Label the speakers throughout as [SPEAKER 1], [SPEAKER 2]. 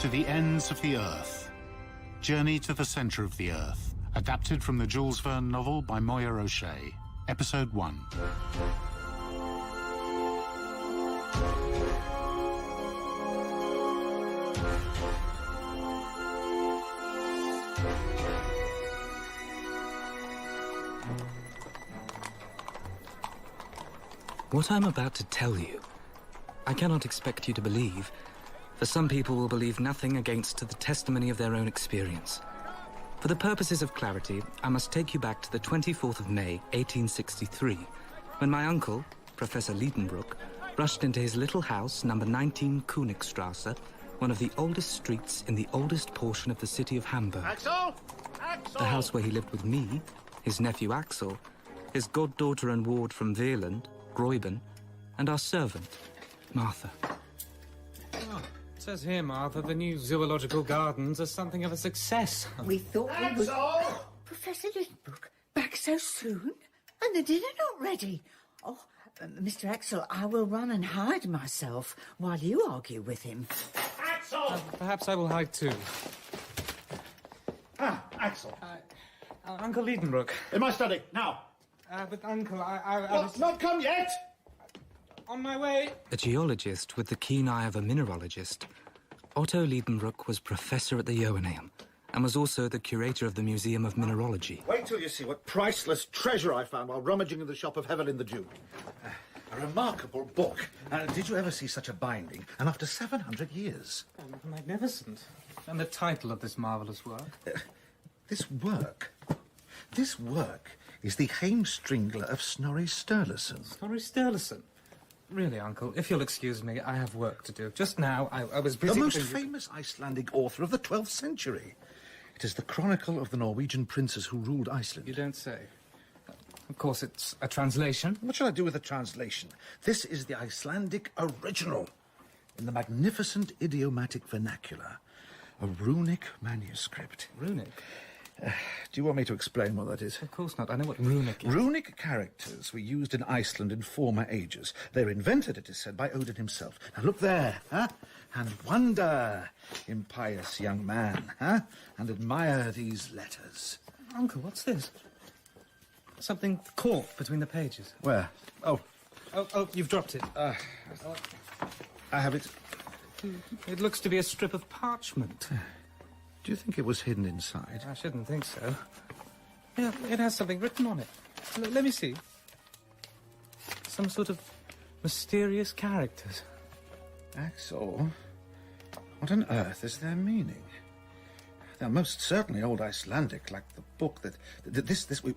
[SPEAKER 1] To the Ends of the Earth. Journey to the Centre of the Earth. Adapted from the Jules Verne novel by Moya O'Shea. Episode 1.
[SPEAKER 2] What I'm about to tell you, I cannot expect you to believe, for some people will believe nothing against the testimony of their own experience. For the purposes of clarity, I must take you back to the 24th of May, 1863, when my uncle, Professor Liedenbrock, rushed into his little house, number 19 Königstrasse, one of the oldest streets in the oldest portion of the city of Hamburg.
[SPEAKER 3] Axel! Axel!
[SPEAKER 2] The house where he lived with me, his nephew Axel, his goddaughter and ward from Veerland, Gräuben, and our servant, Martha.
[SPEAKER 4] Oh, it says here, Martha, the new zoological gardens are something of a success.
[SPEAKER 5] We thought we would... Professor Liedenbrock, back so soon? And the dinner not ready? Oh, Mr. Axel, I will run and hide myself while you argue with him.
[SPEAKER 3] Axel!
[SPEAKER 4] Perhaps I will hide too.
[SPEAKER 3] Axel.
[SPEAKER 4] Uncle Liedenbrock.
[SPEAKER 3] In my study, now.
[SPEAKER 4] But Uncle, I was...
[SPEAKER 3] Not come yet!
[SPEAKER 4] On my way.
[SPEAKER 2] A geologist with the keen eye of a mineralogist, Otto Liedenbrock was professor at the Joanneum and was also the curator of the Museum of Mineralogy.
[SPEAKER 3] Wait till you see what priceless treasure I found while rummaging in the shop of Hevelin the Jew. A remarkable book. Did you ever see such a binding? And after 700 years.
[SPEAKER 4] Magnificent. And the title of this marvellous work?
[SPEAKER 3] This work is the Heimstringla of Snorri Sturluson.
[SPEAKER 4] Snorri Sturluson? Really, Uncle, if you'll excuse me, I have work to do. Just now, I was busy...
[SPEAKER 3] The most famous Icelandic author of the 12th century. It is the chronicle of the Norwegian princes who ruled Iceland.
[SPEAKER 4] You don't say. Of course, it's a translation.
[SPEAKER 3] What shall I do with the translation? This is the Icelandic original, in the magnificent idiomatic vernacular. A runic manuscript.
[SPEAKER 4] Runic?
[SPEAKER 3] Do you want me to explain what that is?
[SPEAKER 4] Of course not. I know what runic is.
[SPEAKER 3] Runic characters were used in Iceland in former ages. They were invented, it is said, by Odin himself. Now look there, huh? And wonder, impious young man, huh? And admire these letters.
[SPEAKER 4] Uncle, what's this? Something caught between the pages.
[SPEAKER 3] Where? Oh,
[SPEAKER 4] you've dropped it.
[SPEAKER 3] I have it.
[SPEAKER 4] It looks to be a strip of parchment.
[SPEAKER 3] Do you think it was hidden inside?
[SPEAKER 4] I shouldn't think so. Yeah, it has something written on it. Let me see. Some sort of mysterious characters.
[SPEAKER 3] Axel, what on earth is their meaning? They're most certainly old Icelandic, like the book that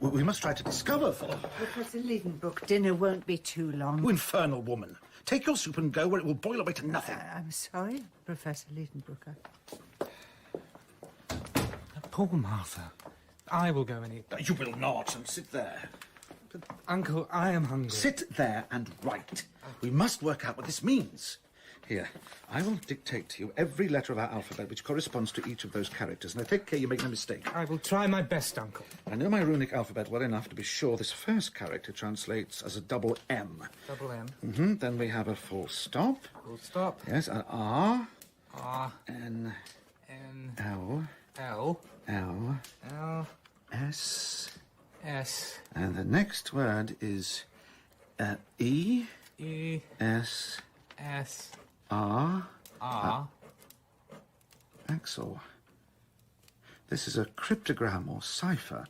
[SPEAKER 3] we must try to discover for.
[SPEAKER 5] Professor Liedenbrock, dinner won't be too long.
[SPEAKER 3] You infernal woman. Take your soup and go where it will boil away to nothing.
[SPEAKER 5] I'm sorry, Professor Liedenbrock.
[SPEAKER 4] Poor Martha. I will go and eat.
[SPEAKER 3] You will not, and sit there.
[SPEAKER 4] But, Uncle, I am hungry.
[SPEAKER 3] Sit there and write. We must work out what this means. Here, I will dictate to you every letter of our alphabet which corresponds to each of those characters. Now, take care you make no mistake.
[SPEAKER 4] I will try my best, Uncle.
[SPEAKER 3] I know my runic alphabet well enough to be sure this first character translates as a double M.
[SPEAKER 4] Double M?
[SPEAKER 3] Mm-hmm. Then we have a full stop.
[SPEAKER 4] Full stop.
[SPEAKER 3] Yes, an R.
[SPEAKER 4] R.
[SPEAKER 3] N.
[SPEAKER 4] L.
[SPEAKER 3] L.
[SPEAKER 4] L.
[SPEAKER 3] S.
[SPEAKER 4] S.
[SPEAKER 3] And the next word is E.
[SPEAKER 4] E.
[SPEAKER 3] S.
[SPEAKER 4] S.
[SPEAKER 3] R.
[SPEAKER 4] R.
[SPEAKER 3] Axel, this is a cryptogram or cipher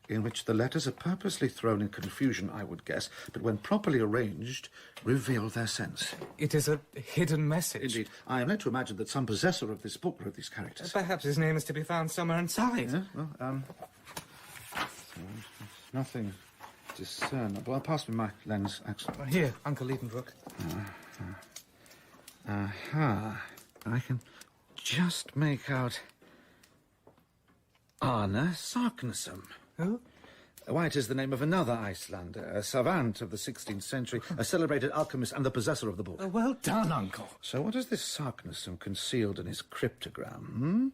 [SPEAKER 3] in which the letters are purposely thrown in confusion, I would guess, but when properly arranged, reveal their sense.
[SPEAKER 4] It is a hidden message.
[SPEAKER 3] Indeed. I am led to imagine that some possessor of this book wrote these characters.
[SPEAKER 4] Perhaps his name is to be found somewhere inside.
[SPEAKER 3] Yeah, well, nothing discernible. Pass me my lens, Axel.
[SPEAKER 4] Here, Uncle Liedenbrock.
[SPEAKER 3] I can just make out Arne Sarknesum.
[SPEAKER 4] Who?
[SPEAKER 3] Why, it is the name of another Icelander, a savant of the 16th century, a celebrated alchemist and the possessor of the book.
[SPEAKER 4] Well done, Uncle.
[SPEAKER 3] So what is this Sarknesum concealed in his cryptogram,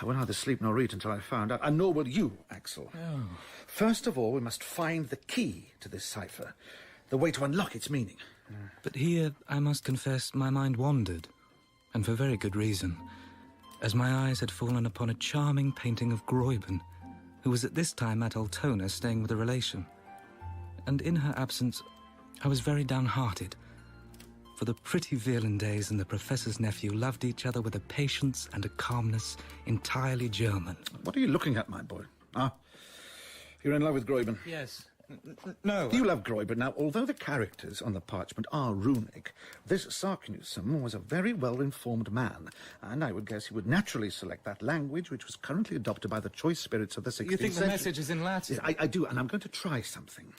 [SPEAKER 3] I will neither sleep nor eat until I find out, and nor will you, Axel.
[SPEAKER 4] Oh.
[SPEAKER 3] First of all, we must find the key to this cipher, the way to unlock its meaning.
[SPEAKER 2] But here, I must confess, my mind wandered, and for very good reason. as my eyes had fallen upon a charming painting of Gräuben, who was at this time at Altona staying with a relation. And in her absence, I was very downhearted, for the pretty Virlandaise and the professor's nephew loved each other with a patience and a calmness entirely German.
[SPEAKER 3] What are you looking at, my boy? Ah, you're in love with Gräuben.
[SPEAKER 4] Yes. No.
[SPEAKER 3] You love Gräuben. Now, although the characters on the parchment are runic, this Sarknusum was a very well-informed man, and I would guess he would naturally select that language which was currently adopted by the choice spirits of the 16th century.
[SPEAKER 4] You think the message is in Latin?
[SPEAKER 3] Yes, I do, and I'm going to try something.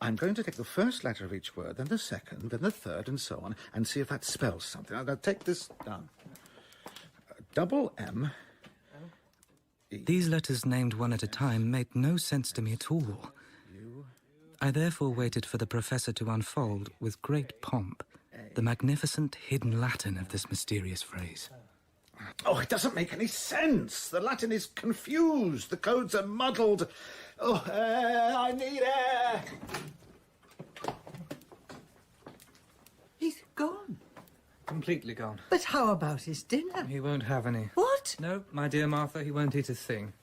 [SPEAKER 3] I'm going to take the first letter of each word, then the second, then the third, and so on, and see if that spells something. I'm going to take this down. Double M.
[SPEAKER 2] These letters named one at a time made no sense to me at all. I therefore waited for the professor to unfold, with great pomp, the magnificent hidden Latin of this mysterious phrase.
[SPEAKER 3] Oh, it doesn't make any sense. The Latin is confused. The codes are muddled. Oh, I need air.
[SPEAKER 5] He's gone.
[SPEAKER 4] Completely gone.
[SPEAKER 5] But how about his dinner?
[SPEAKER 4] He won't have any.
[SPEAKER 5] What?
[SPEAKER 4] No, my dear Martha, he won't eat a thing.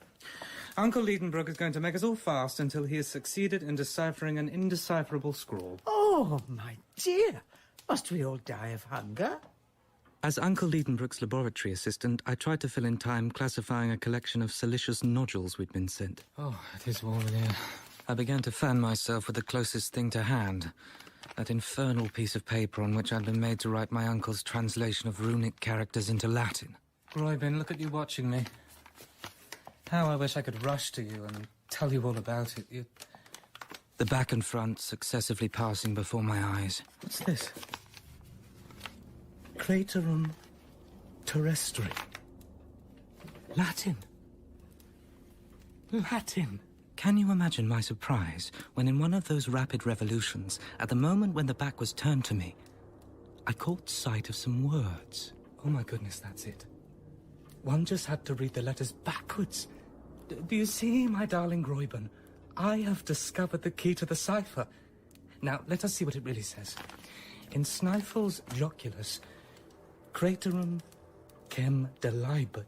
[SPEAKER 4] Uncle Liedenbrock is going to make us all fast until he has succeeded in deciphering an indecipherable scrawl.
[SPEAKER 5] Oh, my dear. Must we all die of hunger?
[SPEAKER 2] As Uncle Liedenbrock's laboratory assistant, I tried to fill in time classifying a collection of silicious nodules we'd been sent.
[SPEAKER 4] Oh, it is warm in here.
[SPEAKER 2] I began to fan myself with the closest thing to hand, that infernal piece of paper on which I'd been made to write my uncle's translation of runic characters into Latin.
[SPEAKER 4] Gräuben, look at you watching me. How I wish I could rush to you and tell you all about it.
[SPEAKER 2] The back and front successively passing before my eyes.
[SPEAKER 4] What's this?
[SPEAKER 2] Craterum terrestri. Latin. Latin. Can you imagine my surprise when in one of those rapid revolutions, at the moment when the back was turned to me, I caught sight of some words.
[SPEAKER 4] Oh my goodness, that's it. One just had to read the letters backwards. Do you see, my darling Gräuben? I have discovered the key to the cipher. Now, let us see what it really says. In Snæfell's Joculus, Craterum chem delibet.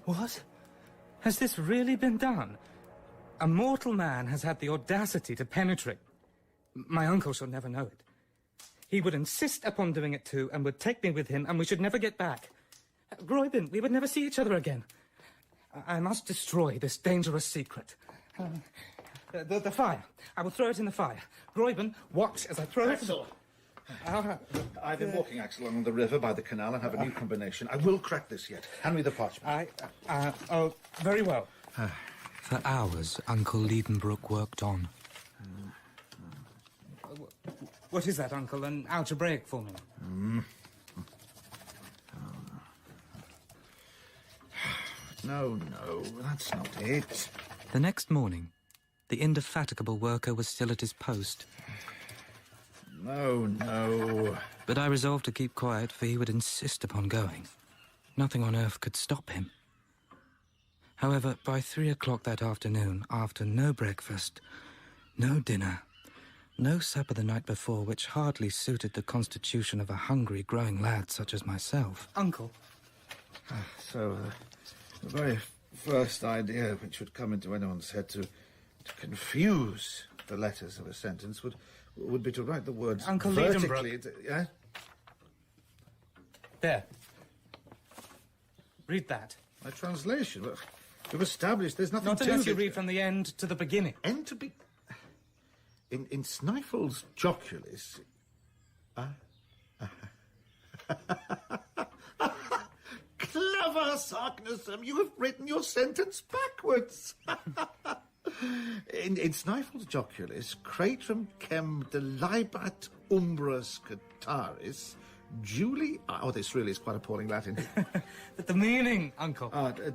[SPEAKER 4] What? Has this really been done? A mortal man has had the audacity to penetrate. My uncle shall never know it. He would insist upon doing it too, and would take me with him, and we should never get back. Gräuben, we would never see each other again. I must destroy this dangerous secret. The fire. I will throw it in the fire. Gräuben, watch as I throw
[SPEAKER 3] Axel.
[SPEAKER 4] it.
[SPEAKER 3] I've been walking, Axel, along the river by the canal and have a new combination. I will crack this yet. Hand me the parchment.
[SPEAKER 4] Oh, very well.
[SPEAKER 2] For hours, Uncle Liedenbrock worked on.
[SPEAKER 4] What is that, Uncle? An algebraic formula?
[SPEAKER 3] No, that's not it.
[SPEAKER 2] The next morning, the indefatigable worker was still at his post.
[SPEAKER 3] No.
[SPEAKER 2] But I resolved to keep quiet, for he would insist upon going. Nothing on earth could stop him. However, by 3 o'clock that afternoon, after no breakfast, no dinner, no supper the night before, which hardly suited the constitution of a hungry, growing lad such as myself.
[SPEAKER 4] Uncle.
[SPEAKER 3] So, the very first idea which would come into anyone's head to confuse the letters of a sentence would be to write the words
[SPEAKER 4] Uncle
[SPEAKER 3] vertically. Yeah?
[SPEAKER 4] There. Read that.
[SPEAKER 3] My translation. Look, we've established there's nothing
[SPEAKER 4] Not
[SPEAKER 3] to
[SPEAKER 4] unless you
[SPEAKER 3] it.
[SPEAKER 4] read from the end to the beginning.
[SPEAKER 3] End to be... In Snæfell's Joculus... Clever, Sarknusum! You have written your sentence backwards! in Snæfell's Joculus, Craterum chem delibat umbras cataris, Julie... Oh, this really is quite appalling Latin.
[SPEAKER 4] The meaning, Uncle.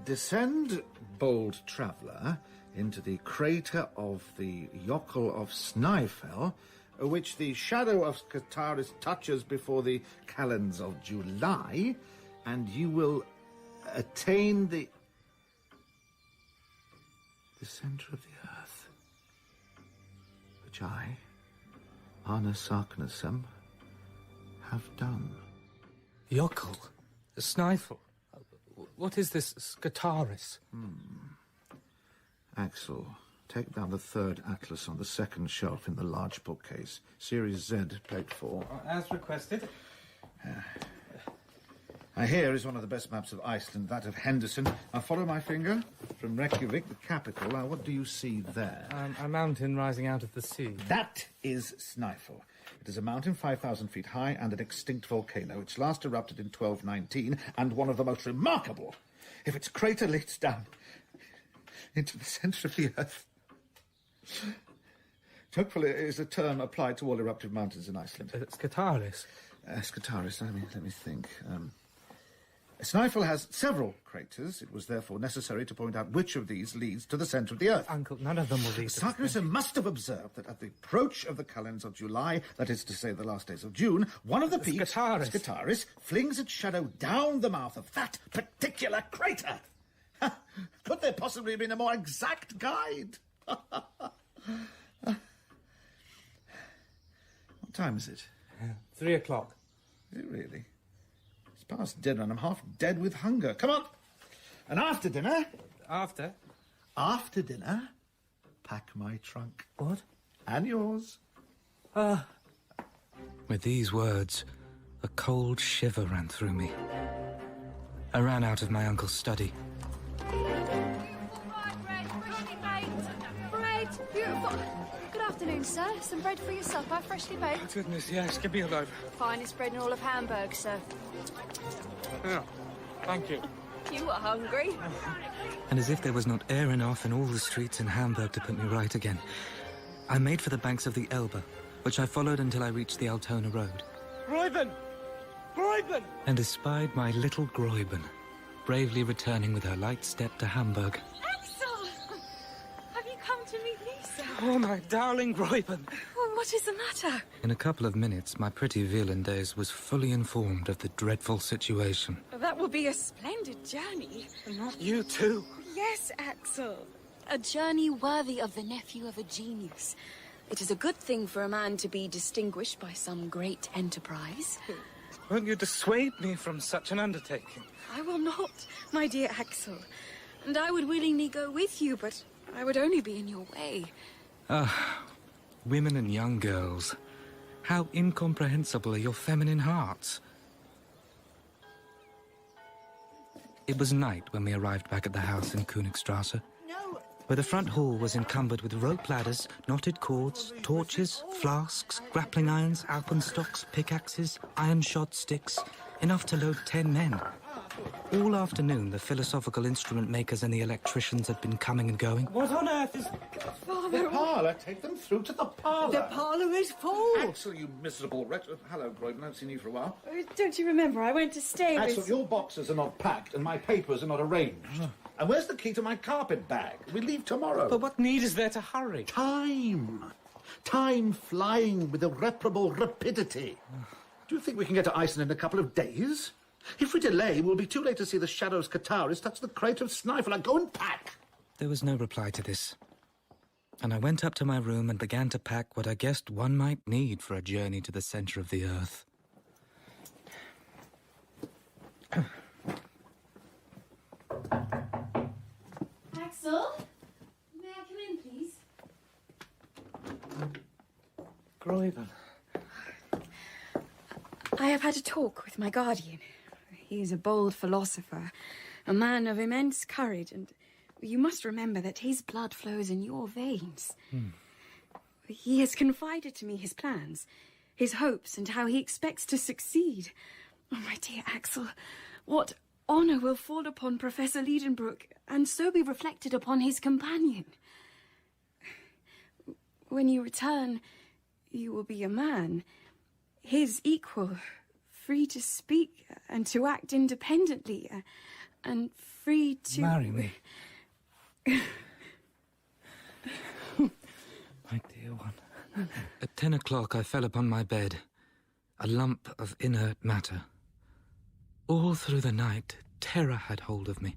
[SPEAKER 3] Descend, bold traveller, into the crater of the Jokel of Snæfell, which the shadow of Cataris touches before the calends of July, and you will attain the centre of the earth, which I, Arne Sarknusum, have done.
[SPEAKER 4] Jokel. Snifle? What is this Scataris?
[SPEAKER 3] Axel, take down the third atlas on the second shelf in the large bookcase. Series Z, plate 4.
[SPEAKER 4] As requested.
[SPEAKER 3] Here is one of the best maps of Iceland, that of Henderson. Now follow my finger. From Reykjavik, the capital. Now, what do you see there?
[SPEAKER 4] A mountain rising out of the sea.
[SPEAKER 3] That is Snæfell. It is a mountain 5,000 feet high and an extinct volcano, which last erupted in 1219, and one of the most remarkable. If its crater leads down into the centre of the Earth. Hopefully it is a term applied to all eruptive mountains in Iceland.
[SPEAKER 4] Scataris?
[SPEAKER 3] Scataris, let me think. Snæfell has several craters. It was therefore necessary to point out which of these leads to the centre of the Earth.
[SPEAKER 4] Uncle, none of them will lead to
[SPEAKER 3] Sarkism must have observed that at the approach of the calends of July, that is to say the last days of June, one of the peaks, Scataris, flings its shadow down the mouth of that particular crater. Could there possibly have been a more exact guide? What time is it?
[SPEAKER 4] 3 o'clock.
[SPEAKER 3] Is it really? It's past dinner and I'm half dead with hunger. Come on. And after dinner...
[SPEAKER 4] After?
[SPEAKER 3] After dinner, pack my trunk.
[SPEAKER 4] What?
[SPEAKER 3] And yours.
[SPEAKER 2] With these words, a cold shiver ran through me. I ran out of my uncle's study.
[SPEAKER 6] Bread, beautiful. Good afternoon, sir. Some bread for your supper, freshly baked.
[SPEAKER 4] Goodness, yes, give me a loaf.
[SPEAKER 6] Finest bread in all of Handbag, sir.
[SPEAKER 4] Yeah, thank you.
[SPEAKER 6] You are hungry.
[SPEAKER 2] And as if there was not air enough in all the streets in Hamburg to put me right again, I made for the banks of the Elbe, which I followed until I reached the Altona Road.
[SPEAKER 4] Gräuben! Gräuben!
[SPEAKER 2] And espied my little Gräuben, bravely returning with her light step to Hamburg.
[SPEAKER 6] Axel! Have you come to meet Lisa?
[SPEAKER 4] Oh, my darling Gräuben.
[SPEAKER 6] Well, what is the matter?
[SPEAKER 2] In a couple of minutes, my pretty Wielandaise was fully informed of the dreadful situation.
[SPEAKER 6] That will be a splendid journey.
[SPEAKER 4] Not you too.
[SPEAKER 6] Yes, Axel. A journey worthy of the nephew of a genius. It is a good thing for a man to be distinguished by some great enterprise.
[SPEAKER 4] Won't you dissuade me from such an undertaking?
[SPEAKER 6] I will not, my dear Axel. And I would willingly go with you, but I would only be in your way.
[SPEAKER 2] Women and young girls. How incomprehensible are your feminine hearts. It was night when we arrived back at the house in Königstrasse, where the front hall was encumbered with rope ladders, knotted cords, torches, flasks, grappling irons, alpenstocks, pickaxes, iron-shod sticks, enough to load 10 men. All afternoon, the philosophical instrument makers and the electricians had been coming and going.
[SPEAKER 4] What on earth is...
[SPEAKER 3] The parlour. Take them through to the parlour.
[SPEAKER 5] The parlour is full.
[SPEAKER 3] Axel, you miserable wretch. Hello, Gräuben. I haven't seen you for a while.
[SPEAKER 6] Don't you remember? I went to stay with...
[SPEAKER 3] Axel, your boxes are not packed and my papers are not arranged. And where's the key to my carpet bag? We leave tomorrow.
[SPEAKER 4] But what need is there to hurry?
[SPEAKER 3] Time. Time flying with irreparable rapidity. Do you think we can get to Iceland in a couple of days? If we delay, we'll be too late to see the shadows Scataris touch the crater of Snæfell. Now go and pack.
[SPEAKER 2] There was no reply to this. And I went up to my room and began to pack what I guessed one might need for a journey to the centre of the Earth.
[SPEAKER 6] Axel? May I come in, please?
[SPEAKER 4] Gräuben.
[SPEAKER 6] I have had a talk with my guardian. He is a bold philosopher, a man of immense courage, and you must remember that his blood flows in your veins. He has confided to me his plans, his hopes, and how he expects to succeed. Oh, my dear Axel, what honour will fall upon Professor Liedenbrock, and so be reflected upon his companion. When you return, you will be a man, his equal, free to speak and to act independently, and free to...
[SPEAKER 2] Marry me. My dear one. At 10 o'clock, I fell upon my bed, a lump of inert matter. All through the night, terror had hold of me.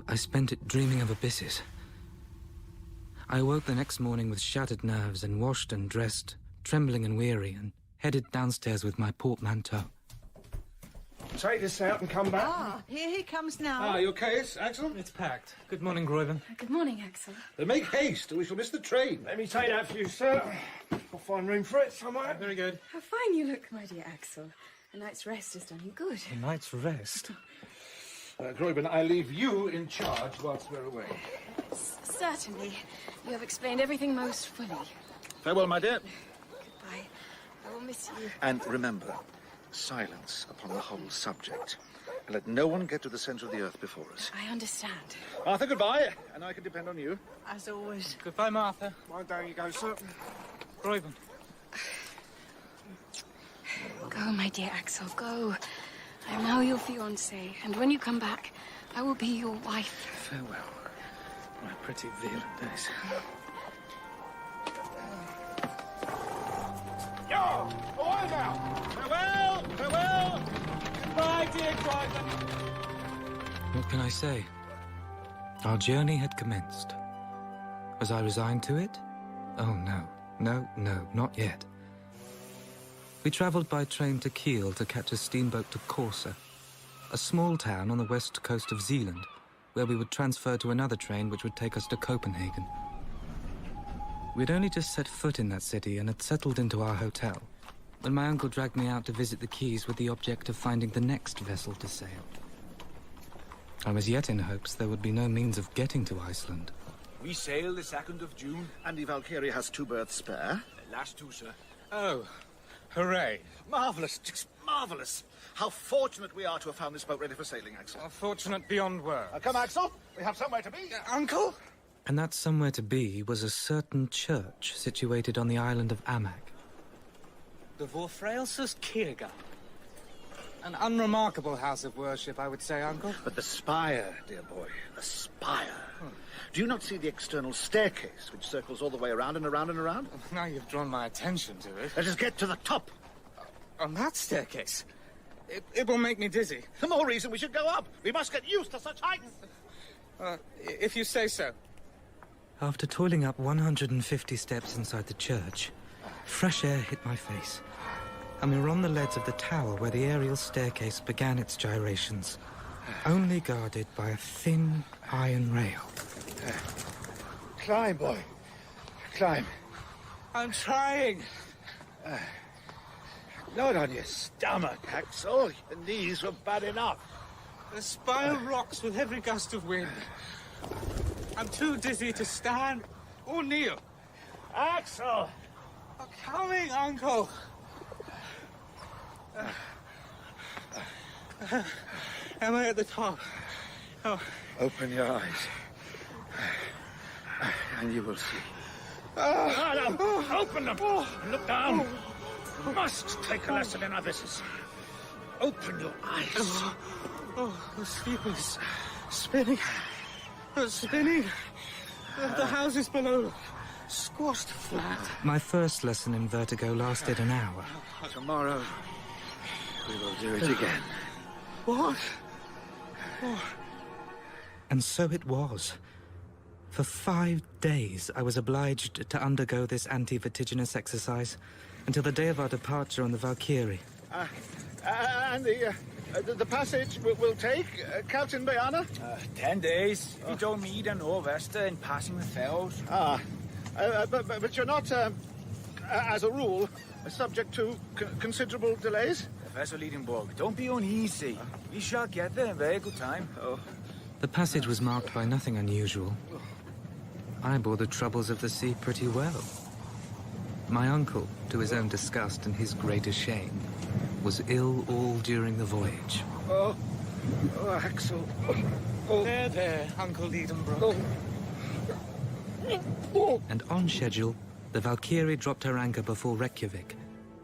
[SPEAKER 2] I spent it dreaming of abysses. I awoke the next morning with shattered nerves and washed and dressed, trembling and weary, and headed downstairs with my portmanteau.
[SPEAKER 3] take this out and come back.
[SPEAKER 5] Ah, here he comes now.
[SPEAKER 3] You okay, Axel?
[SPEAKER 4] It's packed. Good morning, Groyven.
[SPEAKER 6] Good morning, Axel.
[SPEAKER 3] Then make haste, or we shall miss the train.
[SPEAKER 7] Let me take that for you, sir. I'll find room for it somewhere.
[SPEAKER 4] Very good.
[SPEAKER 6] How fine you look, my dear Axel. A night's rest has done you good.
[SPEAKER 4] A night's rest.
[SPEAKER 3] Groyben, I leave you in charge whilst we're away.
[SPEAKER 6] Certainly. You have explained everything most fully.
[SPEAKER 3] Farewell, my dear.
[SPEAKER 6] Goodbye. I will miss you.
[SPEAKER 3] And remember, silence upon the whole subject. And let no one get to the centre of the earth before us.
[SPEAKER 6] I understand.
[SPEAKER 3] Arthur, goodbye, and I can depend on you.
[SPEAKER 5] As always.
[SPEAKER 4] Goodbye, Martha.
[SPEAKER 7] Why don't you go, sir?
[SPEAKER 4] Groyven.
[SPEAKER 6] Go, my dear Axel, go. I am now your fiancée, and when you come back, I will be your wife.
[SPEAKER 3] Farewell, my pretty violet days.
[SPEAKER 7] Yo! Away now!
[SPEAKER 3] Farewell! Farewell!
[SPEAKER 7] Goodbye, dear Groyben.
[SPEAKER 2] What can I say? Our journey had commenced. Was I resigned to it? Oh, no. No, not yet. We travelled by train to Kiel to catch a steamboat to Corsa, a small town on the west coast of Zealand, where we would transfer to another train which would take us to Copenhagen. We'd only just set foot in that city and had settled into our hotel, when my uncle dragged me out to visit the quays with the object of finding the next vessel to sail. I was yet in hopes there would be no means of getting to Iceland.
[SPEAKER 8] We sail the 2nd of June.
[SPEAKER 3] And the Valkyrie has 2 berths spare.
[SPEAKER 8] Last 2, sir.
[SPEAKER 4] Oh, hooray.
[SPEAKER 3] Marvellous, just marvellous. How fortunate we are to have found this boat ready for sailing, Axel.
[SPEAKER 4] Fortunate beyond words.
[SPEAKER 3] Come, Axel. We have somewhere to be.
[SPEAKER 4] Uncle?
[SPEAKER 2] And that somewhere to be was a certain church situated on the island of Amak.
[SPEAKER 4] The Vorfraelsus Kirga. An unremarkable house of worship, I would say, Uncle.
[SPEAKER 3] But the spire, dear boy, the spire. Do you not see the external staircase, which circles all the way around and around and around?
[SPEAKER 4] Now you've drawn my attention to it.
[SPEAKER 3] Let us get to the top.
[SPEAKER 4] On that staircase? It will make me dizzy.
[SPEAKER 3] The more reason we should go up. We must get used to such heights.
[SPEAKER 4] If you say so.
[SPEAKER 2] After toiling up 150 steps inside the church, fresh air hit my face, and we were on the leads of the tower where the aerial staircase began its gyrations, only guarded by a thin iron rail.
[SPEAKER 3] Climb, boy. Climb.
[SPEAKER 4] I'm trying.
[SPEAKER 3] Not on your stomach, Axel. Your knees were bad enough.
[SPEAKER 4] The spire rocks with every gust of wind. I'm too dizzy to stand or kneel.
[SPEAKER 7] Axel!
[SPEAKER 4] I'm coming, Uncle. Am I at the top? Oh.
[SPEAKER 3] Open your eyes. And you will see.
[SPEAKER 7] No, open them! And look down! You must take a lesson in abysses. Open your eyes.
[SPEAKER 4] Oh, the sleepers. Spinning. Spinning. The houses below. Squashed flat.
[SPEAKER 2] My first lesson in vertigo lasted an hour.
[SPEAKER 3] Tomorrow, we will do it again.
[SPEAKER 4] What?
[SPEAKER 2] And so it was. For 5 days, I was obliged to undergo this anti-vertiginous exercise until the day of our departure on the Valkyrie.
[SPEAKER 3] And the passage will take, Captain Bayana?
[SPEAKER 8] 10 days. We don't meet an Norvester in passing the fells.
[SPEAKER 3] But you're not, as a rule, subject to considerable delays?
[SPEAKER 8] Professor Liedenborg, don't be uneasy. We shall get there in very good time.
[SPEAKER 3] Oh.
[SPEAKER 2] The passage was marked by nothing unusual. I bore the troubles of the sea pretty well. My uncle, to his own disgust and his greatest shame, was ill all during the voyage.
[SPEAKER 3] Oh, Axel.
[SPEAKER 4] There, Uncle Liedenbrock.
[SPEAKER 2] And on schedule, the Valkyrie dropped her anchor before Reykjavik,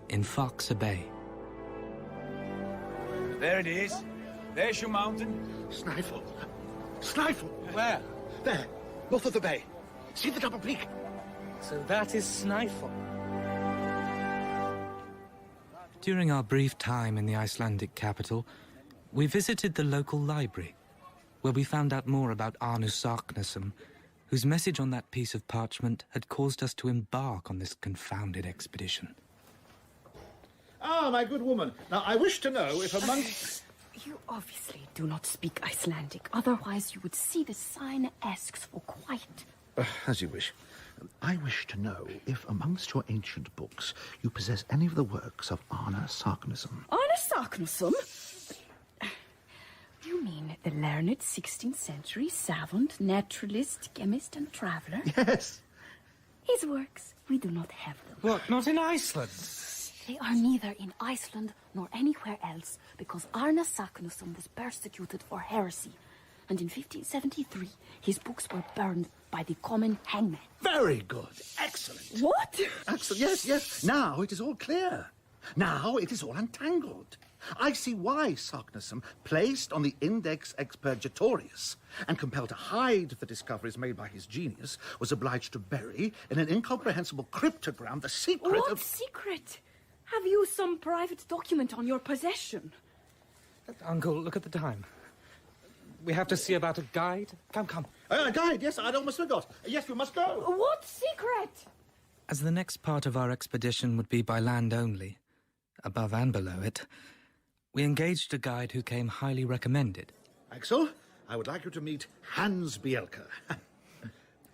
[SPEAKER 2] in Faxe Bay.
[SPEAKER 8] There it is. There's your mountain.
[SPEAKER 3] Snæfell. Snæfell.
[SPEAKER 4] Where?
[SPEAKER 3] There, north of the bay. See the double peak?
[SPEAKER 4] So that is Snæfell.
[SPEAKER 2] During our brief time in the Icelandic capital, we visited the local library, where we found out more about Arnus Sarknesson, whose message on that piece of parchment had caused us to embark on this confounded expedition.
[SPEAKER 3] Ah, my good woman. Now, I wish to know if among...
[SPEAKER 6] You obviously do not speak Icelandic. Otherwise, you would see the sign asks for quiet.
[SPEAKER 3] As you wish. I wish to know if amongst your ancient books you possess any of the works of Arne Sarknisson.
[SPEAKER 6] Arne Sarknisson? You mean the learned 16th century savant, naturalist, chemist, and traveller?
[SPEAKER 3] Yes.
[SPEAKER 6] His works, we do not have them.
[SPEAKER 4] What, not in Iceland?
[SPEAKER 6] They are neither in Iceland nor anywhere else, because Arne Sarknisson was persecuted for heresy, and in 1573 his books were burned by the common hangman.
[SPEAKER 3] Very good. Excellent.
[SPEAKER 6] What?
[SPEAKER 3] Excellent. Yes, yes. Now it is all clear. Now it is all untangled. I see why Sarknisson, placed on the Index Expurgatorius and compelled to hide the discoveries made by his genius, was obliged to bury in an incomprehensible cryptogram the secret
[SPEAKER 6] What
[SPEAKER 3] of...
[SPEAKER 6] secret? Have you some private document on your possession?
[SPEAKER 4] Uncle, look at the time. We have to see about a guide. Come.
[SPEAKER 3] A guide, yes, I'd almost forgot. Yes, we must go.
[SPEAKER 6] What secret?
[SPEAKER 2] As the next part of our expedition would be by land only, above and below it, we engaged a guide who came highly recommended.
[SPEAKER 3] Axel, I would like you to meet Hans Bielka.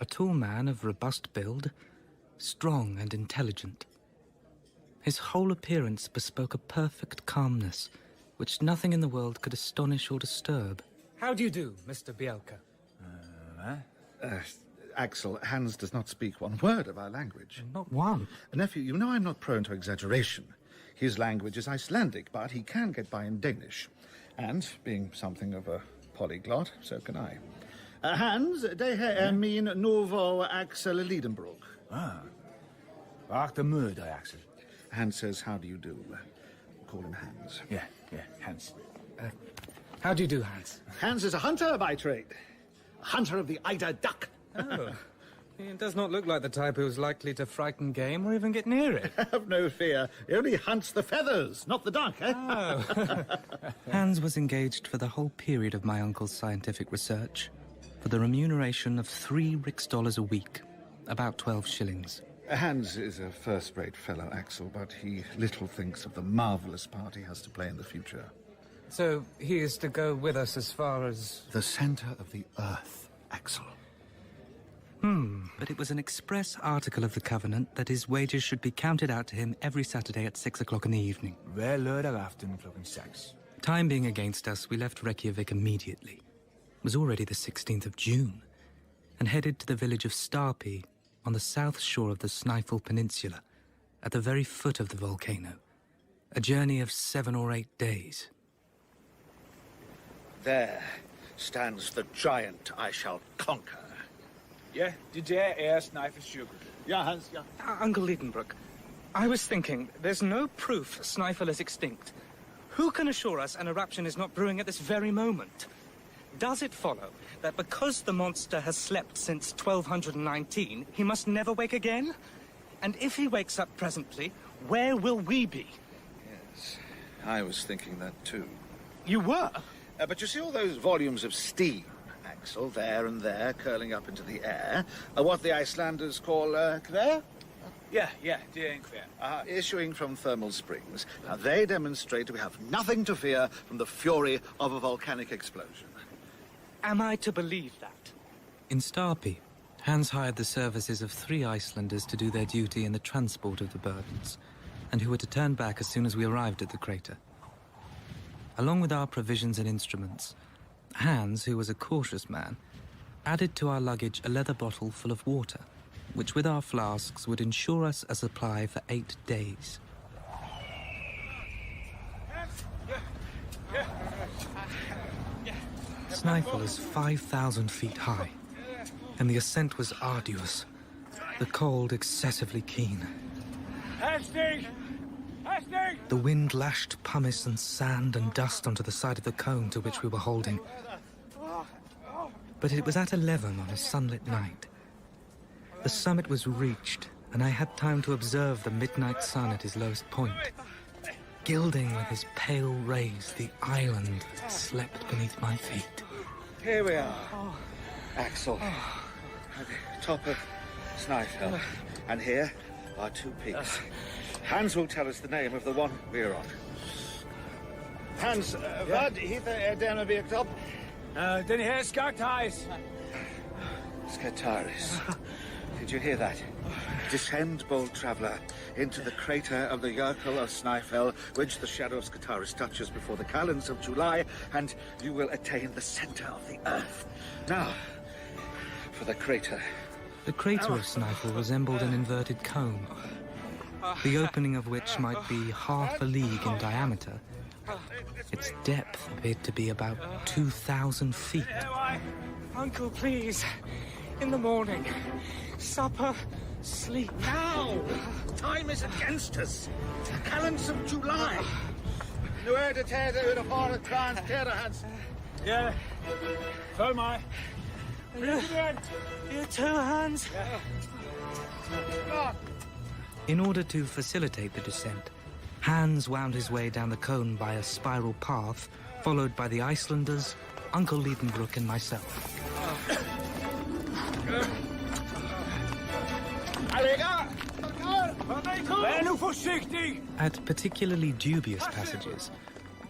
[SPEAKER 2] A tall man of robust build, strong and intelligent. His whole appearance bespoke a perfect calmness, which nothing in the world could astonish or disturb.
[SPEAKER 4] How do you do, Mr. Bielka?
[SPEAKER 3] Axel, Hans does not speak one word of our language.
[SPEAKER 4] Not one.
[SPEAKER 3] Nephew, you know I'm not prone to exaggeration. His language is Icelandic, but he can get by in Danish. And, being something of a polyglot, so can I. Hans, det her er min novo Axel Liedenbroek.
[SPEAKER 8] Wacht de murder, Axel.
[SPEAKER 3] Hans says, how do you do? Call him Hans.
[SPEAKER 8] Yeah, Hans.
[SPEAKER 4] How do you do, Hans?
[SPEAKER 3] Hans is a hunter by trade. A hunter of the Eider duck.
[SPEAKER 4] Oh. He does not look like the type who's likely to frighten game or even get near it.
[SPEAKER 3] Have no fear. He only hunts the feathers, not the duck, eh?
[SPEAKER 4] Oh.
[SPEAKER 2] Hans was engaged for the whole period of my uncle's scientific research, for the remuneration of 3 Rix dollars a week, about 12 shillings.
[SPEAKER 3] Hans is a first-rate fellow, Axel, but he little thinks of the marvellous part he has to play in the future.
[SPEAKER 4] So he is to go with us as far as...
[SPEAKER 3] The centre of the earth, Axel.
[SPEAKER 2] But it was an express article of the Covenant that his wages should be counted out to him every Saturday at 6 o'clock in the evening.
[SPEAKER 8] Hver lørdag aften klokken 6.
[SPEAKER 2] Time being against us, we left Reykjavik immediately. It was already the 16th of June, and headed to the village of Starpi on the south shore of the Snæfell Peninsula, at the very foot of the volcano. A journey of 7 or 8 days.
[SPEAKER 3] There stands the giant I shall conquer.
[SPEAKER 8] Ja, det der er Snæfellsjökull.
[SPEAKER 3] Yeah, Hans, yeah.
[SPEAKER 4] Uncle Liedenbroek, I was thinking, there's no proof Snæfell is extinct. Who can assure us an eruption is not brewing at this very moment? Does it follow that because the monster has slept since 1219, he must never wake again? And if he wakes up presently, where will we be?
[SPEAKER 3] Yes, I was thinking that too.
[SPEAKER 4] You were?
[SPEAKER 3] But you see all those volumes of steam, Axel, there and there, curling up into the air, are what the Icelanders call kver?
[SPEAKER 8] Ja, det er en kvær.
[SPEAKER 3] Issuing from thermal springs. Now, they demonstrate we have nothing to fear from the fury of a volcanic explosion.
[SPEAKER 4] Am I to believe that?
[SPEAKER 2] In Starpi, Hans hired the services of 3 Icelanders to do their duty in the transport of the burdens, and who were to turn back as soon as we arrived at the crater. Along with our provisions and instruments, Hans, who was a cautious man, added to our luggage a leather bottle full of water, which with our flasks would ensure us a supply for 8 days. Snæfell is 5,000 feet high, and the ascent was arduous, the cold excessively keen. The wind lashed pumice and sand and dust onto the side of the cone to which we were holding. But it was at 11 on a sunlit night. The summit was reached, and I had time to observe the midnight sun at his lowest point, gilding with his pale rays the island that slept beneath my feet.
[SPEAKER 3] Here we are, Axel, at the top of Snæfell, and here are 2 peaks. Hans will tell us the name of the one we're on.
[SPEAKER 7] Hans, vad heter denna virktopp?
[SPEAKER 8] Den här Skartais.
[SPEAKER 3] Scataris. Did you hear that? Descend, bold traveller, into the crater of the Yerkel of Snæfell, which the shadow of Scataris touches before the calends of July, and you will attain the centre of the earth. Now, for the crater.
[SPEAKER 2] The crater of Snæfell resembled an inverted cone, the opening of which might be half a league in diameter. Its depth appeared to be about 2,000 feet.
[SPEAKER 4] Uncle, please. In the morning. Supper, sleep.
[SPEAKER 7] Now! Time is against us. Calends of July. Nu är det täta ur och fara transkera, Hans.
[SPEAKER 8] Ja, följ mig.
[SPEAKER 4] You too, Hans.
[SPEAKER 2] In order to facilitate the descent, Hans wound his way down the cone by a spiral path, followed by the Icelanders, Uncle Liedenbrook and myself. At particularly dubious passages,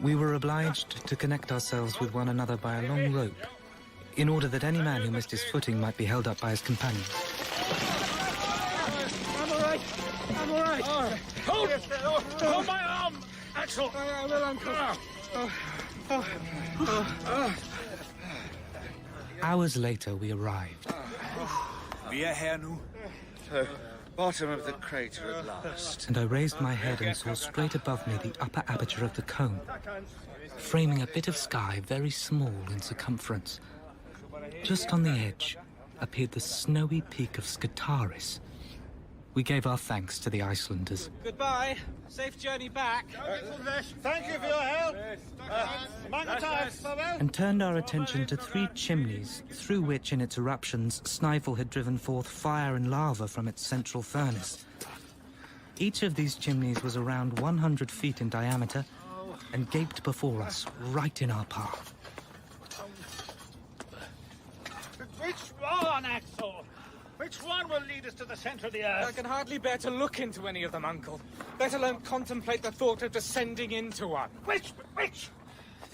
[SPEAKER 2] we were obliged to connect ourselves with one another by a long rope, in order that any man who missed his footing might be held up by his companions.
[SPEAKER 7] I'm all right. Hold my arm, Axel. I will, Uncle.
[SPEAKER 2] Hours later, we arrived.
[SPEAKER 8] Vi her nu.
[SPEAKER 3] So, bottom of the crater at last.
[SPEAKER 2] And I raised my head and saw straight above me the upper aperture of the cone, framing a bit of sky very small in circumference. Just on the edge appeared the snowy peak of Scataris. We gave our thanks to the Icelanders.
[SPEAKER 4] Goodbye. Safe journey back.
[SPEAKER 7] Thank you for your help.
[SPEAKER 2] And turned our attention to 3 chimneys, through which in its eruptions Snæfell had driven forth fire and lava from its central furnace. Each of these chimneys was around 100 feet in diameter and gaped before us, right in our path.
[SPEAKER 7] Which one, Axel? Which one will lead us to the center of the earth?
[SPEAKER 4] I can hardly bear to look into any of them, Uncle. Let alone contemplate the thought of descending into one.
[SPEAKER 7] Which?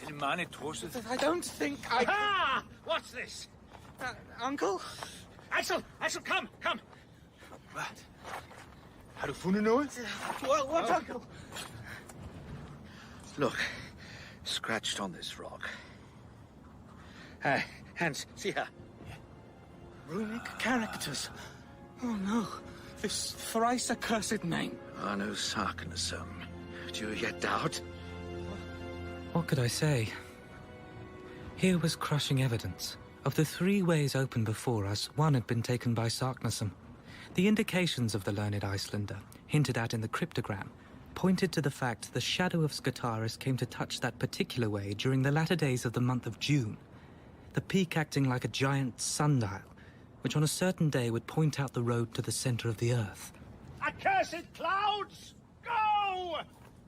[SPEAKER 8] Den man i torset.
[SPEAKER 4] I don't think I...
[SPEAKER 7] Ah! What's this?
[SPEAKER 4] Uncle?
[SPEAKER 7] Axel, come!
[SPEAKER 8] Hvad? Har du fundet noget?
[SPEAKER 4] What, Uncle?
[SPEAKER 3] Look, scratched on this rock. Hans, see her.
[SPEAKER 4] Runic characters. Oh no, this thrice accursed name.
[SPEAKER 3] Anu Sarknasum. Do you yet doubt?
[SPEAKER 2] What could I say? Here was crushing evidence. Of the 3 ways open before us, one had been taken by Sarknasum. The indications of the learned Icelander, hinted at in the cryptogram, pointed to the fact the shadow of Scataris came to touch that particular way during the latter days of the month of June, the peak acting like a giant sundial, which on a certain day would point out the road to the center of the earth.
[SPEAKER 7] Accursed clouds! Go!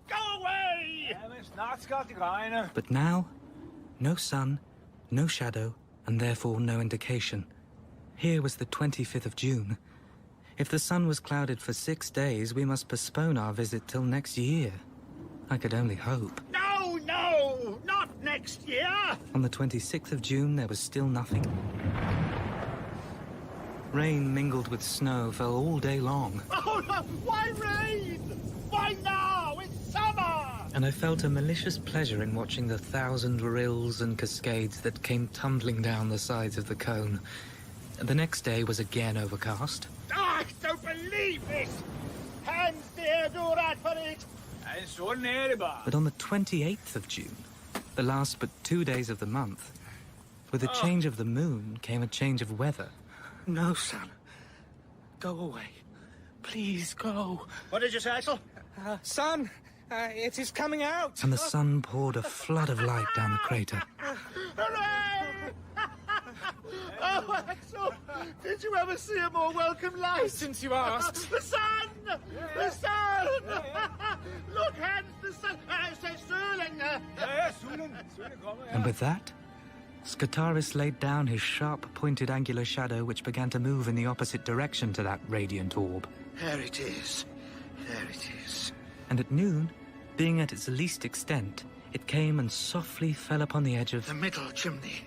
[SPEAKER 7] Go away!
[SPEAKER 8] Ja, men snart skal det regne.
[SPEAKER 2] But now, no sun, no shadow, and therefore no indication. Here was the 25th of June. If the sun was clouded for 6 days, we must postpone our visit till next year. I could only hope.
[SPEAKER 7] No! Not next year!
[SPEAKER 2] On the 26th of June, there was still nothing. Rain mingled with snow fell all day long.
[SPEAKER 7] Oh, no! Why rain? Why now? It's summer!
[SPEAKER 2] And I felt a malicious pleasure in watching the 1,000 rills and cascades that came tumbling down the sides of the cone. The next day was again overcast.
[SPEAKER 7] I don't believe this! Hans, dear, do right for it!
[SPEAKER 8] En sådan er det bare.
[SPEAKER 2] But on the 28th of June, the last but 2 days of the month, with a change of the moon came a change of weather.
[SPEAKER 4] No, son. Go away. Please go.
[SPEAKER 7] What did you say, Axel?
[SPEAKER 4] Son, it is coming out.
[SPEAKER 2] And the sun poured a flood of light down the crater.
[SPEAKER 7] Hooray! Oh, Axel! Did you ever see a more welcome light?
[SPEAKER 4] Since you asked.
[SPEAKER 7] The sun! The sun! Look, Hans, the sun! Say Sterling!
[SPEAKER 8] Ja, solen kommer.
[SPEAKER 2] And with that, Scataris laid down his sharp-pointed angular shadow which began to move in the opposite direction to that radiant orb.
[SPEAKER 3] There it is. There it is.
[SPEAKER 2] And at noon, being at its least extent, it came and softly fell upon the edge of...
[SPEAKER 3] The middle chimney.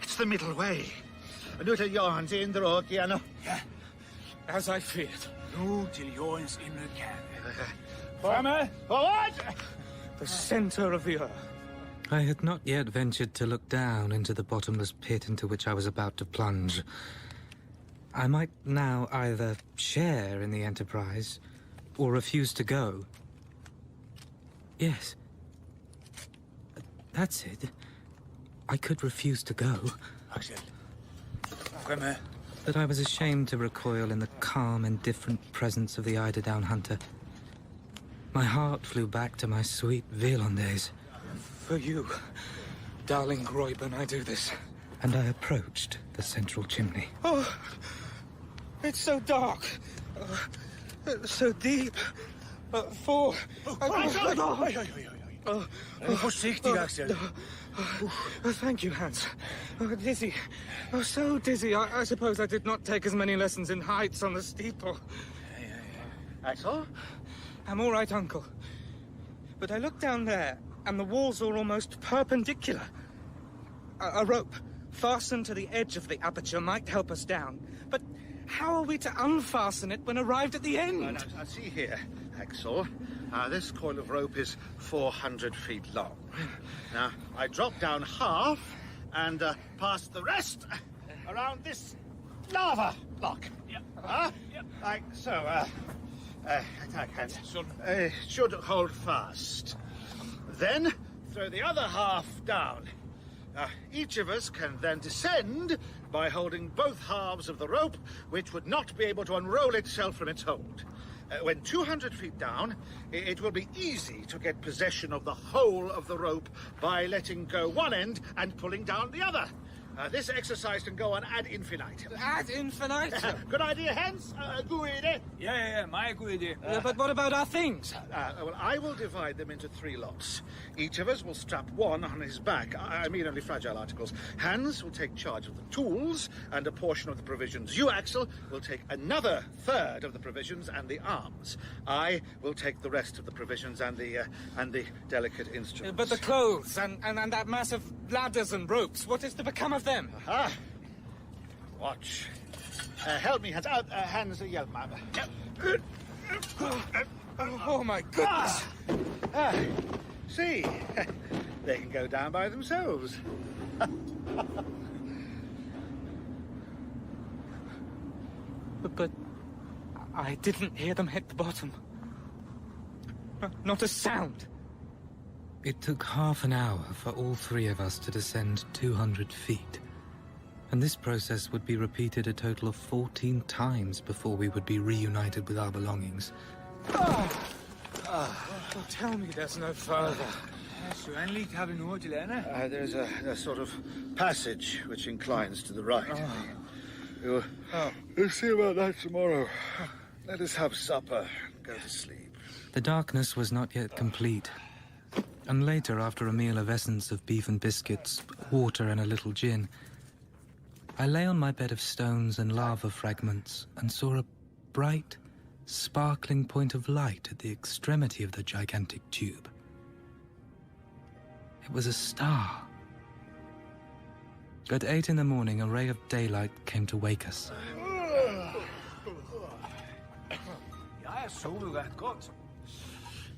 [SPEAKER 3] It's the middle way. Nuta Johans in the road, Giano.
[SPEAKER 4] Yeah, as I feared.
[SPEAKER 8] Nu till Jorns inre kärn.
[SPEAKER 3] Forward! Forward!
[SPEAKER 4] The center of the earth.
[SPEAKER 2] I had not yet ventured to look down into the bottomless pit into which I was about to plunge. I might now either share in the enterprise or refuse to go. Yes. That's it. I could refuse to go.
[SPEAKER 8] Axel. Kom med.
[SPEAKER 2] But I was ashamed to recoil in the calm, indifferent presence of the eider-down hunter. My heart flew back to my sweet Velon days.
[SPEAKER 4] For you, darling Royburn, I do this.
[SPEAKER 2] And I approached the central chimney.
[SPEAKER 4] Oh, it's so dark. So deep.
[SPEAKER 8] Voorzichtig, Axel.
[SPEAKER 4] Thank you, Hans. Dizzy. So dizzy. I suppose I did not take as many lessons in heights on the steeple.
[SPEAKER 3] Axel?
[SPEAKER 4] I'm all right, Uncle. But I look down there, and the walls are almost perpendicular. A rope fastened to the edge of the aperture might help us down. But how are we to unfasten it when arrived at the end?
[SPEAKER 3] Now, see here, Axel. This coil of rope is 400 feet long. Now, I drop down half and pass the rest around this lava block.
[SPEAKER 7] Yep.
[SPEAKER 3] Yep. Like so. Should hold fast. Then throw the other half down. Each of us can then descend by holding both halves of the rope, which would not be able to unroll itself from its hold. When 200 feet down, it will be easy to get possession of the whole of the rope by letting go one end and pulling down the other. This exercise can go on ad infinitum.
[SPEAKER 4] Ad infinitum?
[SPEAKER 3] Good idea, Hans? Good idea.
[SPEAKER 8] Yeah, my good idea.
[SPEAKER 4] But what about our things?
[SPEAKER 3] Well, I will divide them into 3 lots. Each of us will strap one on his back. I mean only fragile articles. Hans will take charge of the tools and a portion of the provisions. You, Axel, will take another third of the provisions and the arms. I will take the rest of the provisions and the delicate instruments.
[SPEAKER 4] But the clothes and that mass of ladders and ropes, what is to become of them?
[SPEAKER 3] Aha! Watch. Help me, Hans. Hans, yelp, man.
[SPEAKER 4] Oh, my goodness.
[SPEAKER 3] See? They can go down by themselves.
[SPEAKER 4] But I didn't hear them hit the bottom. Not a sound.
[SPEAKER 2] It took half an hour for all 3 of us to descend 200 feet. And this process would be repeated a total of 14 times before we would be reunited with our belongings.
[SPEAKER 4] Tell me there's no further.
[SPEAKER 8] Så endelig har vi noget til Anna.
[SPEAKER 3] There's a sort of passage which inclines to the right. We'll see about that tomorrow. Let us have supper and go to sleep.
[SPEAKER 2] The darkness was not yet complete. And later, after a meal of essence of beef and biscuits, water and a little gin, I lay on my bed of stones and lava fragments and saw a bright, sparkling point of light at the extremity of the gigantic tube. It was a star. At 8 in the morning, a ray of daylight came to wake us.
[SPEAKER 8] Jeg sovet ret godt.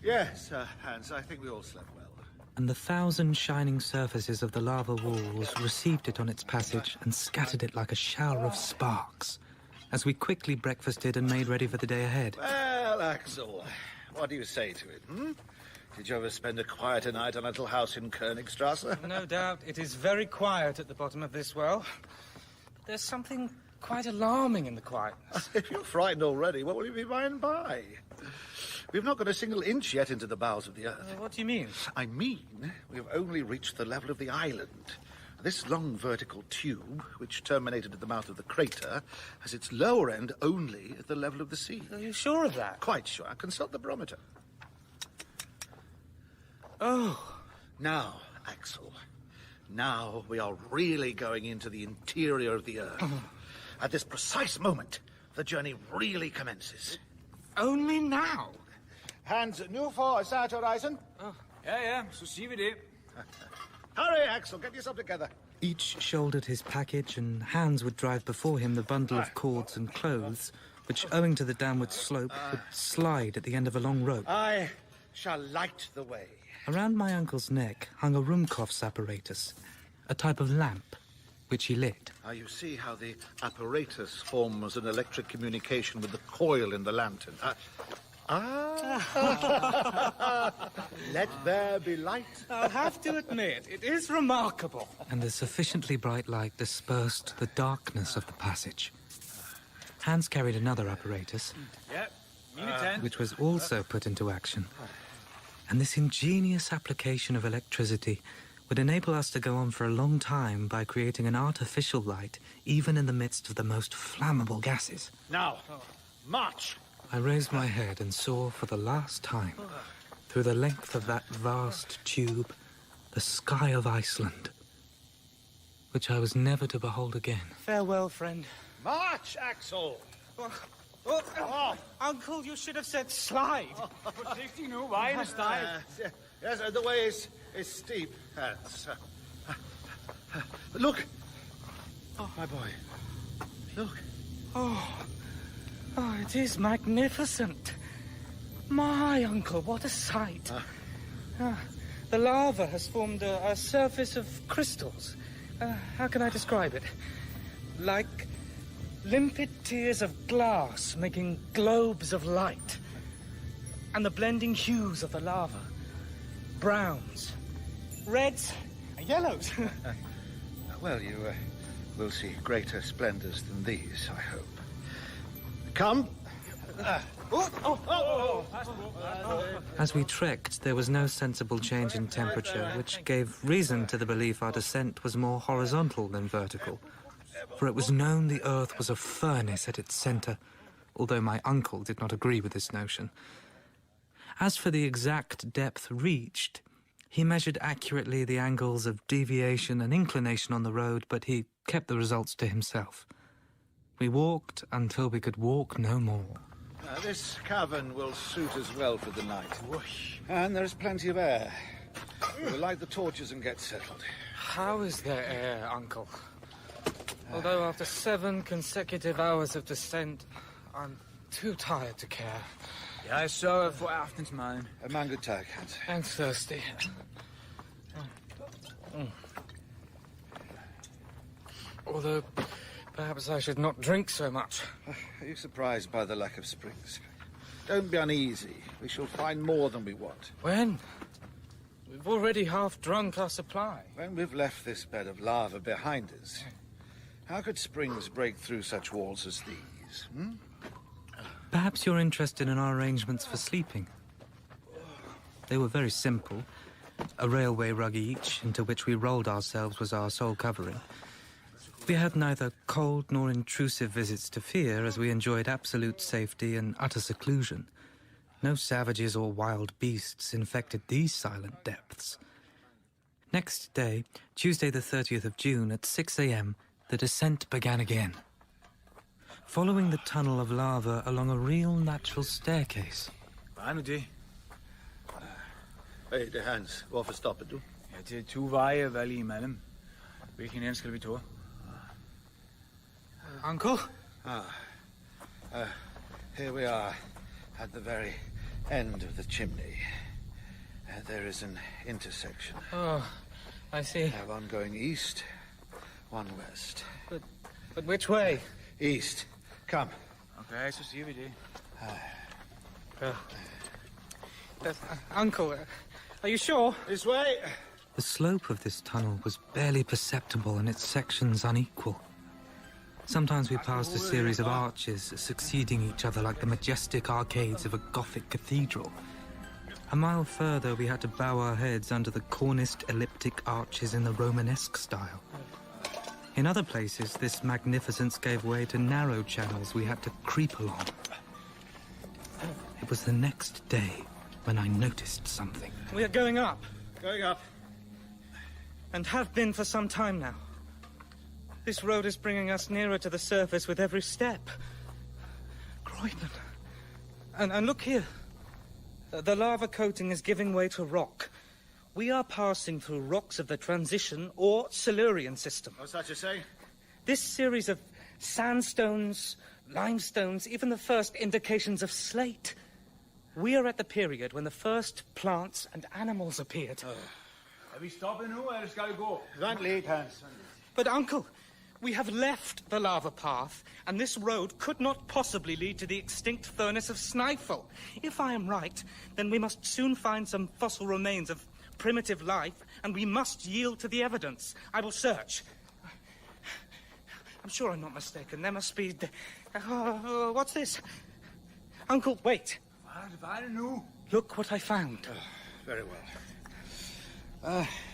[SPEAKER 3] Yes, Hans, I think we all slept well.
[SPEAKER 2] And the 1,000 shining surfaces of the lava walls received it on its passage and scattered it like a shower of sparks, as we quickly breakfasted and made ready for the day ahead.
[SPEAKER 3] Well, Axel, what do you say to it, Did you ever spend a quieter night on a little house in Königstrasse?
[SPEAKER 4] No doubt it is very quiet at the bottom of this well. But there's something quite alarming in the quietness.
[SPEAKER 3] If you're frightened already, what will you be by and by? We've not got a single inch yet into the bowels of the earth.
[SPEAKER 4] What do you mean?
[SPEAKER 3] I mean, we've only reached the level of the island. This long vertical tube, which terminated at the mouth of the crater, has its lower end only at the level of the sea.
[SPEAKER 4] Are you sure of that?
[SPEAKER 3] Quite sure. Consult the barometer.
[SPEAKER 4] Oh.
[SPEAKER 3] Now, Axel, now we are really going into the interior of the earth. At this precise moment, the journey really commences.
[SPEAKER 4] Only now?
[SPEAKER 3] Hands new for South Horizon.
[SPEAKER 8] Ja, så siger vi det.
[SPEAKER 3] Hurry, Axel, get yourself together.
[SPEAKER 2] Each shouldered his package, and Hans would drive before him the bundle of cords and clothes, which, owing to the downward slope, would slide at the end of a long rope.
[SPEAKER 3] I shall light the way.
[SPEAKER 2] Around my uncle's neck hung a Ruhmkorff's apparatus, a type of lamp, which he lit.
[SPEAKER 3] Now you see how the apparatus forms an electric communication with the coil in the lantern. Let there be light.
[SPEAKER 4] I'll have to admit, it is remarkable.
[SPEAKER 2] And the sufficiently bright light dispersed the darkness of the passage. Hans carried another apparatus,
[SPEAKER 8] Ja, mine 10.
[SPEAKER 2] which was also put into action. And this ingenious application of electricity would enable us to go on for a long time by creating an artificial light, even in the midst of the most flammable gases.
[SPEAKER 3] Now, march.
[SPEAKER 2] I raised my head and saw for the last time, through the length of that vast tube, the sky of Iceland, which I was never to behold again.
[SPEAKER 4] Farewell, friend.
[SPEAKER 3] March, Axel.
[SPEAKER 4] Uncle, you should have said slide.
[SPEAKER 8] Forsigtig nu, vejen er stejl.
[SPEAKER 3] Yes, the way is steep, Hans. Look. Oh, my boy. Look.
[SPEAKER 4] Oh, it is magnificent. My uncle, what a sight. The lava has formed a surface of crystals. How can I describe it? Like limpid tears of glass making globes of light. And the blending hues of the lava. Browns, reds, and yellows.
[SPEAKER 3] Well, you will see greater splendors than these, I hope. Come.
[SPEAKER 2] As we trekked, there was no sensible change in temperature, which gave reason to the belief our descent was more horizontal than vertical. For it was known the Earth was a furnace at its centre, although my uncle did not agree with this notion. As for the exact depth reached, he measured accurately the angles of deviation and inclination on the road, but he kept the results to himself. We walked until we could walk no more.
[SPEAKER 3] This cavern will suit us well for the night. And there is plenty of air. We'll light the torches and get settled.
[SPEAKER 4] How is there air, Uncle? Although after 7 consecutive hours of descent, I'm too tired to care.
[SPEAKER 8] Jeg sørger for aftensmaden.
[SPEAKER 3] A mango tag, Hans.
[SPEAKER 4] And thirsty. Although, perhaps I should not drink so much.
[SPEAKER 3] Are you surprised by the lack of springs? Don't be uneasy. We shall find more than we want.
[SPEAKER 4] When? We've already half drunk our supply.
[SPEAKER 3] When we've left this bed of lava behind us, how could springs break through such walls as these?
[SPEAKER 2] Perhaps you're interested in our arrangements for sleeping. They were very simple. A railway rug each, into which we rolled ourselves, was our sole covering. We had neither cold nor intrusive visits to fear, as we enjoyed absolute safety and utter seclusion. No savages or wild beasts infected these silent depths. Next day, Tuesday the 30th of June, at 6 a.m., the descent began again. Following the tunnel of lava along a real natural staircase.
[SPEAKER 8] Hvad er nu det?
[SPEAKER 3] Hey, det er Hans. Hvorfor stopper du?
[SPEAKER 8] Ja, det er 2 veje at vælge imellem. Hvilken ende skal vi tage?
[SPEAKER 4] Uncle?
[SPEAKER 3] Here we are, at the very end of the chimney. There is an intersection.
[SPEAKER 4] Oh, I see.
[SPEAKER 3] One going east, one west.
[SPEAKER 4] But which way?
[SPEAKER 3] East. Come.
[SPEAKER 8] Okay, så siger vi det.
[SPEAKER 4] Uncle, are you sure?
[SPEAKER 3] This way.
[SPEAKER 2] The slope of this tunnel was barely perceptible and its sections unequal. Sometimes we passed a series of arches succeeding each other like the majestic arcades of a Gothic cathedral. A mile further, we had to bow our heads under the corniced elliptic arches in the Romanesque style. In other places, this magnificence gave way to narrow channels we had to creep along. It was the next day when I noticed something.
[SPEAKER 4] We are going up.
[SPEAKER 3] Going up.
[SPEAKER 4] And have been for some time now. This road is bringing us nearer to the surface with every step. Croydon. And look here. The lava coating is giving way to rock, We are passing through rocks of the transition or Silurian system.
[SPEAKER 3] What's that you say?
[SPEAKER 4] This series of sandstones, limestones, even the first indications of slate. We are at the period when the first plants and animals appeared.
[SPEAKER 8] Are we stopping now, or just gotta go?
[SPEAKER 3] Don't lead, Hans.
[SPEAKER 4] But, Uncle, we have left the lava path, and this road could not possibly lead to the extinct furnace of Sniffle. If I am right, then we must soon find some fossil remains of primitive life, and we must yield to the evidence. I will search. I'm sure I'm not mistaken. There must be... what's this? Uncle, wait.
[SPEAKER 8] What? I don't know.
[SPEAKER 4] Look what I found.
[SPEAKER 3] Very well.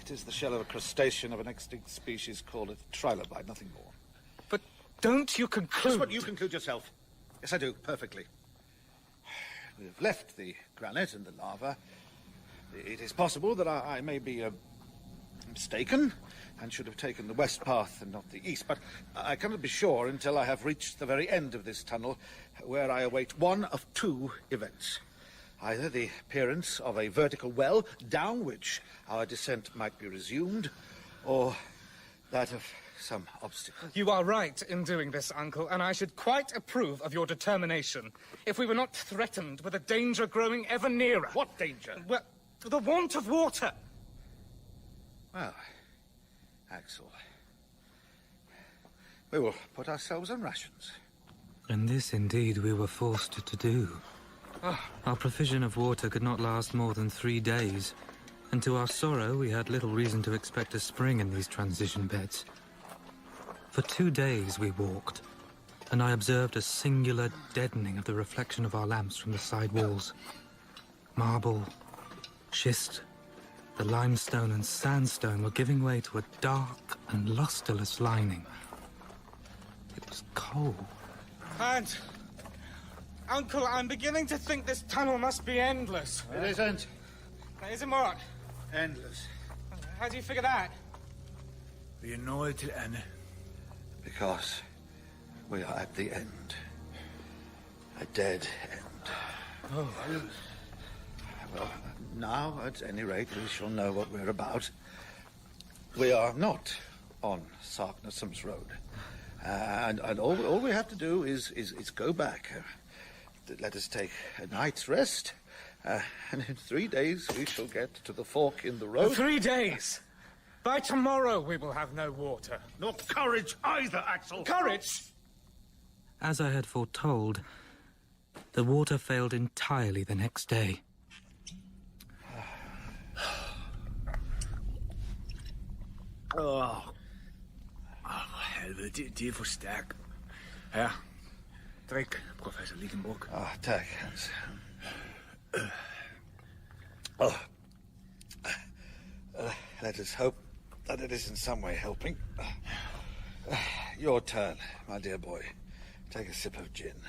[SPEAKER 3] It is the shell of a crustacean of an extinct species called a trilobite, nothing more.
[SPEAKER 4] But don't you conclude...
[SPEAKER 3] That's what you conclude yourself. Yes, I do, perfectly. We've left the granite and the lava. It is possible that I may be mistaken and should have taken the west path and not the east, but I cannot be sure until I have reached the very end of this tunnel, where I await one of two events. Either the appearance of a vertical well down which our descent might be resumed, or that of some obstacle.
[SPEAKER 4] You are right in doing this, Uncle, and I should quite approve of your determination if we were not threatened with a danger growing ever nearer.
[SPEAKER 3] What danger?
[SPEAKER 4] Well, the want of water.
[SPEAKER 3] Well, Axel, we will put ourselves on rations.
[SPEAKER 2] And this indeed we were forced to do. Our provision of water could not last more than 3 days, and to our sorrow we had little reason to expect a spring in these transition beds. For 2 days we walked, and I observed a singular deadening of the reflection of our lamps from the side walls. Marble, schist, the limestone and sandstone were giving way to a dark and lusterless lining. It was cold.
[SPEAKER 4] And, Uncle, I'm beginning to think this tunnel must be endless.
[SPEAKER 3] It isn't.
[SPEAKER 4] Isn't what?
[SPEAKER 3] Endless.
[SPEAKER 4] How do you figure that?
[SPEAKER 8] You know it till end.
[SPEAKER 3] Because we are at the end. A dead end.
[SPEAKER 4] Oh.
[SPEAKER 3] Well, now, at any rate, we shall know what we're about. We are not on Sarknessum's road. And all we have to do is go back. Let us take a night's rest. And in 3 days, we shall get to the fork in the road.
[SPEAKER 4] 3 days? By tomorrow, we will have no water.
[SPEAKER 3] Not courage either, Axel.
[SPEAKER 4] Courage?
[SPEAKER 2] As I had foretold, the water failed entirely the next day.
[SPEAKER 8] Helvete, det er for stærkt. Her, drik, Professor Lidenbrook.
[SPEAKER 3] Tak, Hans. Let us hope that it is in some way helping. Your turn, my dear boy. Take a sip of gin.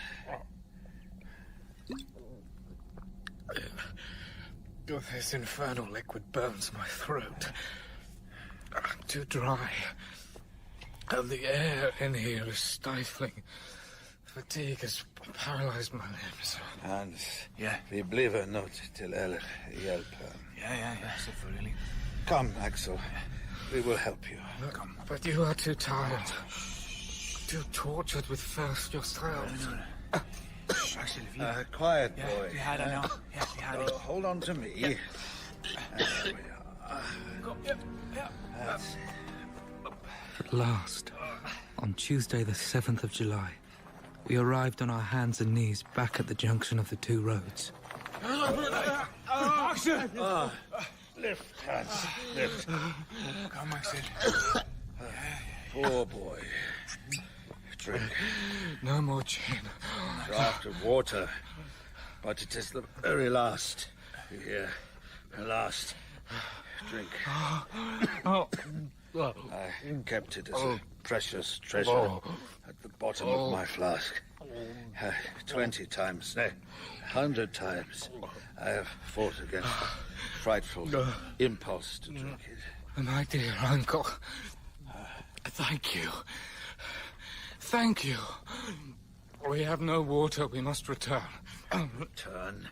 [SPEAKER 4] This infernal liquid burns my throat. I'm too dry. And the air in here is stifling. Fatigue has paralyzed my limbs.
[SPEAKER 3] Hans,
[SPEAKER 8] Ja.
[SPEAKER 3] vi bliver nødt til at hjælpe.
[SPEAKER 8] Ja, selvfølgelig.
[SPEAKER 3] Come, Axel. We will help you.
[SPEAKER 4] Come. But you are too tired. Too tortured with thirst yourself.
[SPEAKER 8] Axel, vi...
[SPEAKER 3] Quiet,
[SPEAKER 8] Ja,
[SPEAKER 3] boy.
[SPEAKER 8] vi har dig nu. Ja, vi har dig.
[SPEAKER 3] Hold on to me. There we are.
[SPEAKER 8] Kom, ja.
[SPEAKER 3] That's it.
[SPEAKER 2] At last, on Tuesday the 7th of July, we arrived on our hands and knees back at the junction of the two roads.
[SPEAKER 8] Axel!
[SPEAKER 3] Lift, Hans. Lift.
[SPEAKER 8] Kom, Axel.
[SPEAKER 3] Poor boy. Drink.
[SPEAKER 4] No more gin.
[SPEAKER 3] Draught of water. But it is the very last. You hear? The last. Drink. I kept it as a precious treasure at the bottom of my flask. 20 times, nay, 100 times, I have fought against the frightful impulse to drink it.
[SPEAKER 4] My dear uncle, thank you. Thank you. We have no water. We must return.
[SPEAKER 3] Return.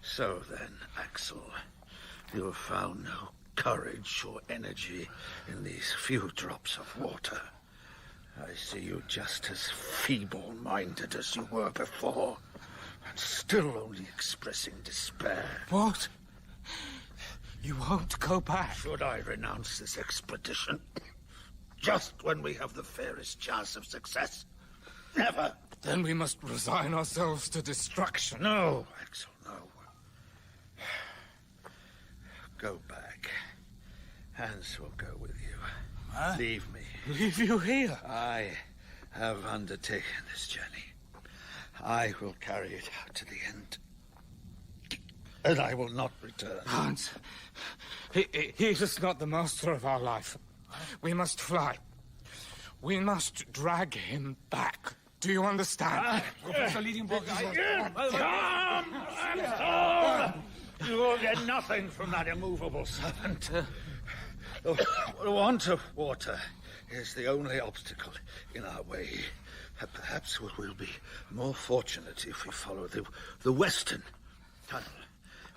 [SPEAKER 3] So then, Axel, You have found no courage or energy in these few drops of water. I see you just as feeble-minded as you were before, and still only expressing despair.
[SPEAKER 4] What? You won't go back?
[SPEAKER 3] Should I renounce this expedition? Just when we have the fairest chance of success? Never.
[SPEAKER 4] Then we must resign ourselves to destruction.
[SPEAKER 3] No, Axel, no. Go back. Hans will go with you.
[SPEAKER 8] Huh?
[SPEAKER 3] Leave me.
[SPEAKER 4] Leave you here?
[SPEAKER 3] I have undertaken this journey. I will carry it out to the end. And I will not return.
[SPEAKER 4] Hans, he is not the master of our life. We must fly. We must drag him back. Do you understand?
[SPEAKER 7] Come! You will get nothing from that immovable serpent.
[SPEAKER 3] The want of water is the only obstacle in our way. Perhaps we'll be more fortunate if we follow the western tunnel.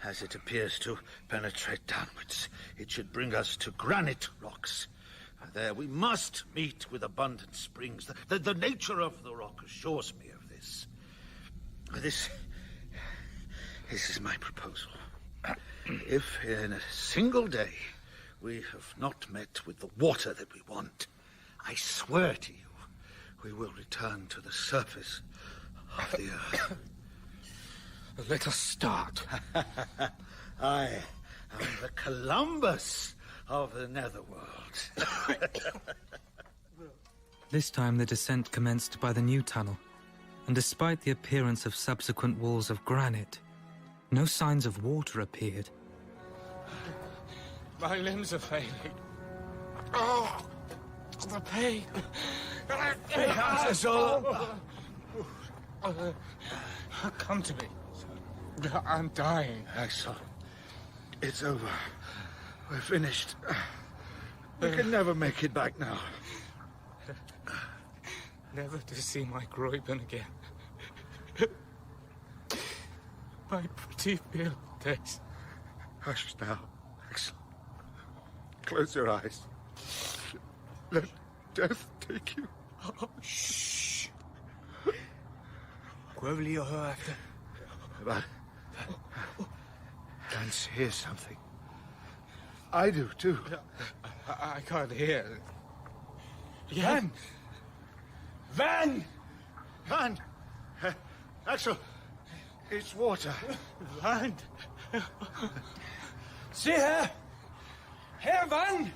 [SPEAKER 3] As it appears to penetrate downwards, it should bring us to granite rocks. There we must meet with abundant springs. The nature of the rock assures me of this. This is my proposal. If in a single day we have not met with the water that we want, I swear to you, we will return to the surface of the earth.
[SPEAKER 4] Let us start.
[SPEAKER 3] I am the Columbus of the netherworld.
[SPEAKER 2] This time the descent commenced by the new tunnel, and despite the appearance of subsequent walls of granite, no signs of water appeared.
[SPEAKER 4] My limbs are failing. Oh, the pain. Come to me. I'm dying.
[SPEAKER 3] Axel, it's over. We're finished. We can never make it back now.
[SPEAKER 4] Never to see my Gräuben again. My pretty field days.
[SPEAKER 3] Hush now, Axel. Close your eyes. Let death take you.
[SPEAKER 4] Oh, shh.
[SPEAKER 8] Where will you go after?
[SPEAKER 3] But
[SPEAKER 8] Hans hears something.
[SPEAKER 3] I do too.
[SPEAKER 4] I can't hear.
[SPEAKER 8] Van! Van!
[SPEAKER 3] Van! Axel! It's water.
[SPEAKER 4] Land.
[SPEAKER 8] See her! Here, Van!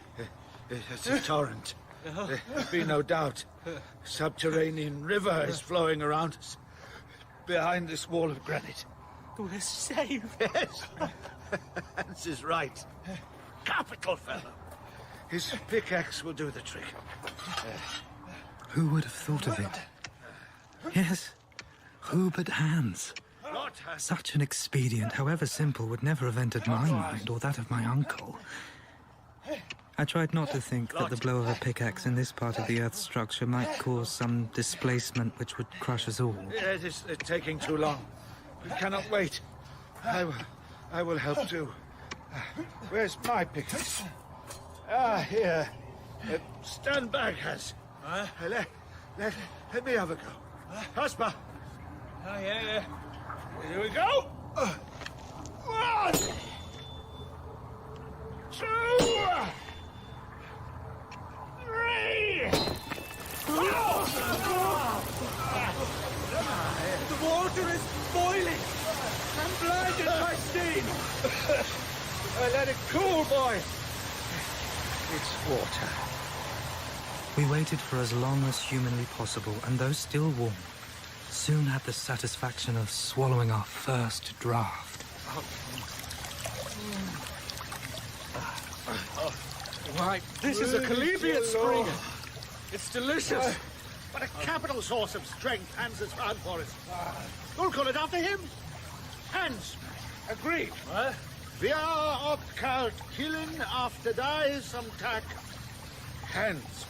[SPEAKER 3] It's a torrent. There be no doubt. Subterranean river is flowing around us. Behind this wall of granite.
[SPEAKER 4] We're safe.
[SPEAKER 3] Yes. Hans is right. Capital fellow. His pickaxe will do the trick.
[SPEAKER 2] Who would have thought of it? Yes, who but Hans? Such an expedient, however simple, would never have entered my mind or that of my uncle. I tried not to think that the blow of a pickaxe in this part of the Earth's structure might cause some displacement which would crush us all.
[SPEAKER 3] It is taking too long. We cannot wait. I will help too. Where's my pickaxe? Here. Stand back, Hans. Let me have a go. Husband.
[SPEAKER 8] Yeah.
[SPEAKER 3] Here we go. 1, 2, 3.
[SPEAKER 8] The water is boiling! I'm blinded by steam!
[SPEAKER 3] Let it cool, boy. It's water.
[SPEAKER 2] We waited for as long as humanly possible, and though still warm, soon had the satisfaction of swallowing our first draught.
[SPEAKER 4] Why, this is a chalybeate spring. It's delicious.
[SPEAKER 7] What a capital source of strength Hans has found for us. We'll call it after him. Hans. Agreed. Wir ob kalt killen after die some tack.
[SPEAKER 3] Hans.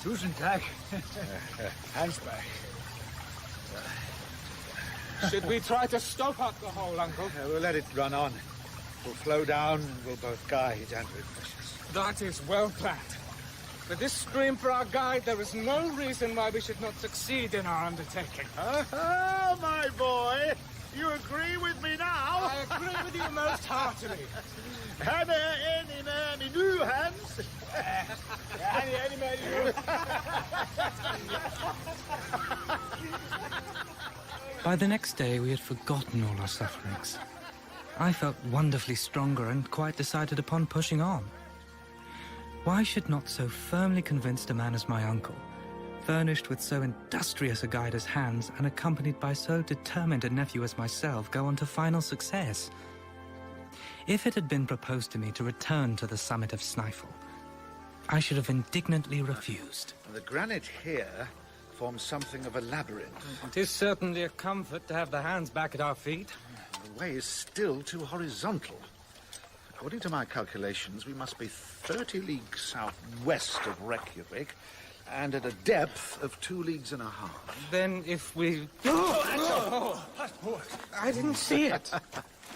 [SPEAKER 8] Tusen-Tag. Handbag.
[SPEAKER 4] Should we try to stop up the hole, Uncle?
[SPEAKER 3] We'll let it run on.
[SPEAKER 7] will flow down and will both guide and refresh us.
[SPEAKER 4] That is well planned. With this stream for our guide, there is no reason why we should not succeed in our undertaking.
[SPEAKER 7] Oh, my boy! You agree with me now?
[SPEAKER 4] I agree with you most heartily.
[SPEAKER 7] Hanna, any man, me new hands. Any man, you.
[SPEAKER 2] By the next day, we had forgotten all our sufferings. I felt wonderfully stronger and quite decided upon pushing on. Why should not so firmly convinced a man as my uncle, furnished with so industrious a guide as Hans and accompanied by so determined a nephew as myself, go on to final success? If it had been proposed to me to return to the summit of Snæfell, I should have indignantly refused.
[SPEAKER 3] The granite here forms something of a labyrinth.
[SPEAKER 4] It is certainly a comfort to have the hands back at our feet.
[SPEAKER 3] The way is still too horizontal. According to my calculations, we must be 30 leagues southwest of Reykjavik and at a depth of 2 leagues and a half.
[SPEAKER 4] Then if we... I didn't see it.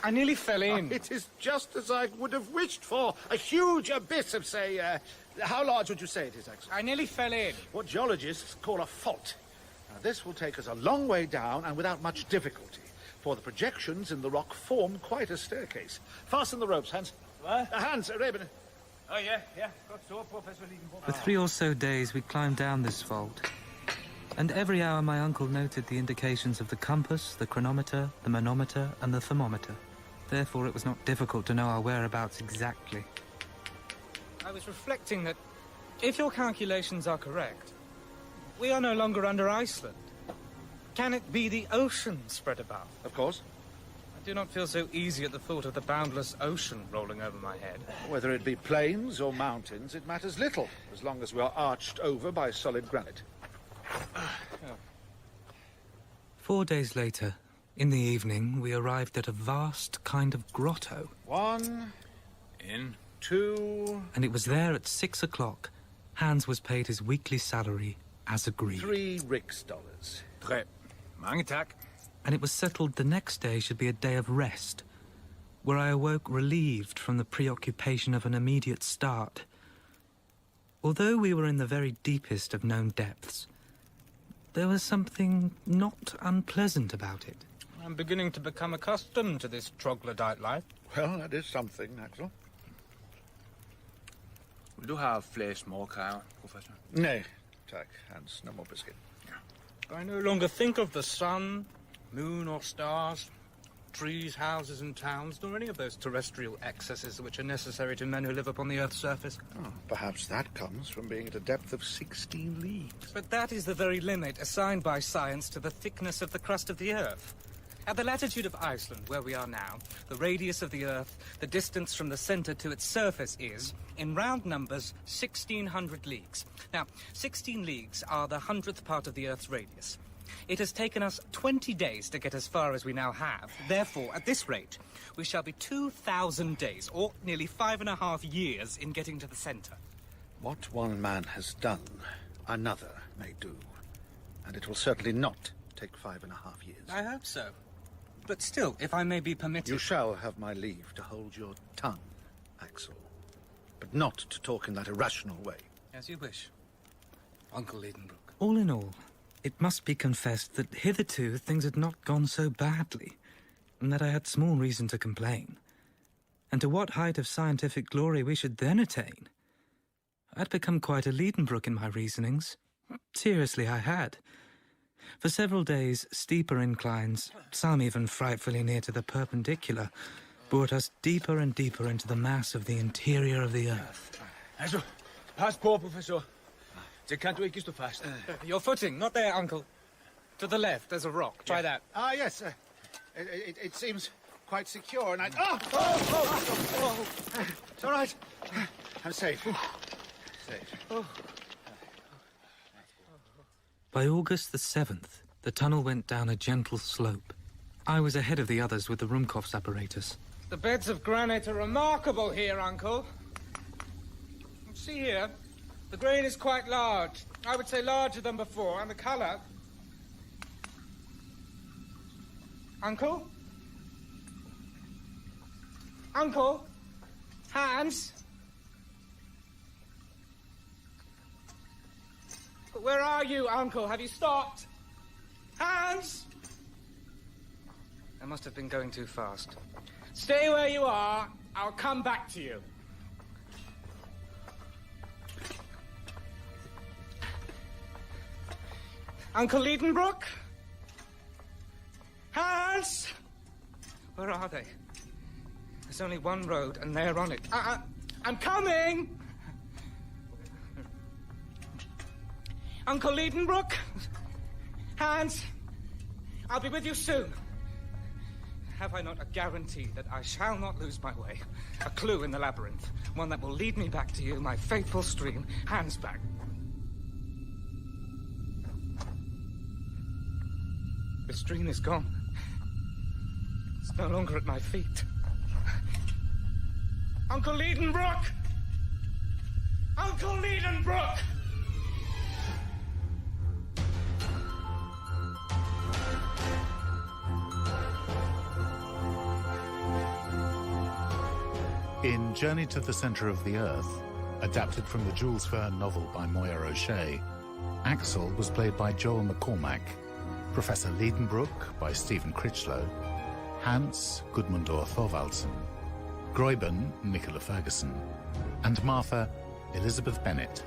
[SPEAKER 4] I nearly fell in.
[SPEAKER 7] It is just as I would have wished for. A huge abyss of, say, how large would you say it is, Axel?
[SPEAKER 4] I nearly fell in.
[SPEAKER 7] What geologists call a fault. Now, this will take us a long way down and without much difficulty, for the projections in the rock form quite a staircase. Fasten the ropes, Hans.
[SPEAKER 8] What?
[SPEAKER 7] Hans, Reuben.
[SPEAKER 8] Oh, yeah. Got so, Professor Liebenbrock.
[SPEAKER 2] For 3 or so days, we climbed down this vault. And every hour my uncle noted the indications of the compass, the chronometer, the manometer, and the thermometer. Therefore, it was not difficult to know our whereabouts exactly.
[SPEAKER 4] I was reflecting that if your calculations are correct, we are no longer under Iceland. Can it be the ocean spread about?
[SPEAKER 3] Of course.
[SPEAKER 4] I do not feel so easy at the thought of the boundless ocean rolling over my head.
[SPEAKER 3] Whether it be plains or mountains, it matters little, as long as we are arched over by solid granite.
[SPEAKER 2] 4 days later, in the evening, we arrived at a vast kind of grotto.
[SPEAKER 3] 1,
[SPEAKER 8] In.
[SPEAKER 3] 2,
[SPEAKER 2] And it was there at 6 o'clock. Hans was paid his weekly salary, as agreed.
[SPEAKER 3] 3 riksdollars.
[SPEAKER 8] Tre. Mange tak.
[SPEAKER 2] And it was settled the next day should be a day of rest, where I awoke relieved from the preoccupation of an immediate start. Although we were in the very deepest of known depths, there was something not unpleasant about it.
[SPEAKER 4] I'm beginning to become accustomed to this troglodyte life.
[SPEAKER 3] Well, that is something, Axel.
[SPEAKER 8] Vil du have flere småkager, Professor?
[SPEAKER 3] Nay, tak, Hans, no more biscuit.
[SPEAKER 4] I no longer think of the sun, moon or stars, trees, houses and towns, nor any of those terrestrial excesses which are necessary to men who live upon the Earth's surface.
[SPEAKER 3] Oh, perhaps that comes from being at a depth of 16 leagues.
[SPEAKER 4] But that is the very limit assigned by science to the thickness of the crust of the Earth. At the latitude of Iceland, where we are now, the radius of the Earth, the distance from the center to its surface is, in round numbers, 1,600 leagues. Now, 16 leagues are the 100th part of the Earth's radius. It has taken us 20 days to get as far as we now have. Therefore, at this rate, we shall be 2,000 days, or nearly 5.5 years, in getting to the center.
[SPEAKER 3] What one man has done, another may do. And it will certainly not take 5.5 years.
[SPEAKER 4] I hope so. But still, if I may be permitted...
[SPEAKER 3] You shall have my leave to hold your tongue, Axel. But not to talk in that irrational way.
[SPEAKER 4] As you wish, Uncle Liedenbrook.
[SPEAKER 2] All in all, it must be confessed that hitherto things had not gone so badly, and that I had small reason to complain. And to what height of scientific glory we should then attain? I'd become quite a Liedenbrook in my reasonings. Seriously, I had. For several days, steeper inclines, some even frightfully near to the perpendicular, brought us deeper and deeper into the mass of the interior of the Earth.
[SPEAKER 8] Altså, pas på, Professor. Det kan du ikke stå fast.
[SPEAKER 4] Your footing, not there, Uncle. To the left, there's a rock. Try that.
[SPEAKER 7] Ah, yes. It seems quite secure, and I... It's all right. I'm safe. Safe.
[SPEAKER 2] By August the 7th, the tunnel went down a gentle slope. I was ahead of the others with the Ruhmkorff's apparatus.
[SPEAKER 4] The beds of granite are remarkable here, Uncle. See here, the grain is quite large. I would say larger than before, and the colour... Uncle? Uncle? Hans? Where are you, Uncle? Have you stopped? Hans? I must have been going too fast. Stay where you are. I'll come back to you. Uncle Liedenbrook? Hans? Where are they? There's only one road, and they're on it. I'm coming! Uncle Liedenbrook? Hans? I'll be with you soon. Have I not a guarantee that I shall not lose my way? A clue in the labyrinth. One that will lead me back to you, my faithful stream, Handbag. The stream is gone. It's no longer at my feet. Uncle Liedenbrook! Uncle Liedenbrook!
[SPEAKER 1] In Journey to the Centre of the Earth, adapted from the Jules Verne novel by Moya O'Shea, Axel was played by Joel McCormack, Professor Liedenbrook by Stephen Critchlow, Hans Gudmundur Thorvaldsen, Groyben Nicola Ferguson, and Martha Elizabeth Bennett.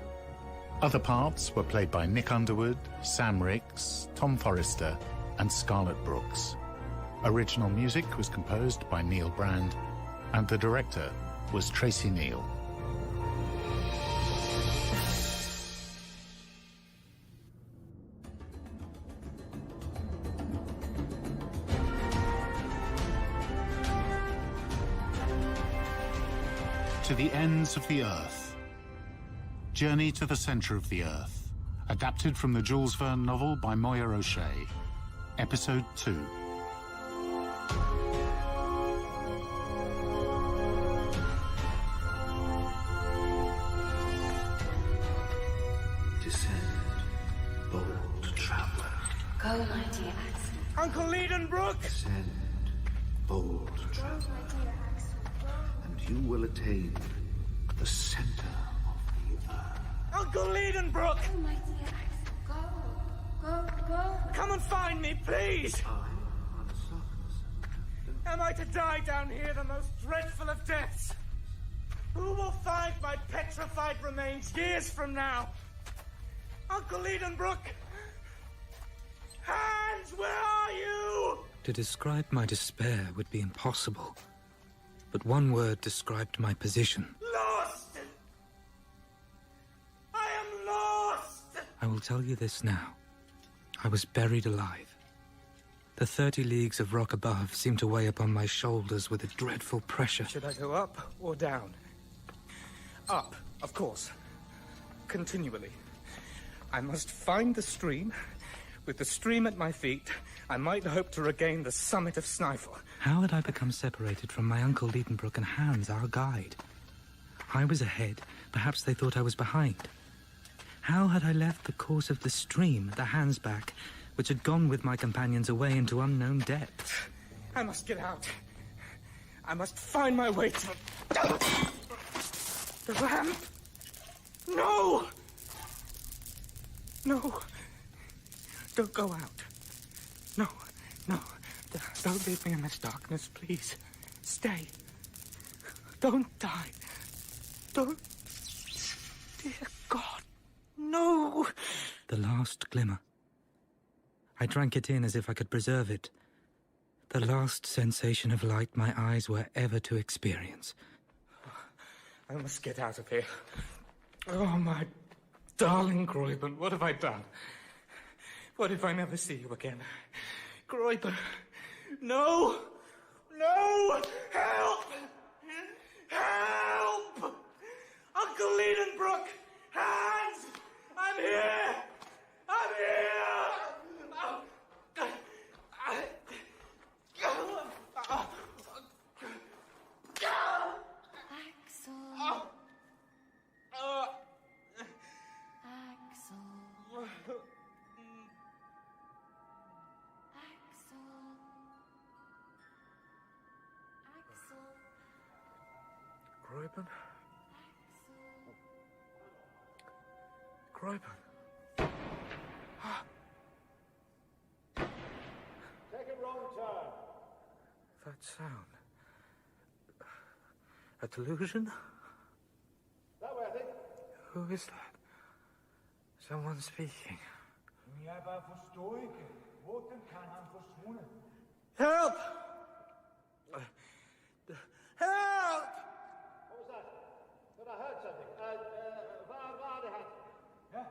[SPEAKER 1] Other parts were played by Nick Underwood, Sam Riggs, Tom Forrester, and Scarlett Brooks. Original music was composed by Neil Brand, and the director was Tracy Neal. To the Ends of the Earth. Journey to the Centre of the Earth. Adapted from the Jules Verne novel by Moya O'Shea. Episode 2.
[SPEAKER 3] Descend, bold traveller.
[SPEAKER 6] Go, my dear Axel.
[SPEAKER 4] Uncle Liedenbrook!
[SPEAKER 3] Descend, bold traveller.
[SPEAKER 6] My dear Axel.
[SPEAKER 3] And you will attain the centre of the earth.
[SPEAKER 4] Uncle Liedenbrook!
[SPEAKER 6] Oh, my dear Axel. Go. Go, go.
[SPEAKER 4] Come and find me, please!
[SPEAKER 3] I am uncertain.
[SPEAKER 4] Am I to die down here, the most dreadful of deaths? Who will find my petrified remains years from now? Uncle Liedenbrook! Hans, where are you?
[SPEAKER 2] To describe my despair would be impossible. But one word described my position.
[SPEAKER 4] Lost! I am lost!
[SPEAKER 2] I will tell you this now. I was buried alive. The 30 leagues of rock above seemed to weigh upon my shoulders with a dreadful pressure.
[SPEAKER 4] Should I go up or down? Up, of course. Continually. I must find the stream. With the stream at my feet, I might hope to regain the summit of Sniffle.
[SPEAKER 2] How had I become separated from my Uncle Liedenbrook and Hans, our guide? I was ahead. Perhaps they thought I was behind. How had I left the course of the stream, the Handbag, which had gone with my companions away into unknown depths?
[SPEAKER 4] I must get out. I must find my way to... The lamp? No! No. Don't go out. No, no. Don't leave me in this darkness, please. Stay. Don't die. Don't... Dear God, no!
[SPEAKER 2] The last glimmer. I drank it in as if I could preserve it. The last sensation of light my eyes were ever to experience.
[SPEAKER 4] I must get out of here. Oh, my darling Groyben, what have I done? What if I never see you again? Groyben, no! No! Help! Help! Uncle Liedenbrook! Hans! I'm here! I'm here! Oh.
[SPEAKER 6] Axel.
[SPEAKER 4] Oh.
[SPEAKER 6] Axel. Axel. Axel.
[SPEAKER 4] Gräuben? Gräuben?
[SPEAKER 7] Take a wrong turn.
[SPEAKER 4] That sound. A delusion?
[SPEAKER 7] That way, I think.
[SPEAKER 4] Who is that? Someone speaking.
[SPEAKER 8] Jeg er bare forstår ikke. Hvordan kan han forsvunde?
[SPEAKER 4] Help! Help!
[SPEAKER 7] What was that? Thought I heard something. Var det han?
[SPEAKER 8] Ja,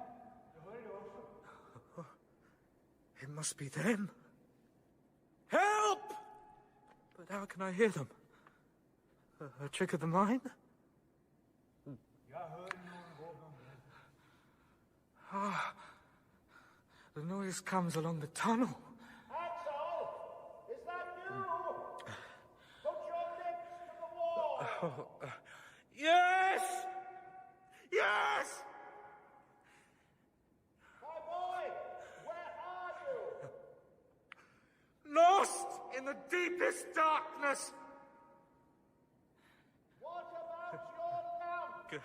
[SPEAKER 8] jeg hørte det også.
[SPEAKER 4] It must be them. Help! But how can I hear them? A trick of the mind?
[SPEAKER 8] Jeg hørte nogen råbe om det.
[SPEAKER 4] Ah, the noise comes along the tunnel.
[SPEAKER 7] Axel! Is that you? Put your lips to the wall!
[SPEAKER 4] Yes! Yes!
[SPEAKER 7] My boy, where are you?
[SPEAKER 4] Lost in the deepest darkness.
[SPEAKER 7] What about your lamp?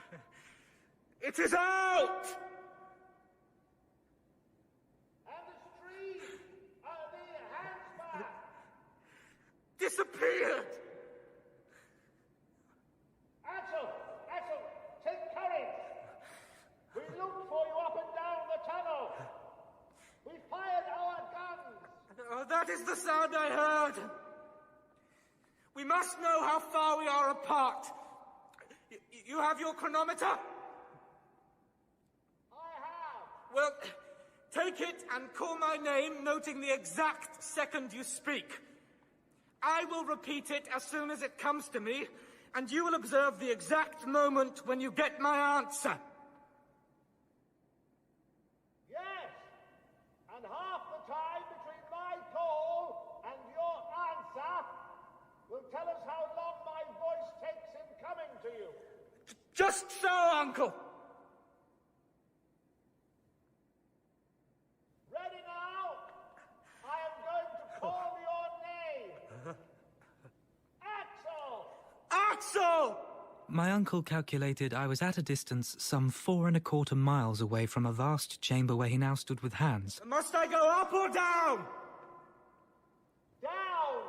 [SPEAKER 4] It is out!
[SPEAKER 7] And the stream? The Handbag?
[SPEAKER 4] Disappeared!
[SPEAKER 7] Axel! Axel! Take courage! We looked for you up and down the tunnel! We fired our guns!
[SPEAKER 4] Oh, that is the sound I heard! We must know how far we are apart. You have your chronometer?
[SPEAKER 7] I have!
[SPEAKER 4] Well, take it and call my name, noting the exact second you speak. I will repeat it as soon as it comes to me, and you will observe the exact moment when you get my answer.
[SPEAKER 7] Yes! And half the time between my call and your answer will tell us how long my voice takes in coming to you.
[SPEAKER 4] Just so, Uncle!
[SPEAKER 7] Ready now? I am going to call your name. Axel!
[SPEAKER 4] Axel!
[SPEAKER 2] My uncle calculated I was at a distance some 4¼ miles away from a vast chamber where he now stood with Hans.
[SPEAKER 4] Must I go up or down?
[SPEAKER 7] Down!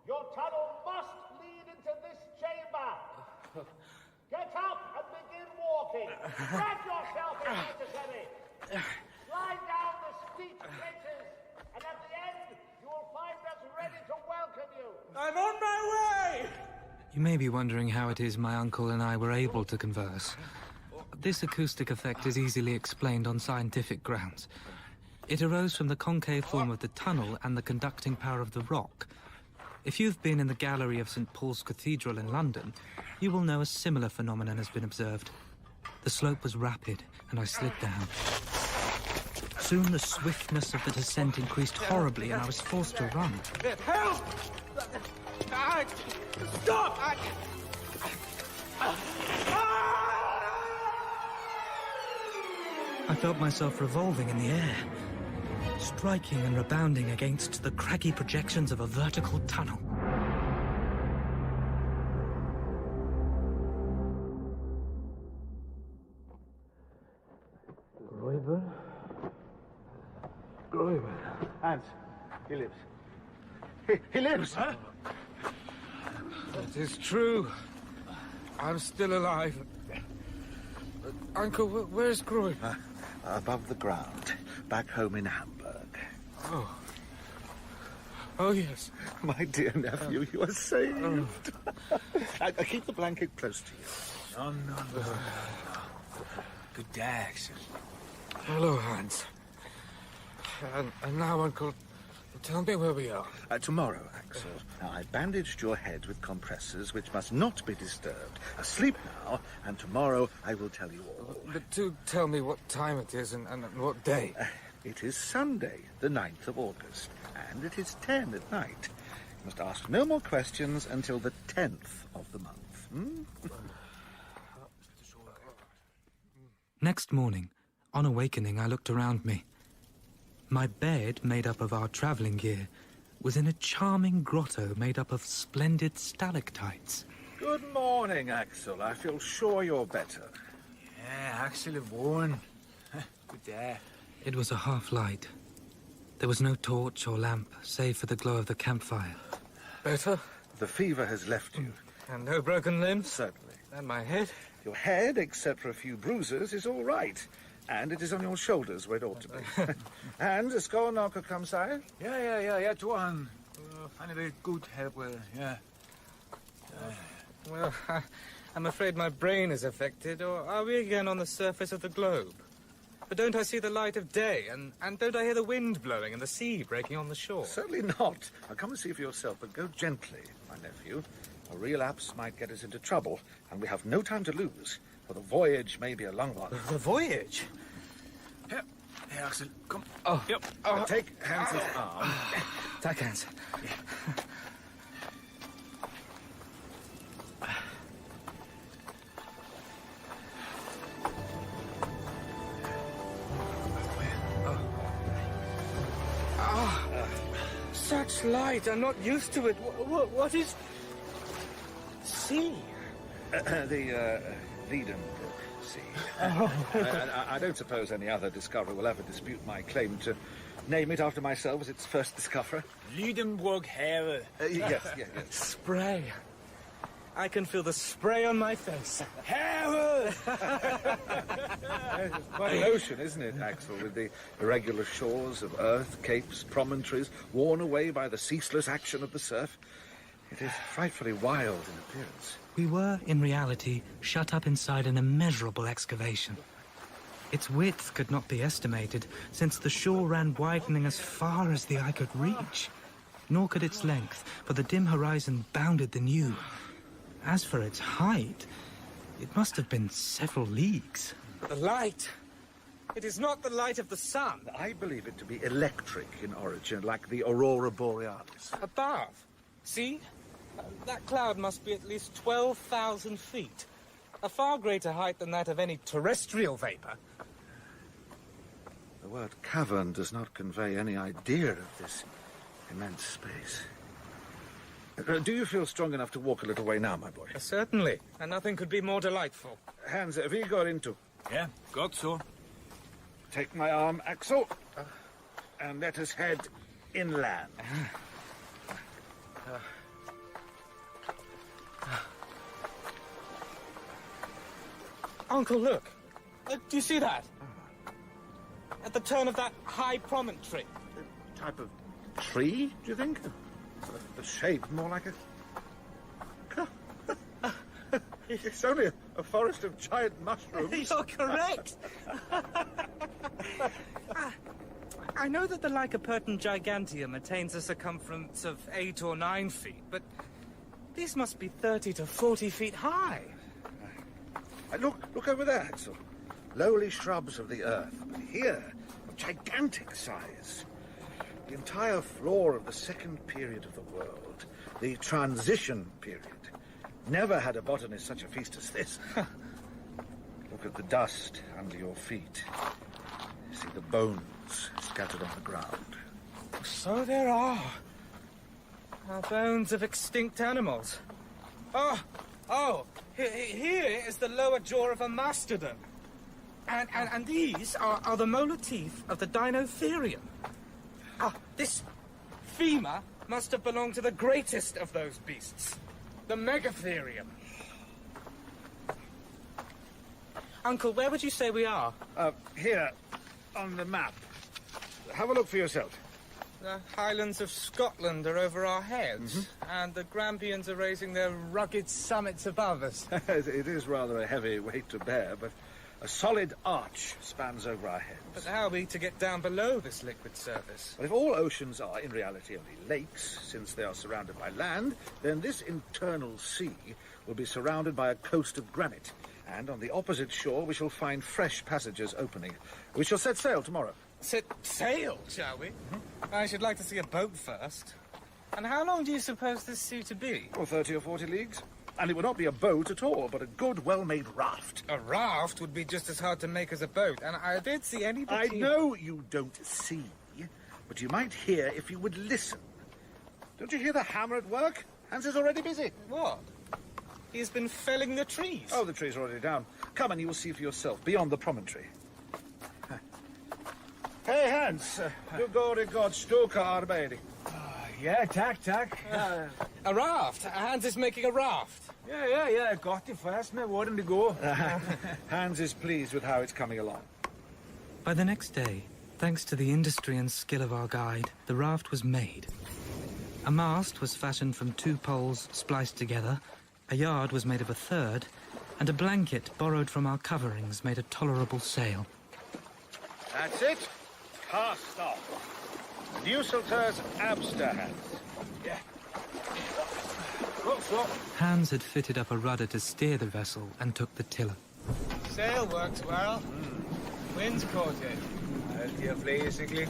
[SPEAKER 7] Your tunnel must lead into this chamber. Get up and begin walking. Grab yourself if necessary. Slide down the steep places, and at the end, you will find us ready to welcome you.
[SPEAKER 4] I'm on my way!
[SPEAKER 2] You may be wondering how it is my uncle and I were able to converse. This acoustic effect is easily explained on scientific grounds. It arose from the concave form of the tunnel and the conducting power of the rock. If you've been in the gallery of St. Paul's Cathedral in London, you will know a similar phenomenon has been observed. The slope was rapid, and I slid down. Soon the swiftness of the descent increased horribly, and I was forced to run.
[SPEAKER 4] Help! Stop!
[SPEAKER 2] I felt myself revolving in the air, striking and rebounding against the craggy projections of a vertical tunnel.
[SPEAKER 4] Gräuben.
[SPEAKER 7] Hans, he lives. He lives! Huh?
[SPEAKER 4] It is true. I'm still alive. Uncle, where's Gräuben?
[SPEAKER 3] Above the ground, back home in Handbag.
[SPEAKER 4] Oh, yes.
[SPEAKER 3] My dear nephew, you are saved. Keep the blanket close to you.
[SPEAKER 8] No. Good day, Axel.
[SPEAKER 4] Hello, Hans. And now, Uncle, tell me where we are.
[SPEAKER 3] Tomorrow, Axel. Now, I bandaged your head with compressors, which must not be disturbed. Sleep now, and tomorrow I will tell you all.
[SPEAKER 4] But do tell me what time it is and what day.
[SPEAKER 3] It is Sunday, the 9th of August, and it is 10 at night. You must ask no more questions until the 10th of the month.
[SPEAKER 2] Next morning, on awakening, I looked around me. My bed, made up of our traveling gear, was in a charming grotto made up of splendid stalactites.
[SPEAKER 3] Good morning, Axel. I feel sure you're better.
[SPEAKER 8] Yeah, Axel have won. Good day.
[SPEAKER 2] It was a half-light. There was no torch or lamp, save for the glow of the campfire.
[SPEAKER 4] Better?
[SPEAKER 3] The fever has left you.
[SPEAKER 4] And no broken limbs?
[SPEAKER 3] Certainly.
[SPEAKER 4] And my head?
[SPEAKER 3] Your head, except for a few bruises, is all right. And it is on your shoulders where it ought to be. And a skull knocker comes out?
[SPEAKER 8] Yeah, Tuan. I need a good help with, yeah.
[SPEAKER 4] Well, I'm afraid my brain is affected, or are we again on the surface of the globe? But don't I see the light of day, and don't I hear the wind blowing and the sea breaking on the shore?
[SPEAKER 3] Certainly not. I'll come and see for yourself, but go gently, my nephew. A relapse might get us into trouble, and we have no time to lose, for the voyage may be a long one.
[SPEAKER 4] The voyage?
[SPEAKER 8] Here, Axel, come.
[SPEAKER 4] Oh,
[SPEAKER 8] Yep.
[SPEAKER 3] Take Hans's arm.
[SPEAKER 4] take hands. Such light. I'm not used to it. What is... sea?
[SPEAKER 3] The Leiden Brook Sea. I don't suppose any other discoverer will ever dispute my claim to name it after myself as its first discoverer.
[SPEAKER 8] Liedenburg Heere.
[SPEAKER 3] Yes.
[SPEAKER 4] Spray. I can feel the spray on my face.
[SPEAKER 8] Heere!
[SPEAKER 3] It's quite an ocean, isn't it, Axel, with the irregular shores of earth, capes, promontories, worn away by the ceaseless action of the surf. It is frightfully wild in appearance.
[SPEAKER 2] We were, in reality, shut up inside an immeasurable excavation. Its width could not be estimated, since the shore ran widening as far as the eye could reach. Nor could its length, for the dim horizon bounded the new. As for its height, it must have been several leagues.
[SPEAKER 4] The light. It is not the light of the sun.
[SPEAKER 3] I believe it to be electric in origin, like the aurora borealis.
[SPEAKER 4] Above. See? That cloud must be at least 12,000 feet. A far greater height than that of any terrestrial vapor.
[SPEAKER 3] The word cavern does not convey any idea of this immense space. Do you feel strong enough to walk a little way now, my boy?
[SPEAKER 4] Certainly, and nothing could be more delightful.
[SPEAKER 3] Hans, have you got into?
[SPEAKER 8] Yeah, got so.
[SPEAKER 3] Take my arm, Axel, and let us head inland.
[SPEAKER 4] Uncle, look. Do you see that? At the turn of that high promontory.
[SPEAKER 3] A type of tree, do you think? The shape more like a... It's only a forest of giant mushrooms.
[SPEAKER 4] You're correct. I know that the Lycoperdon giganteum attains a circumference of 8 or 9 feet, but these must be 30 to 40 feet high.
[SPEAKER 3] Look over there, Axel. Lowly shrubs of the earth, but here, of gigantic size. The entire floor of the second period of the world, the transition period. Never had a botanist such a feast as this. Look at the dust under your feet. See the bones scattered on the ground.
[SPEAKER 4] So there are. Bones of extinct animals. Here is the lower jaw of a mastodon. And these are the molar teeth of the Dinotherium. This femur must have belonged to the greatest of those beasts, the Megatherium. Uncle, where would you say we are?
[SPEAKER 3] Here, on the map. Have a look for yourself.
[SPEAKER 4] The Highlands of Scotland are over our heads, and the Grampians are raising their rugged summits above us.
[SPEAKER 3] It is rather a heavy weight to bear, but a solid arch spans over our heads.
[SPEAKER 4] But how are we to get down below this liquid surface?
[SPEAKER 3] But if all oceans are in reality only lakes, since they are surrounded by land, then this internal sea will be surrounded by a coast of granite. And on the opposite shore we shall find fresh passages opening. We shall set sail tomorrow.
[SPEAKER 4] Set sail, shall we? I should like to see a boat first. And how long do you suppose this sea to be?
[SPEAKER 3] 30 or 40 leagues. And it would not be a boat at all, but a good, well-made raft.
[SPEAKER 4] A raft would be just as hard to make as a boat, and I did see anybody...
[SPEAKER 3] I know you don't see, but you might hear if you would listen. Don't you hear the hammer at work? Hans is already busy.
[SPEAKER 4] What? He's been felling the trees.
[SPEAKER 3] Oh, the trees are already down. Come and you will see for yourself, beyond the promontory. Hey, Hans. Du går I godt stykke arbejde.
[SPEAKER 8] Ja, tak.
[SPEAKER 4] A raft. Hans is making a raft.
[SPEAKER 8] Ja, godt det fast med, hvordan det går.
[SPEAKER 3] Hans is pleased with how it's coming along.
[SPEAKER 2] By the next day, thanks to the industry and skill of our guide, the raft was made. A mast was fashioned from 2 poles spliced together, a yard was made of a third, and a blanket borrowed from our coverings made a tolerable sail.
[SPEAKER 7] That's it. Cast off. Nuselter's Abster, Hans.
[SPEAKER 8] Yeah.
[SPEAKER 2] Hans had fitted up a rudder to steer the vessel and took the tiller.
[SPEAKER 4] Sail works well. Wind's caught it.
[SPEAKER 8] Basically.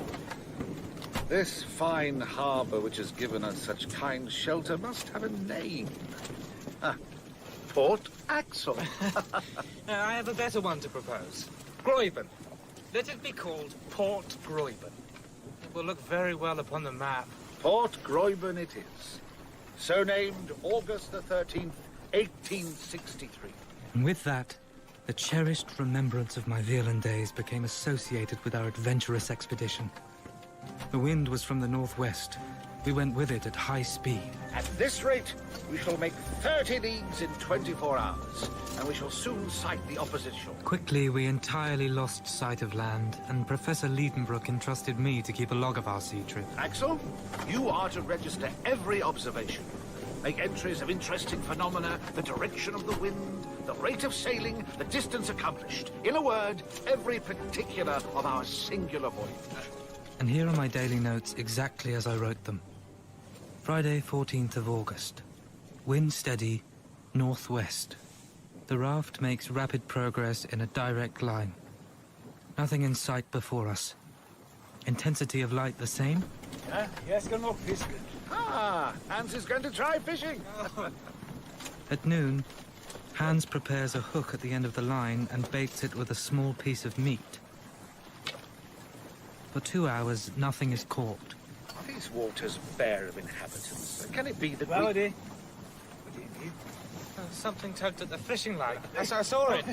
[SPEAKER 3] This fine harbour which has given us such kind shelter must have a name. Port Axel.
[SPEAKER 4] I have a better one to propose. Groyben. Let it be called Port Groyben. It will look very well upon the map.
[SPEAKER 3] Port Groyben it is. So named August the 13th, 1863.
[SPEAKER 2] And with that, the cherished remembrance of my Veerland days became associated with our adventurous expedition. The wind was from the northwest. We went with it at high speed.
[SPEAKER 3] At this rate, we shall make 30 leagues in 24 hours, and we shall soon sight the opposite shore.
[SPEAKER 2] Quickly, we entirely lost sight of land, and Professor Liedenbrock entrusted me to keep a log of our sea trip.
[SPEAKER 3] Axel, you are to register every observation. Make entries of interesting phenomena, the direction of the wind, the rate of sailing, the distance accomplished. In a word, every particular of our singular voyage.
[SPEAKER 2] And here are my daily notes exactly as I wrote them. Friday, 14th of August. Wind steady, northwest. The raft makes rapid progress in a direct line. Nothing in sight before us. Intensity of light the same?
[SPEAKER 8] Yes, kan nog fiske.
[SPEAKER 3] Hans is going to try fishing.
[SPEAKER 2] At noon, Hans prepares a hook at the end of the line and baits it with a small piece of meat. For 2 hours, nothing is caught.
[SPEAKER 3] Are these waters bare of inhabitants? Can it be that
[SPEAKER 8] Well,
[SPEAKER 3] we...
[SPEAKER 8] Eddie.
[SPEAKER 4] Something tugged at the fishing line. Yes, I saw it.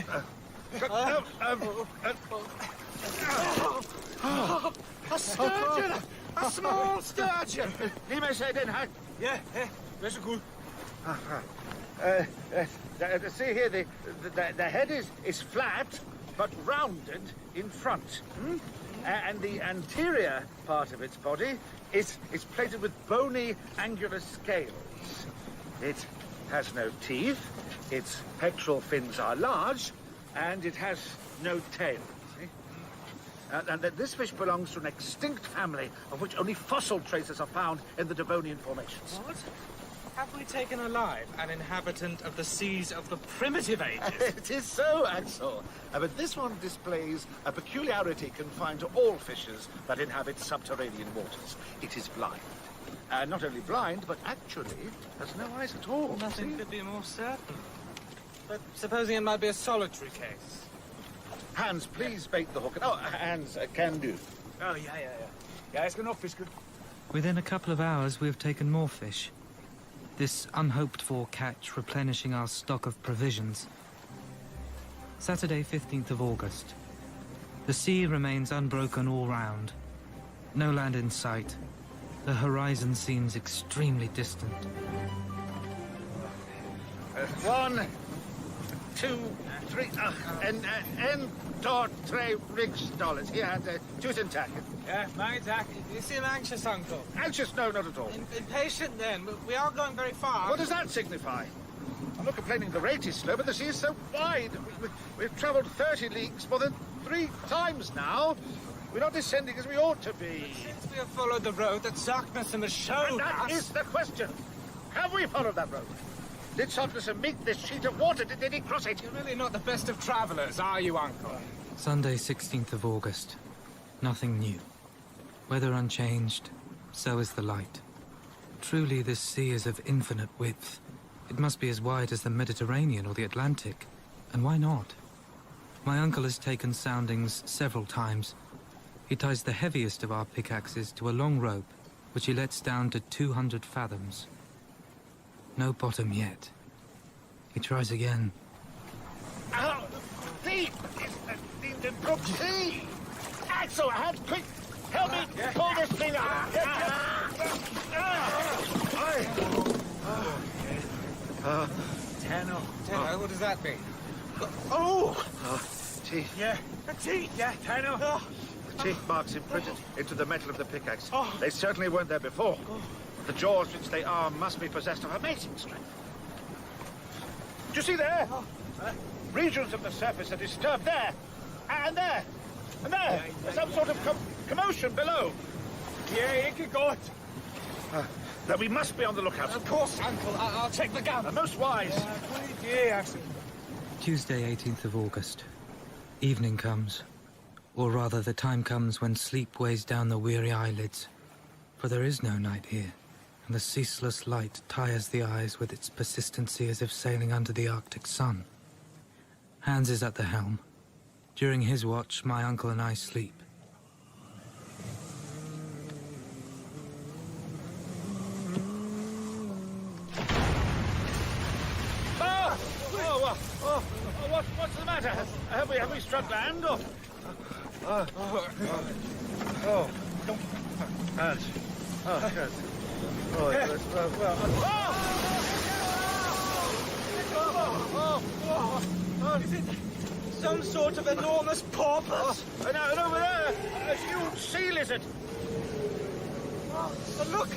[SPEAKER 7] A sturgeon! A small sturgeon!
[SPEAKER 3] He may say then, Hank.
[SPEAKER 8] Ja, that's good.
[SPEAKER 3] See here, the head is flat, but rounded in front. And the anterior part of its body is plated with bony, angular scales. It has no teeth, its pectoral fins are large, and it has no tail. See? And that this fish belongs to an extinct family of which only fossil traces are found in the Devonian formations.
[SPEAKER 4] What? Have we taken alive an inhabitant of the seas of the primitive ages?
[SPEAKER 3] It is so, Axel. But this one displays a peculiarity confined to all fishes that inhabit subterranean waters. It is blind. Not only blind, but actually has no eyes at all.
[SPEAKER 4] Nothing could be more certain. But supposing it might be a solitary case?
[SPEAKER 3] Hans, please bait the hook. Oh, Hans, can do.
[SPEAKER 8] Oh, ja. Ja, jeg skal nok fiske.
[SPEAKER 2] Within a couple of hours, we have taken more fish. This unhoped-for catch replenishing our stock of provisions. Saturday, 15th of August. The sea remains unbroken all round. No land in sight. The horizon seems extremely distant.
[SPEAKER 3] 1, 2, 3, en, door, tre, $6. Here, tusen tack.
[SPEAKER 8] Ja, mange tak.
[SPEAKER 4] You seem anxious, Uncle.
[SPEAKER 3] Anxious? No, not at all.
[SPEAKER 4] Impatient, then. We are going very far.
[SPEAKER 3] What does that signify? I'm not complaining the rate is slow, but the sea is so wide. We've travelled 30 leagues more than 3 times now. We're not descending as we ought to be.
[SPEAKER 4] Since we have followed the road that Saknussemm has shown
[SPEAKER 3] And that
[SPEAKER 4] us...
[SPEAKER 3] is the question. Have we followed that road? Did Saknussemm meet this sheet of water? Did he cross it?
[SPEAKER 4] You're really not the best of travellers, are you, Uncle?
[SPEAKER 2] Sunday, 16th of August. Nothing new. Weather unchanged, so is the light. Truly, this sea is of infinite width. It must be as wide as the Mediterranean or the Atlantic. And why not? My uncle has taken soundings several times. He ties the heaviest of our pickaxes to a long rope, which he lets down to 200 fathoms. No bottom yet. He tries again.
[SPEAKER 7] Oh, thief! It's the Lindenbrook thief! Axel, hand, quick! Help me pull this thing up!
[SPEAKER 8] Tenno. Tenno, what does that mean?
[SPEAKER 3] Teeth.
[SPEAKER 8] Yeah, a teeth, yeah, Tenno.
[SPEAKER 3] Teeth marks imprinted into the metal of the pickaxe. They certainly weren't there before. The jaws which they are must be possessed of amazing strength. Do you see there? Regions of the surface are disturbed there. And there. And there. There's some sort of commotion below.
[SPEAKER 8] Yeah, you can go.
[SPEAKER 3] Now we must be on the lookout.
[SPEAKER 8] Of course, Uncle. I'll take the gun.
[SPEAKER 3] Most wise.
[SPEAKER 8] Yeah, Axel.
[SPEAKER 2] Tuesday, 18th of August. Evening comes. Or rather, the time comes when sleep weighs down the weary eyelids. For there is no night here, and the ceaseless light tires the eyes with its persistency as if sailing under the Arctic sun. Hans is at the helm. During his watch, my uncle and I sleep.
[SPEAKER 3] What's the matter? Have we struck land or? Hans. Oh, yes. Oh, yes.
[SPEAKER 8] Is it some sort of enormous porpoise?
[SPEAKER 3] And over there, a huge sea lizard.
[SPEAKER 8] But look,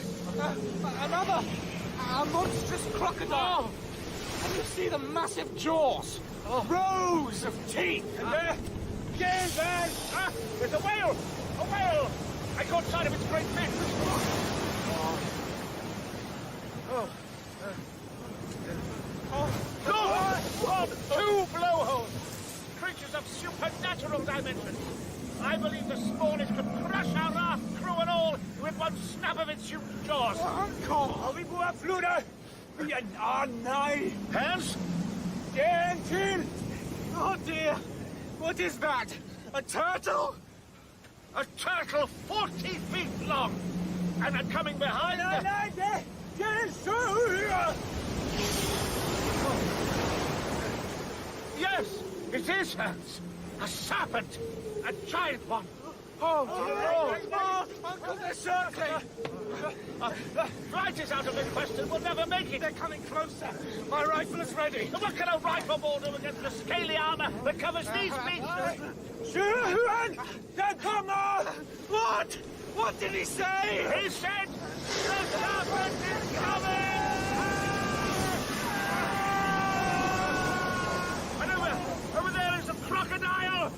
[SPEAKER 8] another, a monstrous crocodile. Can you see the massive jaws? Rows of teeth.
[SPEAKER 3] And there, yes, there. There's a whale. A whale. I caught sight of its great neck. Two blowholes. Creatures of supernatural dimensions. I believe the spawners could crush our raft, crew and all, with one snap of its huge jaws.
[SPEAKER 8] Uncle, vi bor floder. Vi nej.
[SPEAKER 3] Hans?
[SPEAKER 8] Till. Oh dear. What is that? A turtle?
[SPEAKER 3] A turtle 40 feet long. And coming behind... Yes, it is, Hans. A serpent. A giant one.
[SPEAKER 8] Uncle, they're circling.
[SPEAKER 3] Flight is out of the question. We'll never make it.
[SPEAKER 8] They're coming closer. My rifle is ready.
[SPEAKER 3] What can a rifle ball do against the scaly armor that covers these feet?
[SPEAKER 8] Come on! What? What did he say?
[SPEAKER 3] He said, the serpent is coming! And over there is a crocodile!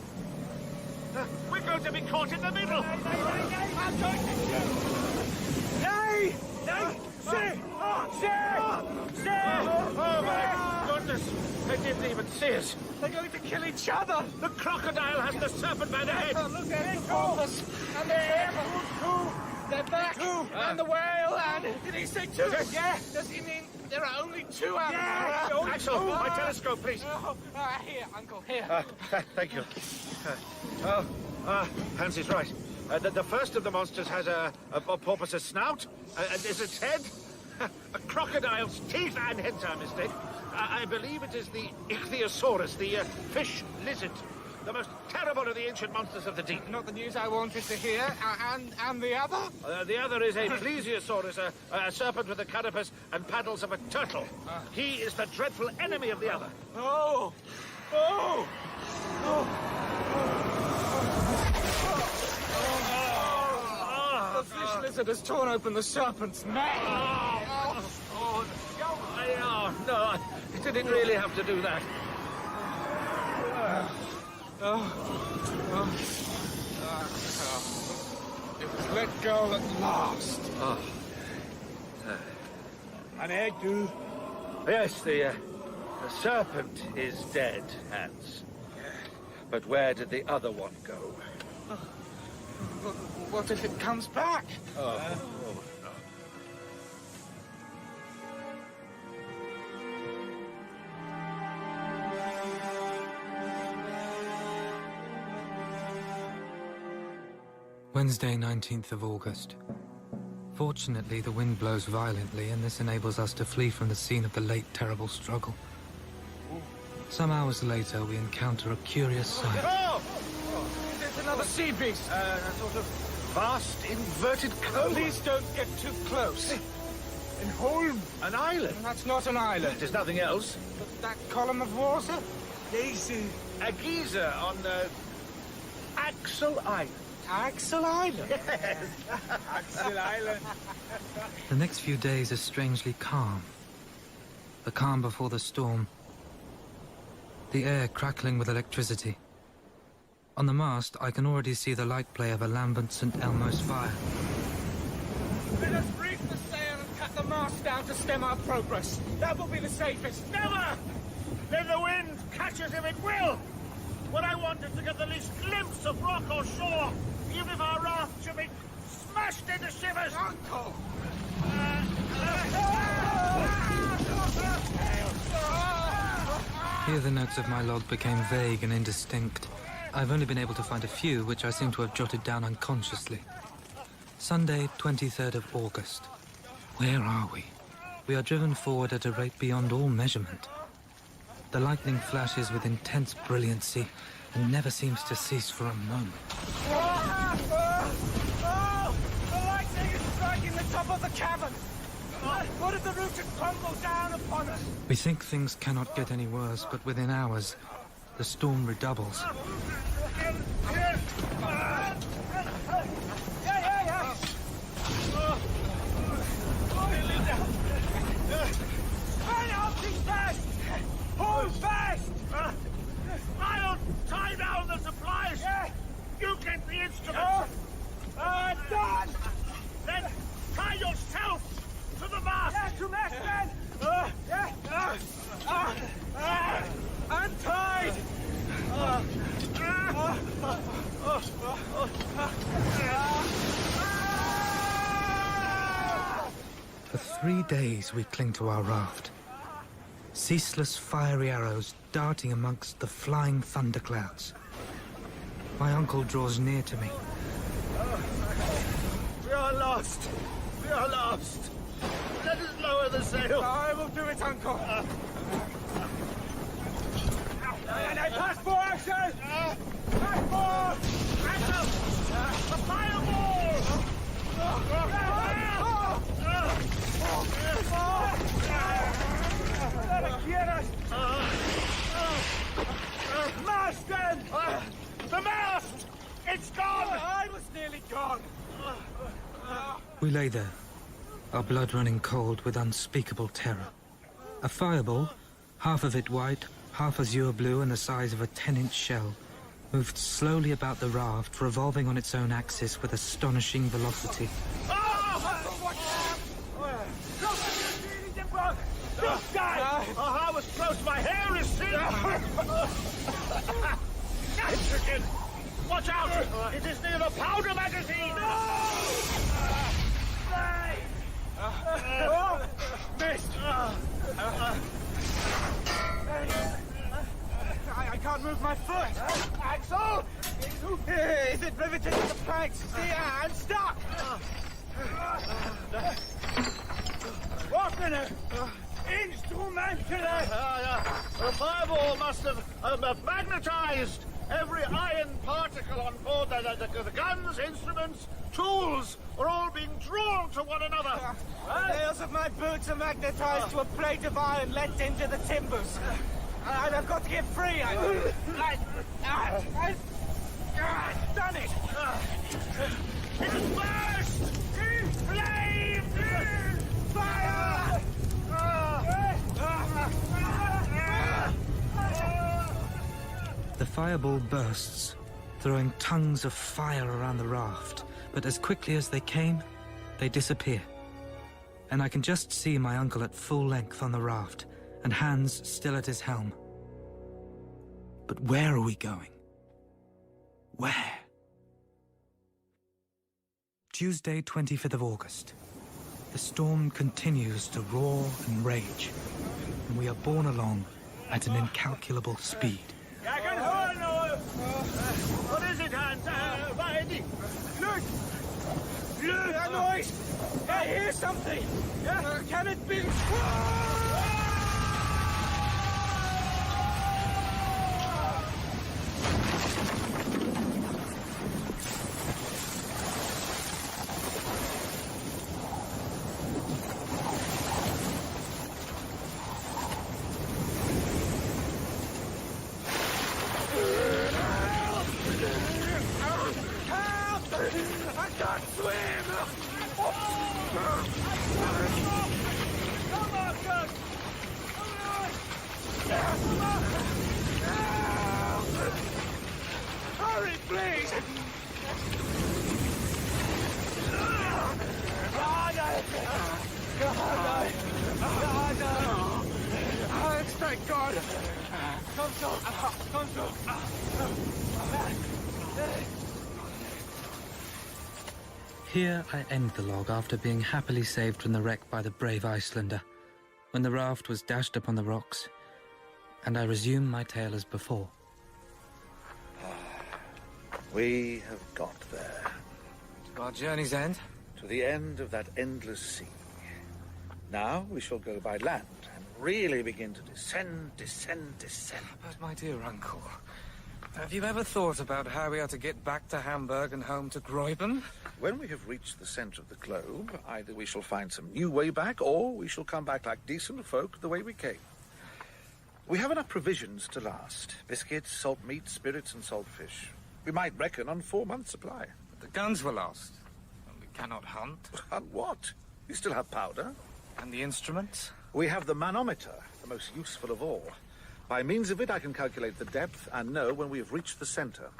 [SPEAKER 3] We're going to be caught in the middle!
[SPEAKER 8] I'm going to shoot! Nay!
[SPEAKER 3] Oh, my goodness! They didn't even see us.
[SPEAKER 8] They're going to kill each other!
[SPEAKER 3] The crocodile has the serpent by the head!
[SPEAKER 8] Look at it, porpoise! And they're they're back! And the whale, and... Did he say two?
[SPEAKER 3] Yeah.
[SPEAKER 8] Does he mean there are only two animals?
[SPEAKER 3] Yeah. Axel, my telescope, please.
[SPEAKER 8] Here, Uncle, here.
[SPEAKER 3] Thank you. Hans is right. The first of the monsters has a porpoise's snout, and is its head. A crocodile's teeth and head, I mistake. I believe it is the Ichthyosaurus, the fish lizard. The most terrible of the ancient monsters of the deep.
[SPEAKER 8] Not the news I wanted to hear. And the other?
[SPEAKER 3] The other is a plesiosaurus, a serpent with the carapace and paddles of a turtle. He is the dreadful enemy of the other.
[SPEAKER 8] The fish lizard has torn open the serpent's neck.
[SPEAKER 3] No, it didn't really have to do that.
[SPEAKER 8] It was let go at last.
[SPEAKER 3] An egg, too? Yes, the serpent is dead, Hans. But where did the other one go?
[SPEAKER 8] What if it comes back?
[SPEAKER 3] No.
[SPEAKER 2] Wednesday, 19th of August. Fortunately, the wind blows violently, and this enables us to flee from the scene of the late terrible struggle. Some hours later, we encounter a curious sight.
[SPEAKER 8] Oh! There's another sea beast.
[SPEAKER 7] A sort of vast inverted cone.
[SPEAKER 8] Please don't get too close.
[SPEAKER 7] In Holm, an island.
[SPEAKER 8] That's not an island.
[SPEAKER 7] There's nothing else.
[SPEAKER 8] But that column of water?
[SPEAKER 7] A geyser on Axel Island.
[SPEAKER 8] Axel Island?
[SPEAKER 7] Yes.
[SPEAKER 8] Axel Island.
[SPEAKER 2] The next few days are strangely calm. The calm before the storm. The air crackling with electricity. On the mast, I can already see the light play of a lambent St. Elmo's fire.
[SPEAKER 8] Let us reef the sail and cut the mast down to stem our progress. That will be the safest.
[SPEAKER 7] Never! Let the wind catch us if it will! What I want is to get the least glimpse of rock or shore, even if our raft should be smashed into shivers!
[SPEAKER 8] Uncle!
[SPEAKER 2] Here the notes of my log became vague and indistinct. I've only been able to find a few, which I seem to have jotted down unconsciously. Sunday, 23rd of August. Where are we? We are driven forward at a rate beyond all measurement. The lightning flashes with intense brilliancy and never seems to cease for a moment.
[SPEAKER 8] The lightning is striking the top of the cavern! What if the roof should crumble down upon us?
[SPEAKER 2] We think things cannot get any worse, but within hours, the storm redoubles.
[SPEAKER 7] Hold fast! I'll tie down the supplies! You get the instruments!
[SPEAKER 8] Done!
[SPEAKER 7] Then tie yourself to the mast!
[SPEAKER 8] To mast, then! I'm tied!
[SPEAKER 2] For 3 days we cling to our raft. Ceaseless fiery arrows darting amongst the flying thunderclouds. My uncle draws near to me.
[SPEAKER 7] We are lost! We are lost! Let us lower the sail!
[SPEAKER 8] I will do it, Uncle! And I pass for action! Pass for!
[SPEAKER 7] Axel! A fireball!
[SPEAKER 8] Marston!
[SPEAKER 7] The mast! It's gone!
[SPEAKER 8] I was nearly gone!
[SPEAKER 2] We lay there, our blood running cold with unspeakable terror. A fireball, half of it white, half azure blue and the size of a 10-inch shell, moved slowly about the raft, revolving on its own axis with astonishing velocity.
[SPEAKER 7] Don't die! Oh, I was close. My hair is sealed! Nitrogen! Watch out! It is near the powder magazine!
[SPEAKER 8] Missed! I can't move my foot! Axel! Is it riveted to the planks? I'm stuck! What minute? Instrumentally!
[SPEAKER 7] The fireball must have magnetized every iron particle on board. The guns, instruments, tools are all being drawn to one another.
[SPEAKER 8] The nails of my boots are magnetized to a plate of iron let into the timbers. And I've got to get free. I've done it!
[SPEAKER 7] It is burst! Flames! Fire!
[SPEAKER 2] The fireball bursts, throwing tongues of fire around the raft, but as quickly as they came, they disappear. And I can just see my uncle at full length on the raft, and Hans still at his helm. But where are we going? Where? Tuesday, 25th of August. The storm continues to roar and rage, and we are borne along at an incalculable speed.
[SPEAKER 7] What is it, Hans?
[SPEAKER 8] Look! Look! A noise! I hear something! Can it be? can't swim! Come on, Gus! Hurry, please! Thank God! Come so.
[SPEAKER 2] Here I end the log after being happily saved from the wreck by the brave Icelander, when the raft was dashed upon the rocks, and I resume my tale as before.
[SPEAKER 3] We have got there.
[SPEAKER 4] To our journey's end?
[SPEAKER 3] To the end of that endless sea. Now we shall go by land and really begin to descend.
[SPEAKER 4] But my dear uncle, have you ever thought about how we are to get back to Hamburg and home to Gräuben?
[SPEAKER 3] When we have reached the center of the globe, either we shall find some new way back, or we shall come back like decent folk the way we came. We have enough provisions to last. Biscuits, salt meat, spirits, and salt fish. We might reckon on 4 months' supply.
[SPEAKER 4] But the guns will last. And we cannot hunt.
[SPEAKER 3] Hunt what? We still have powder.
[SPEAKER 4] And the instruments?
[SPEAKER 3] We have the manometer, the most useful of all. By means of it, I can calculate the depth and know when we have reached the center.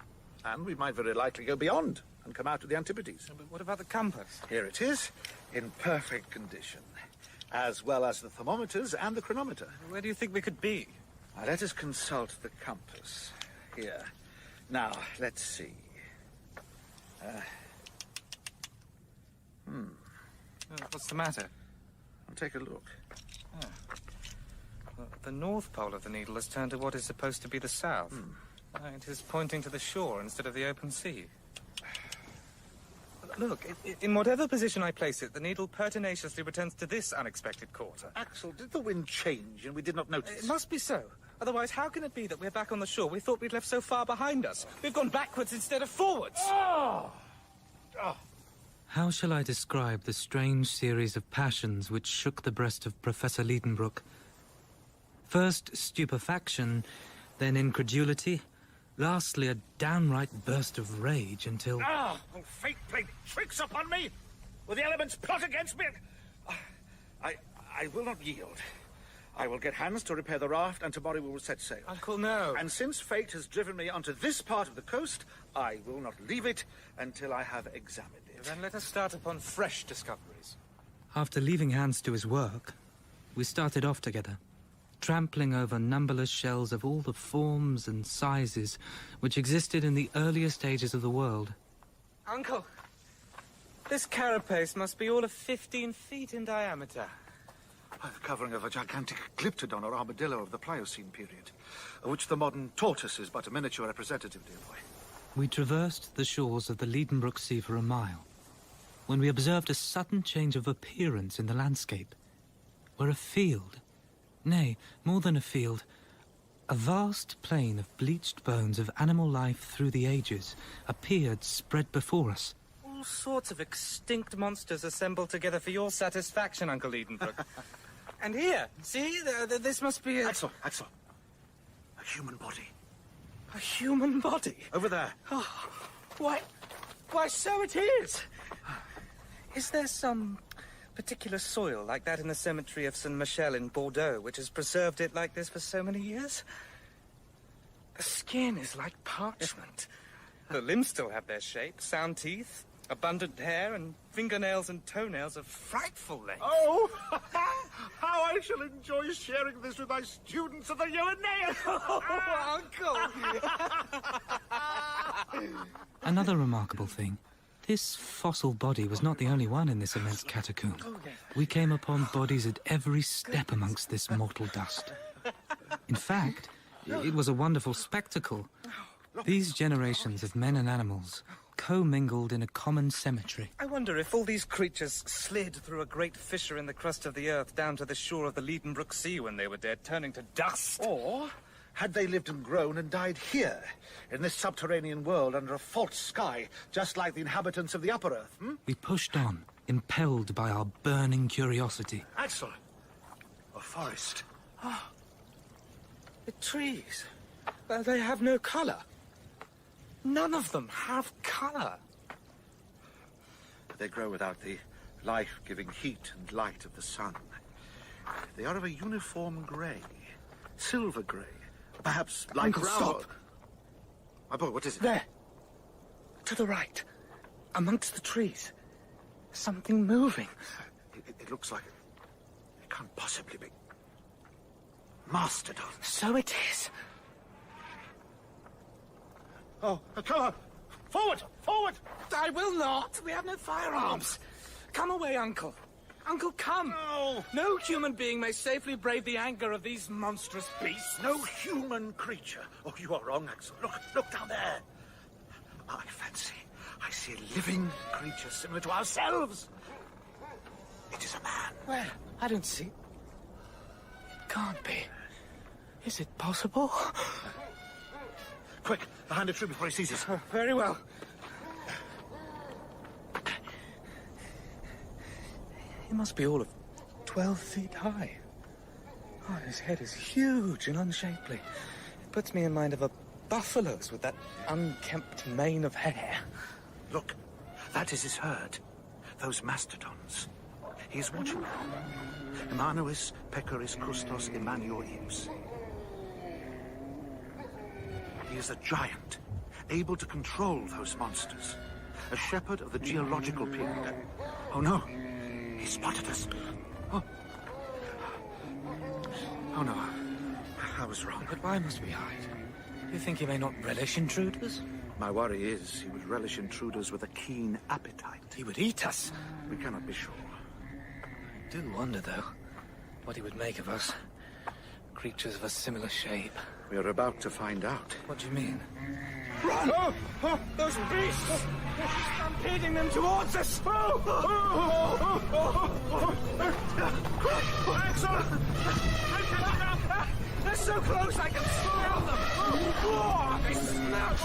[SPEAKER 3] And we might very likely go beyond and come out to the Antipodes.
[SPEAKER 4] But what about the compass?
[SPEAKER 3] Here it is, in perfect condition, as well as the thermometers and the chronometer.
[SPEAKER 4] Where do you think we could be?
[SPEAKER 3] Now, let us consult the compass. Here. Now, let's see.
[SPEAKER 4] What's the matter?
[SPEAKER 3] I'll take a look.
[SPEAKER 4] Well, the north pole of the needle has turned to what is supposed to be the south. It is pointing to the shore instead of the open sea. Look, in whatever position I place it, the needle pertinaciously returns to this unexpected quarter.
[SPEAKER 3] Axel, did the wind change and we did not notice?
[SPEAKER 4] It must be so. Otherwise, how can it be that we're back on the shore? We thought we'd left so far behind us. We've gone backwards instead of forwards.
[SPEAKER 2] How shall I describe the strange series of passions which shook the breast of Professor Liedenbrock? First stupefaction, then incredulity, lastly a downright burst of rage until...
[SPEAKER 7] Fate played tricks upon me! Will the elements plot against me?
[SPEAKER 3] I will not yield. I will get Hans to repair the raft, and tomorrow we will set sail.
[SPEAKER 4] Uncle, no.
[SPEAKER 3] And since fate has driven me onto this part of the coast, I will not leave it until I have examined it.
[SPEAKER 4] Then let us start upon fresh discoveries.
[SPEAKER 2] After leaving Hans to his work, we started off together, trampling over numberless shells of all the forms and sizes which existed in the earliest ages of the world.
[SPEAKER 4] Uncle, this carapace must be all of 15 feet in diameter.
[SPEAKER 3] The covering of a gigantic glyptodon or armadillo of the Pliocene period, of which the modern tortoise is but a miniature representative, dear boy.
[SPEAKER 2] We traversed the shores of the Liedenbrock Sea for a mile, when we observed a sudden change of appearance in the landscape, where a field, nay, more than a field, a vast plain of bleached bones of animal life through the ages appeared spread before us.
[SPEAKER 4] All sorts of extinct monsters assembled together for your satisfaction, Uncle Liedenbrock. And here, see, this must be a...
[SPEAKER 3] Axel, a human body.
[SPEAKER 4] A human body?
[SPEAKER 3] Over there.
[SPEAKER 4] Oh, why, so it is. Is there some particular soil like that in the cemetery of Saint Michel in Bordeaux, which has preserved it like this for so many years? The skin is like parchment. The limbs still have their shape, sound teeth, abundant hair, and fingernails and toenails of frightful length.
[SPEAKER 7] Oh, how I shall enjoy sharing this with my students at the Uranea!
[SPEAKER 4] Oh, Uncle!
[SPEAKER 2] Another remarkable thing. This fossil body was not the only one in this immense catacomb. We came upon bodies at every step amongst this mortal dust. In fact, it was a wonderful spectacle. These generations of men and animals commingled in a common cemetery.
[SPEAKER 4] I wonder if all these creatures slid through a great fissure in the crust of the earth down to the shore of the Liedenbrock Sea when they were dead, turning to dust.
[SPEAKER 3] Or had they lived and grown and died here, in this subterranean world under a false sky, just like the inhabitants of the upper earth,
[SPEAKER 2] We pushed on, impelled by our burning curiosity.
[SPEAKER 3] Axel, a forest.
[SPEAKER 4] The trees, they have no colour. None of them have colour.
[SPEAKER 3] They grow without the life-giving heat and light of the sun. They are of a uniform grey, silver grey, perhaps light
[SPEAKER 4] Uncle,
[SPEAKER 3] brown.
[SPEAKER 4] stop!
[SPEAKER 3] My boy, what is it?
[SPEAKER 4] There. To the right. Amongst the trees. Something moving.
[SPEAKER 3] It looks like it can't possibly be. Mastodon.
[SPEAKER 4] So it is.
[SPEAKER 7] Oh, come on! Forward! Forward!
[SPEAKER 4] I will not. We have no firearms. Come away, Uncle. Uncle, come.
[SPEAKER 7] No!
[SPEAKER 4] No human being may safely brave the anger of these monstrous beasts.
[SPEAKER 3] No human creature. Oh, you are wrong, Axel. Look down there. I fancy I see a living creature similar to ourselves. It is a man.
[SPEAKER 4] Where? I don't see. Can't be. Is it possible?
[SPEAKER 3] Quick, behind a tree before he sees us.
[SPEAKER 4] Very well. He must be all of 12 feet high. Oh, his head is huge and unshapely. It puts me in mind of a buffalo's with that unkempt mane of hair.
[SPEAKER 3] Look, that is his herd. Those mastodons. He is watching them. Emmanuis pecoris Christos Emmanuel Ius. He is a giant, able to control those monsters. A shepherd of the geological period. Oh no, he spotted us. Oh no, I was wrong.
[SPEAKER 4] But why must we hide? You think he may not relish intruders?
[SPEAKER 3] My worry is he would relish intruders with a keen appetite.
[SPEAKER 4] He would eat us.
[SPEAKER 3] We cannot be sure.
[SPEAKER 4] I do wonder, though, what he would make of us. Creatures of a similar shape.
[SPEAKER 3] We are about to find out.
[SPEAKER 4] What do you mean? Run! Oh, oh, those beasts! Stampeding them towards us! Axel! They're so close I can smell them! They smell!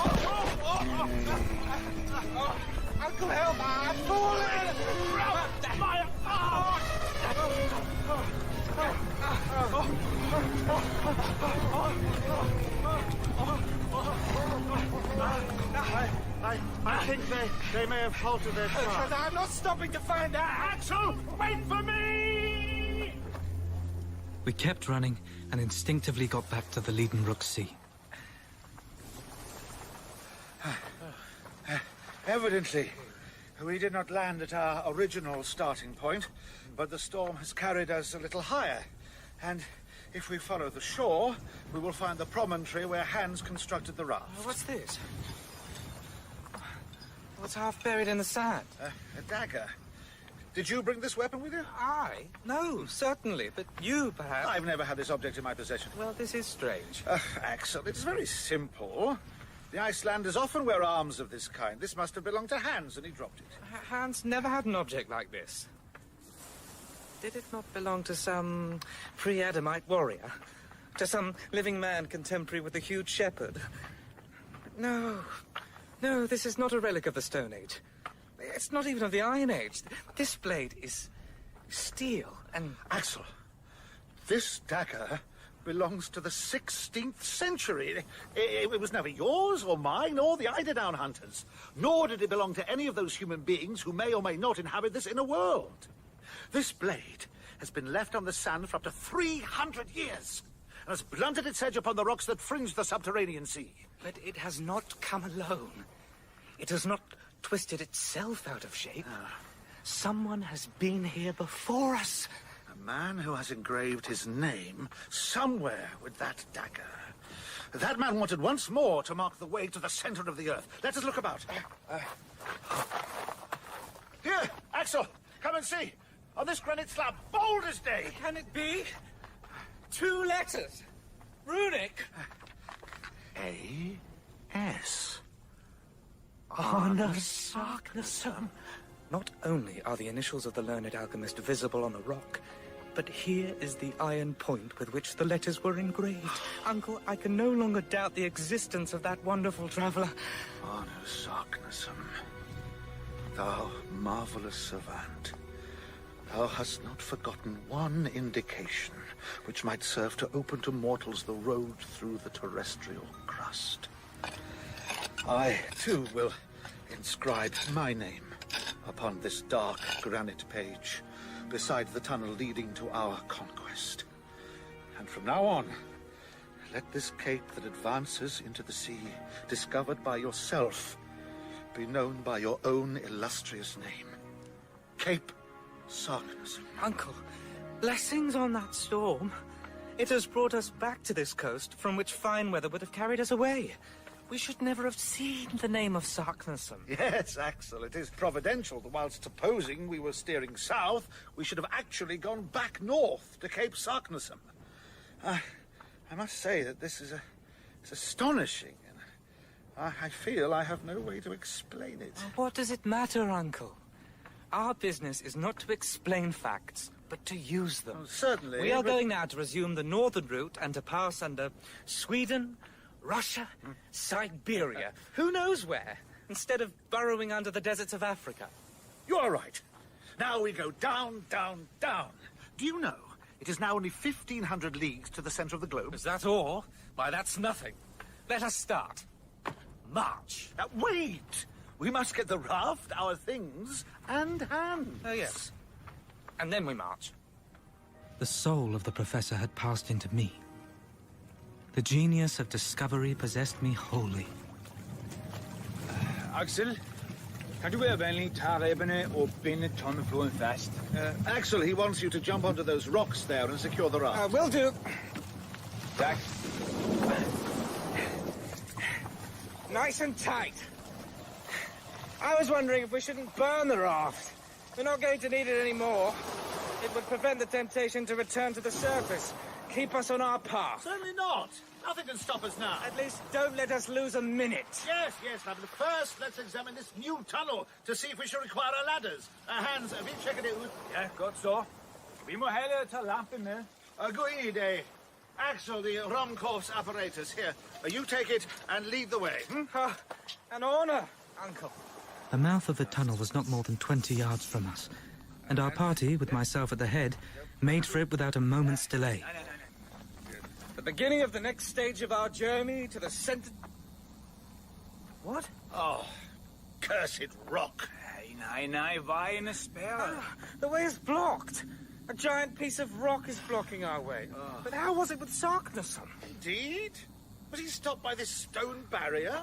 [SPEAKER 4] Uncle, help! I'm falling!
[SPEAKER 7] I think they may have halted their charge.
[SPEAKER 4] I'm not stopping to find out!
[SPEAKER 7] Axel, wait for me!
[SPEAKER 2] We kept running and instinctively got back to the Liedenbrook Sea.
[SPEAKER 3] Evidently, we did not land at our original starting point, but the storm has carried us a little higher. And if we follow the shore, we will find the promontory where Hans constructed the raft.
[SPEAKER 4] What's this? What's half buried in the sand?
[SPEAKER 3] A dagger. Did you bring this weapon with you?
[SPEAKER 4] I? No, certainly, but you, perhaps.
[SPEAKER 3] I've never had this object in my possession.
[SPEAKER 4] Well, this is strange.
[SPEAKER 3] Axel, it's very simple. The Icelanders often wear arms of this kind. This must have belonged to Hans, and he dropped it.
[SPEAKER 4] Hans never had an object like this. Did it not belong to some pre-Adamite warrior? To some living man contemporary with the huge shepherd? No, this is not a relic of the Stone Age. It's not even of the Iron Age. This blade is steel and...
[SPEAKER 3] Axel, this dagger belongs to the 16th century. It was never yours or mine or the Eiderdown hunters. Nor did it belong to any of those human beings who may or may not inhabit this inner world. This blade has been left on the sand for up to 300 years and has blunted its edge upon the rocks that fringe the subterranean sea.
[SPEAKER 4] But it has not come alone. It has not twisted itself out of shape. Someone has been here before us.
[SPEAKER 3] A man who has engraved his name somewhere with that dagger. That man wanted once more to mark the way to the center of the earth. Let us look about. Here, Axel, come and see. On this granite slab, bold as day.
[SPEAKER 4] Can it be? 2 letters. Runic.
[SPEAKER 3] A.S.
[SPEAKER 4] Arnasarknasum. Not only are the initials of the learned alchemist visible on the rock, but here is the iron point with which the letters were engraved. Uncle, I can no longer doubt the existence of that wonderful traveler.
[SPEAKER 3] Arnasarknasum. Thou marvelous savant. Thou hast not forgotten one indication which might serve to open to mortals the road through the terrestrial crust. I, too, will inscribe my name upon this dark granite page, beside the tunnel leading to our conquest. And from now on, let this cape that advances into the sea, discovered by yourself, be known by your own illustrious name. Cape Sarkness.
[SPEAKER 4] Uncle, blessings on that storm. It has brought us back to this coast, from which fine weather would have carried us away. We should never have seen the name of Sarknessum.
[SPEAKER 3] Yes, Axel, it is providential that whilst supposing we were steering south, we should have actually gone back north to Cape Sarknessum. I must say that this is it's astonishing, and I feel I have no way to explain it.
[SPEAKER 4] What does it matter, Uncle? Our business is not to explain facts, but to use them.
[SPEAKER 3] Oh, certainly.
[SPEAKER 4] We are going now to resume the northern route and to pass under Sweden, Russia, Siberia, who knows where, instead of burrowing under the deserts of Africa.
[SPEAKER 3] You are right. Now we go down, down, down. Do you know, it is now only 1,500 leagues to the center of the globe.
[SPEAKER 4] Is that all? Why, that's nothing. Let us start. March.
[SPEAKER 3] Wait! We must get the raft, our things, and hands.
[SPEAKER 4] Oh, yes. And then we march.
[SPEAKER 2] The soul of the professor had passed into me. The genius of discovery possessed me wholly.
[SPEAKER 8] Axel, kan du være venlig tage ræbberne og binde tonnefloden fast?
[SPEAKER 3] Axel, he wants you to jump onto those rocks there and secure the raft.
[SPEAKER 4] Will do.
[SPEAKER 8] Tak.
[SPEAKER 4] Nice and tight. I was wondering if we shouldn't burn the raft. We're not going to need it anymore. It would prevent the temptation to return to the surface. Keep us on our path.
[SPEAKER 7] Certainly not. Nothing can stop us now.
[SPEAKER 4] At least don't let us lose a minute.
[SPEAKER 7] Yes, now, but first let's examine this new tunnel to see if we shall require ladders. Hans, have you checked it out?
[SPEAKER 8] Ja, godt så. Vi må hellere tage lampen med.
[SPEAKER 7] Good idea. Axel, the Romkorf's apparatus. Here, you take it and lead the way.
[SPEAKER 4] An honor, Uncle.
[SPEAKER 2] The mouth of the tunnel was not more than 20 yards from us, and our party, with myself at the head, made for it without a moment's delay.
[SPEAKER 4] The beginning of the next stage of our journey to the center... What?
[SPEAKER 7] Oh, cursed rock.
[SPEAKER 8] Nej, vejen er spærret.
[SPEAKER 4] The way is blocked. A giant piece of rock is blocking our way. But how was it with Sarknessum?
[SPEAKER 7] Indeed? Was he stopped by this stone barrier?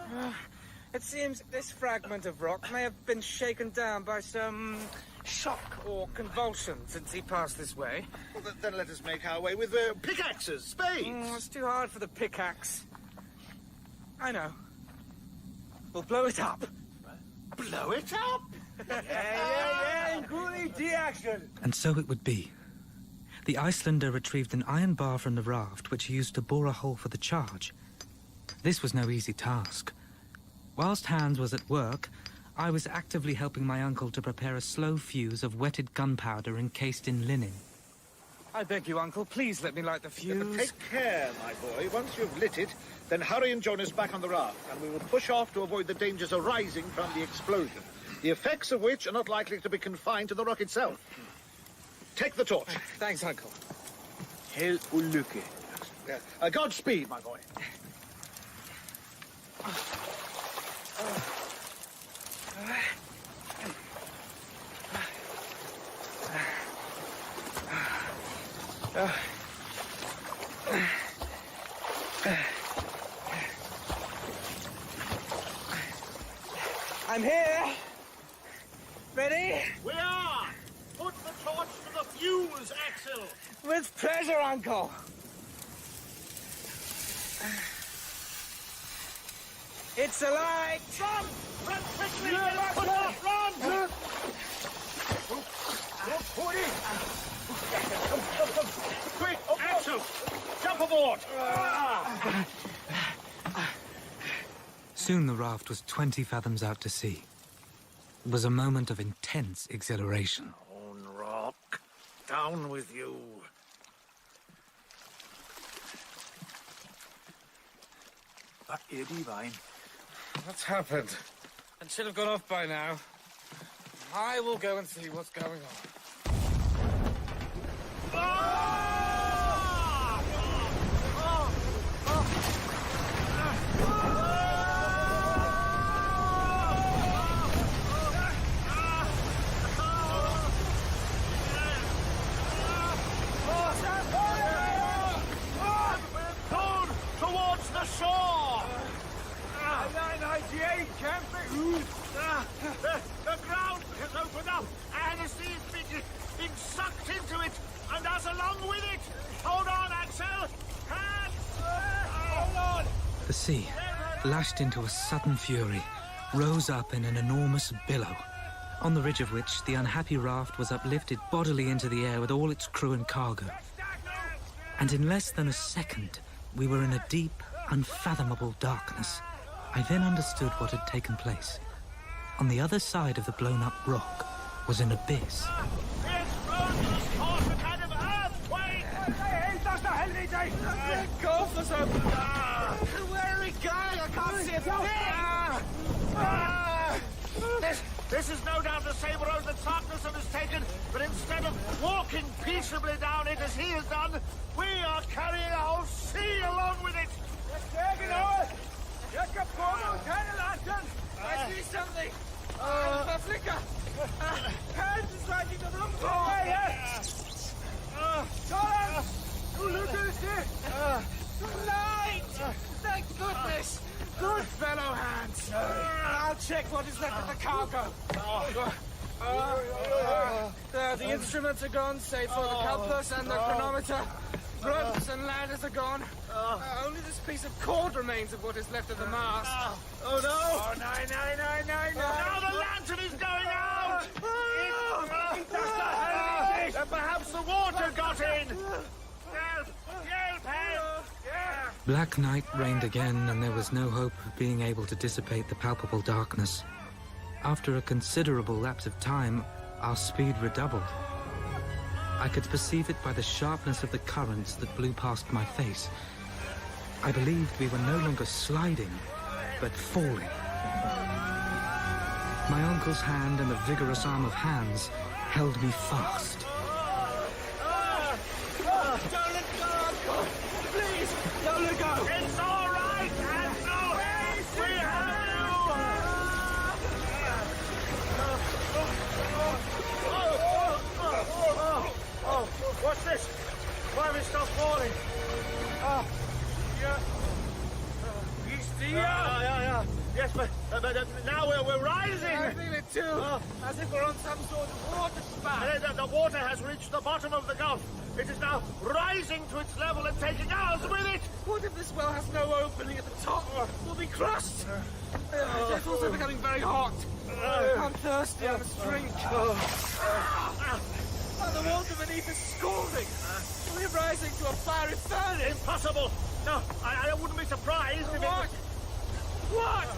[SPEAKER 4] It seems this fragment of rock may have been shaken down by some shock or convulsion since he passed this way.
[SPEAKER 7] Well, then let us make our way with pickaxes, spades.
[SPEAKER 4] It's too hard for the pickaxe. I know. We'll blow it up.
[SPEAKER 7] Blow it up?
[SPEAKER 8] Ja, good idea, Axel.
[SPEAKER 2] And so it would be. The Icelander retrieved an iron bar from the raft, which he used to bore a hole for the charge. This was no easy task. Whilst Hans was at work, I was actively helping my uncle to prepare a slow fuse of wetted gunpowder encased in linen.
[SPEAKER 4] I beg you, Uncle, please let me light the fuse.
[SPEAKER 3] Take care, my boy. Once you've lit it, then hurry and join us back on the raft, and we will push off to avoid the dangers arising from the explosion, the effects of which are not likely to be confined to the rock itself. Take the torch.
[SPEAKER 4] Thanks, Uncle.
[SPEAKER 8] Held ulykke.
[SPEAKER 3] Godspeed, my boy.
[SPEAKER 4] I'm here. Ready?
[SPEAKER 7] We are! Put the torch to the fuse, Axel!
[SPEAKER 4] With pleasure, Uncle. It's alight!
[SPEAKER 7] Run! Run quickly! Put up! Run! Quick! Axel! Jump aboard!
[SPEAKER 2] Soon the raft was 20 fathoms out to sea. It was a moment of intense exhilaration.
[SPEAKER 3] Own rock. Down with you.
[SPEAKER 8] Hvad er det i vejen?
[SPEAKER 4] What's happened? It should have gone off by now. I will go and see what's going on.
[SPEAKER 2] The sea, lashed into a sudden fury, rose up in an enormous billow, on the ridge of which the unhappy raft was uplifted bodily into the air with all its crew and cargo. And in less than a second, we were in a deep, unfathomable darkness. I then understood what had taken place. On the other side of the blown-up rock was an abyss.
[SPEAKER 8] Where are we going? I can't see a thing! This is no doubt the same road that Sarkison has taken, but instead of walking peaceably down it as he has done, we are carrying a whole sea along with it! I see something! A flicker! Hands is lighting the room! Look at this! Light! Thank goodness! Good fellow, Hans! I'll check what is left of the cargo. The instruments are gone, save for the compass and the chronometer. Ropes and ladders are gone. Only this piece of cord remains of what is left of the mast. Oh, no! Oh, no! Now the lantern is going out! Perhaps the water got in! Help!
[SPEAKER 2] Black night reigned again, and there was no hope of being able to dissipate the palpable darkness. After a considerable lapse of time, our speed redoubled. I could perceive it by the sharpness of the currents that blew past my face. I believed we were no longer sliding, but falling. My uncle's hand and the vigorous arm of Hans held me fast.
[SPEAKER 8] Don't let go, Uncle! Please, don't let go! It's all right, Ansel! We have you! What's this? Why have we stopped falling? Yeah. Yes, but now we're rising! I feel it too! As if we're on some sort of water spout. The water has reached the bottom of the gulf. It is now rising to its level and taking ours with it! What if this well has no opening at the top? We'll be crushed! It's also becoming very hot. I'm thirsty, I must drink. The water beneath is scalding. We're rising to a fiery furnace. Impossible! No, I wouldn't be surprised if What?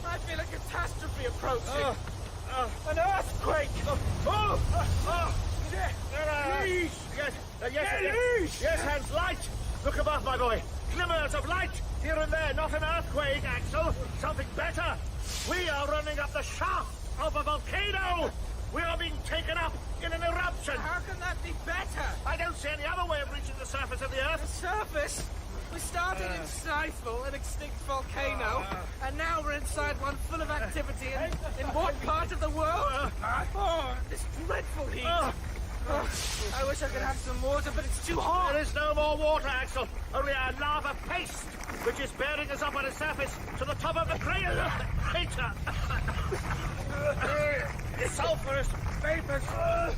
[SPEAKER 8] I feel a catastrophe approaching. An earthquake! Yes, Hans, light! Look above, my boy. Glimmers of light here and there. Not an earthquake, Axel. Something better. We are running up the shaft of a volcano. We are being taken up in an eruption. How can that be better? I don't see any other way of reaching the surface of the Earth. The surface? We started in Sci-Fi, an extinct volcano, and now we're inside one full of activity in what part of the world? This dreadful heat. I wish I could have some water, but it's too hot. There is no more water, Axel. Only a lava paste, which is bearing us up on the surface to the top of the crater. The sulphurous vapors,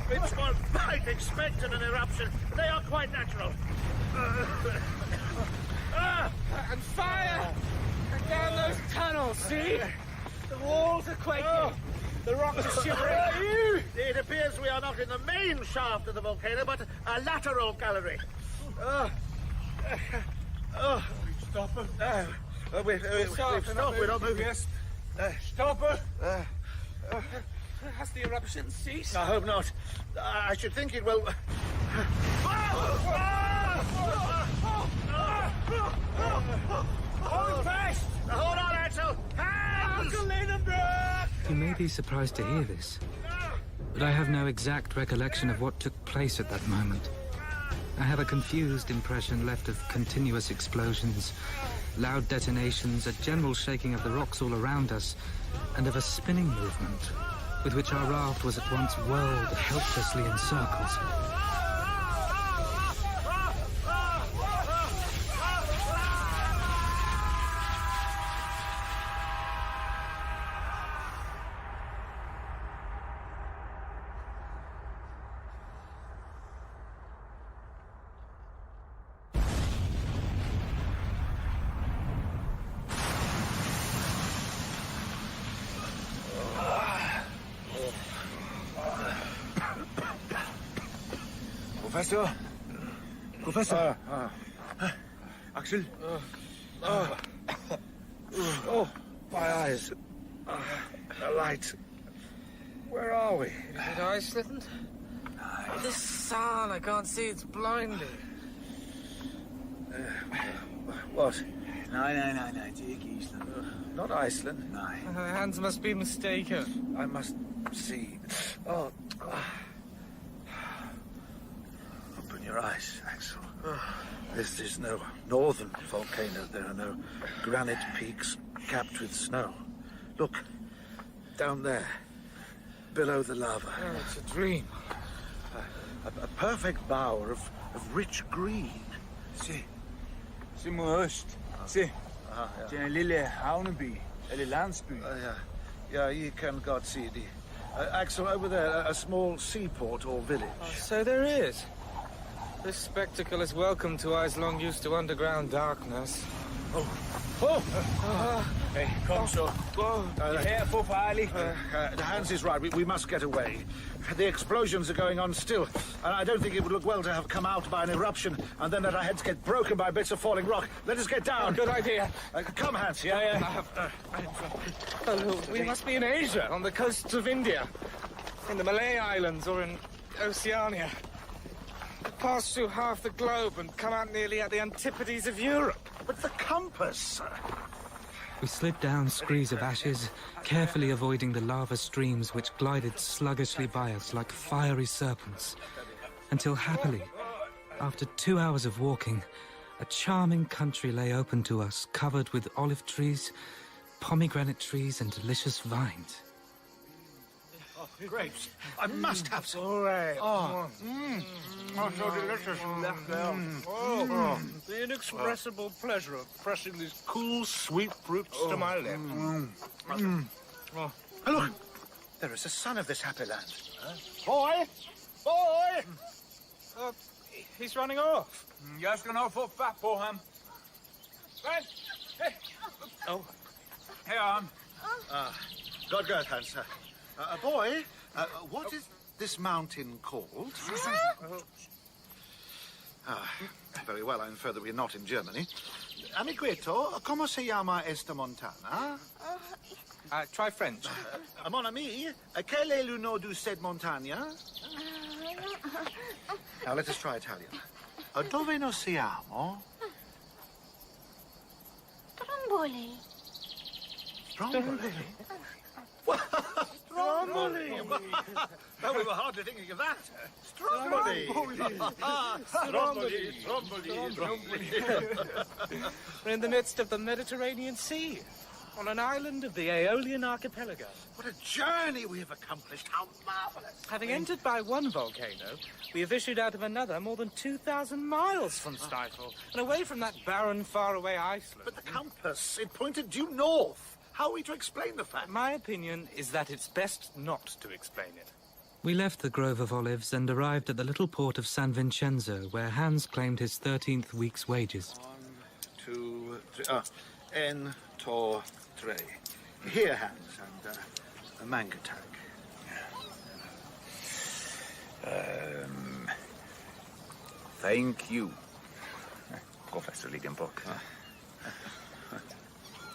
[SPEAKER 8] which one might expect in an eruption. They are quite natural. And fire! And down those tunnels, see? The walls are quaking. The rocks are shivering. It appears we are not in the main shaft of the volcano, but a lateral gallery. Stop her. We've stopped. We're not moving. Yes. Stop her. Has the eruption ceased? I hope not. I should think it will. Hold fast! Hold on, Axel! Hands! Uncle Lindenberg!
[SPEAKER 2] You may be surprised to hear this, but I have no exact recollection of what took place at that moment. I have a confused impression left of continuous explosions, loud detonations, a general shaking of the rocks all around us, and of a spinning movement with which our raft was at once whirled helplessly in circles.
[SPEAKER 3] Professor? Professor? Axel? Oh, my eyes. The light. Where are we?
[SPEAKER 4] Is it Iceland? This sun, I can't see, it's blinding.
[SPEAKER 3] What?
[SPEAKER 9] No, take Iceland.
[SPEAKER 3] Not Iceland.
[SPEAKER 9] No.
[SPEAKER 4] Hans must be mistaken.
[SPEAKER 3] I must see. Oh. Open your eyes, Axel. This is no northern volcano. There are no granite peaks capped with snow. Look, down there, below the lava.
[SPEAKER 4] Oh, it's a dream.
[SPEAKER 3] A perfect bower of rich green.
[SPEAKER 9] Se mod øst. Se. Det er en lille havneby. Eller landsby.
[SPEAKER 3] Yeah, you can God see it. Axel, over there, a small seaport or village.
[SPEAKER 4] Oh, so there is. This spectacle is welcome to eyes long used to underground darkness.
[SPEAKER 9] Hey, kom så. Det her er for farligt.
[SPEAKER 3] Hans is right. We must get away. The explosions are going on still, and I don't think it would look well to have come out by an eruption and then let our heads get broken by bits of falling rock. Let us get down.
[SPEAKER 4] Good idea.
[SPEAKER 3] Come, Hans.
[SPEAKER 4] Yeah. We must be in Asia, on the coasts of India, in the Malay Islands, or in Oceania. Pass through half the globe and come out nearly at the antipodes of Europe.
[SPEAKER 3] But the compass.
[SPEAKER 2] We slid down screes of ashes, carefully avoiding the lava streams which glided sluggishly by us like fiery serpents, until happily, after 2 hours of walking, a charming country lay open to us, covered with olive trees, pomegranate trees, and delicious vines.
[SPEAKER 3] Grapes. I must have some.
[SPEAKER 8] All right. Oh, so delicious. The inexpressible pleasure of pressing these cool, sweet fruits to my lips.
[SPEAKER 3] Oh, look. There is a son of this happy land.
[SPEAKER 8] Boy!
[SPEAKER 4] He's running off.
[SPEAKER 9] Jeg skal nok få fat på ham. Vent! Hey!
[SPEAKER 4] Oh.
[SPEAKER 9] Her er ham.
[SPEAKER 3] God, Hans. Boy, what is this mountain called? Very well, I infer that we're not in Germany. Amigueto, ¿cómo se llama esta montana?
[SPEAKER 4] Try French.
[SPEAKER 3] Mon ami, quel est le nom de cette montagne? Now, let us try Italian. Dove nos siamo?
[SPEAKER 10] Stromboli.
[SPEAKER 3] Stromboli? Stromboli! No, we were hardly thinking of that. Stromboli!
[SPEAKER 4] We're in the midst of the Mediterranean Sea, on an island of the Aeolian archipelago.
[SPEAKER 3] What a journey we have accomplished. How marvelous!
[SPEAKER 4] Having entered by one volcano, we have issued out of another more than 2,000 miles from Stifle, and away from that barren, faraway Iceland.
[SPEAKER 3] But the compass, it pointed due north. How are we to explain the fact?
[SPEAKER 4] My opinion is that it's best not to explain it.
[SPEAKER 2] We left the grove of olives and arrived at the little port of San Vincenzo, where Hans claimed his 13th week's wages.
[SPEAKER 3] 1, 2, 3. En, to, tre. Here, Hans, and a manga tag.
[SPEAKER 9] Thank you, Professor Liedenbrock.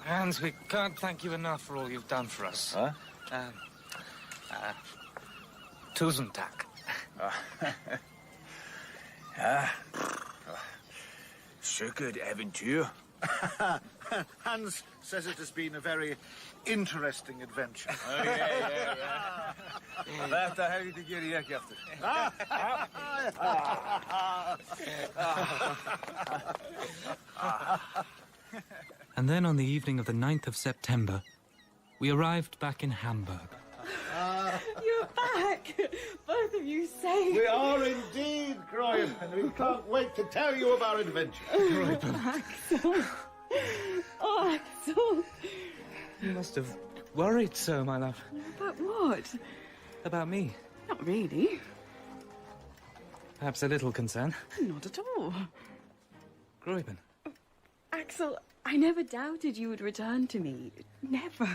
[SPEAKER 4] Hans, we can't thank you enough for all you've done for us.
[SPEAKER 9] Huh?
[SPEAKER 4] Tusen tack.
[SPEAKER 9] Sikkert eventyr.
[SPEAKER 3] Hans says it has been a very interesting adventure.
[SPEAKER 9] Þetta helviti gerir ég ekki aftur.
[SPEAKER 2] And then on the evening of the 9th of September, we arrived back in Hamburg.
[SPEAKER 6] You're back! Both of you safe.
[SPEAKER 3] We are indeed, Croydon, and we can't wait to tell you of our adventure.
[SPEAKER 6] Axel. Oh, Axel.
[SPEAKER 4] You must have worried so, my love.
[SPEAKER 6] About what?
[SPEAKER 4] About me.
[SPEAKER 6] Not really.
[SPEAKER 4] Perhaps a little concern.
[SPEAKER 6] Not at all.
[SPEAKER 4] Groyben.
[SPEAKER 6] Axel, I never doubted you would return to me. Never.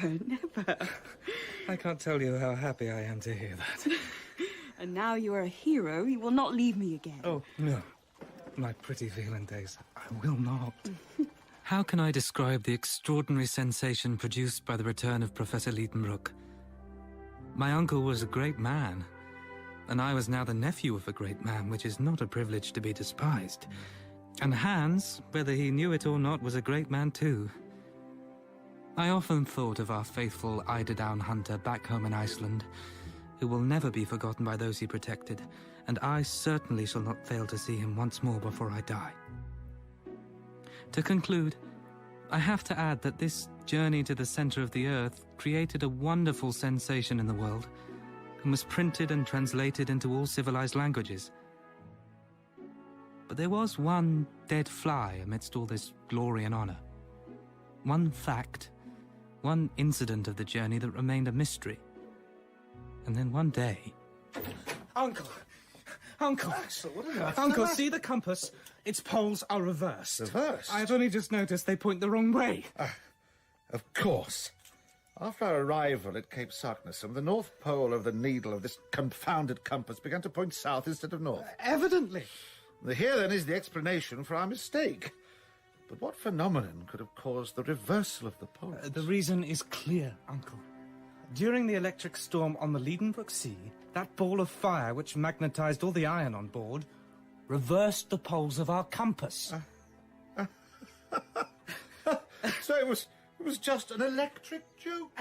[SPEAKER 4] I can't tell you how happy I am to hear that.
[SPEAKER 6] And now you are a hero, you will not leave me again.
[SPEAKER 4] Oh, no. My pretty Violentes, I will not. How can I describe the extraordinary sensation produced by the return of Professor Liedenbrock? My uncle was a great man, and I was now the nephew of a great man, which is not a privilege to be despised. And Hans, whether he knew it or not, was a great man too. I often thought of our faithful eiderdown hunter back home in Iceland, who will never be forgotten by those he protected, and I certainly shall not fail to see him once more before I die. To conclude, I have to add that this journey to the center of the earth created a wonderful sensation in the world, and was printed and translated into all civilized languages. But there was one dead fly amidst all this glory and honor. One fact, one incident of the journey that remained a mystery. And then one day... Uncle! Uncle!
[SPEAKER 3] Axel, what on earth?
[SPEAKER 4] Uncle, see the compass? Its poles are reversed.
[SPEAKER 3] Reversed?
[SPEAKER 4] I've only just noticed they point the wrong way.
[SPEAKER 3] Of course. After our arrival at Cape Saknussemm, the north pole of the needle of this confounded compass began to point south instead of north.
[SPEAKER 4] Evidently.
[SPEAKER 3] Here, then, is the explanation for our mistake. But what phenomenon could have caused the reversal of the poles?
[SPEAKER 4] The reason is clear, Uncle. During the electric storm on the Liedenbrock Sea, that ball of fire which magnetized all the iron on board reversed the poles of our compass.
[SPEAKER 3] So it was just an electric joke?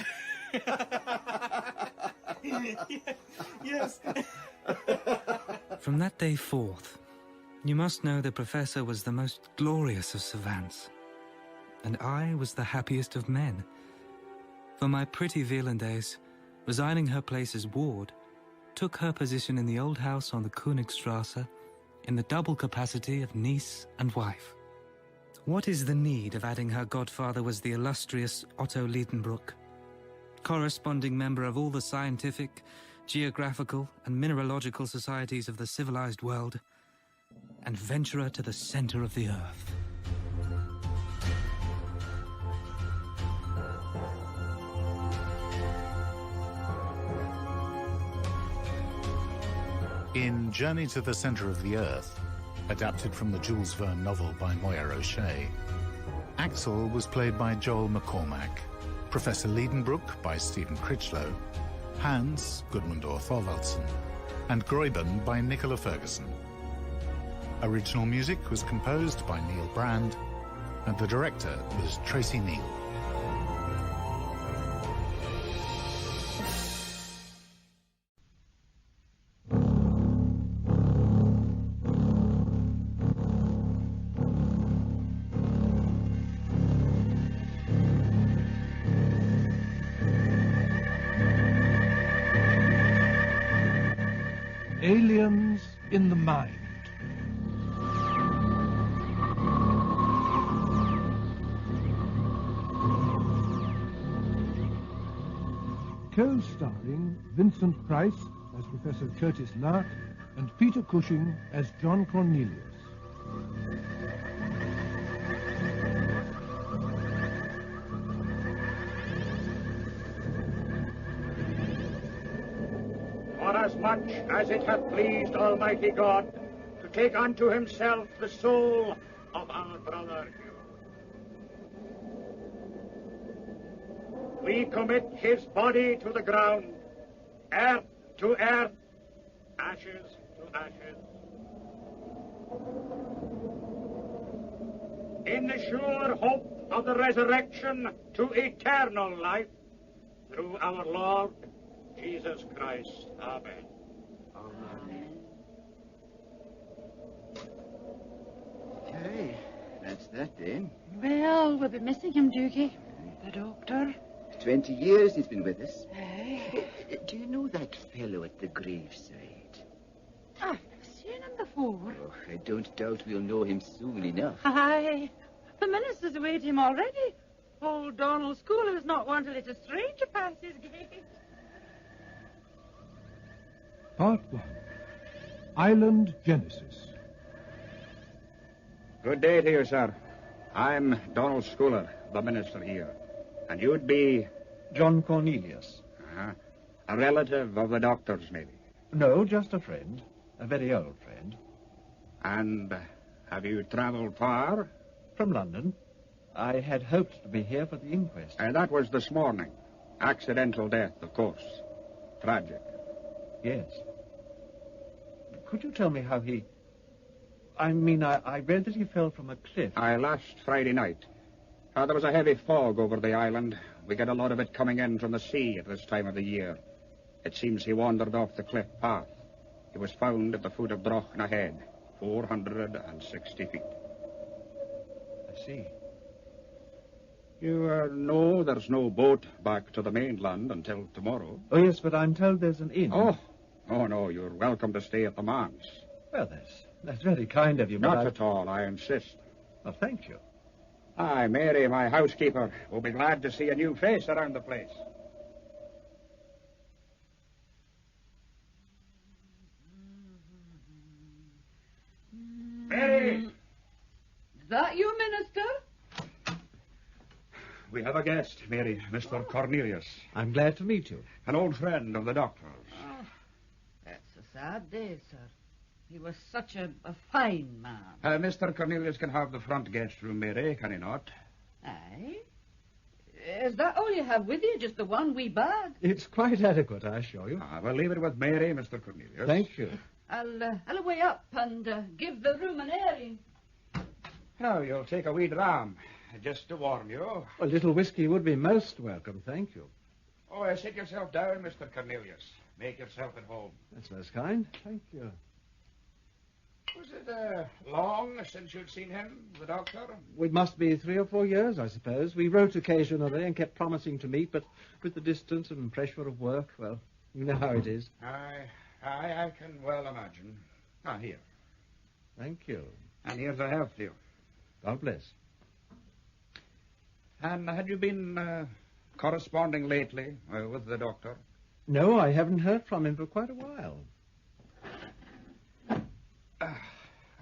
[SPEAKER 4] Yes. From that day forth, you must know the Professor was the most glorious of savants, and I was the happiest of men. For my pretty Wielandaise, resigning her place as ward, took her position in the old house on the Königstrasse in the double capacity of niece and wife. What is the need of adding her godfather was the illustrious Otto Liedenbrock, corresponding member of all the scientific, geographical, and mineralogical societies of the civilized world, and venturer to the center of the earth.
[SPEAKER 1] In Journey to the Center of the Earth, adapted from the Jules Verne novel by Moya O'Shea, Axel was played by Joel McCormack, Professor Liedenbrock by Stephen Critchlow, Hans Gudmundur Thorvaldsen, and Groyben by Nicola Ferguson. Original music was composed by Neil Brand, and the director was Tracy Neal.
[SPEAKER 10] Aliens in the Mind. Co-starring Vincent Price as Professor Curtis Lark and Peter Cushing as John Cornelius.
[SPEAKER 8] Forasmuch as it hath pleased Almighty God to take unto himself the soul of our brother Hugh, we commit his body to the ground, earth to earth, ashes to ashes, in the sure hope of the resurrection to eternal life through our Lord Jesus Christ. Amen.
[SPEAKER 11] Amen. Okay, that's that then.
[SPEAKER 12] Well, we'll be missing him, Doogie. The doctor.
[SPEAKER 11] 20 years he's been with us.
[SPEAKER 12] Aye.
[SPEAKER 11] Do you know that fellow at the graveside?
[SPEAKER 12] I've seen him before.
[SPEAKER 11] Oh, I don't doubt we'll know him soon enough.
[SPEAKER 12] Aye. The minister's awaiting him already. Old Donald Schooler's not one to let a stranger pass his gate.
[SPEAKER 10] Part 1. Island Genesis.
[SPEAKER 8] Good day to you, sir. I'm Donald Schooler, the minister here. And you'd be...
[SPEAKER 10] John Cornelius.
[SPEAKER 8] A relative of the doctor's, maybe.
[SPEAKER 10] No, just a friend. A very old friend.
[SPEAKER 13] And have you travelled far?
[SPEAKER 10] From London. I had hoped to be here for the inquest.
[SPEAKER 13] And that was this morning. Accidental death, of course. Tragic.
[SPEAKER 10] Yes. Could you tell me how he... I mean, I read that he fell from a cliff.
[SPEAKER 13] Last Friday night. There was a heavy fog over the island. We get a lot of it coming in from the sea at this time of the year. It seems he wandered off the cliff path. He was found at the foot of Drochna Head, 460 feet.
[SPEAKER 10] I see.
[SPEAKER 13] You know there's no boat back to the mainland until tomorrow.
[SPEAKER 10] Oh, yes, but I'm told there's an inn.
[SPEAKER 13] Oh, no, you're welcome to stay at the manse.
[SPEAKER 10] Well, that's very kind of you, but
[SPEAKER 13] Not at all, I insist.
[SPEAKER 10] Oh, thank you.
[SPEAKER 13] Aye, Mary, my housekeeper, will be glad to see a new face around the place. Mary!
[SPEAKER 12] Is that you, Minister?
[SPEAKER 13] We have a guest, Mary, Mr. Cornelius.
[SPEAKER 10] I'm glad to meet you.
[SPEAKER 13] An old friend of the doctor's.
[SPEAKER 12] Oh, that's a sad day, sir. He was such a fine man.
[SPEAKER 13] Mr. Cornelius can have the front guest room, Mary, can he not?
[SPEAKER 12] Aye? Is that all you have with you? Just the one wee bag?
[SPEAKER 10] It's quite adequate, I assure you.
[SPEAKER 13] We'll leave it with Mary, Mr. Cornelius.
[SPEAKER 10] Thank you.
[SPEAKER 12] I'll away up and give the room an airing.
[SPEAKER 13] Now, you'll take a wee dram, just to warm you.
[SPEAKER 10] A little whiskey would be most welcome, thank you.
[SPEAKER 13] Oh, sit yourself down, Mr. Cornelius. Make yourself at home.
[SPEAKER 10] That's most kind. Thank you.
[SPEAKER 13] Was it long since you'd seen him, the doctor?
[SPEAKER 10] It must be 3 or 4 years, I suppose. We wrote occasionally and kept promising to meet, but with the distance and pressure of work, well, you know how it is.
[SPEAKER 13] I can well imagine. Here.
[SPEAKER 10] Thank you.
[SPEAKER 13] And here's a health to you.
[SPEAKER 10] God bless.
[SPEAKER 13] And had you been corresponding lately with the doctor?
[SPEAKER 10] No, I haven't heard from him for quite a while.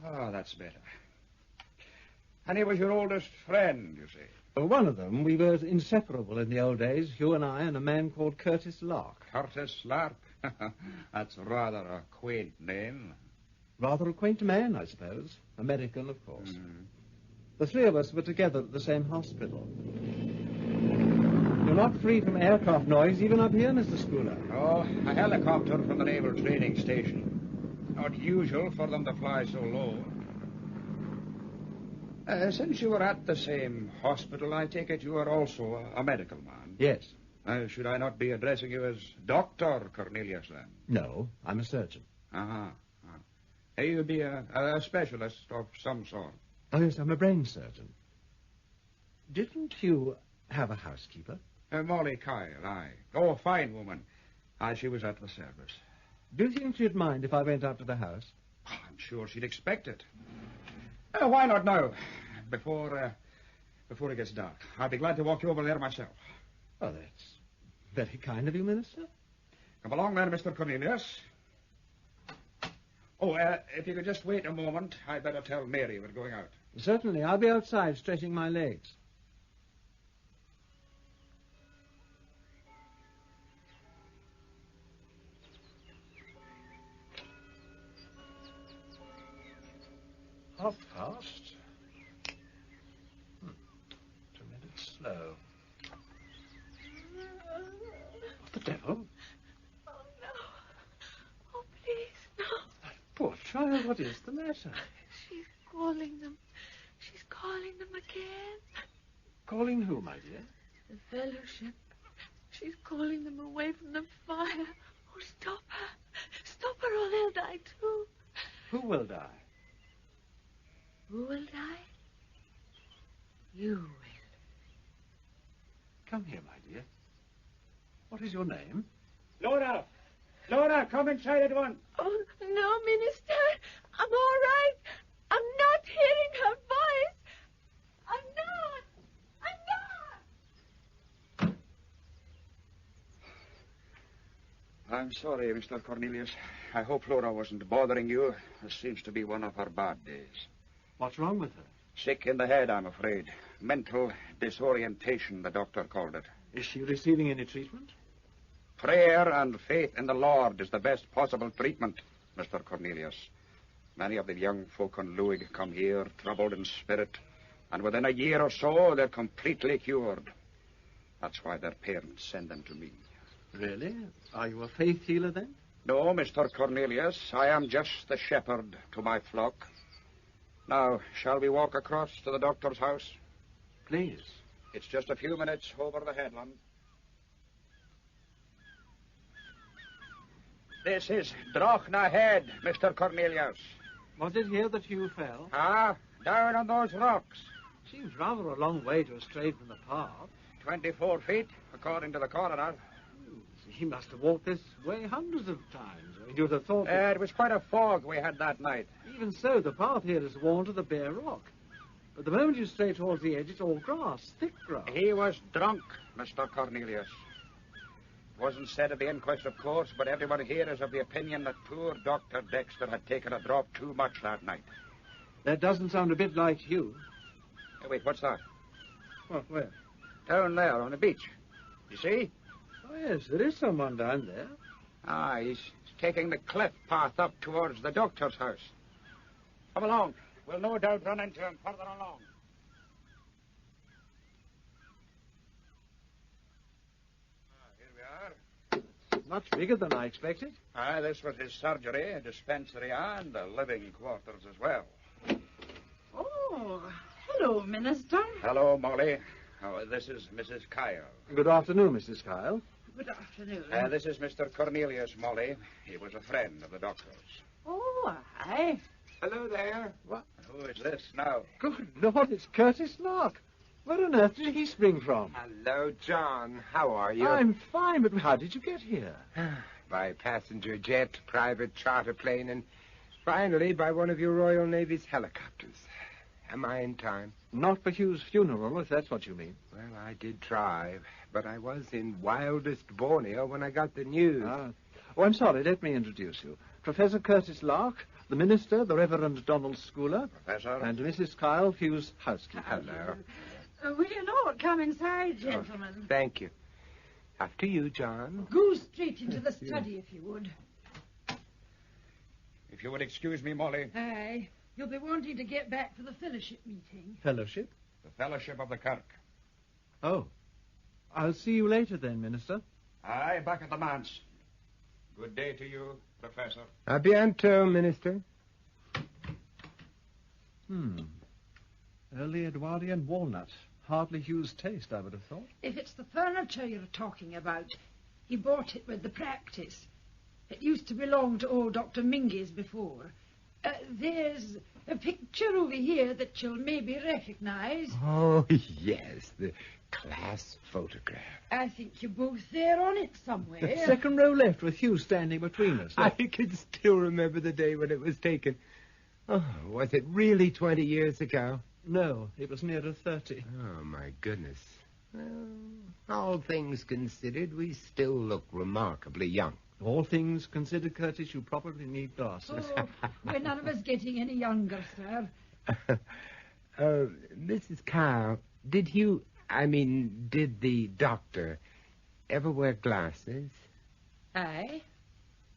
[SPEAKER 13] Oh, that's better. And he was your oldest friend, you say?
[SPEAKER 10] Well, one of them. We were inseparable in the old days, Hugh and I, and a man called Curtis Lark.
[SPEAKER 13] Curtis Lark? That's rather a quaint name.
[SPEAKER 10] Rather a quaint man, I suppose. American, of course. The three of us were together at the same hospital. You're not free from aircraft noise even up here, Mr. Schooler.
[SPEAKER 13] Oh, a helicopter from the Naval Training Station. Not usual for them to fly so low. Since you were at the same hospital, I take it you are also a medical man.
[SPEAKER 10] Yes.
[SPEAKER 13] Should I not be addressing you as Dr. Cornelius, then?
[SPEAKER 10] No, I'm a surgeon.
[SPEAKER 13] You'd be a specialist of some sort.
[SPEAKER 10] Oh, yes, I'm a brain surgeon. Didn't you have a housekeeper?
[SPEAKER 13] Molly Kyle, aye. Oh, a fine woman. She was at the service.
[SPEAKER 10] Do you think she'd mind if I went up to the house?
[SPEAKER 13] I'm sure she'd expect it. Why not now? Before it gets dark. I'll be glad to walk you over there myself.
[SPEAKER 10] Oh, that's very kind of you, Minister.
[SPEAKER 13] Come along then, Mr. Cornelius. Oh, if you could just wait a moment, I'd better tell Mary we're going out.
[SPEAKER 10] Certainly. I'll be outside stretching my legs.
[SPEAKER 3] Half past. 2 minutes slow. What the devil?
[SPEAKER 14] Oh, no. Oh, please, no.
[SPEAKER 3] Poor child, what is the matter?
[SPEAKER 14] She's calling them. She's calling them again.
[SPEAKER 3] Calling who, my dear?
[SPEAKER 14] The fellowship. She's calling them away from the fire. Oh, stop her. Stop her or they'll die too.
[SPEAKER 3] Who will die?
[SPEAKER 14] Who will die? You will.
[SPEAKER 3] Come here, my dear. What is your name?
[SPEAKER 13] Laura! Laura, come inside at once.
[SPEAKER 14] Oh, no, Minister. I'm all right. I'm not hearing her voice. I'm not.
[SPEAKER 13] I'm sorry, Mr. Cornelius. I hope Laura wasn't bothering you. This seems to be one of her bad days.
[SPEAKER 10] What's wrong with her?
[SPEAKER 13] Sick in the head, I'm afraid. Mental disorientation, the doctor called it.
[SPEAKER 10] Is she receiving any treatment?
[SPEAKER 13] Prayer and faith in the Lord is the best possible treatment, Mr. Cornelius. Many of the young folk on Luig come here, troubled in spirit, and within a year or so, they're completely cured. That's why their parents send them to me.
[SPEAKER 10] Really? Are you a faith healer, then?
[SPEAKER 13] No, Mr. Cornelius, I am just the shepherd to my flock. Now, shall we walk across to the doctor's house?
[SPEAKER 10] Please.
[SPEAKER 13] It's just a few minutes over the headland. This is Drochna Head, Mr. Cornelius.
[SPEAKER 10] Was it here that Hugh fell?
[SPEAKER 13] Ah, down on those rocks.
[SPEAKER 10] Seems rather a long way to have strayed from the path.
[SPEAKER 13] 24 feet, according to the coroner.
[SPEAKER 10] He must have walked this way hundreds of times. You'd have thought...
[SPEAKER 13] It was quite a fog we had that night.
[SPEAKER 10] Even so, the path here is worn to the bare rock. But the moment you stray towards the edge, it's all grass, thick grass.
[SPEAKER 13] He was drunk, Mr. Cornelius. It wasn't said at the inquest, of course, but everyone here is of the opinion that poor Dr. Dexter had taken a drop too much that night.
[SPEAKER 10] That doesn't sound a bit like Hugh.
[SPEAKER 13] Hey, wait, what's that?
[SPEAKER 10] What, where?
[SPEAKER 13] Down there on the beach. You see?
[SPEAKER 10] Oh, yes, there is someone down there.
[SPEAKER 13] Ah, he's taking the cliff path up towards the doctor's house. Come along. We'll no doubt run into him further along. Here we are.
[SPEAKER 10] Much bigger than I expected.
[SPEAKER 13] This was his surgery, a dispensary, and the living quarters as well.
[SPEAKER 12] Oh, hello, Minister.
[SPEAKER 13] Hello, Molly. Oh, this is Mrs. Kyle.
[SPEAKER 10] Good afternoon, Mrs. Kyle.
[SPEAKER 12] Good afternoon.
[SPEAKER 13] This is Mr. Cornelius, Molly. He was a friend of the doctor's.
[SPEAKER 12] Oh, hi.
[SPEAKER 13] Hello there. What? Who is this now?
[SPEAKER 10] Good Lord, it's Curtis Lark. Where on earth did he spring from?
[SPEAKER 15] Hello, John. How are you?
[SPEAKER 10] I'm fine, but how did you get here?
[SPEAKER 15] By passenger jet, private charter plane, and finally by one of your Royal Navy's helicopters. Am I in time?
[SPEAKER 10] Not for Hugh's funeral, if that's what you mean.
[SPEAKER 15] Well, I did try, but I was in wildest Borneo when I got the news.
[SPEAKER 10] Oh, I'm sorry. Let me introduce you. Professor Curtis Lark, the minister, the Reverend Donald Schooler.
[SPEAKER 13] Professor.
[SPEAKER 10] And Mrs. Kyle, Hugh's housekeeper.
[SPEAKER 15] Hello.
[SPEAKER 12] Will you not come inside, gentlemen?
[SPEAKER 15] Thank you. After you, John.
[SPEAKER 12] Go straight into the study, if you would.
[SPEAKER 13] If you would excuse me, Molly.
[SPEAKER 12] Aye. You'll be wanting to get back for the fellowship meeting.
[SPEAKER 10] Fellowship?
[SPEAKER 13] The Fellowship of the Kirk.
[SPEAKER 10] Oh. I'll see you later then, Minister.
[SPEAKER 13] Aye, back at the manse. Good day to you, Professor.
[SPEAKER 15] A bientôt, Minister.
[SPEAKER 10] Early Edwardian walnut. Hardly Hugh's taste, I would have thought.
[SPEAKER 12] If it's the furniture you're talking about, he bought it with the practice. It used to belong to old Dr. Mingy's before. There's a picture over here that you'll maybe recognize.
[SPEAKER 15] Oh, yes, the class photograph.
[SPEAKER 12] I think you're both there on it somewhere.
[SPEAKER 10] The second row left with Hugh standing between us.
[SPEAKER 15] I can still remember the day when it was taken. Oh, was it really 20 years ago?
[SPEAKER 10] No, it was nearer 30.
[SPEAKER 15] Oh, my goodness. Well, all things considered, we still look remarkably young.
[SPEAKER 10] All things considered, Curtis, you probably need glasses.
[SPEAKER 12] Oh, we're none of us getting any younger, sir.
[SPEAKER 15] Mrs. Kyle, did the doctor ever wear glasses?
[SPEAKER 12] Aye.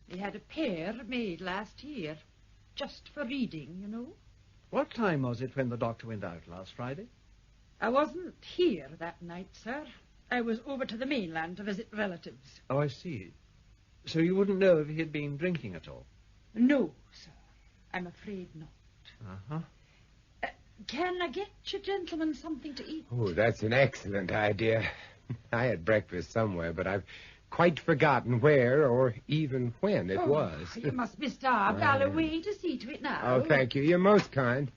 [SPEAKER 12] He had a pair made last year. Just for reading, you know.
[SPEAKER 10] What time was it when the doctor went out last Friday?
[SPEAKER 12] I wasn't here that night, sir. I was over to the mainland to visit relatives.
[SPEAKER 10] Oh, I see. So you wouldn't know if he had been drinking at all?
[SPEAKER 12] No, sir. I'm afraid not.
[SPEAKER 10] Uh-huh.
[SPEAKER 12] Can I get you gentlemen something to eat?
[SPEAKER 15] Oh, that's an excellent idea. I had breakfast somewhere, but I've quite forgotten where or even when it was.
[SPEAKER 12] You must be starved. I'll away to see to it now.
[SPEAKER 15] Oh, thank you. You're most kind.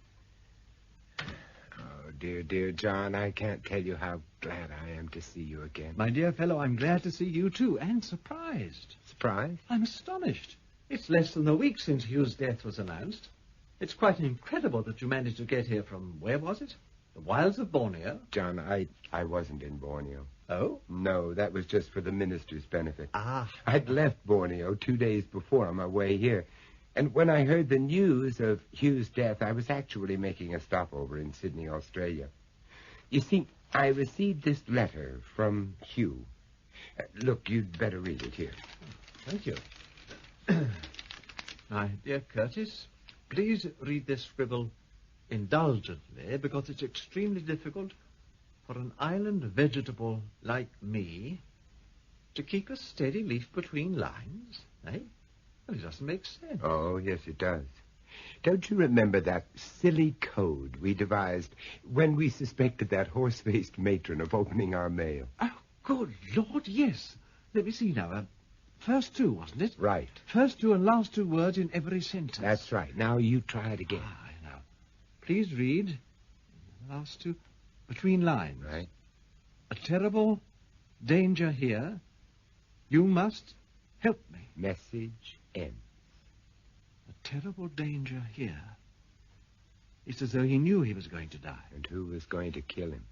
[SPEAKER 15] Oh, dear John, I can't tell you how glad I am to see you again.
[SPEAKER 10] My dear fellow, I'm glad to see you too, and surprised.
[SPEAKER 15] Surprised?
[SPEAKER 10] I'm astonished. It's less than a week since Hugh's death was announced. It's quite incredible that you managed to get here from, where was it? The wilds of Borneo?
[SPEAKER 15] John, I wasn't in Borneo.
[SPEAKER 10] Oh?
[SPEAKER 15] No, that was just for the minister's benefit.
[SPEAKER 10] Ah.
[SPEAKER 15] I'd left Borneo 2 days before on my way here. And when I heard the news of Hugh's death, I was actually making a stopover in Sydney, Australia. You see, I received this letter from Hugh. Look, you'd better read it here.
[SPEAKER 10] Thank you. My dear Curtis, please read this scribble indulgently, because it's extremely difficult for an island vegetable like me to keep a steady leaf between lines, eh? Well, it doesn't make sense.
[SPEAKER 15] Oh, yes, it does. Don't you remember that silly code we devised when we suspected that horse-faced matron of opening our mail?
[SPEAKER 10] Oh, good Lord, yes. Let me see now. First two, wasn't it?
[SPEAKER 15] Right.
[SPEAKER 10] First two and last two words in every sentence.
[SPEAKER 15] That's right. Now you try it again.
[SPEAKER 10] Now, please read last two between lines.
[SPEAKER 15] Right.
[SPEAKER 10] A terrible danger here. You must help me.
[SPEAKER 15] Message ends.
[SPEAKER 10] A terrible danger here. It's as though he knew he was going to die.
[SPEAKER 15] And who was going to kill him?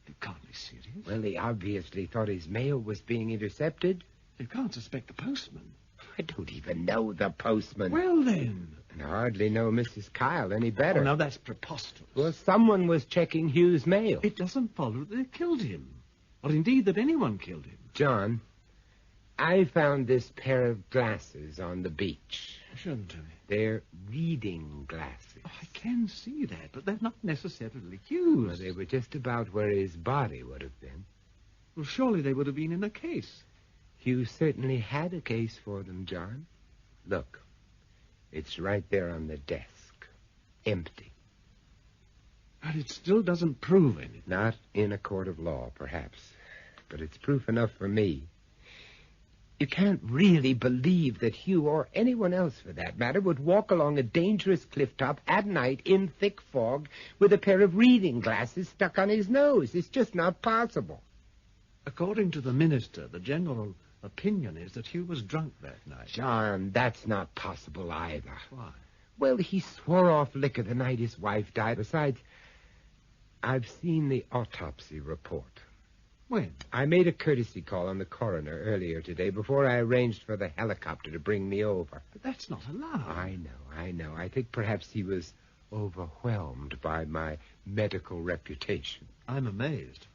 [SPEAKER 10] You can't be serious.
[SPEAKER 15] Well, he obviously thought his mail was being intercepted.
[SPEAKER 10] You can't suspect the postman.
[SPEAKER 15] I don't even know the postman.
[SPEAKER 10] Well, then.
[SPEAKER 15] And I hardly know Mrs. Kyle any better.
[SPEAKER 10] Oh, now that's preposterous.
[SPEAKER 15] Well, someone was checking Hugh's mail.
[SPEAKER 10] It doesn't follow that they killed him. Or indeed that anyone killed him.
[SPEAKER 15] John, I found this pair of glasses on the beach.
[SPEAKER 10] Show them to me.
[SPEAKER 15] They're reading glasses.
[SPEAKER 10] Oh, I can see that, but they're not necessarily Hugh's.
[SPEAKER 15] Well, they were just about where his body would have been.
[SPEAKER 10] Well, surely they would have been in a case.
[SPEAKER 15] Hugh certainly had a case for them, John. Look, it's right there on the desk. Empty.
[SPEAKER 10] But it still doesn't prove anything.
[SPEAKER 15] Not in a court of law, perhaps. But it's proof enough for me. You can't really believe that Hugh, or anyone else for that matter, would walk along a dangerous cliff top at night in thick fog with a pair of reading glasses stuck on his nose. It's just not possible.
[SPEAKER 10] According to the minister, the general opinion is that Hugh was drunk that night.
[SPEAKER 15] John, that's not possible either.
[SPEAKER 10] Why?
[SPEAKER 15] Well, he swore off liquor the night his wife died. Besides, I've seen the autopsy report.
[SPEAKER 10] When?
[SPEAKER 15] I made a courtesy call on the coroner earlier today before I arranged for the helicopter to bring me over.
[SPEAKER 10] But that's not allowed.
[SPEAKER 15] I know. I think perhaps he was overwhelmed by my medical reputation.
[SPEAKER 10] I'm amazed.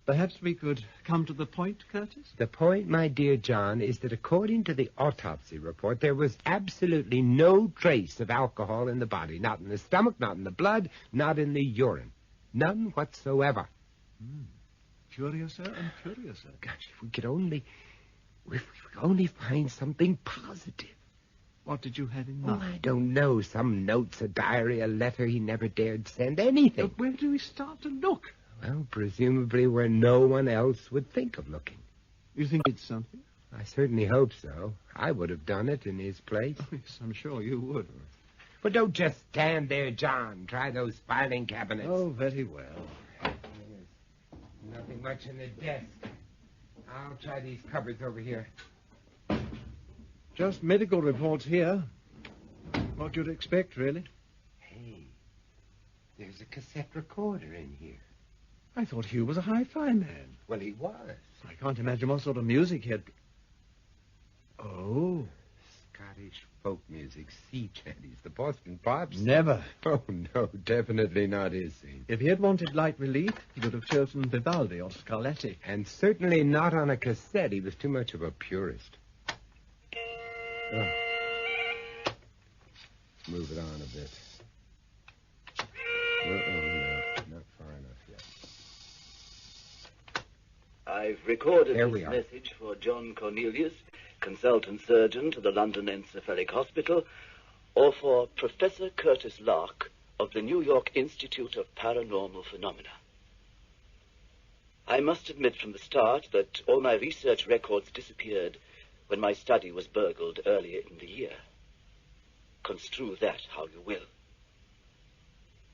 [SPEAKER 10] Perhaps we could come to the point, Curtis?
[SPEAKER 15] The point, my dear John, is that according to the autopsy report, there was absolutely no trace of alcohol in the body. Not in the stomach, not in the blood, not in the urine. None whatsoever.
[SPEAKER 10] Curiouser and curiouser.
[SPEAKER 15] Gosh, if we could only find something positive.
[SPEAKER 10] What did you have in
[SPEAKER 15] Oh,
[SPEAKER 10] mind?
[SPEAKER 15] I don't know. Some notes, a diary, a letter he never dared send, anything.
[SPEAKER 10] But where do we start to look?
[SPEAKER 15] Well, presumably where no one else would think of looking.
[SPEAKER 10] You think it's something?
[SPEAKER 15] I certainly hope so. I would have done it in his place.
[SPEAKER 10] Oh, yes, I'm sure you would.
[SPEAKER 15] But don't just stand there, John. Try those filing cabinets.
[SPEAKER 10] Oh, very well.
[SPEAKER 15] There's nothing much in the desk. I'll try these cupboards over here.
[SPEAKER 10] Just medical reports here. What you'd expect, really.
[SPEAKER 15] Hey, there's a cassette recorder in here.
[SPEAKER 10] I thought Hugh was a hi-fi man.
[SPEAKER 15] Well, he was.
[SPEAKER 10] I can't imagine what sort of music he had. Oh.
[SPEAKER 15] Scottish folk music, sea chanties, the Boston Pops.
[SPEAKER 10] Never.
[SPEAKER 15] Oh, no, definitely not his scene.
[SPEAKER 10] If he had wanted light relief, he would have chosen Vivaldi or Scarlatti.
[SPEAKER 15] And certainly not on a cassette. He was too much of a purist. Oh. Move it on a bit. No, not far enough yet.
[SPEAKER 16] I've recorded
[SPEAKER 15] There
[SPEAKER 16] this
[SPEAKER 15] we are.
[SPEAKER 16] message for John Cornelius, consultant surgeon to the London Encephalic Hospital, or for Professor Curtis Lark of the New York Institute of Paranormal Phenomena. I must admit from the start that all my research records disappeared when my study was burgled earlier in the year. Construe that how you will.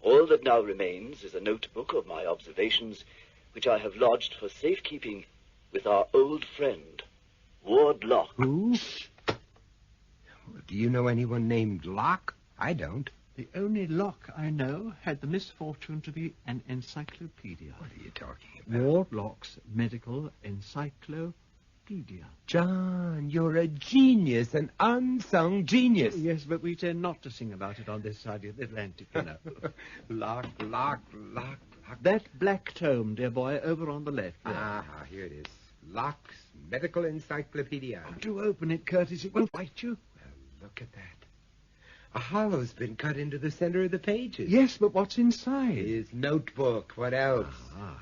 [SPEAKER 16] All that now remains is a notebook of my observations, which I have lodged for safekeeping with our old friend, Ward Locke.
[SPEAKER 15] Who? Do you know anyone named Locke? I don't.
[SPEAKER 10] The only Locke I know had the misfortune to be an encyclopedia.
[SPEAKER 15] What are you talking about?
[SPEAKER 10] Ward Locke's Medical Encyclopedia.
[SPEAKER 15] John, you're a genius, an unsung genius.
[SPEAKER 10] Yes, but we tend not to sing about it on this side of the Atlantic, you know.
[SPEAKER 15] Locke.
[SPEAKER 10] That black tome, dear boy, over on the left. There.
[SPEAKER 15] Ah, here it is. Locke's Medical Encyclopedia.
[SPEAKER 3] Oh, do open it, Curtis. It won't bite you.
[SPEAKER 15] Well, look at that. A hollow's been cut into the center of the pages.
[SPEAKER 3] Yes, but what's inside?
[SPEAKER 15] His notebook. What else?
[SPEAKER 3] Ah.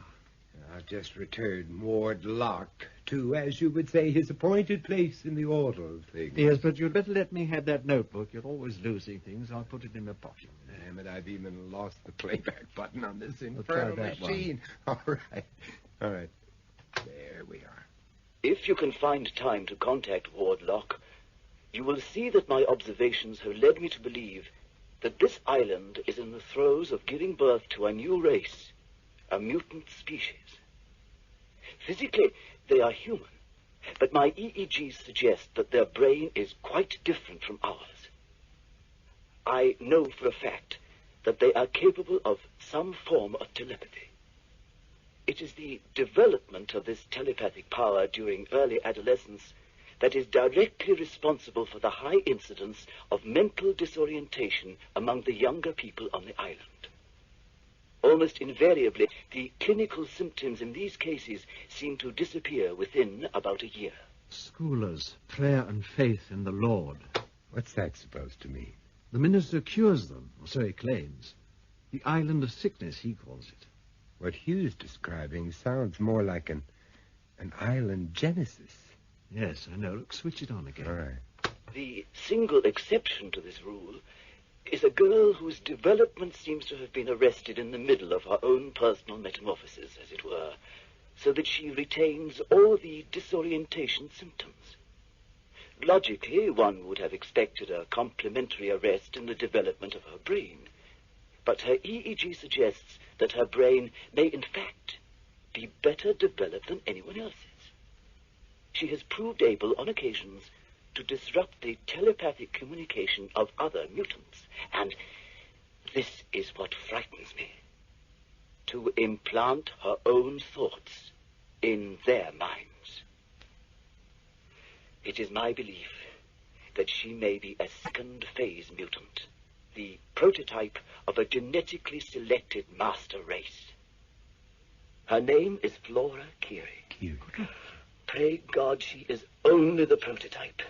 [SPEAKER 15] I've just returned Ward Locke to, as you would say, his appointed place in the order of things.
[SPEAKER 3] Yes, but you'd better let me have that notebook. You're always losing things. I'll put it in my pocket.
[SPEAKER 15] Damn it, I've even lost the playback button on this
[SPEAKER 3] try
[SPEAKER 15] infernal
[SPEAKER 3] that
[SPEAKER 15] machine. All right. There we are.
[SPEAKER 16] If you can find time to contact Ward Locke, you will see that my observations have led me to believe that this island is in the throes of giving birth to a new race, a mutant species. Physically, they are human, but my EEGs suggest that their brain is quite different from ours. I know for a fact that they are capable of some form of telepathy. It is the development of this telepathic power during early adolescence that is directly responsible for the high incidence of mental disorientation among the younger people on the island. Almost invariably, the clinical symptoms in these cases seem to disappear within about a year.
[SPEAKER 3] Schoolers, prayer and faith in the Lord.
[SPEAKER 15] What's that supposed to mean?
[SPEAKER 3] The minister cures them, or so he claims. The island of sickness, he calls it.
[SPEAKER 15] What Hugh's describing sounds more like an island genesis.
[SPEAKER 3] Yes, I know. Look, switch it on again.
[SPEAKER 15] All right.
[SPEAKER 16] The single exception to this rule is a girl whose development seems to have been arrested in the middle of her own personal metamorphosis, as it were, so that she retains all the disorientation symptoms. Logically, one would have expected a complementary arrest in the development of her brain, but her EEG suggests that her brain may, in fact, be better developed than anyone else's. She has proved able, on occasions, to disrupt the telepathic communication of other mutants. And this is what frightens me. To implant her own thoughts in their minds. It is my belief that she may be a second-phase mutant, the prototype of a genetically selected master race. Her name is Flora Curie. Pray God she is only the prototype.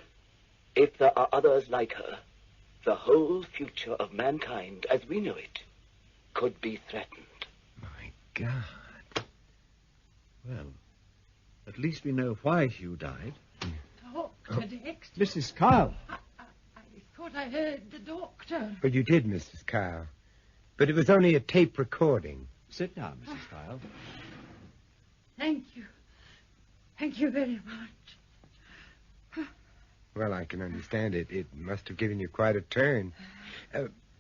[SPEAKER 16] If there are others like her, the whole future of mankind, as we know it, could be threatened.
[SPEAKER 15] My God.
[SPEAKER 3] Well, at least we know why Hugh died.
[SPEAKER 12] Dr. Dexter.
[SPEAKER 3] Mrs. Kyle.
[SPEAKER 12] I thought I heard the doctor.
[SPEAKER 15] Well, you did, Mrs. Kyle. But it was only a tape recording.
[SPEAKER 3] Sit down, Mrs. Kyle.
[SPEAKER 12] Thank you. Thank you very much.
[SPEAKER 15] Well, I can understand it. It must have given you quite a turn.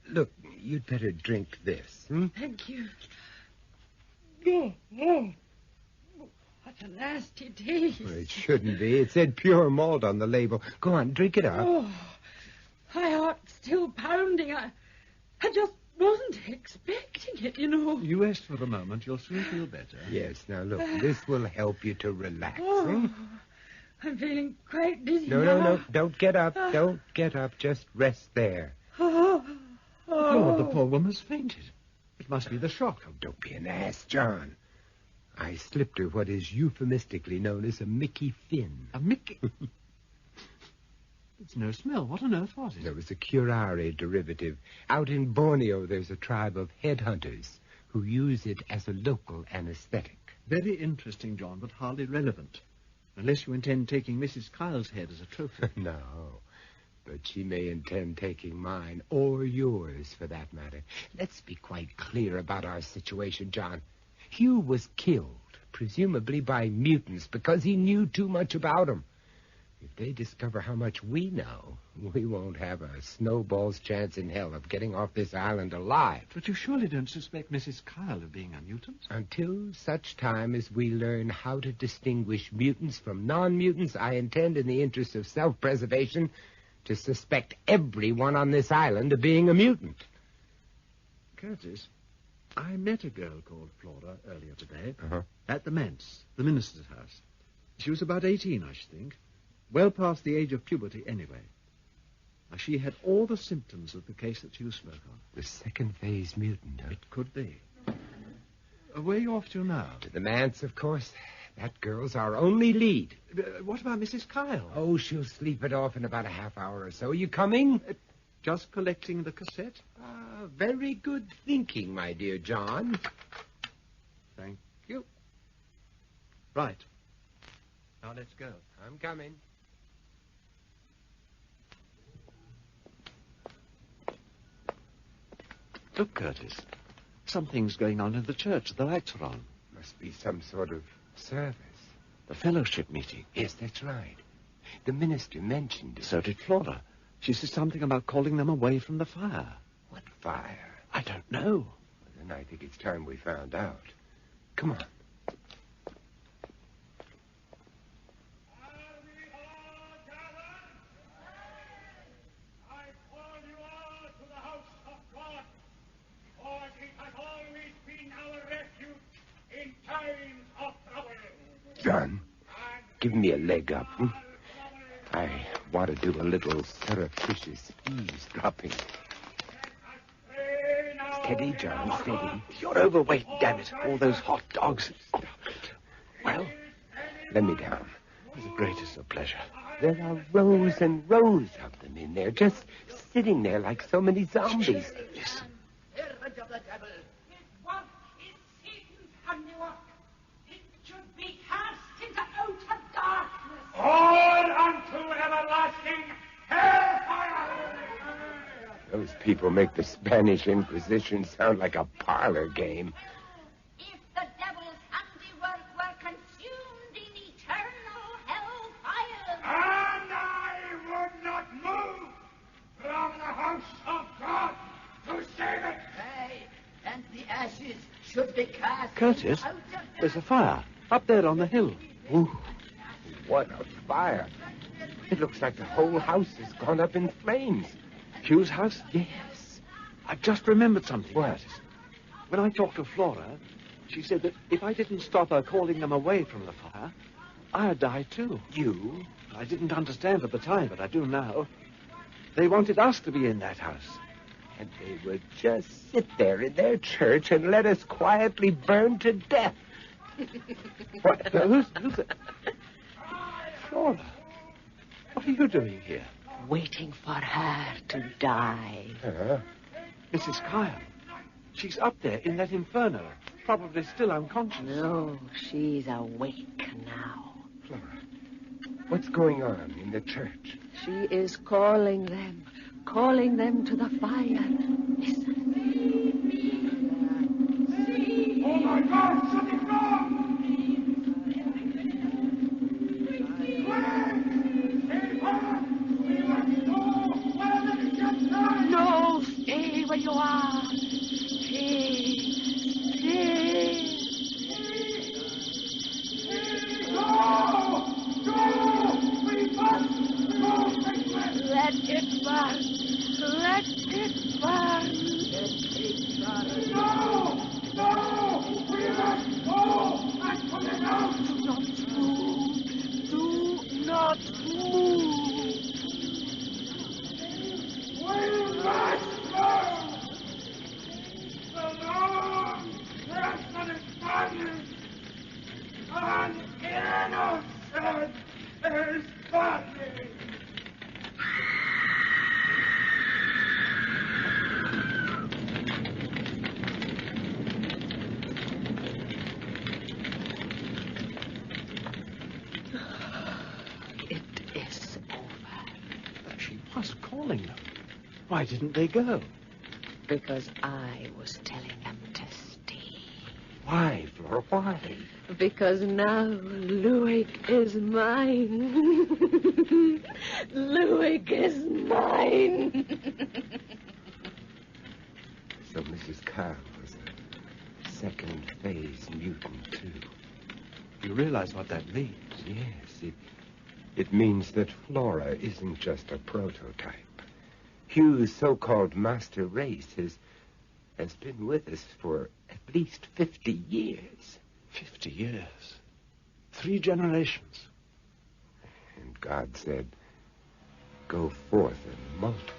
[SPEAKER 15] Look, you'd better drink this.
[SPEAKER 12] Thank you. Oh, what a nasty taste.
[SPEAKER 15] Well, it shouldn't be. It said pure malt on the label. Go on, drink it up.
[SPEAKER 12] Oh, my heart's still pounding. I just wasn't expecting it, you know.
[SPEAKER 3] You rest for a moment. You'll soon feel better.
[SPEAKER 15] Yes, now look, this will help you to relax.
[SPEAKER 12] Oh, I'm feeling quite dizzy now.
[SPEAKER 15] No. Don't get up. Don't get up. Just rest there.
[SPEAKER 3] Oh, the poor woman's fainted. It must be the shock.
[SPEAKER 15] Oh, don't be an ass, John. I slipped her what is euphemistically known as a Mickey Fin.
[SPEAKER 3] A Mickey? It's no smell. What on earth was it?
[SPEAKER 15] There was a curare derivative. Out in Borneo, there's a tribe of headhunters who use it as a local anesthetic.
[SPEAKER 3] Very interesting, John, but hardly relevant. Unless you intend taking Mrs. Kyle's head as a trophy.
[SPEAKER 15] No, but she may intend taking mine, or yours, for that matter. Let's be quite clear about our situation, John. Hugh was killed, presumably by mutants, because he knew too much about them. If they discover how much we know, we won't have a snowball's chance in hell of getting off this island alive.
[SPEAKER 3] But you surely don't suspect Mrs. Kyle of being a mutant?
[SPEAKER 15] Until such time as we learn how to distinguish mutants from non-mutants, I intend, in the interest of self-preservation, to suspect everyone on this island of being a mutant.
[SPEAKER 3] Curtis, I met a girl called Flora earlier today
[SPEAKER 15] Uh-huh.
[SPEAKER 3] at the manse, the minister's house. She was about 18, I should think. Well past the age of puberty, anyway. Now, she had all the symptoms of the case that you spoke of.
[SPEAKER 15] The second-phase mutant, huh?
[SPEAKER 3] It could be. Where are you off to now?
[SPEAKER 15] To the manse, of course. That girl's our only lead.
[SPEAKER 3] What about Mrs. Kyle?
[SPEAKER 15] Oh, she'll sleep it off in about a half hour or so. Are you coming?
[SPEAKER 3] Just collecting the cassette?
[SPEAKER 15] Very good thinking, my dear John.
[SPEAKER 3] Thank you. Right. Now let's go.
[SPEAKER 15] I'm coming.
[SPEAKER 3] Look, Curtis. Something's going on in the church. The lights are on.
[SPEAKER 15] Must be some sort of service.
[SPEAKER 3] The fellowship meeting.
[SPEAKER 15] Yes, that's right. The minister mentioned it.
[SPEAKER 3] So did Flora. She said something about calling them away from the fire.
[SPEAKER 15] What fire?
[SPEAKER 3] I don't know.
[SPEAKER 15] Then I think it's time we found out. Come on. John, give me a leg up. I want to do a little surreptitious eavesdropping. Steady, John, steady.
[SPEAKER 3] You're overweight, damn it. All those hot dogs. Stop it.
[SPEAKER 15] Well, let me down.
[SPEAKER 3] With the greatest of pleasure.
[SPEAKER 15] There are rows and rows of them in there, just sitting there like so many zombies.
[SPEAKER 3] Listen.
[SPEAKER 12] Servant of the devil, his work is Satan's handiwork. It should be cast into outer darkness.
[SPEAKER 8] All unto everlasting hellfire!
[SPEAKER 15] Those people make the Spanish Inquisition sound like a parlor game.
[SPEAKER 12] If the devil's handiwork were consumed in eternal hellfire.
[SPEAKER 8] And I would not move from the house of God to save it.
[SPEAKER 5] Aye, and the ashes should be cast.
[SPEAKER 3] Curtis, there's a fire up there on the hill.
[SPEAKER 15] Ooh, what a fire. It looks like the whole house has gone up in flames.
[SPEAKER 3] Hugh's house?
[SPEAKER 15] Yes.
[SPEAKER 3] I've just remembered something,
[SPEAKER 15] What?
[SPEAKER 3] Curtis. When I talked to Flora, she said that if I didn't stop her calling them away from the fire, I'd die too.
[SPEAKER 15] You?
[SPEAKER 3] I didn't understand at the time, but I do now. They wanted us to be in that house.
[SPEAKER 15] And they would just sit there in their church and let us quietly burn to death.
[SPEAKER 3] What? Who's it? Flora, what are you doing here?
[SPEAKER 5] Waiting for her to die.
[SPEAKER 3] Mrs. Kyle. She's up there in that inferno, probably still unconscious.
[SPEAKER 5] No, she's awake now.
[SPEAKER 15] Flora, what's going on in the church?
[SPEAKER 5] She is calling them to the fire. Listen.
[SPEAKER 8] Oh my God, something's wrong!
[SPEAKER 5] No, stay where you are. Stay.
[SPEAKER 8] No! We must go!
[SPEAKER 5] Let it burn. Let it burn.
[SPEAKER 8] No! We must go and put it out!
[SPEAKER 5] Do not move. Do not move.
[SPEAKER 8] We must go! The Lord rests on his body! An innocent his body!
[SPEAKER 5] It is over.
[SPEAKER 3] She was calling them. Why didn't they go?
[SPEAKER 5] Because I was telling them to stay.
[SPEAKER 15] Why, Flora, why?
[SPEAKER 5] Because now Luig is mine. Luig is mine.
[SPEAKER 15] So Mrs. Kyle was a second phase mutant, too.
[SPEAKER 3] You realize what that means?
[SPEAKER 15] Yes, it means that Flora isn't just a prototype. Hugh's so-called master race has been with us for at least 50 years.
[SPEAKER 3] 50 years. 3 generations.
[SPEAKER 15] And God said, go forth and multiply.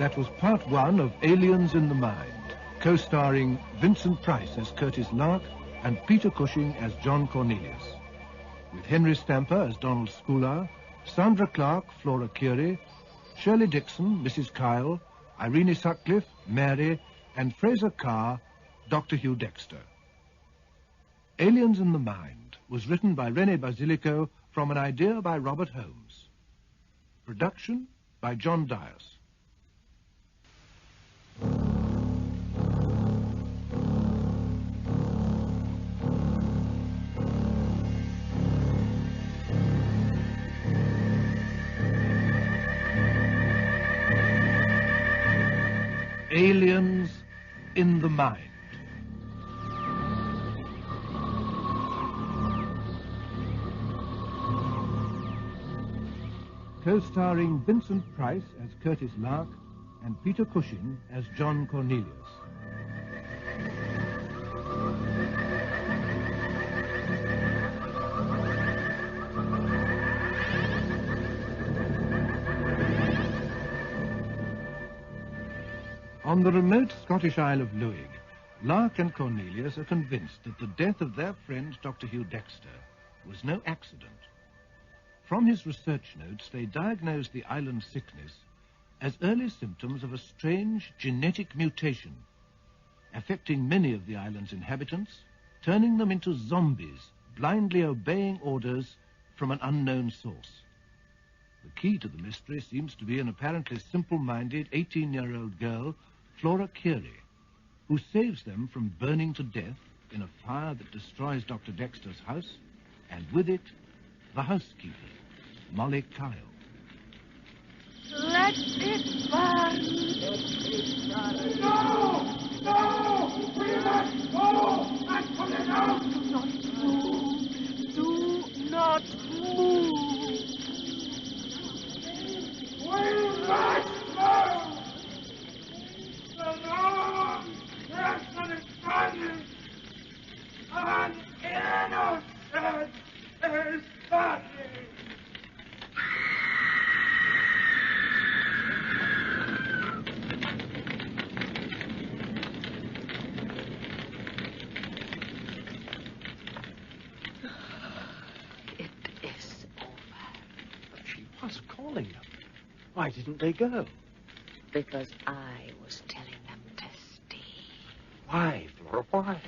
[SPEAKER 10] That was part one of Aliens in the Mind, co-starring Vincent Price as Curtis Lark and Peter Cushing as John Cornelius, with Henry Stamper as Donald Schooler, Sandra Clark, Flora Curie, Shirley Dixon, Mrs. Kyle, Irene Sutcliffe, Mary, and Fraser Carr, Dr. Hugh Dexter. Aliens in the Mind was written by René Basilico from an idea by Robert Holmes. Production by John Dias. Aliens in the Mind. Co-starring Vincent Price as Curtis Lark and Peter Cushing as John Cornelius. On the remote Scottish Isle of Lewig, Lark and Cornelius are convinced that the death of their friend Dr. Hugh Dexter was no accident. From his research notes, they diagnosed the island's sickness as early symptoms of a strange genetic mutation, affecting many of the island's inhabitants, turning them into zombies, blindly obeying orders from an unknown source. The key to the mystery seems to be an apparently simple-minded 18-year-old girl, Flora Curie, who saves them from burning to death in a fire that destroys Dr. Dexter's house, and with it, the housekeeper, Molly Kyle.
[SPEAKER 14] Let it burn!
[SPEAKER 8] No! No! We must go! And put it out!
[SPEAKER 14] Do not move!
[SPEAKER 8] We must go! The Lord person is burning! An innocent is burning!
[SPEAKER 3] Calling them. Why didn't they go?
[SPEAKER 11] Because I was telling them to stay.
[SPEAKER 3] Why, Flora, why?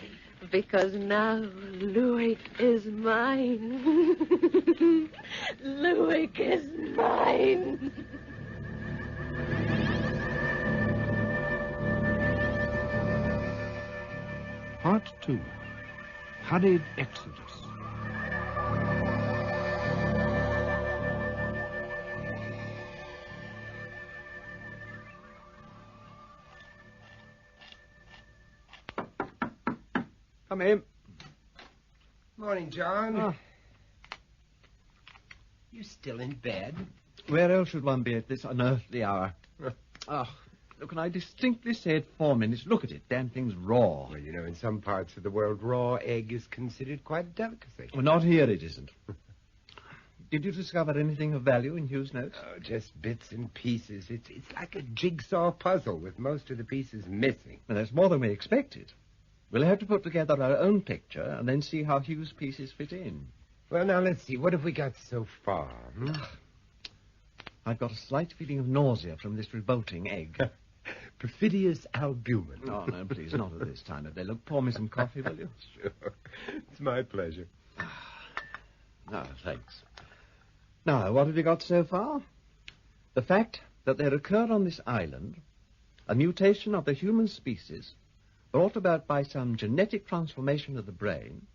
[SPEAKER 11] Because now Louis is mine. Louis is mine.
[SPEAKER 10] Part 2. Hurried Exodus.
[SPEAKER 3] Come in.
[SPEAKER 15] Morning, John.
[SPEAKER 3] Oh.
[SPEAKER 15] You still in bed?
[SPEAKER 3] Where else should one be at this unearthly hour? Oh, look, and I distinctly said 4 minutes. Look at it. Damn thing's raw.
[SPEAKER 15] Well, you know, in some parts of the world, raw egg is considered quite a delicacy.
[SPEAKER 3] Well, not here it isn't. Did you discover anything of value in Hugh's notes?
[SPEAKER 15] Oh, just bits and pieces. It's like a jigsaw puzzle with most of the pieces missing.
[SPEAKER 3] Well, that's more than we expected. We'll have to put together our own picture and then see how Hugh's pieces fit in.
[SPEAKER 15] Well, now, let's see. What have we got so far?
[SPEAKER 3] I've got a slight feeling of nausea from this revolting egg.
[SPEAKER 15] Perfidious albumin.
[SPEAKER 3] Oh, no, please, not at this time of day. Look, pour me some coffee, will you?
[SPEAKER 15] Sure. It's my pleasure.
[SPEAKER 3] No, thanks. Now, what have you got so far? The fact that there occurred on this island a mutation of the human species brought about by some genetic transformation of the brain,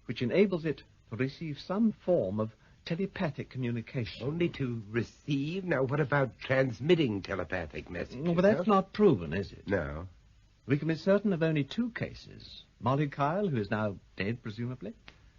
[SPEAKER 3] which enables it to receive some form of telepathic communication.
[SPEAKER 15] Only to receive? Now, what about transmitting telepathic messages?
[SPEAKER 3] Well, that's not proven, is it?
[SPEAKER 15] No.
[SPEAKER 3] We can be certain of only 2 cases. Molly Kyle, who is now dead, presumably,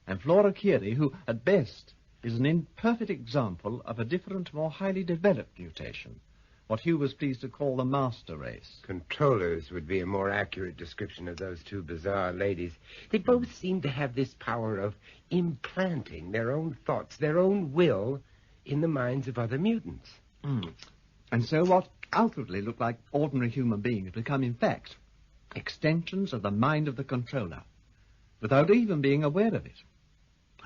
[SPEAKER 3] and Flora Curie, who, at best, is an imperfect example of a different, more highly developed mutation, what Hugh was pleased to call the master race.
[SPEAKER 15] Controllers would be a more accurate description of those 2 bizarre ladies. They both seem to have this power of implanting their own thoughts, their own will, in the minds of other mutants.
[SPEAKER 3] And so what
[SPEAKER 10] outwardly look like ordinary human beings become, in fact, extensions of the mind of the controller, without even being aware of it.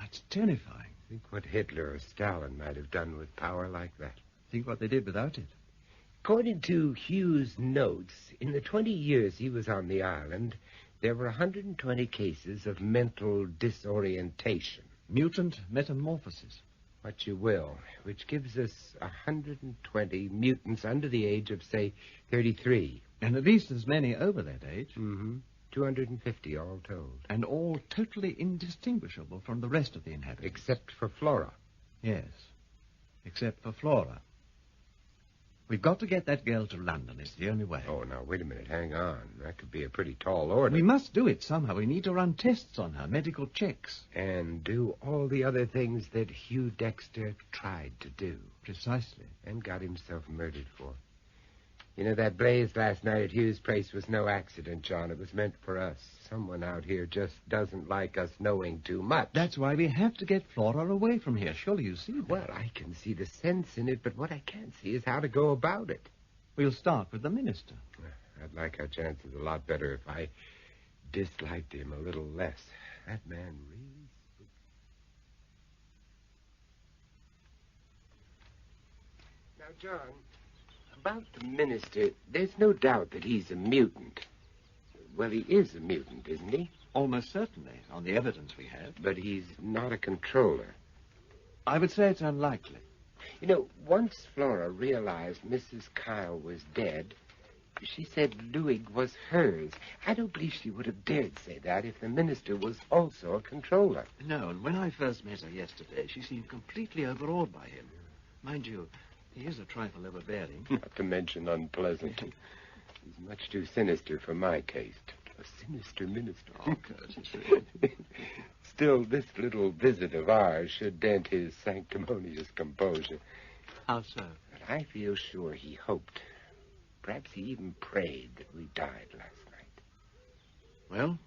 [SPEAKER 10] It's terrifying.
[SPEAKER 15] Think what Hitler or Stalin might have done with power like that.
[SPEAKER 10] Think what they did without it.
[SPEAKER 15] According to Hughes' notes, in the 20 years he was on the island, there were 120 cases of mental disorientation.
[SPEAKER 10] Mutant metamorphosis.
[SPEAKER 15] What you will, which gives us 120 mutants under the age of, say, 33.
[SPEAKER 10] And at least as many over that age.
[SPEAKER 15] Mm-hmm. 250 all told.
[SPEAKER 10] And all totally indistinguishable from the rest of the inhabitants.
[SPEAKER 15] Except for Flora.
[SPEAKER 10] Yes, except for Flora. We've got to get that girl to London. It's the only way.
[SPEAKER 15] Oh, now, wait a minute. Hang on. That could be a pretty tall order.
[SPEAKER 10] We must do it somehow. We need to run tests on her, medical checks.
[SPEAKER 15] And do all the other things that Hugh Dexter tried to do.
[SPEAKER 10] Precisely.
[SPEAKER 15] And got himself murdered for. You know, that blaze last night at Hugh's place was no accident, John. It was meant for us. Someone out here just doesn't like us knowing too much.
[SPEAKER 10] That's why we have to get Flora away from here. Surely you see that.
[SPEAKER 15] Well, I can see the sense in it, but what I can't see is how to go about it.
[SPEAKER 10] We'll start with the minister.
[SPEAKER 15] I'd like our chances a lot better if I disliked him a little less. That man really spooks. Now, John, about the minister, there's no doubt that he's a mutant. Well, he is a mutant, isn't he?
[SPEAKER 10] Almost certainly, on the evidence we have.
[SPEAKER 15] But he's not a controller.
[SPEAKER 10] I would say it's unlikely.
[SPEAKER 15] You know, once Flora realized Mrs. Kyle was dead, she said Louis was hers. I don't believe she would have dared say that if the minister was also a controller.
[SPEAKER 10] No, and when I first met her yesterday, she seemed completely overawed by him. Mind you, he is a trifle overbearing.
[SPEAKER 15] Not to mention unpleasant. He's much too sinister for my taste. A sinister minister.
[SPEAKER 10] Oh, Curtis.
[SPEAKER 15] Still, this little visit of ours should dent his sanctimonious composure.
[SPEAKER 10] How so?
[SPEAKER 15] But I feel sure he hoped. Perhaps he even prayed that we died last night.
[SPEAKER 10] Well,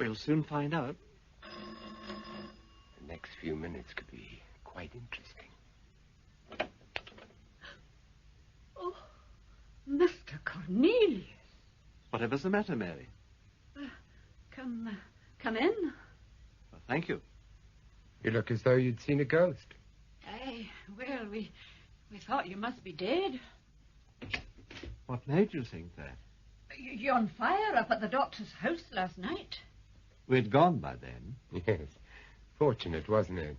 [SPEAKER 10] we'll soon find out.
[SPEAKER 15] The next few minutes could be quite interesting.
[SPEAKER 12] Oh, Mr. Cornelius.
[SPEAKER 10] Whatever's the matter, Mary?
[SPEAKER 12] Come in.
[SPEAKER 10] Well, thank you.
[SPEAKER 15] You look as though you'd seen a ghost.
[SPEAKER 12] Well, we thought you must be dead.
[SPEAKER 10] What made you think that?
[SPEAKER 12] You're on fire up at the doctor's house last night.
[SPEAKER 10] We'd gone by then.
[SPEAKER 15] Yes. Fortunate, wasn't it?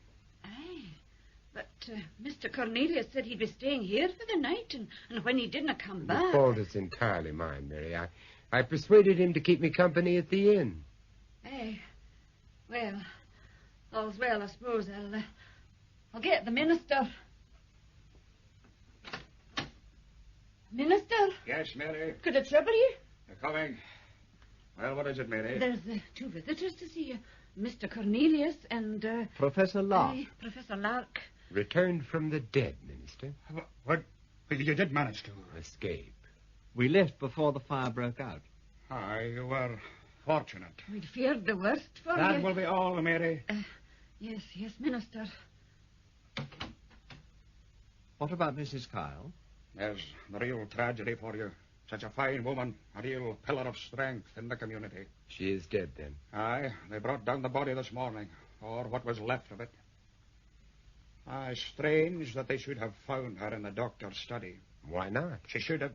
[SPEAKER 12] But Mr. Cornelius said he'd be staying here for the night, and when he didn't come back...
[SPEAKER 15] The fault is entirely mine, Mary. I persuaded him to keep me company at the inn.
[SPEAKER 12] Well, all's well, I suppose. I'll get the minister. Minister?
[SPEAKER 8] Yes, Mary?
[SPEAKER 12] Could it trouble you?
[SPEAKER 8] They're coming. Well, what is it, Mary?
[SPEAKER 12] There's two visitors to see you. Mr. Cornelius and...
[SPEAKER 10] Professor Lark.
[SPEAKER 12] Professor Lark.
[SPEAKER 15] Returned from the dead, Minister.
[SPEAKER 8] What? You did manage to...
[SPEAKER 15] Escape.
[SPEAKER 10] We left before the fire broke out.
[SPEAKER 8] You were fortunate.
[SPEAKER 12] We'd feared the worst for you.
[SPEAKER 8] That will be all, Mary.
[SPEAKER 12] Yes, Minister.
[SPEAKER 10] What about Mrs. Kyle?
[SPEAKER 8] There's the real tragedy for you. Such a fine woman, a real pillar of strength in the community.
[SPEAKER 15] She is dead, then?
[SPEAKER 8] Aye, they brought down the body this morning, or what was left of it. Strange that they should have found her in the doctor's study.
[SPEAKER 15] Why not?
[SPEAKER 8] She should have.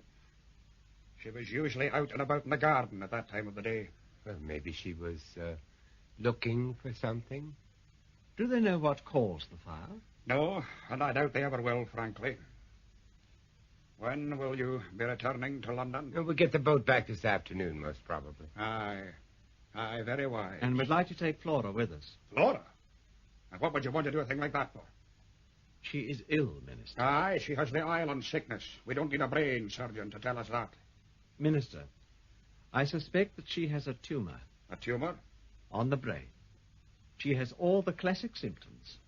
[SPEAKER 8] She was usually out and about in the garden at that time of the day.
[SPEAKER 15] Well, maybe she was looking for something.
[SPEAKER 10] Do they know what caused the fire?
[SPEAKER 8] No, and I doubt they ever will, frankly. When will you be returning to London?
[SPEAKER 15] We'll get the boat back this afternoon, most probably.
[SPEAKER 8] Aye, very wise.
[SPEAKER 10] And we'd like to take Flora with us.
[SPEAKER 8] Flora? And what would you want to do a thing like that for?
[SPEAKER 10] She is ill, Minister.
[SPEAKER 8] Aye, she has the island sickness. We don't need a brain surgeon to tell us that.
[SPEAKER 10] Minister, I suspect that she has a tumor.
[SPEAKER 8] A tumor?
[SPEAKER 10] On the brain. She has all the classic symptoms.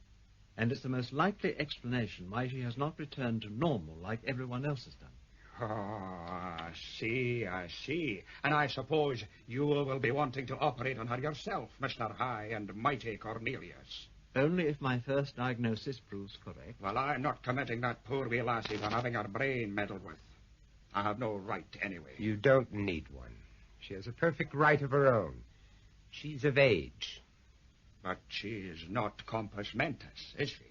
[SPEAKER 10] And it's the most likely explanation why she has not returned to normal like everyone else has done.
[SPEAKER 8] I see. And I suppose you will be wanting to operate on her yourself, Mr. High and Mighty Cornelius.
[SPEAKER 10] Only if my first diagnosis proves correct.
[SPEAKER 8] Well, I'm not committing that poor wee lassie for having her brain meddled with.
[SPEAKER 13] I have no right anyway.
[SPEAKER 15] You don't need one. She has a perfect right of her own. She's of age.
[SPEAKER 13] But she is not compos mentis, is she?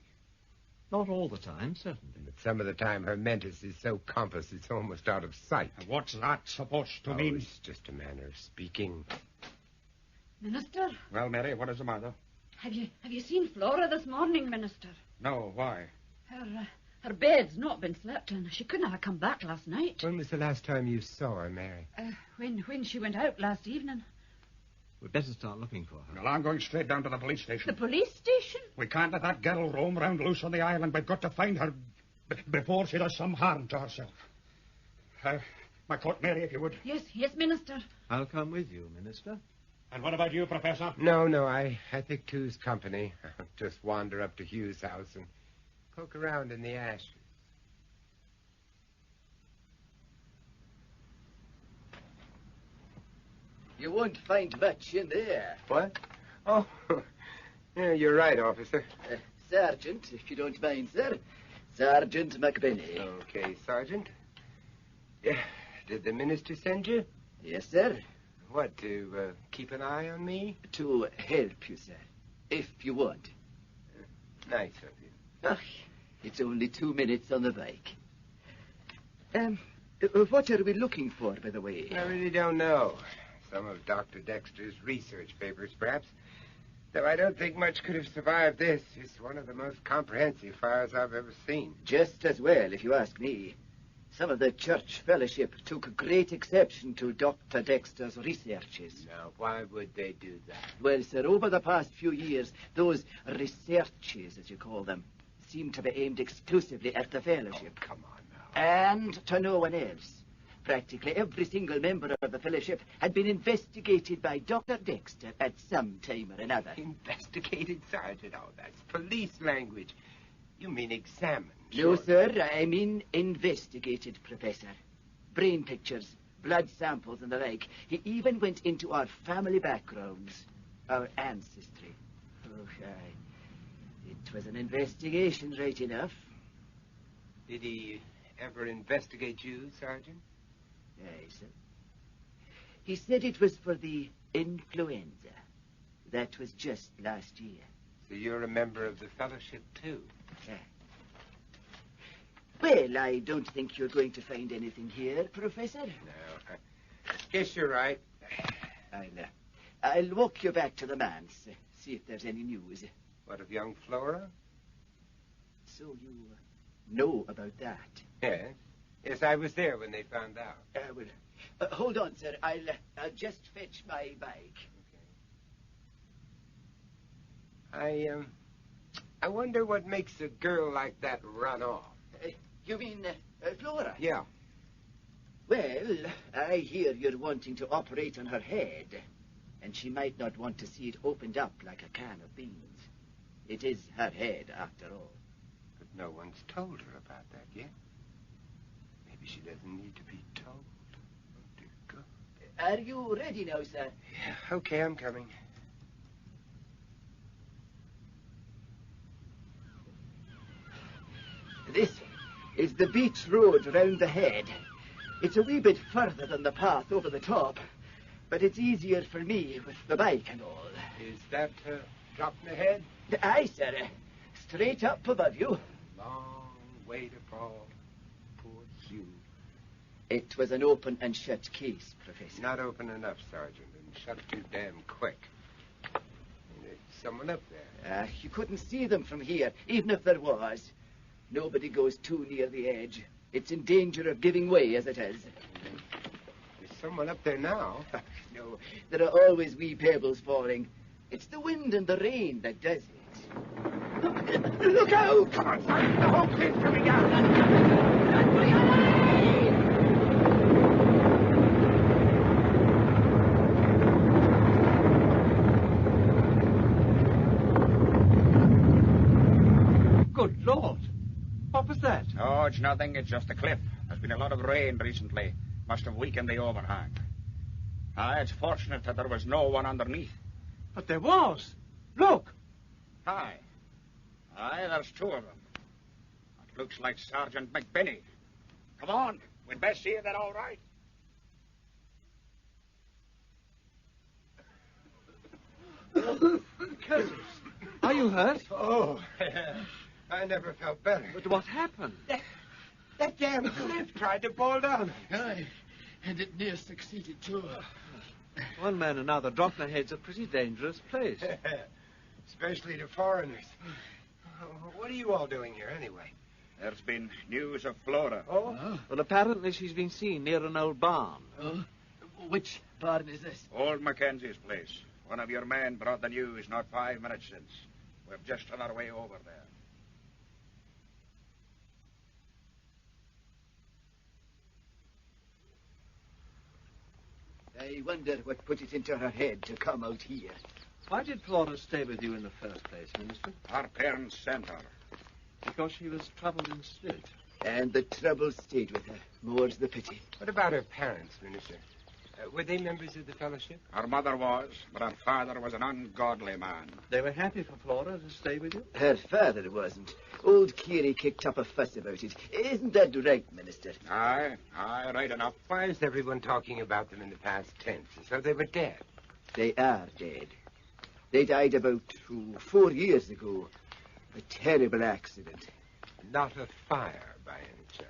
[SPEAKER 10] Not all the time, certainly.
[SPEAKER 15] But some of the time her mentis is so compass it's almost out of sight.
[SPEAKER 13] And what's that supposed to mean?
[SPEAKER 15] It's just a manner of speaking.
[SPEAKER 12] Minister?
[SPEAKER 13] Well, Mary, what is the matter?
[SPEAKER 12] Have you seen Flora this morning, Minister?
[SPEAKER 13] No, why?
[SPEAKER 12] Her bed's not been slept in. She couldn't have come back last night.
[SPEAKER 15] When was the last time you saw her, Mary?
[SPEAKER 12] When she went out last evening.
[SPEAKER 10] We'd better start looking for her.
[SPEAKER 13] Well, I'm going straight down to the police station.
[SPEAKER 12] The police station?
[SPEAKER 13] We can't let that girl roam around loose on the island. We've got to find her before she does some harm to herself. My coat, Mary, if you would.
[SPEAKER 12] Yes, Minister.
[SPEAKER 10] I'll come with you, Minister.
[SPEAKER 13] And what about you, Professor?
[SPEAKER 15] No, I think two's company. I'll just wander up to Hugh's house and poke around in the ashes.
[SPEAKER 11] You won't find much in there.
[SPEAKER 15] What? Oh, yeah, you're right, officer.
[SPEAKER 11] Sergeant, if you don't mind, sir. Sergeant McBenney.
[SPEAKER 15] Okay, Sergeant. Yeah, did the minister send you?
[SPEAKER 11] Yes, sir.
[SPEAKER 15] What, to keep an eye on me?
[SPEAKER 11] To help you, sir, if you want.
[SPEAKER 15] Nice of you.
[SPEAKER 11] Ah, it's only 2 minutes on the bike. What are we looking for, by the way?
[SPEAKER 15] I really don't know. Some of Dr. Dexter's research papers, perhaps. Though I don't think much could have survived this. It's one of the most comprehensive files I've ever seen.
[SPEAKER 11] Just as well, if you ask me. Some of the church fellowship took great exception to Dr. Dexter's researches.
[SPEAKER 15] Now, why would they do that?
[SPEAKER 11] Well, sir, over the past few years, those researches, as you call them, seem to be aimed exclusively at the fellowship.
[SPEAKER 15] Oh, come on now.
[SPEAKER 11] And to no one else. Practically every single member of the fellowship had been investigated by Dr. Dexter at some time or another.
[SPEAKER 15] Investigated, Sergeant? Oh, that's police language. You mean examined?
[SPEAKER 11] No, sir. I mean investigated, Professor. Brain pictures, blood samples, and the like. He even went into our family backgrounds, our ancestry. Oh, it was an investigation, right enough.
[SPEAKER 15] Did he ever investigate you, Sergeant?
[SPEAKER 11] Aye, sir. He said it was for the influenza. That was just last year.
[SPEAKER 15] So you're a member of the fellowship, too?
[SPEAKER 11] Yeah. Well, I don't think you're going to find anything here, Professor.
[SPEAKER 15] No, I guess you're right.
[SPEAKER 11] I'll walk you back to the manse, see if there's any news.
[SPEAKER 15] What of young Flora?
[SPEAKER 11] So you know about that?
[SPEAKER 15] Yes. Yes, I was there when they found out.
[SPEAKER 11] Hold on, sir. I'll just fetch my bike.
[SPEAKER 15] Okay. I wonder what makes a girl like that run off.
[SPEAKER 11] You mean Flora?
[SPEAKER 15] Yeah.
[SPEAKER 11] Well, I hear you're wanting to operate on her head, and she might not want to see it opened up like a can of beans. It is her head, after all.
[SPEAKER 15] But no one's told her about that yet. Maybe she doesn't need to be told. Oh, dear God.
[SPEAKER 11] Are you ready now, sir?
[SPEAKER 15] Yeah, okay, I'm coming.
[SPEAKER 11] This is the beach road round the head. It's a wee bit further than the path over the top, but it's easier for me with the bike and all.
[SPEAKER 15] Is that dropping ahead?
[SPEAKER 11] Aye, sir. Straight up above you.
[SPEAKER 15] Long way to fall. Poor Hugh.
[SPEAKER 11] It was an open and shut case, Professor.
[SPEAKER 15] Not open enough, Sergeant, and shut too damn quick. There's someone up there.
[SPEAKER 11] You couldn't see them from here, even if there was. Nobody goes too near the edge. It's in danger of giving way as it is.
[SPEAKER 15] There's someone up there now.
[SPEAKER 11] No, there are always wee pebbles falling. It's the wind and the rain that does it. Look out!
[SPEAKER 15] Come on, Sergeant. The whole thing's coming down.
[SPEAKER 10] Good Lord. What was that?
[SPEAKER 13] Oh, it's nothing. It's just a cliff. There's been a lot of rain recently. Must have weakened the overhang. It's fortunate that there was no one underneath.
[SPEAKER 10] But there was. Look.
[SPEAKER 13] Aye, there's two of them. It looks like Sergeant McBenney. Come on. We'd best see if they're all right.
[SPEAKER 10] Curtis, are you hurt?
[SPEAKER 15] Oh, I never felt better.
[SPEAKER 10] But what happened?
[SPEAKER 15] That damn cliff tried to fall down.
[SPEAKER 7] Aye, and it near succeeded too.
[SPEAKER 10] One man and another dropped their heads, a pretty dangerous place.
[SPEAKER 15] Especially to foreigners. What are you all doing here, anyway?
[SPEAKER 13] There's been news of Flora.
[SPEAKER 10] Oh? Well, apparently she's been seen near an old barn.
[SPEAKER 7] Which barn is this?
[SPEAKER 13] Old Mackenzie's place. One of your men brought the news not 5 minutes since. We're just on our way over there.
[SPEAKER 11] I wonder what put it into her head to come out here.
[SPEAKER 10] Why did Flora stay with you in the first place, Minister?
[SPEAKER 13] Our parents sent her.
[SPEAKER 10] Because she was troubled in spirit.
[SPEAKER 11] And the trouble stayed with her. More's the pity.
[SPEAKER 15] What about her parents, Minister? Were they members of the fellowship?
[SPEAKER 13] Her mother was, but her father was an ungodly man.
[SPEAKER 10] They were happy for Flora to stay with you?
[SPEAKER 11] Her father wasn't. Old Kiri kicked up a fuss about it. Isn't that right, Minister?
[SPEAKER 13] Aye, right enough.
[SPEAKER 15] Why is everyone talking about them in the past tense, as though they were dead?
[SPEAKER 11] They are dead. They died about 4 years ago. A terrible accident.
[SPEAKER 15] Not a fire, by any chance?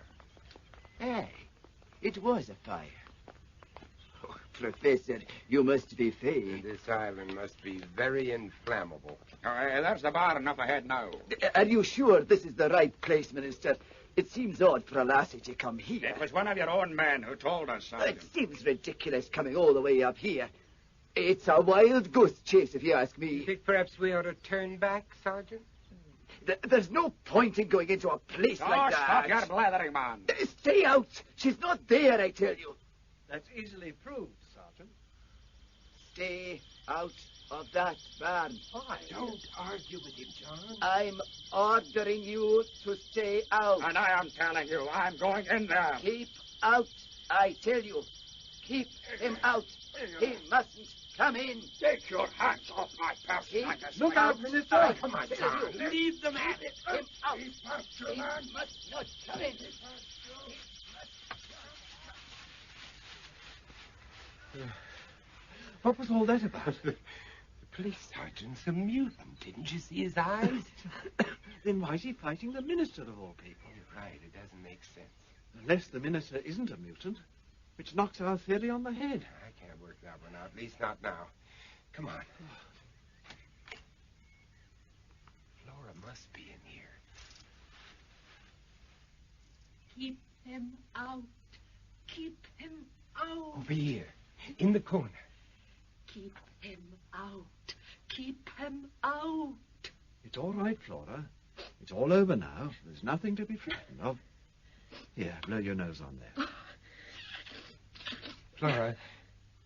[SPEAKER 11] Aye, it was a fire. Oh, Professor, you must be Fae.
[SPEAKER 15] This island must be very inflammable.
[SPEAKER 13] There's the barn up ahead now.
[SPEAKER 11] Are you sure this is the right place, Minister? It seems odd for a lassie to come here.
[SPEAKER 13] It was one of your own men who told us, Sergeant.
[SPEAKER 11] It seems ridiculous coming all the way up here. It's a wild goose chase, if you ask me.
[SPEAKER 15] You think perhaps we ought to turn back, Sergeant?
[SPEAKER 11] There's no point in going into a place like that.
[SPEAKER 13] Stop your blathering, man.
[SPEAKER 11] Stay out. She's not there, I tell you.
[SPEAKER 10] That's easily proved, Sergeant.
[SPEAKER 11] Stay out of that barn.
[SPEAKER 15] Why? Don't argue with him, John.
[SPEAKER 11] I'm ordering you to stay out.
[SPEAKER 13] And I am telling you, I'm going in there.
[SPEAKER 11] Keep out, I tell you. Keep him out. He mustn't come in.
[SPEAKER 13] Take your hands off my person.
[SPEAKER 11] Look out, Minister.
[SPEAKER 15] Come on, John.
[SPEAKER 11] Leave them at it. Him out. He must not come in.
[SPEAKER 10] What was all that about?
[SPEAKER 15] The police sergeant's a mutant. Didn't you see his eyes?
[SPEAKER 10] Then why is he fighting the minister of all people?
[SPEAKER 15] You're right. It doesn't make sense.
[SPEAKER 10] Unless the minister isn't a mutant, which knocks our theory on the head.
[SPEAKER 15] I can't work that one out. At least not now. Come on. Flora must be in here.
[SPEAKER 14] Keep him out. Keep him out.
[SPEAKER 15] Over here. In the corner.
[SPEAKER 14] Keep him out. Keep him out.
[SPEAKER 3] It's all right, Flora. It's all over now. There's nothing to be frightened of. Here, blow your nose on there.
[SPEAKER 15] Flora,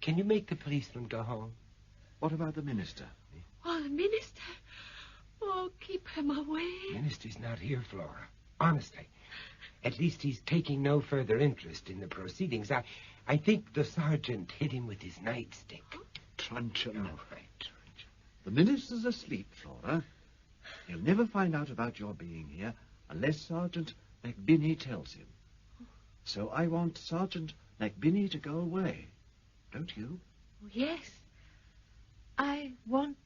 [SPEAKER 15] can you make the policeman go home?
[SPEAKER 3] What about the minister?
[SPEAKER 14] Oh, the minister. Oh, keep him away.
[SPEAKER 15] The minister's not here, Flora. Honestly. At least he's taking no further interest in the proceedings. I think the sergeant hit him with his nightstick.
[SPEAKER 3] Truncheon.
[SPEAKER 15] Oh, right, Truncheon.
[SPEAKER 3] The minister's asleep, Flora. He'll never find out about your being here unless Sergeant McBinney tells him. So I want Sergeant McBinney to go away. Don't you?
[SPEAKER 14] Oh, yes. I want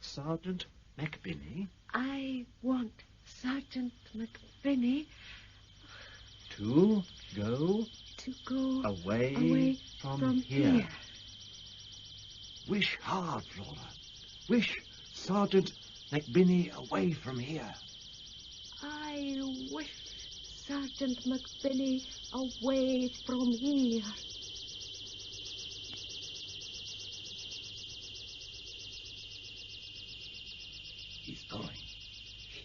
[SPEAKER 3] Sergeant McBinney.
[SPEAKER 14] I want Sergeant McBinney
[SPEAKER 3] to go away from here. Wish hard, Flora. Wish Sergeant McBinney away from here.
[SPEAKER 14] I wish Sergeant McBinney away from here.
[SPEAKER 15] He's going.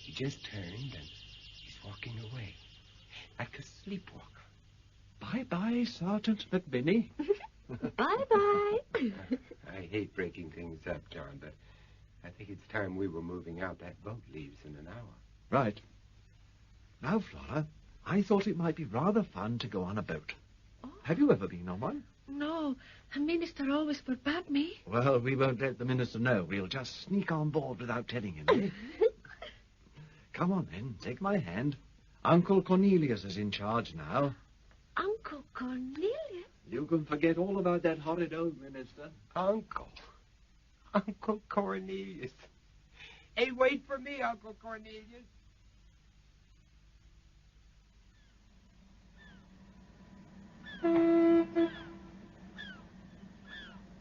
[SPEAKER 15] He just turned and he's walking away. Like a sleepwalker.
[SPEAKER 3] Bye-bye, Sergeant McBinney.
[SPEAKER 14] Bye-bye.
[SPEAKER 15] I hate breaking things up, John, but I think it's time we were moving out. That boat leaves in an hour.
[SPEAKER 3] Right. Now, Flora, I thought it might be rather fun to go on a boat.
[SPEAKER 14] Oh.
[SPEAKER 3] Have you ever been on one?
[SPEAKER 14] No, the minister always forbade me.
[SPEAKER 3] Well, we won't let the minister know. We'll just sneak on board without telling him, eh? Come on, then. Take my hand.
[SPEAKER 10] Uncle Cornelius is in charge now.
[SPEAKER 14] Uncle Cornelius?
[SPEAKER 10] You can forget all about that horrid old minister.
[SPEAKER 15] Uncle Cornelius. Hey, wait for me, Uncle Cornelius.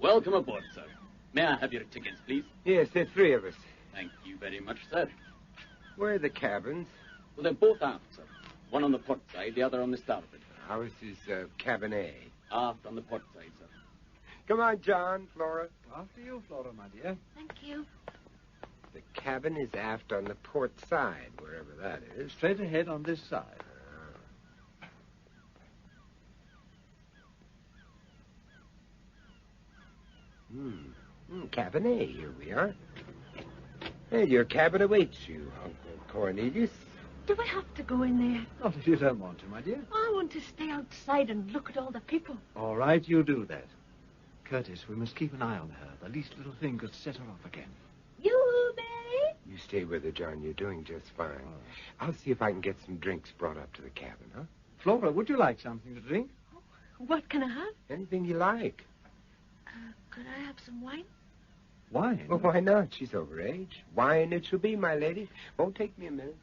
[SPEAKER 17] Welcome aboard, sir. May I have your tickets, please?
[SPEAKER 15] Yes, there are 3 of us.
[SPEAKER 17] Thank you very much, sir.
[SPEAKER 15] Where are the cabins?
[SPEAKER 17] Well, they're both aft, sir. One on the port side, the other on the starboard.
[SPEAKER 15] Ours is cabin A.
[SPEAKER 17] Aft on the port side, sir.
[SPEAKER 15] Come on, John, Flora.
[SPEAKER 10] After you, Flora, my dear.
[SPEAKER 14] Thank you.
[SPEAKER 15] The cabin is aft on the port side, wherever that is.
[SPEAKER 10] Straight ahead on this side.
[SPEAKER 15] Cabin A, here we are. And your cabin awaits you, Uncle Cornelius.
[SPEAKER 14] Do we have to go in there?
[SPEAKER 10] Not if you don't want to, my dear.
[SPEAKER 14] I want to stay outside and look at all the people.
[SPEAKER 10] All right, you do that. Curtis, we must keep an eye on her. The least little thing could set her off again.
[SPEAKER 14] You, Mary?
[SPEAKER 15] You stay with her, John. You're doing just fine. I'll see if I can get some drinks brought up to the cabin, huh?
[SPEAKER 10] Flora, would you like something to drink?
[SPEAKER 14] What can I have?
[SPEAKER 15] Anything you like.
[SPEAKER 14] Could I have some wine?
[SPEAKER 10] Wine?
[SPEAKER 15] Well, why not? She's over age. Wine it shall be, my lady. Won't take me a minute.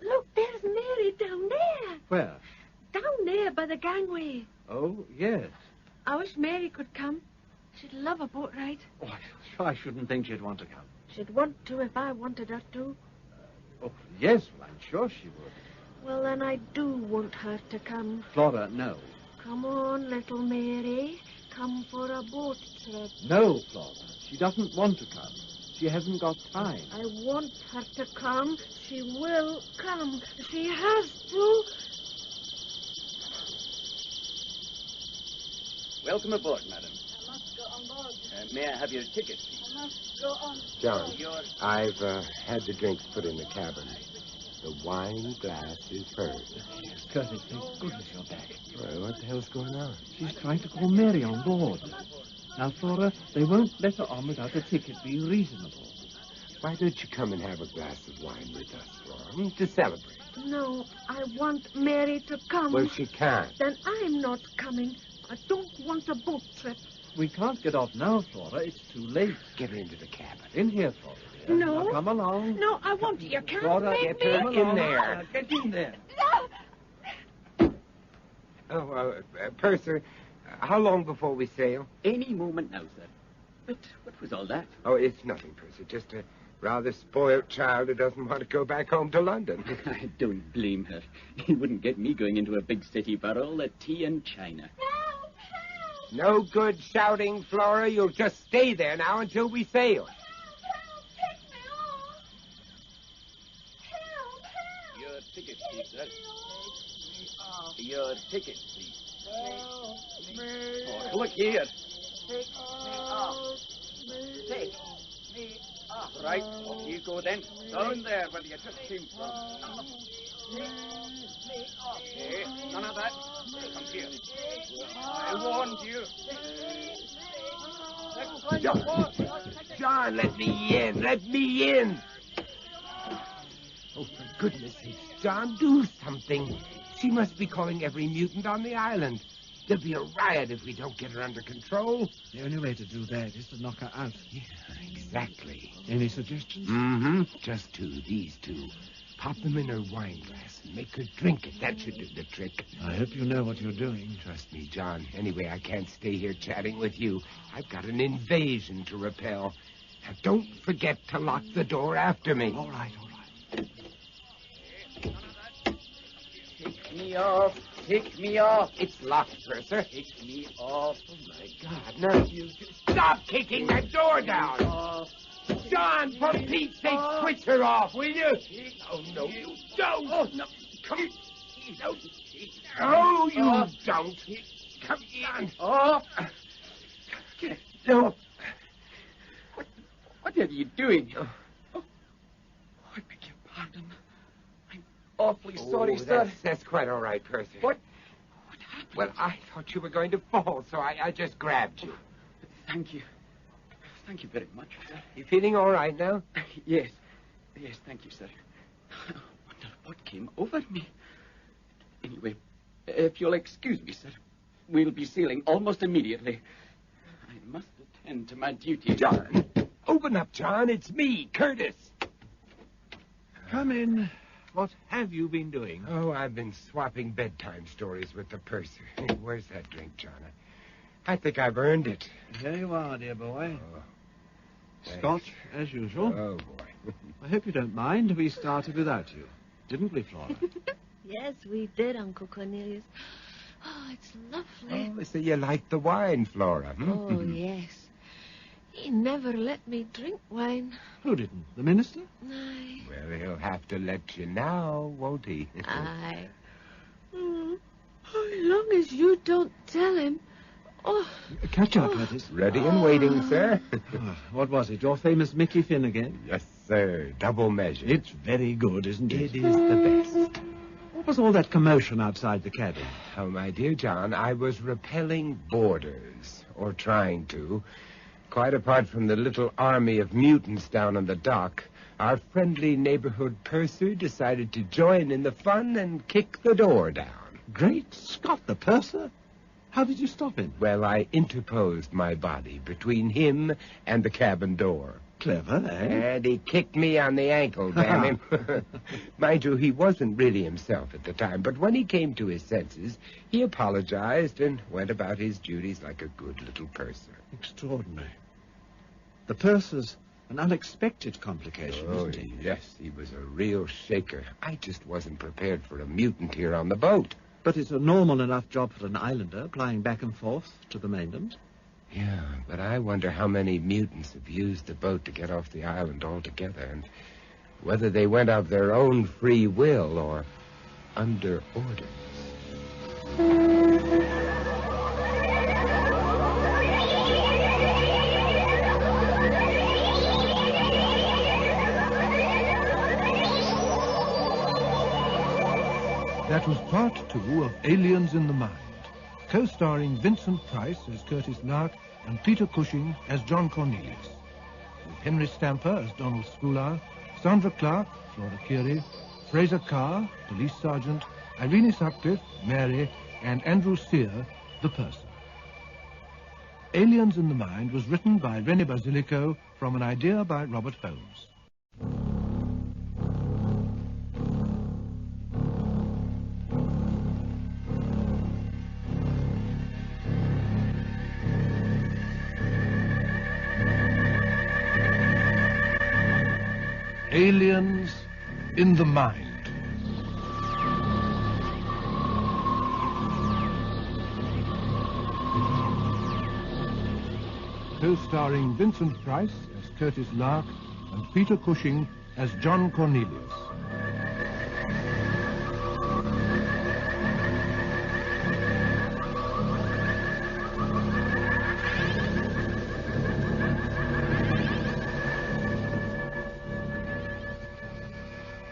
[SPEAKER 14] Look, there's Mary down there.
[SPEAKER 10] Where?
[SPEAKER 14] Down there by the gangway.
[SPEAKER 10] Oh, yes.
[SPEAKER 14] I wish Mary could come. She'd love a boat ride.
[SPEAKER 10] Oh, I shouldn't think she'd want to come.
[SPEAKER 14] She'd want to if I wanted her to.
[SPEAKER 10] Oh, yes, well, I'm sure she would.
[SPEAKER 14] Well, then I do want her to come.
[SPEAKER 10] Flora, no.
[SPEAKER 14] Come on, little Mary. Come for a boat trip.
[SPEAKER 10] No, Flora. She doesn't want to come. She hasn't got time.
[SPEAKER 14] I want her to come. She will come. She has to.
[SPEAKER 17] Welcome aboard, madam.
[SPEAKER 14] I must go on board.
[SPEAKER 17] May I have your ticket, please?
[SPEAKER 14] I must go on.
[SPEAKER 15] John, I've had the drinks put in the cabin. The wine glass is hers.
[SPEAKER 10] Curtis, thank goodness you're back.
[SPEAKER 15] Well, what the hell's going on?
[SPEAKER 10] She's trying to call Mary on board. Now, Flora, they won't let her on without a ticket being reasonable.
[SPEAKER 15] Why don't you come and have a glass of wine with us, Flora, to celebrate?
[SPEAKER 14] No, I want Mary to come.
[SPEAKER 15] Well, she can't.
[SPEAKER 14] Then I'm not coming. I don't want a boat trip.
[SPEAKER 10] We can't get off now, Flora. It's too late.
[SPEAKER 15] Get her into the cabin.
[SPEAKER 10] In here, Flora.
[SPEAKER 14] No.
[SPEAKER 10] Now, come along.
[SPEAKER 14] No, I won't. You can't
[SPEAKER 10] Flora,
[SPEAKER 14] make
[SPEAKER 10] get her
[SPEAKER 14] me.
[SPEAKER 10] in there. Get in there.
[SPEAKER 15] Oh, Purser, how long before we sail?
[SPEAKER 17] Any moment now, sir. But what was all that?
[SPEAKER 15] Oh, it's nothing, Purser. Just a rather spoiled child who doesn't want to go back home to London.
[SPEAKER 17] I don't blame her. He wouldn't get me going into a big city for all the tea and china.
[SPEAKER 15] No good shouting, Flora. You'll just stay there now until we sail.
[SPEAKER 17] Your ticket, please, sir. Your ticket, please. Oh, look here.
[SPEAKER 11] Take me off. Take me off.
[SPEAKER 17] Right, off you go then. Down there where you just came from.
[SPEAKER 11] Take me off.
[SPEAKER 17] Hey, none of that. Come here. I warned you.
[SPEAKER 15] John, let me in. Let me in. Oh, for goodness sakes, John, do something. She must be calling every mutant on the island. There'll be a riot if we don't get her under control.
[SPEAKER 10] The only way to do that is to knock her out.
[SPEAKER 15] Yeah, exactly.
[SPEAKER 10] Any suggestions?
[SPEAKER 15] Mm-hmm. Just these two. Pop them in her wine glass and make her drink it. That should do the trick.
[SPEAKER 10] I hope you know what you're doing.
[SPEAKER 15] Trust me, John. Anyway, I can't stay here chatting with you. I've got an invasion to repel. Now, don't forget to lock the door after me.
[SPEAKER 10] All right.
[SPEAKER 17] Take me off. Take me off.
[SPEAKER 15] It's locked, Purser.
[SPEAKER 17] Take me off.
[SPEAKER 15] Oh, my God. Now, you stop kicking that door down. John, for Pete's sake, switch her off, will you? Oh, no, you don't.
[SPEAKER 17] Oh, no.
[SPEAKER 15] Come. No, you don't. Come on.
[SPEAKER 17] Oh.
[SPEAKER 15] No.
[SPEAKER 17] What are you doing? Oh, I beg your pardon. I'm awfully sorry, sir.
[SPEAKER 15] That's quite all right, Percy.
[SPEAKER 17] What happened?
[SPEAKER 15] Well, I thought you were going to fall, so I just grabbed you.
[SPEAKER 17] Thank you. Thank you very much, sir.
[SPEAKER 15] You feeling all right now?
[SPEAKER 17] Yes. Yes, thank you, sir. I wonder what came over me. Anyway, if you'll excuse me, sir, we'll be sailing almost immediately. I must attend to my duty.
[SPEAKER 15] John! Open up, John. It's me, Curtis.
[SPEAKER 10] Come in. What have you been doing?
[SPEAKER 15] Oh, I've been swapping bedtime stories with the purser. Hey, where's that drink, John? I think I've earned it.
[SPEAKER 10] Here you are, dear boy.
[SPEAKER 15] Oh,
[SPEAKER 10] Scotch, as usual.
[SPEAKER 15] Oh, boy.
[SPEAKER 10] I hope you don't mind. We started without you. Didn't we, Flora?
[SPEAKER 14] Yes, we did, Uncle Cornelius. Oh, it's lovely.
[SPEAKER 15] Oh, so you like the wine, Flora?
[SPEAKER 14] Oh, yes. He never let me drink wine.
[SPEAKER 10] Who didn't? The minister?
[SPEAKER 14] Aye.
[SPEAKER 15] Well, he'll have to let you now, won't he?
[SPEAKER 14] Aye. As long as you don't tell him. Oh.
[SPEAKER 10] Catch up, Curtis.
[SPEAKER 15] Ready and waiting, sir.
[SPEAKER 10] What was it? Your famous Mickey Finn again?
[SPEAKER 15] Yes, sir. Double measure.
[SPEAKER 10] It's very good, isn't it?
[SPEAKER 15] It is the best.
[SPEAKER 10] What was all that commotion outside the cabin?
[SPEAKER 15] Oh, my dear John, I was repelling boarders, or trying to. Quite apart from the little army of mutants down on the dock, our friendly neighborhood purser decided to join in the fun and kick the door down.
[SPEAKER 10] Great Scott, the purser? How did you stop him?
[SPEAKER 15] Well, I interposed my body between him and the cabin door.
[SPEAKER 10] Clever, eh?
[SPEAKER 15] And he kicked me on the ankle, damn him. Mind you, he wasn't really himself at the time, but when he came to his senses, he apologized and went about his duties like a good little purser.
[SPEAKER 10] Extraordinary. The purser's an unexpected complication,
[SPEAKER 15] Oh,
[SPEAKER 10] isn't he?
[SPEAKER 15] yes, he was a real shaker. I just wasn't prepared for a mutant here on the boat.
[SPEAKER 10] But it's a normal enough job for an islander, plying back and forth to the mainland.
[SPEAKER 15] Yeah, but I wonder how many mutants have used the boat to get off the island altogether, and whether they went of their own free will or under orders.
[SPEAKER 18] That was part 2 of Aliens in the Mind, co-starring Vincent Price as Curtis Lark and Peter Cushing as John Cornelius, with Henry Stamper as Donald Schoolar, Sandra Clark, Flora Keary, Fraser Carr, Police Sergeant, Irene Sutcliffe, Mary, and Andrew Sear, the purser. Aliens in the Mind was written by Rennie Basilico from an idea by Robert Holmes. Aliens in the Mind. Co-starring Vincent Price as Curtis Lark and Peter Cushing as John Cornelius.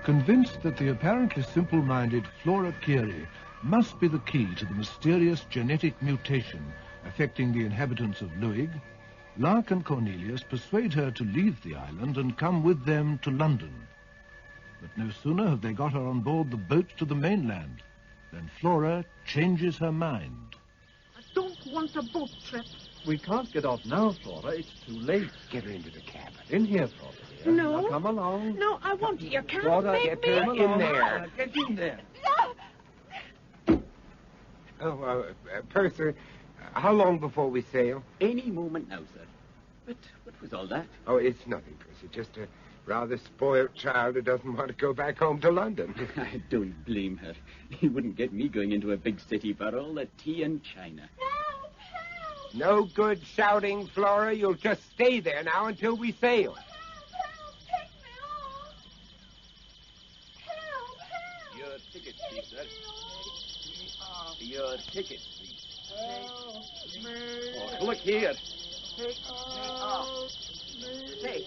[SPEAKER 18] Convinced that the apparently simple-minded Flora Keary must be the key to the mysterious genetic mutation affecting the inhabitants of Luig, Lark and Cornelius persuade her to leave the island and come with them to London. But no sooner have they got her on board the boat to the mainland than Flora changes her mind.
[SPEAKER 12] I don't want a boat trip.
[SPEAKER 10] We can't get off now, Flora. It's too late.
[SPEAKER 15] Get her into the cabin.
[SPEAKER 10] In here, Flora. Dear.
[SPEAKER 12] No.
[SPEAKER 10] Now, come along.
[SPEAKER 12] No, I want it. You can't
[SPEAKER 10] Flora,
[SPEAKER 12] make
[SPEAKER 10] get
[SPEAKER 12] me.
[SPEAKER 10] her
[SPEAKER 15] in there.
[SPEAKER 10] Get in there.
[SPEAKER 15] Oh, purser, how long before we sail?
[SPEAKER 17] Any moment now, sir. But what was all that?
[SPEAKER 15] Oh, it's nothing, purser. Just a rather spoiled child who doesn't want to go back home to London.
[SPEAKER 17] I don't blame her. He wouldn't get me going into a big city for all the tea and china.
[SPEAKER 15] No good shouting, Flora. You'll just stay there now until we sail.
[SPEAKER 17] Your ticket, please, sir. Your ticket, please. Oh, look here.
[SPEAKER 11] Take me off. Take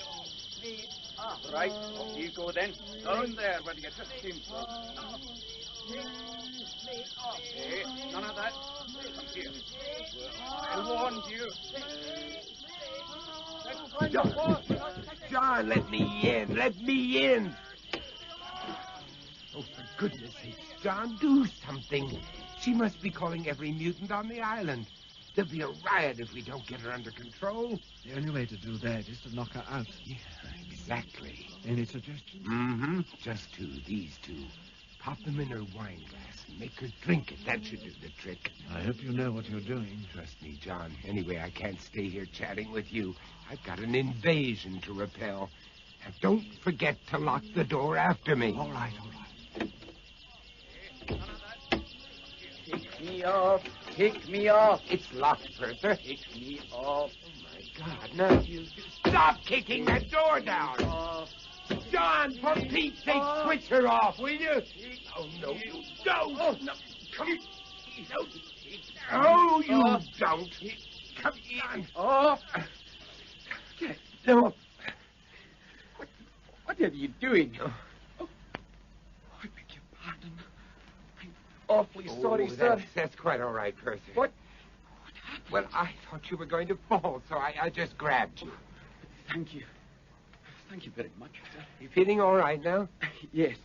[SPEAKER 11] me off.
[SPEAKER 17] Right, off you go then. Down there where you just came from. Hey, none of that. Come here. I warned you.
[SPEAKER 15] John, let me in. Let me in. Oh, for goodness sake, John, do something. She must be calling every mutant on the island. There'll be a riot if we don't get her under control.
[SPEAKER 10] The only way to do that is to knock her out.
[SPEAKER 15] Yeah, exactly.
[SPEAKER 10] Any suggestions?
[SPEAKER 15] Mm-hmm. Just these two. Pop them in her wine glass and make her drink it. That should do the trick.
[SPEAKER 10] I hope you know what you're doing.
[SPEAKER 15] Trust me, John. Anyway, I can't stay here chatting with you. I've got an invasion to repel. And don't forget to lock the door after me.
[SPEAKER 10] All right.
[SPEAKER 17] Kick me off. Kick me off.
[SPEAKER 15] It's locked, Purser.
[SPEAKER 17] Kick me off.
[SPEAKER 15] Oh, my God. Now you stop kicking that door down. John, for Pete's sake, switch her off, will you? Oh, no, you don't. Oh, no. Come here. No, you don't. Come on.
[SPEAKER 17] Off.
[SPEAKER 15] No.
[SPEAKER 17] What are you doing? Oh, I beg your pardon. I'm awfully sorry, sir.
[SPEAKER 15] That's quite all right, Percy.
[SPEAKER 17] What?
[SPEAKER 15] Well, I thought you were going to fall, so I just grabbed you.
[SPEAKER 17] Thank you. Thank you very much, sir.
[SPEAKER 15] You feeling all right now?
[SPEAKER 17] Yes.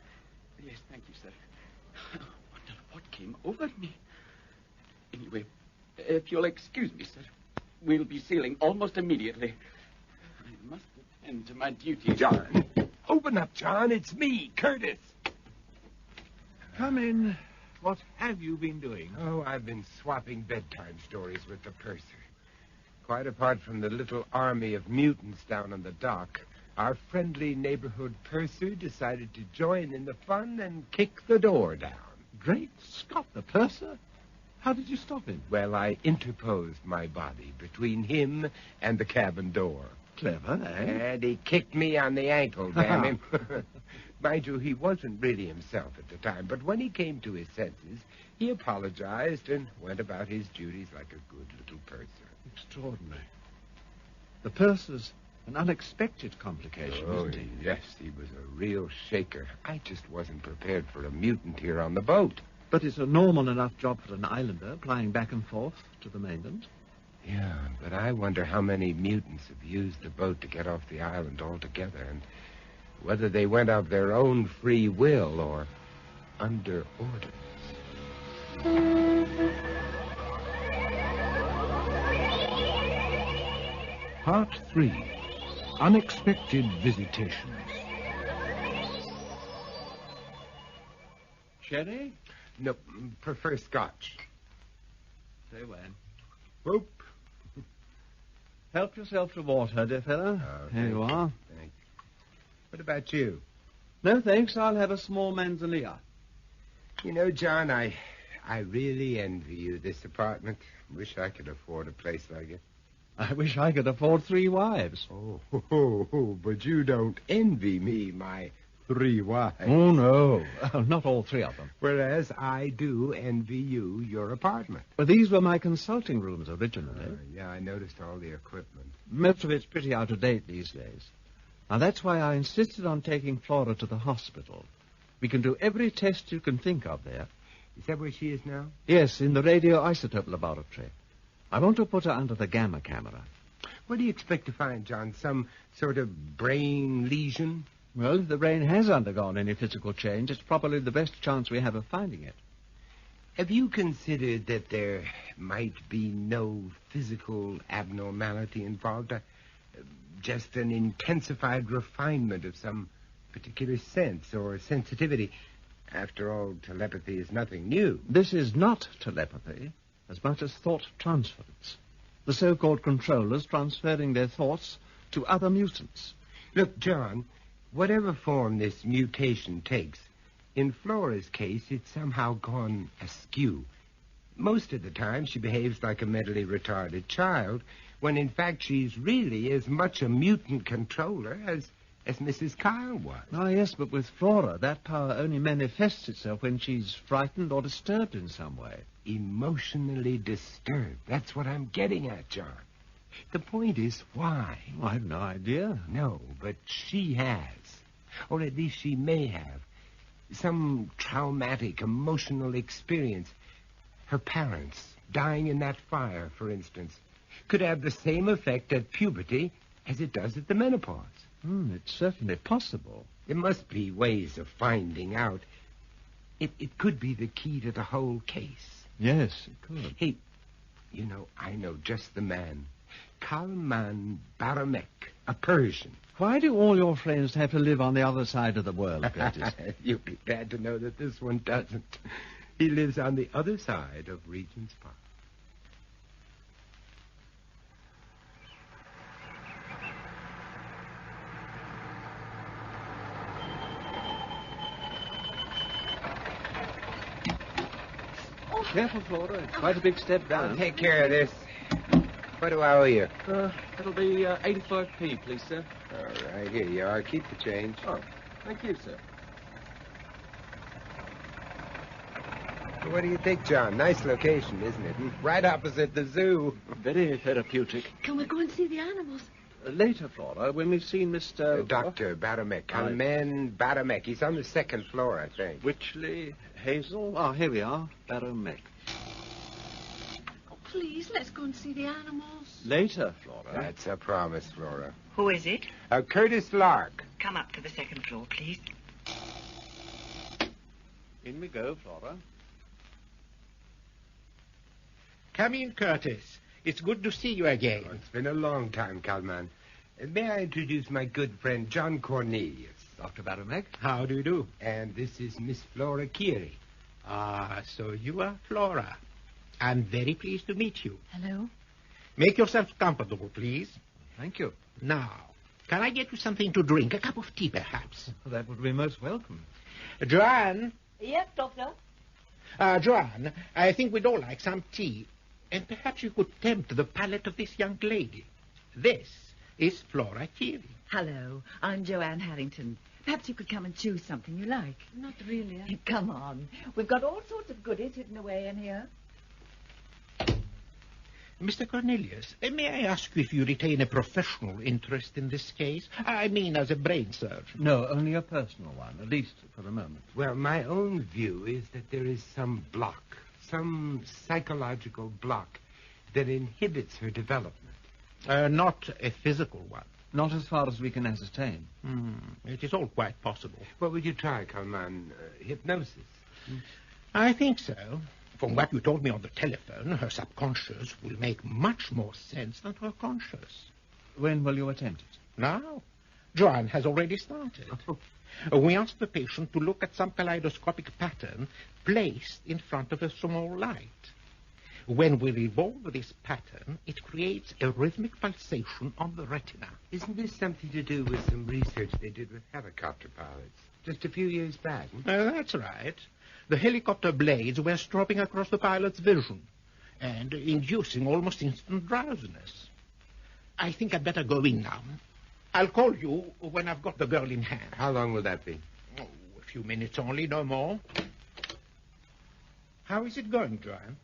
[SPEAKER 17] Yes, thank you, sir. I wonder what came over me. Anyway, if you'll excuse me, sir, we'll be sailing almost immediately. I must attend to my duties.
[SPEAKER 15] John. Open up, John. It's me, Curtis.
[SPEAKER 10] Come in. What have you been doing?
[SPEAKER 15] Oh, I've been swapping bedtime stories with the purser. Quite apart from the little army of mutants down on the dock, our friendly neighborhood purser decided to join in the fun and kick the door down.
[SPEAKER 10] Great Scott, the purser? How did you stop him?
[SPEAKER 15] Well, I interposed my body between him and the cabin door.
[SPEAKER 10] Clever, eh?
[SPEAKER 15] And he kicked me on the ankle, damn him. Mind you, he wasn't really himself at the time, but when he came to his senses, he apologized and went about his duties like a good little purser.
[SPEAKER 10] Extraordinary. The purser's an unexpected complication, isn't he?
[SPEAKER 15] Yes, he was a real shaker. I just wasn't prepared for a mutant here on the boat.
[SPEAKER 10] But it's a normal enough job for an islander, plying back and forth to the mainland.
[SPEAKER 15] Yeah, but I wonder how many mutants have used the boat to get off the island altogether, and whether they went of their own free will or under orders.
[SPEAKER 18] Part 3. Unexpected Visitations.
[SPEAKER 10] Sherry?
[SPEAKER 15] No, prefer scotch.
[SPEAKER 10] Say when.
[SPEAKER 15] Whoop.
[SPEAKER 10] Help yourself to water, dear fellow. Here you are.
[SPEAKER 15] Thanks. What about you?
[SPEAKER 10] No, thanks. I'll have a small manzanilla.
[SPEAKER 15] You know, John, I really envy you this apartment. Wish I could afford a place like it.
[SPEAKER 10] I wish I could afford 3 wives.
[SPEAKER 15] Oh, but you don't envy me, my 3 wives.
[SPEAKER 10] Oh, no. Not all 3 of them.
[SPEAKER 15] Whereas I do envy you your apartment.
[SPEAKER 10] Well, these were my consulting rooms originally.
[SPEAKER 15] Yeah, I noticed all the equipment.
[SPEAKER 10] Most of it's pretty out of date these days. Now, that's why I insisted on taking Flora to the hospital. We can do every test you can think of there.
[SPEAKER 15] Is that where she is now?
[SPEAKER 10] Yes, in the radioisotope laboratory. I want to put her under the gamma camera.
[SPEAKER 15] What do you expect to find, John? Some sort of brain lesion?
[SPEAKER 10] Well, if the brain has undergone any physical change, it's probably the best chance we have of finding it.
[SPEAKER 15] Have you considered that there might be no physical abnormality involved? Just an intensified refinement of some particular sense or sensitivity. After all, telepathy is nothing new.
[SPEAKER 10] This is not telepathy as much as thought transference. The so-called controllers transferring their thoughts to other mutants.
[SPEAKER 15] Look, John, whatever form this mutation takes, in Flora's case, it's somehow gone askew. Most of the time, she behaves like a mentally retarded child, when in fact she's really as much a mutant controller as Mrs. Kyle was.
[SPEAKER 10] Ah, yes, but with Flora, that power only manifests itself when she's frightened or disturbed in some way.
[SPEAKER 15] Emotionally disturbed. That's what I'm getting at, John. The point is, why?
[SPEAKER 10] Oh, I have no idea.
[SPEAKER 15] No, but she has. Or at least she may have. Some traumatic, emotional experience. Her parents, dying in that fire, for instance, could have the same effect at puberty as it does at the menopause.
[SPEAKER 10] It's certainly possible.
[SPEAKER 15] There must be ways of finding out. It could be the key to the whole case.
[SPEAKER 10] Yes, it could.
[SPEAKER 15] Hey, you know, I know just the man. Kalman Baramek, a Persian.
[SPEAKER 10] Why do all your friends have to live on the other side of the world, Curtis?
[SPEAKER 15] You'll be glad to know that this one doesn't. He lives on the other side of Regent's Park.
[SPEAKER 10] Careful, Flora. It's quite a big step down.
[SPEAKER 15] I'll take care of this. What do I owe you?
[SPEAKER 17] It'll be 85p, please, sir.
[SPEAKER 15] All right, here you are. Keep the change.
[SPEAKER 17] Oh, thank you, sir.
[SPEAKER 15] What do you think, John? Nice location, isn't it? Right opposite the zoo.
[SPEAKER 17] Very therapeutic.
[SPEAKER 14] Can we go and see the animals?
[SPEAKER 10] Later, Flora, when we've seen Mr...
[SPEAKER 15] Dr. Baramek. Kalman Baramek. He's on the second floor, I think.
[SPEAKER 10] Witchley, Hazel. Ah, here we are. Baramek.
[SPEAKER 14] Oh, please, let's go and see the animals.
[SPEAKER 10] Later, Flora.
[SPEAKER 15] That's a promise, Flora.
[SPEAKER 19] Who is it?
[SPEAKER 15] Curtis Lark.
[SPEAKER 19] Come up to the second floor, please.
[SPEAKER 10] In we go, Flora.
[SPEAKER 20] Come in, Curtis. It's good to see you again.
[SPEAKER 15] Oh, it's been a long time, Kalman. May I introduce my good friend, John Cornelius?
[SPEAKER 10] Dr. Baramek.
[SPEAKER 20] How do you do?
[SPEAKER 15] And this is Miss Flora Curie.
[SPEAKER 20] Ah, so you are Flora. I'm very pleased to meet you.
[SPEAKER 14] Hello.
[SPEAKER 20] Make yourself comfortable, please.
[SPEAKER 10] Thank you.
[SPEAKER 20] Now, can I get you something to drink? A cup of tea, perhaps?
[SPEAKER 10] Well, that would be most welcome.
[SPEAKER 20] Joanne?
[SPEAKER 19] Yes, Doctor?
[SPEAKER 20] Joanne, I think we'd all like some tea. And perhaps you could tempt the palate of this young lady. This is Flora Curie.
[SPEAKER 5] Hello, I'm Joanne Harrington. Perhaps you could come and choose something you like.
[SPEAKER 14] Not really.
[SPEAKER 5] Come on. We've got all sorts of goodies hidden away in here.
[SPEAKER 20] Mr. Cornelius, may I ask you if you retain a professional interest in this case? I mean, as a brain surgeon.
[SPEAKER 10] No, only a personal one, at least for the moment.
[SPEAKER 15] Well, my own view is that there is some block, some psychological block that inhibits her development.
[SPEAKER 20] Not a physical one.
[SPEAKER 10] Not as far as we can ascertain.
[SPEAKER 20] It is all quite possible.
[SPEAKER 15] What would you try, Kalman? Hypnosis?
[SPEAKER 20] I think so. From what you told me on the telephone, her subconscious will make much more sense than her conscious.
[SPEAKER 10] When will you attempt it?
[SPEAKER 20] Now. Joanne has already started. We asked the patient to look at some kaleidoscopic pattern placed in front of a small light. When we revolve this pattern, it creates a rhythmic pulsation on the retina.
[SPEAKER 15] Isn't this something to do with some research they did with helicopter pilots just a few years back?
[SPEAKER 20] That's right. The helicopter blades were stropping across the pilot's vision and inducing almost instant drowsiness. I think I'd better go in now. I'll call you when I've got the girl in hand.
[SPEAKER 15] How long will that be?
[SPEAKER 20] Oh, a few minutes only, no more. How is it going, Joanne?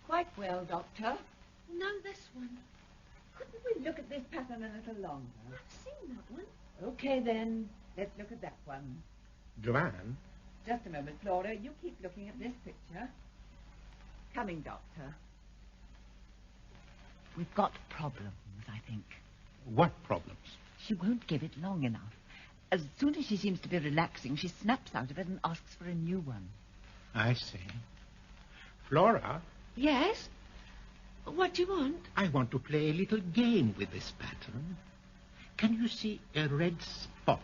[SPEAKER 5] Quite well, Doctor.
[SPEAKER 14] No, this one.
[SPEAKER 5] Couldn't we look at this pattern a little longer?
[SPEAKER 14] I've seen that one.
[SPEAKER 5] Okay, then. Let's look at that one.
[SPEAKER 20] Joanne?
[SPEAKER 5] Just a moment, Flora. You keep looking at this picture. Coming, Doctor. We've got problems, I think.
[SPEAKER 20] What problems?
[SPEAKER 5] She won't give it long enough. As soon as she seems to be relaxing, she snaps out of it and asks for a new one.
[SPEAKER 20] I see. Flora?
[SPEAKER 14] Yes? What do you want?
[SPEAKER 20] I want to play a little game with this pattern. Can you see a red spot?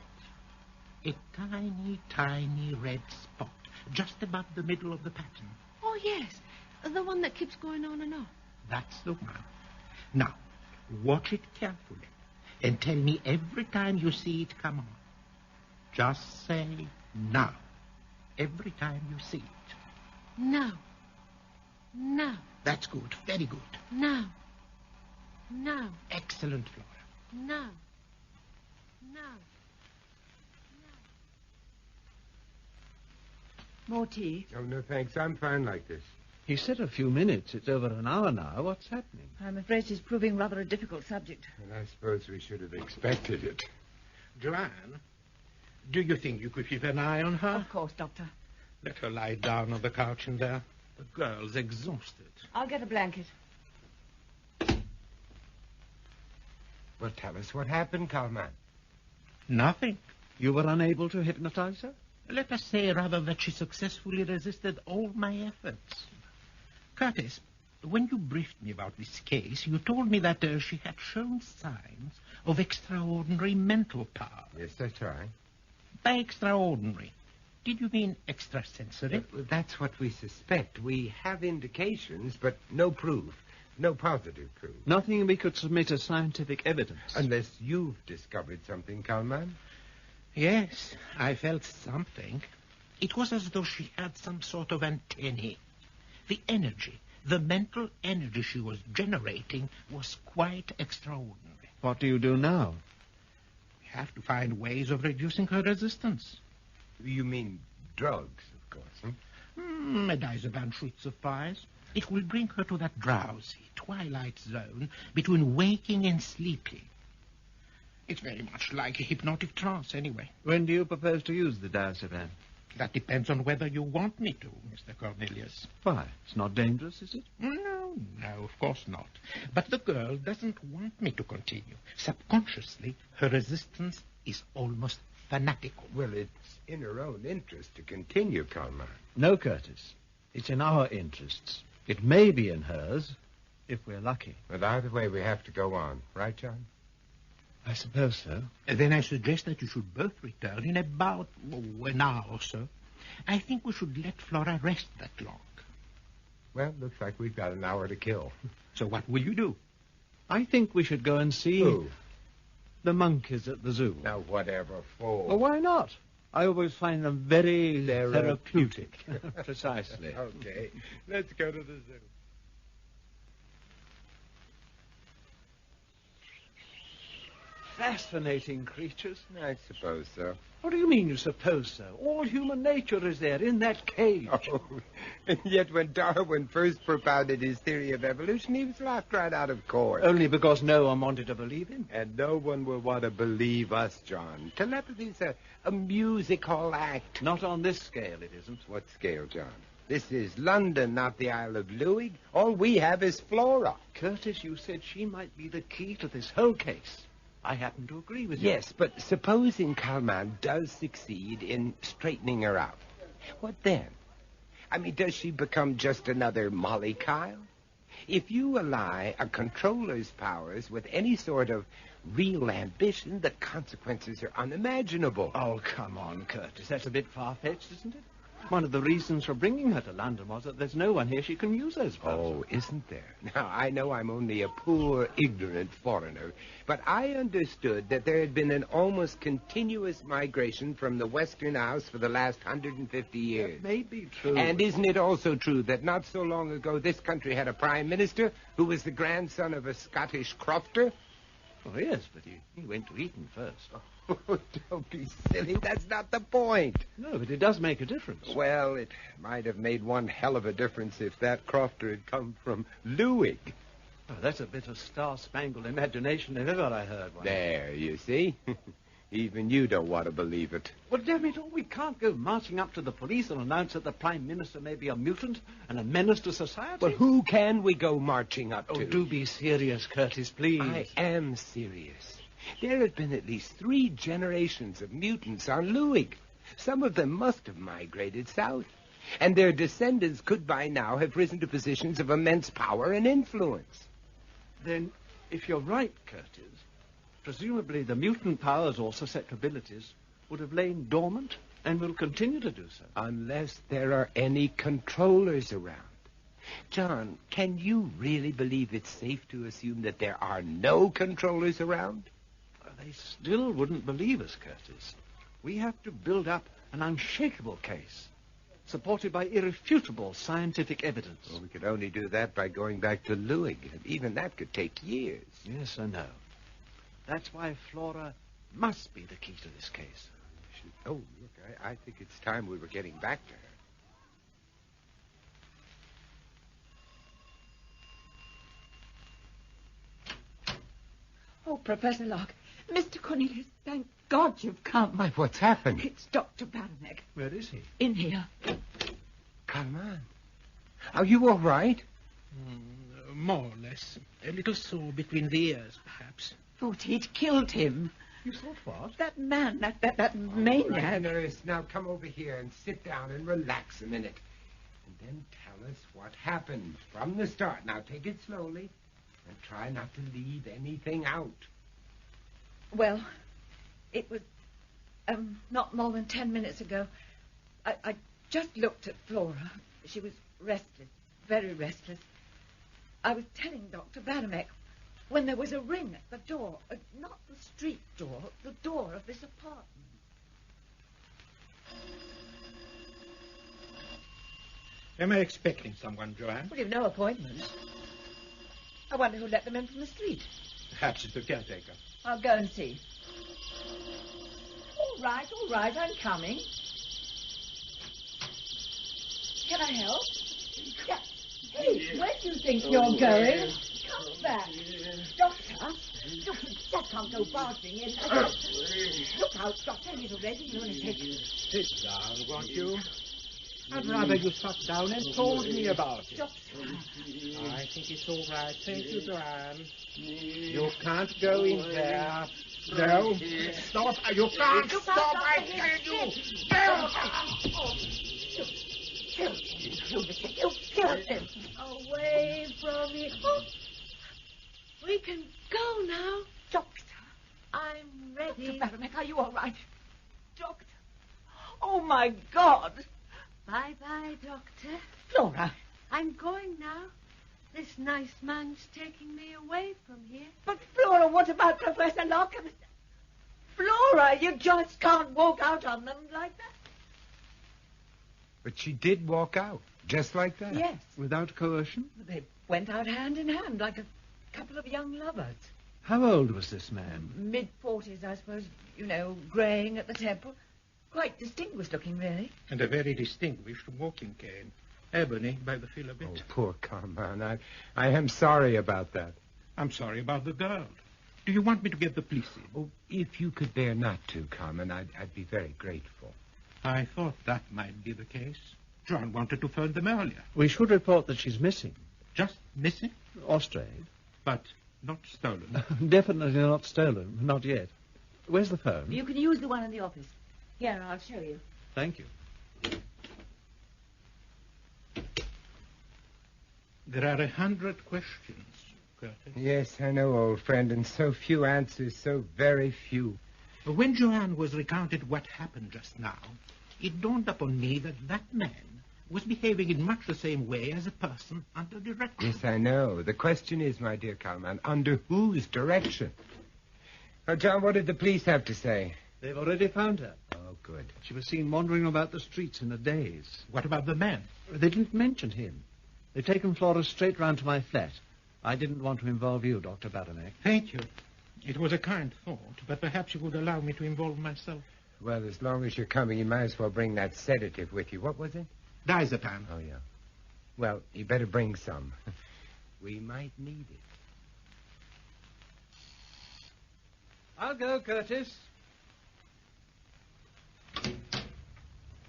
[SPEAKER 20] A tiny, tiny red spot just above the middle of the pattern.
[SPEAKER 14] Oh, yes. The one that keeps going on and on.
[SPEAKER 20] That's the one. Now, watch it carefully and tell me every time you see it come on. Just say now. Every time you see it.
[SPEAKER 14] No. No.
[SPEAKER 20] That's good. Very good.
[SPEAKER 14] No. No.
[SPEAKER 20] Excellent, Flora.
[SPEAKER 14] No. No.
[SPEAKER 5] More tea?
[SPEAKER 15] Oh, no, thanks. I'm fine like this.
[SPEAKER 10] He said a few minutes. It's over an hour now. What's happening?
[SPEAKER 5] I'm afraid she's proving rather a difficult subject.
[SPEAKER 15] And I suppose we should have expected it.
[SPEAKER 20] Joanne, do you think you could keep an eye on her?
[SPEAKER 5] Of course, Doctor.
[SPEAKER 20] Let her lie down on the couch in there. The girl's exhausted.
[SPEAKER 5] I'll get a blanket.
[SPEAKER 15] Well, tell us what happened, Kalman.
[SPEAKER 20] Nothing.
[SPEAKER 10] You were unable to hypnotize her?
[SPEAKER 20] Let us say, rather, that she successfully resisted all my efforts. Curtis, when you briefed me about this case, you told me that she had shown signs of extraordinary mental power.
[SPEAKER 15] Yes, that's right.
[SPEAKER 20] By extraordinary, did you mean extrasensory?
[SPEAKER 15] That's what we suspect. We have indications, but no proof. No positive proof.
[SPEAKER 10] Nothing we could submit as scientific evidence.
[SPEAKER 15] Unless you've discovered something, Kalman.
[SPEAKER 20] Yes, I felt something. It was as though she had some sort of antennae. The energy, the mental energy she was generating was quite extraordinary.
[SPEAKER 10] What do you do now?
[SPEAKER 20] We have to find ways of reducing her resistance.
[SPEAKER 15] You mean drugs, of course, huh?
[SPEAKER 20] A diazepam should suffice. It will bring her to that drowsy, twilight zone between waking and sleeping. It's very much like a hypnotic trance, anyway.
[SPEAKER 10] When do you propose to use the diazepam?
[SPEAKER 20] That depends on whether you want me to, Mr. Cornelius.
[SPEAKER 10] Why? It's not dangerous, is it?
[SPEAKER 20] No, of course not. But the girl doesn't want me to continue. Subconsciously, her resistance is almost fanatical.
[SPEAKER 15] Well, it's in her own interest to continue, Kalman.
[SPEAKER 10] No, Curtis. It's in our interests. It may be in hers, if we're lucky.
[SPEAKER 15] But either way, we have to go on. Right, John?
[SPEAKER 10] I suppose so.
[SPEAKER 20] Then I suggest that you should both return in about an hour or so. I think we should let Flora rest that long.
[SPEAKER 15] Well, looks like we've got an hour to kill.
[SPEAKER 20] So what will you do?
[SPEAKER 10] I think we should go and see...
[SPEAKER 15] Who?
[SPEAKER 10] The monkeys at the zoo.
[SPEAKER 15] Now, whatever for?
[SPEAKER 10] Well, why not? I always find them very therapeutic.
[SPEAKER 15] Precisely. Okay. Let's go to the zoo.
[SPEAKER 10] Fascinating creatures.
[SPEAKER 15] I suppose so.
[SPEAKER 10] What do you mean you suppose so? All human nature is there in that cage.
[SPEAKER 15] Oh, and yet when Darwin first propounded his theory of evolution, he was laughed right out of court.
[SPEAKER 10] Only because no one wanted to believe him?
[SPEAKER 15] And no one will want to believe us, John. Telepathy's a music hall act.
[SPEAKER 10] Not on this scale, it isn't.
[SPEAKER 15] What scale, John? This is London, not the Isle of Louis. All we have is Flora.
[SPEAKER 10] Curtis, you said she might be the key to this whole case. I happen to agree with you.
[SPEAKER 15] Yes, but supposing Kalman does succeed in straightening her out, what then? I mean, does she become just another Molly Kyle? If you ally a controller's powers with any sort of real ambition, the consequences are unimaginable.
[SPEAKER 10] Oh, come on, Curtis. That's a bit far-fetched, isn't it? One of the reasons for bringing her to London was that there's no one here she can use those powers.
[SPEAKER 15] Oh, isn't there? Now, I know I'm only a poor, ignorant foreigner, but I understood that there had been an almost continuous migration from the Western Isles for the last 150 years.
[SPEAKER 10] That may be true.
[SPEAKER 15] And isn't it also true that not so long ago this country had a prime minister who was the grandson of a Scottish crofter?
[SPEAKER 10] Oh, yes, but he went to Eton first.
[SPEAKER 15] Oh, don't be silly. That's not the point.
[SPEAKER 10] No, but it does make a difference.
[SPEAKER 15] Well, it might have made one hell of a difference if that crofter had come from Louis.
[SPEAKER 10] Oh, that's a bit of star-spangled imagination if ever I heard one.
[SPEAKER 15] There, you see? Even you don't want to believe it.
[SPEAKER 10] Well, damn it all, we can't go marching up to the police and announce that the Prime Minister may be a mutant and a menace to society.
[SPEAKER 15] Well, who can we go marching up to?
[SPEAKER 10] Oh, do be serious, Curtis, please.
[SPEAKER 15] I am serious. There have been at least 3 generations of mutants on Louis. Some of them must have migrated south. And their descendants could by now have risen to positions of immense power and influence.
[SPEAKER 10] Then, if you're right, Curtis, presumably the mutant powers or susceptibilities would have lain dormant and will continue to do so.
[SPEAKER 15] Unless there are any controllers around. John, can you really believe it's safe to assume that there are no controllers around?
[SPEAKER 10] They still wouldn't believe us, Curtis. We have to build up an unshakable case, supported by irrefutable scientific evidence.
[SPEAKER 15] Well, we could only do that by going back to Louis, and even that could take years.
[SPEAKER 10] Yes, I know. That's why Flora must be the key to this case.
[SPEAKER 15] Oh, look, I think it's time we were getting back to her.
[SPEAKER 5] Oh, Professor Locke, Mr. Cornelius, thank God you've come.
[SPEAKER 15] Why, what's happened?
[SPEAKER 5] It's Dr. Baranek.
[SPEAKER 10] Where is he?
[SPEAKER 5] In here.
[SPEAKER 15] Come on. Are you all right?
[SPEAKER 20] More or less. A little sore between the ears, perhaps.
[SPEAKER 5] Thought he'd killed him.
[SPEAKER 20] You thought what?
[SPEAKER 5] That man, that maniac.
[SPEAKER 15] Right, nurse, now come over here and sit down and relax a minute. And then tell us what happened from the start. Now, take it slowly and try not to leave anything out.
[SPEAKER 5] Well, it was not more than 10 minutes ago. I just looked at Flora. She was restless, very restless. I was telling Dr. Badamek when there was a ring at the door. Not the street door, the door of this apartment.
[SPEAKER 20] Am I expecting someone, Joanne?
[SPEAKER 5] Well, you've no appointment. I wonder who let them in from the street.
[SPEAKER 20] Perhaps it's the caretaker.
[SPEAKER 5] I'll go and see. All right, I'm coming. Can I help? Yeah. Hey, where do you think you're going? Come back. Doctor, look, that can't go barging in. Look out, Doctor, he's already lunatic.
[SPEAKER 20] Sit down, won't you? I'd rather you sat down and told me about it.
[SPEAKER 5] Doctor.
[SPEAKER 20] I think it's all right. Thank you, Joanne. You can't go in there. No. Stop. You can't stop. I tell you.
[SPEAKER 5] You killed him. Away from me. Oh.
[SPEAKER 14] We can go now.
[SPEAKER 5] Doctor.
[SPEAKER 14] I'm ready.
[SPEAKER 5] Dr. Badamek, are you all right? Doctor. Oh, my God.
[SPEAKER 14] Bye-bye, Doctor.
[SPEAKER 5] Flora.
[SPEAKER 14] I'm going now. This nice man's taking me away from here.
[SPEAKER 5] But, Flora, what about Professor Lockham? Flora, you just can't walk out on them like that.
[SPEAKER 15] But she did walk out, just like that.
[SPEAKER 5] Yes.
[SPEAKER 10] Without coercion?
[SPEAKER 5] They went out hand in hand like a couple of young lovers.
[SPEAKER 10] How old was this man?
[SPEAKER 5] Mid-40s, I suppose. You know, greying at the temple. Quite distinguished looking, really.
[SPEAKER 20] And a very distinguished walking cane. Ebony, by the feel of it.
[SPEAKER 15] Oh, poor Carmen. I am sorry about that.
[SPEAKER 20] I'm sorry about the girl. Do you want me to get the police in?
[SPEAKER 15] Oh, if you could bear not to, Carmen, I'd be very grateful.
[SPEAKER 20] I thought that might be the case. John wanted to phone them earlier.
[SPEAKER 10] We should report that she's missing.
[SPEAKER 20] Just missing?
[SPEAKER 10] Or strayed.
[SPEAKER 20] But not stolen.
[SPEAKER 10] Definitely not stolen. Not yet. Where's the phone?
[SPEAKER 5] You can use the one in the office. Here, I'll show you.
[SPEAKER 10] Thank you.
[SPEAKER 20] There are 100 questions, Curtis.
[SPEAKER 15] Yes, I know, old friend, and so few answers, so very few.
[SPEAKER 20] When Joanne was recounted what happened just now, it dawned upon me that that man was behaving in much the same way as a person under direction.
[SPEAKER 15] Yes, I know. The question is, my dear Carmen, under whose direction? Now, John, what did the police have to say?
[SPEAKER 10] They've already found her.
[SPEAKER 15] Oh, good.
[SPEAKER 10] She was seen wandering about the streets in a daze.
[SPEAKER 20] What about the man?
[SPEAKER 10] They didn't mention him. They've taken Flora straight round to my flat. I didn't want to involve you, Dr. Badamek.
[SPEAKER 20] Thank you. It was a kind thought, but perhaps you would allow me to involve myself.
[SPEAKER 15] Well, as long as you're coming, you might as well bring that sedative with you. What was it?
[SPEAKER 20] Diazepam.
[SPEAKER 15] Oh, yeah. Well, you better bring some. We might need it.
[SPEAKER 10] I'll go, Curtis.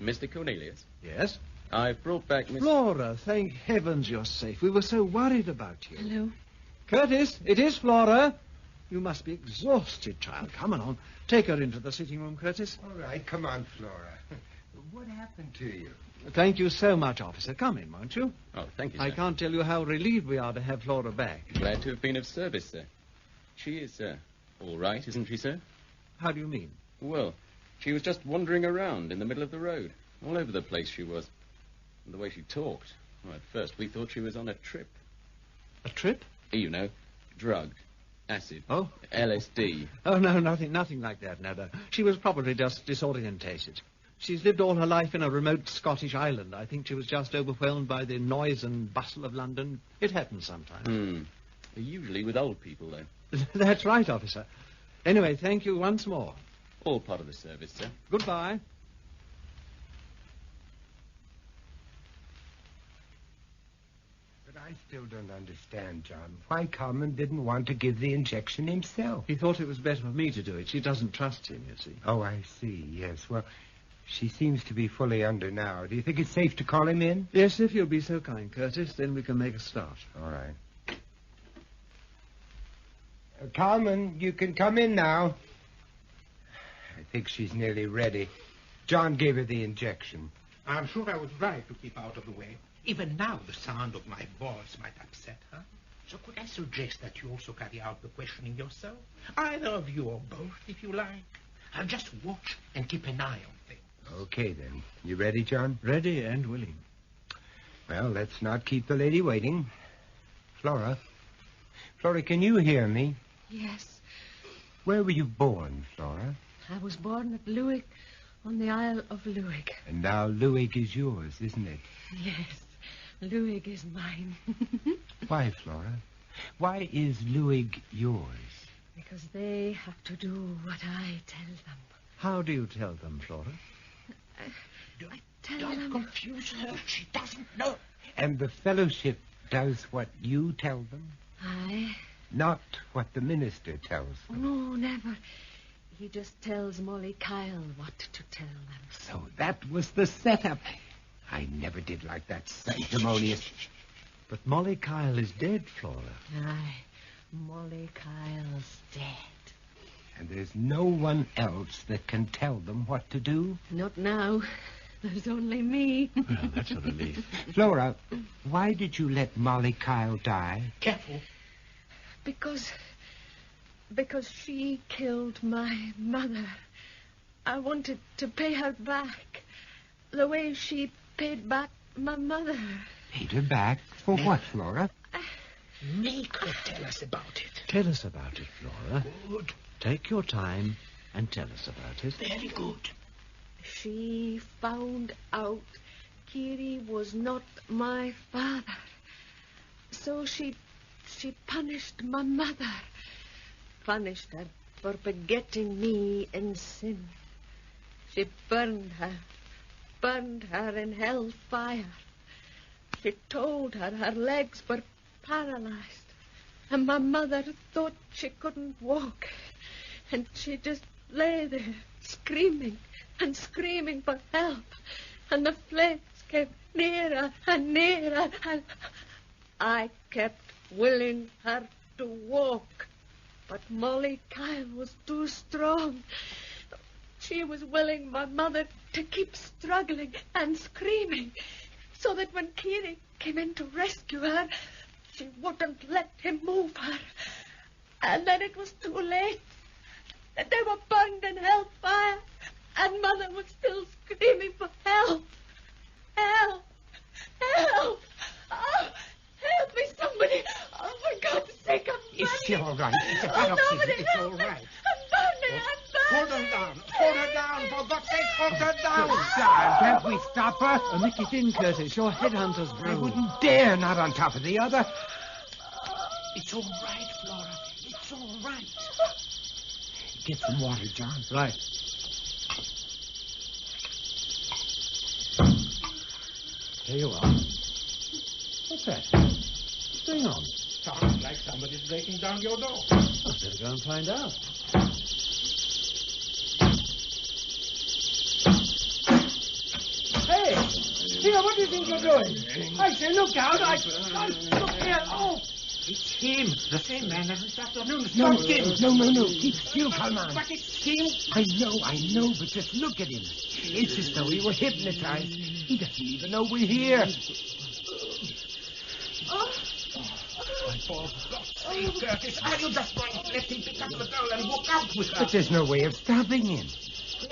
[SPEAKER 21] Mr. Cornelius?
[SPEAKER 10] Yes?
[SPEAKER 21] I've brought back Miss...
[SPEAKER 10] Flora, thank heavens you're safe. We were so worried about you.
[SPEAKER 6] Hello.
[SPEAKER 10] Curtis, it is Flora. You must be exhausted, child. Come on. Take her into the sitting room, Curtis.
[SPEAKER 15] All right, come on, Flora. What happened to you?
[SPEAKER 10] Thank you so much, officer. Come in, won't you?
[SPEAKER 21] Oh, thank you, sir.
[SPEAKER 10] I can't tell you how relieved we are to have Flora back.
[SPEAKER 21] Glad to have been of service, sir. She is, all right, isn't she, sir?
[SPEAKER 10] How do you mean?
[SPEAKER 21] Well, she was just wandering around in the middle of the road. All over the place she was. And the way she talked. Well, at first we thought she was on a trip.
[SPEAKER 10] A trip?
[SPEAKER 21] You know, drugged. Acid.
[SPEAKER 10] Oh?
[SPEAKER 21] LSD.
[SPEAKER 10] Oh, no, nothing like that, no. She was probably just disorientated. She's lived all her life in a remote Scottish island. I think she was just overwhelmed by the noise and bustle of London. It happens sometimes.
[SPEAKER 21] Usually with old people, though.
[SPEAKER 10] That's right, officer. Anyway, thank you once more.
[SPEAKER 21] All part of the service, sir.
[SPEAKER 10] Goodbye.
[SPEAKER 15] I still don't understand, John. Why Carmen didn't want to give the injection himself.
[SPEAKER 10] He thought it was better for me to do it. She doesn't trust him, you see.
[SPEAKER 15] Oh, I see, yes. Well, she seems to be fully under now. Do you think it's safe to call him in?
[SPEAKER 10] Yes, if you'll be so kind, Curtis, then we can make a start.
[SPEAKER 15] All right. Carmen, you can come in now. think she's nearly ready. John gave her the injection.
[SPEAKER 20] I'm sure I was right to keep out of the way. Even now, the sound of my voice might upset her. So could I suggest that you also carry out the questioning yourself? Either of you or both, if you like. I'll just watch and keep an eye on things.
[SPEAKER 15] Okay, then. You ready, John?
[SPEAKER 10] Ready and willing.
[SPEAKER 15] Well, let's not keep the lady waiting. Flora? Flora, can you hear me?
[SPEAKER 14] Yes.
[SPEAKER 15] Where were you born, Flora?
[SPEAKER 14] I was born at Luig, on the Isle of Luig.
[SPEAKER 15] And now Luig is yours, isn't it?
[SPEAKER 14] Yes, Luig is mine.
[SPEAKER 15] Why, Flora? Why is Luig yours?
[SPEAKER 14] Because they have to do what I tell them.
[SPEAKER 10] How do you tell them, Flora?
[SPEAKER 14] I tell
[SPEAKER 20] Don't
[SPEAKER 14] them...
[SPEAKER 20] confuse her. She doesn't know.
[SPEAKER 15] And the fellowship does what you tell them?
[SPEAKER 14] Aye.
[SPEAKER 15] Not what the minister tells
[SPEAKER 14] Oh,
[SPEAKER 15] them.
[SPEAKER 14] no, never. He just tells Molly Kyle what to tell them.
[SPEAKER 15] So that was the setup. I never did like that sanctimonious.
[SPEAKER 10] But Molly Kyle is dead, Flora.
[SPEAKER 14] Aye, Molly Kyle's dead.
[SPEAKER 15] And there's no one else that can tell them what to do?
[SPEAKER 14] Not now. There's only me.
[SPEAKER 10] Well, that's a relief.
[SPEAKER 15] Flora, why did you let Molly Kyle die?
[SPEAKER 20] Careful.
[SPEAKER 14] Because she killed my mother. I wanted to pay her back. The way she paid back my mother.
[SPEAKER 15] Paid her back? For what, Flora?
[SPEAKER 20] Make her tell us about it.
[SPEAKER 10] Tell us about it, Flora.
[SPEAKER 20] Good.
[SPEAKER 10] Take your time and tell us about it.
[SPEAKER 20] Very good.
[SPEAKER 14] She found out Kiri was not my father. So she punished my mother. Punished her for begetting me in sin. She burned her in hell fire. She told her her legs were paralyzed. And my mother thought she couldn't walk. And she just lay there, screaming and screaming for help. And the flames came nearer and nearer. And I kept willing her to walk. But Molly Kyle was too strong. She was willing my mother to keep struggling and screaming, so that when Kiri came in to rescue her, she wouldn't let him move her. And then it was too late. They were burned in hellfire, and Mother was still screaming for help. Help! Help! Oh, help me, somebody! Oh, for God's sake, I'm burning.
[SPEAKER 15] Is she all right? It's a
[SPEAKER 14] nobody
[SPEAKER 15] It's
[SPEAKER 14] help
[SPEAKER 15] all
[SPEAKER 14] me.
[SPEAKER 15] right.
[SPEAKER 14] I'm burning!
[SPEAKER 20] Hold her down. Hold her down. For God's sake, hold her down.
[SPEAKER 15] Can't we stop her?
[SPEAKER 10] Nick it in, Curtis. Your headhunter's
[SPEAKER 15] I
[SPEAKER 10] broom.
[SPEAKER 15] wouldn't dare, not on top of the other.
[SPEAKER 20] It's all right, Flora. It's all right.
[SPEAKER 15] Get some water, John.
[SPEAKER 10] Right. Here you are. What's that? What's going on?
[SPEAKER 20] Sounds like somebody's breaking down your door.
[SPEAKER 10] I'd better go and find out.
[SPEAKER 8] Hey! Here, what do you think you're doing? I say, look out! Look here! Oh!
[SPEAKER 20] It's him. The same man as this afternoon.
[SPEAKER 15] No,
[SPEAKER 20] Stop him.
[SPEAKER 15] no. Keep still, Kalman.
[SPEAKER 20] But it's him.
[SPEAKER 15] I know, but just look at him. It's as though he were hypnotized. He doesn't even know we're here.
[SPEAKER 20] For God's sake, Curtis, are you just going to let him pick up the girl and walk out with her?
[SPEAKER 15] But there's no way of stopping him.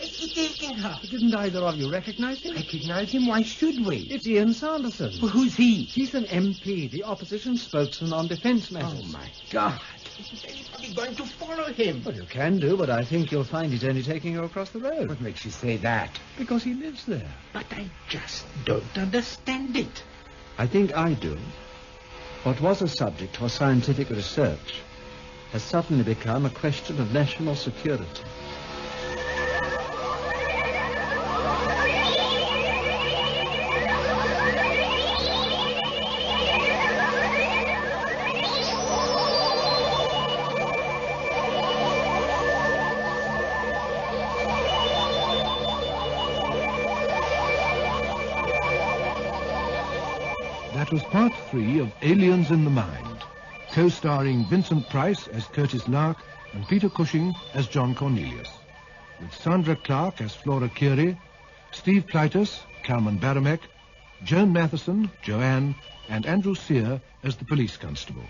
[SPEAKER 20] Is he taking her?
[SPEAKER 10] Didn't either of you recognize him?
[SPEAKER 15] Recognize him? Why should we?
[SPEAKER 10] It's Ian Sanderson.
[SPEAKER 15] Well, who's he?
[SPEAKER 10] He's an MP, the opposition spokesman on defence matters.
[SPEAKER 15] Oh, my God.
[SPEAKER 20] Isn't anybody going to follow him?
[SPEAKER 10] Well, you can do, but I think you'll find he's only taking you across the road.
[SPEAKER 15] What makes you say that?
[SPEAKER 10] Because he lives there.
[SPEAKER 20] But I just don't understand it.
[SPEAKER 10] I think I do. What was a subject for scientific research has suddenly become a question of national security.
[SPEAKER 18] That was part 3 of Aliens in the Mind, co-starring Vincent Price as Curtis Lark and Peter Cushing as John Cornelius. with Sandra Clark as Flora Curie, Steve Kleitus, Calman Baramek, Joan Matheson, Joanne, and Andrew Sear as the police constable.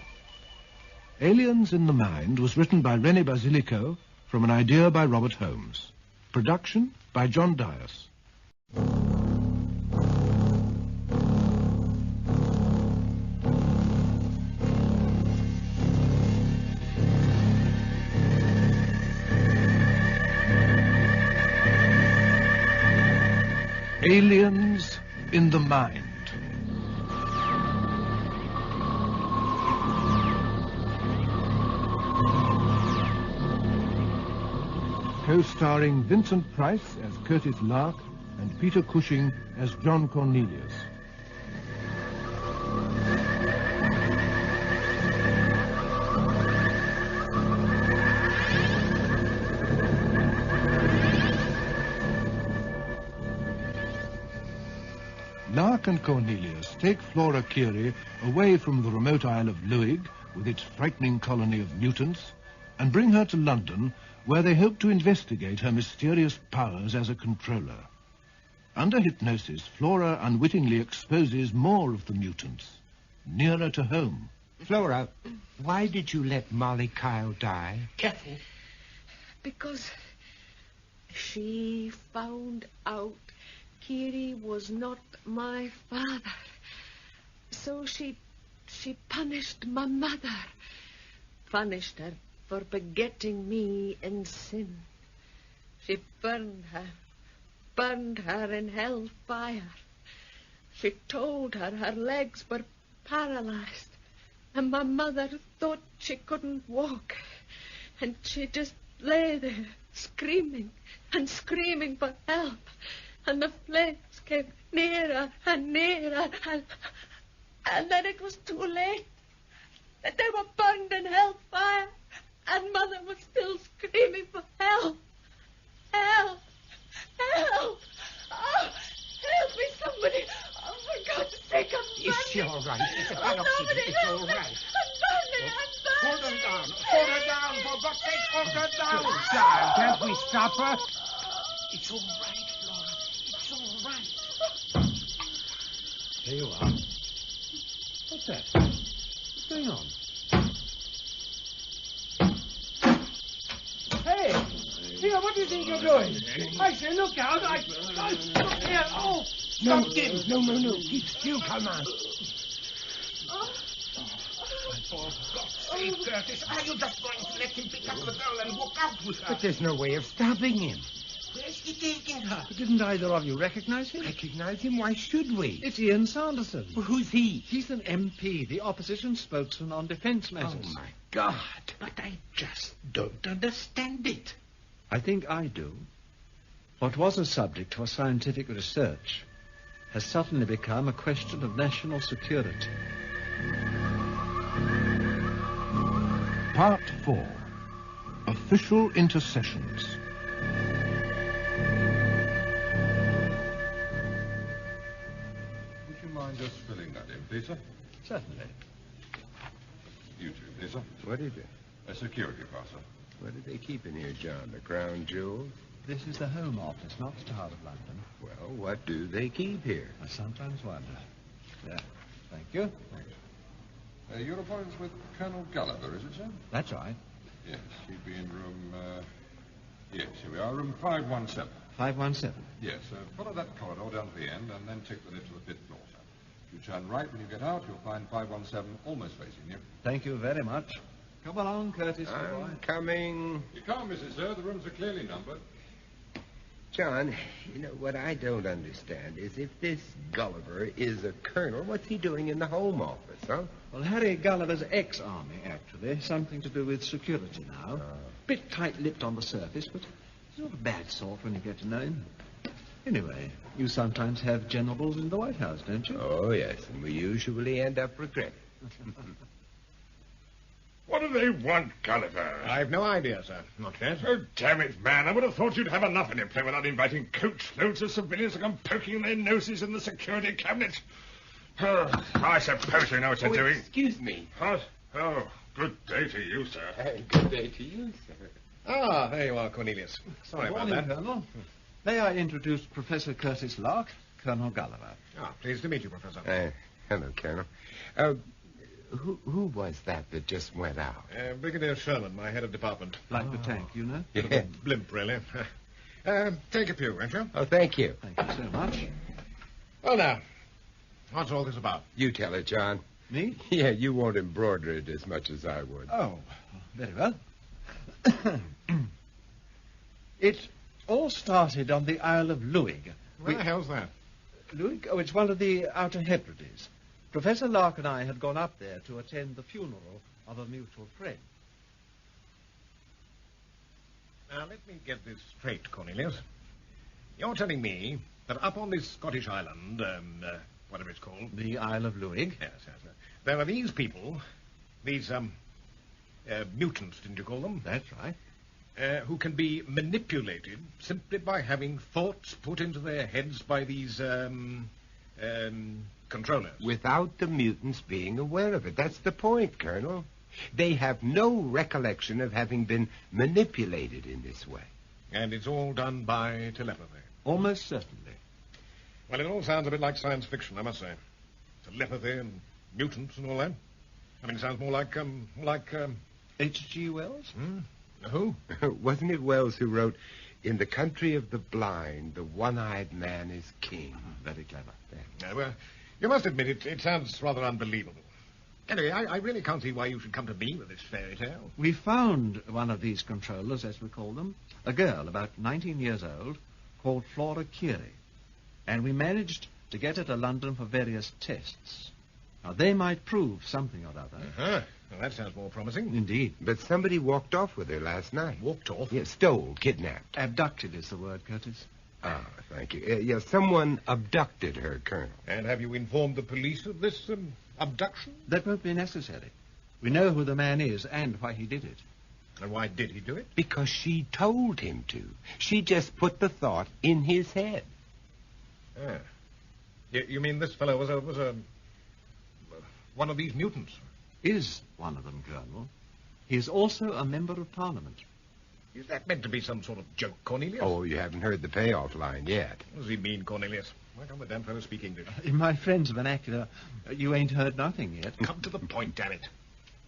[SPEAKER 18] Aliens in the Mind was written by René Basilico from an idea by Robert Holmes. Production by John Dias. Aliens in the Mind. Co-starring Vincent Price as Curtis Lark and Peter Cushing as John Cornelius. Lark and Cornelius take Flora Curie away from the remote isle of Luig, with its frightening colony of mutants, and bring her to London, where they hope to investigate her mysterious powers as a controller. Under hypnosis, Flora unwittingly exposes more of the mutants, nearer to home.
[SPEAKER 15] Flora, why did you let Molly Kyle die?
[SPEAKER 14] Careful. Because she found out Kiri was not my father. So she punished my mother. Punished her for begetting me in sin. She burned her in hell fire. She told her her legs were paralyzed, and my mother thought she couldn't walk, and she just lay there screaming and screaming for help, and the flames came nearer and nearer, and then it was too late. They were burned in hell fire, and Mother was still screaming for help. Help! Help! Oh, help me, somebody! Oh, for God's sake, I'm burning!
[SPEAKER 15] Is she all right? It's
[SPEAKER 14] Oh, nobody
[SPEAKER 15] it's
[SPEAKER 14] help
[SPEAKER 15] all
[SPEAKER 14] me!
[SPEAKER 15] right.
[SPEAKER 14] I'm burning!
[SPEAKER 15] Hold her down! Hold her down! For God's sake, hold her down! John, can't we stop her?
[SPEAKER 20] It's all right, Flora. It's all right. There you are. What's that? What's going on? Hey! Here, what do you think you're doing? I say, look out! Look here! Oh!
[SPEAKER 15] No, no. Keep still, come on.
[SPEAKER 20] For God's sake, Curtis, are you just going to let him pick up the girl and walk out with her?
[SPEAKER 15] But there's no way of stopping him.
[SPEAKER 20] Where's he taking her?
[SPEAKER 3] Didn't either of you recognize him?
[SPEAKER 15] Recognize him? Why should we?
[SPEAKER 3] It's Ian Sanderson.
[SPEAKER 15] Well, who's he?
[SPEAKER 3] He's an MP, the opposition spokesman on defence matters.
[SPEAKER 15] Oh, my God.
[SPEAKER 20] But I just don't understand it.
[SPEAKER 3] I think I do. What was a subject for scientific research has suddenly become a question of national security.
[SPEAKER 18] Part 4. Official Intercessions.
[SPEAKER 9] Would you mind just filling that in, please, sir?
[SPEAKER 3] Certainly.
[SPEAKER 9] You too, please, sir.
[SPEAKER 15] What is it?
[SPEAKER 9] A security pass, sir.
[SPEAKER 15] What do they keep in here, John? The crown jewels?
[SPEAKER 3] This is the Home Office, not the Tower of London.
[SPEAKER 15] Well, what do they keep here?
[SPEAKER 3] I sometimes wonder. There. Thank you.
[SPEAKER 9] Thanks. Your appointment's with Colonel Gulliver, is it, sir?
[SPEAKER 3] That's right.
[SPEAKER 9] Yes, he'd be in room, yes, here we are, room 517.
[SPEAKER 3] 517?
[SPEAKER 9] Yes, follow that corridor down to the end and then take the lift to the fifth floor, sir. If you turn right when you get out, you'll find 517 almost facing you.
[SPEAKER 3] Thank you very much. Come along, Curtis.
[SPEAKER 15] I'm coming.
[SPEAKER 9] You can't miss it, sir. The rooms are clearly numbered.
[SPEAKER 15] John, you know, what I don't understand is if this Gulliver is a colonel, what's he doing in the Home Office, huh?
[SPEAKER 3] Well, Harry Gulliver's ex-army, actually. Something to do with security now. Bit tight-lipped on the surface, but he's not a bad sort when you get to know him. Anyway, you sometimes have generals in the White House, don't you?
[SPEAKER 15] Oh, yes, and we usually end up regretting.
[SPEAKER 22] What do they want, Gulliver?
[SPEAKER 20] I've no idea, sir. Not yet.
[SPEAKER 22] Oh, damn it, man. I would have thought you'd have enough in your play without inviting coachloads of civilians to come poking their noses in the security cabinet. Oh, I suppose you know what you're doing.
[SPEAKER 15] Excuse me.
[SPEAKER 22] What? Oh, good day to you, sir.
[SPEAKER 15] Good day to you, sir.
[SPEAKER 22] Ah, there you are, Cornelius. Sorry
[SPEAKER 10] Good
[SPEAKER 22] about
[SPEAKER 10] morning,
[SPEAKER 22] that.
[SPEAKER 10] Colonel. May I introduce Professor Curtis Lark, Colonel Gulliver.
[SPEAKER 22] Ah, pleased to meet you, Professor.
[SPEAKER 15] Hello, Colonel. Who was that just went out?
[SPEAKER 22] Brigadier Sherman, my head of department.
[SPEAKER 10] Like the tank, you know?
[SPEAKER 22] Bit of a blimp, really. Take a pew, won't you?
[SPEAKER 15] Oh, thank you.
[SPEAKER 10] Thank you so much.
[SPEAKER 22] Well, now, what's all this about?
[SPEAKER 15] You tell it, John.
[SPEAKER 10] Me?
[SPEAKER 15] Yeah, you won't embroider it as much as I would.
[SPEAKER 10] Oh, very well. It all started on the Isle of Luig.
[SPEAKER 22] Where the hell's that?
[SPEAKER 10] Luig? Oh, it's one of the Outer Hebrides. Professor Lark and I had gone up there to attend the funeral of a mutual friend.
[SPEAKER 22] Now, let me get this straight, Cornelius. You're telling me that up on this Scottish island, whatever it's called...
[SPEAKER 10] The Isle of Luig?
[SPEAKER 22] Yes. There are these people, these, mutants, didn't you call them?
[SPEAKER 10] That's right.
[SPEAKER 22] Who can be manipulated simply by having thoughts put into their heads by these, controllers.
[SPEAKER 15] Without the mutants being aware of it. That's the point, Colonel. They have no recollection of having been manipulated in this way.
[SPEAKER 22] And it's all done by telepathy.
[SPEAKER 10] Almost certainly.
[SPEAKER 22] Well, it all sounds a bit like science fiction, I must say. Telepathy and mutants and all that. I mean, it sounds more like,
[SPEAKER 10] H.G. Wells?
[SPEAKER 22] Who?
[SPEAKER 15] Wasn't it Wells who wrote, "In the country of the blind, the one-eyed man is king"?
[SPEAKER 10] Very clever.
[SPEAKER 22] Yeah, well, you must admit it sounds rather unbelievable. Anyway, I really can't see why you should come to me with this fairy tale.
[SPEAKER 10] We found one of these controllers, as we call them, a girl about 19 years old, called Flora Curie. And we managed to get her to London for various tests. Now, they might prove something or other.
[SPEAKER 22] Uh-huh. Well, that sounds more promising.
[SPEAKER 10] Indeed.
[SPEAKER 15] But somebody walked off with her last night.
[SPEAKER 22] Walked off?
[SPEAKER 15] Yeah, stole, kidnapped.
[SPEAKER 10] Abducted is the word, Curtis.
[SPEAKER 15] Ah, thank you. Someone abducted her, Colonel.
[SPEAKER 22] And have you informed the police of this abduction?
[SPEAKER 10] That won't be necessary. We know who the man is and why he did it.
[SPEAKER 22] And why did he do it?
[SPEAKER 15] Because she told him to. She just put the thought in his head.
[SPEAKER 22] Ah. You mean this fellow was one of these mutants?
[SPEAKER 10] Is one of them, Colonel. He is also a member of Parliament.
[SPEAKER 22] Is that meant to be some sort of joke, Cornelius?
[SPEAKER 15] Oh, you haven't heard the payoff line yet.
[SPEAKER 22] What does he mean, Cornelius? Why can't the damn fellow speak English?
[SPEAKER 10] In my friend's vernacular, you ain't heard nothing yet.
[SPEAKER 22] Come to the point, damn it.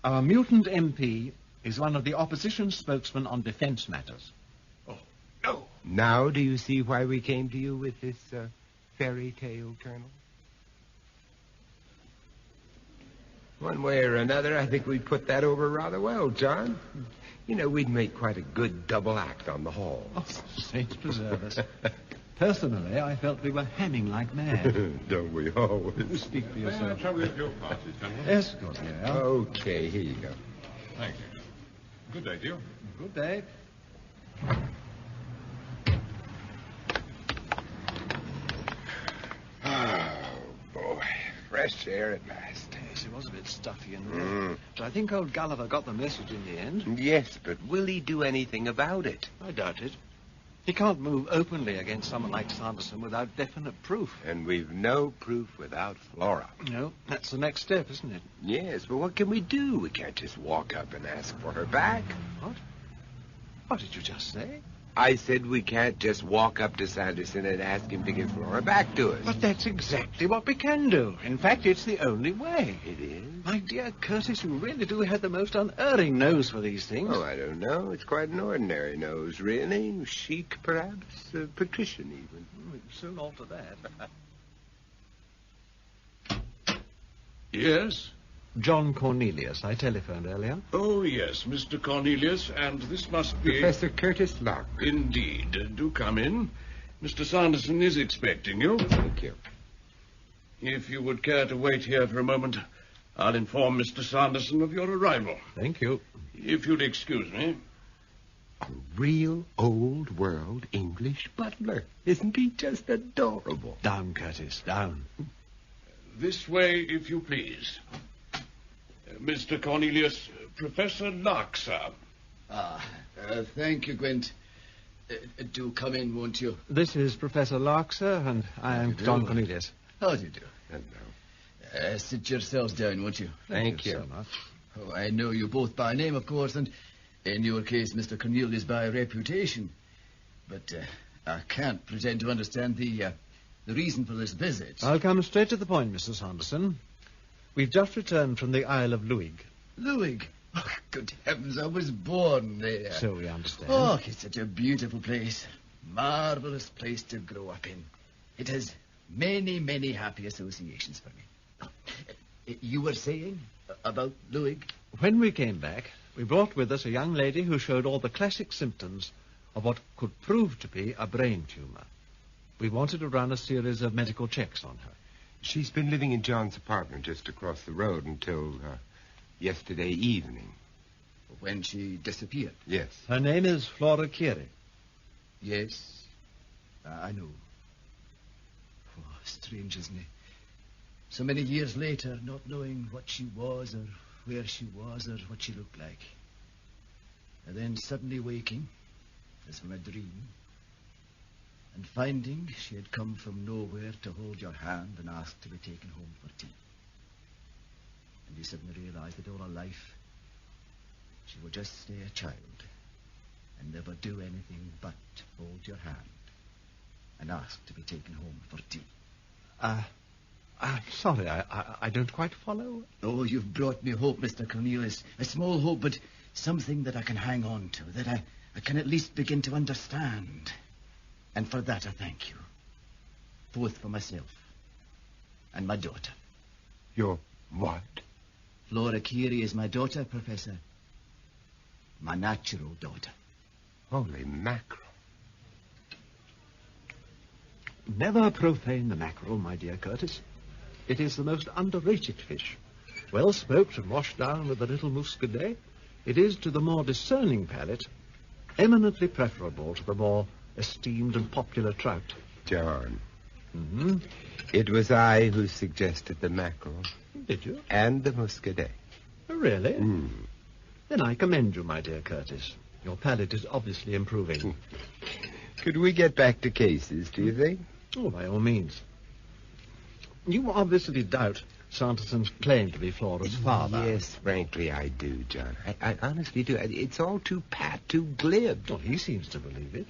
[SPEAKER 10] Our mutant MP is one of the opposition spokesmen on defense matters.
[SPEAKER 22] Oh, no.
[SPEAKER 15] Now do you see why we came to you with this fairy tale, Colonel? One way or another, I think we put that over rather well, John. You know, we'd make quite a good double act on the hall.
[SPEAKER 10] Oh, saints preserve us. Personally, I felt we were hamming like mad.
[SPEAKER 15] Don't we always?
[SPEAKER 10] Speak for
[SPEAKER 22] May I
[SPEAKER 10] yourself.
[SPEAKER 22] trouble you with your party, gentlemen?
[SPEAKER 10] Yes, good, yeah.
[SPEAKER 15] Okay, here you go.
[SPEAKER 22] Thank you. Good day to you.
[SPEAKER 10] Good day.
[SPEAKER 15] Oh, boy. Fresh air at last.
[SPEAKER 10] Yes, it was a bit stuffy and rough. But I think old Gulliver got the message in the end.
[SPEAKER 15] Yes, but will he do anything about it?
[SPEAKER 10] I doubt it. He can't move openly against someone like Sanderson without definite proof.
[SPEAKER 15] And we've no proof without Flora.
[SPEAKER 10] No, that's the next step, isn't it?
[SPEAKER 15] Yes, but what can we do? We can't just walk up and ask for her back.
[SPEAKER 10] What? What did you just say?
[SPEAKER 15] I said we can't just walk up to Sanderson and ask him to give Flora back to us.
[SPEAKER 10] But that's exactly what we can do. In fact, it's the only way.
[SPEAKER 15] It is?
[SPEAKER 10] My dear Curtis, you really do have the most unerring nose for these things.
[SPEAKER 15] Oh, I don't know. It's quite an ordinary nose, really. Chic, perhaps. Patrician, even.
[SPEAKER 10] We'll soon alter that.
[SPEAKER 2] Yes?
[SPEAKER 10] John Cornelius. I telephoned earlier.
[SPEAKER 2] Oh, yes, Mr. Cornelius, and this must be...
[SPEAKER 15] Professor Curtis Lark.
[SPEAKER 2] Indeed. Do come in. Mr. Sanderson is expecting you.
[SPEAKER 15] Thank you.
[SPEAKER 2] If you would care to wait here for a moment, I'll inform Mr. Sanderson of your arrival.
[SPEAKER 10] Thank you.
[SPEAKER 2] If you'd excuse me.
[SPEAKER 15] A real old-world English butler. Isn't he just adorable?
[SPEAKER 10] Down, Curtis, down.
[SPEAKER 2] This way, if you please. Mr. Cornelius, Professor Lark, sir.
[SPEAKER 4] Thank you, Gwent. Do come in, won't you?
[SPEAKER 10] This is Professor Lark, sir, and I am John Cornelius.
[SPEAKER 4] How do you do?
[SPEAKER 15] Hello.
[SPEAKER 4] Sit yourselves down, won't you?
[SPEAKER 15] Thank you.
[SPEAKER 10] so much.
[SPEAKER 4] Oh, I know you both by name, of course, and In your case, Mr. Cornelius, by reputation. But I can't pretend to understand the reason for this visit.
[SPEAKER 3] I'll come straight to the point, Mr. Sanderson. We've just returned from the Isle of Luig.
[SPEAKER 4] Luig? Oh, good heavens, I was born there.
[SPEAKER 3] So we understand.
[SPEAKER 4] Oh, it's such a beautiful place. Marvellous place to grow up in. It has many, many happy associations for me. You were saying about Luig?
[SPEAKER 3] When we came back, we brought with us a young lady who showed all the classic symptoms of what could prove to be a brain tumour. We wanted to run a series of medical checks on her.
[SPEAKER 15] She's been living in John's apartment just across the road until yesterday evening.
[SPEAKER 4] When she disappeared?
[SPEAKER 15] Yes.
[SPEAKER 3] Her name is Flora Curie.
[SPEAKER 4] Yes, I know. Oh, strange, isn't it? So many years later, not knowing what she was or where she was or what she looked like. And then suddenly waking, as from a dream, and finding she had come from nowhere to hold your hand and ask to be taken home for tea. And you suddenly realized that all her life she would just stay a child and never do anything but hold your hand and ask to be taken home for tea.
[SPEAKER 3] I'm sorry, I don't quite follow.
[SPEAKER 4] Oh, you've brought me hope, Mr. Cornelius. A small hope, but something that I can hang on to, that I can at least begin to understand. And for that I thank you. Both for myself and my daughter.
[SPEAKER 15] Your what?
[SPEAKER 4] Flora Curie is my daughter, Professor. My natural daughter.
[SPEAKER 15] Holy mackerel.
[SPEAKER 3] Never profane the mackerel, my dear Curtis. It is the most underrated fish. Well smoked and washed down with a little muscadet, it is to the more discerning palate eminently preferable to the more esteemed and popular trout.
[SPEAKER 15] John.
[SPEAKER 3] Mm-hmm.
[SPEAKER 15] It was I who suggested the mackerel.
[SPEAKER 3] Did you?
[SPEAKER 15] And the muscadet.
[SPEAKER 3] Oh, really?
[SPEAKER 15] Mm.
[SPEAKER 3] Then I commend you, my dear Curtis. Your palate is obviously improving.
[SPEAKER 15] Could we get back to cases, do you think?
[SPEAKER 3] Oh, by all means. You obviously doubt Sanderson's claim to be Flora's father.
[SPEAKER 15] Yes, frankly, I do, John. I honestly do. It's all too pat, too glib.
[SPEAKER 3] Well, he seems to believe it.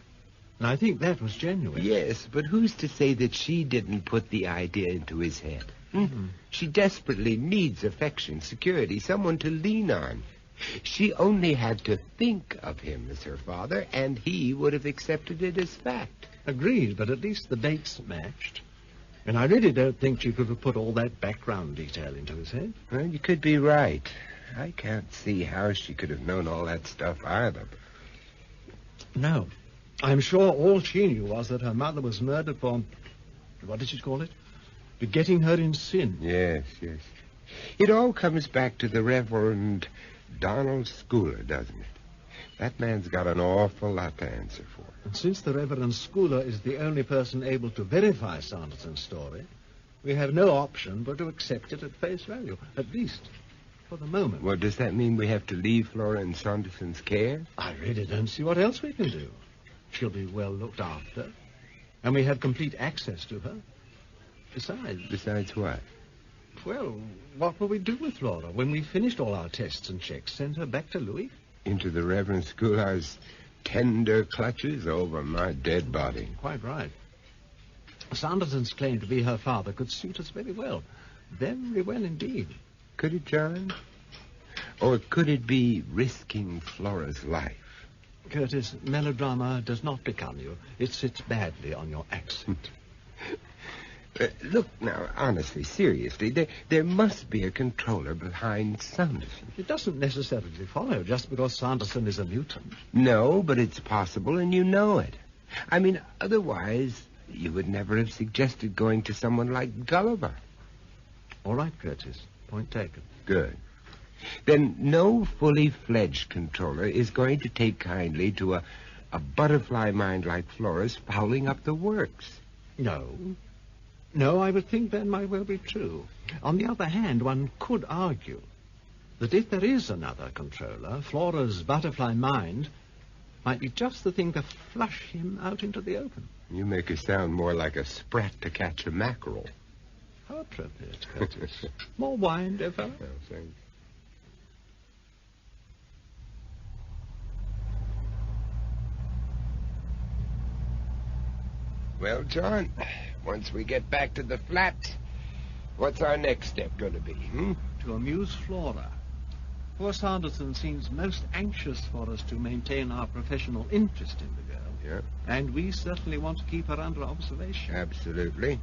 [SPEAKER 3] And I think that was genuine.
[SPEAKER 15] Yes, but who's to say that she didn't put the idea into his head? Mm-hmm. She desperately needs affection, security, someone to lean on. She only had to think of him as her father, and he would have accepted it as fact.
[SPEAKER 3] Agreed, but at least the dates matched. And I really don't think she could have put all that background detail into his head.
[SPEAKER 15] Well, you could be right. I can't see how she could have known all that stuff either.
[SPEAKER 3] No. I'm sure all she knew was that her mother was murdered for... What did she call it? Begetting her in sin.
[SPEAKER 15] Yes, yes. It all comes back to the Reverend Donald Schooler, doesn't it? That man's got an awful lot to answer for.
[SPEAKER 3] And since the Reverend Schooler is the only person able to verify Sanderson's story, we have no option but to accept it at face value, at least for the moment.
[SPEAKER 15] Well, does that mean we have to leave Flora in Sanderson's care?
[SPEAKER 3] I really don't see what else we can do. She'll be well looked after, and we have complete access to her. Besides...
[SPEAKER 15] Besides what?
[SPEAKER 3] Well, what will we do with Flora when we've finished all our tests and checks? Send her back to Louis?
[SPEAKER 15] Into the Reverend Schooler's tender clutches over my dead body.
[SPEAKER 3] Quite right. Sanderson's claim to be her father could suit us very well. Very well indeed.
[SPEAKER 15] Could it, John? Or could it be risking Flora's life?
[SPEAKER 3] Curtis, melodrama does not become you. It sits badly on your accent.
[SPEAKER 15] Look now, honestly, seriously, there must be a controller behind Sanderson.
[SPEAKER 3] It doesn't necessarily follow just because Sanderson is a mutant.
[SPEAKER 15] No, but it's possible, and you know it. I mean, otherwise, you would never have suggested going to someone like Gulliver.
[SPEAKER 3] All right, Curtis. Point taken.
[SPEAKER 15] Good. Then no fully fledged controller is going to take kindly to a butterfly mind like Flora's fouling up the works.
[SPEAKER 3] No, I would think that might well be true. On the other hand, one could argue that if there is another controller, Flora's butterfly mind might be just the thing to flush him out into the open.
[SPEAKER 15] You make her sound more like a sprat to catch a mackerel.
[SPEAKER 3] How appropriate, Curtis. More wine, dear fellow?
[SPEAKER 15] No, thanks. Well, John, once we get back to the flat, what's our next step going to be,
[SPEAKER 10] To amuse Flora. Poor Sanderson seems most anxious for us to maintain our professional interest in the girl.
[SPEAKER 15] Yeah.
[SPEAKER 10] And we certainly want to keep her under observation.
[SPEAKER 15] Absolutely.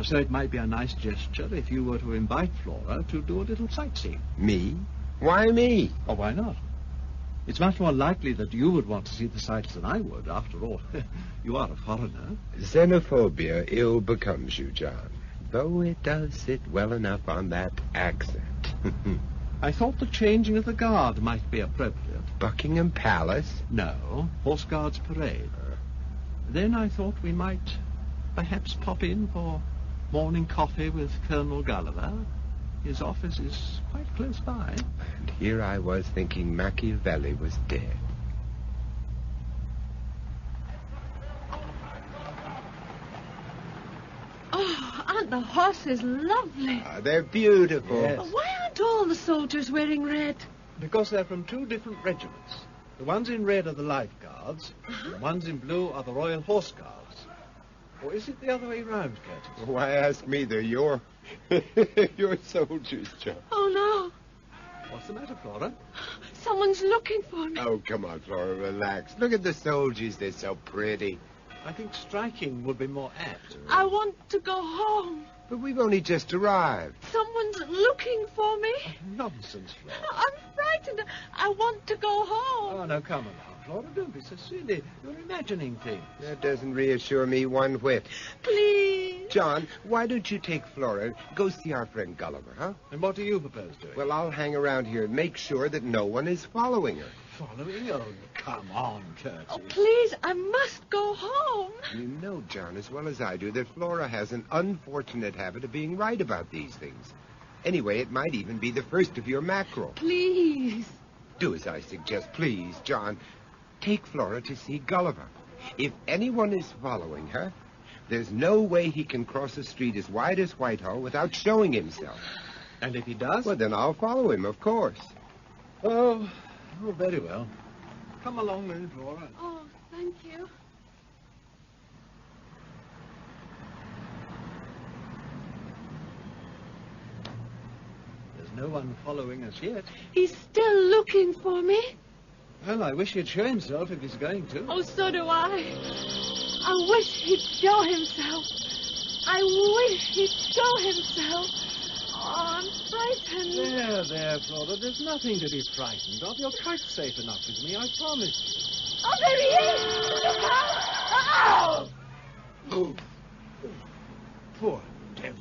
[SPEAKER 10] So it might be a nice gesture if you were to invite Flora to do a little sightseeing.
[SPEAKER 15] Me? Why me?
[SPEAKER 10] Oh, why not? It's much more likely that you would want to see the sights than I would. After all, you are a foreigner.
[SPEAKER 15] Xenophobia ill becomes you, John, though it does sit well enough on that accent.
[SPEAKER 10] I thought the changing of the guard might be appropriate.
[SPEAKER 15] Buckingham Palace?
[SPEAKER 10] No, Horse Guards Parade. Then I thought we might perhaps pop in for morning coffee with Colonel Gulliver. His office is quite close by.
[SPEAKER 15] And here I was thinking Machiavelli was dead.
[SPEAKER 14] Oh, aren't the horses lovely?
[SPEAKER 15] They're beautiful.
[SPEAKER 10] Yes.
[SPEAKER 14] Why aren't all the soldiers wearing red?
[SPEAKER 10] Because they're from two different regiments. The ones in red are the Life Guards, and the ones in blue are the Royal Horse Guards. Or is it the other way round, Curtis?
[SPEAKER 15] Why ask me? They're your soldiers, John.
[SPEAKER 14] Oh, no.
[SPEAKER 10] What's the matter, Flora?
[SPEAKER 14] Someone's looking for me.
[SPEAKER 15] Oh, come on, Flora, relax. Look at the soldiers. They're so pretty.
[SPEAKER 10] I think striking would be more apt.
[SPEAKER 14] I want to go home.
[SPEAKER 15] But we've only just arrived.
[SPEAKER 14] Someone's looking for me.
[SPEAKER 10] Nonsense, Flora.
[SPEAKER 14] I'm frightened. I want to go home.
[SPEAKER 10] Oh, no, come on, Flora. Don't be so silly. You're imagining things.
[SPEAKER 15] That doesn't reassure me one whit.
[SPEAKER 14] Please.
[SPEAKER 15] John, why don't you take Flora, go see our friend Gulliver, huh?
[SPEAKER 10] And what do you propose doing?
[SPEAKER 15] Well, I'll hang around here and make sure that no one is following her.
[SPEAKER 10] Following? Oh, come on, Curtis.
[SPEAKER 14] Oh, please, I must go home.
[SPEAKER 15] You know, John, as well as I do, that Flora has an unfortunate habit of being right about these things. Anyway, it might even be the first of your mackerel.
[SPEAKER 14] Please.
[SPEAKER 15] Do as I suggest, please, John. Take Flora to see Gulliver. If anyone is following her, there's no way he can cross a street as wide as Whitehall without showing himself.
[SPEAKER 10] And if he does?
[SPEAKER 15] Well, then I'll follow him, of course.
[SPEAKER 10] Oh, very well. Come along then, Flora.
[SPEAKER 14] Oh, thank you.
[SPEAKER 10] There's no one following us yet.
[SPEAKER 14] He's still looking for me.
[SPEAKER 10] Well, I wish he'd show himself if he's going to.
[SPEAKER 14] Oh, so do I. I wish he'd show himself. I wish he'd show himself. Oh, I'm frightened.
[SPEAKER 10] There, Flora. There's nothing to be frightened of. You're quite safe enough with me, I promise
[SPEAKER 14] Oh, there he is! Look out! Ow!
[SPEAKER 10] you. Oh, poor devil.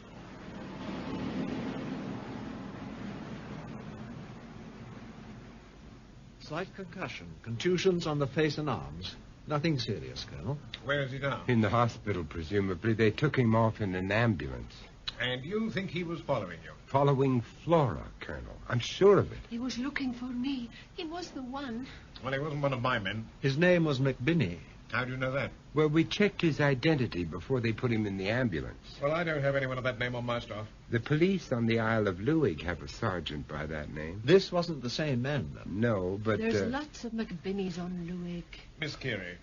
[SPEAKER 10] Slight concussion. Contusions on the face and arms. Nothing serious, Colonel.
[SPEAKER 22] Where is he now?
[SPEAKER 15] In the hospital, presumably. They took him off in an ambulance.
[SPEAKER 22] And you think he was following you?
[SPEAKER 15] Following Flora, Colonel. I'm sure of it.
[SPEAKER 14] He was looking for me. He was the one.
[SPEAKER 22] Well, he wasn't one of my men.
[SPEAKER 10] His name was McBinney.
[SPEAKER 22] How do you know that?
[SPEAKER 15] Well, we checked his identity before they put him in the ambulance.
[SPEAKER 22] Well, I don't have anyone of that name on my staff.
[SPEAKER 15] The police on the Isle of Lewig have a sergeant by that name.
[SPEAKER 10] This wasn't the same man, though.
[SPEAKER 15] No, but...
[SPEAKER 14] There's lots of McBinneys on Lewig.
[SPEAKER 22] Miss Keary,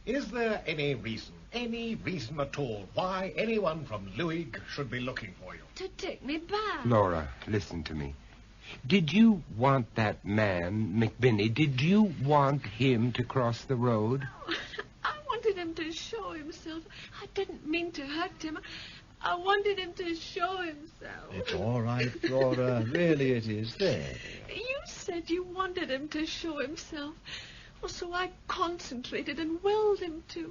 [SPEAKER 22] is there any reason at all, why anyone from Lewig should be looking for you?
[SPEAKER 14] To take me back.
[SPEAKER 15] Laura, listen to me. Did you want that man, McBinney, did you want him to cross the road?
[SPEAKER 14] I wanted him to show himself. I didn't mean to hurt him. I wanted him to show himself.
[SPEAKER 10] It's all right, Flora. Really, it is. There.
[SPEAKER 14] You said you wanted him to show himself. Well, so I concentrated and willed him to.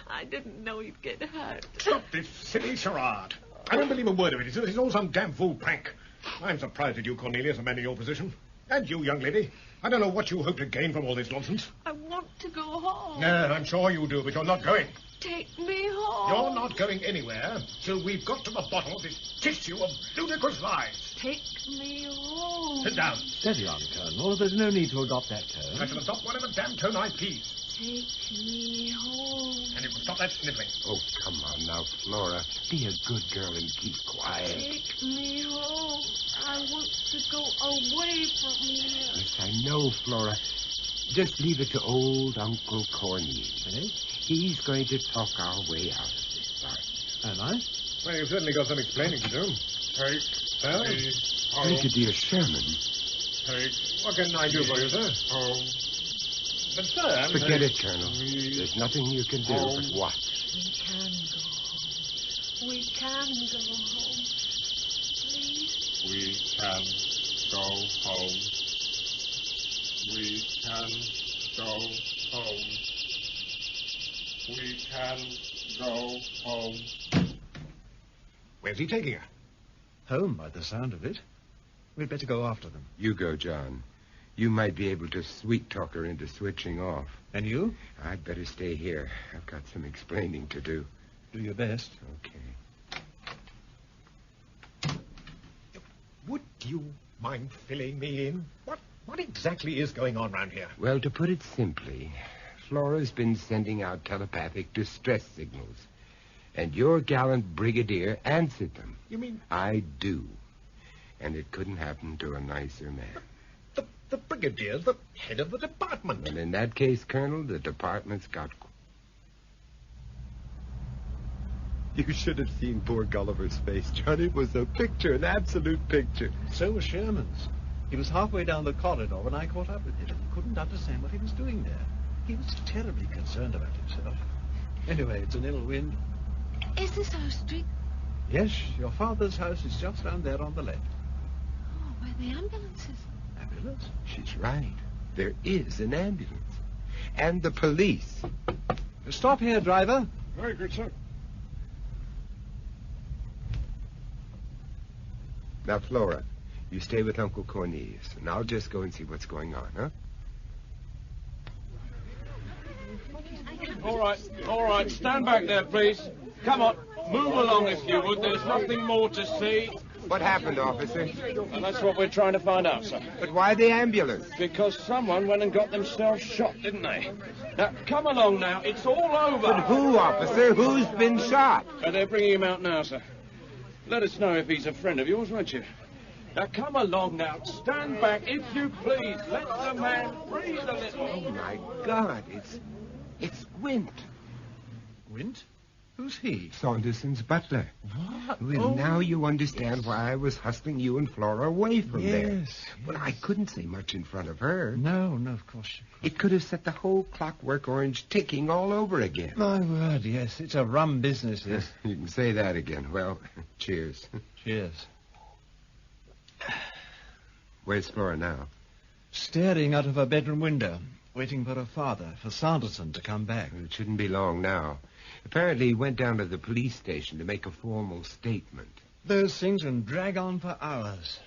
[SPEAKER 14] I didn't know he'd get hurt.
[SPEAKER 22] Stop this silly charade. I don't believe a word of it. It's all some damn fool prank. I'm surprised at you, Cornelius, a man in your position. And you, young lady. I don't know what you hope to gain from all this nonsense.
[SPEAKER 14] I want to go home.
[SPEAKER 22] No, I'm sure you do, but you're not going.
[SPEAKER 14] Take me home.
[SPEAKER 22] You're not going anywhere till we've got to the bottom of this tissue of ludicrous lies.
[SPEAKER 14] Take me home.
[SPEAKER 22] Sit down.
[SPEAKER 10] Steady on, Colonel. There's no need to adopt that tone.
[SPEAKER 22] I shall adopt whatever damn tone I please.
[SPEAKER 14] Take me home.
[SPEAKER 22] And you can stop that sniveling.
[SPEAKER 15] Oh, come on now, Flora. Be a good girl and keep quiet.
[SPEAKER 14] Take me home. I want to go away from here.
[SPEAKER 15] Yes, I know, Flora. Just leave it to old Uncle Cornelius, eh? He's going to talk our way out of this part.
[SPEAKER 22] Am I? Well, you've certainly got some explaining to do.
[SPEAKER 9] Take
[SPEAKER 22] Sir?
[SPEAKER 15] Brigadier Sherman.
[SPEAKER 22] What can I do for you, sir?
[SPEAKER 9] Home.
[SPEAKER 22] But, sir...
[SPEAKER 15] Forget it, Colonel. There's nothing you can do but watch.
[SPEAKER 14] We can go home. Please.
[SPEAKER 9] We can go home. We can go home. We can go home.
[SPEAKER 22] Where's he taking her?
[SPEAKER 3] Home, by the sound of it. We'd better go after them.
[SPEAKER 15] You go, John. You might be able to sweet-talk her into switching off.
[SPEAKER 3] And you?
[SPEAKER 15] I'd better stay here. I've got some explaining to do.
[SPEAKER 3] Do your best.
[SPEAKER 15] Okay.
[SPEAKER 22] Would you mind filling me in? What exactly is going on round here?
[SPEAKER 15] Well, to put it simply, Flora's been sending out telepathic distress signals. And your gallant brigadier answered them.
[SPEAKER 22] You mean...
[SPEAKER 15] I do. And it couldn't happen to a nicer man.
[SPEAKER 22] The brigadier's the head of the department.
[SPEAKER 15] And in that case, Colonel, the department's got... You should have seen poor Gulliver's face, John. It was a picture, an absolute picture.
[SPEAKER 3] So was Sherman's. He was halfway down the corridor when I caught up with him. He couldn't understand what he was doing there. He was terribly concerned about himself. Anyway, it's an ill wind.
[SPEAKER 14] Is this our street?
[SPEAKER 3] Yes, your father's house is just down there on the left.
[SPEAKER 14] Oh, where the ambulances?
[SPEAKER 3] Ambulance?
[SPEAKER 15] She's right. There is an ambulance. And the police.
[SPEAKER 3] Stop here, driver.
[SPEAKER 22] Very good, sir.
[SPEAKER 15] Now, Flora, you stay with Uncle Cornelius, and I'll just go and see what's going on, huh?
[SPEAKER 2] All right. Stand back there, please. Come on. Move along if you would. There's nothing more to see.
[SPEAKER 15] What happened, officer?
[SPEAKER 2] And that's what we're trying to find out, sir.
[SPEAKER 15] But why the ambulance?
[SPEAKER 2] Because someone went and got themselves shot, didn't they? Now, come along now. It's all over.
[SPEAKER 15] But who, officer? Who's been shot?
[SPEAKER 2] They're bringing him out now, sir. Let us know if he's a friend of yours, won't you? Now, come along now. Stand back, if you please. Let the man breathe a little.
[SPEAKER 15] Oh, my God. It's Gwent.
[SPEAKER 3] Gwent? Who's he?
[SPEAKER 15] Saunderson's butler.
[SPEAKER 3] What?
[SPEAKER 15] Well, now you understand why I was hustling you and Flora away from there.
[SPEAKER 3] Yes.
[SPEAKER 15] But I couldn't say much in front of her.
[SPEAKER 3] No, of course.
[SPEAKER 15] It could have set the whole Clockwork Orange ticking all over again.
[SPEAKER 3] My word, yes. It's a rum business, yes.
[SPEAKER 15] You can say that again. Well, cheers.
[SPEAKER 3] Cheers.
[SPEAKER 15] Where's Flora now?
[SPEAKER 3] Staring out of her bedroom window, waiting for her father, for Sanderson to come back.
[SPEAKER 15] Well, it shouldn't be long now. Apparently he went down to the police station to make a formal statement.
[SPEAKER 3] Those things can drag on for hours.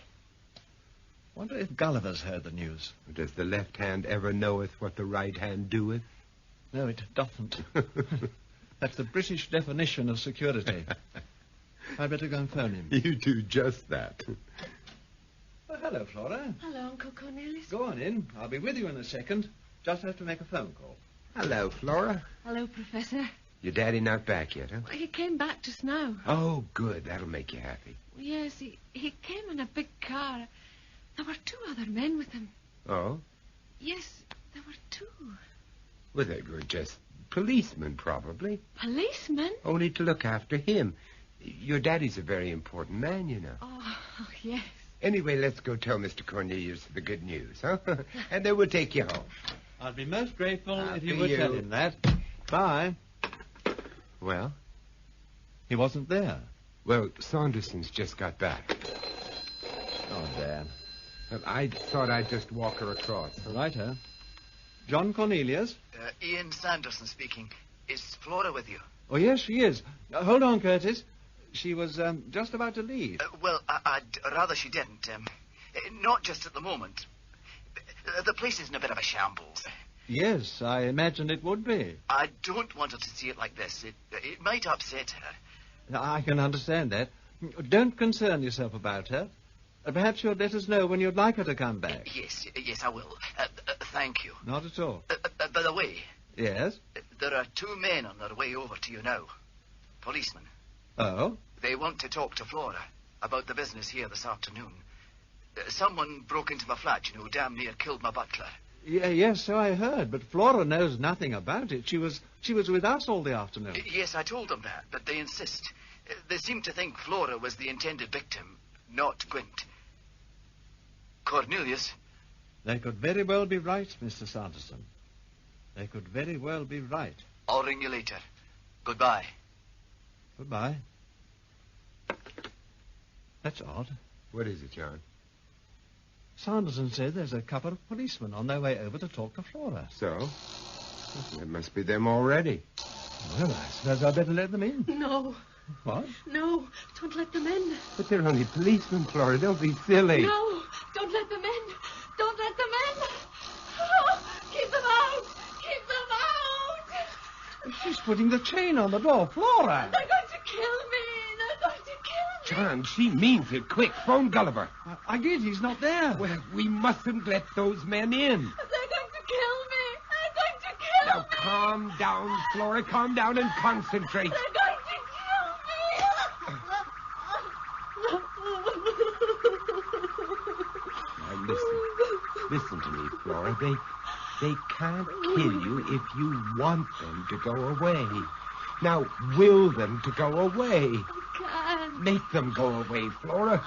[SPEAKER 3] Wonder if Gulliver's heard the news.
[SPEAKER 15] Does the left hand ever knoweth what the right hand doeth?
[SPEAKER 3] No, it doesn't. That's the British definition of security. I'd better go and phone him.
[SPEAKER 15] You do just that.
[SPEAKER 3] Oh, hello, Flora.
[SPEAKER 14] Hello, Uncle Cornelius.
[SPEAKER 3] Go on in. I'll be with you in a second. Just have to make a phone call.
[SPEAKER 15] Hello, Flora.
[SPEAKER 14] Hello, Professor.
[SPEAKER 15] Your daddy not back yet, huh?
[SPEAKER 14] He came back just now.
[SPEAKER 15] Oh, good. That'll make you happy.
[SPEAKER 14] Yes, he came in a big car. There were 2 other men with him.
[SPEAKER 15] Oh?
[SPEAKER 14] Yes, there were 2.
[SPEAKER 15] Well, they were just policemen, probably.
[SPEAKER 14] Policemen?
[SPEAKER 15] Only to look after him. Your daddy's a very important man, you know.
[SPEAKER 14] Oh, yes.
[SPEAKER 15] Anyway, let's go tell Mr. Cornelius the good news, huh? And then we'll take you home.
[SPEAKER 3] I'd be most grateful if you
[SPEAKER 15] After
[SPEAKER 3] would
[SPEAKER 15] you.
[SPEAKER 3] tell him that. Bye.
[SPEAKER 15] Well?
[SPEAKER 3] He wasn't there.
[SPEAKER 15] Well, Saunderson's just got back.
[SPEAKER 3] Oh, Dad.
[SPEAKER 15] Well, I thought I'd just walk her across.
[SPEAKER 3] Righto. John Cornelius?
[SPEAKER 11] Ian Sanderson speaking. Is Flora with you?
[SPEAKER 3] Oh, yes, she is. Hold on, Curtis. She was just about to leave.
[SPEAKER 11] Well, I'd rather she didn't. Not just at the moment. The place is in a bit of a shambles.
[SPEAKER 3] Yes, I imagined it would be.
[SPEAKER 11] I don't want her to see it like this. It might upset her.
[SPEAKER 3] I can understand that. Don't concern yourself about her. Perhaps you'll let us know when you'd like her to come back.
[SPEAKER 11] Yes, I will. Thank you.
[SPEAKER 3] Not at all.
[SPEAKER 11] By the way...
[SPEAKER 3] Yes?
[SPEAKER 11] There are 2 men on their way over to you now. Policemen.
[SPEAKER 3] Oh?
[SPEAKER 11] They want to talk to Flora about the business here this afternoon. Someone broke into my flat, damn near killed my butler.
[SPEAKER 10] Yes, so I heard, but Flora knows nothing about it. She was with us all the afternoon.
[SPEAKER 11] Yes, I told them that, but they insist. They seem to think Flora was the intended victim, not Gwent. Cornelius?
[SPEAKER 10] They could very well be right, Mr. Sanderson. They could very well be right.
[SPEAKER 11] I'll ring you later. Goodbye.
[SPEAKER 10] Goodbye. That's odd.
[SPEAKER 15] What is it, John?
[SPEAKER 10] Sanderson said there's a couple of policemen on their way over to talk to Flora.
[SPEAKER 15] So? There must be them already.
[SPEAKER 10] Well, I suppose I'd better let them in.
[SPEAKER 14] No.
[SPEAKER 10] What?
[SPEAKER 14] No, don't let them in.
[SPEAKER 15] But they're only policemen, Flora. Don't be silly.
[SPEAKER 14] No, don't let them in. Don't let them in. Oh, keep them out. Keep them out.
[SPEAKER 10] She's putting the chain on the door. Flora!
[SPEAKER 14] They're going to kill me. They're going to kill me.
[SPEAKER 15] John, she means it. Quick, phone Gulliver.
[SPEAKER 10] I did. He's not there.
[SPEAKER 15] Well, we mustn't let those men in.
[SPEAKER 14] They're going to kill me. They're going to kill me.
[SPEAKER 15] Now, calm down, Flora. Calm down and concentrate.
[SPEAKER 14] They're going to kill me.
[SPEAKER 15] Now, listen to me, Flora. They can't kill you if you want them to go away. Now, will them to go away.
[SPEAKER 14] I can't.
[SPEAKER 15] Make them go away, Flora.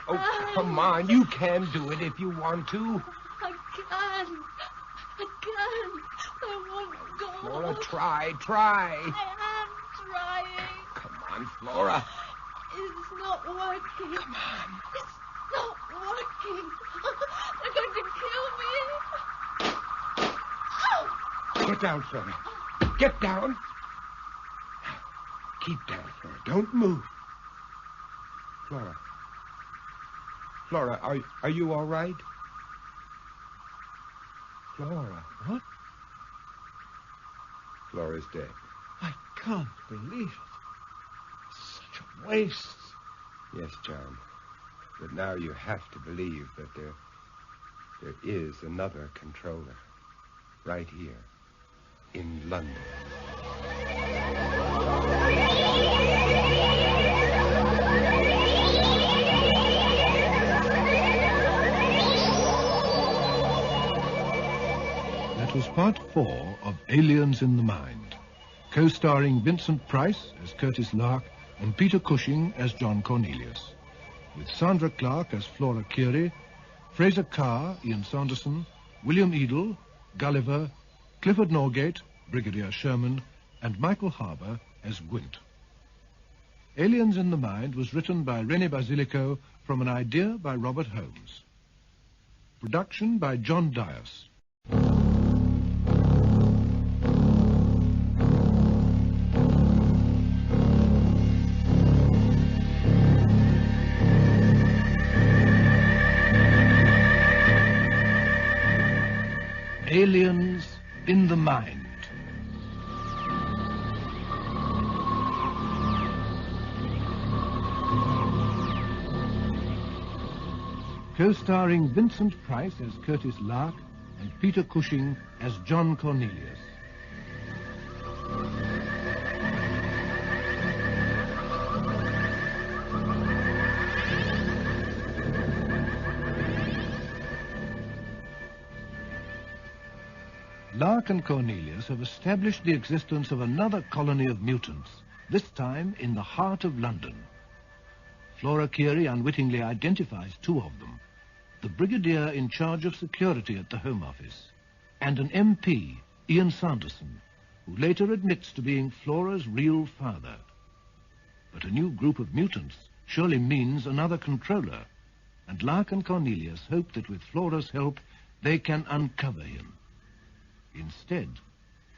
[SPEAKER 15] Oh, come on. You can do it if you want to.
[SPEAKER 14] I can't. I can't. I won't go.
[SPEAKER 15] Flora, try.
[SPEAKER 14] I am trying.
[SPEAKER 15] Come on, Flora.
[SPEAKER 14] It's not working.
[SPEAKER 15] Come on.
[SPEAKER 14] It's not working. They're going to kill me. Ow!
[SPEAKER 15] Get down, Flora. Get down. Now, keep down, Flora. Don't move. Flora, are you all right? Flora.
[SPEAKER 10] What?
[SPEAKER 15] Flora's dead.
[SPEAKER 10] I can't believe it. Such a waste.
[SPEAKER 15] Yes, John. But now you have to believe that there is another controller. Right here. In London.
[SPEAKER 18] That was part 4 of Aliens in the Mind, co-starring Vincent Price as Curtis Lark and Peter Cushing as John Cornelius, with Sandra Clark as Flora Curie, Fraser Carr, Ian Sanderson, William Edel, Gulliver, Clifford Norgate, Brigadier Sherman, and Michael Harbour as Gwent. Aliens in the Mind was written by René Basilico from an idea by Robert Holmes. Production by John Dias. Aliens in the Mind. Co-starring Vincent Price as Curtis Lark and Peter Cushing as John Cornelius. Lark and Cornelius have established the existence of another colony of mutants, this time in the heart of London. Flora Curie unwittingly identifies 2 of them, the brigadier in charge of security at the Home Office, and an MP, Ian Sanderson, who later admits to being Flora's real father. But a new group of mutants surely means another controller, and Lark and Cornelius hope that with Flora's help they can uncover him. Instead,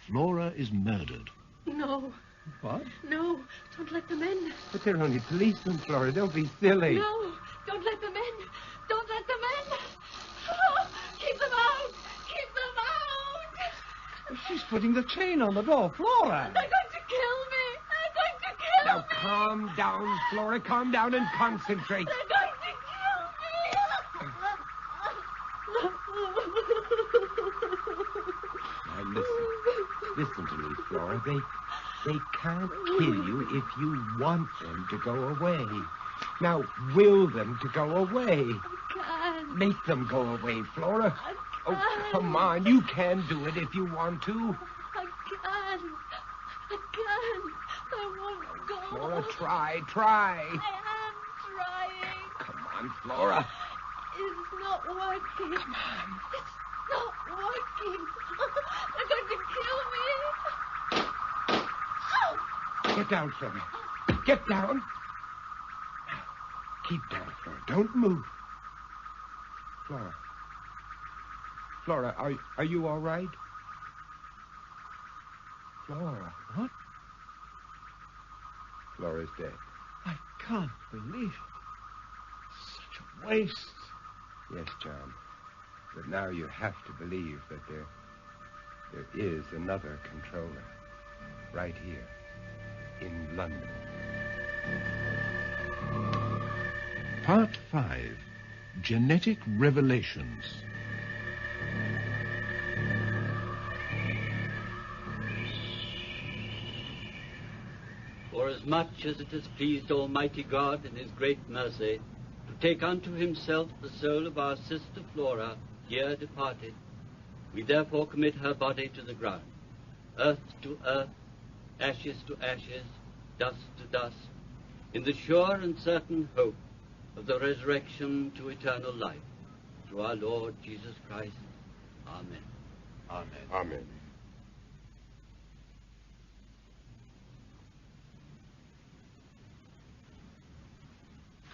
[SPEAKER 18] Flora is murdered.
[SPEAKER 14] No.
[SPEAKER 10] What?
[SPEAKER 14] No, don't let them in.
[SPEAKER 15] But they're only policemen, Flora. Don't be silly.
[SPEAKER 14] No, don't let them in. Don't let them in. Oh, keep them out. Keep them out.
[SPEAKER 10] She's putting the chain on the door. Flora!
[SPEAKER 14] They're going to kill me. They're going to kill
[SPEAKER 15] Now,
[SPEAKER 14] me.
[SPEAKER 15] calm down, Flora. Calm down and concentrate.
[SPEAKER 14] They're going to kill me.
[SPEAKER 15] Now, listen to me, Flora. They can't kill you if you want them to go away. Now, will them to go away.
[SPEAKER 14] I can't.
[SPEAKER 15] Make them go away, Flora. Oh, come on. You can do it if you want to.
[SPEAKER 14] I can't. I won't go.
[SPEAKER 15] Flora, try.
[SPEAKER 14] I am trying.
[SPEAKER 15] Come on, Flora.
[SPEAKER 14] It's not working. Come on. It's not working. They're going to kill me.
[SPEAKER 15] Get down, Flora. Get down. Keep down, Flora. Don't move. Flora, are you all right? Flora.
[SPEAKER 10] What?
[SPEAKER 15] Flora's dead.
[SPEAKER 10] I can't believe it. Such a waste.
[SPEAKER 15] Yes, John. But now you have to believe that there is another controller. Right here. In London.
[SPEAKER 18] Part 5. Genetic Revelations.
[SPEAKER 1] Forasmuch as it has pleased Almighty God in his great mercy to take unto himself the soul of our sister Flora, here departed, we therefore commit her body to the ground, earth to earth, ashes to ashes, dust to dust, in the sure and certain hope of the resurrection to eternal life, through our Lord Jesus Christ. Amen.
[SPEAKER 15] Amen. Amen.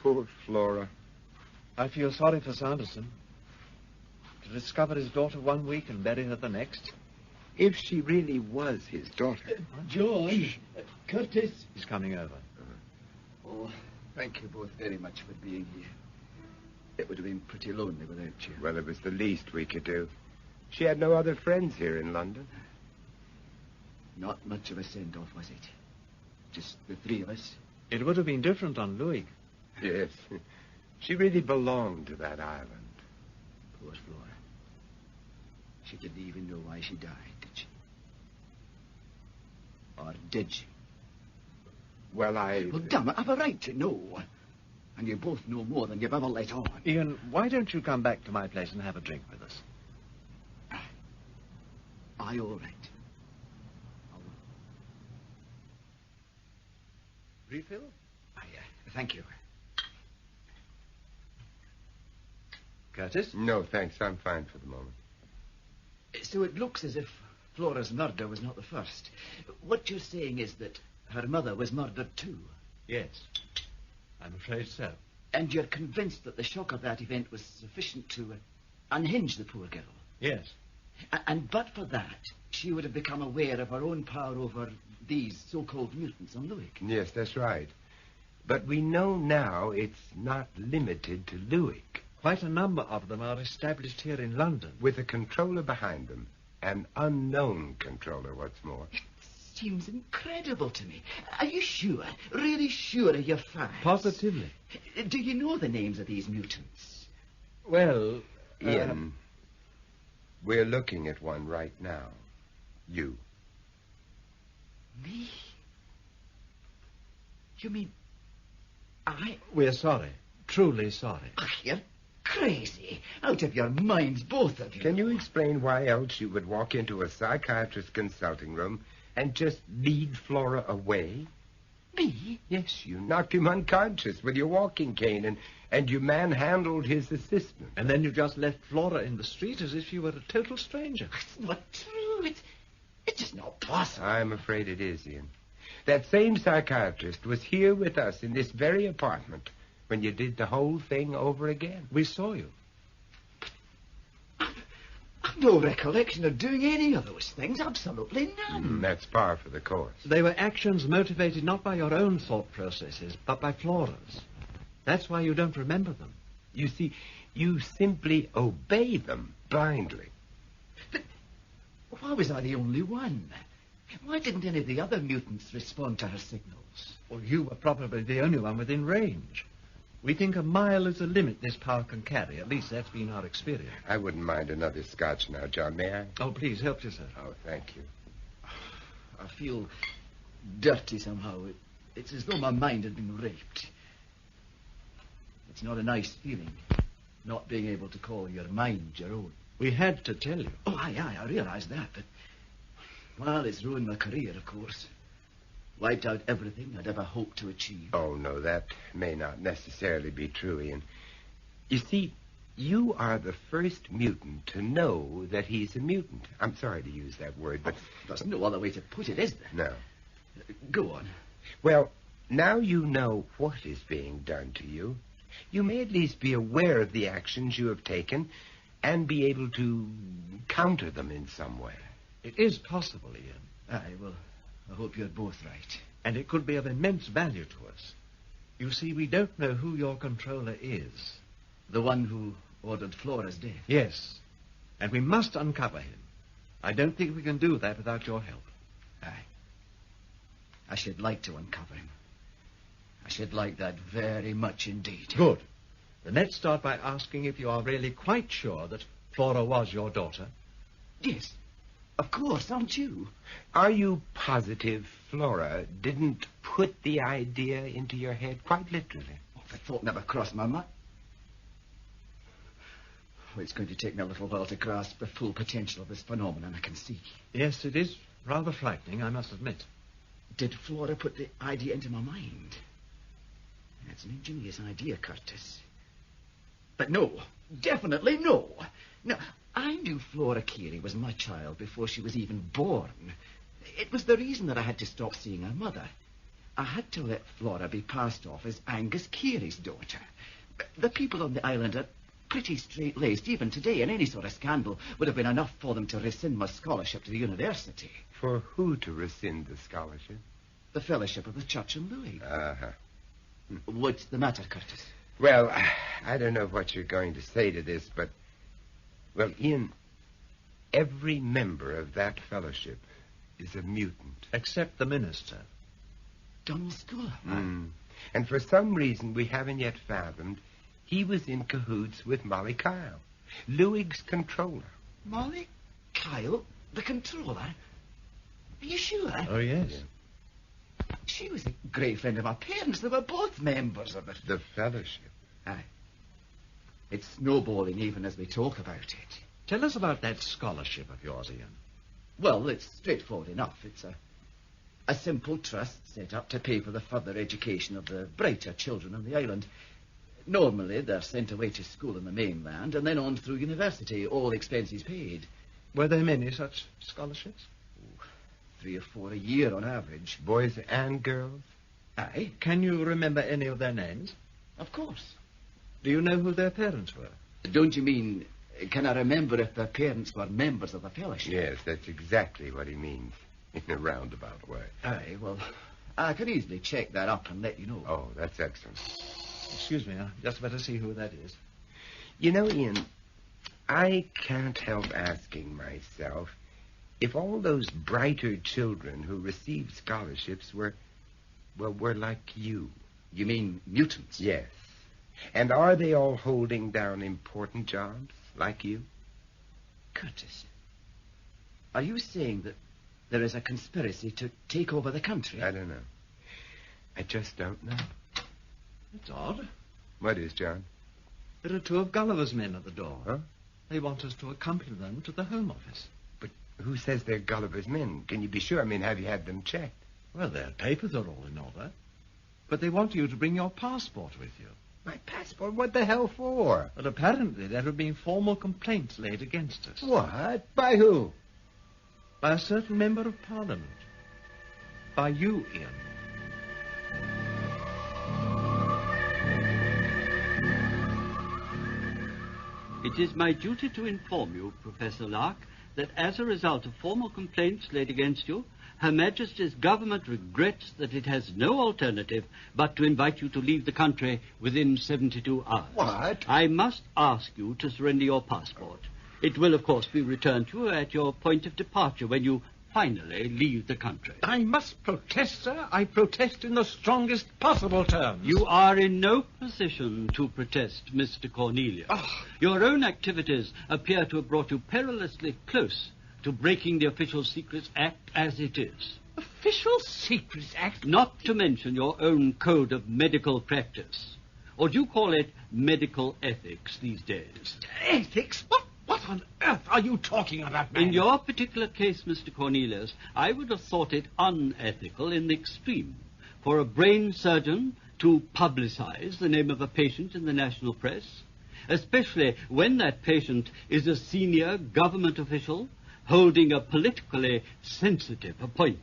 [SPEAKER 15] Poor Flora.
[SPEAKER 10] I feel sorry for Sanderson. To discover his daughter one week and bury her the next.
[SPEAKER 15] If she really was his daughter.
[SPEAKER 11] George, Curtis.
[SPEAKER 10] He's coming over.
[SPEAKER 11] Oh, thank you both very much for being here. It would have been pretty lonely without you.
[SPEAKER 15] Well, it was the least we could do. She had no other friends here in London.
[SPEAKER 11] Not much of a send-off, was it? Just the three of us.
[SPEAKER 10] It would have been different on Louis.
[SPEAKER 15] Yes. She really belonged to that island.
[SPEAKER 11] Poor Flora. She didn't even know why she died, did she? Or did she?
[SPEAKER 15] Well,
[SPEAKER 11] Well, damn it, I've a right to know. And you both know more than you've ever let on.
[SPEAKER 10] Ian, why don't you come back to my place and have a drink with us?
[SPEAKER 11] Aye, all right.
[SPEAKER 10] Refill?
[SPEAKER 11] Aye, thank you.
[SPEAKER 10] Curtis?
[SPEAKER 15] No, thanks. I'm fine for the moment.
[SPEAKER 11] So it looks as if Flora's murder was not the first. What you're saying is that her mother was murdered too?
[SPEAKER 10] Yes. I'm afraid so.
[SPEAKER 11] And you're convinced that the shock of that event was sufficient to unhinge the poor girl?
[SPEAKER 10] Yes.
[SPEAKER 11] And but for that, she would have become aware of her own power over these so-called mutants on Louis.
[SPEAKER 15] Yes, that's right. But we know now it's not limited to Louis.
[SPEAKER 10] Quite a number of them are established here in London.
[SPEAKER 15] With a controller behind them. An unknown controller, what's more.
[SPEAKER 11] It seems incredible to me. Are you sure? Really sure of your facts?
[SPEAKER 10] Positively.
[SPEAKER 11] Do you know the names of these mutants?
[SPEAKER 10] Well,
[SPEAKER 15] Ian, we're looking at one right now. You.
[SPEAKER 11] Me? You mean I?
[SPEAKER 10] We're sorry. Truly sorry.
[SPEAKER 11] You're crazy. Out of your minds, both of you.
[SPEAKER 15] Can you explain why else you would walk into a psychiatrist's consulting room and just lead Flora away?
[SPEAKER 11] Me?
[SPEAKER 15] Yes, you knocked him unconscious with your walking cane and you manhandled his assistant.
[SPEAKER 10] And then you just left Flora in the street as if you were a total stranger.
[SPEAKER 11] It's not true. It's just not possible.
[SPEAKER 15] I'm afraid it is, Ian. That same psychiatrist was here with us in this very apartment when you did the whole thing over again.
[SPEAKER 10] We saw you.
[SPEAKER 11] I've no recollection of doing any of those things. Absolutely none.
[SPEAKER 15] That's par for the course.
[SPEAKER 10] They were actions motivated not by your own thought processes, but by Flora's. That's why you don't remember them.
[SPEAKER 15] You see, you simply obey them blindly.
[SPEAKER 11] But why was I the only one? Why didn't any of the other mutants respond to her signals?
[SPEAKER 10] Well, you were probably the only one within range. We think a mile is the limit this power can carry. At least that's been our experience.
[SPEAKER 15] I wouldn't mind another scotch now, John. May I?
[SPEAKER 10] Oh, please, help yourself.
[SPEAKER 15] Oh, thank you.
[SPEAKER 11] I feel dirty somehow. It's as though my mind had been raped. It's not a nice feeling, not being able to call your mind your own.
[SPEAKER 10] We had to tell you.
[SPEAKER 4] Oh, aye, I realise that, but... Well, it's ruined my career, of course. Wiped out everything I'd ever hoped to achieve.
[SPEAKER 15] Oh, no, that may not necessarily be true, Ian. You see, you are the first mutant to know that he's a mutant. I'm sorry to use that word, but...
[SPEAKER 4] There's no other way to put it, is there?
[SPEAKER 15] No.
[SPEAKER 4] Go on.
[SPEAKER 15] Well, now you know what is being done to you. You may at least be aware of the actions you have taken and be able to counter them in some way.
[SPEAKER 10] It is possible, Ian.
[SPEAKER 4] Aye, well, I hope you're both right.
[SPEAKER 10] And it could be of immense value to us. You see, we don't know who your controller is.
[SPEAKER 4] The one who ordered Flora's death?
[SPEAKER 10] Yes. And we must uncover him. I don't think we can do that without your help.
[SPEAKER 4] Aye. I should like to uncover him. I should like that very much indeed.
[SPEAKER 10] Good. Then let's start by asking if you are really quite sure that Flora was your daughter.
[SPEAKER 4] Yes. Of course, aren't you?
[SPEAKER 15] Are you positive Flora didn't put the idea into your head, quite literally?
[SPEAKER 4] Oh, the thought never crossed my mind. Well, it's going to take me a little while to grasp the full potential of this phenomenon, I can see.
[SPEAKER 10] Yes, it is rather frightening, I must admit.
[SPEAKER 4] Did Flora put the idea into my mind? That's an ingenious idea, Curtis. But no, definitely no. No, I knew Flora Carey was my child before she was even born. It was the reason that I had to stop seeing her mother. I had to let Flora be passed off as Angus Carey's daughter. The people on the island are pretty straight-laced even today, and any sort of scandal would have been enough for them to rescind my scholarship to the university.
[SPEAKER 15] For who to rescind the scholarship?
[SPEAKER 4] The Fellowship of the Church in Louis.
[SPEAKER 15] Uh-huh.
[SPEAKER 4] What's the matter, Curtis?
[SPEAKER 15] Well, I don't know what you're going to say to this, but... Well, Ian, every member of that fellowship is a mutant.
[SPEAKER 10] Except the minister.
[SPEAKER 4] Donald Sculler.
[SPEAKER 15] And for some reason we haven't yet fathomed, he was in cahoots with Molly Kyle, Louig's controller.
[SPEAKER 4] Molly Kyle, the controller? Are you sure?
[SPEAKER 10] Oh, yes.
[SPEAKER 15] Yeah.
[SPEAKER 4] She was a great friend of my parents. They were both members of it.
[SPEAKER 15] The fellowship?
[SPEAKER 4] Aye. It's snowballing even as we talk about it.
[SPEAKER 10] Tell us about that scholarship of yours, Ian.
[SPEAKER 4] Well, it's straightforward enough. It's a simple trust set up to pay for the further education of the brighter children on the island. Normally, they're sent away to school in the mainland and then on through university, all expenses paid.
[SPEAKER 10] Were there many such scholarships?
[SPEAKER 4] 3 or 4 a year on average.
[SPEAKER 15] Boys and girls?
[SPEAKER 4] Aye.
[SPEAKER 10] Can you remember any of their names?
[SPEAKER 4] Of course.
[SPEAKER 10] Do you know who their parents were?
[SPEAKER 4] Don't you mean, can I remember if their parents were members of the fellowship?
[SPEAKER 15] Yes, that's exactly what he means, in a roundabout way.
[SPEAKER 4] Aye, well, I can easily check that up and let you know.
[SPEAKER 15] Oh, that's excellent.
[SPEAKER 10] Excuse me, I just better see who that is.
[SPEAKER 15] You know, Ian, I can't help asking myself if all those brighter children who received scholarships were like you.
[SPEAKER 4] You mean mutants?
[SPEAKER 15] Yes. And are they all holding down important jobs, like you?
[SPEAKER 4] Curtis, are you saying that there is a conspiracy to take over the country?
[SPEAKER 15] I don't know. I just don't know.
[SPEAKER 10] It's odd.
[SPEAKER 15] What is, John?
[SPEAKER 10] There are 2 of Gulliver's men at the door.
[SPEAKER 15] Huh?
[SPEAKER 10] They want us to accompany them to the Home Office.
[SPEAKER 15] But who says they're Gulliver's men? Can you be sure? I mean, have you had them checked?
[SPEAKER 10] Well, their papers are all in order. But they want you to bring your passport with you.
[SPEAKER 15] My passport? What the hell for?
[SPEAKER 10] But apparently there have been formal complaints laid against us.
[SPEAKER 15] What? By who?
[SPEAKER 10] By a certain member of Parliament. By you, Ian.
[SPEAKER 1] It is my duty to inform you, Professor Lark, that as a result of formal complaints laid against you, Her Majesty's government regrets that it has no alternative but to invite you to leave the country within 72 hours.
[SPEAKER 4] What?
[SPEAKER 1] I must ask you to surrender your passport. It will, of course, be returned to you at your point of departure when you finally leave the country.
[SPEAKER 10] I must protest, sir. I protest in the strongest possible terms.
[SPEAKER 1] You are in no position to protest, Mr. Cornelius.
[SPEAKER 10] Oh.
[SPEAKER 1] Your own activities appear to have brought you perilously close to breaking the Official Secrets Act as it is.
[SPEAKER 10] Official Secrets Act?
[SPEAKER 1] Not to mention your own code of medical practice. Or do you call it medical ethics these days?
[SPEAKER 10] Ethics? What
[SPEAKER 22] What on earth are you talking about, man?
[SPEAKER 1] In your particular case, Mr. Cornelius, I would have thought it unethical in the extreme for a brain surgeon to publicize the name of a patient in the national press, especially when that patient is a senior government official holding a politically sensitive appointment.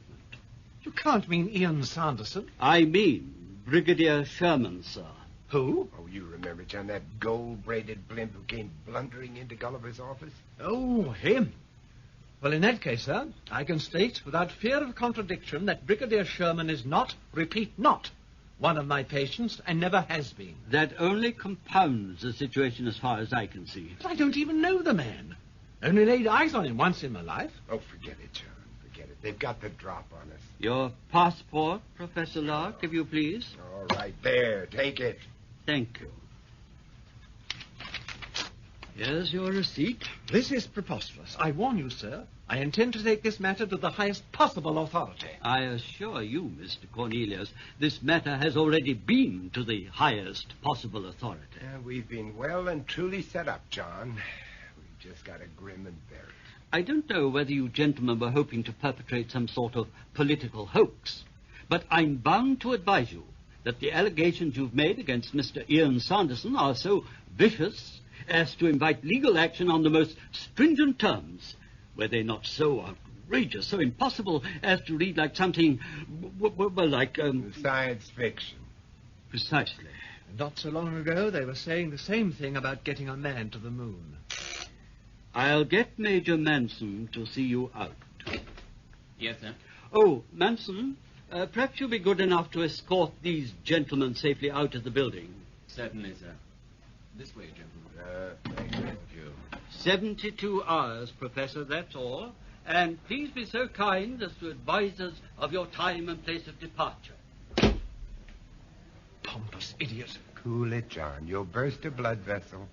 [SPEAKER 22] You can't mean Ian Sanderson.
[SPEAKER 1] I mean Brigadier Sherman, sir.
[SPEAKER 22] Who?
[SPEAKER 15] Oh, you remember, John, that gold-braided blimp who came blundering into Gulliver's office?
[SPEAKER 10] Oh, him. Well, in that case, sir, I can state without fear of contradiction that Brigadier Sherman is not, repeat, not, one of my patients and never has been.
[SPEAKER 1] That only compounds the situation as far as I can see.
[SPEAKER 10] But I don't even know the man. Only laid eyes on him once in my life.
[SPEAKER 15] Oh, forget it, John. Forget it. They've got the drop on us.
[SPEAKER 1] Your passport, Professor Lark, if you please.
[SPEAKER 15] All right, there. Take it.
[SPEAKER 1] Thank you. Here's your receipt.
[SPEAKER 10] This is preposterous. I warn you, sir. I intend to take this matter to the highest possible authority.
[SPEAKER 1] I assure you, Mr. Cornelius, this matter has already been to the highest possible authority.
[SPEAKER 15] We've been well and truly set up, John. We've just got to grim and bear it.
[SPEAKER 1] I don't know whether you gentlemen were hoping to perpetrate some sort of political hoax, but I'm bound to advise you that the allegations you've made against Mr. Ian Sanderson are so vicious as to invite legal action on the most stringent terms. Were they not so outrageous, so impossible as to read like something, well, like...
[SPEAKER 15] Science fiction.
[SPEAKER 1] Precisely.
[SPEAKER 10] Not so long ago, they were saying the same thing about getting a man to the moon.
[SPEAKER 1] I'll get Major Manson to see you out.
[SPEAKER 21] Yes, sir.
[SPEAKER 1] Oh, Manson, perhaps you'll be good enough to escort these gentlemen safely out of the building.
[SPEAKER 21] Certainly, sir. This way, gentlemen.
[SPEAKER 15] Thank you.
[SPEAKER 1] 72 hours, Professor, that's all. And please be so kind as to advise us of your time and place of departure.
[SPEAKER 10] Pompous idiot.
[SPEAKER 15] Cool it, John. You'll burst a blood vessel.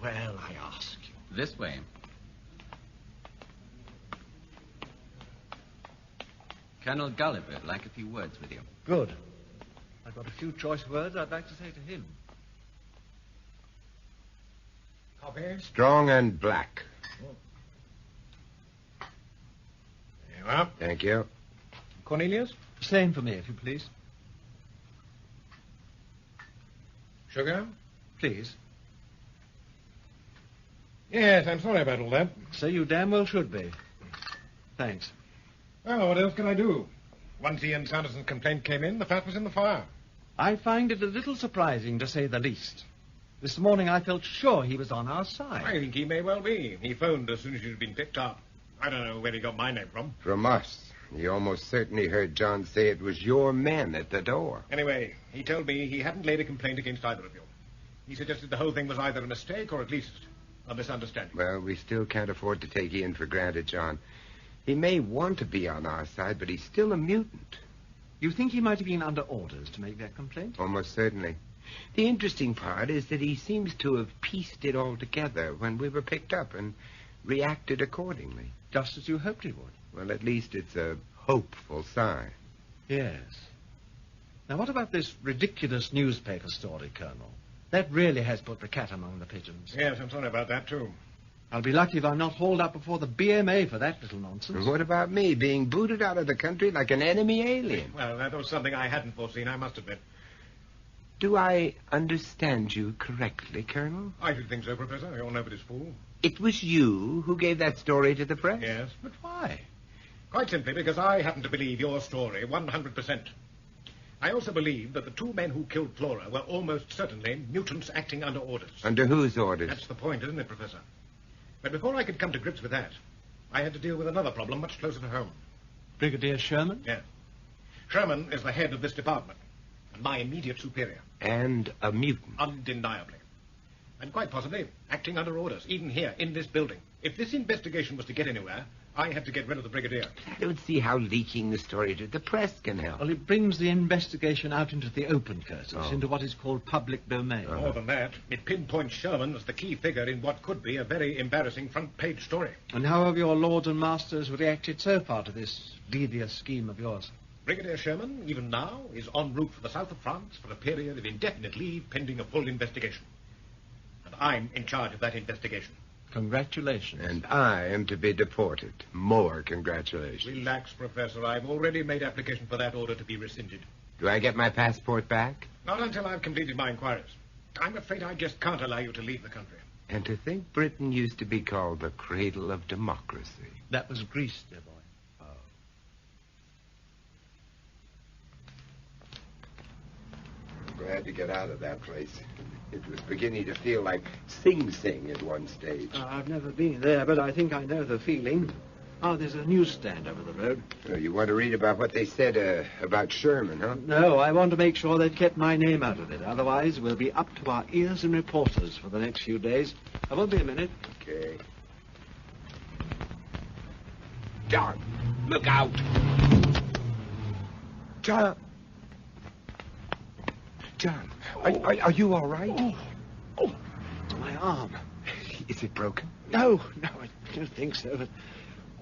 [SPEAKER 10] Well, I ask you.
[SPEAKER 21] This way. Colonel Gulliver would like a few words with you.
[SPEAKER 10] Good. I've got a few choice words I'd like to say to him.
[SPEAKER 22] Copy.
[SPEAKER 15] Strong and black.
[SPEAKER 22] There you are.
[SPEAKER 15] Thank you.
[SPEAKER 22] Cornelius?
[SPEAKER 10] Same for me, if you please.
[SPEAKER 22] Sugar?
[SPEAKER 10] Please.
[SPEAKER 22] Yes, I'm sorry about all that.
[SPEAKER 10] So you damn well should be. Thanks.
[SPEAKER 22] Well, what else can I do? Once Ian Sanderson's complaint came in, the fat was in the fire.
[SPEAKER 10] I find it a little surprising, to say the least. This morning I felt sure he was on our side.
[SPEAKER 22] I think he may well be. He phoned as soon as you'd been picked up. I don't know where he got my name from.
[SPEAKER 15] From us. He almost certainly heard John say it was your men at the door.
[SPEAKER 22] Anyway, he told me he hadn't laid a complaint against either of you. He suggested the whole thing was either a mistake or at least a misunderstanding.
[SPEAKER 15] Well, we still can't afford to take Ian for granted, John. He may want to be on our side, but he's still a mutant.
[SPEAKER 10] You think he might have been under orders to make that complaint?
[SPEAKER 15] Almost certainly. The interesting part is that he seems to have pieced it all together when we were picked up and reacted accordingly.
[SPEAKER 10] Just as you hoped he would.
[SPEAKER 15] Well, at least it's a hopeful sign.
[SPEAKER 10] Yes. Now, what about this ridiculous newspaper story, Colonel? That really has put the cat among the pigeons.
[SPEAKER 22] Yes, I'm sorry about that, too.
[SPEAKER 10] I'll be lucky if I'm not hauled up before the BMA for that little nonsense.
[SPEAKER 15] And what about me, being booted out of the country like an enemy alien?
[SPEAKER 22] Well, that was something I hadn't foreseen, I must admit.
[SPEAKER 15] Do I understand you correctly, Colonel?
[SPEAKER 22] I should think so, Professor. You're nobody's fool.
[SPEAKER 15] It was you who gave that story to the press?
[SPEAKER 22] Yes.
[SPEAKER 10] But why?
[SPEAKER 22] Quite simply because I happen to believe your story 100%. I also believe that the two men who killed Flora were almost certainly mutants acting under orders.
[SPEAKER 15] Under whose orders?
[SPEAKER 22] That's the point, isn't it, Professor? But before I could come to grips with that, I had to deal with another problem much closer to home.
[SPEAKER 10] Brigadier Sherman?
[SPEAKER 22] Yeah. Sherman is the head of this department, and my immediate superior.
[SPEAKER 15] And a mutant.
[SPEAKER 22] Undeniably. And quite possibly acting under orders, even here, in this building. If this investigation was to get anywhere, I had to get rid of the Brigadier.
[SPEAKER 15] I don't see how leaking the story to the press can help.
[SPEAKER 10] Well, it brings the investigation out into the open, Curtis, into what is called public domain.
[SPEAKER 22] More than that, it pinpoints Sherman as the key figure in what could be a very embarrassing front-page story.
[SPEAKER 10] And how have your lords and masters reacted so far to this devious scheme of yours?
[SPEAKER 22] Brigadier Sherman, even now, is en route for the south of France for a period of indefinite leave pending a full investigation. And I'm in charge of that investigation.
[SPEAKER 10] Congratulations.
[SPEAKER 15] And I am to be deported. More congratulations.
[SPEAKER 22] Relax, Professor. I've already made application for that order to be rescinded.
[SPEAKER 15] Do I get my passport back?
[SPEAKER 22] Not until I've completed my inquiries. I'm afraid I just can't allow you to leave the country.
[SPEAKER 15] And to think Britain used to be called the cradle of democracy.
[SPEAKER 10] That was Greece, dear boy.
[SPEAKER 15] Glad to get out of that place. It was beginning to feel like Sing Sing at one stage.
[SPEAKER 10] I've never been there, but I think I know the feeling. Oh, there's a newsstand over the road.
[SPEAKER 15] So you want to read about what they said about Sherman, huh?
[SPEAKER 10] No, I want to make sure they've kept my name out of it. Otherwise, we'll be up to our ears in reporters for the next few days. I won't be a minute.
[SPEAKER 15] Okay. John, look out! John! John, are you all right?
[SPEAKER 10] Oh, my arm.
[SPEAKER 15] Is it broken?
[SPEAKER 10] No, I don't think so. But,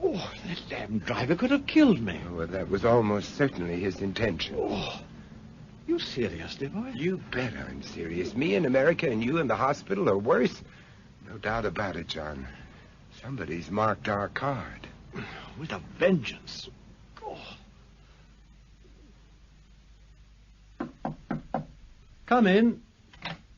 [SPEAKER 10] that damn driver could have killed me.
[SPEAKER 15] Oh, well, that was almost certainly his intention.
[SPEAKER 10] Oh, you serious, dear boy?
[SPEAKER 15] You bet I'm serious. Me in America and you in the hospital, or worse? No doubt about it, John. Somebody's marked our card.
[SPEAKER 10] With a vengeance. Come in.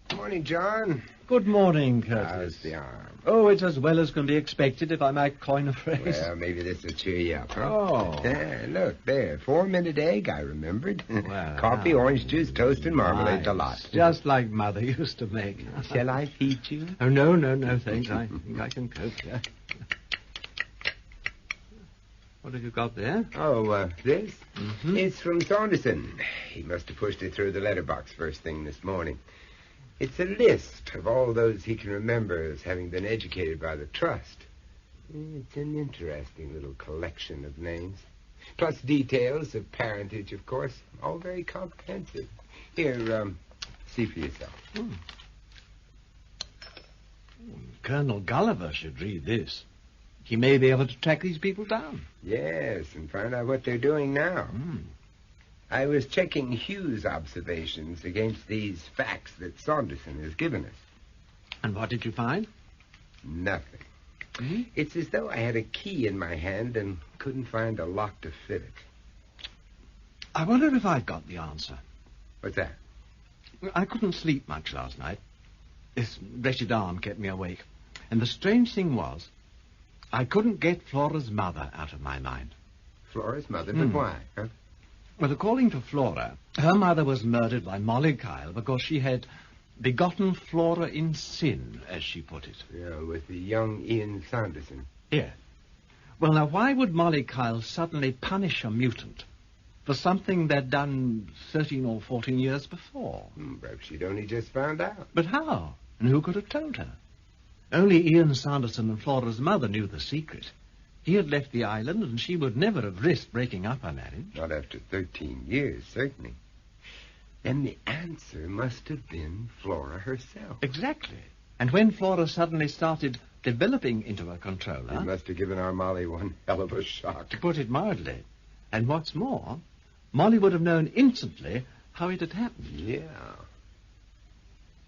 [SPEAKER 15] Good morning, John.
[SPEAKER 10] Good morning, Curtis.
[SPEAKER 15] How's the arm?
[SPEAKER 10] Oh, it's as well as can be expected, if I might coin a phrase.
[SPEAKER 15] Well, maybe this will cheer you up, huh?
[SPEAKER 10] Oh.
[SPEAKER 15] Look, there. 4-minute egg, I remembered.
[SPEAKER 10] Well,
[SPEAKER 15] Coffee, orange juice, toast, and marmalade, a lot.
[SPEAKER 10] Just like Mother used to make.
[SPEAKER 15] Shall I feed you?
[SPEAKER 10] Oh, no, thanks. I think I can cope, yeah. What have you got there?
[SPEAKER 15] Oh, this?
[SPEAKER 10] Mm-hmm.
[SPEAKER 15] It's from Saunderson. He must have pushed it through the letterbox first thing this morning. It's a list of all those he can remember as having been educated by the trust. It's an interesting little collection of names. Plus details of parentage, of course. All very comprehensive. Here, see for yourself.
[SPEAKER 10] Colonel Gulliver should read this. He may be able to track these people down.
[SPEAKER 15] Yes, and find out what they're doing now. I was checking Hugh's observations against these facts that Saunderson has given us.
[SPEAKER 10] And what did you find?
[SPEAKER 15] Nothing. It's as though I had a key in my hand and couldn't find a lock to fit it.
[SPEAKER 10] I wonder if I've got the answer.
[SPEAKER 15] What's that?
[SPEAKER 10] I couldn't sleep much last night. This wretched arm kept me awake. And the strange thing was, I couldn't get Flora's mother out of my mind.
[SPEAKER 15] Flora's mother? But why, huh?
[SPEAKER 10] Well, according to Flora, her mother was murdered by Molly Kyle because she had begotten Flora in sin, as she put it.
[SPEAKER 15] Yeah, with the young Ian Sanderson.
[SPEAKER 10] Yeah. Well, now, why would Molly Kyle suddenly punish a mutant for something they'd done 13 or 14 years before?
[SPEAKER 15] Perhaps she'd only just found out.
[SPEAKER 10] But how? And who could have told her? Only Ian Sanderson and Flora's mother knew the secret. He had left the island, and she would never have risked breaking up her marriage.
[SPEAKER 15] Not after 13 years, certainly. Then the answer must have been Flora herself.
[SPEAKER 10] Exactly. And when Flora suddenly started developing into a controller...
[SPEAKER 15] It must have given our Molly one hell of a shock.
[SPEAKER 10] To put it mildly. And what's more, Molly would have known instantly how it had happened.
[SPEAKER 15] Yeah.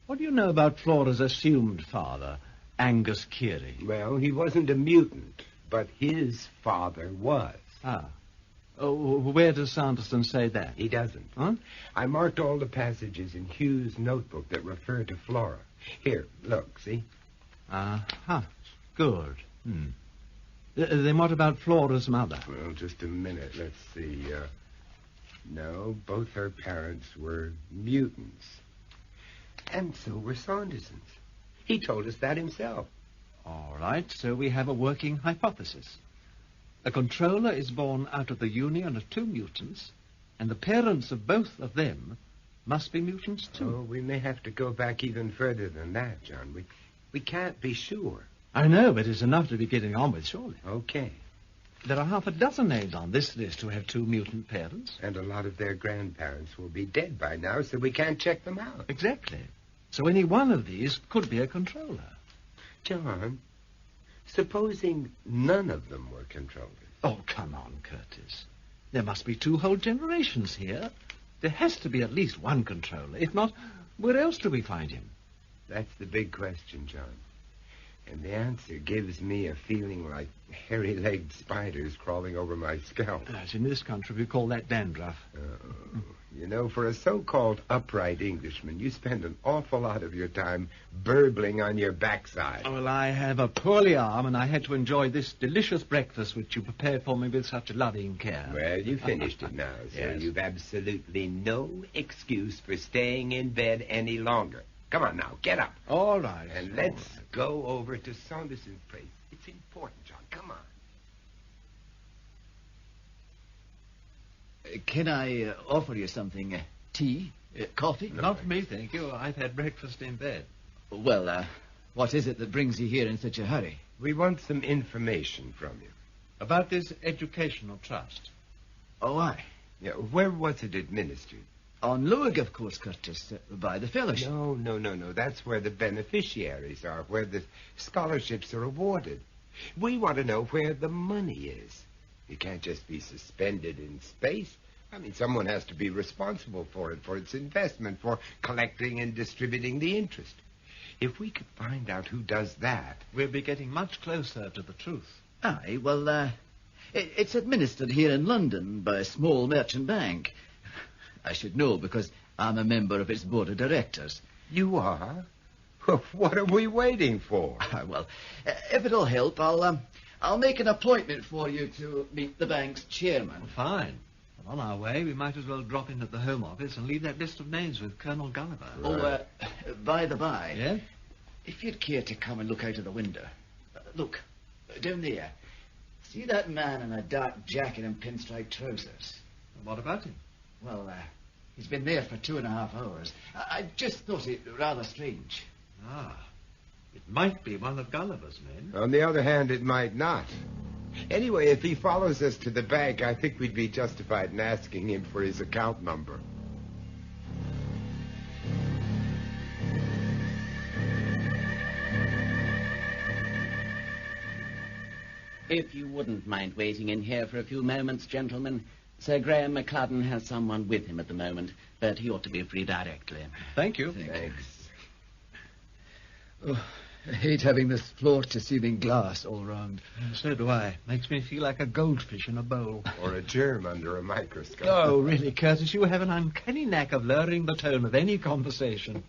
[SPEAKER 10] What do you know about Flora's assumed father, Angus Keary?
[SPEAKER 15] Well, he wasn't a mutant, but his father was.
[SPEAKER 10] Ah. Oh, where does Sanderson say that?
[SPEAKER 15] He doesn't.
[SPEAKER 10] Huh?
[SPEAKER 15] I marked all the passages in Hugh's notebook that refer to Flora. Here, look, see?
[SPEAKER 10] Uh-huh. Good. Then what about Flora's mother?
[SPEAKER 15] Well, just a minute. Let's see. No, both her parents were mutants. And so were Saunderson's. He told us that himself.
[SPEAKER 10] All right, so we have a working hypothesis. A controller is born out of the union of two mutants, and the parents of both of them must be mutants too.
[SPEAKER 15] Oh, we may have to go back even further than that, John. We can't be sure.
[SPEAKER 10] I know, but it's enough to be getting on with, surely.
[SPEAKER 15] Okay.
[SPEAKER 10] There are half a dozen names on this list who have two mutant parents.
[SPEAKER 15] And a lot of their grandparents will be dead by now, so we can't check them out.
[SPEAKER 10] Exactly. So any one of these could be a controller.
[SPEAKER 15] John, supposing none of them were controllers.
[SPEAKER 10] Oh, come on, Curtis. There must be two whole generations here. There has to be at least one controller. If not, where else do we find him?
[SPEAKER 15] That's the big question, John. And the answer gives me a feeling like hairy-legged spiders crawling over my scalp.
[SPEAKER 10] Yes, in this country we call that dandruff.
[SPEAKER 15] You know, for a so-called upright Englishman, you spend an awful lot of your time burbling on your backside.
[SPEAKER 10] Well, I have a poorly arm, and I had to enjoy this delicious breakfast which you prepared for me with such loving care.
[SPEAKER 15] Well, you finished it now, so
[SPEAKER 10] Yes.
[SPEAKER 15] you've absolutely no excuse for staying in bed any longer. Come on now, get up.
[SPEAKER 10] All right.
[SPEAKER 15] And let's go over to Saunderson's place. It's important, John. Come on.
[SPEAKER 11] Can I offer you something? Tea? Coffee?
[SPEAKER 10] Not for me, thank you. I've had breakfast in bed.
[SPEAKER 11] Well, what is it that brings you here in such a hurry?
[SPEAKER 15] We want some information from you.
[SPEAKER 10] About this educational trust.
[SPEAKER 11] Oh, aye.
[SPEAKER 15] Yeah, where was it administered?
[SPEAKER 11] On Luig, of course, Curtis, by the fellowship.
[SPEAKER 15] No. That's where the beneficiaries are, where the scholarships are awarded. We want to know where the money is. You can't just be suspended in space. I mean, someone has to be responsible for it, for its investment, for collecting and distributing the interest. If we could find out who does that...
[SPEAKER 10] We'll be getting much closer to the truth.
[SPEAKER 11] Aye, well, it's administered here in London by a small merchant bank. I should know because I'm a member of its board of directors.
[SPEAKER 15] You are? Well, what are we waiting for?
[SPEAKER 11] Well, if it'll help, I'll make an appointment for you to meet the bank's chairman.
[SPEAKER 10] Fine. Well, on our way, we might as well drop in at the Home Office and leave that list of names with Colonel Gulliver.
[SPEAKER 11] Oh, by the by.
[SPEAKER 10] Yeah?
[SPEAKER 11] If you'd care to come and look out of the window. Look, down there. See that man in a dark jacket and pinstripe trousers?
[SPEAKER 10] What about him?
[SPEAKER 11] Well, he's been there for 2.5 hours. I just thought it rather strange.
[SPEAKER 10] Ah, it might be one of Gulliver's men.
[SPEAKER 15] On the other hand, it might not. Anyway, if he follows us to the bank, I think we'd be justified in asking him for his account number.
[SPEAKER 17] If you wouldn't mind waiting in here for a few moments, gentlemen. Sir Graham McCladden has someone with him at the moment, but he ought to be free directly.
[SPEAKER 10] Thank you.
[SPEAKER 11] Thanks. Oh, I hate having this floor-to-ceiling glass all round.
[SPEAKER 10] So do I. Makes me feel like a goldfish in a bowl.
[SPEAKER 15] Or a germ under a microscope.
[SPEAKER 10] Oh, really, Curtis, you have an uncanny knack of lowering the tone of any conversation.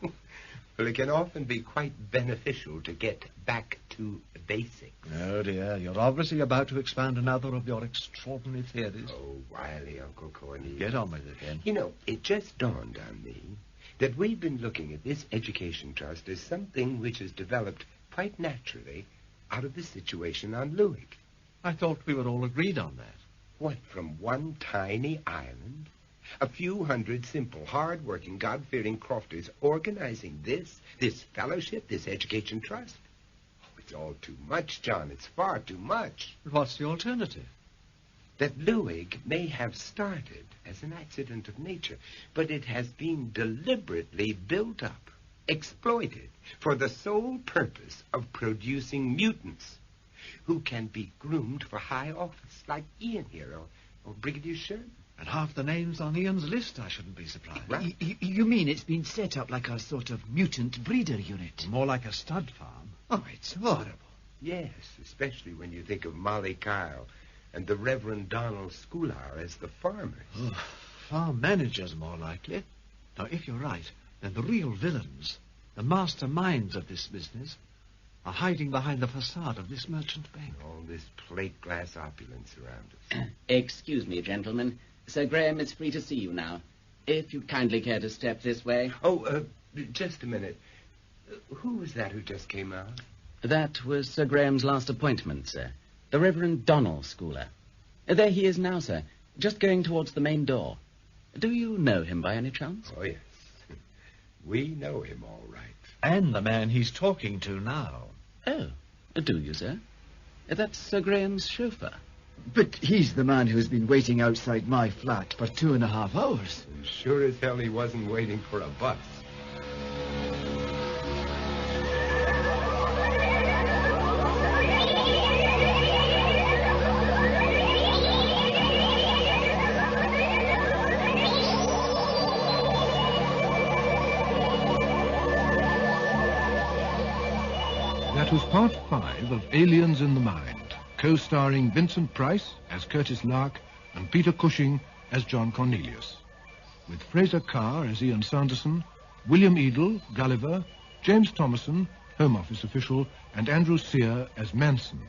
[SPEAKER 15] Well, it can often be quite beneficial to get back to basics.
[SPEAKER 10] Oh, dear. You're obviously about to expound another of your extraordinary theories.
[SPEAKER 15] Oh, wily Uncle Cornelius.
[SPEAKER 10] Get on with it, then.
[SPEAKER 15] You know, it just dawned on me that we've been looking at this education trust as something which has developed quite naturally out of the situation on Luig.
[SPEAKER 10] I thought we were all agreed on that.
[SPEAKER 15] What, from one tiny island? A few hundred simple, hard-working, God-fearing crofters organizing this fellowship, this education trust? Oh, it's all too much, John. It's far too much.
[SPEAKER 10] What's the alternative?
[SPEAKER 15] That Luig may have started as an accident of nature, but it has been deliberately built up, exploited, for the sole purpose of producing mutants who can be groomed for high office, like Ian here, or Brigadier Sherman.
[SPEAKER 10] And half the names on Ian's list, I shouldn't be surprised.
[SPEAKER 11] Right. You mean it's been set up like a sort of mutant breeder unit?
[SPEAKER 10] More like a stud farm.
[SPEAKER 11] Oh, it's horrible.
[SPEAKER 15] Yes, especially when you think of Molly Kyle and the Reverend Donald Schoolar as the farmers.
[SPEAKER 10] Oh, farm managers, more likely. Now, if you're right, then the real villains, the masterminds of this business, are hiding behind the facade of this merchant bank.
[SPEAKER 15] All this plate glass opulence around us.
[SPEAKER 17] Excuse me, gentlemen. Sir Graham is free to see you now. If you'd kindly care to step this way.
[SPEAKER 15] Oh, just a minute. Who was that who just came out?
[SPEAKER 17] That was Sir Graham's last appointment, sir. The Reverend Donald Schooler. There he is now, sir. Just going towards the main door. Do you know him by any chance?
[SPEAKER 15] Oh, yes. We know him all right.
[SPEAKER 10] And the man he's talking to now.
[SPEAKER 17] Oh, do you, sir? That's Sir Graham's chauffeur.
[SPEAKER 11] But he's the man who's been waiting outside my flat for 2.5 hours.
[SPEAKER 15] Sure as hell he wasn't waiting for a bus.
[SPEAKER 18] That was part 5 of Aliens in the Mind, co-starring Vincent Price as Curtis Lark and Peter Cushing as John Cornelius, with Fraser Carr as Ian Sanderson, William Edel, Gulliver, James Thomason, Home Office official, and Andrew Sear as Manson.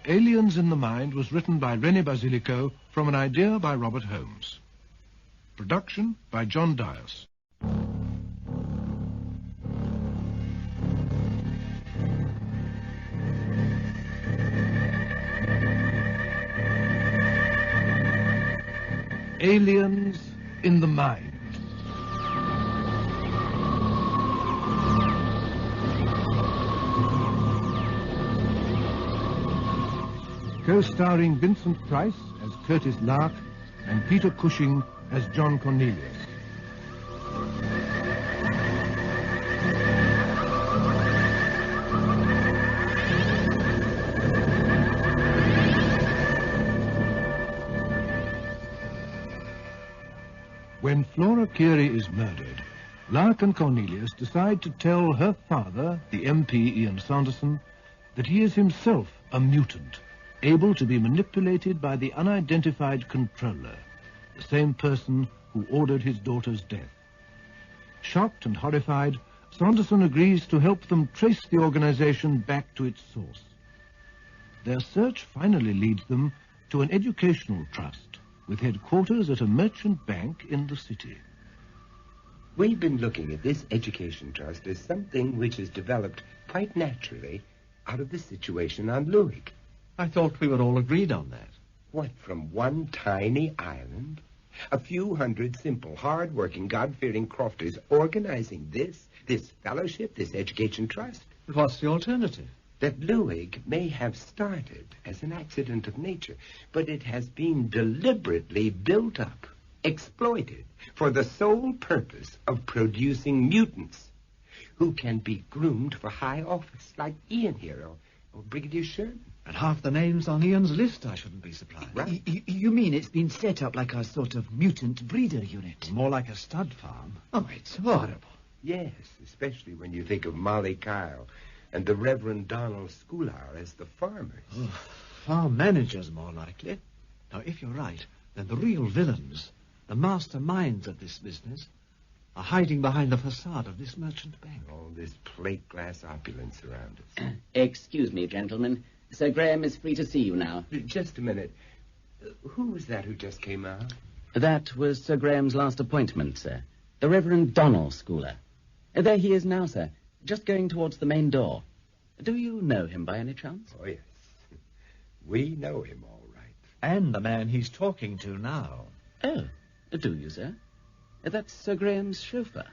[SPEAKER 18] Aliens in the Mind was written by René Basilico from an idea by Robert Holmes. Production by John Dias. Aliens in the Mind. Co-starring Vincent Price as Curtis Lark and Peter Cushing as John Cornelius. When Flora Curie is murdered, Lark and Cornelius decide to tell her father, the MP Ian Sanderson, that he is himself a mutant, able to be manipulated by the unidentified controller, the same person who ordered his daughter's death. Shocked and horrified, Sanderson agrees to help them trace the organization back to its source. Their search finally leads them to an educational trust with headquarters at a merchant bank in the city.
[SPEAKER 15] We've been looking at this education trust as something which has developed quite naturally out of the situation on Louis.
[SPEAKER 10] I thought we were all agreed on that.
[SPEAKER 15] What, from one tiny island? A few hundred simple, hard-working, God-fearing crofters organizing this fellowship, this education trust?
[SPEAKER 10] What's the alternative?
[SPEAKER 15] That Louis may have started as an accident of nature, but it has been deliberately built up, exploited, for the sole purpose of producing mutants who can be groomed for high office, like Ian here or Brigadier Sherman.
[SPEAKER 10] And half the names on Ian's list, I shouldn't be surprised.
[SPEAKER 11] Right. You mean it's been set up like a sort of mutant breeder unit?
[SPEAKER 10] More like a stud farm.
[SPEAKER 11] Oh, it's horrible.
[SPEAKER 15] Yes, especially when you think of Molly Kyle and the Reverend Donald Schoolhour as the farmers.
[SPEAKER 10] Oh, farm managers, more likely. Now, if you're right, then the real villains, the masterminds of this business, are hiding behind the facade of this merchant bank.
[SPEAKER 15] All this plate glass opulence around us.
[SPEAKER 7] Excuse me, gentlemen. Sir Graham is free to see you now.
[SPEAKER 15] Just a minute. Who was that who just came out?
[SPEAKER 7] That was Sir Graham's last appointment, sir. The Reverend Donald Schooler. There he is now, sir, just going towards the main door. Do you know him by any chance?
[SPEAKER 15] Oh, yes. We know him all right.
[SPEAKER 10] And the man he's talking to now.
[SPEAKER 7] Oh, do you, sir? That's Sir Graham's chauffeur.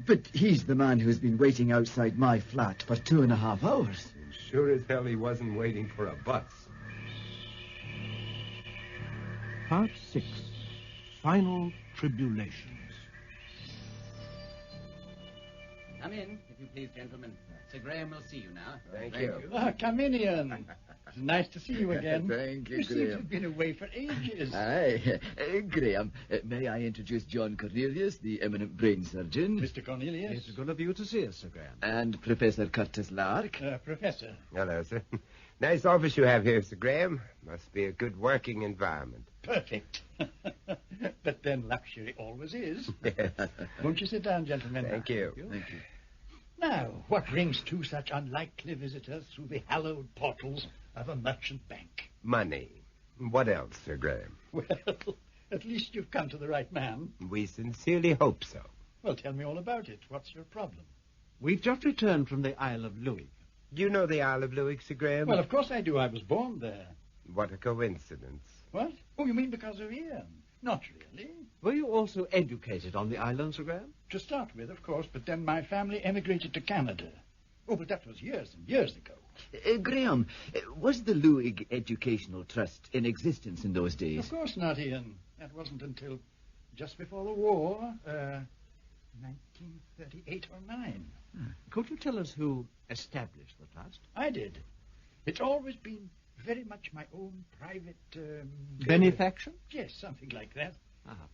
[SPEAKER 11] But he's the man who's been waiting outside my flat for 2.5 hours.
[SPEAKER 15] Sure as hell he wasn't waiting for a bus.
[SPEAKER 18] Part 6. Final Tribulations.
[SPEAKER 7] Come in, if you please, gentlemen. Sir Graham will see you now.
[SPEAKER 15] Thank you.
[SPEAKER 16] Come in, Ian. Nice to see you again.
[SPEAKER 11] Thank you,
[SPEAKER 16] You seem to have been away for ages.
[SPEAKER 11] Aye. Graham, may I introduce John Cornelius, the eminent brain surgeon?
[SPEAKER 16] Mr. Cornelius.
[SPEAKER 10] It's good of you to see us, Sir Graham.
[SPEAKER 11] And Professor Curtis Lark.
[SPEAKER 16] Professor.
[SPEAKER 15] Hello, sir. Nice office you have here, Sir Graham. Must be a good working environment.
[SPEAKER 16] Perfect. But then luxury always is. Won't you sit down, gentlemen?
[SPEAKER 15] Thank you.
[SPEAKER 11] Thank you.
[SPEAKER 16] Now, what brings two such unlikely visitors through the hallowed portals of a merchant bank?
[SPEAKER 15] Money. What else, Sir Graham?
[SPEAKER 16] Well, at least you've come to the right man.
[SPEAKER 15] We sincerely hope so.
[SPEAKER 16] Well, tell me all about it. What's your problem?
[SPEAKER 10] We've just returned from the Isle of Louis.
[SPEAKER 15] Do you know the Isle of Louis, Sir Graham?
[SPEAKER 16] Well, of course I do. I was born there.
[SPEAKER 15] What a coincidence.
[SPEAKER 16] What? Oh, you mean because of Ian? Not really.
[SPEAKER 10] Were you also educated on the island, Sir Graham?
[SPEAKER 16] To start with, of course, but then my family emigrated to Canada. Oh, but that was years and years ago.
[SPEAKER 11] Graham, was the Louis Educational Trust in existence in those days?
[SPEAKER 16] Of course not, Ian. That wasn't until just before the war, 1938 or 9.
[SPEAKER 10] Could you tell us who established the trust?
[SPEAKER 16] I did. It's always been very much my own private...
[SPEAKER 10] benefaction?
[SPEAKER 16] Yes, something like that.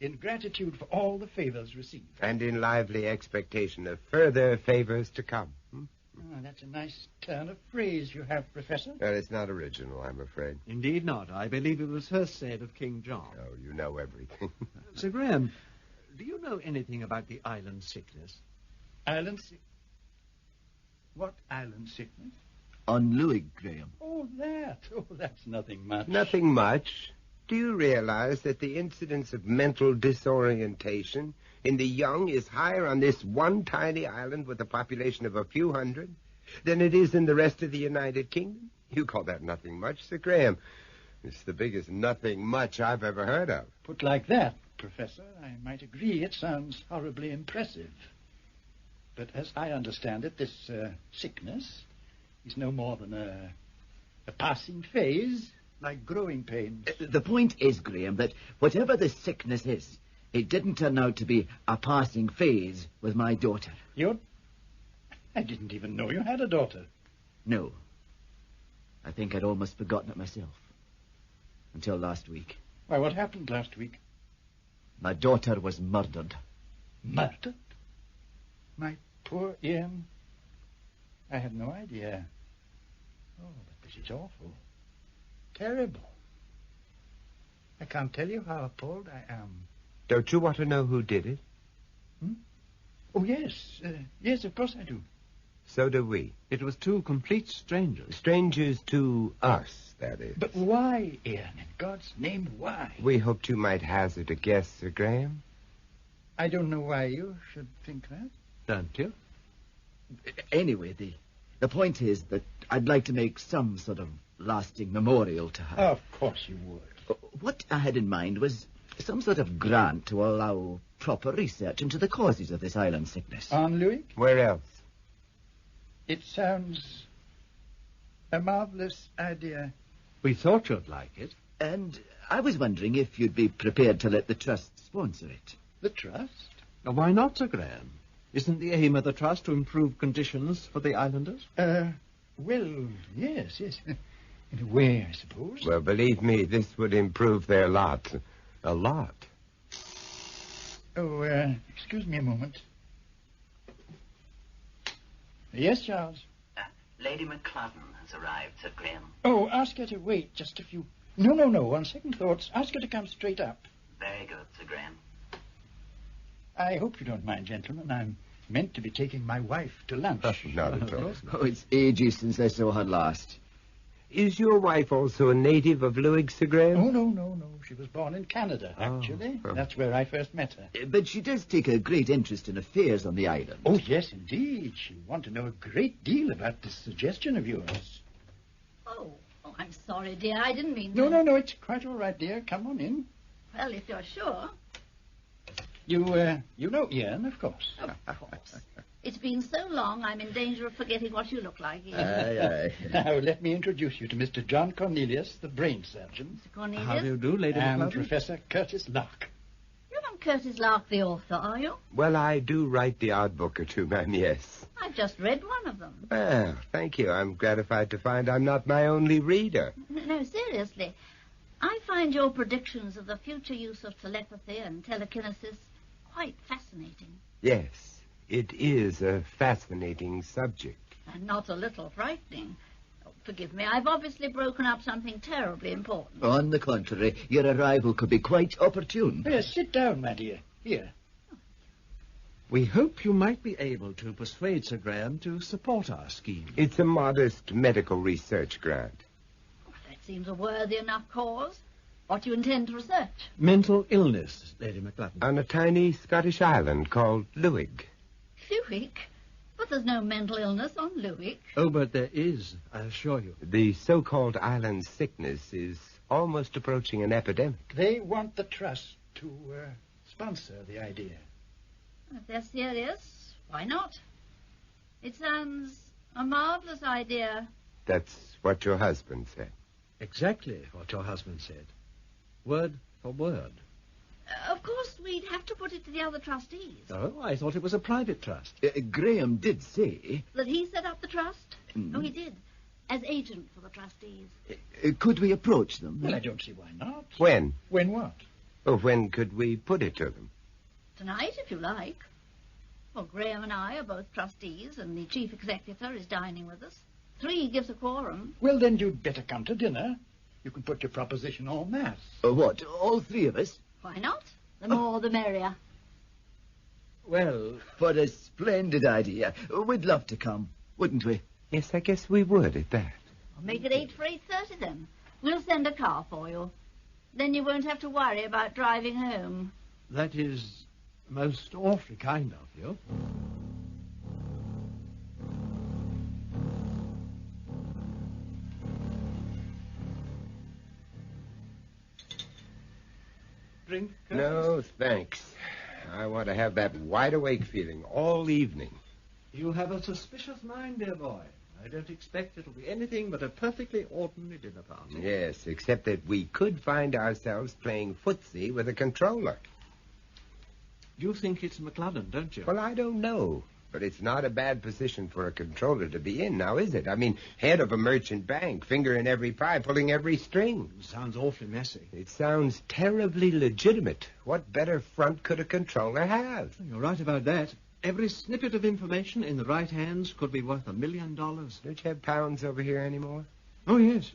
[SPEAKER 16] In gratitude for all the favors received.
[SPEAKER 15] And in lively expectation of further favors to come.
[SPEAKER 16] Oh, that's a nice turn of phrase you have, Professor.
[SPEAKER 15] Well, it's not original, I'm afraid.
[SPEAKER 10] Indeed not. I believe it was first said of King John.
[SPEAKER 15] Oh, you know everything.
[SPEAKER 10] Sir Graham, do you know anything about the island sickness?
[SPEAKER 16] Island sickness? What island sickness?
[SPEAKER 11] On Louis, Graham.
[SPEAKER 16] Oh, that. Oh, that's nothing much.
[SPEAKER 15] Nothing much. Do you realize that the incidence of mental disorientation in the young is higher on this one tiny island with a population of a few hundred than it is in the rest of the United Kingdom? You call that nothing much, Sir Graham. It's the biggest nothing much I've ever heard of.
[SPEAKER 16] Put like that, Professor, I might agree it sounds horribly impressive. But as I understand it, this sickness is no more than a passing phase, like growing pains.
[SPEAKER 11] The point is, Graham, that whatever the sickness is, it didn't turn out to be a passing phase with my daughter.
[SPEAKER 16] I didn't even know you had a daughter.
[SPEAKER 11] No. I think I'd almost forgotten it myself. Until last week.
[SPEAKER 16] Why, what happened last week?
[SPEAKER 11] My daughter was murdered.
[SPEAKER 16] Murdered? My poor Ian. I had no idea. Oh, but this is awful. Terrible. I can't tell you how appalled I am.
[SPEAKER 15] Don't you want to know who did it?
[SPEAKER 16] Oh, yes. Yes, of course I do.
[SPEAKER 15] So do we.
[SPEAKER 10] It was two complete strangers.
[SPEAKER 15] Strangers to us, that is.
[SPEAKER 16] But why, Ian? In God's name, why?
[SPEAKER 15] We hoped you might hazard a guess, Sir Graham.
[SPEAKER 16] I don't know why you should think that.
[SPEAKER 10] Don't you?
[SPEAKER 11] Anyway, the point is that I'd like to make some sort of lasting memorial to her.
[SPEAKER 16] Of course you would.
[SPEAKER 11] What I had in mind was some sort of grant to allow proper research into the causes of this island sickness.
[SPEAKER 16] On Louis?
[SPEAKER 15] Where else?
[SPEAKER 16] It sounds a marvelous idea.
[SPEAKER 10] We thought you'd like it.
[SPEAKER 11] And I was wondering if you'd be prepared to let the Trust sponsor it.
[SPEAKER 16] The Trust?
[SPEAKER 10] Now, why not, Sir Graham? Isn't the aim of the Trust to improve conditions for the islanders?
[SPEAKER 16] Well, yes. In a way, I suppose.
[SPEAKER 15] Well, believe me, this would improve their lot. A lot.
[SPEAKER 16] Oh, excuse me a moment. Yes, Charles?
[SPEAKER 12] Lady McCladden has arrived, Sir Graham.
[SPEAKER 16] Oh, ask her to wait just a few... No. On second thoughts, ask her to come straight up.
[SPEAKER 12] Very good, Sir Graham.
[SPEAKER 16] I hope you don't mind, gentlemen. I'm meant to be taking my wife to lunch.
[SPEAKER 15] Not at all.
[SPEAKER 11] Oh, it's ages since I saw her last.
[SPEAKER 15] Is your wife also a native of Louis, Sir Graham?
[SPEAKER 16] Oh, no. She was born in Canada, actually. That's where I first met her.
[SPEAKER 11] But she does take a great interest in affairs on the island.
[SPEAKER 16] Oh, yes, indeed. She want to know a great deal about this suggestion of yours.
[SPEAKER 13] Oh, I'm sorry, dear. I didn't mean to...
[SPEAKER 16] No. It's quite all right, dear. Come on in.
[SPEAKER 13] Well, if you're sure.
[SPEAKER 16] You know Ian, of course.
[SPEAKER 13] Of course. It's been so long, I'm in danger of forgetting what you look like, Ian.
[SPEAKER 11] Aye.
[SPEAKER 16] Now, let me introduce you to Mr. John Cornelius, the brain surgeon.
[SPEAKER 13] Mr. Cornelius?
[SPEAKER 10] How do you do, Lady
[SPEAKER 16] And
[SPEAKER 10] McCladden?
[SPEAKER 16] Professor Curtis Lark.
[SPEAKER 13] You're not Curtis Lark, the author, are you?
[SPEAKER 15] Well, I do write the odd book or two, ma'am, yes.
[SPEAKER 13] I've just read one of them.
[SPEAKER 15] Well, thank you. I'm gratified to find I'm not my only reader.
[SPEAKER 13] No, seriously. I find your predictions of the future use of telepathy and telekinesis quite fascinating.
[SPEAKER 15] Yes. It is a fascinating subject.
[SPEAKER 13] And not a little frightening. Oh, forgive me, I've obviously broken up something terribly important.
[SPEAKER 11] On the contrary, your arrival could be quite opportune.
[SPEAKER 16] Yes, sit down, my dear. Here.
[SPEAKER 10] We hope you might be able to persuade Sir Graham to support our scheme.
[SPEAKER 15] It's a modest medical research grant.
[SPEAKER 13] Oh, that seems a worthy enough cause. What do you intend to research?
[SPEAKER 10] Mental illness, Lady McCladden.
[SPEAKER 15] On a tiny Scottish island called Louis.
[SPEAKER 13] Louis? But there's no mental illness on Louis.
[SPEAKER 10] Oh, but there is, I assure you.
[SPEAKER 15] The so-called island sickness is almost approaching an epidemic.
[SPEAKER 16] They want the Trust to sponsor the idea.
[SPEAKER 13] If they're serious, why not? It sounds a marvelous idea.
[SPEAKER 15] That's what your husband said.
[SPEAKER 10] Exactly what your husband said. Word for word.
[SPEAKER 13] Of course, we'd have to put it to the other trustees.
[SPEAKER 10] Oh, I thought it was a private trust.
[SPEAKER 11] Graham did say...
[SPEAKER 13] That he set up the trust? Oh, he did. As agent for the trustees.
[SPEAKER 11] Could we approach them?
[SPEAKER 16] Well, I don't see why not.
[SPEAKER 15] When?
[SPEAKER 16] When what?
[SPEAKER 15] Oh, when could we put it to them?
[SPEAKER 13] Tonight, if you like. Well, Graham and I are both trustees, and the chief executor is dining with us. 3 gives a quorum.
[SPEAKER 16] Well, then you'd better come to dinner. You can put your proposition en masse.
[SPEAKER 11] What, all 3 of us?
[SPEAKER 13] Why not? The more the merrier.
[SPEAKER 11] Well, what a splendid idea. We'd love to come, wouldn't we?
[SPEAKER 15] Yes, I guess we would at that.
[SPEAKER 13] I'll make it 8 for 8:30 then. We'll send a car for you. Then you won't have to worry about driving home.
[SPEAKER 10] That is most awfully kind of you. Drink, Curtis?
[SPEAKER 15] No, thanks. I want to have that wide-awake feeling all evening.
[SPEAKER 10] You have a suspicious mind, dear boy. I don't expect it'll be anything but a perfectly ordinary dinner party.
[SPEAKER 15] Yes, except that we could find ourselves playing footsie with a controller.
[SPEAKER 10] You think it's McLaren, don't you?
[SPEAKER 15] Well, I don't know. But it's not a bad position for a controller to be in, now is it? I mean, head of a merchant bank, finger in every pie, pulling every string.
[SPEAKER 10] Sounds awfully messy.
[SPEAKER 15] It sounds terribly legitimate. What better front could a controller have?
[SPEAKER 10] You're right about that. Every snippet of information in the right hands could be worth $1 million.
[SPEAKER 15] Don't you have pounds over here anymore?
[SPEAKER 10] Oh, yes.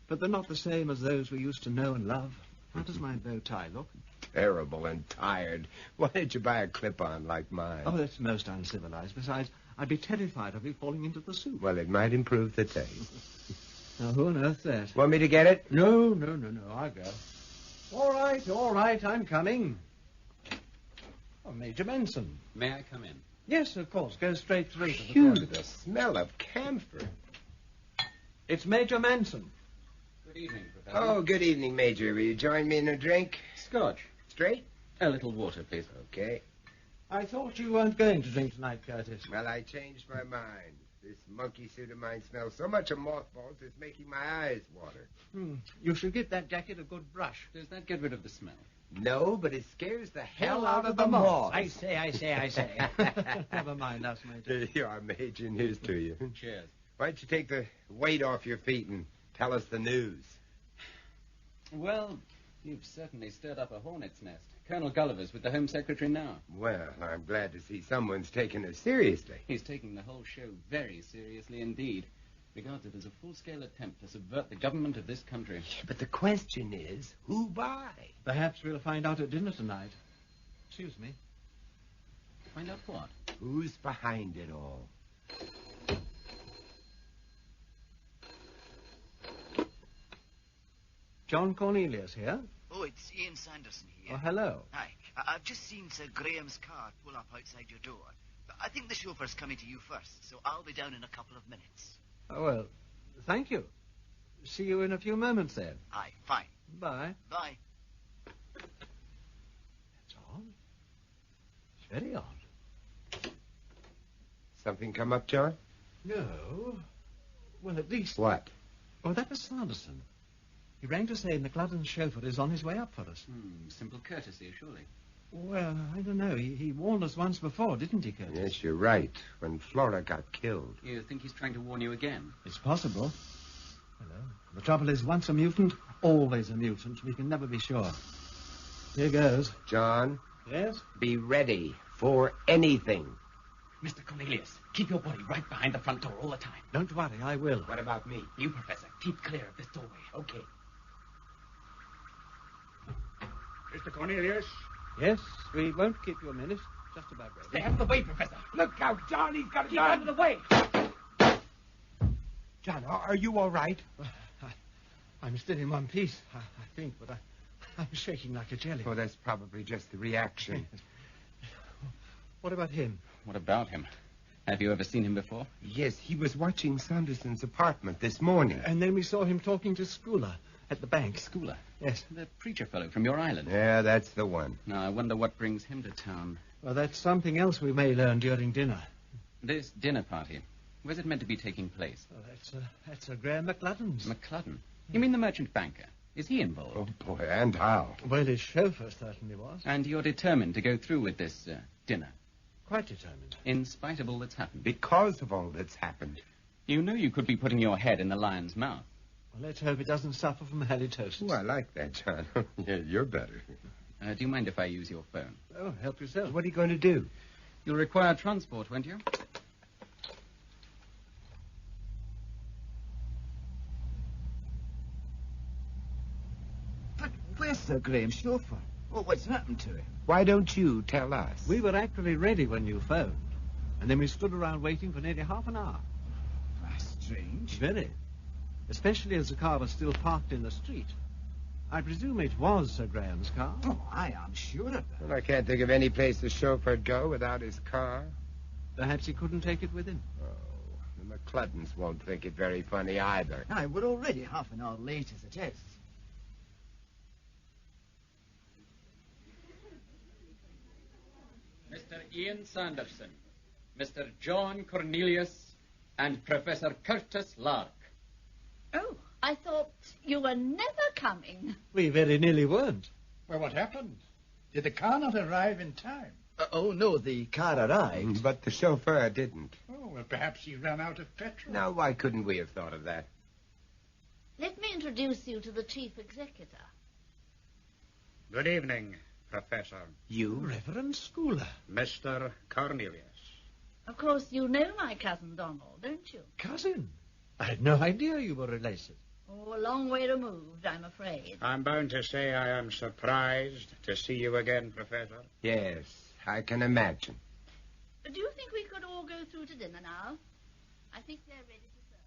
[SPEAKER 10] But they're not the same as those we used to know and love. How does my bow tie look?
[SPEAKER 15] Terrible and tired. Why didn't you buy a clip-on like mine?
[SPEAKER 10] Oh, that's most uncivilized. Besides, I'd be terrified of you falling into the soup.
[SPEAKER 15] Well, it might improve the taste.
[SPEAKER 10] Now, who on earth that?
[SPEAKER 15] Want me to get it?
[SPEAKER 10] No. I'll go. All right, I'm coming. Oh, Major Manson.
[SPEAKER 21] May I come in?
[SPEAKER 10] Yes, of course. Go straight through to the
[SPEAKER 15] Phew,
[SPEAKER 10] front.
[SPEAKER 15] the smell of camphor.
[SPEAKER 10] It's Major Manson.
[SPEAKER 21] Good evening, Professor.
[SPEAKER 15] Oh, good evening, Major. Will you join me in a drink?
[SPEAKER 21] Scotch.
[SPEAKER 15] Straight?
[SPEAKER 21] A little water, please.
[SPEAKER 15] Okay.
[SPEAKER 10] I thought you weren't going to drink tonight, Curtis.
[SPEAKER 15] Well, I changed my mind. This monkey suit of mine smells so much of mothballs, it's making my eyes water.
[SPEAKER 10] You should give that jacket a good brush.
[SPEAKER 21] Does that get rid of the smell?
[SPEAKER 15] No, but it scares the hell out of the moths.
[SPEAKER 10] I say. Never mind us, Major.
[SPEAKER 15] You are, Major, and here's to you.
[SPEAKER 21] Cheers.
[SPEAKER 15] Why don't you take the weight off your feet and tell us the news?
[SPEAKER 21] Well, you've certainly stirred up a hornet's nest. Colonel Gulliver's with the Home Secretary now.
[SPEAKER 15] Well, I'm glad to see someone's taking us seriously.
[SPEAKER 21] He's taking the whole show very seriously indeed. Regards it as a full-scale attempt to subvert the government of this country.
[SPEAKER 15] But the question is, who by?
[SPEAKER 10] Perhaps we'll find out at dinner tonight. Excuse me.
[SPEAKER 21] Find out what?
[SPEAKER 15] Who's behind it all?
[SPEAKER 10] John Cornelius here.
[SPEAKER 11] Oh, it's Ian Sanderson here.
[SPEAKER 10] Oh, hello.
[SPEAKER 11] Hi. I've just seen Sir Graham's car pull up outside your door. I think the chauffeur's coming to you first, so I'll be down in a couple of minutes.
[SPEAKER 10] Oh, well, thank you. See you in a few moments, then.
[SPEAKER 11] Aye, fine.
[SPEAKER 10] Bye.
[SPEAKER 11] Bye.
[SPEAKER 10] That's odd. It's very odd.
[SPEAKER 15] Something come up, John?
[SPEAKER 10] No. Well, at least...
[SPEAKER 15] What?
[SPEAKER 10] Oh, that was Sanderson. He rang to say McLaren's chauffeur is on his way up for us.
[SPEAKER 21] Simple courtesy, surely.
[SPEAKER 10] Well, I don't know. He warned us once before, didn't he, Curtis?
[SPEAKER 15] Yes, you're right. When Flora got killed.
[SPEAKER 21] You think he's trying to warn you again?
[SPEAKER 10] It's possible. Hello. The trouble is, once a mutant, always a mutant. We can never be sure. Here goes.
[SPEAKER 15] John?
[SPEAKER 10] Yes?
[SPEAKER 15] Be ready for anything.
[SPEAKER 17] Mr. Cornelius, keep your body right behind the front door all the time.
[SPEAKER 10] Don't worry, I will.
[SPEAKER 15] What about me?
[SPEAKER 17] You, Professor, keep clear of this doorway.
[SPEAKER 15] Okay.
[SPEAKER 16] Mr. Cornelius?
[SPEAKER 10] Yes, we won't keep you a minute. Just about ready.
[SPEAKER 17] Stay out of the way, Professor.
[SPEAKER 15] Look out, John. He's got a
[SPEAKER 17] Keep
[SPEAKER 15] gun.
[SPEAKER 17] out of the way.
[SPEAKER 15] John, are you all right?
[SPEAKER 10] I'm still in one piece, I think, but I'm shaking like a jelly.
[SPEAKER 15] Oh, that's probably just the reaction.
[SPEAKER 10] What about him?
[SPEAKER 21] What about him? Have you ever seen him before?
[SPEAKER 15] Yes, he was watching Sanderson's apartment this morning.
[SPEAKER 10] And then we saw him talking to Schooler at the bank.
[SPEAKER 21] Schooler?
[SPEAKER 10] Yes.
[SPEAKER 21] The preacher fellow from your island.
[SPEAKER 15] Yeah, that's the one.
[SPEAKER 21] Now, I wonder what brings him to town.
[SPEAKER 10] Well, that's something else we may learn during dinner.
[SPEAKER 21] This dinner party, where's it meant to be taking place?
[SPEAKER 10] Oh, that's a Graham McLaren's.
[SPEAKER 21] McLaren? You mean the merchant banker? Is he involved?
[SPEAKER 15] Oh, boy, and how?
[SPEAKER 10] Well, his chauffeur certainly was.
[SPEAKER 21] And you're determined to go through with this dinner?
[SPEAKER 10] Quite determined.
[SPEAKER 21] In spite of all that's happened?
[SPEAKER 15] Because of all that's happened.
[SPEAKER 21] You know you could be putting your head in the lion's mouth.
[SPEAKER 10] Well, let's hope it doesn't suffer from halitosis.
[SPEAKER 15] Oh, I like that, John. Yeah, you're better.
[SPEAKER 21] Do you mind if I use your phone?
[SPEAKER 10] Oh, help yourself.
[SPEAKER 15] What are you going to do?
[SPEAKER 17] You'll require transport, won't you?
[SPEAKER 11] But where's Sir Graham's chauffeur? Oh, what's happened to him?
[SPEAKER 15] Why don't you tell us?
[SPEAKER 10] We were actually ready when you phoned. And then we stood around waiting for nearly half an hour.
[SPEAKER 11] That's strange.
[SPEAKER 10] Very. Especially as the car was still parked in the street. I presume it was Sir Graham's car.
[SPEAKER 11] Oh, I am sure of that.
[SPEAKER 15] Well, I can't think of any place the chauffeur'd go without his car.
[SPEAKER 10] Perhaps he couldn't take it with him.
[SPEAKER 15] Oh, the McCluddons won't think it very funny either.
[SPEAKER 11] Aye, we're already half an hour late as it is.
[SPEAKER 17] Mr. Ian Sanderson, Mr. John Cornelius, and Professor Curtis Lark.
[SPEAKER 13] Oh, I thought you were never coming.
[SPEAKER 10] We very nearly weren't.
[SPEAKER 16] Well, what happened? Did the car not arrive in time?
[SPEAKER 11] Oh, no, the car arrived.
[SPEAKER 15] But the chauffeur didn't.
[SPEAKER 16] Oh, well, perhaps he ran out of petrol.
[SPEAKER 15] Now, why couldn't we have thought of that?
[SPEAKER 13] Let me introduce you to the chief executor.
[SPEAKER 5] Good evening, Professor.
[SPEAKER 10] You, Reverend Schooler.
[SPEAKER 5] Mr. Cornelius.
[SPEAKER 13] Of course, you know my cousin Donald, don't you?
[SPEAKER 10] Cousin? I had no idea you were related.
[SPEAKER 13] Oh, a long way removed, I'm afraid.
[SPEAKER 5] I'm bound to say I am surprised to see you again, Professor.
[SPEAKER 15] Yes, I can imagine.
[SPEAKER 13] Do you think we could all go through to dinner now? I think they're ready to serve.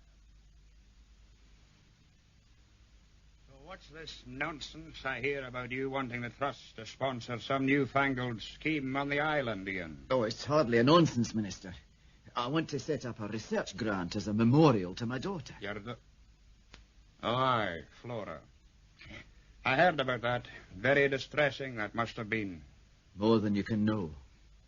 [SPEAKER 5] So what's this nonsense I hear about you wanting the Trust to sponsor some newfangled scheme on the island, Ian?
[SPEAKER 11] Oh, it's hardly a nonsense, Minister. I want to set up a research grant as a memorial to my daughter.
[SPEAKER 5] You're the... Oh, aye, Flora. I heard about that. Very distressing, that must have been.
[SPEAKER 11] More than you can know.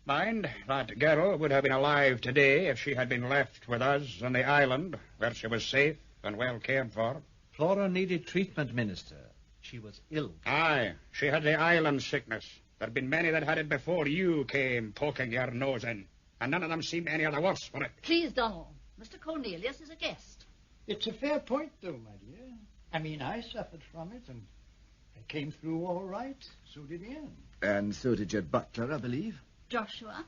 [SPEAKER 5] Mind, that girl would have been alive today if she had been left with us on the island, where she was safe and well cared for.
[SPEAKER 10] Flora needed treatment, Minister. She was ill.
[SPEAKER 5] Aye, she had the island sickness. There'd been many that had it before you came poking your nose in, and none of them seemed any the worse for it.
[SPEAKER 13] Please, Donald. Mr. Cornelius is a guest.
[SPEAKER 16] It's a fair point, though, my dear. I mean, I suffered from it, and I came through all right. So did Ian.
[SPEAKER 11] And so did your butler, I believe.
[SPEAKER 13] Joshua?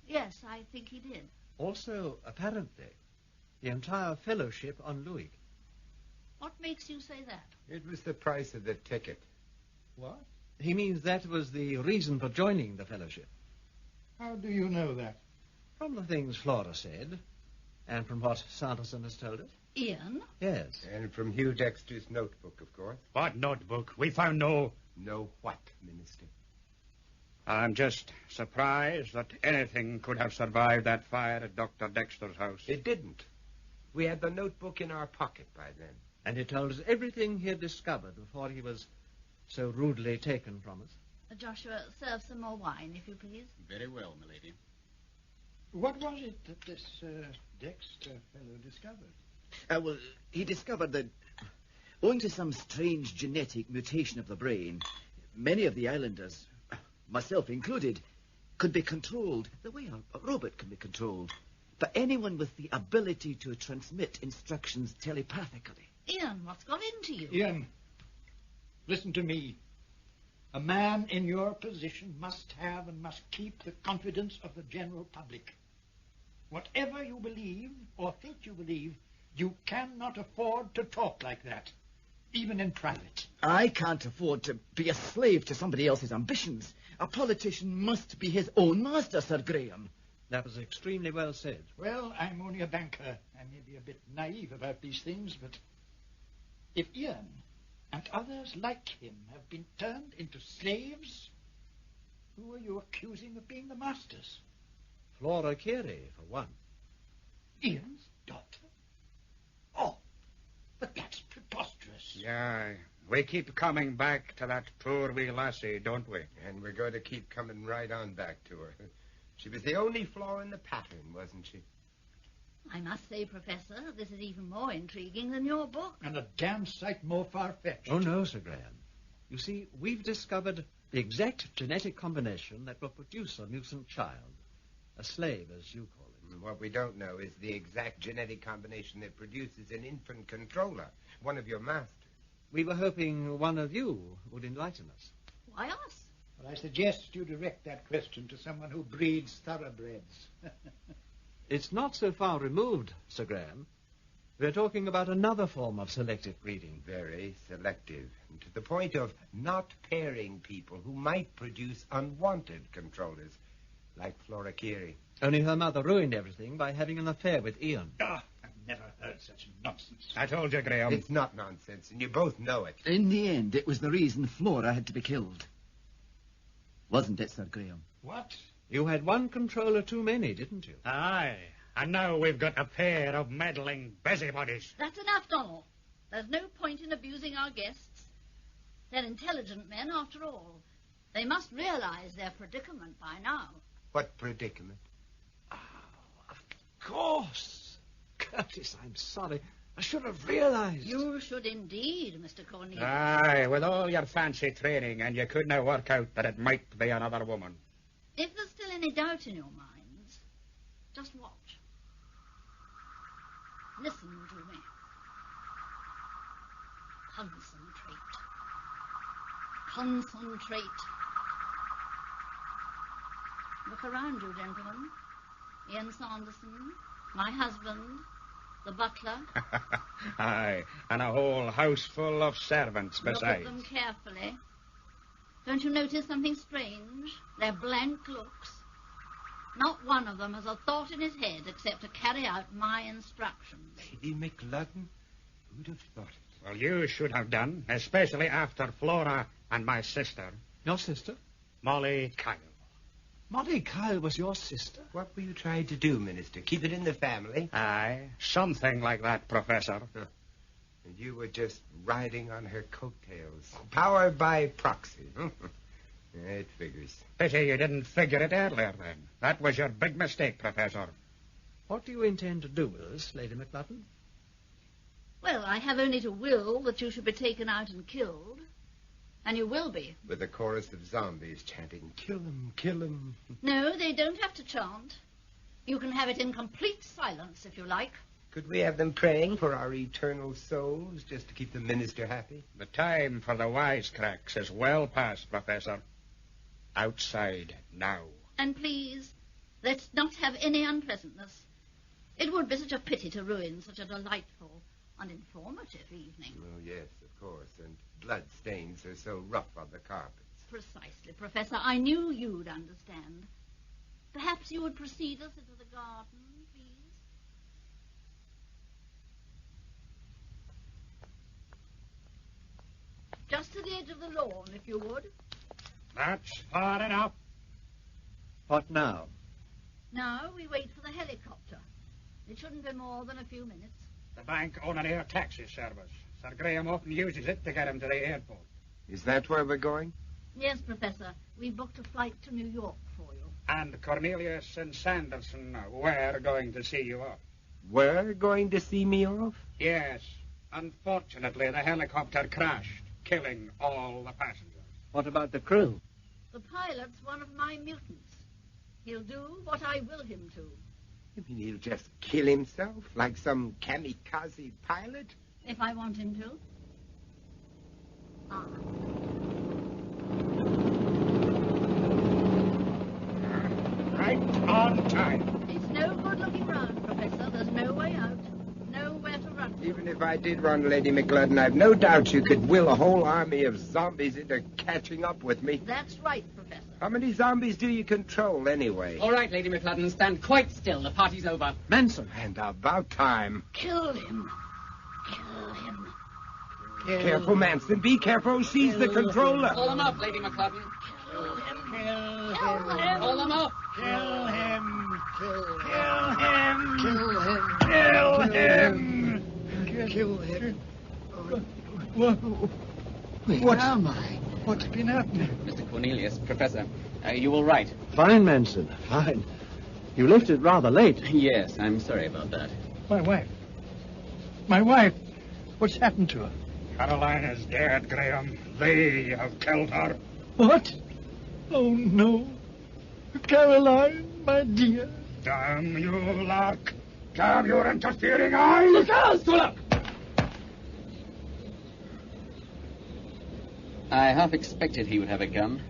[SPEAKER 13] Yes, I think he did.
[SPEAKER 10] Also, apparently, the entire fellowship on Louis.
[SPEAKER 13] What makes you say that?
[SPEAKER 15] It was the price of the ticket.
[SPEAKER 16] What?
[SPEAKER 10] He means that was the reason for joining the fellowship.
[SPEAKER 16] How do you know that?
[SPEAKER 10] From the things Flora said, and from what Sanderson has told us.
[SPEAKER 13] Ian?
[SPEAKER 10] Yes.
[SPEAKER 15] And from Hugh Dexter's notebook, of course.
[SPEAKER 5] What notebook? We found no...
[SPEAKER 15] No what, Minister?
[SPEAKER 5] I'm just surprised that anything could have survived that fire at Dr. Dexter's house.
[SPEAKER 15] It didn't. We had the notebook in our pocket by then.
[SPEAKER 10] And it told us everything he had discovered before he was so rudely taken from us.
[SPEAKER 13] Joshua, serve some more wine, if you please.
[SPEAKER 17] Very well, milady.
[SPEAKER 16] What was it that this Dexter fellow discovered?
[SPEAKER 11] Well, he discovered that, owing to some strange genetic mutation of the brain, many of the islanders, myself included, could be controlled the way a robot can be controlled. For anyone with the ability to transmit instructions telepathically.
[SPEAKER 13] Ian, what's got into you?
[SPEAKER 16] Ian, listen to me. A man in your position must have and must keep the confidence of the general public. Whatever you believe or think you believe, you cannot afford to talk like that, even in private.
[SPEAKER 11] I can't afford to be a slave to somebody else's ambitions. A politician must be his own master, Sir Graham.
[SPEAKER 10] That was extremely well said.
[SPEAKER 16] Well, I'm only a banker. I may be a bit naive about these things, but if Ian and others like him have been turned into slaves, who are you accusing of being the masters?
[SPEAKER 10] Flora Carey, for one.
[SPEAKER 16] Ian's daughter? Oh, but that's preposterous.
[SPEAKER 5] Yeah, we keep coming back to that poor wee lassie, don't we?
[SPEAKER 15] And we're going to keep coming right on back to her. She was the only flaw in the pattern, wasn't she?
[SPEAKER 13] I must say, Professor, this is even more intriguing than your book.
[SPEAKER 16] And a damn sight more far-fetched.
[SPEAKER 10] Oh, no, Sir Graham. You see, we've discovered the exact genetic combination that will produce a mutant child. A slave, as you call it.
[SPEAKER 15] What we don't know is the exact genetic combination that produces an infant controller, one of your masters.
[SPEAKER 10] We were hoping one of you would enlighten us.
[SPEAKER 13] Why us?
[SPEAKER 16] Well, I suggest you direct that question to someone who breeds thoroughbreds.
[SPEAKER 10] It's not so far removed, Sir Graham. We're talking about another form of selective breeding.
[SPEAKER 15] Very selective, and to the point of not pairing people who might produce unwanted controllers, like Flora Curie.
[SPEAKER 10] Only her mother ruined everything by having an affair with Ian.
[SPEAKER 16] Ah, I've never heard such nonsense.
[SPEAKER 5] I told you, Graham.
[SPEAKER 15] It's not nonsense, and you both know it.
[SPEAKER 11] In the end, it was the reason Flora had to be killed. Wasn't it, Sir Graham?
[SPEAKER 16] What?
[SPEAKER 10] You had one controller too many, didn't you?
[SPEAKER 5] Aye. And now we've got a pair of meddling busybodies.
[SPEAKER 13] That's enough, Donald. There's no point in abusing our guests. They're intelligent men, after all. They must realize their predicament by now.
[SPEAKER 15] What predicament?
[SPEAKER 10] Of course. Curtis, I'm sorry. I should have realized.
[SPEAKER 13] You should indeed, Mr. Cornelius.
[SPEAKER 5] Aye, with all your fancy training, and you couldn't work out that it might be another woman.
[SPEAKER 13] If there's still any doubt in your minds, just watch. Listen to me. Concentrate. Concentrate. Look around you, gentlemen. Ian Sanderson, my husband, the butler.
[SPEAKER 5] Aye, and a whole house full of servants besides.
[SPEAKER 13] Look at them carefully. Don't you notice something strange? They're blank looks. Not one of them has a thought in his head except to carry out my instructions.
[SPEAKER 15] Lady McLudden? Who'd have thought it?
[SPEAKER 5] Well, you should have done, especially after Flora and my sister.
[SPEAKER 10] Your sister?
[SPEAKER 5] Molly Kyle.
[SPEAKER 10] Molly Kyle was your sister?
[SPEAKER 15] What were you trying to do, Minister? Keep it in the family?
[SPEAKER 5] Aye, something like that, Professor.
[SPEAKER 15] And you were just riding on her coattails. Powered by proxy. It figures.
[SPEAKER 5] Pity you didn't figure it earlier, then. That was your big mistake, Professor.
[SPEAKER 10] What do you intend to do with us, Lady McLudden?
[SPEAKER 13] Well, I have only to will that you should be taken out and killed. And you will be.
[SPEAKER 15] With a chorus of zombies chanting, "Kill him, kill him."
[SPEAKER 13] No, they don't have to chant. You can have it in complete silence, if you like.
[SPEAKER 15] Could we have them praying for our eternal souls, just to keep the minister happy?
[SPEAKER 5] The time for the wisecracks is well past, Professor. Outside now.
[SPEAKER 13] And please, let's not have any unpleasantness. It would be such a pity to ruin such a delightful and informative evening.
[SPEAKER 15] Oh, yes, of course. And blood stains are so rough on the carpets.
[SPEAKER 13] Precisely, Professor. I knew you'd understand. Perhaps you would precede us into the garden, please? Just to the edge of the lawn, if you would.
[SPEAKER 5] That's far enough.
[SPEAKER 10] What now?
[SPEAKER 13] Now we wait for the helicopter. It shouldn't be more than a few minutes.
[SPEAKER 5] The bank own an air taxi service. Sir Graham often uses it to get him to the airport.
[SPEAKER 15] Is that where we're going?
[SPEAKER 13] Yes, Professor. We booked a flight to New York for you.
[SPEAKER 5] And Cornelius and Sanderson were going to see you off.
[SPEAKER 15] We're going to see me off?
[SPEAKER 5] Yes. Unfortunately, the helicopter crashed, killing all the passengers.
[SPEAKER 10] What about the crew?
[SPEAKER 13] The pilot's one of my mutants. He'll do what I will him to.
[SPEAKER 15] You mean he'll just kill himself, like some kamikaze pilot?
[SPEAKER 13] If I want him to.
[SPEAKER 5] Right on time.
[SPEAKER 13] It's no good looking round, Professor. There's no way out. Nowhere to run.
[SPEAKER 15] Even if I did run, Lady McLudden, I've no doubt you could will a whole army of zombies into catching up with me.
[SPEAKER 13] That's right, Professor.
[SPEAKER 15] How many zombies do you control, anyway?
[SPEAKER 17] All right, Lady McLudden, stand quite still. The party's over.
[SPEAKER 10] Manson.
[SPEAKER 15] And about time.
[SPEAKER 13] Kill him. Kill him.
[SPEAKER 15] Careful, Manson. Be careful. She's the controller.
[SPEAKER 17] Call him up, Lady McLudden.
[SPEAKER 13] Kill him.
[SPEAKER 17] Kill him. Call him up.
[SPEAKER 16] Kill him.
[SPEAKER 17] Kill
[SPEAKER 16] him.
[SPEAKER 17] Kill him.
[SPEAKER 16] Kill him. Kill him.
[SPEAKER 17] Where am I?
[SPEAKER 16] What's been happening?
[SPEAKER 17] Mr. Cornelius, Professor, you all right?
[SPEAKER 10] Fine, Manson. Fine. You left it rather late.
[SPEAKER 17] Yes, I'm sorry about that.
[SPEAKER 16] My wife. My wife. What's happened to her?
[SPEAKER 5] Caroline is dead, Graham. They have killed her.
[SPEAKER 16] What? Oh, no. Caroline, my dear.
[SPEAKER 5] Damn you, Lark. Damn your interfering eyes. Look out!
[SPEAKER 17] Look! I half expected he would have a gun.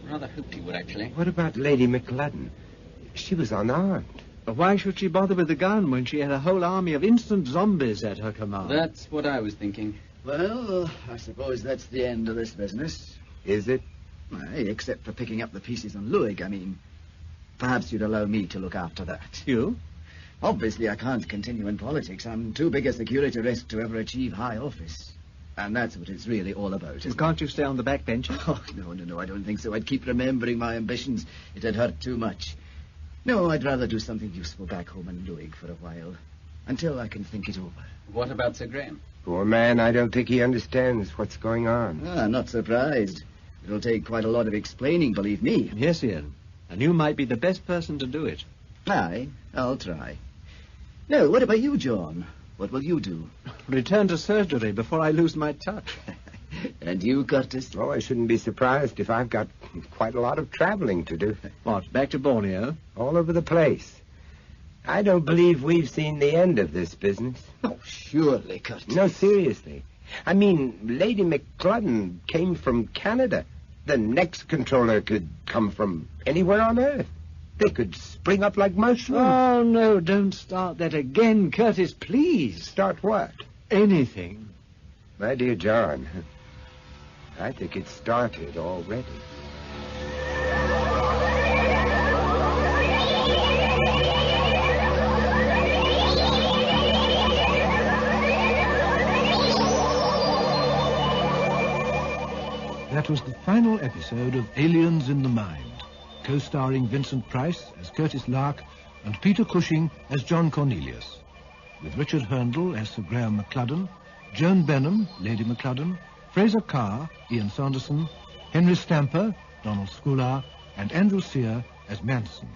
[SPEAKER 17] Rather hoped he would, actually.
[SPEAKER 15] What about Lady McLudden? She was unarmed.
[SPEAKER 10] But why should she bother with the gun when she had a whole army of instant zombies at her command?
[SPEAKER 17] That's what I was thinking.
[SPEAKER 11] Well, I suppose that's the end of this business.
[SPEAKER 15] Is it?
[SPEAKER 11] Aye, except for picking up the pieces on Luig, I mean. Perhaps you'd allow me to look after that.
[SPEAKER 10] You?
[SPEAKER 11] Obviously, I can't continue in politics. I'm too big a security risk to ever achieve high office. And that's what it's really all about.
[SPEAKER 10] Can't you stay on the back bench?
[SPEAKER 11] Oh, no, I don't think so. I'd keep remembering my ambitions. It'd hurt too much. No, I'd rather do something useful back home in Luig for a while, until I can think it over.
[SPEAKER 17] What about Sir Graham?
[SPEAKER 15] Poor man, I don't think he understands what's going on.
[SPEAKER 11] I'm not surprised. It'll take quite a lot of explaining, believe me.
[SPEAKER 10] Yes, Ian. And you might be the best person to do it.
[SPEAKER 11] Aye, I'll try. Now, what about you, John? What will you do?
[SPEAKER 10] Return to surgery before I lose my touch.
[SPEAKER 11] And you, Curtis?
[SPEAKER 15] Oh, I shouldn't be surprised if I've got quite a lot of traveling to do.
[SPEAKER 10] What, back to Borneo?
[SPEAKER 15] All over the place. I don't believe we've seen the end of this business.
[SPEAKER 11] Oh, surely, Curtis.
[SPEAKER 15] No, seriously. I mean, Lady McLudden came from Canada. The next controller could come from anywhere on Earth. They could spring up like mushrooms.
[SPEAKER 10] Oh, no, don't start that again, Curtis, please.
[SPEAKER 15] Start what?
[SPEAKER 10] Anything.
[SPEAKER 15] My dear John, I think it started already.
[SPEAKER 18] That was the final episode of Aliens in the Mind, co-starring Vincent Price as Curtis Lark and Peter Cushing as John Cornelius, with Richard Herndl as Sir Graham McLudden, Joan Benham, Lady McLudden, Fraser Carr, Ian Sanderson, Henry Stamper, Donald Schoolar, and Andrew Sear as Manson.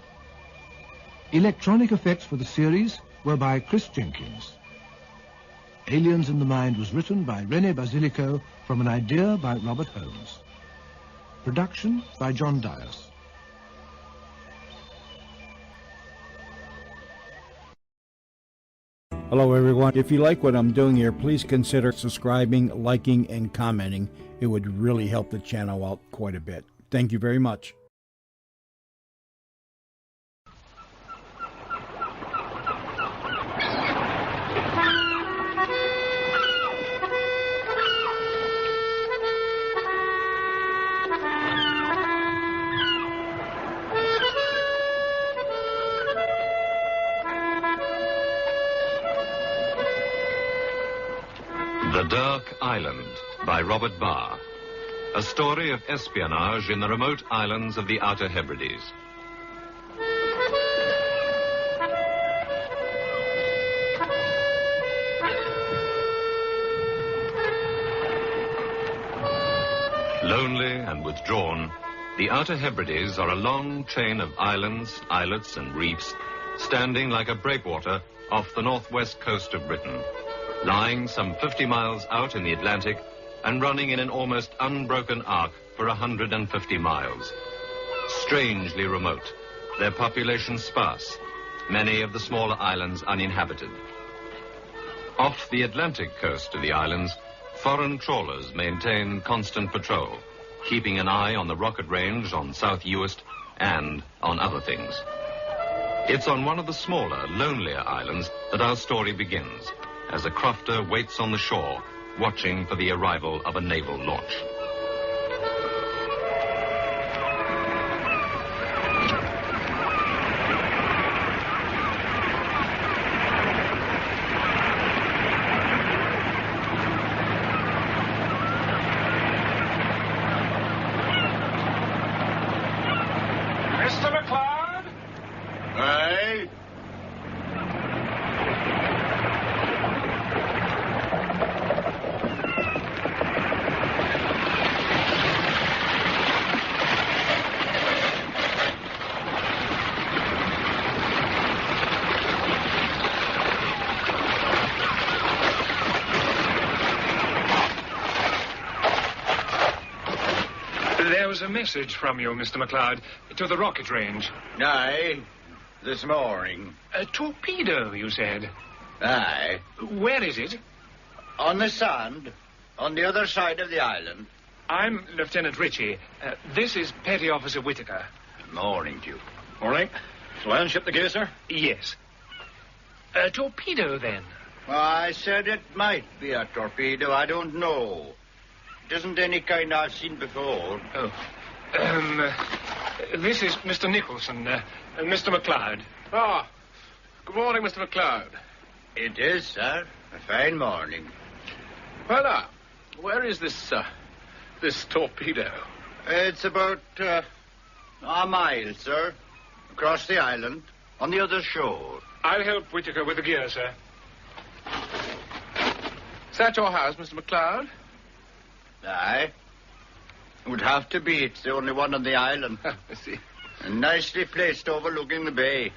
[SPEAKER 18] Electronic effects for the series were by Chris Jenkins. Aliens in the Mind was written by Rene Basilico from an idea by Robert Holmes. Production by John Dias.
[SPEAKER 6] Hello everyone. If you like what I'm doing here, please consider subscribing, liking, and commenting. It would really help the channel out quite a bit. Thank you very much.
[SPEAKER 19] The Dark Island by Robert Barr. A story of espionage in the remote islands of the Outer Hebrides. Lonely and withdrawn, the Outer Hebrides are a long chain of islands, islets, and reefs standing like a breakwater off the northwest coast of Britain, lying some 50 miles out in the Atlantic and running in an almost unbroken arc for 150 miles. Strangely remote, their population sparse, many of the smaller islands uninhabited. Off the Atlantic coast of the islands, foreign trawlers maintain constant patrol, keeping an eye on the rocket range on South Uist and on other things. It's on one of the smaller, lonelier islands that our story begins, as a crofter waits on the shore, watching for the arrival of a naval launch.
[SPEAKER 2] Mr. McLeod?
[SPEAKER 8] Aye?
[SPEAKER 2] There was a message from you, Mr. McLeod, to the rocket range.
[SPEAKER 8] Aye, this morning.
[SPEAKER 2] A torpedo, you said.
[SPEAKER 8] Aye.
[SPEAKER 2] Where is it?
[SPEAKER 8] On the sand, on the other side of the island.
[SPEAKER 9] I'm Lieutenant Ritchie. This is Petty Officer Whitaker.
[SPEAKER 20] Morning to you.
[SPEAKER 9] Morning. Lionship the gear, sir? Yes. A torpedo, then?
[SPEAKER 20] Well, I said it might be a torpedo. I don't know. It isn't any kind I've seen before.
[SPEAKER 9] Oh. This is Mr. Nicholson, Mr. McLeod.
[SPEAKER 2] Ah, good morning, Mr. McLeod.
[SPEAKER 20] It is, sir. A fine morning.
[SPEAKER 2] Well, now, where is this torpedo?
[SPEAKER 20] It's about a mile, sir. Across the island, on the other shore.
[SPEAKER 9] I'll help Whitaker with the gear, sir.
[SPEAKER 2] Is that your house, Mr. McLeod?
[SPEAKER 20] Aye. It would have to be. It's the only one on the island.
[SPEAKER 2] I see.
[SPEAKER 20] And nicely placed overlooking the bay.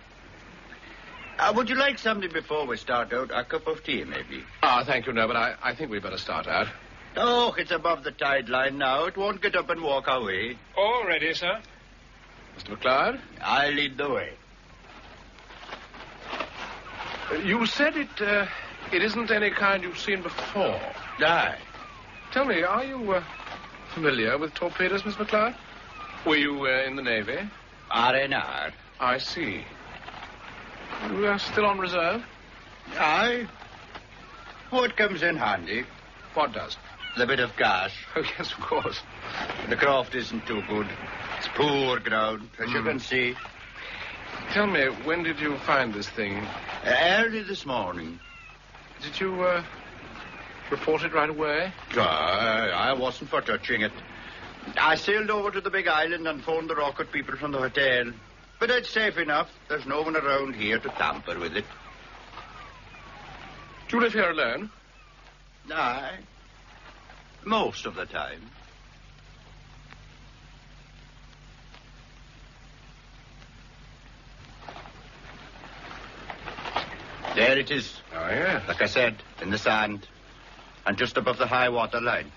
[SPEAKER 20] Would you like something before we start out? A cup of tea, maybe?
[SPEAKER 2] Ah, thank you, no, but I think we'd better start out.
[SPEAKER 20] Oh, it's above the tide line now. It won't get up and walk away.
[SPEAKER 9] All ready, sir.
[SPEAKER 2] Mr. McLeod?
[SPEAKER 20] I lead the way.
[SPEAKER 2] You said it isn't any kind you've seen before.
[SPEAKER 20] Aye.
[SPEAKER 2] Tell me, are you familiar with torpedoes, Miss McLeod? Were you in the Navy?
[SPEAKER 20] R&R.
[SPEAKER 2] I see. You are still on reserve?
[SPEAKER 20] Aye. Oh, it comes in handy.
[SPEAKER 2] What does?
[SPEAKER 20] The bit of cash.
[SPEAKER 2] Oh, yes, of course.
[SPEAKER 20] The craft isn't too good. It's poor ground, as you can see.
[SPEAKER 2] Tell me, when did you find this thing?
[SPEAKER 20] Early this morning.
[SPEAKER 2] Did you report it right away?
[SPEAKER 20] I wasn't for touching it. I sailed over to the big island and phoned the rocket people from the hotel. But it's safe enough. There's no one around here to tamper with it.
[SPEAKER 2] Do you live here alone?
[SPEAKER 20] Aye. Most of the time. There it is.
[SPEAKER 2] Oh, yeah.
[SPEAKER 20] Like I said, in the sand. And just above the high water line.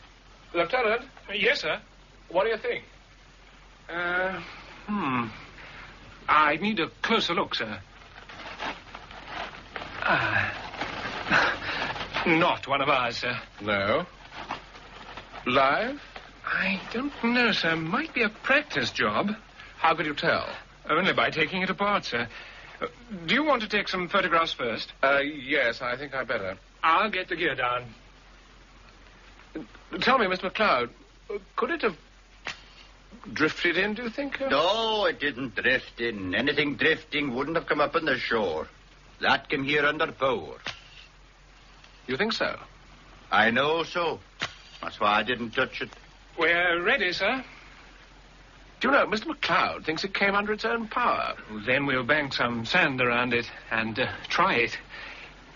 [SPEAKER 9] Lieutenant? Yes, sir. What do you think? I need a closer look, sir. Not one of ours, sir.
[SPEAKER 2] No. Live?
[SPEAKER 9] I don't know, sir. Might be a practice job.
[SPEAKER 2] How could you tell?
[SPEAKER 9] Only by taking it apart, sir. Do you want to take some photographs first?
[SPEAKER 2] Yes, I think I'd better.
[SPEAKER 9] I'll get the gear down.
[SPEAKER 2] Tell me, Mr. McLeod, could it have drifted in, do you think?
[SPEAKER 20] No, it didn't drift in. Anything drifting wouldn't have come up on the shore. That came here under power.
[SPEAKER 2] You think so?
[SPEAKER 20] I know so. That's why I didn't touch it.
[SPEAKER 9] We're ready, sir.
[SPEAKER 2] Do you know, Mr. McLeod thinks it came under its own power.
[SPEAKER 9] Then we'll bank some sand around it and try it.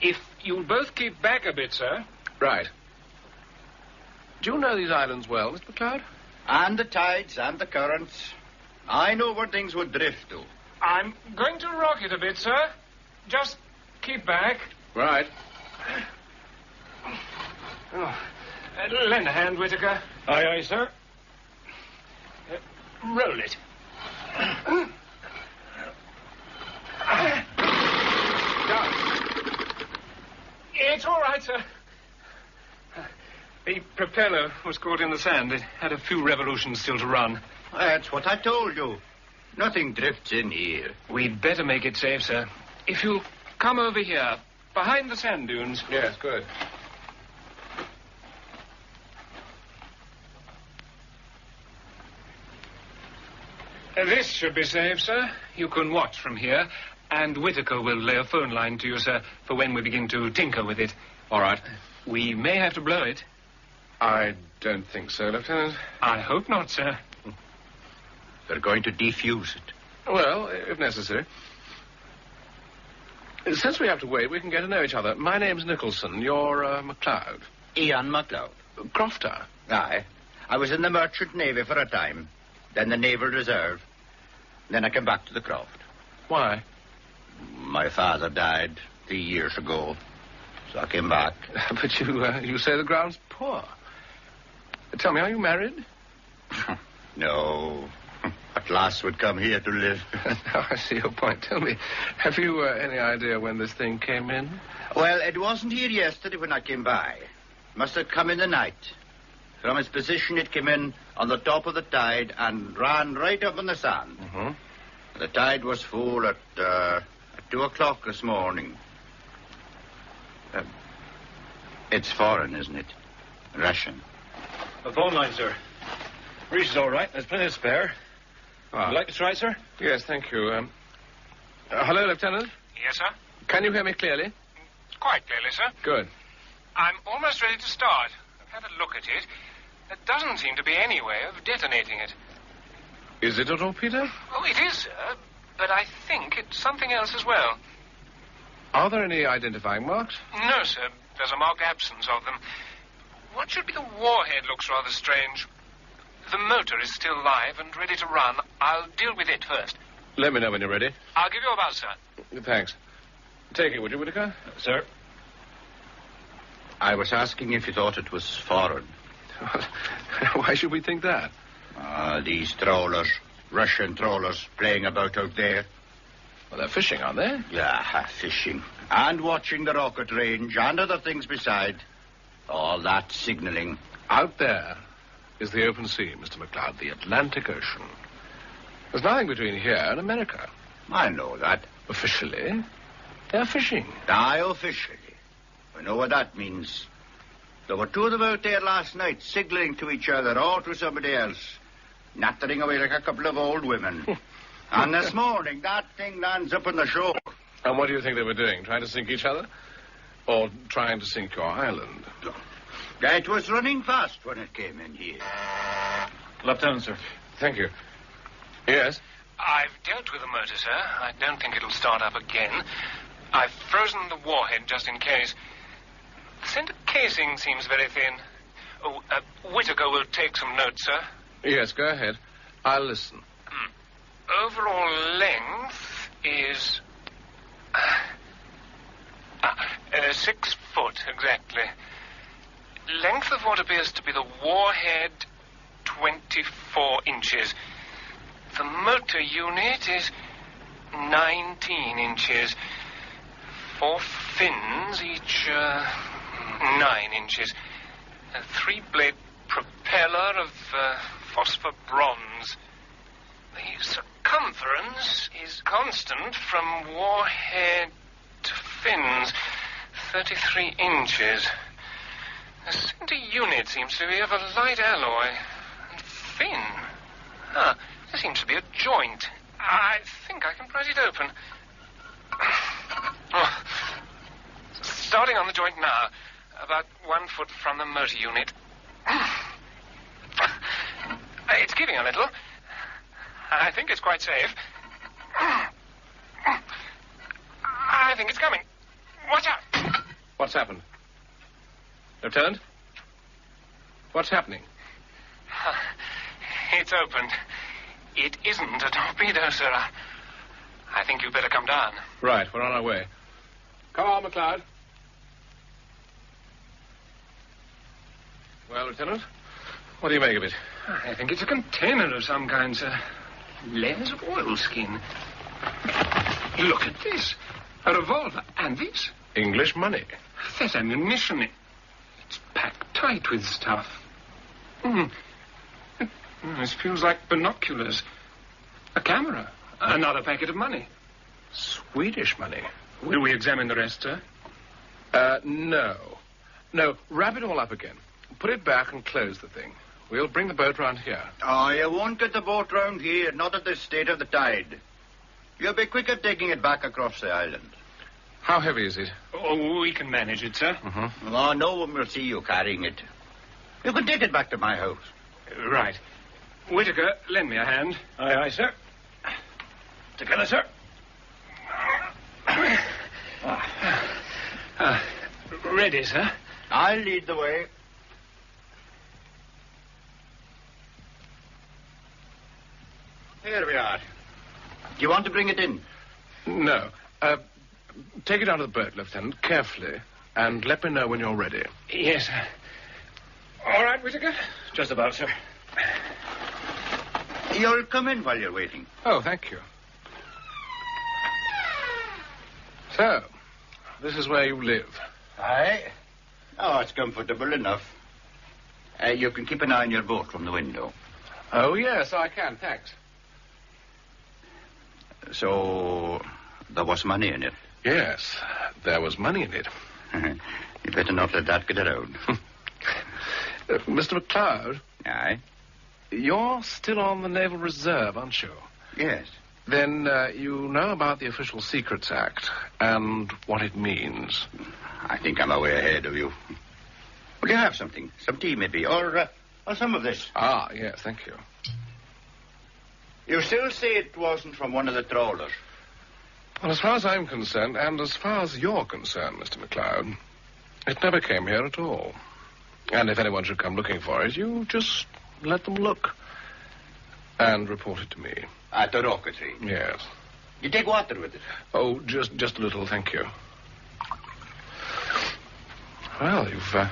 [SPEAKER 9] If you'll both keep back a bit, sir.
[SPEAKER 2] Right. Do you know these islands well, Mr. McLeod?
[SPEAKER 20] And the tides and the currents. I know where things would drift to.
[SPEAKER 9] I'm going to rock it a bit, sir. Just keep back.
[SPEAKER 2] Right.
[SPEAKER 9] Oh. Lend a hand, Whitaker. Aye, aye, sir. Roll it. Down. It's all right, sir. The propeller was caught in the sand. It had a few revolutions still to run.
[SPEAKER 20] That's what I told you. Nothing drifts in here.
[SPEAKER 9] We'd better make it safe, sir. If you'll come over here, behind the sand dunes.
[SPEAKER 2] Yes, good.
[SPEAKER 9] This should be safe, sir. You can watch from here, and Whitaker will lay a phone line to you, sir, for when we begin to tinker with it.
[SPEAKER 2] All right.
[SPEAKER 9] We may have to blow it.
[SPEAKER 2] I don't think so, Lieutenant.
[SPEAKER 9] I hope not, sir.
[SPEAKER 20] They're going to defuse it.
[SPEAKER 2] Well, if necessary. Since we have to wait, we can get to know each other. My name's Nicholson. You're McLeod.
[SPEAKER 20] Ian McLeod.
[SPEAKER 2] Crofter.
[SPEAKER 20] Aye. I was in the Merchant Navy for a time. Then the Naval Reserve. Then I came back to the craft.
[SPEAKER 2] Why?
[SPEAKER 20] My father died 3 years ago. So I came back.
[SPEAKER 2] But you say the ground's poor. Tell me, are you married?
[SPEAKER 20] No. At last would come here to live.
[SPEAKER 2] Now, I see your point. Tell me, have you any idea when this thing came in?
[SPEAKER 20] Well, it wasn't here yesterday when I came by. Must have come in the night. From its position, it came in on the top of the tide and ran right up in the sand. The tide was full at 2 o'clock this morning. It's foreign, isn't it? Russian.
[SPEAKER 9] A phone line, sir. Reach is all right. There's plenty of spare.
[SPEAKER 2] Ah.
[SPEAKER 9] Would you like to try, sir?
[SPEAKER 2] Yes, thank you. Hello, Lieutenant.
[SPEAKER 9] Yes, sir.
[SPEAKER 2] Can you hear me clearly?
[SPEAKER 9] Quite clearly, sir.
[SPEAKER 2] Good.
[SPEAKER 9] I'm almost ready to start. I've had a look at it. There doesn't seem to be any way of detonating it.
[SPEAKER 2] Is it a torpedo?
[SPEAKER 9] Oh, it is, sir. But I think it's something else as well.
[SPEAKER 2] Are there any identifying marks?
[SPEAKER 9] No, sir. There's a marked absence of them. What should be the warhead looks rather strange. The motor is still live and ready to run. I'll deal with it first.
[SPEAKER 2] Let me know when you're ready.
[SPEAKER 9] I'll give you a buzz, sir.
[SPEAKER 2] Thanks. Take it, would you, Whitaker?
[SPEAKER 9] Sir?
[SPEAKER 20] I was asking if you thought it was foreign.
[SPEAKER 2] Why should we think that?
[SPEAKER 20] These trawlers, Russian trawlers, playing about out there.
[SPEAKER 2] Well, they're fishing, aren't they?
[SPEAKER 20] Yeah, fishing. And watching the rocket range and other things beside. All that signaling.
[SPEAKER 2] Out there is the open sea, Mr. McLeod, the Atlantic Ocean. There's nothing between here and America.
[SPEAKER 20] I know that.
[SPEAKER 2] Officially, they're fishing.
[SPEAKER 20] Aye, officially. I know what that means. There were two of them out there last night, signaling to each other or to somebody else, nattering away like a couple of old women. And this morning, that thing lands up on the shore.
[SPEAKER 2] And what do you think they were doing? Trying to sink each other? Or trying to sink your island?
[SPEAKER 20] It was running fast when it came in here.
[SPEAKER 9] Lieutenant, sir.
[SPEAKER 2] Thank you. Yes?
[SPEAKER 9] I've dealt with the motor, sir. I don't think it'll start up again. I've frozen the warhead just in case. The center casing seems very thin. Oh, Whitaker will take some notes, sir.
[SPEAKER 2] Yes, go ahead. I'll listen.
[SPEAKER 9] Overall length is 6 foot, exactly. Length of what appears to be the warhead, 24 inches. The motor unit is 19 inches. 4 fins, each 9 inches. A 3-blade propeller of phosphor bronze. The circumference is constant from warhead to fins, 33 inches. The center unit seems to be of a light alloy and thin. There seems to be a joint. I think I can prise it open. Starting on the joint now, about 1 foot from the motor unit. It's giving a little. I think it's quite safe. I think it's coming. Watch out!
[SPEAKER 2] What's happened? Lieutenant? What's happening?
[SPEAKER 9] It's opened. It isn't a torpedo, sir. I think you'd better come down.
[SPEAKER 2] Right, we're on our way. Come on, McLeod. Well, Lieutenant, what do you make of it?
[SPEAKER 9] I think it's a container of some kind, sir. Layers of oilskin. Look at this. A revolver. And this.
[SPEAKER 2] English money.
[SPEAKER 9] That's ammunition. It's packed tight with stuff. This feels like binoculars. A camera. Another packet of money.
[SPEAKER 2] Swedish money.
[SPEAKER 9] Will we examine the rest, sir?
[SPEAKER 2] No. No, wrap it all up again. Put it back and close the thing. We'll bring the boat round here.
[SPEAKER 20] Oh, you won't get the boat round here, not at this state of the tide. You'll be quick at taking it back across the island.
[SPEAKER 2] How heavy is it?
[SPEAKER 9] Oh, we can manage it, sir.
[SPEAKER 20] Oh, no one will see you carrying it. You can take it back to my house.
[SPEAKER 9] Right. Whitaker, lend me a hand.
[SPEAKER 8] Aye, aye, sir.
[SPEAKER 9] Together, sir. Ready, sir.
[SPEAKER 20] I'll lead the way. Here we are. Do you want to bring it in?
[SPEAKER 2] No. Take it out of the boat, Lieutenant, carefully, and let me know when you're ready.
[SPEAKER 9] Yes, sir. All right, Whitaker?
[SPEAKER 8] Just about, sir.
[SPEAKER 20] You'll come in while you're waiting.
[SPEAKER 2] Oh, thank you. So, this is where you live.
[SPEAKER 20] Aye. Oh, it's comfortable enough. You can keep an eye on your boat from the window.
[SPEAKER 2] Oh, yes, I can, thanks.
[SPEAKER 20] So, there was money in it?
[SPEAKER 2] Yes, there was money in it.
[SPEAKER 20] You better not let that get around.
[SPEAKER 2] Mr. MacLeod?
[SPEAKER 20] Aye?
[SPEAKER 2] You're still on the Naval Reserve, aren't you?
[SPEAKER 20] Yes.
[SPEAKER 2] Then you know about the Official Secrets Act and what it means.
[SPEAKER 20] I think I'm away ahead of you. Will you have something? Some tea, maybe, or some of this?
[SPEAKER 2] Ah, yes, thank you.
[SPEAKER 20] You still say it wasn't from one of the trawlers?
[SPEAKER 2] Well, as far as I'm concerned, and as far as you're concerned, Mr. MacLeod, it never came here at all. And if anyone should come looking for it, you just let them look. And report it to me.
[SPEAKER 20] At the rocketry?
[SPEAKER 2] Yes.
[SPEAKER 20] You take water with it?
[SPEAKER 2] Oh, just a little, thank you. Well, you've a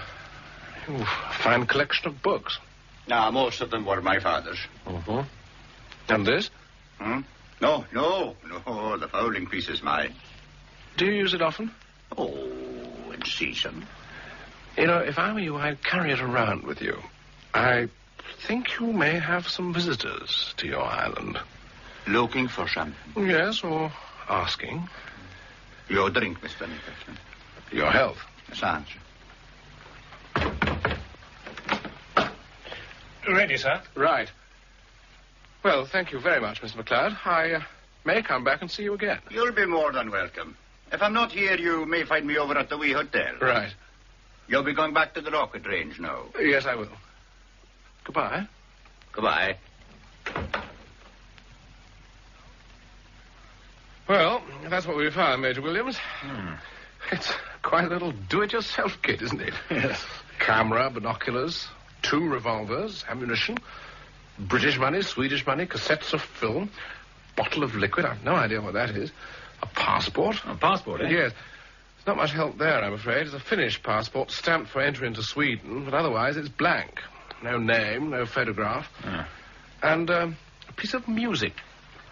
[SPEAKER 2] fine collection of books.
[SPEAKER 20] No, most of them were my father's.
[SPEAKER 2] Mm-hmm. And this?
[SPEAKER 20] No, the fowling piece is mine.
[SPEAKER 2] Do you use it often?
[SPEAKER 20] Oh, in season.
[SPEAKER 2] You know, if I were you, I'd carry it around with you. I think you may have some visitors to your island.
[SPEAKER 20] Looking for something?
[SPEAKER 2] Yes, or asking.
[SPEAKER 20] Your drink, Mr. Nicholson.
[SPEAKER 2] Your health.
[SPEAKER 20] Sans.
[SPEAKER 22] Ready, sir?
[SPEAKER 2] Right. Well, thank you very much, Mr. MacLeod. I may come back and see you again.
[SPEAKER 20] You'll be more than welcome. If I'm not here, you may find me over at the wee hotel.
[SPEAKER 2] Right.
[SPEAKER 20] You'll be going back to the rocket range now?
[SPEAKER 2] Yes, I will. Goodbye.
[SPEAKER 20] Goodbye.
[SPEAKER 2] Well, that's what we found, Major Williams. It's quite a little do-it-yourself kit, isn't it?
[SPEAKER 22] Yes.
[SPEAKER 2] Camera, binoculars, 2 revolvers, ammunition, British money, Swedish money, cassettes of film, bottle of liquid. I've no idea what that is. A passport.
[SPEAKER 22] A passport, eh?
[SPEAKER 2] Yes. There's not much help there, I'm afraid. It's a Finnish passport stamped for entry into Sweden, but otherwise it's blank. No name, no photograph. And a piece of music.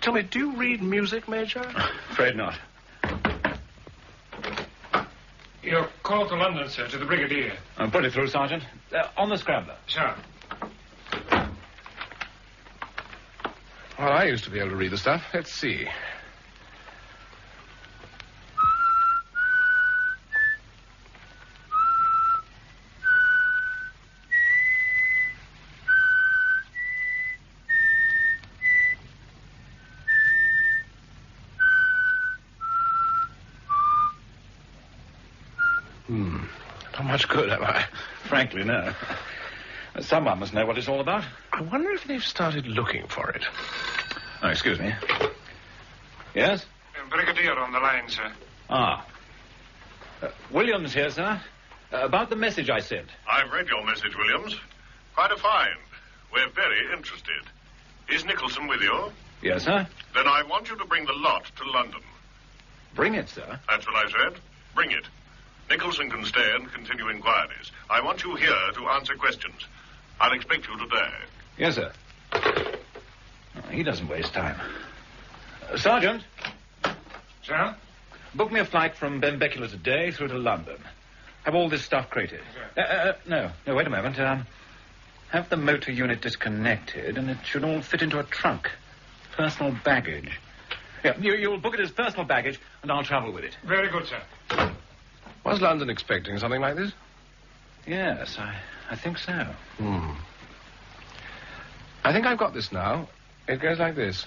[SPEAKER 2] Tell me, do you read music, Major?
[SPEAKER 22] Afraid not. Your call to London, sir, to the Brigadier. Put it through, Sergeant. On the scrambler. Sure.
[SPEAKER 2] Well, I used to be able to read the stuff. Let's see. Not much good, have I?
[SPEAKER 22] Frankly, no. Someone must know what it's all about.
[SPEAKER 2] I wonder if they've started looking for it.
[SPEAKER 22] Oh, excuse me. Yes?
[SPEAKER 3] Brigadier on the line, sir.
[SPEAKER 22] Ah. Williams here, sir. About the message I sent.
[SPEAKER 3] I've read your message, Williams. Quite a find. We're very interested. Is Nicholson with you?
[SPEAKER 22] Yes, sir.
[SPEAKER 3] Then I want you to bring the lot to London.
[SPEAKER 22] Bring it, sir.
[SPEAKER 3] That's what I said. Bring it. Nicholson can stay and continue inquiries. I want you here to answer questions. I'll expect you today.
[SPEAKER 22] Yes, sir. Oh, he doesn't waste time. Sergeant.
[SPEAKER 3] Sir?
[SPEAKER 22] Book me a flight from Benbecula today through to London. Have all this stuff crated. No, wait a moment. Have the motor unit disconnected, and it should all fit into a trunk. Personal baggage. Yeah, you'll book it as personal baggage, and I'll travel with it.
[SPEAKER 3] Very good, sir.
[SPEAKER 2] Was London expecting something like this?
[SPEAKER 22] Yes, I think so.
[SPEAKER 2] I think I've got this now. It goes like this.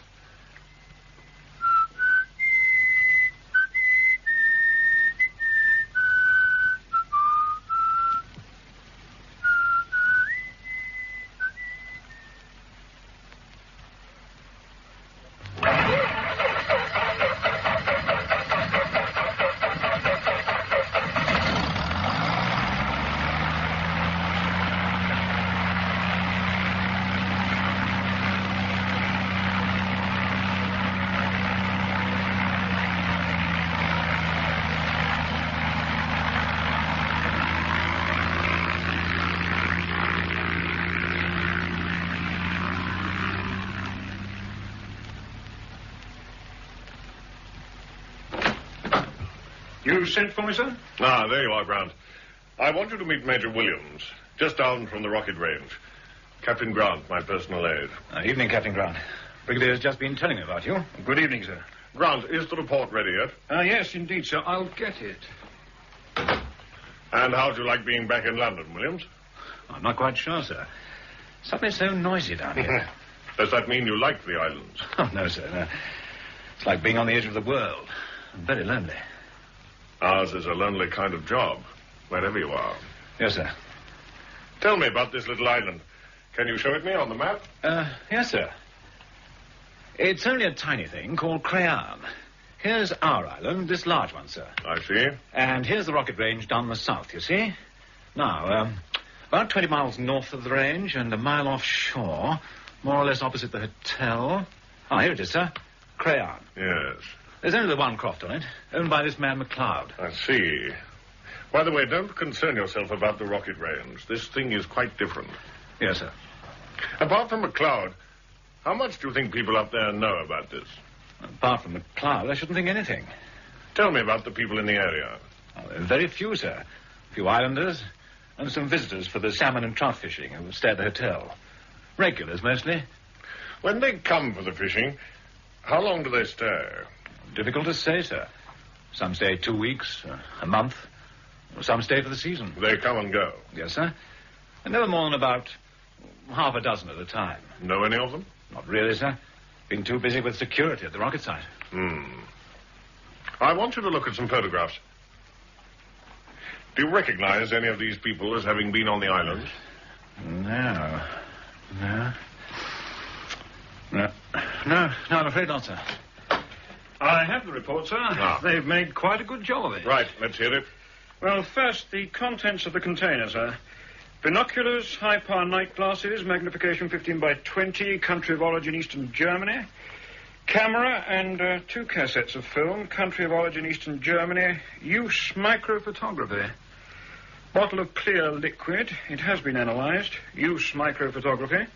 [SPEAKER 3] You sent for me, sir? Ah, there you are, Grant. I want you to meet Major Williams. Just down from the rocket range. Captain Grant, my personal aide.
[SPEAKER 22] Evening, Captain Grant. Brigadier's just been telling me about you. Good evening, sir.
[SPEAKER 3] Grant, is the report ready yet?
[SPEAKER 22] Yes, indeed, sir. I'll get it.
[SPEAKER 3] And how'd you like being back in London, Williams?
[SPEAKER 22] I'm not quite sure, sir. Something's so noisy down here.
[SPEAKER 3] Does that mean you like the islands?
[SPEAKER 22] Oh, no, sir. No. It's like being on the edge of the world. I'm very lonely.
[SPEAKER 3] Ours is a lonely kind of job, wherever you are.
[SPEAKER 22] Yes, sir.
[SPEAKER 3] Tell me about this little island. Can you show it me on the map?
[SPEAKER 22] Yes, sir. It's only a tiny thing called Crayon. Here's our island, this large one, sir.
[SPEAKER 3] I see.
[SPEAKER 22] And here's the rocket range down the south, you see? Now, about 20 miles north of the range and a mile offshore, more or less opposite the hotel. Oh, here it is, sir. Crayon.
[SPEAKER 3] Yes.
[SPEAKER 22] There's only the one croft on it, owned by this man McLeod.
[SPEAKER 3] I see. By the way, don't concern yourself about the rocket range. This thing is quite different.
[SPEAKER 22] Yes, sir.
[SPEAKER 3] Apart from McLeod, how much do you think people up there know about this?
[SPEAKER 22] Apart from McLeod, I shouldn't think anything.
[SPEAKER 3] Tell me about the people in the area.
[SPEAKER 22] Oh, very few, sir. A few islanders and some visitors for the salmon and trout fishing who stay at the hotel. Regulars, mostly.
[SPEAKER 3] When they come for the fishing, how long do they stay?
[SPEAKER 22] Difficult to say, sir. Some stay 2 weeks, a month. Some stay for the season.
[SPEAKER 3] They come and go?
[SPEAKER 22] Yes, sir. And never more than about half a dozen at a time.
[SPEAKER 3] Know any of them?
[SPEAKER 22] Not really, sir. Been too busy with security at the rocket site.
[SPEAKER 3] I want you to look at some photographs. Do you recognize any of these people as having been on the island?
[SPEAKER 22] No. No, I'm afraid not, sir.
[SPEAKER 4] I have the report, sir. They've made quite a good job of it.
[SPEAKER 3] Right, let's hear it.
[SPEAKER 4] Well, first, the contents of the container, sir. Binoculars, high-power night glasses, magnification 15 by 20, country of origin Eastern Germany. Camera and 2 cassettes of film, country of origin Eastern Germany. Use microphotography. Bottle of clear liquid. It has been analyzed. Use microphotography.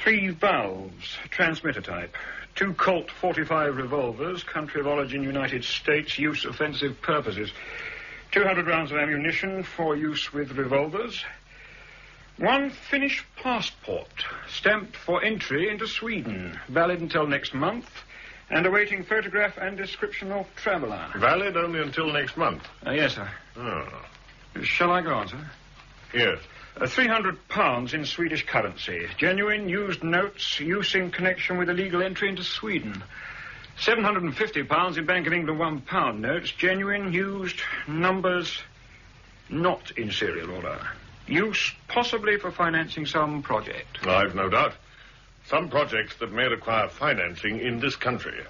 [SPEAKER 4] 3 valves, transmitter type. 2 Colt 45 revolvers, country of origin United States, use offensive purposes. 200 rounds of ammunition for use with revolvers. 1 Finnish passport, stamped for entry into Sweden, valid until next month, and awaiting photograph and description of traveller.
[SPEAKER 3] Valid only until next month?
[SPEAKER 4] Yes, sir.
[SPEAKER 3] Oh.
[SPEAKER 4] Shall I go on, sir?
[SPEAKER 3] Yes.
[SPEAKER 4] £300 in Swedish currency. Genuine used notes, use in connection with illegal entry into Sweden. £750 in Bank of England £1 notes. Genuine used numbers not in serial order. Use possibly for financing some project.
[SPEAKER 3] I've no doubt. Some projects that may require financing in this country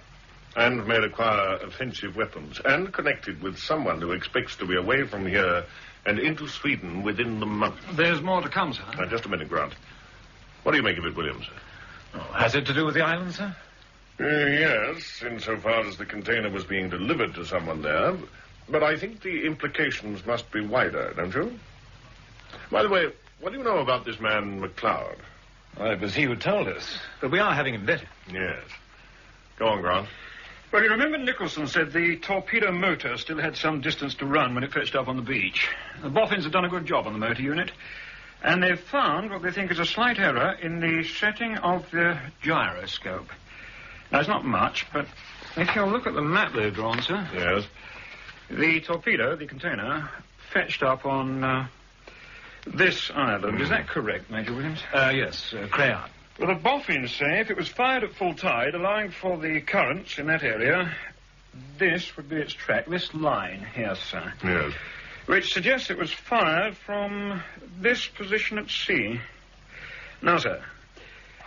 [SPEAKER 3] and may require offensive weapons and connected with someone who expects to be away from here and into Sweden within the month.
[SPEAKER 4] There's more to come, sir.
[SPEAKER 3] Now, just a minute, Grant. What do you make of it, Williams?
[SPEAKER 22] Has it to do with the island, sir?
[SPEAKER 3] Yes, insofar as the container was being delivered to someone there. But I think the implications must be wider, don't you? By the way, what do you know about this man, McLeod?
[SPEAKER 22] Well, it was he who told us. But we are having him vetted.
[SPEAKER 3] Yes. Go on, Grant.
[SPEAKER 4] Well, you remember Nicholson said the torpedo motor still had some distance to run when it fetched up on the beach. The boffins have done a good job on the motor unit. And they've found what they think is a slight error in the setting of the gyroscope. Now, it's not much, but if you'll look at the map they've drawn, sir.
[SPEAKER 3] Yes.
[SPEAKER 4] The torpedo, the container, fetched up on this island. Is that correct, Major Williams?
[SPEAKER 22] Yes, Crayon.
[SPEAKER 4] Well, the boffins say if it was fired at full tide, allowing for the currents in that area, this would be its track, this line here, sir.
[SPEAKER 3] Yes.
[SPEAKER 4] Which suggests it was fired from this position at sea. Now, sir,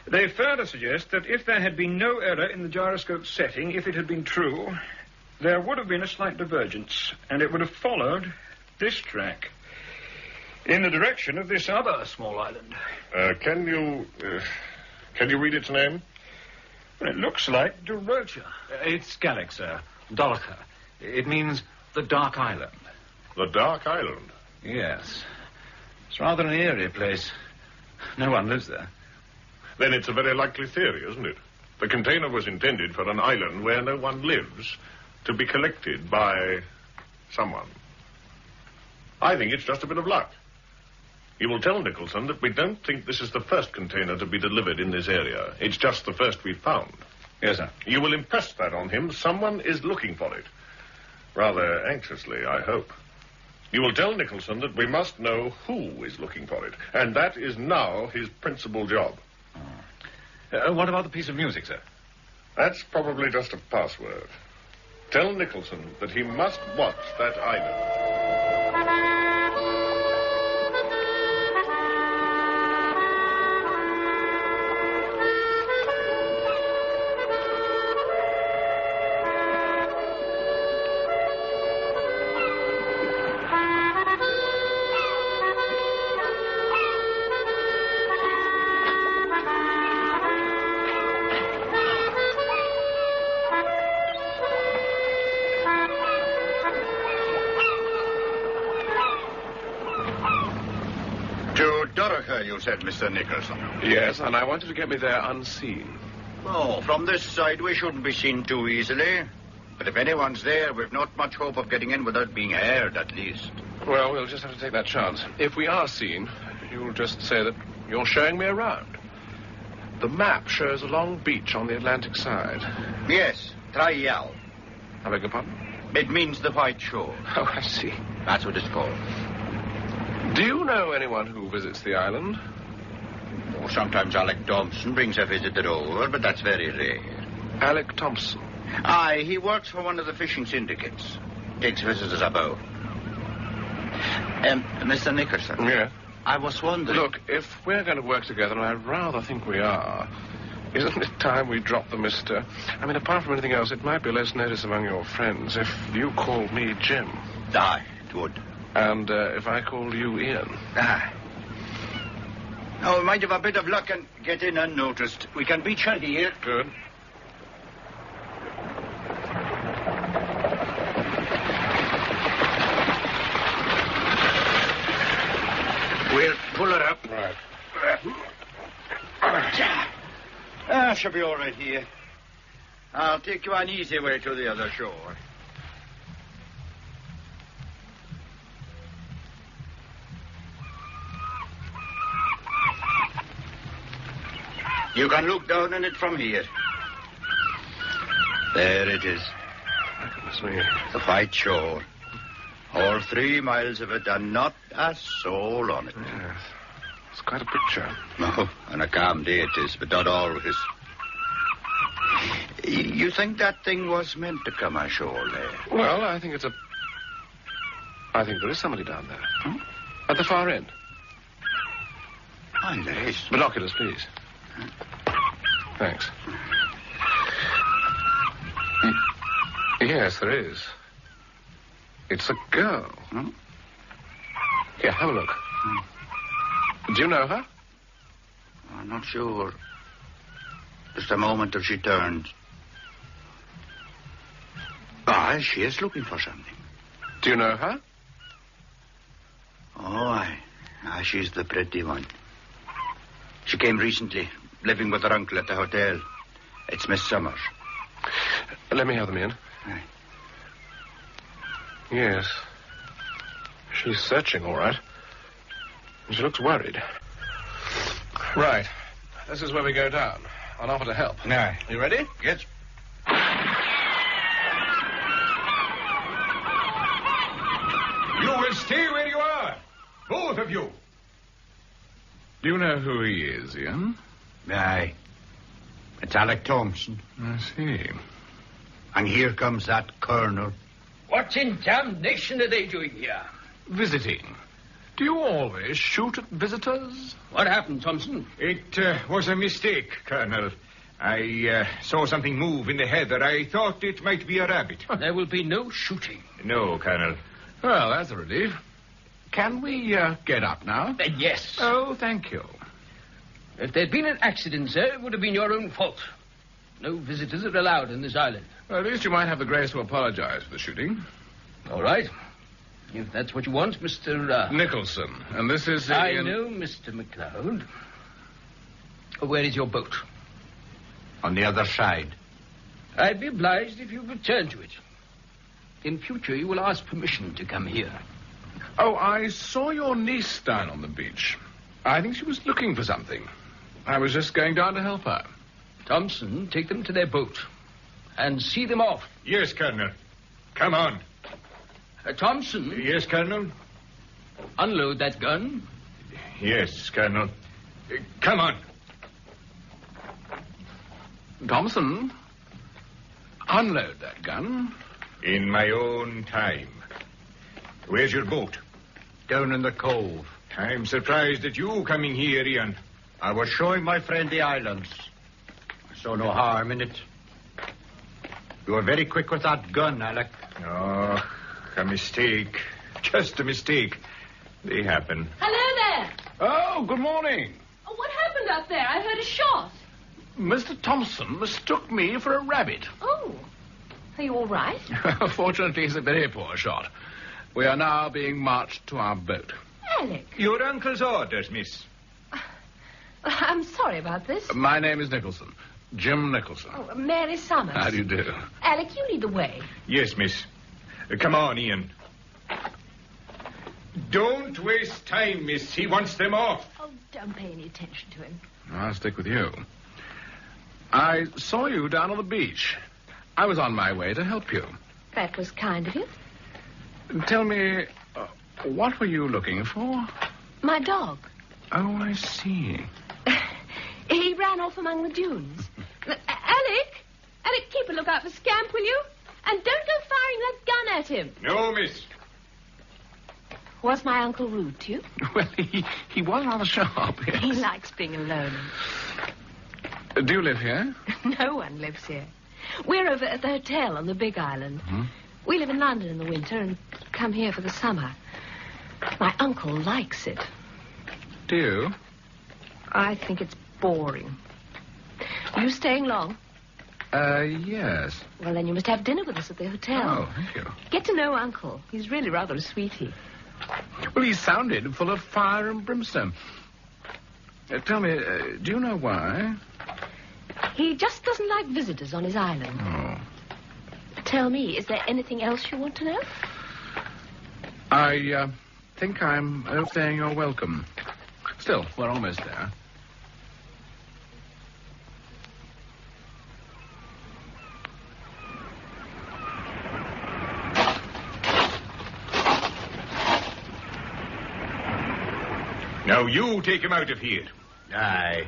[SPEAKER 4] they further suggest that if there had been no error in the gyroscope setting, if it had been true, there would have been a slight divergence, and it would have followed this track in the direction of this other small island.
[SPEAKER 3] Can you read its name?
[SPEAKER 4] Well, it looks like Dorocha.
[SPEAKER 22] It's Gaelic, sir. Dolacha. It means the Dark Island.
[SPEAKER 3] The Dark Island?
[SPEAKER 22] Yes. It's rather an eerie place. No one lives there.
[SPEAKER 3] Then it's a very likely theory, isn't it? The container was intended for an island where no one lives, to be collected by someone. I think it's just a bit of luck. You will tell Nicholson that we don't think this is the first container to be delivered in this area. It's just the first we've found.
[SPEAKER 22] Yes, sir.
[SPEAKER 3] You will impress that on him. Someone is looking for it. Rather anxiously, I hope. You will tell Nicholson that we must know who is looking for it, and that is now his principal job.
[SPEAKER 22] What about the piece of music, sir?
[SPEAKER 3] That's probably just a password. Tell Nicholson that he must watch that island.
[SPEAKER 20] You said, Mr. Nicholson.
[SPEAKER 2] Yes, and I want you to get me there unseen.
[SPEAKER 20] Oh, from this side we shouldn't be seen too easily. But if anyone's there, we've not much hope of getting in without being heard, at least.
[SPEAKER 2] Well, we'll just have to take that chance. If we are seen, you'll just say that you're showing me around. The map shows a long beach on the Atlantic side.
[SPEAKER 20] Yes, Trial.
[SPEAKER 2] I beg your pardon?
[SPEAKER 20] It means the White Shore.
[SPEAKER 2] Oh, I see.
[SPEAKER 20] That's what it's called.
[SPEAKER 2] Do you know anyone who visits the island?
[SPEAKER 20] Oh, sometimes Alec Thompson brings a visitor over, but that's very rare.
[SPEAKER 2] Alec Thompson?
[SPEAKER 20] Aye, he works for one of the fishing syndicates. Takes visitors about. Mr. Nicholson.
[SPEAKER 2] Yeah?
[SPEAKER 20] I was wondering...
[SPEAKER 2] Look, if we're going to work together, and I rather think we are, isn't it time we drop the mister? I mean, apart from anything else, it might be less notice among your friends if you called me Jim.
[SPEAKER 20] Aye, it would.
[SPEAKER 2] And if I called you Ian.
[SPEAKER 20] Aye. Now, we might have a bit of luck and get in unnoticed. We can beach her here.
[SPEAKER 2] Good.
[SPEAKER 20] We'll pull her up.
[SPEAKER 2] Right.
[SPEAKER 20] She'll be all right here. I'll take you an easy way to the other shore. You can look down on it from here. There it is.
[SPEAKER 2] Goodness me.
[SPEAKER 20] The White Shore. All 3 miles of it, and not a soul on it.
[SPEAKER 2] Yes. It's quite a picture.
[SPEAKER 20] No, on a calm day it is, but not always. You think that thing was meant to come ashore there?
[SPEAKER 2] Well, I think there is somebody down there.
[SPEAKER 20] Hmm?
[SPEAKER 2] At the far end.
[SPEAKER 20] Aye, there is.
[SPEAKER 2] Binoculars, please. Thanks. Yes, there is. It's a girl.
[SPEAKER 20] Hmm?
[SPEAKER 2] Here, have a look. Do you know her?
[SPEAKER 20] I'm not sure. Just a moment till she turns. Ah, she is looking for something.
[SPEAKER 2] Do you know her?
[SPEAKER 20] Oh, aye. Aye, she's the pretty one. She came recently, living with her uncle at the hotel. It's Miss Summers.
[SPEAKER 2] Let me have them in.
[SPEAKER 20] Aye.
[SPEAKER 2] Yes. She's searching, all right. And she looks worried. Right. This is where we go down. I'll offer to help.
[SPEAKER 5] Aye.
[SPEAKER 2] You ready?
[SPEAKER 5] Yes. You will stay where you are. Both of you.
[SPEAKER 22] Do you know who he is, Ian?
[SPEAKER 20] Aye. It's Alec Thompson.
[SPEAKER 22] I see.
[SPEAKER 20] And here comes that colonel.
[SPEAKER 1] What in damnation are they doing here?
[SPEAKER 22] Visiting. Do you always shoot at visitors?
[SPEAKER 1] What happened, Thompson?
[SPEAKER 5] It was a mistake, Colonel. I saw something move in the heather. I thought it might be a rabbit.
[SPEAKER 1] There will be no shooting.
[SPEAKER 5] No, Colonel.
[SPEAKER 22] Well, that's a relief. Can we get up now?
[SPEAKER 1] Yes.
[SPEAKER 22] Oh, thank you.
[SPEAKER 1] If there'd been an accident, sir, it would have been your own fault. No visitors are allowed on this island.
[SPEAKER 22] Well, at least you might have the grace to apologize for the shooting.
[SPEAKER 1] All right. If that's what you want, Mr.
[SPEAKER 22] Nicholson. And this is...
[SPEAKER 1] I know, Mr. McLeod. Where is your boat?
[SPEAKER 20] On the other side.
[SPEAKER 1] I'd be obliged if you return to it. In future, you will ask permission to come here.
[SPEAKER 2] Oh, I saw your niece down on the beach. I think she was looking for something. I was just going down to help her.
[SPEAKER 1] Thompson, take them to their boat and see them off.
[SPEAKER 7] Yes, Colonel. Come on.
[SPEAKER 1] Thompson?
[SPEAKER 7] Yes, Colonel?
[SPEAKER 1] Unload that gun.
[SPEAKER 7] Yes, Colonel. Come on.
[SPEAKER 2] Thompson, unload that gun.
[SPEAKER 7] In my own time. Where's your boat?
[SPEAKER 14] Down in the cove.
[SPEAKER 7] I'm surprised at you coming here, Ian.
[SPEAKER 14] I was showing my friend the islands. I saw no harm in it. You were very quick with that gun, Alec.
[SPEAKER 7] Oh, a mistake. Just a mistake. They happen.
[SPEAKER 23] Hello there.
[SPEAKER 2] Oh, good morning.
[SPEAKER 23] Oh, what happened up there? I heard a shot.
[SPEAKER 2] Mr. Thompson mistook me for a rabbit.
[SPEAKER 23] Oh. Are you all right?
[SPEAKER 2] Fortunately, it's a very poor shot. We are now being marched to our boat.
[SPEAKER 23] Alec.
[SPEAKER 7] Your uncle's orders, miss.
[SPEAKER 23] I'm sorry about this.
[SPEAKER 2] My name is Nicholson. Jim Nicholson.
[SPEAKER 23] Oh, Mary Summers.
[SPEAKER 2] How do you do?
[SPEAKER 23] Alec, you lead the way.
[SPEAKER 7] Yes, miss. Come on, Ian. Don't waste time, miss. He wants them off.
[SPEAKER 23] Oh, don't pay any attention to him.
[SPEAKER 2] I'll stick with you. I saw you down on the beach. I was on my way to help you.
[SPEAKER 23] That was kind of you.
[SPEAKER 2] Tell me, what were you looking for?
[SPEAKER 23] My dog.
[SPEAKER 2] Oh, I see.
[SPEAKER 23] He ran off among the dunes. Alec, keep a lookout for Scamp, will you? And don't go firing that gun at him.
[SPEAKER 7] No, miss.
[SPEAKER 23] Was my uncle rude to you?
[SPEAKER 2] Well, he was rather sharp, yes.
[SPEAKER 23] He likes being alone.
[SPEAKER 2] Do you live here?
[SPEAKER 23] No one lives here. We're over at the hotel on the Big Island.
[SPEAKER 2] Hmm?
[SPEAKER 23] We live in London in the winter and come here for the summer. My uncle likes it.
[SPEAKER 2] Do you?
[SPEAKER 23] I think it's boring. Are you staying long?
[SPEAKER 2] Yes.
[SPEAKER 23] Well, then you must have dinner with us at the hotel.
[SPEAKER 2] Oh, thank you.
[SPEAKER 23] Get to know Uncle. He's really rather a sweetie.
[SPEAKER 2] Well, he sounded full of fire and brimstone. Tell me, do you know why?
[SPEAKER 23] He just doesn't like visitors on his island.
[SPEAKER 2] Oh.
[SPEAKER 23] Tell me, is there anything else you want to know?
[SPEAKER 2] I think I'm overstaying your welcome. Still, we're almost there.
[SPEAKER 7] Now you take him out of here.
[SPEAKER 14] Aye.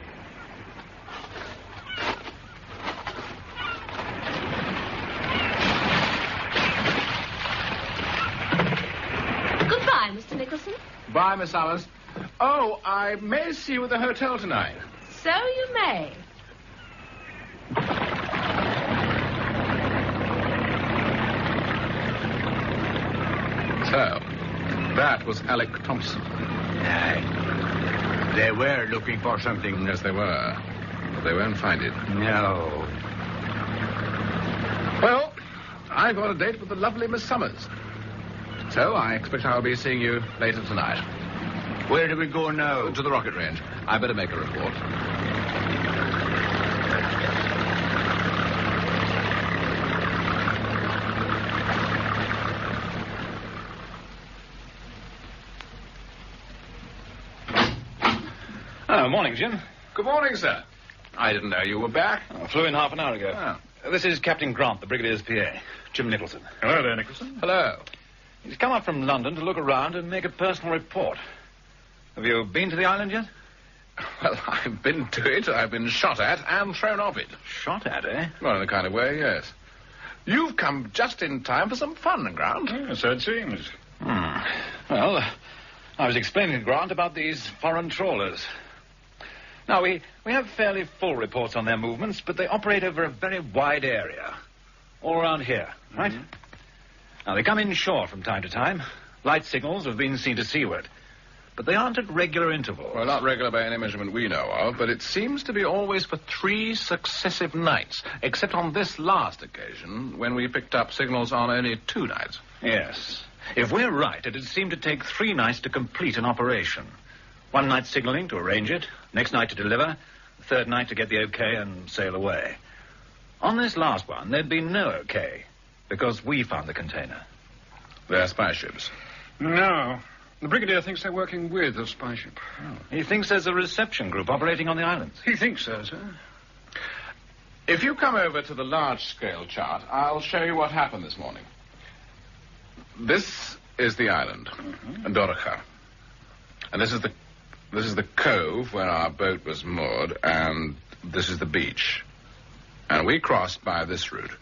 [SPEAKER 23] Goodbye, Mr. Nicholson.
[SPEAKER 2] Bye, Miss Summers. Oh, I may see you at the hotel tonight.
[SPEAKER 23] So you may.
[SPEAKER 2] So, that was Alec Thompson.
[SPEAKER 14] Aye. They were looking for something.
[SPEAKER 2] Yes, they were. But they won't find it.
[SPEAKER 14] No.
[SPEAKER 2] Well, I've got a date with the lovely Miss Summers. So I expect I'll be seeing you later tonight.
[SPEAKER 14] Where do we go now?
[SPEAKER 2] To the rocket range. I better make a report.
[SPEAKER 22] Oh, morning, Jim.
[SPEAKER 2] Good morning, sir. I didn't know you were back.
[SPEAKER 22] I flew in half an hour ago.
[SPEAKER 2] Oh.
[SPEAKER 22] This is Captain Grant, the Brigadier's PA, Jim Nicholson.
[SPEAKER 7] Hello there, Nicholson.
[SPEAKER 2] Hello.
[SPEAKER 22] He's come up from London to look around and make a personal report. Have you been to the island yet?
[SPEAKER 2] Well, I've been to it. I've been shot at and thrown off it.
[SPEAKER 22] Shot at, eh?
[SPEAKER 2] Well, in a kind of way, yes. You've come just in time for some fun, Grant.
[SPEAKER 7] Yes, so it seems.
[SPEAKER 22] Well, I was explaining to Grant about these foreign trawlers. Now, we have fairly full reports on their movements, but they operate over a very wide area. All around here, right? Mm-hmm. Now, they come in shore from time to time. Light signals have been seen to seaward. But they aren't at regular intervals.
[SPEAKER 2] Well, not regular by any measurement we know of, but it seems to be always for 3 successive nights, except on this last occasion, when we picked up signals on only 2 nights.
[SPEAKER 22] Yes. If we're right, it'd seem to take 3 nights to complete an operation. 1 night signaling to arrange it, next night to deliver, the 3rd night to get the okay and sail away. On this last one, there'd be no okay, because we found the container.
[SPEAKER 2] They're spy ships.
[SPEAKER 4] No, The Brigadier thinks they're working with a spy ship.
[SPEAKER 22] Oh. He thinks there's a reception group operating on the islands.
[SPEAKER 4] He thinks so, sir.
[SPEAKER 2] If you come over to the large-scale chart, I'll show you what happened this morning. This is the island, Dorica. And this is the cove where our boat was moored, and this is the beach. And we crossed by this route.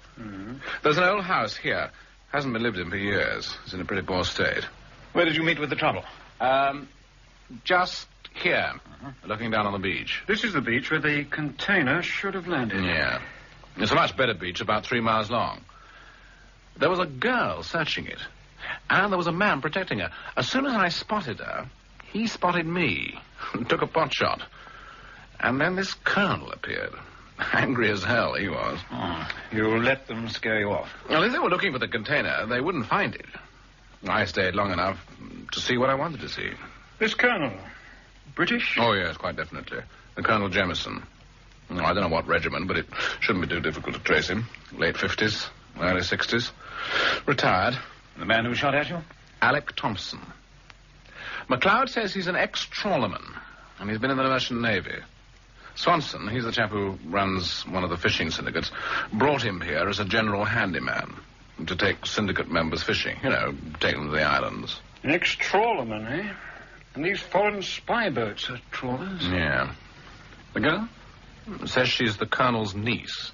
[SPEAKER 2] There's an old house here. Hasn't been lived in for years. It's in a pretty poor state.
[SPEAKER 22] Where did you meet with the trouble?
[SPEAKER 2] Just here, looking down on the beach.
[SPEAKER 4] This is the beach where the container should have landed.
[SPEAKER 2] Yeah. It's a much better beach, about 3 miles long. There was a girl searching it, and there was a man protecting her. As soon as I spotted her, he spotted me and took a pot shot. And then this colonel appeared. Angry as hell, he was.
[SPEAKER 22] Oh, you let them scare you off?
[SPEAKER 2] Well, if they were looking for the container, they wouldn't find it. I stayed long enough to see what I wanted to see.
[SPEAKER 4] This colonel, British?
[SPEAKER 2] Oh, yes, quite definitely. The Colonel Jemison. Well, I don't know what regiment, but it shouldn't be too difficult to trace him. Late 50s, early 60s. Retired.
[SPEAKER 22] The man who shot at you?
[SPEAKER 2] Alec Thompson. MacLeod says he's an ex-trawlerman, and he's been in the Merchant Navy. Swanson, he's the chap who runs one of the fishing syndicates, brought him here as a general handyman to take syndicate members fishing. You know, take them to the islands.
[SPEAKER 4] An ex-trawlerman, eh? And these foreign spy boats are trawlers?
[SPEAKER 2] Yeah. The girl? Says she's the Colonel's niece.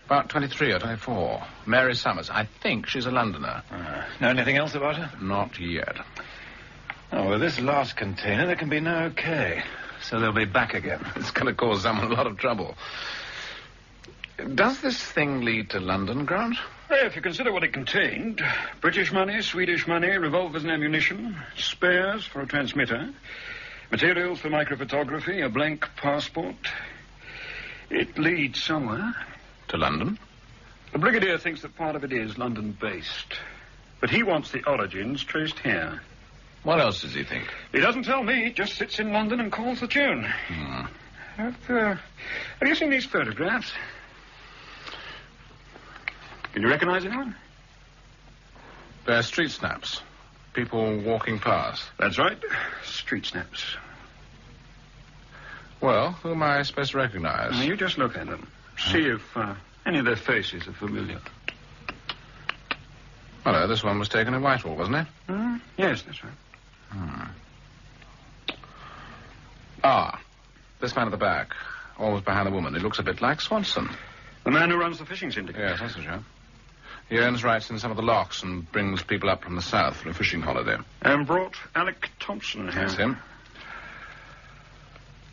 [SPEAKER 2] About 23 or 24. Mary Summers. I think she's a Londoner.
[SPEAKER 22] Know anything else about her?
[SPEAKER 2] Not yet.
[SPEAKER 22] Oh, with this last container, there can be no okay. So they'll be back again.
[SPEAKER 2] It's going to cause someone a lot of trouble. Does this thing lead to London, Grant?
[SPEAKER 4] Well, if you consider what it contained, British money, Swedish money, revolvers and ammunition, spares for a transmitter, materials for microphotography, a blank passport, it leads somewhere.
[SPEAKER 2] To London?
[SPEAKER 4] The Brigadier thinks that part of it is London-based, but he wants the origins traced here.
[SPEAKER 2] What else does he think?
[SPEAKER 4] He doesn't tell me. He just sits in London and calls the tune. Have you seen these photographs? Can you recognize anyone?
[SPEAKER 2] They're street snaps. People walking past.
[SPEAKER 4] That's right. Street snaps.
[SPEAKER 2] Well, who am I supposed to recognize?
[SPEAKER 4] You just look at them. See if any of their faces are familiar.
[SPEAKER 2] Hello, this one was taken in Whitehall, wasn't it?
[SPEAKER 4] Yes, that's right.
[SPEAKER 2] Ah, this man at the back, almost behind the woman. He looks a bit like Swanson.
[SPEAKER 4] The man who runs the fishing syndicate?
[SPEAKER 2] Yes, that's the chap. He owns rights in some of the locks and brings people up from the south for a fishing holiday.
[SPEAKER 4] And brought Alec Thompson here.
[SPEAKER 2] That's him.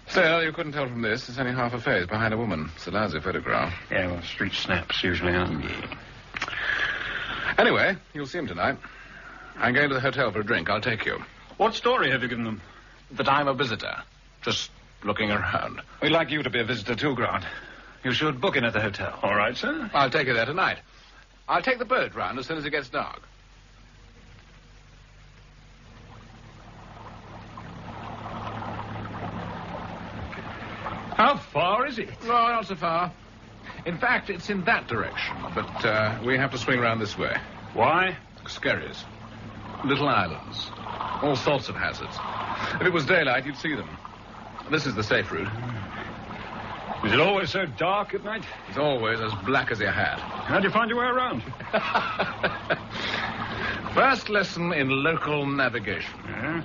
[SPEAKER 2] Still, you couldn't tell from this. It's only half a face behind a woman. It's a lousy photograph.
[SPEAKER 4] Yeah, well, street snaps usually are.
[SPEAKER 2] Anyway, you'll see him tonight. I'm going to the hotel for a drink. I'll take you.
[SPEAKER 4] What story have you given them?
[SPEAKER 2] That I'm a visitor. Just looking around.
[SPEAKER 22] We'd like you to be a visitor too, Grant. You should book in at the hotel.
[SPEAKER 4] All right, sir.
[SPEAKER 2] I'll take you there tonight. I'll take the boat round as soon as it gets dark.
[SPEAKER 4] How far is it?
[SPEAKER 2] Well, not so far. In fact, it's in that direction, but we have to swing round this way.
[SPEAKER 4] Why?
[SPEAKER 2] Skerries. Little islands. All sorts of hazards. If it was daylight, you'd see them. This is the safe route.
[SPEAKER 4] Is it always so dark at night?
[SPEAKER 2] It's always as black as your hat.
[SPEAKER 4] How do you find your way around?
[SPEAKER 2] First lesson in local navigation.
[SPEAKER 4] Yeah?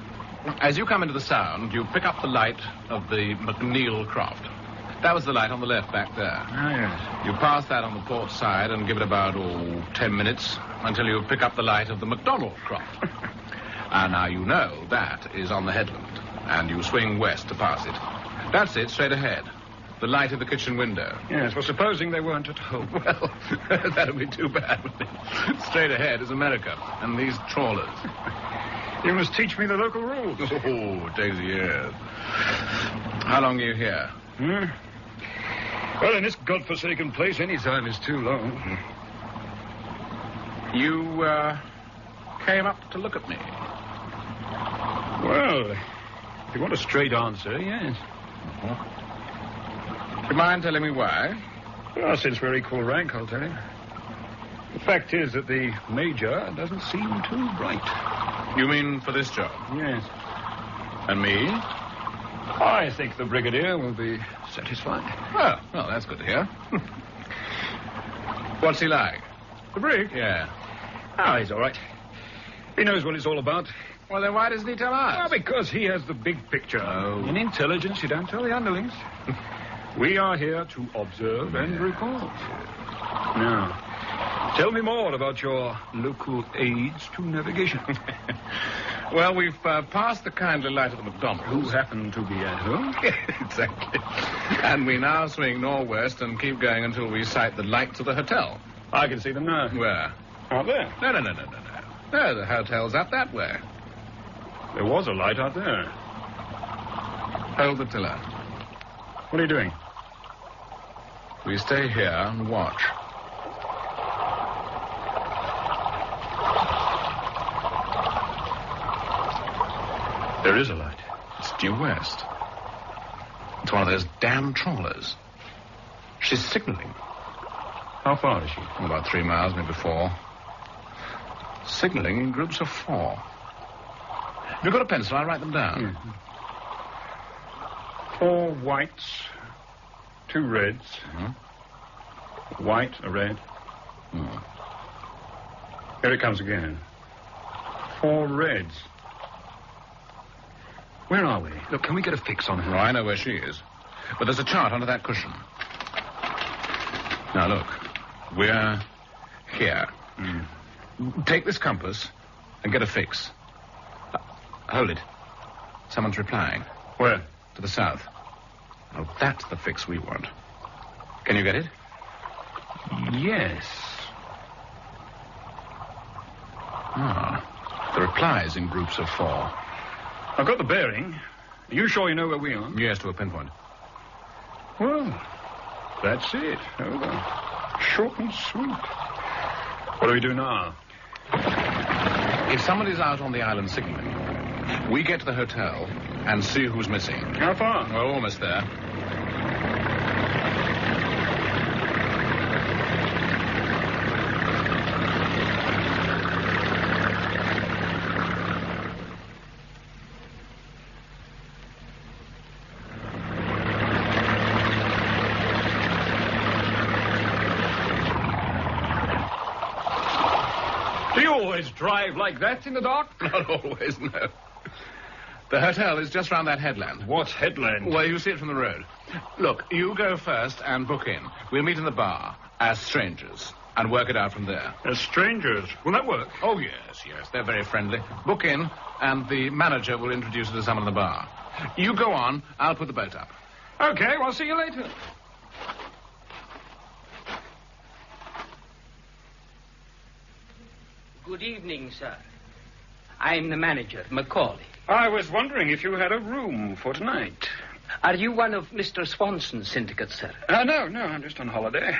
[SPEAKER 2] As you come into the Sound, you pick up the light of the McNeil craft. That was the light on the left back there.
[SPEAKER 4] Oh, yes.
[SPEAKER 2] You pass that on the port side and give it about, 10 minutes until you pick up the light of the McDonald craft. And now you know that is on the headland, and you swing west to pass it. That's it, straight ahead. The light of the kitchen window.
[SPEAKER 4] Yes, well, supposing they weren't at home.
[SPEAKER 2] Well, that'd be too bad, wouldn't it? Straight ahead is America, and these trawlers.
[SPEAKER 4] You must teach me the local rules.
[SPEAKER 2] Oh, it takes years. How long are you here?
[SPEAKER 4] Well, in this godforsaken place, any time is too long.
[SPEAKER 2] You, came up to look at me.
[SPEAKER 4] Well, if you want a straight answer, yes.
[SPEAKER 2] Do you mind telling me why?
[SPEAKER 4] Well, since we're equal rank, I'll tell you. The fact is that the Major doesn't seem too bright.
[SPEAKER 2] You mean for this job?
[SPEAKER 4] Yes.
[SPEAKER 2] And me?
[SPEAKER 4] I think the Brigadier will be satisfied.
[SPEAKER 2] Oh, well, that's good to hear. What's he like?
[SPEAKER 4] The Brig?
[SPEAKER 2] Yeah.
[SPEAKER 4] Oh, he's all right. He knows what it's all about.
[SPEAKER 2] Well, then why doesn't he tell us?
[SPEAKER 4] Well, because he has the big picture.
[SPEAKER 2] Oh.
[SPEAKER 4] In intelligence, you don't tell the underlings. We are here to observe and report. Now, tell me more about your local aids to navigation.
[SPEAKER 2] Well, we've passed the kindly light of the McDonald's.
[SPEAKER 4] Who happen to be at home?
[SPEAKER 2] Exactly. And we now swing northwest and keep going until we sight the lights of the hotel.
[SPEAKER 4] I can see them now.
[SPEAKER 2] Where?
[SPEAKER 4] Out there.
[SPEAKER 2] No. No, the hotel's up that way.
[SPEAKER 4] There was a light out there.
[SPEAKER 2] Hold the tiller.
[SPEAKER 4] What are you doing?
[SPEAKER 2] We stay here and watch.
[SPEAKER 4] There is a light.
[SPEAKER 2] It's due west. It's one of those damn trawlers. She's signaling.
[SPEAKER 4] How far is she?
[SPEAKER 2] About 3 miles, maybe 4. Signaling in groups of 4. Have you got a pencil? I'll write them down.
[SPEAKER 4] 4 whites, 2 reds. White, a red. Here it comes again. 4 reds. Where are we? Look, can we get a fix on her?
[SPEAKER 2] Oh, I know where she is. But there's a chart under that cushion. Now, look. We're here. Take this compass and get a fix. Hold it. Someone's replying.
[SPEAKER 4] Where?
[SPEAKER 2] To the south. Now, that's the fix we want. Can you get it?
[SPEAKER 4] Yes.
[SPEAKER 2] The reply's in groups of 4.
[SPEAKER 4] I've got the bearing. Are you sure you know where we are?
[SPEAKER 2] Yes, to a pinpoint.
[SPEAKER 4] Well, that's it. Over. Short and sweet. What do we do now?
[SPEAKER 2] If somebody's out on the island signaling, we get to the hotel and see who's missing.
[SPEAKER 4] How far?
[SPEAKER 2] We're almost there.
[SPEAKER 4] Drive like that in the dark?
[SPEAKER 2] Not always, no. The hotel is just round that headland.
[SPEAKER 4] What headland?
[SPEAKER 2] Well, you see it from the road. Look, you go first and book in. We'll meet in the bar as strangers and work it out from there.
[SPEAKER 4] As strangers? Will that work?
[SPEAKER 2] Oh, yes. They're very friendly. Book in, and the manager will introduce you to someone in the bar. You go on. I'll put the boat up.
[SPEAKER 4] Okay, well, see you later.
[SPEAKER 12] Good evening, sir. I'm the manager, Macaulay.
[SPEAKER 4] I was wondering if you had a room for tonight.
[SPEAKER 12] Are you one of Mr. Swanson's syndicates, sir?
[SPEAKER 4] No, I'm just on holiday.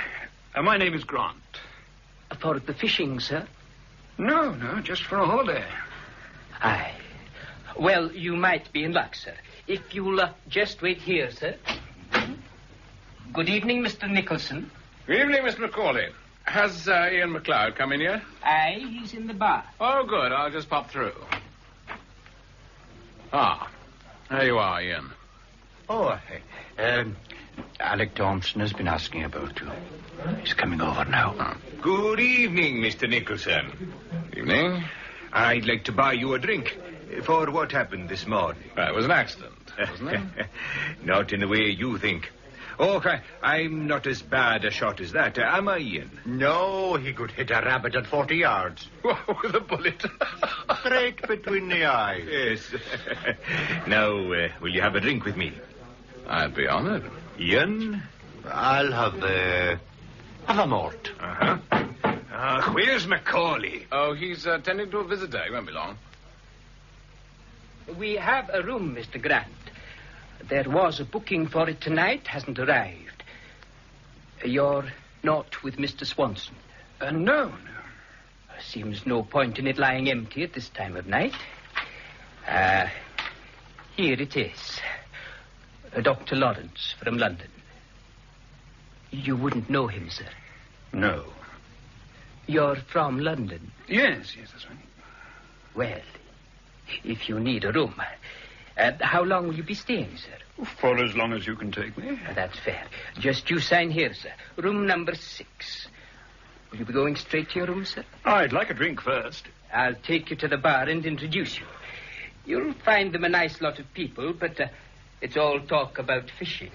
[SPEAKER 4] My name is Grant.
[SPEAKER 12] For the fishing, sir?
[SPEAKER 4] No, just for a holiday.
[SPEAKER 12] Aye. Well, you might be in luck, sir. If you'll just wait here, sir. Good evening, Mr. Nicholson.
[SPEAKER 2] Good evening, Mr. Macaulay. Has Ian McLeod come in yet?
[SPEAKER 12] Aye, he's in the bar.
[SPEAKER 2] Oh, good. I'll just pop through. There you are, Ian.
[SPEAKER 14] Oh, Alec Thompson has been asking about you. He's coming over now.
[SPEAKER 13] Good evening, Mr. Nicholson.
[SPEAKER 2] Evening.
[SPEAKER 13] I'd like to buy you a drink for what happened this morning.
[SPEAKER 2] It was an accident, wasn't it?
[SPEAKER 13] Not in the way you think. Oh, I'm not as bad a shot as that, am I, Ian?
[SPEAKER 14] No, he could hit a rabbit at 40 yards.
[SPEAKER 13] With a bullet.
[SPEAKER 14] Straight between the eyes.
[SPEAKER 13] Yes. Now, will you have a drink with me?
[SPEAKER 2] I'd be honored.
[SPEAKER 13] Ian?
[SPEAKER 14] I'll have a malt.
[SPEAKER 13] Where's Macaulay?
[SPEAKER 2] Oh, he's attending to a visitor. He won't be long.
[SPEAKER 12] We have a room, Mr. Grant. There was a booking for it tonight, hasn't arrived. You're not with Mr. Swanson?
[SPEAKER 4] No.
[SPEAKER 12] Seems no point in it lying empty at this time of night. Here it is. Dr. Lawrence from London. You wouldn't know him, sir?
[SPEAKER 4] No.
[SPEAKER 12] You're from London?
[SPEAKER 4] Yes, that's right.
[SPEAKER 12] Well, if you need a room. How long will you be staying, sir?
[SPEAKER 4] For as long as you can take me.
[SPEAKER 12] That's fair. Just you sign here, sir. Room number 6. Will you be going straight to your room, sir?
[SPEAKER 4] I'd like a drink first.
[SPEAKER 12] I'll take you to the bar and introduce you. You'll find them a nice lot of people, but it's all talk about fishing.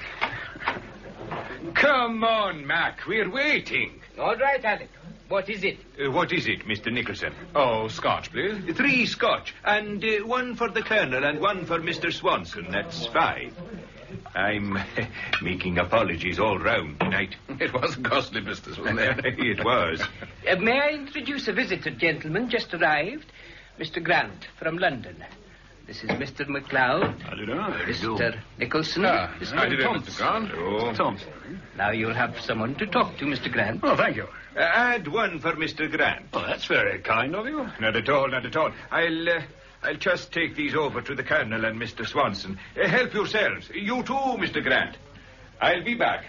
[SPEAKER 13] Come on, Mac. We're waiting.
[SPEAKER 12] All right, Alec. What is it?
[SPEAKER 13] What is it, Mr. Nicholson? Oh, scotch, please. 3 scotch. And 1 for the Colonel and 1 for Mr. Swanson. That's 5. I'm making apologies all round tonight.
[SPEAKER 2] It was costly business, wasn't it?
[SPEAKER 13] It was.
[SPEAKER 12] May I introduce a visitor, gentleman, just arrived? Mr. Grant, from London. This is Mr. MacLeod.
[SPEAKER 4] How do you do?
[SPEAKER 12] Mr. Nicholson.
[SPEAKER 2] Mr.
[SPEAKER 12] Thompson.
[SPEAKER 2] Mr. Grant.
[SPEAKER 4] Oh. Thompson.
[SPEAKER 12] Now you'll have someone to talk to, Mr. Grant.
[SPEAKER 4] Oh, thank you.
[SPEAKER 13] Add 1 for Mr. Grant.
[SPEAKER 4] Oh, that's very kind of you.
[SPEAKER 13] Not at all, not at all. I'll just take these over to the Colonel and Mr. Swanson. Help yourselves. You too, Mr. Grant. I'll be back.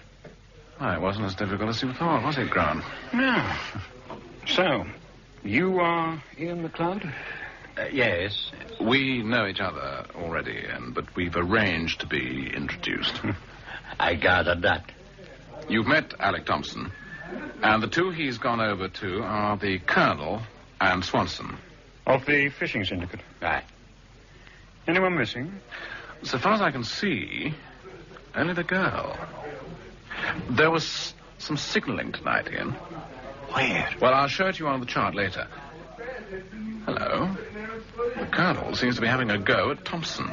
[SPEAKER 2] Well, it wasn't as difficult as you thought, was it, Grant?
[SPEAKER 4] Yeah. So, you are Ian MacLeod?
[SPEAKER 14] Yes.
[SPEAKER 2] We know each other already, but we've arranged to be introduced.
[SPEAKER 14] I gathered that.
[SPEAKER 2] You've met Alec Thompson, and the 2 he's gone over to are the Colonel and Swanson.
[SPEAKER 4] Of the fishing syndicate?
[SPEAKER 14] Right.
[SPEAKER 4] Anyone missing?
[SPEAKER 2] So far as I can see, only the girl. There was some signalling tonight, Ian.
[SPEAKER 14] Where?
[SPEAKER 2] Well, I'll show it to you on the chart later. Hello. The Colonel seems to be having a go at Thompson.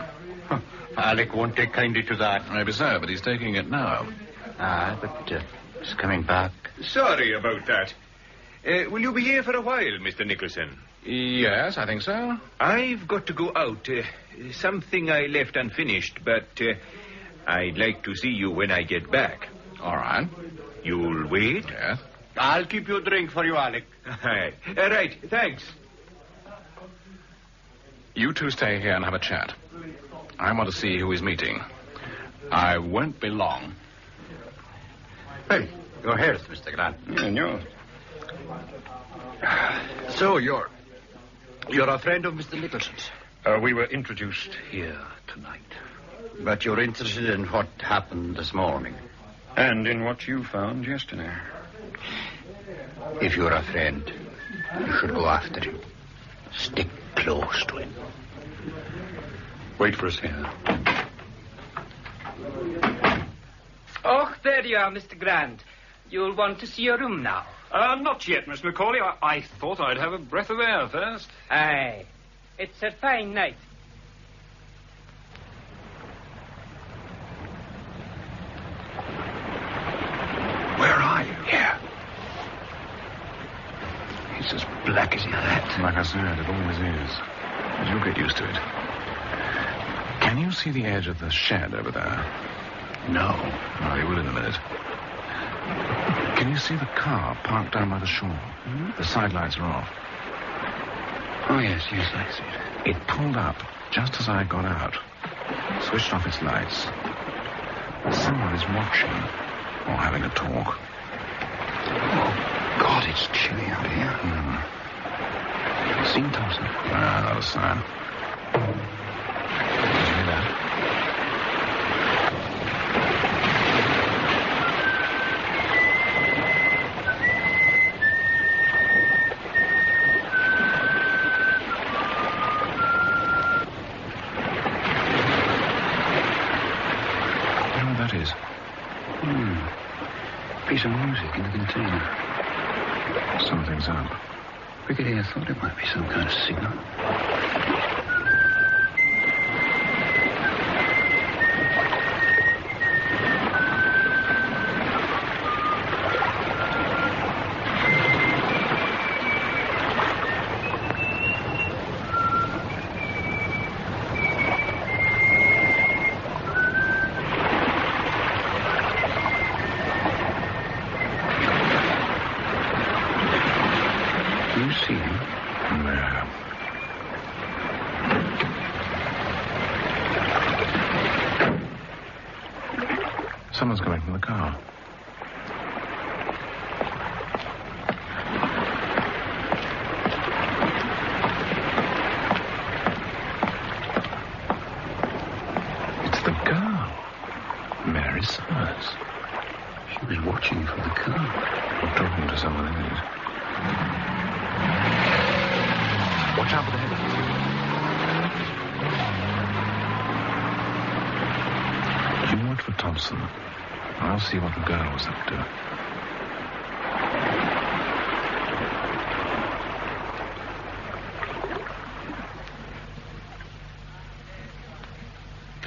[SPEAKER 14] Huh. Alec won't take kindly to that.
[SPEAKER 2] Maybe so, but he's taking it now.
[SPEAKER 14] But he's coming back.
[SPEAKER 13] Sorry about that. Will you be here for a while, Mr. Nicholson?
[SPEAKER 2] Yes, I think so.
[SPEAKER 13] I've got to go out. Something I left unfinished, but I'd like to see you when I get back.
[SPEAKER 2] All right.
[SPEAKER 13] You'll wait?
[SPEAKER 2] Yes.
[SPEAKER 14] I'll keep you a drink for you, Alec.
[SPEAKER 13] Right, thanks.
[SPEAKER 2] You 2 stay here and have a chat. I want to see who he's meeting. I won't be long.
[SPEAKER 14] Hey, your health, Mr. Grant.
[SPEAKER 4] And yours.
[SPEAKER 14] So, you're a friend of Mr. Nicholson's?
[SPEAKER 4] We were introduced here tonight.
[SPEAKER 14] But you're interested in what happened this morning?
[SPEAKER 4] And in what you found yesterday.
[SPEAKER 14] If you're a friend, you should go after him. Stick close to him.
[SPEAKER 4] Wait for us here.
[SPEAKER 12] Oh, there you are, Mr. Grant. You'll want to see your room now.
[SPEAKER 4] Not yet, Miss Macaulay. I thought I'd have a breath of air first.
[SPEAKER 12] Aye. It's a fine night.
[SPEAKER 4] Where are you?
[SPEAKER 2] Here.
[SPEAKER 4] It's as black as that.
[SPEAKER 2] Like I said, it always is. But you'll get used to it. Can you see the edge of the shed over there?
[SPEAKER 4] No.
[SPEAKER 2] Oh, you will in a minute. Can you see the car parked down by the shore?
[SPEAKER 4] Hmm?
[SPEAKER 2] The side lights are off.
[SPEAKER 4] Oh, yes, I see it.
[SPEAKER 2] It pulled up just as I got out. Switched off its lights. Someone is watching or having a talk.
[SPEAKER 4] Oh, God, it's chilly out here. Seen Thompson?
[SPEAKER 2] Not a sign. Did you hear that? Is.
[SPEAKER 4] Piece of music in the container.
[SPEAKER 2] Something's up.
[SPEAKER 4] Brigadier thought it might be some kind of signal.
[SPEAKER 2] Someone's coming from the car. Thompson. I'll see what the girl was up to.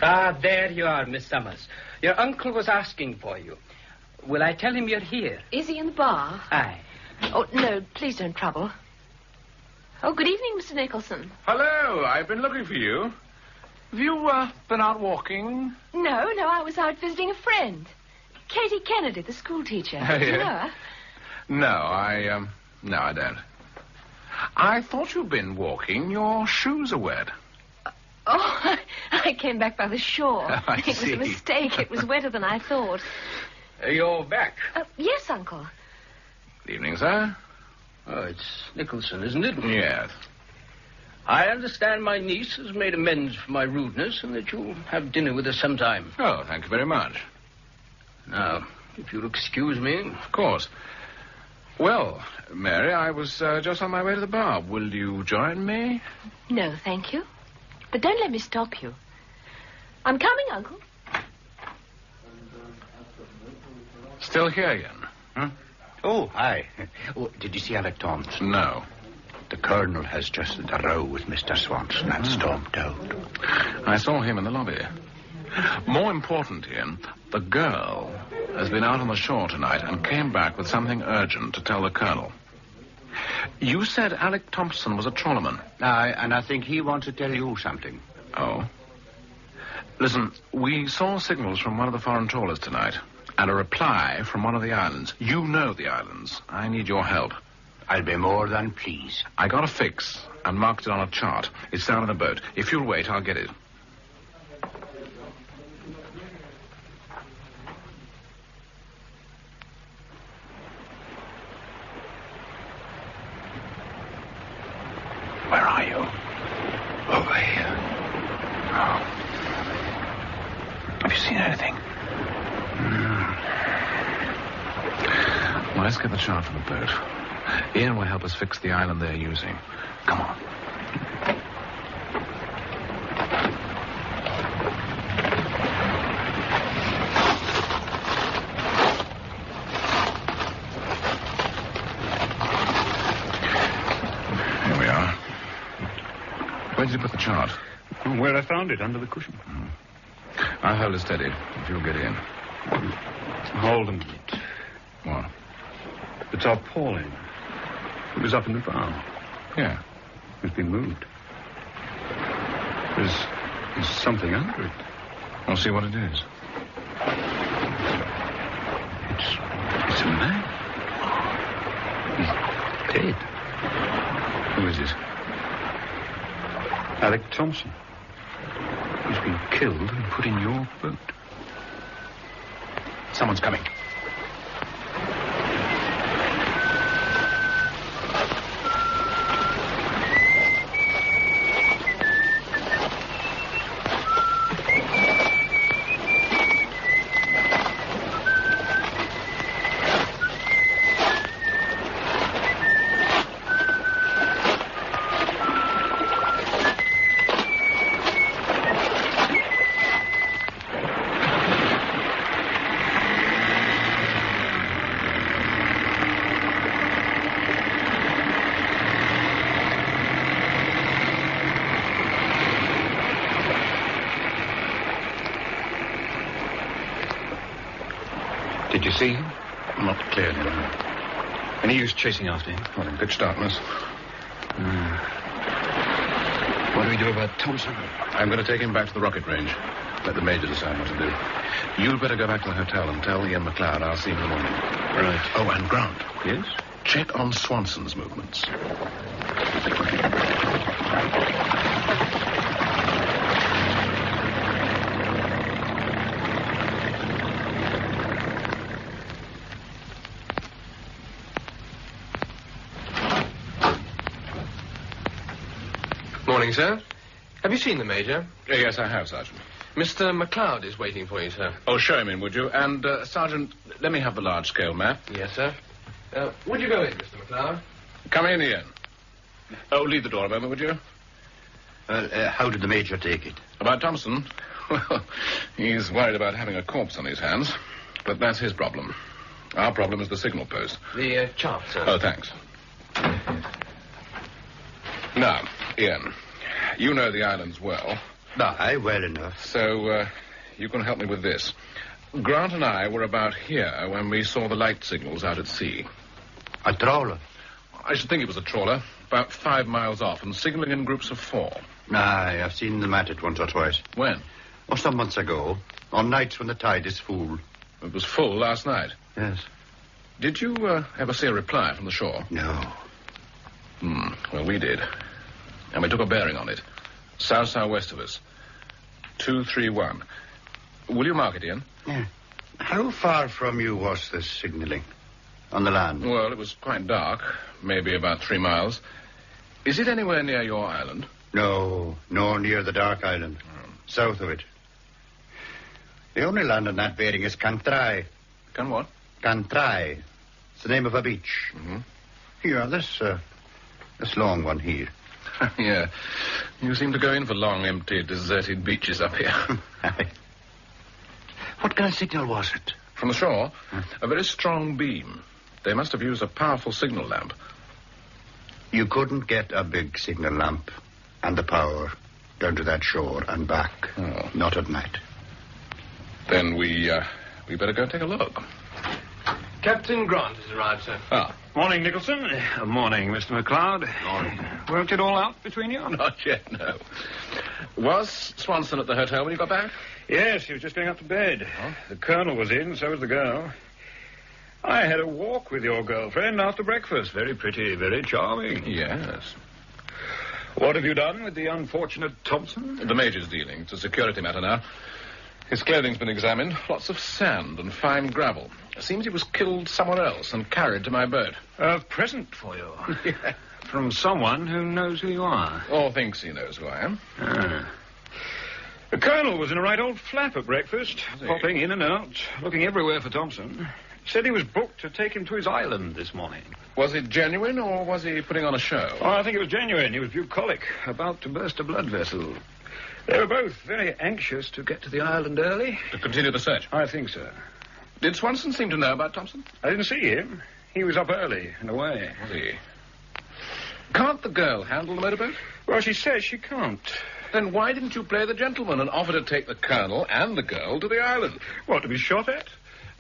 [SPEAKER 12] Ah, there you are, Miss Summers. Your uncle was asking for you. Will I tell him you're here?
[SPEAKER 23] Is he in the bar?
[SPEAKER 12] Aye.
[SPEAKER 23] Oh, no, please don't trouble. Oh, good evening, Mr. Nicholson.
[SPEAKER 2] Hello, I've been looking for you. Have you, been out walking?
[SPEAKER 23] No, I was out visiting a friend. Katie Kennedy, the school teacher.
[SPEAKER 2] Oh,
[SPEAKER 23] Do you
[SPEAKER 2] yeah.
[SPEAKER 23] know her?
[SPEAKER 2] No, I don't. I thought you'd been walking. Your shoes are wet.
[SPEAKER 23] Oh, I came back by the shore.
[SPEAKER 2] I
[SPEAKER 23] It was
[SPEAKER 2] see.
[SPEAKER 23] a mistake. It was wetter than I thought.
[SPEAKER 1] You're back.
[SPEAKER 23] Yes, Uncle.
[SPEAKER 2] Good evening, sir.
[SPEAKER 1] Oh, it's Nicholson, isn't it?
[SPEAKER 2] Yes.
[SPEAKER 1] I understand my niece has made amends for my rudeness and that you'll have dinner with us sometime.
[SPEAKER 2] Oh, thank you very much.
[SPEAKER 1] Now, if you'll excuse me.
[SPEAKER 2] Of course. Well, Mary, I was just on my way to the bar. Will you join me?
[SPEAKER 23] No, thank you. But don't let me stop you. I'm coming, Uncle.
[SPEAKER 2] Still here again?
[SPEAKER 14] Huh? Oh, hi. Oh, did you see Alec Thompson?
[SPEAKER 2] No.
[SPEAKER 14] The Colonel has just had a row with Mr. Swanson and stormed out.
[SPEAKER 2] I saw him in the lobby. More important, Ian, the girl has been out on the shore tonight and came back with something urgent to tell the Colonel. You said Alec Thompson was a trawlerman.
[SPEAKER 14] Aye, and I think he wants to tell you something.
[SPEAKER 2] Oh? Listen, we saw signals from one of the foreign trawlers tonight and a reply from one of the islands. You know the islands. I need your help.
[SPEAKER 14] I'll be more than pleased.
[SPEAKER 2] I got a fix and marked it on a chart. It's down in the boat. If you'll wait, I'll get it. Where are you?
[SPEAKER 14] Over here.
[SPEAKER 2] Oh. Have you seen anything? Well, let's get the chart from the boat. Ian will help us fix the island they're using. Come on. Here we are. Where did you put the chart?
[SPEAKER 4] Where I found it, under the cushion.
[SPEAKER 2] I'll hold it steady, if you'll get in.
[SPEAKER 4] Hold a minute.
[SPEAKER 2] What?
[SPEAKER 4] The tarpaulin. It was up in the bow.
[SPEAKER 2] Yeah.
[SPEAKER 4] It's been moved. There's something under it.
[SPEAKER 2] I'll see what it is.
[SPEAKER 4] It's a man. He's dead.
[SPEAKER 2] Who is it?
[SPEAKER 4] Alec Thompson. He's been killed and put in your boat.
[SPEAKER 2] Someone's coming.
[SPEAKER 4] Did you see him?
[SPEAKER 2] Not clearly, no.
[SPEAKER 4] Any use chasing after him?
[SPEAKER 2] Not in pitch darkness.
[SPEAKER 4] What do we do about Thompson?
[SPEAKER 2] I'm going to take him back to the rocket range. Let the Major decide what to do. You'd better go back to the hotel and tell Ian McLeod I'll see him in the morning.
[SPEAKER 4] Right.
[SPEAKER 2] Oh, and Grant.
[SPEAKER 4] Yes?
[SPEAKER 2] Check on Swanson's movements.
[SPEAKER 16] Morning, sir. Have you seen the Major?
[SPEAKER 2] Yes, I have, Sergeant.
[SPEAKER 16] Mr. McLeod is waiting for you, sir.
[SPEAKER 2] Oh, show him in, would you? And, Sergeant, let me have the large-scale map.
[SPEAKER 16] Yes, sir. Would you go in, Mr. McLeod?
[SPEAKER 2] Come in, Ian. Oh, leave the door a moment, would you?
[SPEAKER 14] How did the Major take it?
[SPEAKER 2] About Thompson? Well, he's worried about having a corpse on his hands, but that's his problem. Our problem is the signal post.
[SPEAKER 16] The chart, sir.
[SPEAKER 2] Oh, thanks. Now, Ian, you know the islands well.
[SPEAKER 20] Aye, well enough.
[SPEAKER 2] So, you can help me with this. Grant and I were about here when we saw the light signals out at sea.
[SPEAKER 20] A trawler?
[SPEAKER 2] I should think it was a trawler, about 5 miles off, and signalling in groups of 4.
[SPEAKER 20] Aye, I've seen them at it once or twice.
[SPEAKER 2] When?
[SPEAKER 20] Oh, some months ago. On nights when the tide is full.
[SPEAKER 2] It was full last night?
[SPEAKER 20] Yes.
[SPEAKER 2] Did you ever see a reply from the shore?
[SPEAKER 20] No.
[SPEAKER 2] Well, we did. And we took a bearing on it. South-southwest of us. 231. Will you mark it, Ian?
[SPEAKER 20] Yeah. How far from you was this signalling? On the land?
[SPEAKER 2] Well, it was quite dark. Maybe about 3 miles. Is it anywhere near your island?
[SPEAKER 20] No, near the Dark Island. South of it. The only land on that bearing is Cantrai.
[SPEAKER 2] Can what?
[SPEAKER 20] Cantrai. It's the name of a beach.
[SPEAKER 2] Mm-hmm.
[SPEAKER 20] Here, this long one here.
[SPEAKER 2] Yeah. You seem to go in for long, empty, deserted beaches up here.
[SPEAKER 20] What kind of signal was it?
[SPEAKER 2] From the shore? A very strong beam. They must have used a powerful signal lamp.
[SPEAKER 20] You couldn't get a big signal lamp and the power down to that shore and back.
[SPEAKER 2] Oh.
[SPEAKER 20] Not at night.
[SPEAKER 2] Then we better go take a look.
[SPEAKER 16] Captain Grant has arrived, sir.
[SPEAKER 2] Ah.
[SPEAKER 4] Morning, Nicholson. Morning, Mr. McLeod.
[SPEAKER 20] Morning.
[SPEAKER 4] Worked it all out between you?
[SPEAKER 2] Not yet, no. Was Swanson at the hotel when you got back?
[SPEAKER 4] Yes, he was just going up to bed.
[SPEAKER 2] Oh?
[SPEAKER 4] The Colonel was in, so was the girl. I had a walk with your girlfriend after breakfast. Very pretty, very charming.
[SPEAKER 2] Yes.
[SPEAKER 4] What have you done with the unfortunate Thompson?
[SPEAKER 2] The Major's dealing. It's a security matter now. His clothing's been examined. Lots of sand and fine gravel. It seems he was killed somewhere else and carried to my boat.
[SPEAKER 4] A present for you.
[SPEAKER 2] Yeah.
[SPEAKER 4] From someone who knows who you are.
[SPEAKER 2] Or thinks he knows who I am.
[SPEAKER 4] Ah. The Colonel was in a right old flap at breakfast, popping in and out, looking everywhere for Thompson. Said he was booked to take him to his island this morning.
[SPEAKER 2] Was it genuine, or was he putting on a show?
[SPEAKER 4] Oh, I think it was genuine. He was bucolic, about to burst a blood vessel. They were both very anxious to get to the island early.
[SPEAKER 2] To continue the search?
[SPEAKER 4] I think so.
[SPEAKER 2] Did Swanson seem to know about Thompson?
[SPEAKER 4] I didn't see him. He was up early and away.
[SPEAKER 2] Was he? Can't the girl handle the motorboat?
[SPEAKER 4] Well, she says she can't.
[SPEAKER 2] Then why didn't you play the gentleman and offer to take the Colonel and the girl to the island?
[SPEAKER 4] What, to be shot at?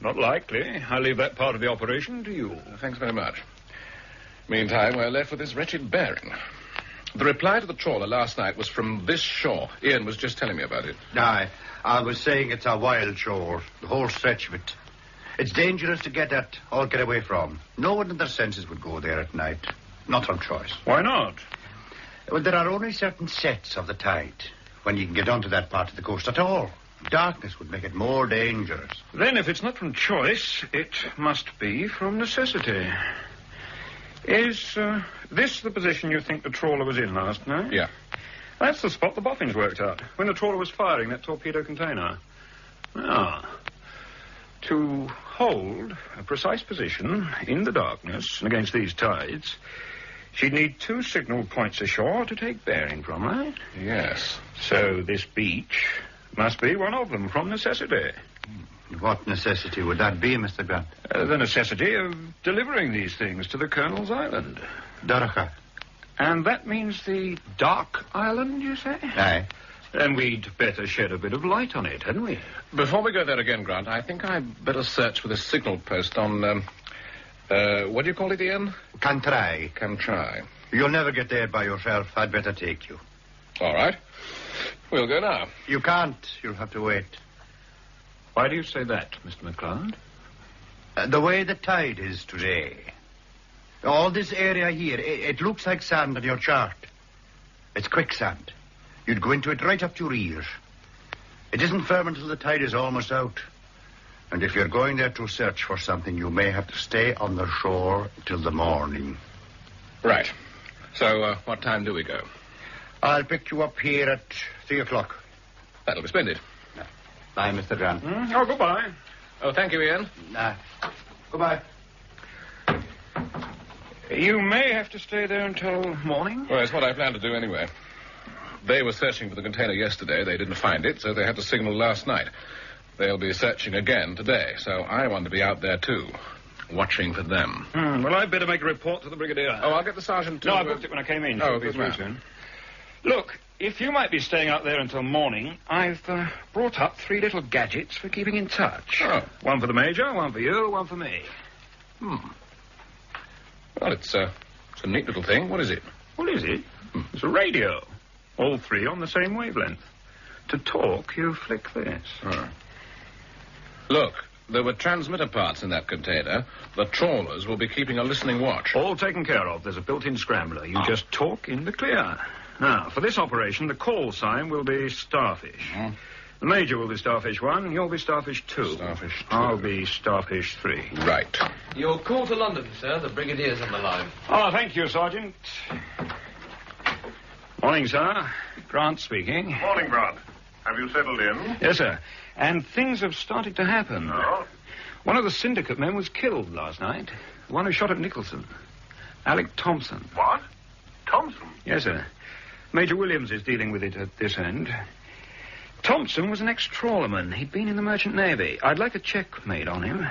[SPEAKER 4] Not likely. I leave that part of the operation to you.
[SPEAKER 2] Thanks very much. Meantime, we're left with this wretched bearing. The reply to the trawler last night was from this shore. Ian was just telling me about it.
[SPEAKER 20] Aye, I was saying it's a wild shore, the whole stretch of it. It's dangerous to get at or get away from. No one in their senses would go there at night. Not on choice.
[SPEAKER 4] Why not?
[SPEAKER 20] Well, there are only certain sets of the tide when you can get onto that part of the coast at all. Darkness would make it more dangerous.
[SPEAKER 4] Then, if it's not from choice, it must be from necessity. Is this the position you think the trawler was in last night?
[SPEAKER 2] Yeah.
[SPEAKER 4] That's the spot the boffins worked out, when the trawler was firing that torpedo container. Ah. To hold a precise position in the darkness and against these tides, she'd need 2 signal points ashore to take bearing from, right?
[SPEAKER 2] Yes.
[SPEAKER 4] So this beach must be one of them, from necessity.
[SPEAKER 20] What necessity would that be, Mr. Grant?
[SPEAKER 4] The necessity of delivering these things to the Colonel's island.
[SPEAKER 20] Daraka.
[SPEAKER 4] And that means the Dark Island, you say?
[SPEAKER 20] Aye.
[SPEAKER 4] Then we'd better shed a bit of light on it, hadn't we?
[SPEAKER 2] Before we go there again, Grant, I think I'd better search for this signal post on, what do you call it, Ian?
[SPEAKER 20] Cantrai.
[SPEAKER 2] Cantrai.
[SPEAKER 20] You'll never get there by yourself. I'd better take you.
[SPEAKER 2] All right. We'll go now.
[SPEAKER 20] You can't. You'll have to wait.
[SPEAKER 4] Why do you say that, Mr. McLeod?
[SPEAKER 20] The way the tide is today. All this area here, it looks like sand on your chart. It's quicksand. You'd go into it right up to your ears. It isn't firm until the tide is almost out. And if you're going there to search for something, you may have to stay on the shore till the morning.
[SPEAKER 2] Right. So, what time do we go?
[SPEAKER 20] I'll pick you up here at 3 o'clock.
[SPEAKER 2] That'll be splendid.
[SPEAKER 20] Bye, Mr. Grant.
[SPEAKER 4] Oh, goodbye.
[SPEAKER 2] Oh, thank you, Ian.
[SPEAKER 20] Goodbye.
[SPEAKER 4] You may have to stay there until morning.
[SPEAKER 2] Well, it's what I plan to do anyway. They were searching for the container yesterday. They didn't find it, so they had to signal last night. They'll be searching again today, so I want to be out there, too, watching for them.
[SPEAKER 4] Well, I'd better make a report to the brigadier.
[SPEAKER 2] Oh, I'll get the sergeant to...
[SPEAKER 4] No, I booked it when I came in.
[SPEAKER 2] Oh,
[SPEAKER 4] She'll be
[SPEAKER 2] good
[SPEAKER 4] through
[SPEAKER 2] man.
[SPEAKER 4] soon. Look, if you might be staying out there until morning, I've brought up 3 little gadgets for keeping in touch.
[SPEAKER 2] Oh.
[SPEAKER 4] One for the Major, one for you, one for me.
[SPEAKER 2] Well, it's a neat little thing. What is it?
[SPEAKER 4] What is it? It's a radio. All 3 on the same wavelength. To talk, you flick this.
[SPEAKER 2] Look, there were transmitter parts in that container. The trawlers will be keeping a listening watch.
[SPEAKER 4] All taken care of. There's a built-in scrambler. You just talk in the clear. Now, for this operation, the call sign will be Starfish. The Major will be Starfish 1, and you'll be Starfish 2.
[SPEAKER 2] Starfish 2.
[SPEAKER 4] I'll be Starfish 3.
[SPEAKER 2] Right.
[SPEAKER 16] Your call to London, sir. The Brigadier's on the line.
[SPEAKER 4] Oh, thank you, Sergeant. Morning, sir. Grant speaking.
[SPEAKER 3] Morning, Grant. Have you settled in?
[SPEAKER 4] Yes, sir. And things have started to happen.
[SPEAKER 3] Oh?
[SPEAKER 4] One of the syndicate men was killed last night. The one who shot at Nicholson. Alec Thompson.
[SPEAKER 3] What? Thompson?
[SPEAKER 4] Yes, sir. Major Williams is dealing with it at this end. Thompson was an ex-trawlerman. He'd been in the Merchant Navy. I'd like a check made on him.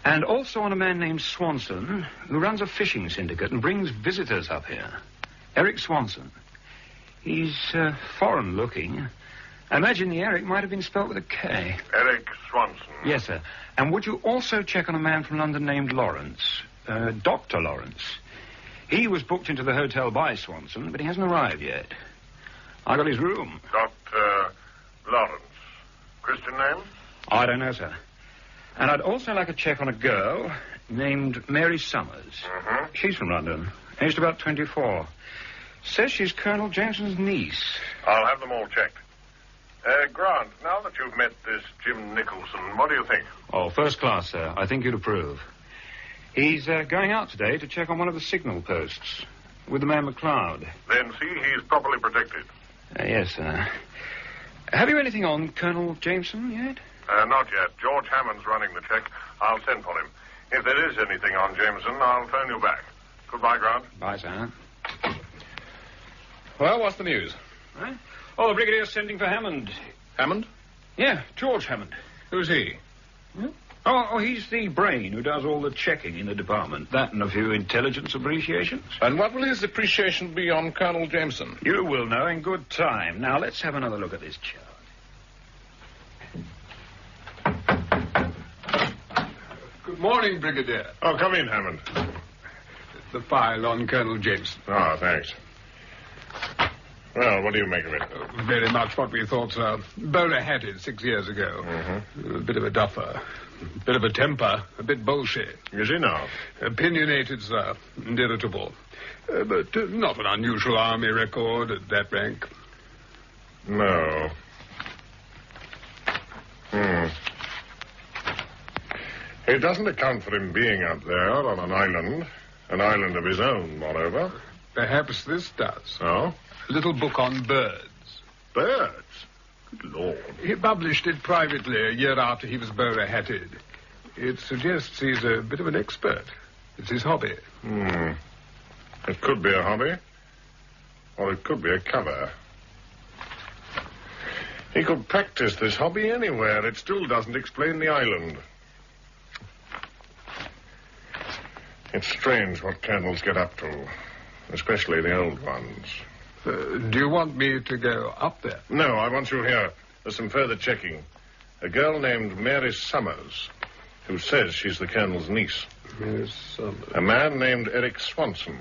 [SPEAKER 4] And also on a man named Swanson, who runs a fishing syndicate and brings visitors up here. Eric Swanson. He's foreign-looking. I imagine the Eric might have been spelt with a K.
[SPEAKER 3] Eric Swanson.
[SPEAKER 4] Yes, sir. And would you also check on a man from London named Lawrence? Dr. Lawrence. He was booked into the hotel by Swanson, but he hasn't arrived yet. I got his room.
[SPEAKER 3] Dr. Lawrence. Christian name?
[SPEAKER 4] I don't know, sir. And I'd also like a check on a girl named Mary Summers. She's from London. Aged about 24. Says she's Colonel Jameson's niece.
[SPEAKER 3] I'll have them all checked. Grant, now that you've met this Jim Nicholson, what do you think?
[SPEAKER 4] Oh, first class, sir. I think you'd approve. He's going out today to check on one of the signal posts with the man McLeod.
[SPEAKER 3] Then see he's properly protected.
[SPEAKER 4] Yes, sir. Have you anything on Colonel Jameson yet?
[SPEAKER 3] Not yet. George Hammond's running the check. I'll send for him. If there is anything on Jameson, I'll phone you back. Goodbye, Grant.
[SPEAKER 4] Bye, sir.
[SPEAKER 2] Well, what's the news?
[SPEAKER 4] Right? Oh, the Brigadier's sending for Hammond.
[SPEAKER 2] Hammond?
[SPEAKER 4] Yeah, George Hammond.
[SPEAKER 2] Who's he?
[SPEAKER 4] Oh, he's the brain who does all the checking in the department. That and a few intelligence appreciations.
[SPEAKER 2] And what will his appreciation be on Colonel Jameson?
[SPEAKER 4] You will know in good time. Now, let's have another look at this chart.
[SPEAKER 11] Good morning, Brigadier.
[SPEAKER 3] Oh, come in, Hammond.
[SPEAKER 11] The file on Colonel Jameson.
[SPEAKER 3] Ah, thanks. Well, what do you make of it?
[SPEAKER 11] Very much what we thought, sir. Bowler-hatted 6 years ago. A bit of a duffer. A bit of a temper. A bit bullshit.
[SPEAKER 3] Is he now?
[SPEAKER 11] Opinionated, sir. And irritable. But not an unusual army record at that rank.
[SPEAKER 3] No. It doesn't account for him being up there on an island of his own, moreover.
[SPEAKER 11] Perhaps this does.
[SPEAKER 3] Oh?
[SPEAKER 11] A little book on birds.
[SPEAKER 3] Birds? Good Lord.
[SPEAKER 11] He published it privately a year after he was bowler-hatted. It suggests he's a bit of an expert. It's his hobby.
[SPEAKER 3] It could be a hobby, or it could be a cover. He could practice this hobby anywhere. It still doesn't explain the island. It's strange what colonels get up to, especially the old ones.
[SPEAKER 11] Do you want me to go up there?
[SPEAKER 3] No, I want you here. There's some further checking. A girl named Mary Summers, who says she's the colonel's niece.
[SPEAKER 11] Mary Summers.
[SPEAKER 3] A man named Eric Swanson,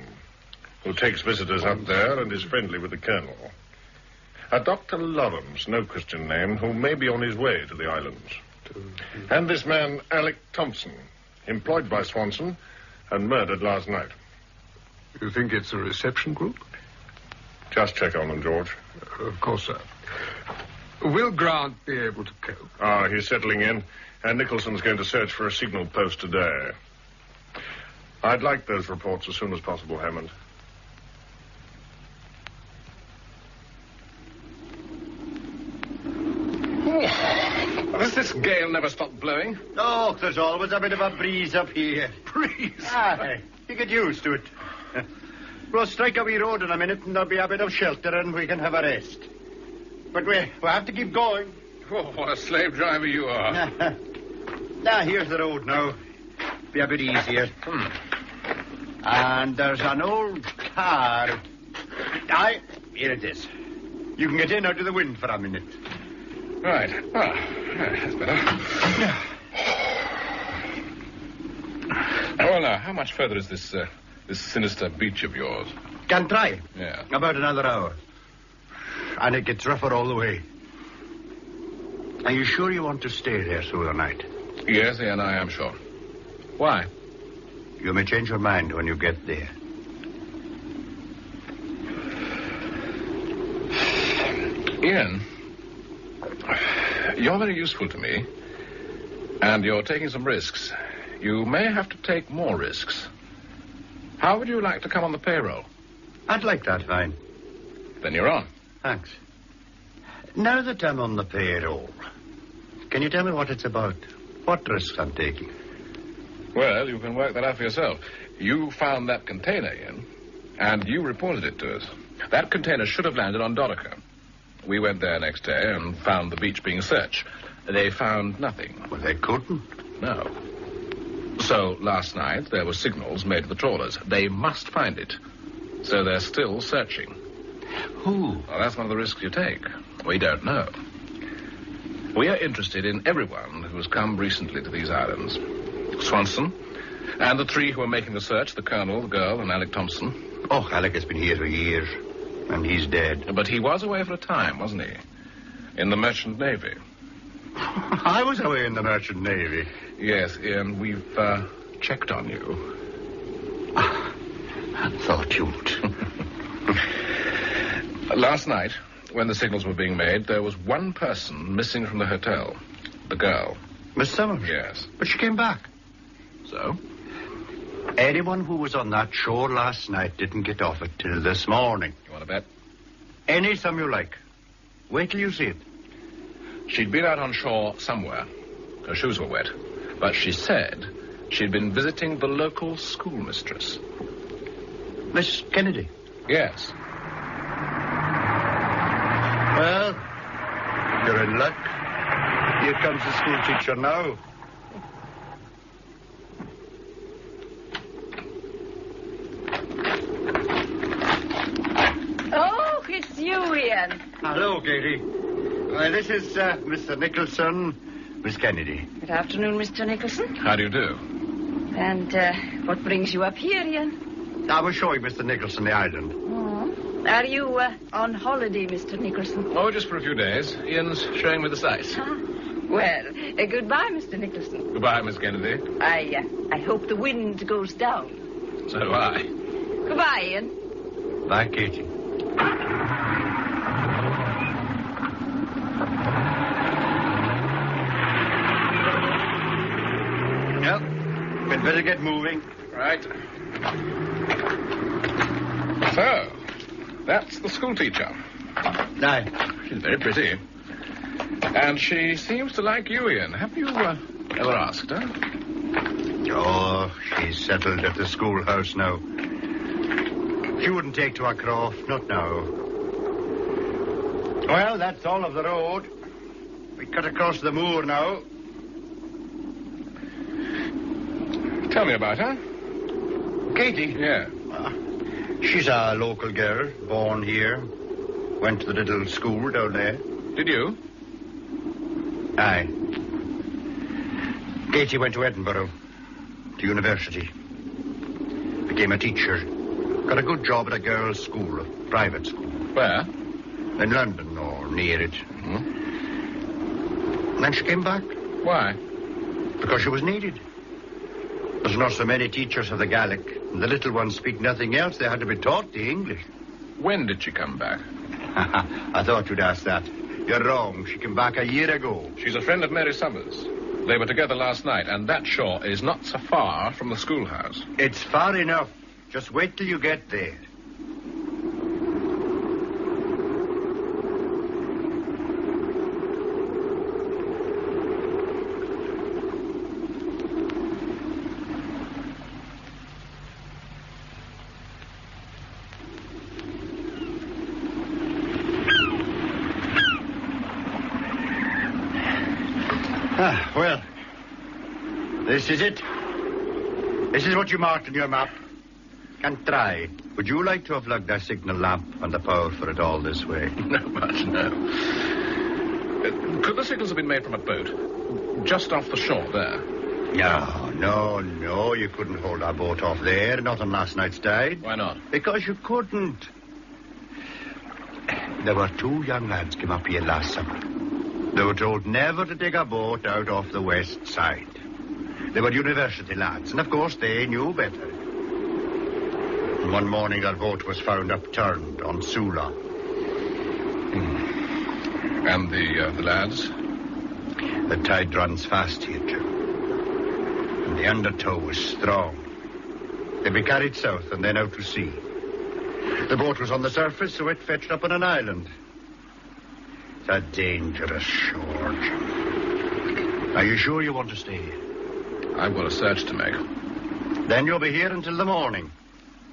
[SPEAKER 3] who takes visitors up there and is friendly with the colonel. A Dr. Lawrence, no Christian name, who may be on his way to the islands. And this man, Alec Thompson, employed by Swanson and murdered last night.
[SPEAKER 11] You think it's a reception group?
[SPEAKER 3] Just check on them, George.
[SPEAKER 11] Of course, sir. Will Grant be able to cope?
[SPEAKER 3] Ah, he's settling in, and Nicholson's going to search for a signal post today. I'd like those reports as soon as possible, Hammond.
[SPEAKER 2] Has this gale never stopped blowing?
[SPEAKER 20] Oh, there's always a bit of a breeze up here.
[SPEAKER 2] Breeze?
[SPEAKER 20] Aye, you get used to it. We'll strike a wee road in a minute and there'll be a bit of shelter and we can have a rest. But we have to keep going.
[SPEAKER 2] Oh, what a slave driver you are.
[SPEAKER 20] Here's the road now. Be a bit easier. And there's an old car. Aye, here it is. You can get in out of the wind for a minute.
[SPEAKER 2] Right. That's better. Well, now, how much further is this sinister beach of yours?
[SPEAKER 20] Can try.
[SPEAKER 2] Yeah.
[SPEAKER 20] About another hour. And it gets rougher all the way. Are you sure you want to stay there through the night?
[SPEAKER 2] Yes, Ian, I am sure. Why?
[SPEAKER 20] You may change your mind when you get there.
[SPEAKER 2] Ian, you're very useful to me. And you're taking some risks. You may have to take more risks. How would you like to come on the payroll?
[SPEAKER 20] I'd like that, fine.
[SPEAKER 2] Then you're on.
[SPEAKER 20] Thanks. Now that I'm on the payroll, can you tell me what it's about? What risks I'm taking?
[SPEAKER 2] Well, you can work that out for yourself. You found that container, Ian, and you reported it to us. That container should have landed on Dorica. We went there next day and found the beach being searched. They found nothing.
[SPEAKER 20] Well, they couldn't.
[SPEAKER 2] No. So, last night, there were signals made to the trawlers. They must find it. So they're still searching.
[SPEAKER 20] Who?
[SPEAKER 2] Well, that's one of the risks you take. We don't know. We are interested in everyone who has come recently to these islands. Swanson, and the three who are making the search, the Colonel, the girl, and Alec Thompson.
[SPEAKER 20] Oh, Alec has been here for years, and he's dead.
[SPEAKER 2] But he was away for a time, wasn't he? In the Merchant Navy.
[SPEAKER 20] I was away in the Merchant Navy.
[SPEAKER 2] Yes, Ian, we've checked on you.
[SPEAKER 20] I thought you would.
[SPEAKER 2] Last night, when the signals were being made, there was one person missing from the hotel. The girl.
[SPEAKER 20] Miss Summers?
[SPEAKER 2] Yes.
[SPEAKER 20] But she came back.
[SPEAKER 2] So?
[SPEAKER 20] Anyone who was on that shore last night didn't get off it till this morning.
[SPEAKER 2] You want to bet?
[SPEAKER 20] Any sum you like. Wait till you see it.
[SPEAKER 2] She'd been out on shore somewhere. Her shoes were wet. But she said she'd been visiting the local schoolmistress.
[SPEAKER 20] Miss Kennedy?
[SPEAKER 2] Yes.
[SPEAKER 20] Well, you're in luck. Here comes the school teacher now.
[SPEAKER 10] Oh, it's you, Ian.
[SPEAKER 20] Hello, Katie. This is Mr. Nicholson, Miss Kennedy.
[SPEAKER 10] Good afternoon, Mr. Nicholson.
[SPEAKER 2] How do you do?
[SPEAKER 10] And what brings you up here, Ian?
[SPEAKER 20] I was showing Mr. Nicholson the island.
[SPEAKER 10] Oh. Are you on holiday, Mr. Nicholson?
[SPEAKER 2] Oh, just for a few days. Ian's showing me the sights.
[SPEAKER 10] Well, goodbye, Mr. Nicholson.
[SPEAKER 2] Goodbye, Miss Kennedy.
[SPEAKER 10] I hope the wind goes down.
[SPEAKER 2] So do I.
[SPEAKER 10] Goodbye, Ian.
[SPEAKER 20] Bye, Katie. Well, we'd better get moving.
[SPEAKER 2] Right. So, that's the schoolteacher.
[SPEAKER 20] Aye.
[SPEAKER 2] She's very pretty. And she seems to like you, Ian. Have you ever asked her?
[SPEAKER 20] Oh, she's settled at the schoolhouse now. She wouldn't take to a croft, not now. Well, that's all of the road. We cut across the moor now.
[SPEAKER 2] Tell me about her.
[SPEAKER 20] Katie?
[SPEAKER 2] Yeah.
[SPEAKER 20] She's a local girl, born here. Went to the little school down there.
[SPEAKER 2] Did you?
[SPEAKER 20] Aye. Katie went to Edinburgh, to university. Became a teacher. Got a good job at a girls' school, a private school.
[SPEAKER 2] Where?
[SPEAKER 20] In London, or near it.
[SPEAKER 2] Mm-hmm.
[SPEAKER 20] And then she came back.
[SPEAKER 2] Why?
[SPEAKER 20] Because she was needed. There's not so many teachers of the Gaelic. And the little ones speak nothing else. They had to be taught the English.
[SPEAKER 2] When did she come back?
[SPEAKER 20] I thought you'd ask that. You're wrong. She came back a year ago.
[SPEAKER 2] She's a friend of Mary Summers. They were together last night, and that shore is not so far from the schoolhouse.
[SPEAKER 20] It's far enough. Just wait till you get there. Well, this is it. This is what you marked on your map. Can try. Would you like to have lugged a signal lamp and the power for it all this way?
[SPEAKER 2] No, much, no. Could the signals have been made from a boat? Just off the shore there?
[SPEAKER 20] No. You couldn't hold our boat off there, not on last night's tide.
[SPEAKER 2] Why not?
[SPEAKER 20] Because you couldn't. There were 2 young lads came up here last summer. They were told never to take a boat out off the west side. They were university lads, and of course they knew better. And one morning their boat was found upturned on Sula.
[SPEAKER 2] And the lads?
[SPEAKER 20] The tide runs fast here, Jim. And the undertow was strong. They'd be carried south and then out to sea. The boat was on the surface, so it fetched up on an island. It's a dangerous shore, Jim. Are you sure you want to stay here?
[SPEAKER 2] I've got a search to make.
[SPEAKER 20] Then you'll be here until the morning.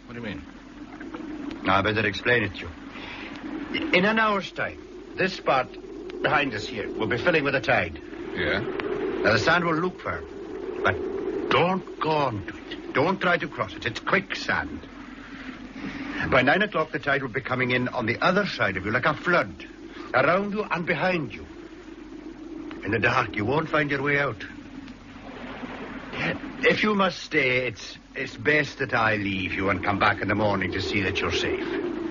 [SPEAKER 2] What do you mean?
[SPEAKER 20] I better explain it to you. In an hour's time, this spot behind us here will be filling with the tide.
[SPEAKER 2] Yeah?
[SPEAKER 20] Now, the sand will look firm, but don't go on to it. Don't try to cross it. It's quicksand. By 9 o'clock, the tide will be coming in on the other side of you like a flood, around you and behind you. In the dark, you won't find your way out. If you must stay, it's best that I leave you and come back in the morning to see that you're safe.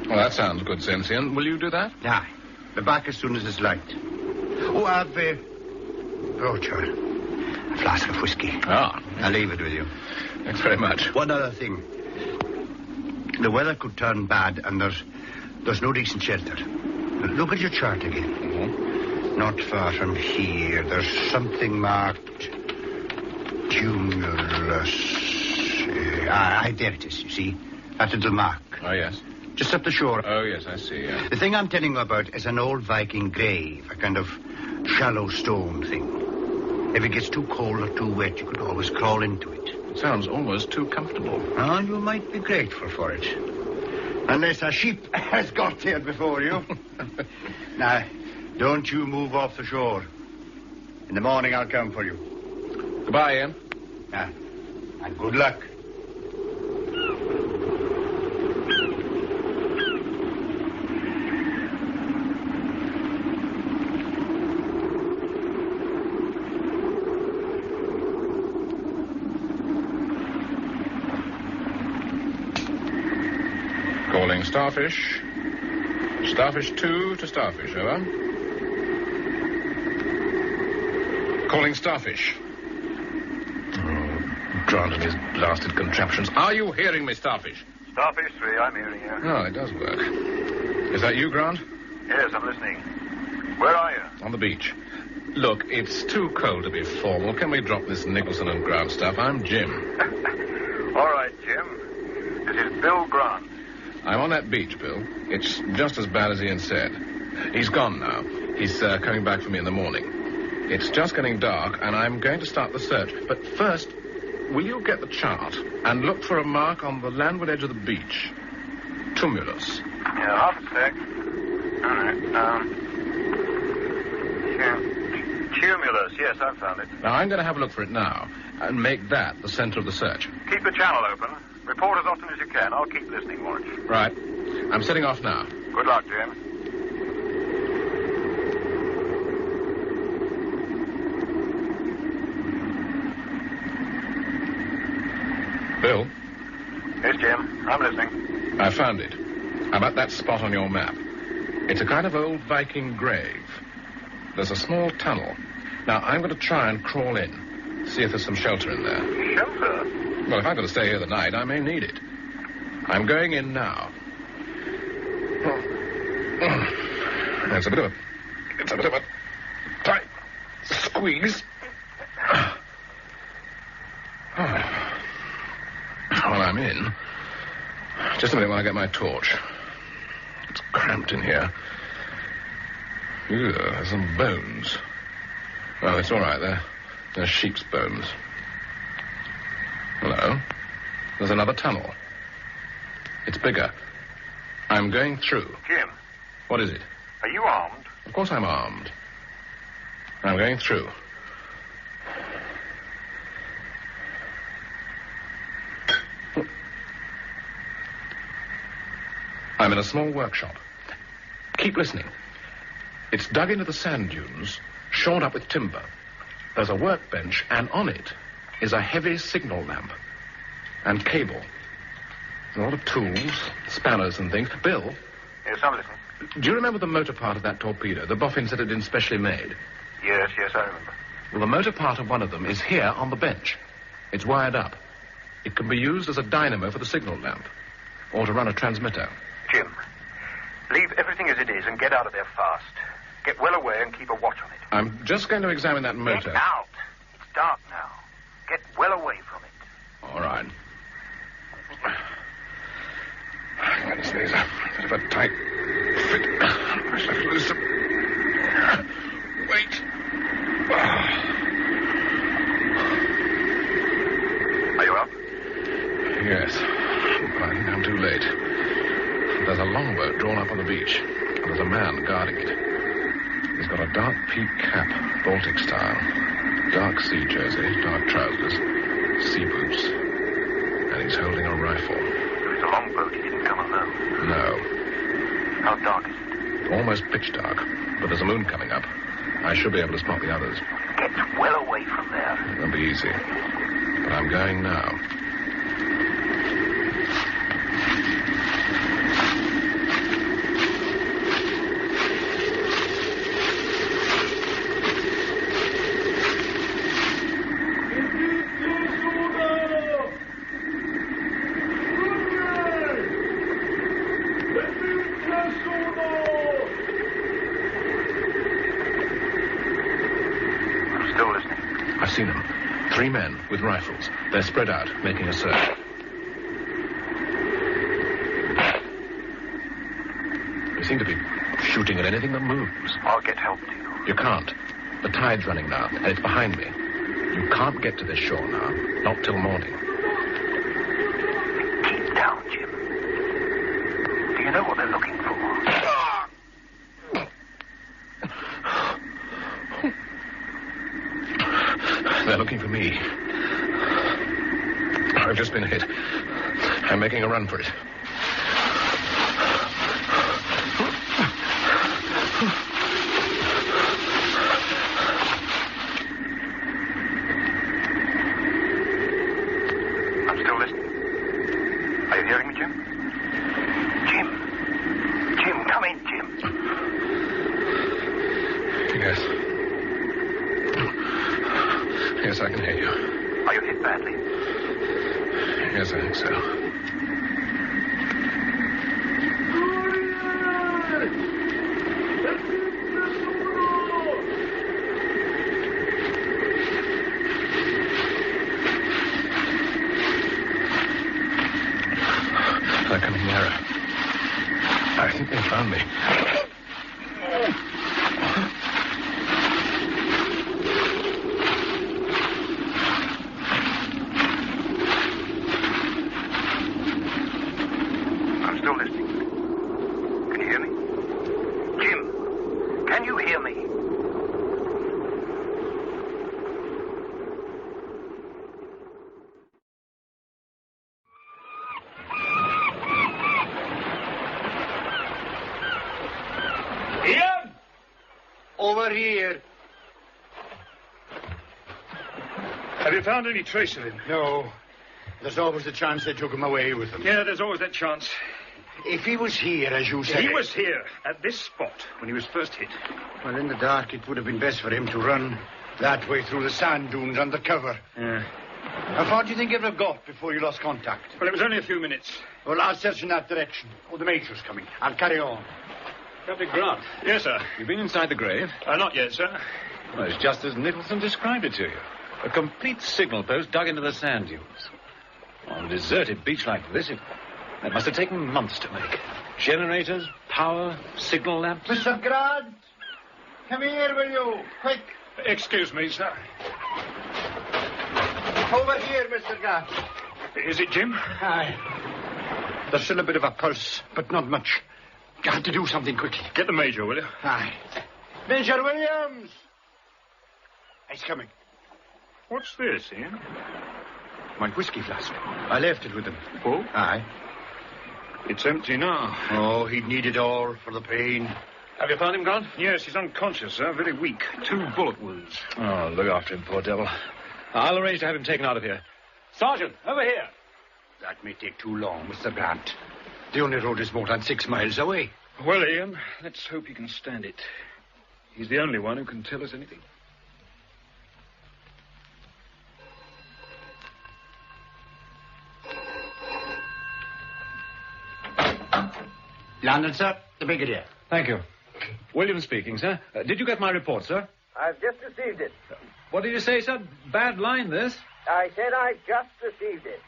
[SPEAKER 2] Well, that sounds good, Sensian. Will you do that?
[SPEAKER 20] Aye. Be back as soon as it's light. Oh, I've brought you a flask of whiskey.
[SPEAKER 2] Ah.
[SPEAKER 20] I'll leave it with you.
[SPEAKER 2] Thanks very much.
[SPEAKER 20] One other thing. The weather could turn bad, and there's no decent shelter. Look at your chart again.
[SPEAKER 2] Mm-hmm.
[SPEAKER 20] Not far from here, there's something marked Cumulus. There it is, you see? That little mark.
[SPEAKER 2] Oh, yes.
[SPEAKER 20] Just up the shore.
[SPEAKER 2] Oh, yes, I see, yeah.
[SPEAKER 20] The thing I'm telling you about is an old Viking grave, a kind of shallow stone thing. If it gets too cold or too wet, you could always crawl into it.
[SPEAKER 2] It sounds almost too comfortable.
[SPEAKER 20] Oh, you might be grateful for it. Unless a sheep has got here before you. Now, don't you move off the shore. In the morning, I'll come for you.
[SPEAKER 2] Goodbye, Ian.
[SPEAKER 20] And good luck.
[SPEAKER 2] Calling Starfish. Starfish 2 to Starfish, over. Calling Starfish. Grant and his blasted contraptions. Are you hearing me, Starfish?
[SPEAKER 15] Starfish 3, I'm hearing you.
[SPEAKER 2] Oh, it does work. Is that you, Grant?
[SPEAKER 15] Yes, I'm listening. Where are you?
[SPEAKER 2] On the beach. Look, it's too cold to be formal. Can we drop this Nicholson and Grant stuff? I'm Jim.
[SPEAKER 15] All right, Jim. This is Bill Grant.
[SPEAKER 2] I'm on that beach, Bill. It's just as bad as Ian said. He's gone now. He's coming back for me in the morning. It's just getting dark, and I'm going to start the search. But first, will you get the chart and look for a mark on the landward edge of the beach? Tumulus.
[SPEAKER 15] Yeah, half a sec. All right. Cumulus. Yes, I've found it.
[SPEAKER 2] Now, I'm going to have a look for it now and make that the center of the search.
[SPEAKER 15] Keep the channel open. Report as often as you can. I'll keep listening, watch.
[SPEAKER 2] Right. I'm setting off now.
[SPEAKER 15] Good luck, Jim.
[SPEAKER 2] Bill?
[SPEAKER 15] Yes, Jim. I'm listening.
[SPEAKER 2] I found it. I'm at that spot on your map. It's a kind of old Viking grave. There's a small tunnel. Now, I'm going to try and crawl in, see if there's some shelter in there.
[SPEAKER 15] Shelter?
[SPEAKER 2] Well, if I'm going to stay here the night, I may need it. I'm going in now. It's a bit of a tight squeeze. Well, I'm in. Just a minute while I get my torch. It's cramped in here. Ew, there's some bones. Oh, it's all right. They're sheep's bones. Hello. There's another tunnel. It's bigger. I'm going through.
[SPEAKER 15] Jim.
[SPEAKER 2] What is it?
[SPEAKER 15] Are you armed?
[SPEAKER 2] Of course I'm armed. I'm going through. I'm in a small workshop. Keep listening. It's dug into the sand dunes, shored up with timber. There's a workbench, and on it is a heavy signal lamp and cable. A lot of tools, spanners and things. Bill?
[SPEAKER 15] Yes, I'm listening.
[SPEAKER 2] Do you remember the motor part of that torpedo? The boffin said it had been specially made.
[SPEAKER 15] Yes, I remember.
[SPEAKER 2] Well, the motor part of one of them is here on the bench. It's wired up. It can be used as a dynamo for the signal lamp, or to run a transmitter.
[SPEAKER 15] Jim, leave everything as it is and get out of there fast. Get well away and keep a watch on it.
[SPEAKER 2] I'm just going to examine that motor.
[SPEAKER 15] Get out. It's dark now. Get well away from it.
[SPEAKER 2] All right. Goodness, there's a bit of a tight fit. I shall have to lose some. Wait.
[SPEAKER 15] Are you up?
[SPEAKER 2] Yes. But I think I'm too late. There's a longboat drawn up on the beach, and there's a man guarding it. He's got a dark peaked cap, Baltic style, dark sea jersey, dark trousers, sea boots, and he's holding a rifle.
[SPEAKER 15] It's a longboat. He didn't come alone.
[SPEAKER 2] No.
[SPEAKER 15] How dark is it?
[SPEAKER 2] Almost pitch dark, but there's a moon coming up. I should be able to spot the others.
[SPEAKER 15] Get well away from there.
[SPEAKER 2] It won't be easy, but I'm going now. I've seen them. 3 men with rifles. They're spread out, making a search. They seem to be shooting at anything that moves.
[SPEAKER 15] I'll get help to you.
[SPEAKER 2] You can't. The tide's running now, and it's behind me. You can't get to this shore now. Not till morning.
[SPEAKER 15] Keep down, Jim. Do you know what they're looking for?
[SPEAKER 2] They're looking for me. I've just been hit. I'm making a run for it.
[SPEAKER 15] I'm still listening. Are you hearing me, Jim? Jim, come in, Jim.
[SPEAKER 2] Yes. Yes, I can hear you.
[SPEAKER 15] Are you hit badly?
[SPEAKER 2] Yes, I think so. They're coming nearer. I think they found me.
[SPEAKER 5] Over here.
[SPEAKER 4] Have you found any trace of him?
[SPEAKER 5] No. There's always the chance they took him away with them.
[SPEAKER 4] Yeah, there's always that chance.
[SPEAKER 5] If he was here, as you say...
[SPEAKER 4] He was here, at this spot, when he was first hit.
[SPEAKER 5] Well, in the dark, it would have been best for him to run that way through the sand dunes under cover.
[SPEAKER 4] Yeah.
[SPEAKER 5] How far do you think you'd have got before you lost contact?
[SPEAKER 4] Well, it was only a few minutes.
[SPEAKER 5] Well, I'll search in that direction. Oh, the Major's coming. I'll carry on.
[SPEAKER 22] Captain Grant.
[SPEAKER 4] Yes, sir.
[SPEAKER 22] You've been inside the grave?
[SPEAKER 4] Not yet, sir.
[SPEAKER 22] Well, it's just as Nicholson described it to you. A complete signal post dug into the sand dunes. On a deserted beach like this, it must have taken months to make. Generators, power, signal lamps.
[SPEAKER 5] Mr. Grant! Come here, will you? Quick!
[SPEAKER 4] Excuse me, sir.
[SPEAKER 5] Over here, Mr. Grant.
[SPEAKER 4] Is it Jim?
[SPEAKER 5] Aye. There's still a bit of a pulse, but not much. You have to do something quickly.
[SPEAKER 4] Get the Major, will you?
[SPEAKER 5] Aye. Major Williams! He's coming.
[SPEAKER 4] What's this, Ian?
[SPEAKER 5] My whiskey flask. I left it with him.
[SPEAKER 4] Oh?
[SPEAKER 5] Aye.
[SPEAKER 4] It's empty now.
[SPEAKER 14] Oh, he'd need it all for the pain.
[SPEAKER 4] Have you found him, Grant? Yes, he's unconscious, sir. Very weak. 2 bullet wounds.
[SPEAKER 22] Oh, look after him, poor devil. I'll arrange to have him taken out of here. Sergeant, over here.
[SPEAKER 14] That may take too long, Mr. Grant. The only road is more than 6 miles away.
[SPEAKER 4] Well, Ian, let's hope he can stand it. He's the only one who can tell us anything.
[SPEAKER 14] London, sir. The Brigadier.
[SPEAKER 22] Thank you. William speaking, sir. Did you get my report, sir?
[SPEAKER 17] I've just received it.
[SPEAKER 22] What did you say, sir? Bad line, this.
[SPEAKER 17] I said I've just received it.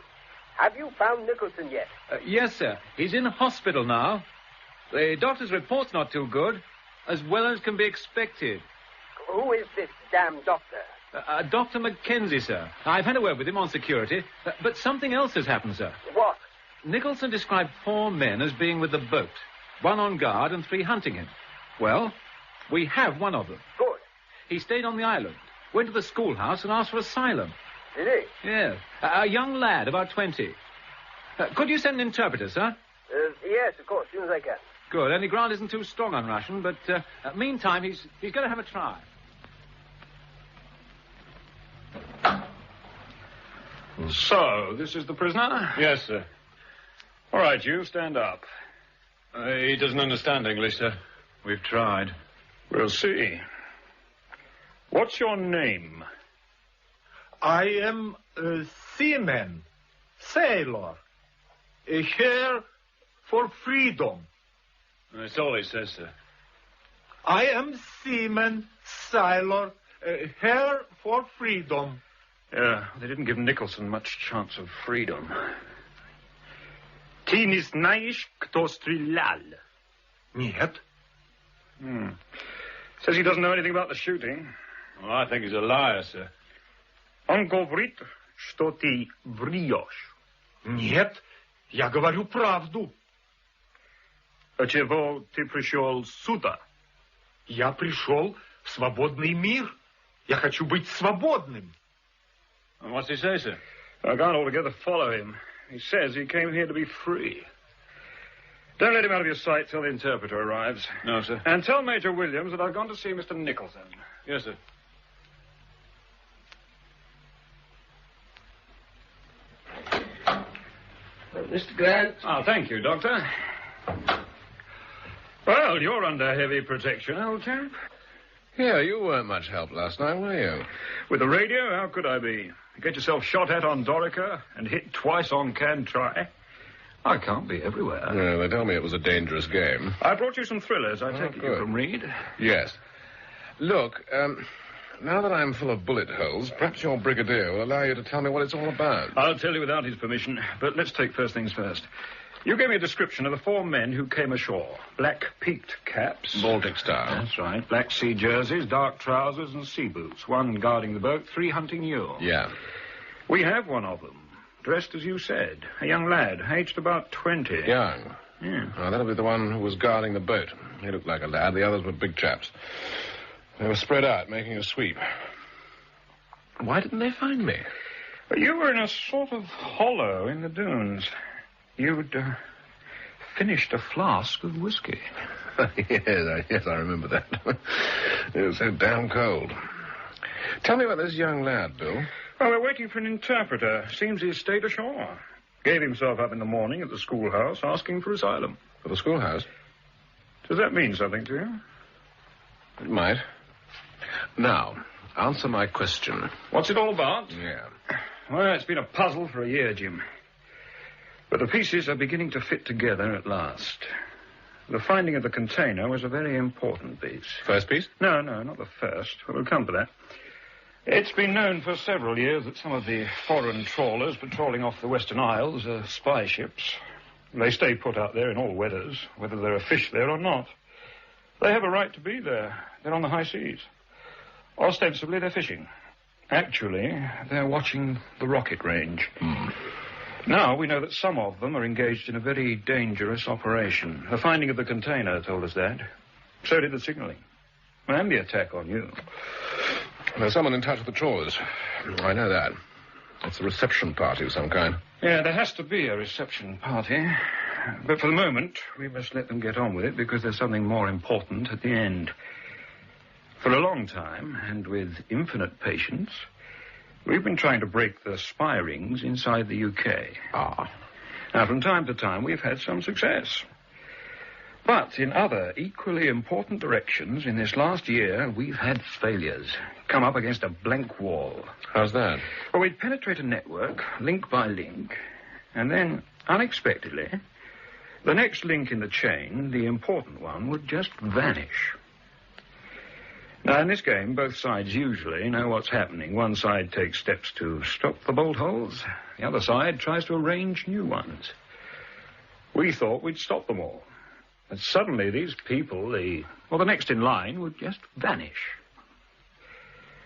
[SPEAKER 17] Have you found Nicholson yet?
[SPEAKER 22] Yes, sir. He's in hospital now. The doctor's report's not too good, as well as can be expected.
[SPEAKER 17] Who is this damn doctor?
[SPEAKER 22] Dr. Mackenzie, sir. I've had a word with him on security, but something else has happened, sir.
[SPEAKER 17] What?
[SPEAKER 22] Nicholson described 4 men as being with the boat, 1 on guard and 3 hunting him. Well, we have one of them.
[SPEAKER 17] Good.
[SPEAKER 22] He stayed on the island, went to the schoolhouse and asked for asylum.
[SPEAKER 17] Did he?
[SPEAKER 22] Yes. A young lad, about 20. Could you send an interpreter, sir?
[SPEAKER 17] Yes, of course, as soon as I can.
[SPEAKER 22] Good. Only Grant isn't too strong on Russian, but meantime, he's going to have a try.
[SPEAKER 4] So, this is the prisoner?
[SPEAKER 22] Yes, sir.
[SPEAKER 4] All right, you stand up.
[SPEAKER 22] He doesn't understand English, sir. We've tried.
[SPEAKER 4] We'll see. What's your name?
[SPEAKER 18] I am a seaman, sailor, here for freedom.
[SPEAKER 22] That's all he says, sir.
[SPEAKER 18] I am seaman, sailor, here for freedom.
[SPEAKER 4] Yeah, they didn't give Nicholson much chance of freedom. Ty nie знаешь, кто стрелял?
[SPEAKER 18] Нет.
[SPEAKER 4] Says he doesn't know anything about the shooting.
[SPEAKER 22] Well, I think he's a liar, sir.
[SPEAKER 4] Он говорит, что ты врешь.
[SPEAKER 18] Нет, я говорю правду.
[SPEAKER 4] А чего ты пришел сюда?
[SPEAKER 18] Я пришел в свободный мир. Я хочу быть свободным.
[SPEAKER 22] And what's he say, sir?
[SPEAKER 4] I can't altogether follow him. He says he came here to be free. Don't let him out of your sight till the interpreter arrives.
[SPEAKER 22] No, sir.
[SPEAKER 4] And tell Major Williams that I've gone to see Mr. Nicholson.
[SPEAKER 22] Yes, sir.
[SPEAKER 1] Mr. Grant.
[SPEAKER 4] Oh, thank you, Doctor. Well, you're under heavy protection, old chap.
[SPEAKER 2] Yeah, you weren't much help last night, were you?
[SPEAKER 4] With the radio, how could I be? Get yourself shot at on Dorica and hit twice on Cantry. I can't be everywhere.
[SPEAKER 2] No, they told me it was a dangerous game.
[SPEAKER 4] I brought you some thrillers. I take it you can read.
[SPEAKER 2] Yes. Look, now that I'm full of bullet holes, perhaps your brigadier will allow you to tell me what it's all about.
[SPEAKER 4] I'll tell you without his permission, but let's take first things first. You gave me a description of the 4 men who came ashore. Black peaked caps.
[SPEAKER 2] Baltic style.
[SPEAKER 4] That's right. Black sea jerseys, dark trousers, and sea boots. 1 guarding the boat, 3 hunting you.
[SPEAKER 2] Yeah.
[SPEAKER 4] We have one of them. Dressed as you said. A young lad, aged about 20.
[SPEAKER 2] Young?
[SPEAKER 4] Yeah.
[SPEAKER 2] Oh, that'll be the one who was guarding the boat. He looked like a lad. The others were big chaps. They were spread out, making a sweep. Why didn't they find me?
[SPEAKER 4] You were in a sort of hollow in the dunes. You'd finished a flask of whiskey.
[SPEAKER 2] yes, I remember that. It was so damn cold. Tell me about this young lad, Bill.
[SPEAKER 4] Well, we're waiting for an interpreter. Seems he's stayed ashore. Gave himself up in the morning at the schoolhouse, asking for asylum.
[SPEAKER 2] For the schoolhouse?
[SPEAKER 4] Does that mean something to you?
[SPEAKER 2] It might. Now, answer my question.
[SPEAKER 4] What's it all about?
[SPEAKER 2] Yeah.
[SPEAKER 4] Well, it's been a puzzle for a year, Jim. But the pieces are beginning to fit together at last. The finding of the container was a very important piece.
[SPEAKER 2] First piece?
[SPEAKER 4] No, not the first. We'll come to that. It's been known for several years that some of the foreign trawlers patrolling off the Western Isles are spy ships. They stay put out there in all weathers, whether there are fish there or not. They have a right to be there. They're on the high seas. Ostensibly, they're fishing. Actually, they're watching the rocket range. Now we know that some of them are engaged in a very dangerous operation. The finding of the container told us that. So did the signaling. And the attack on you.
[SPEAKER 2] There's someone in touch with the trawlers. I know that. It's a reception party of some kind.
[SPEAKER 4] Yeah, there has to be a reception party. But for the moment, we must let them get on with it because there's something more important at the end. For a long time, and with infinite patience, we've been trying to break the spy rings inside the UK. Now, from time to time, we've had some success. But in other equally important directions, in this last year, we've had failures. Come up against a blank wall.
[SPEAKER 2] How's that?
[SPEAKER 4] Well, we'd penetrate a network, link by link, and then, unexpectedly, the next link in the chain, the important one, would just vanish. Now, in this game, both sides usually know what's happening. One side takes steps to stop the bolt holes. The other side tries to arrange new ones. We thought we'd stop them all. But suddenly these people, the next in line, would just vanish.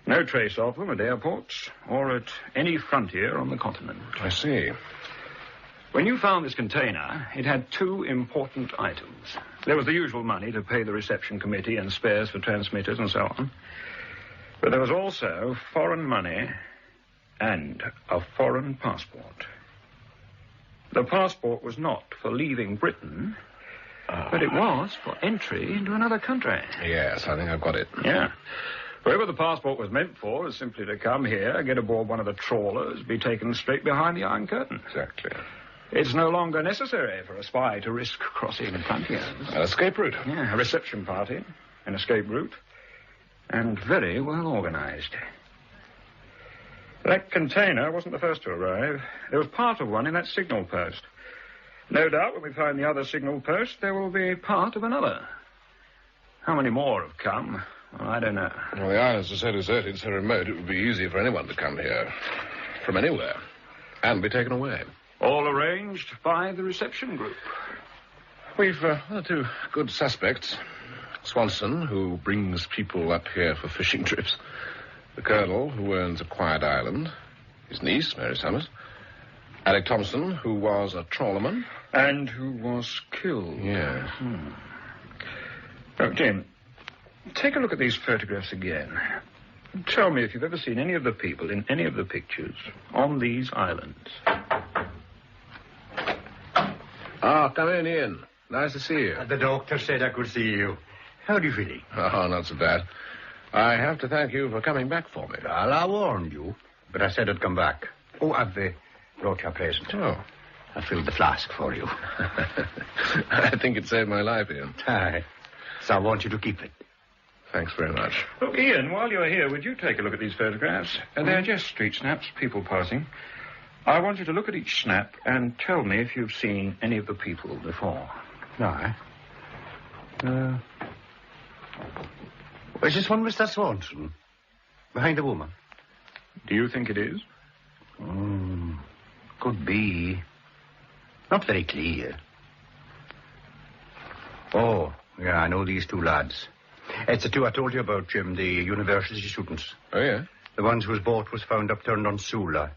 [SPEAKER 4] No trace of them at airports or at any frontier on the continent.
[SPEAKER 2] I see.
[SPEAKER 4] When you found this container, it had two important items. There was the usual money to pay the reception committee and spares for transmitters and so on. But there was also foreign money and a foreign passport. The passport was not for leaving Britain, but it was for entry into another country.
[SPEAKER 2] Yes, I think I've got it.
[SPEAKER 4] Yeah. Whoever the passport was meant for was simply to come here, get aboard one of the trawlers, be taken straight behind the Iron Curtain.
[SPEAKER 2] Exactly.
[SPEAKER 4] It's no longer necessary for a spy to risk crossing frontiers.
[SPEAKER 2] An escape route.
[SPEAKER 4] Yeah, a reception party, an escape route, and very well organized. That container wasn't the first to arrive. There was part of one in that signal post. No doubt when we find the other signal post, there will be part of another. How many more have come? Well, I don't know.
[SPEAKER 2] Well, the islands are so deserted, so remote, it would be easy for anyone to come here. From anywhere. And be taken away.
[SPEAKER 4] All arranged by the reception group.
[SPEAKER 2] We've two good suspects. Swanson, who brings people up here for fishing trips. The Colonel, who owns a quiet island. His niece, Mary Summers. Alec Thompson, who was a trawlerman.
[SPEAKER 4] And who was killed.
[SPEAKER 2] Yes.
[SPEAKER 4] Oh, Jim, take a look at these photographs again. Tell me if you've ever seen any of the people in any of the pictures on these islands.
[SPEAKER 2] Come in, Ian. Nice to see you.
[SPEAKER 14] The doctor said I could see you. How do you feel?
[SPEAKER 2] Oh, not so bad. I have to thank you for coming back for me.
[SPEAKER 14] Well, I warned you, but I said I'd come back. Oh, I've brought you a present.
[SPEAKER 2] Oh.
[SPEAKER 14] I filled the flask for you.
[SPEAKER 2] I think it saved my life, Ian.
[SPEAKER 14] Aye. So I want you to keep it.
[SPEAKER 2] Thanks very much.
[SPEAKER 4] Oh, Ian, while you're here, would you take a look at these photographs? They're just street snaps, people passing. I want you to look at each snap and tell me if you've seen any of the people before.
[SPEAKER 14] No. Is this one Mr. Swanson? Behind the woman?
[SPEAKER 4] Do you think it is?
[SPEAKER 14] Could be. Not very clear. Oh, yeah, I know these two lads. It's the two I told you about, Jim, the university students.
[SPEAKER 2] Oh, yeah?
[SPEAKER 14] The ones whose boat was found upturned on Sula.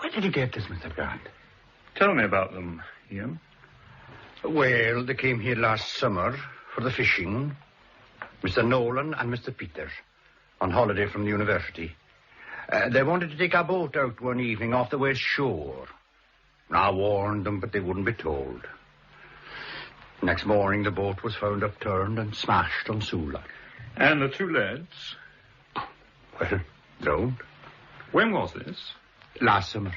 [SPEAKER 14] Where did you get this, Mr. Grant?
[SPEAKER 4] Tell me about them, Ian.
[SPEAKER 14] Well, they came here last summer for the fishing. Mr. Nolan and Mr. Peters, on holiday from the university. They wanted to take a boat out one evening off the west shore. I warned them, but they wouldn't be told. Next morning, the boat was found upturned and smashed on Sula.
[SPEAKER 4] And the two lads?
[SPEAKER 14] Well, drowned.
[SPEAKER 4] When was this?
[SPEAKER 14] Last summer.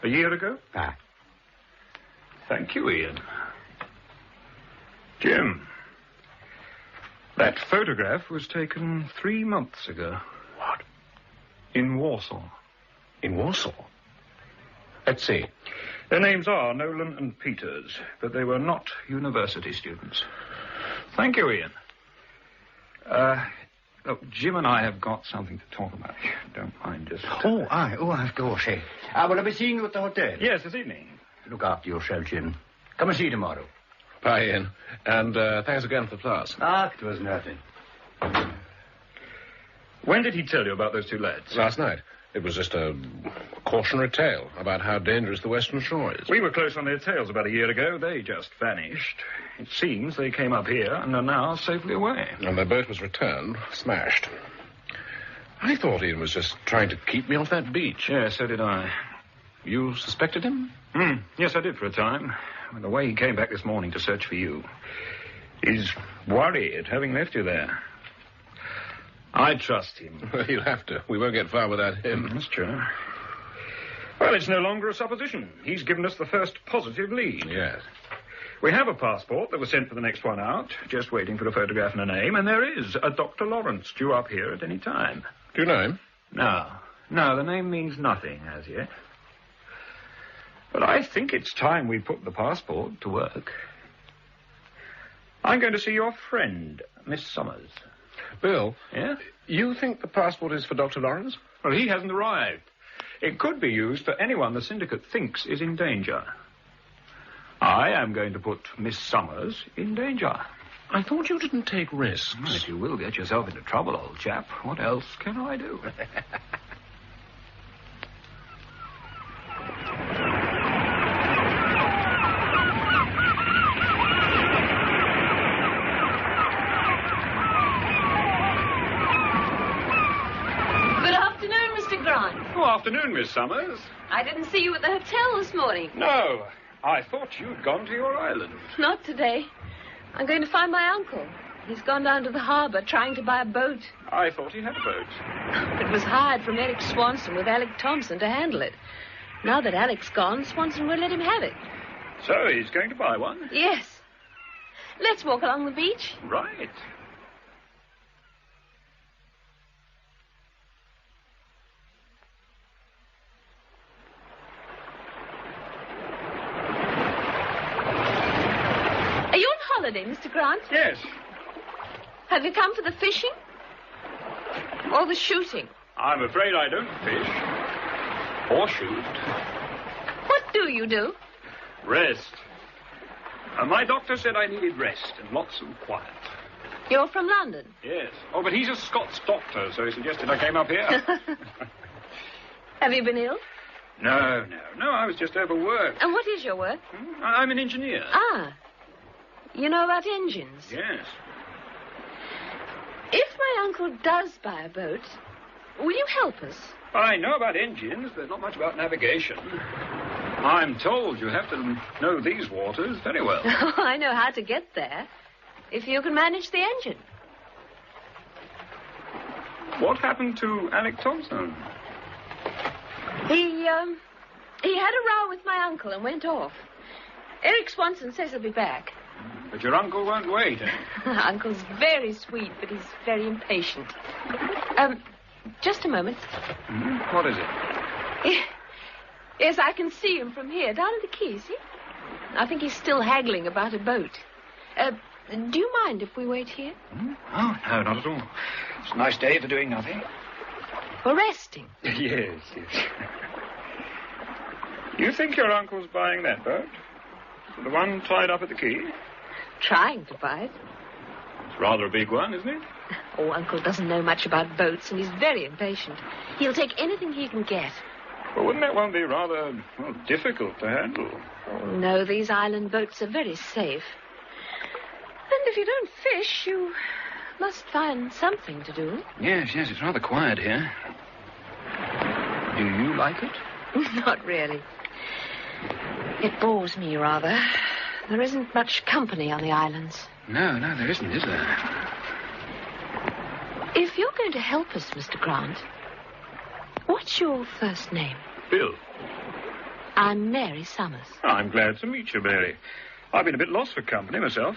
[SPEAKER 4] A year ago?
[SPEAKER 14] Aye.
[SPEAKER 4] Thank you, Ian. Jim, that photograph was taken 3 months ago.
[SPEAKER 2] What?
[SPEAKER 4] In Warsaw.
[SPEAKER 2] In Warsaw? Let's see.
[SPEAKER 4] Their names are Nolan and Peters, but they were not university students. Thank you, Ian. Look, Jim and I have got something to talk about. Don't mind just...
[SPEAKER 14] Oh, of course, eh? Will I be seeing you at the hotel?
[SPEAKER 4] Yes, this evening.
[SPEAKER 14] Look after yourself, Jim. Come and see you tomorrow.
[SPEAKER 2] Bye, Ian. And thanks again for the flask.
[SPEAKER 14] It was nothing.
[SPEAKER 4] When did he tell you about those two lads?
[SPEAKER 2] Last night. It was just a cautionary tale about how dangerous the western shore is.
[SPEAKER 4] We were close on their tails about a year ago. They just vanished. It seems they came up here and are now safely away.
[SPEAKER 2] And their boat was returned, smashed. I thought Ian was just trying to keep me off that beach.
[SPEAKER 4] Yes, so did I.
[SPEAKER 2] You suspected him?
[SPEAKER 4] Yes, I did for a time.
[SPEAKER 22] The way he came back this morning to search for you. He's worried, having left you there. I trust him.
[SPEAKER 2] Well, you'll have to. We won't get far without him.
[SPEAKER 22] That's true.
[SPEAKER 4] Well, it's no longer a supposition. He's given us the first positive lead.
[SPEAKER 2] Yes.
[SPEAKER 4] We have a passport that was sent for the next one out, just waiting for a photograph and a name, and there is a Dr. Lawrence due up here at any time.
[SPEAKER 2] Do you know him?
[SPEAKER 4] No, the name means nothing as yet. But I think it's time we put the passport to work. I'm going to see your friend, Miss Summers.
[SPEAKER 2] Bill?
[SPEAKER 4] Yeah?
[SPEAKER 2] You think the passport is for Dr. Lawrence?
[SPEAKER 4] Well, he hasn't arrived. It could be used for anyone the syndicate thinks is in danger. I am going to put Miss Summers in danger.
[SPEAKER 2] I thought you didn't take risks.
[SPEAKER 22] Well, if you will get yourself into trouble, old chap, what else can I do?
[SPEAKER 23] Good afternoon, Mr. Grant.
[SPEAKER 4] Good afternoon, Miss Summers.
[SPEAKER 23] I didn't see you at the hotel this morning.
[SPEAKER 4] No, I thought you'd gone to your island.
[SPEAKER 23] Not today. I'm going to find my uncle. He's gone down to the harbour trying to buy a boat.
[SPEAKER 4] I thought he had a boat.
[SPEAKER 23] It was hired from Eric Swanson with Alec Thompson to handle it. Now that Alec's gone, Swanson won't let him have it.
[SPEAKER 4] So he's going to buy one?
[SPEAKER 23] Yes. Let's walk along the beach.
[SPEAKER 4] Right.
[SPEAKER 23] Are you on holiday, Mr. Grant?
[SPEAKER 4] Yes.
[SPEAKER 23] Have you come for the fishing? Or the shooting?
[SPEAKER 4] I'm afraid I don't fish. Or shoot.
[SPEAKER 23] What do you do?
[SPEAKER 4] Rest. My doctor said I needed rest and lots of quiet.
[SPEAKER 23] You're from London?
[SPEAKER 4] Yes. Oh, but he's a Scots doctor, so he suggested I came up here.
[SPEAKER 23] Have you been ill?
[SPEAKER 4] No, I was just overworked.
[SPEAKER 23] And what is your work?
[SPEAKER 4] I'm an engineer.
[SPEAKER 23] Ah. You know about engines?
[SPEAKER 4] Yes.
[SPEAKER 23] If my uncle does buy a boat, will you help us?
[SPEAKER 4] I know about engines, but not much about navigation. I'm told you have to know these waters very well.
[SPEAKER 23] Oh, I know how to get there. If you can manage the engine.
[SPEAKER 4] What happened to Alec Thompson?
[SPEAKER 23] He had a row with my uncle and went off. Eric Swanson says he'll be back.
[SPEAKER 4] But your uncle won't wait, eh?
[SPEAKER 23] Uncle's very sweet, but he's very impatient. Just a moment.
[SPEAKER 4] What is it?
[SPEAKER 23] Yes, I can see him from here, down at the quay, see? I think he's still haggling about a boat. Do you mind if we wait here?
[SPEAKER 22] Oh, no, not at all. It's a nice day for doing nothing.
[SPEAKER 23] For resting?
[SPEAKER 4] Yes. You think your uncle's buying that boat? The one tied up at the quay?
[SPEAKER 23] Trying to buy it.
[SPEAKER 4] It's rather a big one, isn't it?
[SPEAKER 23] Oh, Uncle doesn't know much about boats, and he's very impatient. He'll take anything he can get.
[SPEAKER 4] Well, wouldn't that one be rather difficult to handle?
[SPEAKER 23] Oh, no, these island boats are very safe. And if you don't fish, you must find something to do.
[SPEAKER 22] Yes, it's rather quiet here. Do you like it?
[SPEAKER 23] Not really. It bores me rather. There isn't much company on the islands.
[SPEAKER 22] No, there isn't, is there?
[SPEAKER 23] If you're going to help us, Mr. Grant, what's your first name?
[SPEAKER 4] Bill.
[SPEAKER 23] I'm Mary Summers.
[SPEAKER 4] I'm glad to meet you, Mary. I've been a bit lost for company myself.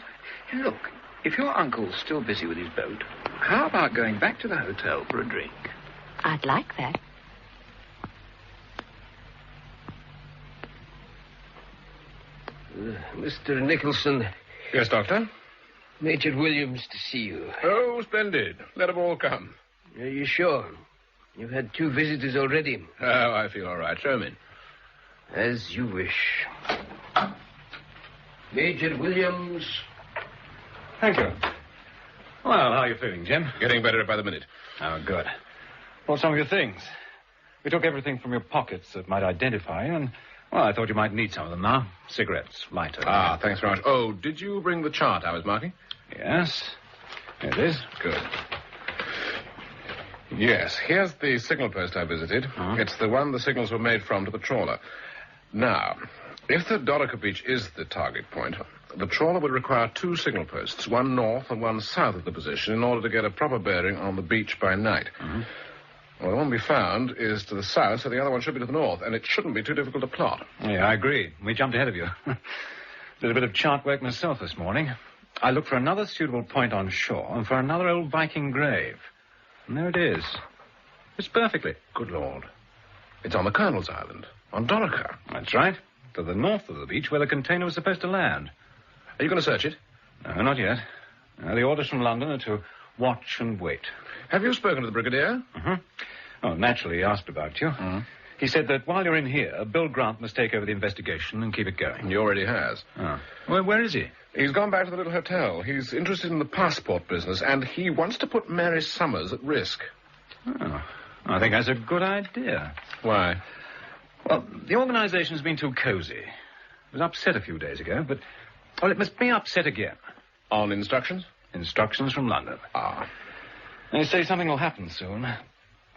[SPEAKER 22] Look, if your uncle's still busy with his boat, how about going back to the hotel for a drink?
[SPEAKER 23] I'd like that.
[SPEAKER 1] Mr. Nicholson.
[SPEAKER 2] Yes, Doctor?
[SPEAKER 1] Major Williams to see you.
[SPEAKER 2] Oh, splendid. Let them all come.
[SPEAKER 1] Are you sure? You've had 2 visitors already.
[SPEAKER 2] Oh, I feel all right. Show me.
[SPEAKER 1] As you wish. Major Williams.
[SPEAKER 22] Thank you. Well, how are you feeling, Jim?
[SPEAKER 2] Getting better by the minute.
[SPEAKER 22] Oh, good. Brought some of your things. We took everything from your pockets that might identify you, and, well, I thought you might need some of them now. Cigarettes, lighter.
[SPEAKER 2] Ah, thanks very much. Oh, did you bring the chart I was marking?
[SPEAKER 22] Yes. Here it is.
[SPEAKER 2] Good. Yes, here's the signal post I visited.
[SPEAKER 22] Uh-huh.
[SPEAKER 2] It's the one the signals were made from to the trawler. Now, If the Dorica Beach is the target point, the trawler would require 2 signal posts, one north and one south of the position, in order to get a proper bearing on the beach by night.
[SPEAKER 22] Mm-hmm.
[SPEAKER 2] Well, the one we found is to the south, so the other one should be to the north, and it shouldn't be too difficult to plot.
[SPEAKER 22] Yeah, I agree. We jumped ahead of you. Did a bit of chart work myself this morning. I looked for another suitable point on shore and for another old Viking grave. And there it is. It's perfectly.
[SPEAKER 2] Good Lord. It's on the Colonel's Island, on Dorica.
[SPEAKER 22] That's right. To the north of the beach where the container was supposed to land.
[SPEAKER 2] Are you going to search it?
[SPEAKER 22] No, not yet. The orders from London are to watch and wait.
[SPEAKER 2] Have you spoken to the Brigadier?
[SPEAKER 22] Mm-hmm. Oh, naturally, he asked about you.
[SPEAKER 2] Mm.
[SPEAKER 22] He said that while you're in here, Bill Grant must take over the investigation and keep it going.
[SPEAKER 2] He already has.
[SPEAKER 22] Oh. Well, where is he?
[SPEAKER 2] He's gone back to the little hotel. He's interested in the passport business, and he wants to put Mary Summers at risk.
[SPEAKER 22] Oh, I think that's a good idea.
[SPEAKER 2] Why?
[SPEAKER 22] Well, the organization's been too cozy. It was upset a few days ago, but... Well, it must be upset again.
[SPEAKER 2] On instructions?
[SPEAKER 22] Instructions from London.
[SPEAKER 2] Ah.
[SPEAKER 22] They say something will happen soon.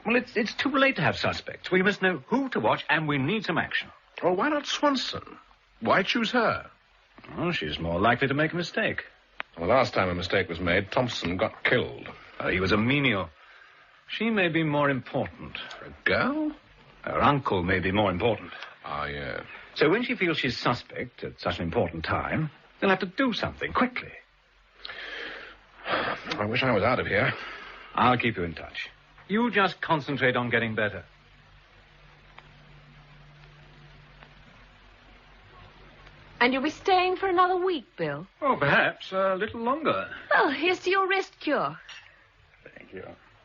[SPEAKER 22] Well, it's too late to have suspects. We must know who to watch, and we need some action.
[SPEAKER 2] Well, why not Swanson? Why choose her?
[SPEAKER 22] Well, she's more likely to make a mistake.
[SPEAKER 2] Well, the last time a mistake was made, Thompson got killed.
[SPEAKER 22] He was a menial. She may be more important.
[SPEAKER 2] A girl?
[SPEAKER 22] Her uncle may be more important.
[SPEAKER 2] Ah, yeah.
[SPEAKER 22] So when she feels she's suspect at such an important time, they'll have to do something quickly.
[SPEAKER 2] I wish I was out of here.
[SPEAKER 22] I'll keep you in touch. You just concentrate on getting better.
[SPEAKER 23] And you'll be staying for another week, Bill?
[SPEAKER 4] Oh, perhaps a little longer.
[SPEAKER 23] Well, here's to your rest cure.
[SPEAKER 4] Thank you.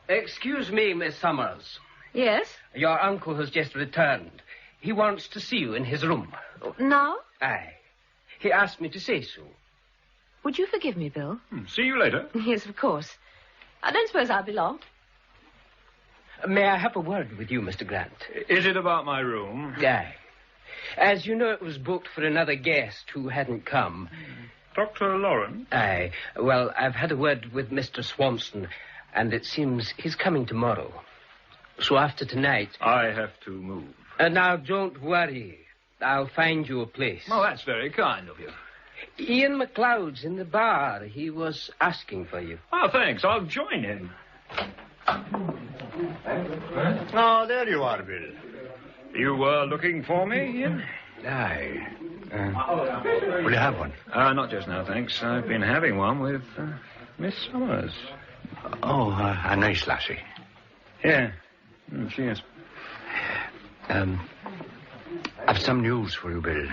[SPEAKER 12] Excuse me, Miss Summers.
[SPEAKER 23] Yes?
[SPEAKER 12] Your uncle has just returned. He wants to see you in his room.
[SPEAKER 23] Now?
[SPEAKER 12] Aye. He asked me to say so.
[SPEAKER 23] Would you forgive me, Bill?
[SPEAKER 4] See you later.
[SPEAKER 23] Yes, of course. I don't suppose I'll be long.
[SPEAKER 12] May I have a word with you, Mr. Grant?
[SPEAKER 4] Is it about my room?
[SPEAKER 12] Aye. As you know, it was booked for another guest who hadn't come.
[SPEAKER 4] Dr. Lawrence?
[SPEAKER 12] Aye. Well, I've had a word with Mr. Swanson, and it seems he's coming tomorrow. So after tonight...
[SPEAKER 4] I have to move.
[SPEAKER 12] Now, don't worry. I'll find you a place.
[SPEAKER 4] Oh, that's very kind of you.
[SPEAKER 12] Ian McLeod's in the bar. He was asking for you.
[SPEAKER 4] Oh, thanks. I'll join him.
[SPEAKER 14] Oh, there you are, Bill.
[SPEAKER 4] You were looking for me, Ian?
[SPEAKER 14] Aye. Will you have one?
[SPEAKER 4] Not just now, thanks. I've been having one with Miss Summers.
[SPEAKER 14] Oh, a nice lassie.
[SPEAKER 4] Yeah. She is.
[SPEAKER 14] I've some news for you, Bill.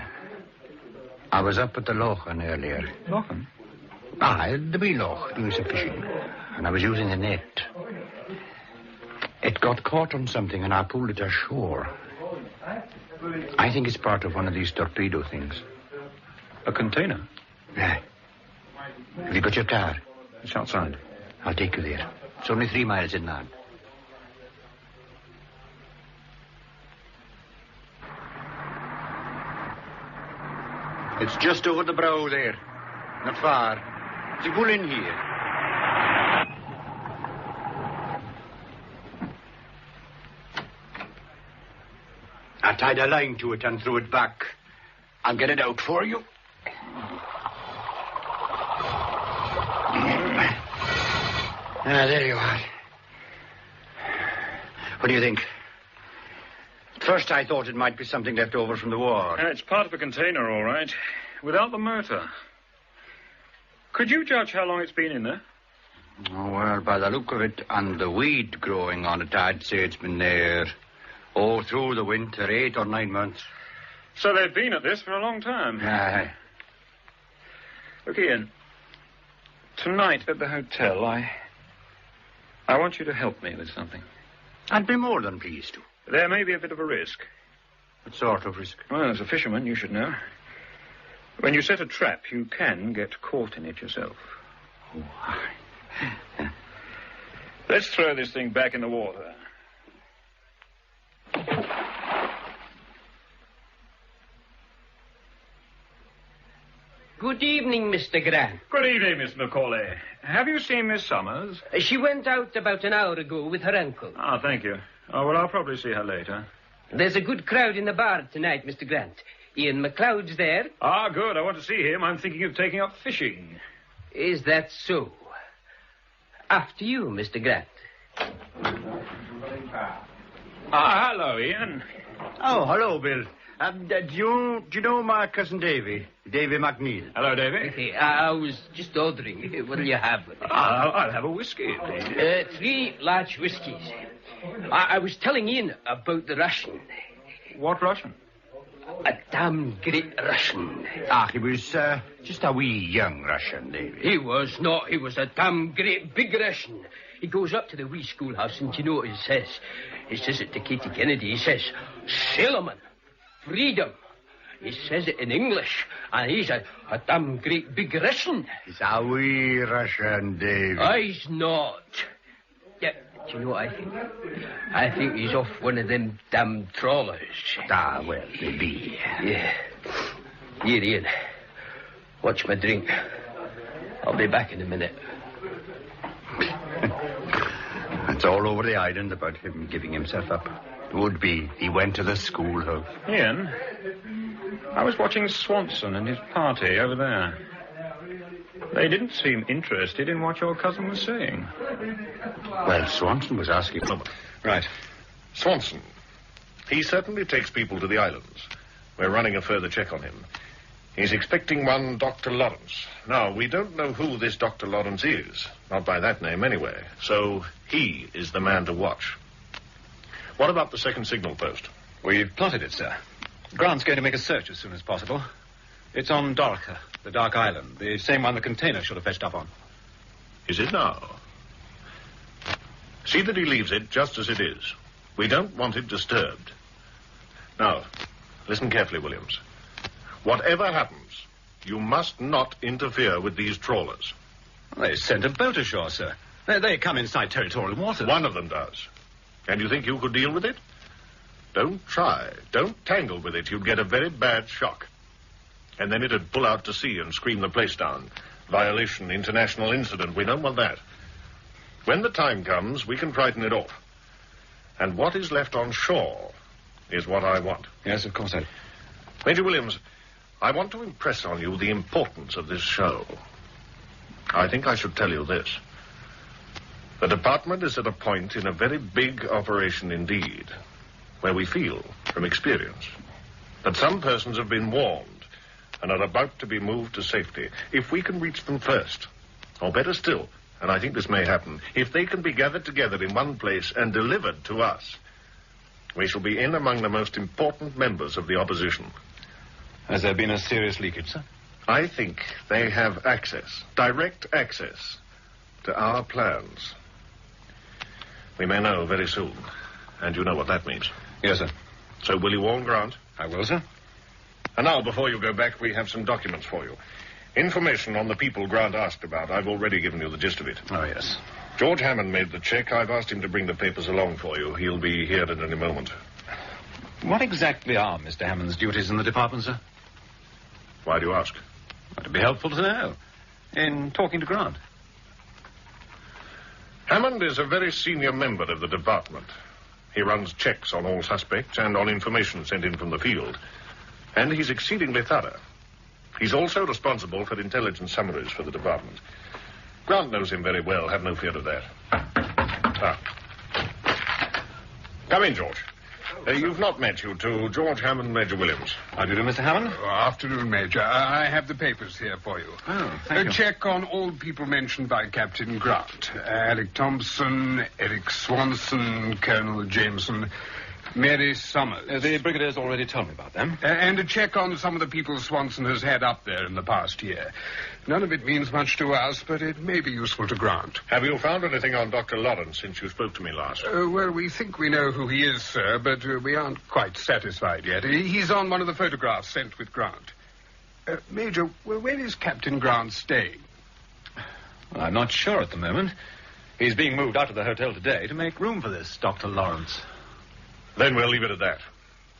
[SPEAKER 14] I was up at the Lochen earlier.
[SPEAKER 4] Lochen?
[SPEAKER 14] The wee loch, doing some fishing. And I was using a net. It got caught on something and I pulled it ashore. I think it's part of one of these torpedo things.
[SPEAKER 4] A container?
[SPEAKER 14] Yeah. Have you got your car?
[SPEAKER 4] It's outside.
[SPEAKER 14] I'll take you there. It's only 3 miles inland. It's just over the brow there. Not far. So pull in here. I tied a line to it and threw it back. I'll get it out for you. There you are. What do you think? At first I thought it might be something left over from the war.
[SPEAKER 4] It's part of a container, all right. Without the motor. Could you judge how long it's been in there?
[SPEAKER 14] Oh, well, by the look of it and the weed growing on it, I'd say it's been there through the winter, 8 or 9 months.
[SPEAKER 4] So they've been at this for a long time.
[SPEAKER 14] Aye.
[SPEAKER 4] Look, Ian. Tonight at the hotel, I want you to help me with something.
[SPEAKER 14] I'd be more than pleased to.
[SPEAKER 4] There may be a bit of a risk.
[SPEAKER 14] What sort of risk?
[SPEAKER 4] Well, as a fisherman, you should know. When you set a trap, you can get caught in it yourself.
[SPEAKER 14] Oh.
[SPEAKER 4] Let's throw this thing back in the water.
[SPEAKER 12] Good evening, Mr. Grant.
[SPEAKER 4] Good evening, Miss Macaulay. Have you seen Miss Summers?
[SPEAKER 12] She went out about an hour ago with her uncle.
[SPEAKER 4] Thank you. Oh, well, I'll probably see her later.
[SPEAKER 12] There's a good crowd in the bar tonight, Mr. Grant. Ian McLeod's there.
[SPEAKER 4] Ah, good. I want to see him. I'm thinking of taking up fishing.
[SPEAKER 12] Is that so? After you, Mr. Grant.
[SPEAKER 4] Ah, hello, Ian.
[SPEAKER 14] Oh, hello, Bill. Do you know my cousin Davy? Davy McNeil.
[SPEAKER 4] Hello, Davy.
[SPEAKER 12] I was just ordering. What'll you have?
[SPEAKER 4] I'll have a whiskey, please.
[SPEAKER 12] 3 large whiskies. I was telling Ian about the Russian.
[SPEAKER 4] What Russian?
[SPEAKER 12] A damn great Russian.
[SPEAKER 14] He was just a wee young Russian, Davy.
[SPEAKER 12] He was not. He was a damn great big Russian. He goes up to the wee schoolhouse, and you know what he says? He says it to Katie Kennedy. He says, Sailorman, freedom. He says it in English, and he's a damn great big Russian.
[SPEAKER 14] He's a wee Russian, Davy.
[SPEAKER 12] He's not. Yeah, do you know what I think? I think he's off one of them damn trawlers.
[SPEAKER 14] Well, maybe.
[SPEAKER 12] Yeah. Here, Ian. Watch my drink. I'll be back in a minute.
[SPEAKER 14] It's all over the island about him giving himself up. Would be. He went to the schoolhouse.
[SPEAKER 4] Ian, I was watching Swanson and his party over there. They didn't seem interested in what your cousin was saying.
[SPEAKER 14] Well, Swanson was asking...
[SPEAKER 3] Right. Swanson. He certainly takes people to the islands. We're running a further check on him. He's expecting one Dr. Lawrence. Now, we don't know who this Dr. Lawrence is. Not by that name, anyway. So, he is the man to watch. What about the second signal post?
[SPEAKER 22] We've plotted it, sir. Grant's going to make a search as soon as possible. It's on Dorka, the Dark Island, the same one the container should have fetched up on.
[SPEAKER 3] Is it now? See that he leaves it just as it is. We don't want it disturbed. Now, listen carefully, Williams. Whatever happens, you must not interfere with these trawlers.
[SPEAKER 22] They sent a boat ashore, sir. They come inside territorial waters.
[SPEAKER 3] One of them does. And you think you could deal with it? Don't try. Don't tangle with it. You'd get a very bad shock. And then it'd pull out to sea and scream the place down. Violation, international incident. We don't want that. When the time comes, we can frighten it off. And what is left on shore is what I want.
[SPEAKER 22] Yes, of course,
[SPEAKER 3] Major Williams, I want to impress on you the importance of this show. I think I should tell you this. The department is at a point in a very big operation indeed, where we feel, from experience, that some persons have been warned and are about to be moved to safety. If we can reach them first, or better still, and I think this may happen, if they can be gathered together in one place and delivered to us, we shall be in among the most important members of the opposition.
[SPEAKER 22] Has there been a serious leakage, sir?
[SPEAKER 3] I think they have access, direct access, to our plans. We may know very soon, and you know what that means.
[SPEAKER 22] Yes, sir.
[SPEAKER 3] So will you warn Grant?
[SPEAKER 22] I will, sir.
[SPEAKER 3] And now, before you go back, we have some documents for you. Information on the people Grant asked about. I've already given you the gist of it.
[SPEAKER 22] Oh, yes.
[SPEAKER 3] George Hammond made the check. I've asked him to bring the papers along for you. He'll be here in any moment.
[SPEAKER 22] What exactly are Mr. Hammond's duties in the department, sir?
[SPEAKER 3] Why do you ask?
[SPEAKER 22] Well, it'd be helpful to know. In talking to Grant.
[SPEAKER 3] Hammond is a very senior member of the department. He runs checks on all suspects and on information sent in from the field. And he's exceedingly thorough. He's also responsible for intelligence summaries for the department. Grant knows him very well. Have no fear of that. Come in, George. You've not met, you two. George Hammond and Major Williams.
[SPEAKER 22] How do you do, Mr. Hammond?
[SPEAKER 11] Afternoon, Major. I have the papers here for you.
[SPEAKER 22] Oh, thank you.
[SPEAKER 11] A check on all people mentioned by Captain Grant. Alec Thompson, Eric Swanson, Colonel Jameson, Mary Summers.
[SPEAKER 22] The Brigadier's already told me about them.
[SPEAKER 11] And a check on some of the people Swanson has had up there in the past year. None of it means much to us, but it may be useful to Grant.
[SPEAKER 3] Have you found anything on Dr. Lawrence since you spoke to me last?
[SPEAKER 11] Well, we think we know who he is, sir, but we aren't quite satisfied yet. He's on one of the photographs sent with Grant. Major, well, where is Captain Grant staying?
[SPEAKER 22] Well, I'm not sure at the moment. He's being moved out of the hotel today to make room for this Dr. Lawrence.
[SPEAKER 3] Then we'll leave it at that.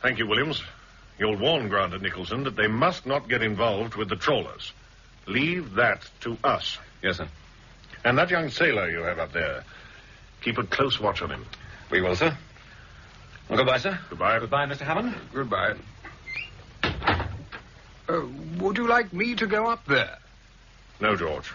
[SPEAKER 3] Thank you, Williams. You'll warn Grant and Nicholson that they must not get involved with the trawlers. Leave that to us.
[SPEAKER 22] Yes, sir.
[SPEAKER 3] And that young sailor you have up there, keep a close watch on him.
[SPEAKER 22] We will, sir. Well, goodbye, sir.
[SPEAKER 3] Goodbye.
[SPEAKER 22] Goodbye, Mr. Hammond.
[SPEAKER 11] Goodbye. Would you like me to go up there?
[SPEAKER 3] No, George.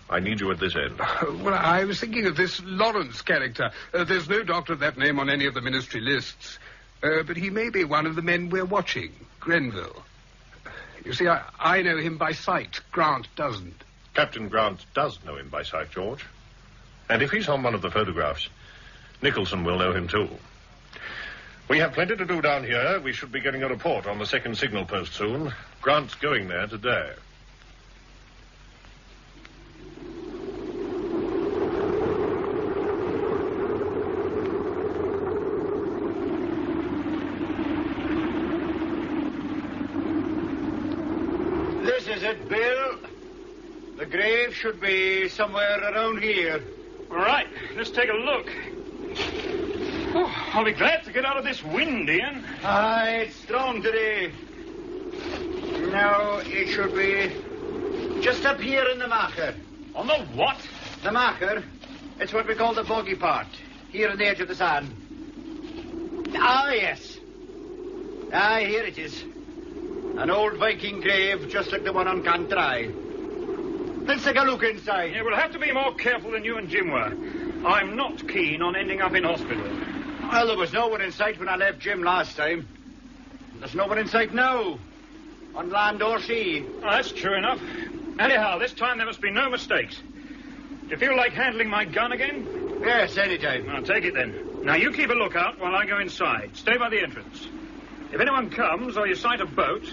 [SPEAKER 3] I need you at this end.
[SPEAKER 11] Well, I was thinking of this Lawrence character. There's no doctor of that name on any of the ministry lists. But he may be one of the men we're watching, Grenville. You see, I know him by sight. Grant doesn't.
[SPEAKER 3] Captain Grant does know him by sight, George. And if he's on one of the photographs, Nicholson will know him too. We have plenty to do down here. We should be getting a report on the second signal post soon. Grant's going there today.
[SPEAKER 20] This is it, Bill. The grave should be somewhere around here.
[SPEAKER 4] All right, let's take a look. Oh, I'll be glad to get out of this wind, Ian.
[SPEAKER 20] Aye, it's strong today. Now, it should be just up here in the marker.
[SPEAKER 4] On the what?
[SPEAKER 20] The marker. It's what we call the boggy part. Here on the edge of the sand. Ah, yes. Ah, here it is. An old Viking grave, just like the one on Cantrai. Let's take a look inside.
[SPEAKER 4] Yeah, we'll have to be more careful than you and Jim were. I'm not keen on ending up in hospital.
[SPEAKER 20] Well, there was no one in sight when I left Jim last time. There's no one in sight now. On land or sea.
[SPEAKER 4] Oh, that's true enough. Anyhow, this time there must be no mistakes. Do you feel like handling my gun again?
[SPEAKER 20] Yes, anytime.
[SPEAKER 4] I'll take it then. Now, you keep a lookout while I go inside. Stay by the entrance. If anyone comes or you sight a boat,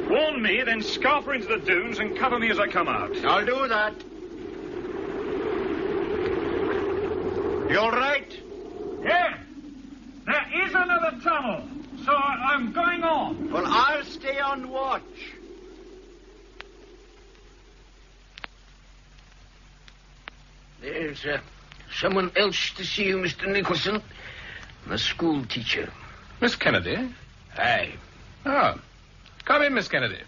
[SPEAKER 4] warn me, then scarper into the dunes and cover me as I come out.
[SPEAKER 20] I'll do that. You all right?
[SPEAKER 4] Yeah. There is another tunnel, so I'm going on.
[SPEAKER 20] Well, I'll stay on watch.
[SPEAKER 1] There's someone else to see you, Mr. Nicholson. The school teacher.
[SPEAKER 2] Miss Kennedy?
[SPEAKER 1] Aye.
[SPEAKER 2] Oh. Come in, Miss Kennedy.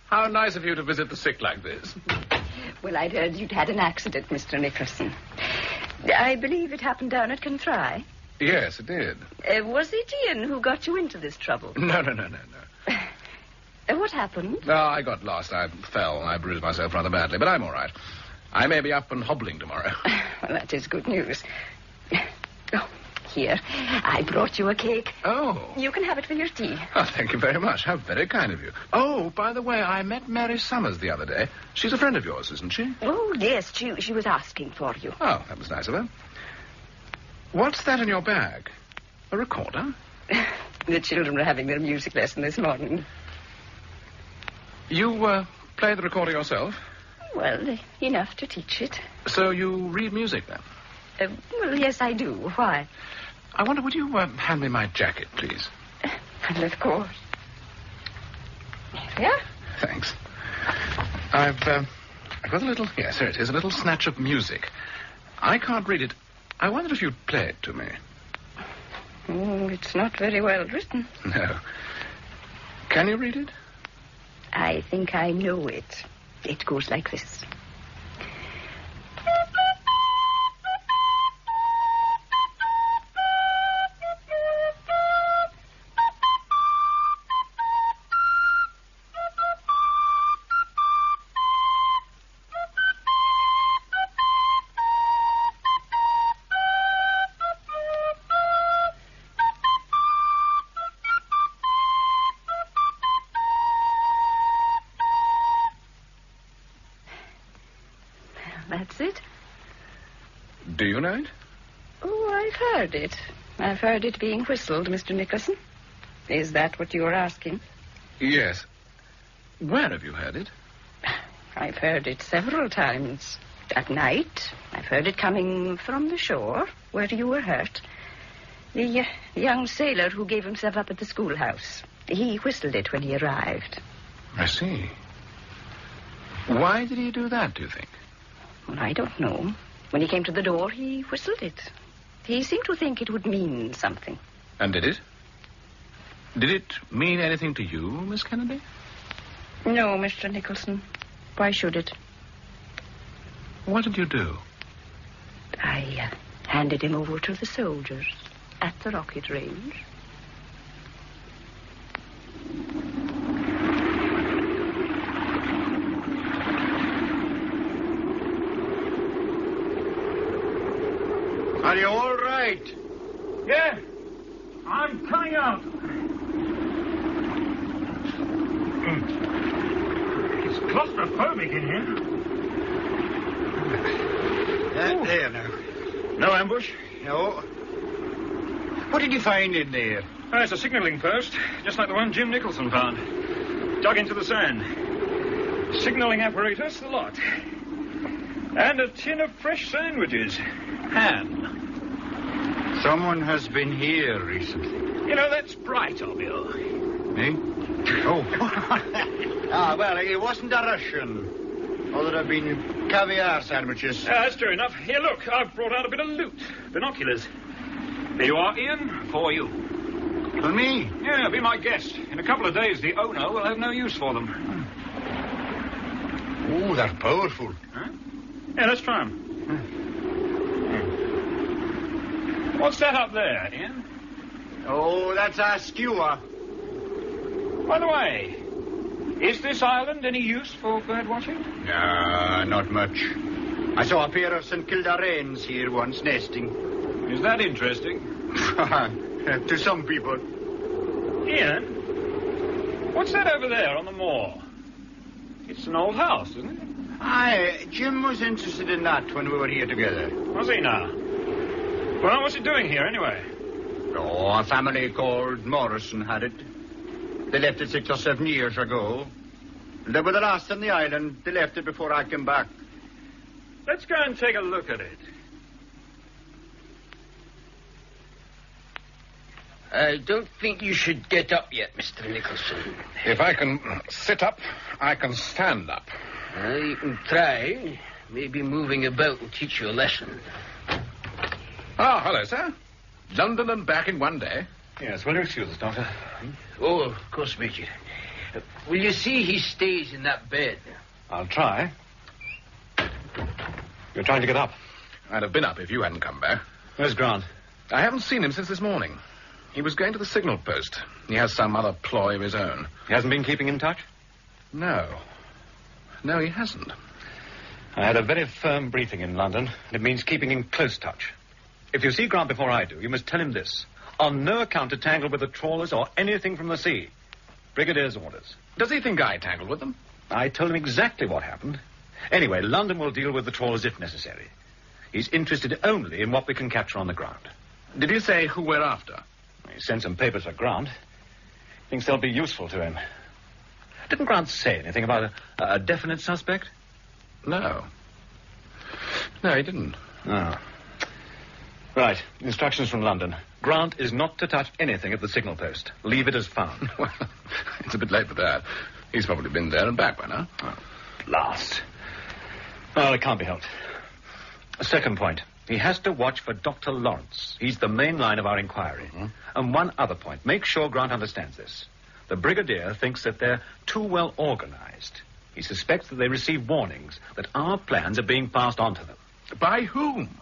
[SPEAKER 2] How nice of you to visit the sick like this.
[SPEAKER 10] Well, I'd heard you'd had an accident, Mr. Nicholson. I believe it happened down at Cantrai.
[SPEAKER 2] Yes, it did.
[SPEAKER 10] Was it Ian who got you into this trouble?
[SPEAKER 2] No.
[SPEAKER 10] What happened?
[SPEAKER 2] No, I got lost. I fell and I bruised myself rather badly, but I'm all right. I may be up and hobbling tomorrow.
[SPEAKER 10] Well, that is good news. Oh, here. I brought you a cake.
[SPEAKER 2] Oh.
[SPEAKER 10] You can have it for your tea.
[SPEAKER 2] Oh, thank you very much. How very kind of you. Oh, by the way, I met Mary Summers the other day. She's a friend of yours, isn't she?
[SPEAKER 10] Oh, yes. She was asking for you.
[SPEAKER 2] Oh, that was nice of her. What's that in your bag? A recorder?
[SPEAKER 10] The children were having their music lesson this morning.
[SPEAKER 2] You, play the recorder yourself?
[SPEAKER 10] Well, enough to teach it.
[SPEAKER 2] So you read music, then?
[SPEAKER 10] Well, yes, I do. Why?
[SPEAKER 2] I wonder, would you hand me my jacket, please?
[SPEAKER 10] Well, of course. Here?
[SPEAKER 2] Thanks. I've got a little... Yes, here it is, a little snatch of music. I can't read it. I wonder if you'd play it to me.
[SPEAKER 10] Oh, it's not very well written.
[SPEAKER 2] No. Can you read it?
[SPEAKER 10] I think I know it. It goes like this. That's it.
[SPEAKER 2] Do you know it?
[SPEAKER 10] Oh, I've heard it. I've heard it being whistled, Mr. Nicholson. Is that what you're asking?
[SPEAKER 2] Yes. Where have you heard it?
[SPEAKER 10] I've heard it several times. At night. I've heard it coming from the shore, where you were hurt. The young sailor who gave himself up at the schoolhouse. He whistled it when he arrived.
[SPEAKER 2] I see. Why did he do that, do you think?
[SPEAKER 10] Well, I don't know. When he came to the door, he whistled it. He seemed to think it would mean something.
[SPEAKER 2] And did it? Did it mean anything to you, Miss Kennedy?
[SPEAKER 10] No, Mr. Nicholson. Why should it?
[SPEAKER 2] What did you do?
[SPEAKER 10] I handed him over to the soldiers at the rocket range.
[SPEAKER 20] Are you all right?
[SPEAKER 4] Yeah. I'm coming out. It's claustrophobic in here.
[SPEAKER 20] There now.
[SPEAKER 4] No ambush?
[SPEAKER 20] No. What did you find in there?
[SPEAKER 4] Oh, it's a signalling post, just like the one Jim Nicholson found. Dug into the sand. Signalling apparatus, the lot. And a tin of fresh sandwiches. Ham.
[SPEAKER 20] Someone has been here recently.
[SPEAKER 4] You know, that's bright of you.
[SPEAKER 20] Eh? Oh. Well, it wasn't a Russian. Or there'd have been caviar sandwiches.
[SPEAKER 4] That's true enough. Here, look, I've brought out a bit of loot. Binoculars. There you are, Ian, for you.
[SPEAKER 20] For me?
[SPEAKER 4] Yeah, be my guest. In a couple of days, the owner will have no use for them.
[SPEAKER 20] Oh, they're powerful.
[SPEAKER 4] Huh? Yeah, let's try them. What's that up there, Ian?
[SPEAKER 20] Oh, that's our skewer.
[SPEAKER 4] By the way, is this island any use for bird watching?
[SPEAKER 20] No, not much. I saw a pair of St. Kilda wrens here once nesting.
[SPEAKER 4] Is that interesting?
[SPEAKER 20] To some people.
[SPEAKER 4] Ian, what's that over there on the moor? It's an old house, isn't it?
[SPEAKER 20] Aye, Jim was interested in that when we were here together.
[SPEAKER 4] Was he now? Well, what's he doing here, anyway?
[SPEAKER 20] Oh, a family called Morrison had it. They left it 6 or 7 years ago. They were the last on the island. They left it before I came back.
[SPEAKER 4] Let's go and take a look at it.
[SPEAKER 1] I don't think you should get up yet, Mr. Nicholson.
[SPEAKER 2] If I can sit up, I can stand up.
[SPEAKER 1] You can try. Maybe moving about will teach you a lesson.
[SPEAKER 2] Ah, hello, sir. London and back in one day.
[SPEAKER 22] Yes, will you excuse us, Doctor?
[SPEAKER 1] Oh, of course, Major. Will you see he stays in that bed?
[SPEAKER 22] I'll try. You're trying to get up.
[SPEAKER 2] I'd have been up if you hadn't come back.
[SPEAKER 22] Where's Grant?
[SPEAKER 2] I haven't seen him since this morning. He was going to the signal post. He has some other ploy of his own.
[SPEAKER 22] He hasn't been keeping in touch?
[SPEAKER 2] No. No, he hasn't.
[SPEAKER 22] I had a very firm briefing in London. It means keeping in close touch. If you see Grant before I do, you must tell him this. On no account to tangle with the trawlers or anything from the sea. Brigadier's orders.
[SPEAKER 2] Does he think I tangled with them?
[SPEAKER 22] I told him exactly what happened. Anyway, London will deal with the trawlers if necessary. He's interested only in what we can capture on the ground.
[SPEAKER 2] Did you say who we're after?
[SPEAKER 22] He sent some papers for Grant. Thinks they'll be useful to him. Didn't Grant say anything about a definite suspect?
[SPEAKER 2] No. No, he didn't.
[SPEAKER 22] Oh. Right. Instructions from London. Grant is not to touch anything at the signal post. Leave it as found.
[SPEAKER 2] Well, it's a bit late for that. He's probably been there and back by now.
[SPEAKER 22] Oh, at last. Well, it can't be helped. Second point. He has to watch for Dr. Lawrence. He's the main line of our inquiry. Mm-hmm. And one other point. Make sure Grant understands this. The Brigadier thinks that they're too well organized. He suspects that they receive warnings that our plans are being passed on to them.
[SPEAKER 2] By whom?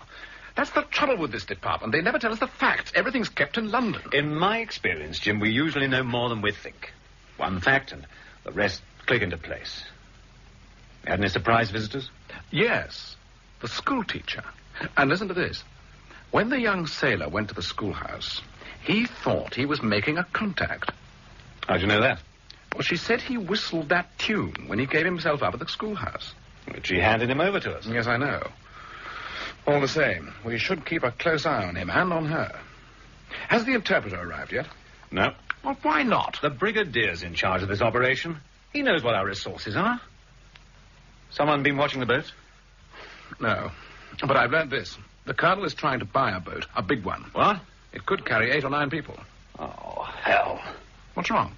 [SPEAKER 2] That's the trouble with this department. They never tell us the facts. Everything's kept in London.
[SPEAKER 22] In my experience, Jim, we usually know more than we think. One fact and the rest click into place. You had any surprise visitors?
[SPEAKER 2] Yes. The school teacher. And listen to this. When the young sailor went to the schoolhouse, he thought he was making a contact.
[SPEAKER 22] How'd you know that?
[SPEAKER 2] Well, she said he whistled that tune when he gave himself up at the schoolhouse.
[SPEAKER 22] But she handed him over to us.
[SPEAKER 2] Yes, I know. All the same, we should keep a close eye on him and on her. Has the interpreter arrived yet?
[SPEAKER 22] No.
[SPEAKER 2] Well, why not?
[SPEAKER 22] The Brigadier's in charge of this operation. He knows what our resources are. Someone been watching the boat?
[SPEAKER 2] No. But I've learned this. The Colonel is trying to buy a boat, a big one.
[SPEAKER 22] What?
[SPEAKER 2] It could carry 8 or 9 people.
[SPEAKER 22] Oh, hell.
[SPEAKER 2] What's wrong?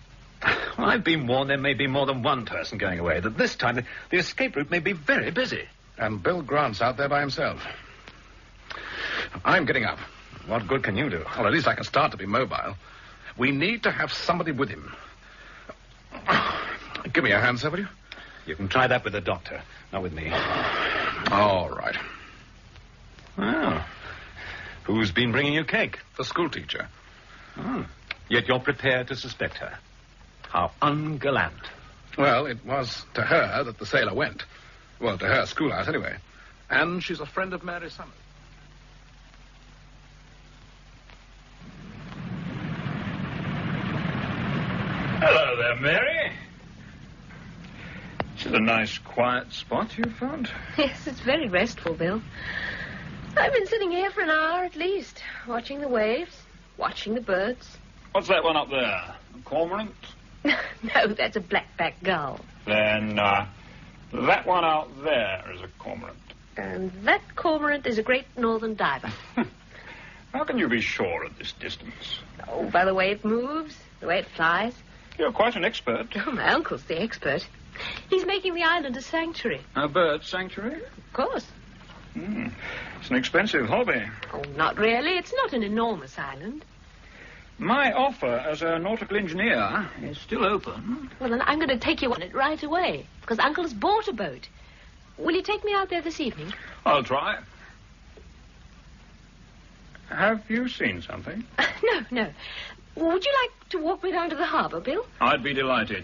[SPEAKER 22] Well, I've been warned there may be more than one person going away, that this time the escape route may be very busy.
[SPEAKER 2] And Bill Grant's out there by himself. I'm getting up.
[SPEAKER 22] What good can you do?
[SPEAKER 2] Well, at least I can start to be mobile. We need to have somebody with him. Give me a hand, sir, will you?
[SPEAKER 22] You can try that with the doctor, not with me.
[SPEAKER 2] All right.
[SPEAKER 22] Oh. Who's been bringing you cake?
[SPEAKER 2] The school teacher.
[SPEAKER 22] Oh. Yet you're prepared to suspect her. How ungallant.
[SPEAKER 2] Well, it was to her that the sailor went. Well, to her schoolhouse, anyway. And she's a friend of Mary Summers.
[SPEAKER 4] Hello there, Mary. This is a nice, quiet spot you found.
[SPEAKER 23] Yes, it's very restful, Bill. I've been sitting here for an hour at least, watching the waves, watching the birds.
[SPEAKER 4] What's that one up there? A cormorant?
[SPEAKER 23] No, that's a blackback gull.
[SPEAKER 4] Then, that one out there is a cormorant.
[SPEAKER 23] And that cormorant is a great northern diver.
[SPEAKER 4] How can you be sure at this distance?
[SPEAKER 23] Oh, by the way it moves, the way it flies.
[SPEAKER 4] You're quite an expert.
[SPEAKER 23] Oh, my uncle's the expert. He's making the island a sanctuary.
[SPEAKER 4] A bird sanctuary?
[SPEAKER 23] Of course.
[SPEAKER 4] It's an expensive hobby.
[SPEAKER 23] Oh, not really. It's not an enormous island.
[SPEAKER 4] My offer as a nautical engineer is still open.
[SPEAKER 23] Well, then I'm going to take you on it right away, because Uncle's bought a boat. Will you take me out there this evening?
[SPEAKER 4] I'll try. Have you seen something?
[SPEAKER 23] No. Would you like to walk me down to the harbour, Bill?
[SPEAKER 4] I'd be delighted.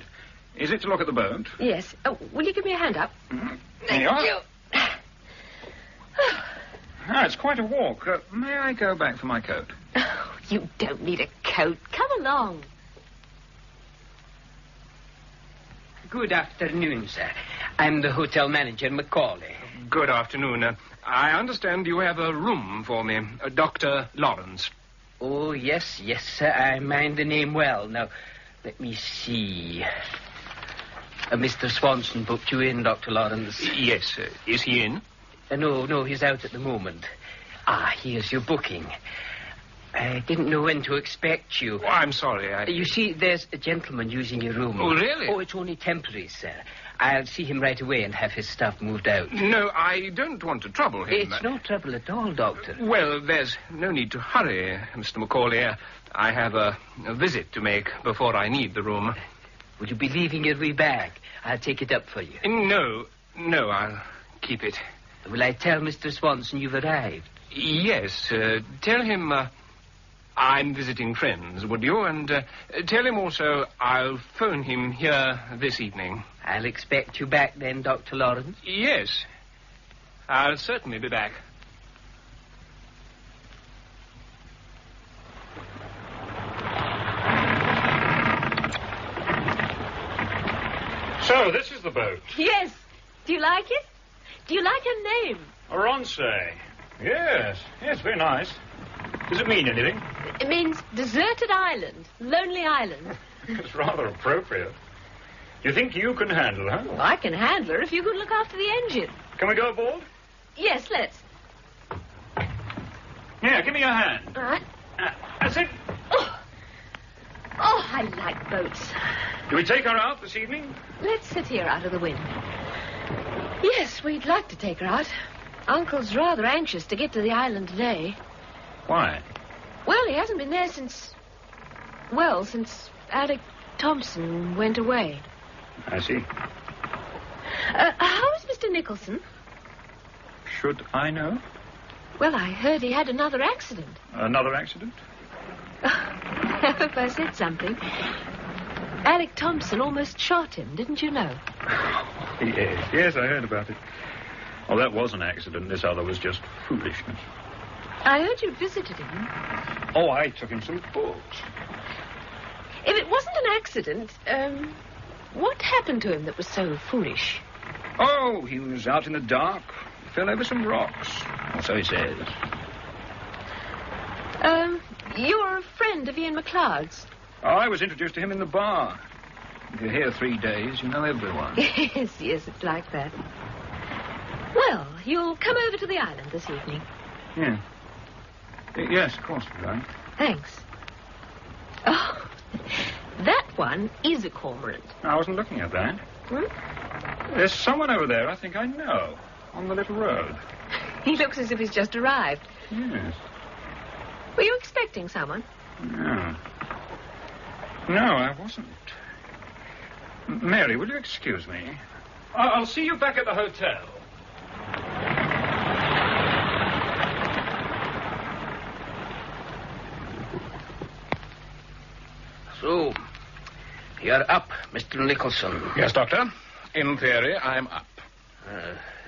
[SPEAKER 4] Is it to look at the boat?
[SPEAKER 23] Yes. Oh, will you give me a hand up?
[SPEAKER 4] There you are. It's quite a walk. May I go back for my coat?
[SPEAKER 23] Oh, you don't need a coat. Come along.
[SPEAKER 12] Good afternoon, sir. I'm the hotel manager, Macaulay.
[SPEAKER 11] Good afternoon. I understand you have a room for me, Dr. Lawrence.
[SPEAKER 12] Oh, yes, sir. I mind the name well. Now, let me see. Mr. Swanson booked you in, Dr. Lawrence.
[SPEAKER 11] Yes. Is he in?
[SPEAKER 12] No, he's out at the moment. Here's your booking. I didn't know when to expect you.
[SPEAKER 11] Oh, I'm sorry.
[SPEAKER 12] You see, there's a gentleman using your room.
[SPEAKER 11] Oh, really?
[SPEAKER 12] Oh, it's only temporary, sir. I'll see him right away and have his stuff moved out.
[SPEAKER 11] No, I don't want to trouble him.
[SPEAKER 12] It's no trouble at all, Doctor.
[SPEAKER 11] Well, there's no need to hurry, Mr. Macaulay. I have a visit to make before I need the room.
[SPEAKER 12] Would you be leaving your wee bag? I'll take it up for you.
[SPEAKER 11] No, I'll keep it.
[SPEAKER 12] Will I tell Mr. Swanson you've arrived?
[SPEAKER 11] Yes, tell him I'm visiting friends, would you? And tell him also I'll phone him here this evening.
[SPEAKER 12] I'll expect you back then, Dr. Lawrence?
[SPEAKER 11] Yes, I'll certainly be back.
[SPEAKER 4] So, this is the boat.
[SPEAKER 23] Yes. Do you like it? Do you like her name?
[SPEAKER 4] Oronce. Yes, very nice. Does it mean anything?
[SPEAKER 23] It means deserted island, lonely island.
[SPEAKER 4] It's rather appropriate. You think you can handle her?
[SPEAKER 23] Well, I can handle her if you could look after the engine.
[SPEAKER 4] Can we go aboard?
[SPEAKER 23] Yes, let's.
[SPEAKER 4] Yeah, give me your hand.
[SPEAKER 23] All right.
[SPEAKER 4] That's it.
[SPEAKER 23] Oh, I like boats.
[SPEAKER 4] Do we take her out this evening?
[SPEAKER 23] Let's sit here out of the wind. Yes, we'd like to take her out. Uncle's rather anxious to get to the island today.
[SPEAKER 4] Why?
[SPEAKER 23] Well, he hasn't been there since Alec Thompson went away.
[SPEAKER 4] I see.
[SPEAKER 23] How is Mr. Nicholson?
[SPEAKER 4] Should I know?
[SPEAKER 23] Well, I heard he had another accident.
[SPEAKER 4] Another accident?
[SPEAKER 23] I hope I said something. Alec Thompson almost shot him, didn't you know?
[SPEAKER 4] Yes, I heard about it. Oh, that was an accident. This other was just foolishness.
[SPEAKER 23] I heard you visited him.
[SPEAKER 4] Oh, I took him some books.
[SPEAKER 23] If it wasn't an accident, what happened to him that was so foolish?
[SPEAKER 4] Oh, he was out in the dark. Fell over some rocks. Or so he says.
[SPEAKER 23] You're a friend of Ian McLeod's?
[SPEAKER 4] Oh, I was introduced to him in the bar. If you're here 3 days, you know everyone.
[SPEAKER 23] Yes, it's like that. Well, you'll come over to the island this evening.
[SPEAKER 4] Yeah. Yes, of course, right.
[SPEAKER 23] Thanks. Oh, that one is a cormorant.
[SPEAKER 4] I wasn't looking at that. There's someone over there I think I know, on the little road.
[SPEAKER 23] He looks as if he's just arrived.
[SPEAKER 4] Yes.
[SPEAKER 23] Were you expecting someone?
[SPEAKER 4] No, I wasn't. Mary, will you excuse me? I'll see you back at the hotel.
[SPEAKER 1] So, you're up, Mr. Nicholson.
[SPEAKER 11] Yes, Doctor. In theory, I'm up.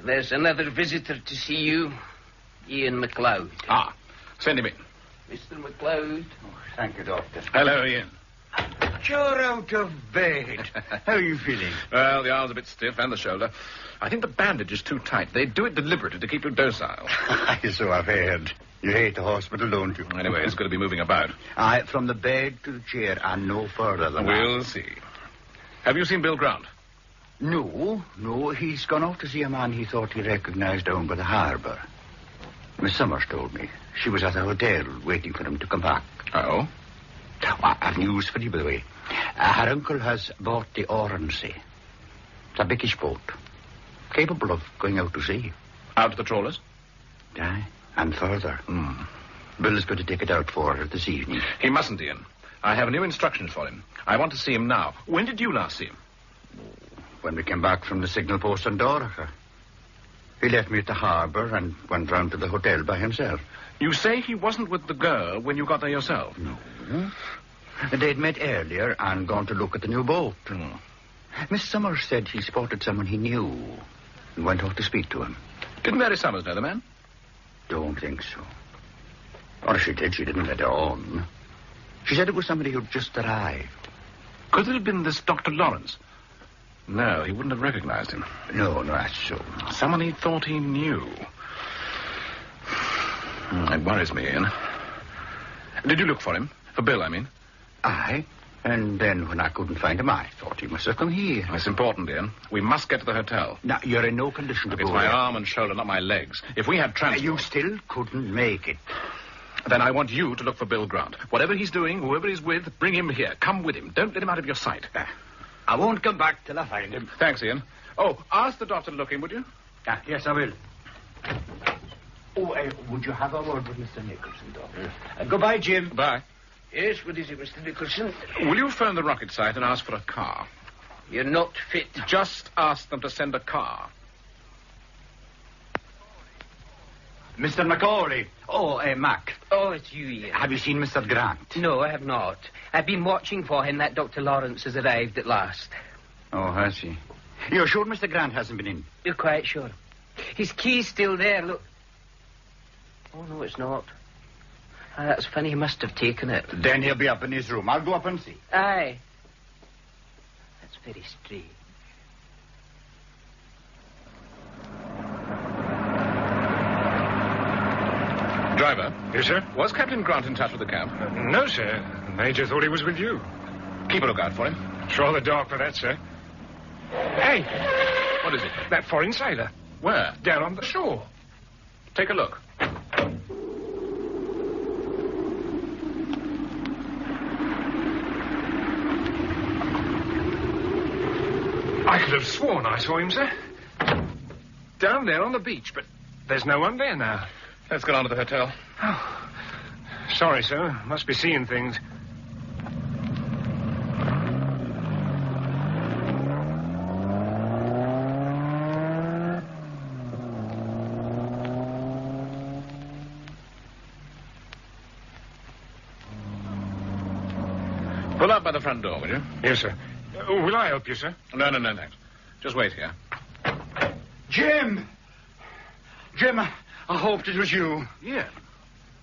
[SPEAKER 1] There's another visitor to see you, Ian McLeod.
[SPEAKER 11] Send him in.
[SPEAKER 1] Mr. McLeod.
[SPEAKER 20] Thank you, Doctor.
[SPEAKER 11] Hello, Ian.
[SPEAKER 14] You're out of bed. How are you feeling?
[SPEAKER 2] Well, the arm's a bit stiff and the shoulder. I think the bandage is too tight. They do it deliberately to keep you docile.
[SPEAKER 14] So I've heard. You hate the hospital, don't you?
[SPEAKER 2] Anyway, it's going to be moving about.
[SPEAKER 14] From the bed to the chair and no further than that.
[SPEAKER 2] We'll see. Have you seen Bill Grant?
[SPEAKER 14] No. He's gone out to see a man he thought he recognized down by the harbour. Miss Summers told me. She was at the hotel waiting for him to come back.
[SPEAKER 2] Oh?
[SPEAKER 14] I have news for you, by the way. Her uncle has bought the Oronsay. It's a biggish boat. Capable of going out to sea.
[SPEAKER 2] Out to the trawlers?
[SPEAKER 14] Aye, and further. Bill's going to take it out for her this evening.
[SPEAKER 2] He mustn't, Ian. I have new instructions for him. I want to see him now. When did you last see him?
[SPEAKER 14] When we came back from the signal post on Dorica. He left me at the harbour and went round to the hotel by himself.
[SPEAKER 2] You say he wasn't with the girl when you got there yourself?
[SPEAKER 14] No. They'd met earlier and gone to look at the new boat. Miss Summers said he spotted someone he knew and went off to speak to him.
[SPEAKER 2] Didn't Mary Summers know the man?
[SPEAKER 14] Don't think so. Or if she did, she didn't let it on. She said it was somebody who'd just arrived.
[SPEAKER 2] Could it have been this Dr. Lawrence? No, he wouldn't have recognized him.
[SPEAKER 14] No, that's so.
[SPEAKER 2] Someone he thought he knew. It worries me, Ian. Did you look for him? For Bill, I mean.
[SPEAKER 14] Aye. And then when I couldn't find him, I thought he must have come here.
[SPEAKER 2] It's important, Ian. We must get to the hotel.
[SPEAKER 14] Now, you're in no condition to go
[SPEAKER 2] It's my
[SPEAKER 14] there.
[SPEAKER 2] arm and shoulder, not my legs. If we had transport...
[SPEAKER 14] You still couldn't make it.
[SPEAKER 2] Then I want you to look for Bill Grant. Whatever he's doing, whoever he's with, bring him here. Come with him. Don't let him out of your sight.
[SPEAKER 14] I won't come back till I find him.
[SPEAKER 2] Thanks, Ian. Oh, ask the doctor to look in, would you?
[SPEAKER 14] Yes, I will. Would you have a word with Mr. Nicholson, Doctor? Goodbye, Jim.
[SPEAKER 2] Bye.
[SPEAKER 12] Yes, what is it, Mr. Nicholson?
[SPEAKER 2] Will you phone the rocket site and ask for a car?
[SPEAKER 12] You're not fit.
[SPEAKER 2] Just ask them to send a car.
[SPEAKER 14] Mr. Macaulay. Mac.
[SPEAKER 12] Oh, it's you, Ian.
[SPEAKER 14] Have you seen Mr. Grant?
[SPEAKER 12] No, I have not. I've been watching for him. That Dr. Lawrence has arrived at last.
[SPEAKER 14] Oh, has he? You're sure Mr. Grant hasn't been in?
[SPEAKER 12] You're quite sure. His key's still there, look. Oh, no, it's not. That's funny. He must have taken it.
[SPEAKER 14] Then he'll be up in his room. I'll go up and see.
[SPEAKER 12] Aye. That's very strange.
[SPEAKER 2] Driver?
[SPEAKER 18] Yes, sir?
[SPEAKER 2] Was Captain Grant in touch with the camp?
[SPEAKER 18] No, sir. The Major thought he was with you.
[SPEAKER 2] Keep a lookout for him.
[SPEAKER 18] It's rather dark for that, sir. Hey!
[SPEAKER 2] What is it?
[SPEAKER 18] That foreign sailor.
[SPEAKER 2] Where?
[SPEAKER 18] Down on the shore.
[SPEAKER 2] Take a look.
[SPEAKER 18] I could have sworn I saw him, sir. Down there on the beach, but there's no one there now.
[SPEAKER 2] Let's get on to the hotel.
[SPEAKER 18] Oh. Sorry, sir. Must be seeing things.
[SPEAKER 2] Pull up by the front door, will you?
[SPEAKER 18] Yes, sir. Will I help you, sir?
[SPEAKER 2] No, thanks. Just wait here.
[SPEAKER 14] Jim! Jim, I hoped it was you.
[SPEAKER 2] Yeah.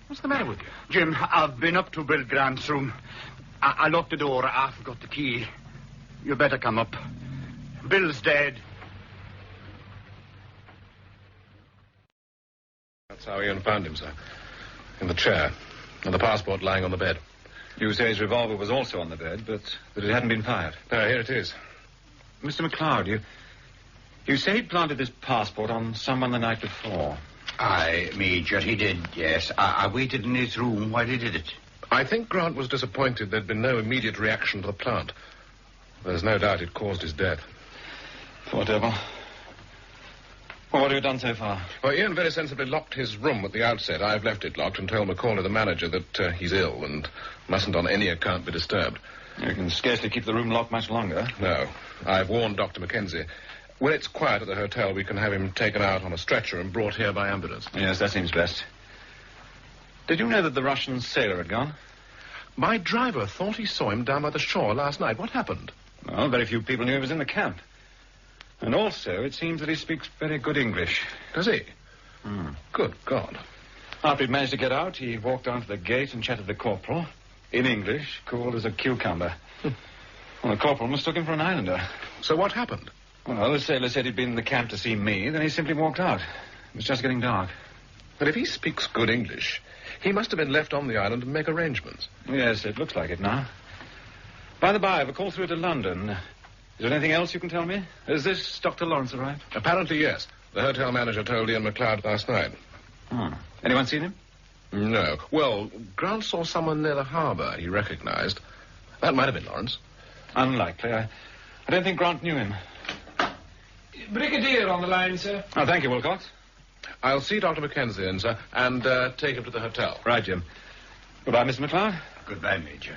[SPEAKER 2] What's the matter with you?
[SPEAKER 14] Jim, I've been up to Bill Grant's room. I locked the door. I forgot the key. You better come up. Bill's dead.
[SPEAKER 2] That's how Ian found him, sir. In the chair. And the passport lying on the bed.
[SPEAKER 22] You say his revolver was also on the bed, but that it hadn't been fired.
[SPEAKER 2] No, here it is.
[SPEAKER 22] Mr. McLeod, you say he'd planted this passport on someone the night before.
[SPEAKER 14] Aye, Major, he did, yes. I waited in his room while he did it.
[SPEAKER 2] I think Grant was disappointed there'd been no immediate reaction to the plant. There's no doubt it caused his death.
[SPEAKER 22] Whatever. Well, what have you done so far?
[SPEAKER 2] Well, Ian very sensibly locked his room at the outset. I've left it locked and told Macaulay, the manager, that he's ill and mustn't on any account be disturbed.
[SPEAKER 22] You can scarcely keep the room locked much longer.
[SPEAKER 2] No. I've warned Dr. Mackenzie. When it's quiet at the hotel, we can have him taken out on a stretcher and brought here by ambulance.
[SPEAKER 22] Yes, that seems best. Did you know that the Russian sailor had gone?
[SPEAKER 2] My driver thought he saw him down by the shore last night. What happened?
[SPEAKER 22] Well, very few people knew he was in the camp. And also, it seems that he speaks very good English.
[SPEAKER 2] Does he? Good God.
[SPEAKER 22] After he'd managed to get out, he walked down to the gate and chatted to the corporal. In English, cool as a cucumber. Well, the corporal mistook him for an islander.
[SPEAKER 2] So what happened?
[SPEAKER 22] Well, the sailor said he'd been in the camp to see me, then he simply walked out. It was just getting dark.
[SPEAKER 2] But if he speaks good English, he must have been left on the island to make arrangements.
[SPEAKER 22] Yes, it looks like it now. By the by, I've a call through to London. Is there anything else you can tell me? Has this Dr. Lawrence arrived?
[SPEAKER 2] Apparently, yes. The hotel manager told Ian MacLeod last night.
[SPEAKER 22] Anyone seen him?
[SPEAKER 2] No. Well, Grant saw someone near the harbour he recognized. That might have been Lawrence.
[SPEAKER 22] Unlikely. I don't think Grant knew him.
[SPEAKER 6] Brigadier on the line, sir.
[SPEAKER 22] Oh, thank you, Wilcox.
[SPEAKER 2] I'll see Dr. Mackenzie in, sir, and take him to the hotel.
[SPEAKER 22] Right, Jim. Goodbye, Mr. MacLeod.
[SPEAKER 20] Goodbye, Major.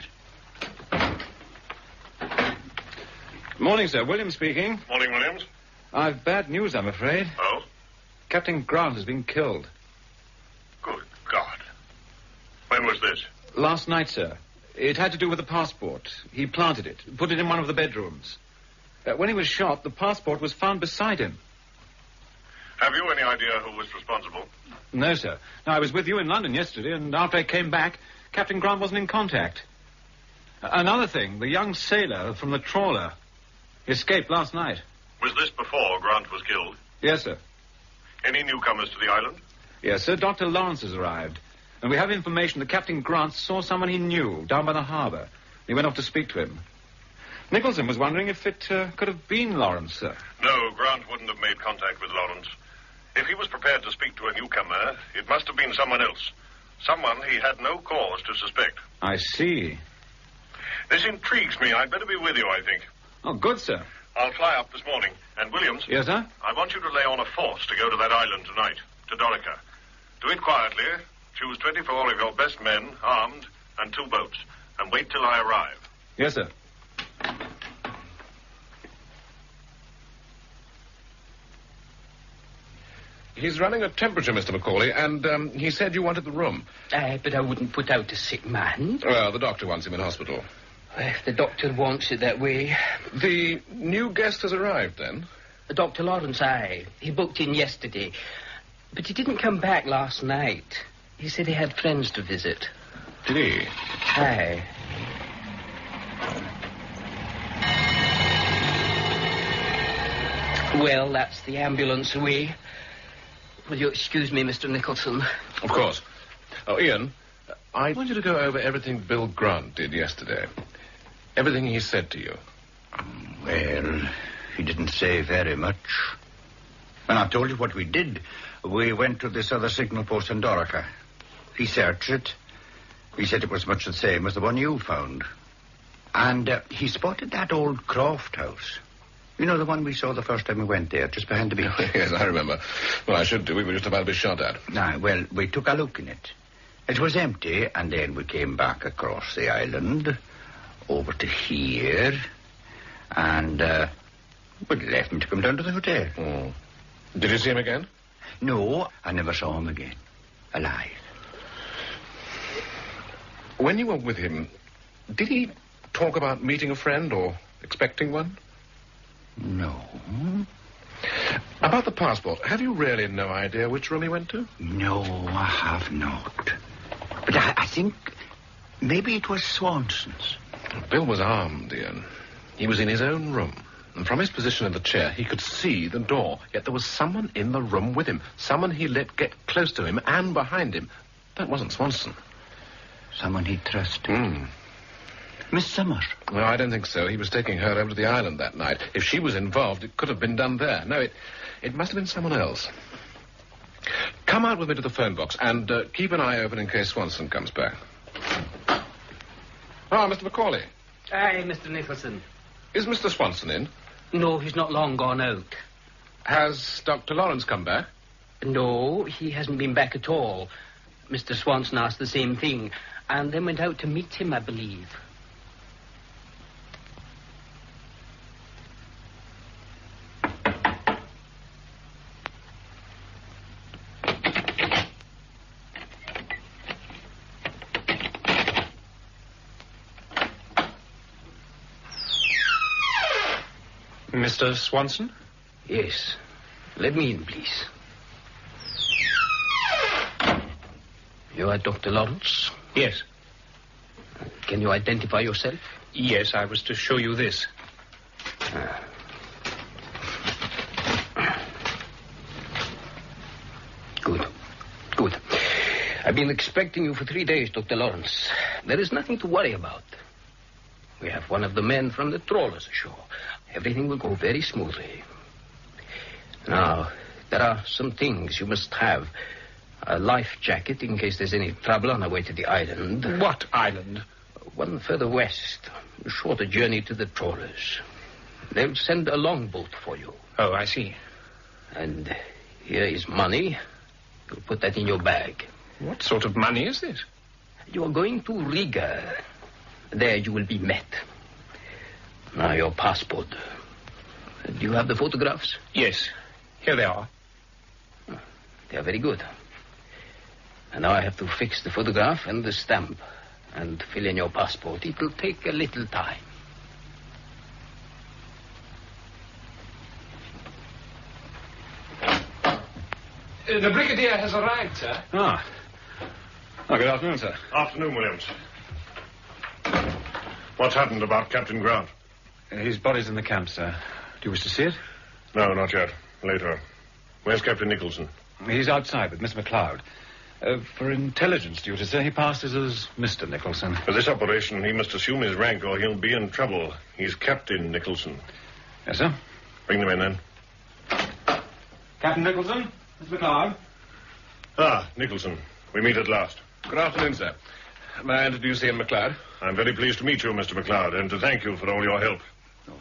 [SPEAKER 22] Morning, sir. Williams speaking.
[SPEAKER 3] Morning, Williams.
[SPEAKER 22] I've bad news, I'm afraid.
[SPEAKER 3] Oh?
[SPEAKER 22] Captain Grant has been killed.
[SPEAKER 3] Good God. When was this?
[SPEAKER 22] Last night, sir. It had to do with the passport. He planted it, put it in one of the bedrooms. When he was shot, the passport was found beside him.
[SPEAKER 3] Have you any idea who was responsible?
[SPEAKER 22] No, sir. No, I was with you in London yesterday, and after I came back, Captain Grant wasn't in contact. Another thing, the young sailor from the trawler escaped last night.
[SPEAKER 3] Was this before Grant was killed?
[SPEAKER 22] Yes, sir.
[SPEAKER 3] Any newcomers to the island?
[SPEAKER 22] Yes, sir. Dr. Lawrence has arrived. And we have information that Captain Grant saw someone he knew down by the harbour. He went off to speak to him. Nicholson was wondering if it could have been Lawrence, sir.
[SPEAKER 3] No, Grant wouldn't have made contact with Lawrence. If he was prepared to speak to a newcomer, it must have been someone else. Someone he had no cause to suspect.
[SPEAKER 22] I see.
[SPEAKER 3] This intrigues me. I'd better be with you, I think.
[SPEAKER 22] Oh, good, sir.
[SPEAKER 3] I'll fly up this morning. And, Williams...
[SPEAKER 22] Yes, sir?
[SPEAKER 3] I want you to lay on a force to go to that island tonight, to Dorica. Do it quietly. Choose 24 of your best men, armed, and 2 boats. And wait till I arrive.
[SPEAKER 22] Yes, sir.
[SPEAKER 2] He's running a temperature, Mr. Macaulay, and he said you wanted the room.
[SPEAKER 12] But I wouldn't put out a sick man.
[SPEAKER 2] Well, the doctor wants him in hospital.
[SPEAKER 12] If the doctor wants it that way.
[SPEAKER 2] The new guest has arrived, then?
[SPEAKER 12] Dr. Lawrence, aye. He booked in yesterday. But he didn't come back last night. He said he had friends to visit.
[SPEAKER 2] Did he?
[SPEAKER 12] Aye. Well, that's the ambulance away. Will you excuse me, Mr. Nicholson?
[SPEAKER 2] Of course. Oh, Ian, I want you to go over everything Bill Grant did yesterday. Everything he said to you.
[SPEAKER 14] Well, he didn't say very much. And I told you what we did. We went to this other signal post in Dorica. He searched it. He said it was much the same as the one you found. And he spotted that old Croft house. You know, the one we saw the first time we went there, just behind the beach.
[SPEAKER 2] Yes, I remember. Well, I should do. We were just about to be shot at.
[SPEAKER 14] Well, we took a look in it. It was empty, and then we came back across the island, over to here, and we left him to come down to the hotel.
[SPEAKER 2] Oh. Did you see him again?
[SPEAKER 14] No, I never saw him again. Alive.
[SPEAKER 2] When you were with him, did he talk about meeting a friend or expecting one?
[SPEAKER 14] No.
[SPEAKER 2] About the passport, have you really no idea which room he went to?
[SPEAKER 14] No, I have not. But I think maybe it was Swanson's.
[SPEAKER 2] Bill was armed, Ian. He was in his own room. And from his position in the chair, he could see the door. Yet there was someone in the room with him. Someone he let get close to him and behind him. That wasn't Swanson.
[SPEAKER 14] Someone he trusted. Miss Summers?
[SPEAKER 2] No, I don't think so. He was taking her over to the island that night. If she was involved, it could have been done there. No, it must have been someone else. Come out with me to the phone box and keep an eye open in case Swanson comes back. Ah, Mr. Macaulay.
[SPEAKER 12] Aye, Mr. Nicholson.
[SPEAKER 2] Is Mr. Swanson in?
[SPEAKER 12] No, he's not long gone out.
[SPEAKER 2] Has Dr. Lawrence come back?
[SPEAKER 12] No, he hasn't been back at all. Mr. Swanson asked the same thing, and then went out to meet him, I believe.
[SPEAKER 22] Mr. Swanson?
[SPEAKER 12] Yes. Let me in, please. You are Dr. Lawrence?
[SPEAKER 22] Yes.
[SPEAKER 12] Can you identify yourself?
[SPEAKER 18] Yes, I was to show you this.
[SPEAKER 1] Good. Good. I've been expecting you for 3 days, Dr. Lawrence. There is nothing to worry about. We have one of the men from the trawlers ashore. Everything will go very smoothly. Now, there are some things you must have. A life jacket in case there's any trouble on our way to the island.
[SPEAKER 18] What island?
[SPEAKER 1] One further west. A shorter journey to the trawlers. They'll send a longboat for you.
[SPEAKER 18] Oh, I see.
[SPEAKER 1] And here is money. You'll put that in your bag.
[SPEAKER 18] What sort of money is this?
[SPEAKER 1] You are going to Riga. There you will be met. Now, your passport. Do you have the photographs?
[SPEAKER 18] Yes. Here they are.
[SPEAKER 1] They are very good. And now I have to fix the photograph and the stamp and fill in your passport. It will take a little time.
[SPEAKER 6] The Brigadier has arrived, sir.
[SPEAKER 22] Oh, good afternoon, sir.
[SPEAKER 3] Afternoon, Williams. What's happened about Captain Grant?
[SPEAKER 22] His body's in the camp, sir. Do you wish to see it?
[SPEAKER 3] No, not yet. Later. Where's Captain Nicholson?
[SPEAKER 22] He's outside with Miss MacLeod. For intelligence duty, sir, he passes as Mr. Nicholson.
[SPEAKER 3] For this operation, he must assume his rank or he'll be in trouble. He's Captain Nicholson.
[SPEAKER 22] Yes, sir.
[SPEAKER 3] Bring them in, then.
[SPEAKER 22] Captain Nicholson, Miss MacLeod.
[SPEAKER 3] Ah, Nicholson. We meet at last.
[SPEAKER 2] Good afternoon, sir. May I introduce Ian MacLeod?
[SPEAKER 3] I'm very pleased to meet you, Mr. MacLeod, and to thank you for all your help.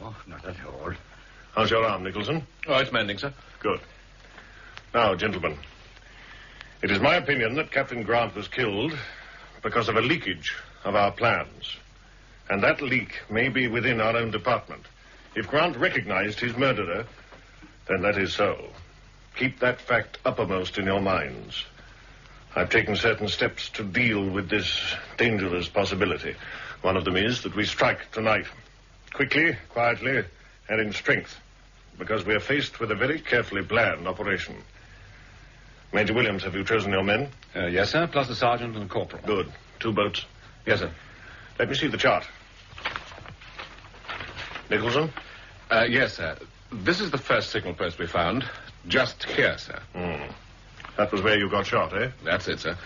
[SPEAKER 14] Oh, not at all.
[SPEAKER 3] How's your arm, Nicholson?
[SPEAKER 2] Oh, it's mending, sir.
[SPEAKER 3] Good. Now, gentlemen, it is my opinion that Captain Grant was killed because of a leakage of our plans. And that leak may be within our own department. If Grant recognized his murderer, then that is so. Keep that fact uppermost in your minds. I've taken certain steps to deal with this dangerous possibility. One of them is that we strike tonight. Quickly, quietly, and in strength. Because we are faced with a very carefully planned operation. Major Williams, have you chosen your men?
[SPEAKER 22] Yes, sir, plus the sergeant and the corporal.
[SPEAKER 3] Good. 2 boats?
[SPEAKER 22] Yes, sir.
[SPEAKER 3] Let me see the chart. Nicholson?
[SPEAKER 2] Yes, sir. This is the first signal post we found. Just here, sir.
[SPEAKER 3] That was where you got shot, eh?
[SPEAKER 2] That's it, sir.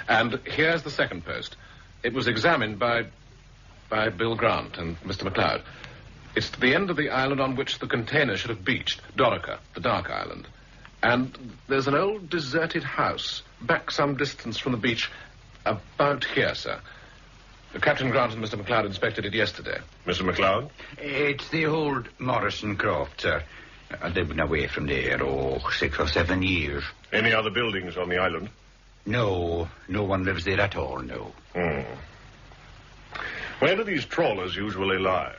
[SPEAKER 2] And here's the second post. It was examined by Bill Grant and Mr. MacLeod. It's to the end of the island on which the container should have beached, Dorica, the Dark Island. And there's an old deserted house back some distance from the beach, about here, sir. Captain Grant and Mr. MacLeod inspected it yesterday.
[SPEAKER 3] Mr. MacLeod?
[SPEAKER 14] It's the old Morrison Croft, sir. They've been away from there, 6 or 7 years.
[SPEAKER 3] Any other buildings on the island?
[SPEAKER 14] No one lives there at all, no.
[SPEAKER 3] Where do these trawlers usually lie?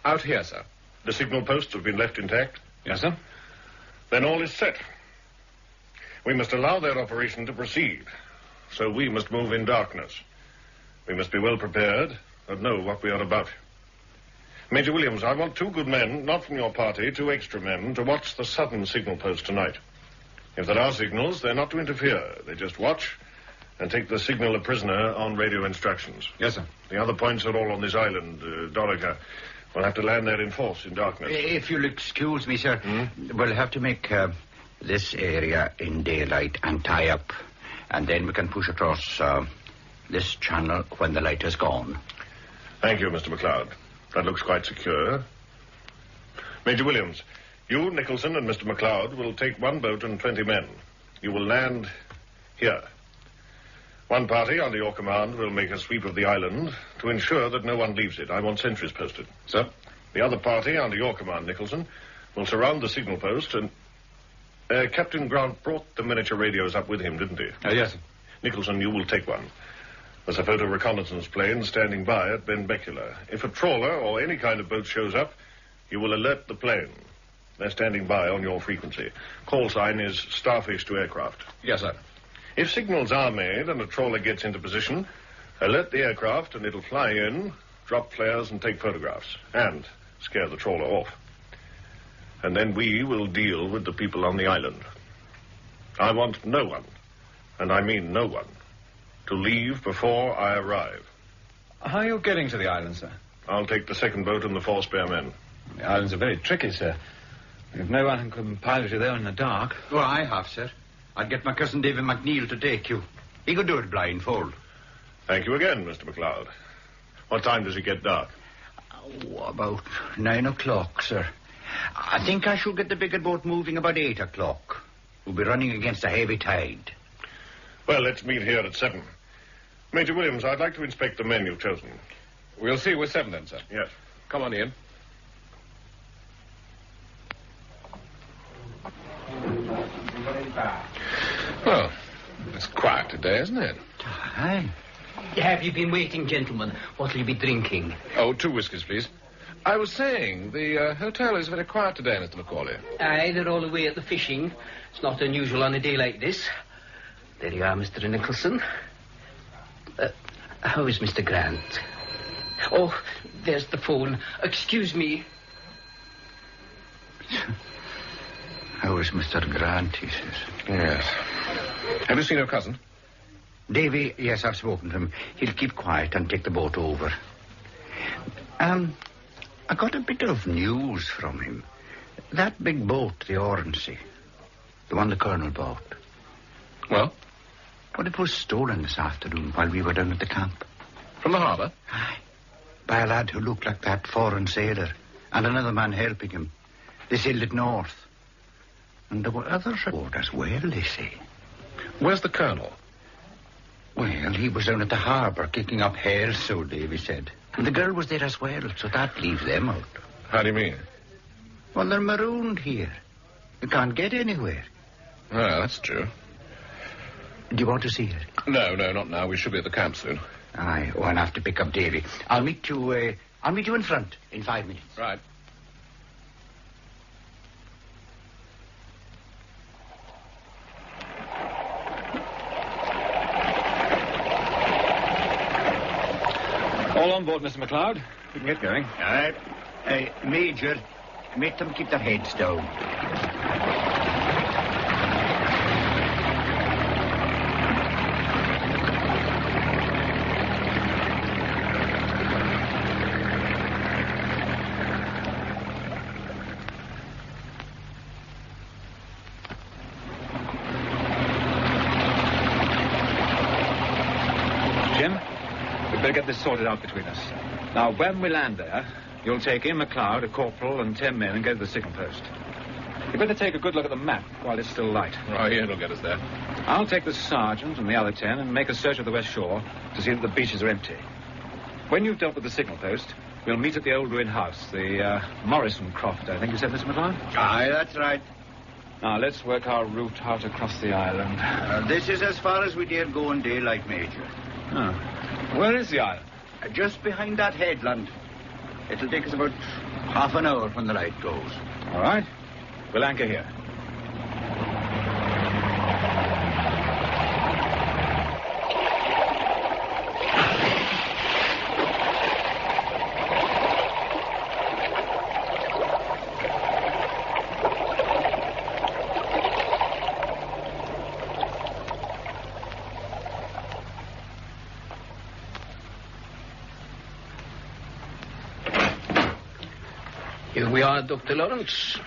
[SPEAKER 2] Out here, sir.
[SPEAKER 3] The signal posts have been left intact?
[SPEAKER 22] Yes, sir.
[SPEAKER 3] Then all is set. We must allow their operation to proceed. So we must move in darkness. We must be well prepared and know what we are about. Major Williams, I want 2 good men, not from your party, 2 extra men, to watch the southern signal post tonight. If there are signals, they're not to interfere. They just watch and take the signal a prisoner on radio instructions.
[SPEAKER 22] Yes, sir.
[SPEAKER 3] The other points are all on this island, Dorica. We'll have to land there in force, in darkness.
[SPEAKER 14] If you'll excuse me, sir, we'll have to make this area in daylight and tie up. And then we can push across this channel when the light has gone.
[SPEAKER 3] Thank you, Mr. MacLeod. That looks quite secure. Major Williams, you, Nicholson, and Mr. MacLeod will take 1 boat and 20 men. You will land here. One party under your command will make a sweep of the island to ensure that no one leaves it. I want sentries posted.
[SPEAKER 2] Sir?
[SPEAKER 3] The other party under your command, Nicholson, will surround the signal post and... Captain Grant brought the miniature radios up with him, didn't he?
[SPEAKER 22] Yes, sir.
[SPEAKER 3] Nicholson, you will take one. There's a photo reconnaissance plane standing by at Benbecula. If a trawler or any kind of boat shows up, you will alert the plane. They're standing by on your frequency. Call sign is Starfish to aircraft.
[SPEAKER 2] Yes, sir.
[SPEAKER 3] If signals are made and a trawler gets into position, alert the aircraft and it'll fly in, drop flares and take photographs. And scare the trawler off. And then we will deal with the people on the island. I want no one, and I mean no one, to leave before I arrive.
[SPEAKER 22] How are you getting to the island, sir?
[SPEAKER 3] I'll take the second boat and the 4 spare men.
[SPEAKER 22] The islands are very tricky, sir. If no one can pilot you there in the dark.
[SPEAKER 14] Well, I have, sir. I'd get my cousin David McNeil to take you. He could do it blindfold.
[SPEAKER 3] Thank you again, Mr. McLeod. What time does it get dark?
[SPEAKER 14] Oh, about 9 o'clock, sir. I think I shall get the bigger boat moving about 8 o'clock. We'll be running against a heavy tide.
[SPEAKER 3] Well, let's meet here at 7. Major Williams, I'd like to inspect the men you've chosen.
[SPEAKER 18] We'll see you at 7 then, sir.
[SPEAKER 3] Yes.
[SPEAKER 18] Come on, Ian. Well, it's quiet today, isn't it?
[SPEAKER 14] Aye.
[SPEAKER 12] Have you been waiting, gentlemen? What'll you be drinking?
[SPEAKER 18] Oh, 2 whiskies, please. I was saying, the hotel is very quiet today, Mr. Macaulay.
[SPEAKER 12] Aye, they're all away at the fishing. It's not unusual on a day like this. There you are, Mr. Nicholson. How is Mr. Grant? Oh, there's the phone. Excuse me.
[SPEAKER 14] How is Mr. Grant, he says.
[SPEAKER 18] Yes. Have you seen your cousin?
[SPEAKER 14] Davy, yes, I've spoken to him. He'll keep quiet and take the boat over. I got a bit of news from him. That big boat, the Orangey, the one the Colonel bought.
[SPEAKER 18] Well?
[SPEAKER 14] Well, it was stolen this afternoon while we were down at the camp.
[SPEAKER 18] From the harbour?
[SPEAKER 14] Aye. By a lad who looked like that foreign sailor, and another man helping him. They sailed it north. And there were others aboard as well, they say.
[SPEAKER 18] Where's the Colonel?
[SPEAKER 14] Well, he was down at the harbour kicking up hell, so Davy said. And the girl was there as well, so that leaves them out.
[SPEAKER 18] How do you mean?
[SPEAKER 14] Well, they're marooned here. You can't get anywhere.
[SPEAKER 18] Well, that's true.
[SPEAKER 14] Do you want to see her?
[SPEAKER 18] No, not now. We should be at the camp soon.
[SPEAKER 14] Aye, I'll have to pick up Davy. I'll meet you in front in 5 minutes.
[SPEAKER 18] Right.
[SPEAKER 22] All on board, Mr. McLeod. We can get going.
[SPEAKER 14] All right. Major, make them keep their heads down.
[SPEAKER 22] Get this sorted out between us. Now, when we land there, you'll take in McLeod, a corporal, and 10 men and go to the signal post. You better take a good look at the map while it's still light.
[SPEAKER 18] Oh, yeah, it'll get us there.
[SPEAKER 22] I'll take the sergeant and the other 10 and make a search of the west shore to see that the beaches are empty. When you've dealt with the signal post, we'll meet at the old ruined house, the Morrison Croft, I think you said, Mr. McLeod?
[SPEAKER 14] Aye, that's right.
[SPEAKER 22] Now, let's work our route out across the island.
[SPEAKER 14] This is as far as we dare go in daylight, Major.
[SPEAKER 22] Oh. Where is the island?
[SPEAKER 14] Just behind that headland. It'll take us about half an hour when the light goes.
[SPEAKER 22] All right. We'll anchor here.
[SPEAKER 1] Here we are, Dr. Lawrence.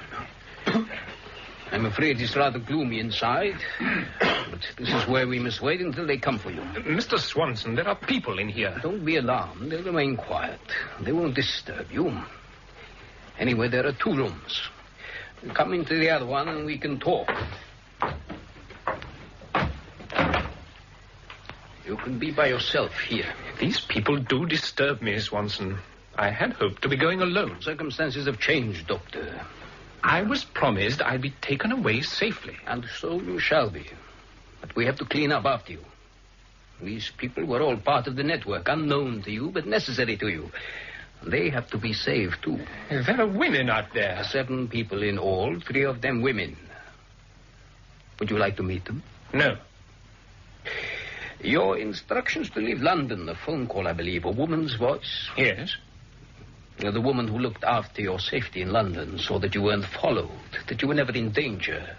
[SPEAKER 1] I'm afraid it's rather gloomy inside, but this is where we must wait until they come for you.
[SPEAKER 18] Mr. Swanson, there are people in here.
[SPEAKER 1] Don't be alarmed. They'll remain quiet. They won't disturb you. Anyway, there are 2 rooms. Come into the other one and we can talk. You can be by yourself here.
[SPEAKER 18] These people do disturb me, Swanson. I had hoped to be going alone.
[SPEAKER 1] Circumstances have changed, Doctor.
[SPEAKER 18] I was promised I'd be taken away safely.
[SPEAKER 1] And so you shall be. But we have to clean up after you. These people were all part of the network, unknown to you, but necessary to you. They have to be saved, too.
[SPEAKER 18] There are women out there.
[SPEAKER 1] 7 people in all, 3 of them women. Would you like to meet them?
[SPEAKER 18] No.
[SPEAKER 1] Your instructions to leave London, a phone call, I believe, a woman's voice?
[SPEAKER 18] Yes.
[SPEAKER 1] The woman who looked after your safety in London so that you weren't followed, that you were never in danger.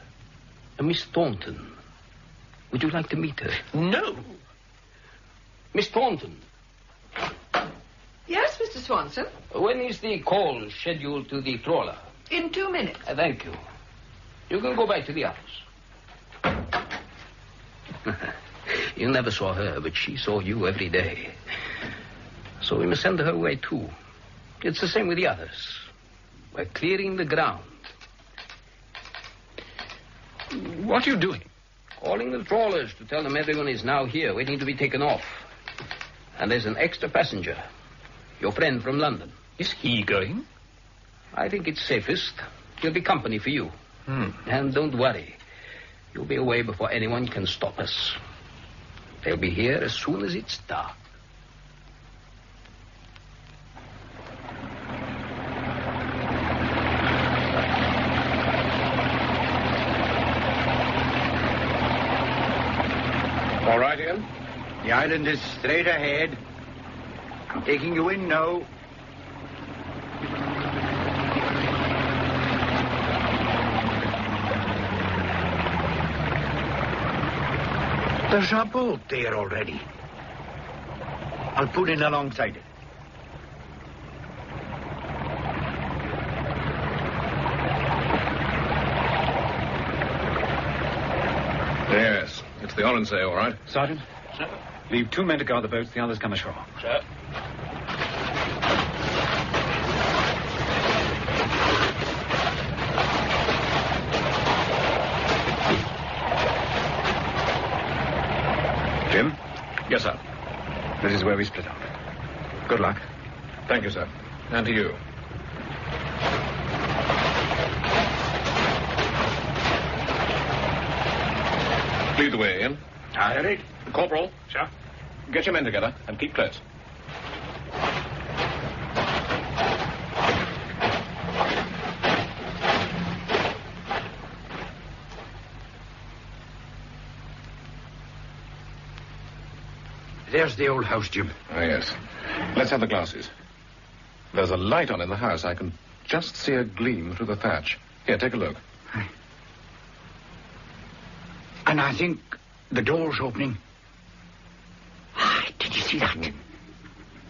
[SPEAKER 1] A Miss Thornton. Would you like to meet her?
[SPEAKER 18] No.
[SPEAKER 1] Miss Thornton.
[SPEAKER 23] Yes, Mr.
[SPEAKER 9] Mr. Swanson?
[SPEAKER 1] When is the call scheduled to the trawler?
[SPEAKER 9] In 2 minutes.
[SPEAKER 1] Thank you. You can go back to the office. You never saw her, but she saw you every day. So we must send her away, too. It's the same with the others. We're clearing the ground.
[SPEAKER 18] What are you doing?
[SPEAKER 1] Calling the trawlers to tell them everyone is now here, waiting to be taken off. And there's an extra passenger. Your friend from London.
[SPEAKER 18] Is he going?
[SPEAKER 1] I think it's safest. He'll be company for you. And don't worry. You'll be away before anyone can stop us. They'll be here as soon as it's dark.
[SPEAKER 2] All right, Ian?
[SPEAKER 14] The island is straight ahead. I'm taking you in now. There's a boat there already. I'll put in alongside it.
[SPEAKER 2] Yes, it's the Oronsay, all right.
[SPEAKER 22] Sergeant? Sir? Leave 2 men to guard the boats. The others come ashore.
[SPEAKER 1] Sir?
[SPEAKER 2] Jim?
[SPEAKER 22] Yes, sir. This is where we split up. Good luck.
[SPEAKER 2] Thank you, sir. And to you. Lead the way, Ian.
[SPEAKER 22] Ready?
[SPEAKER 2] Corporal.
[SPEAKER 22] Sir?
[SPEAKER 2] Get your men together and keep close.
[SPEAKER 14] There's the old house, Jim.
[SPEAKER 2] Ah, yes. Let's have the glasses. There's a light on in the house. I can just see a gleam through the thatch. Here, take a look.
[SPEAKER 14] And I think the door's opening. Did you see that?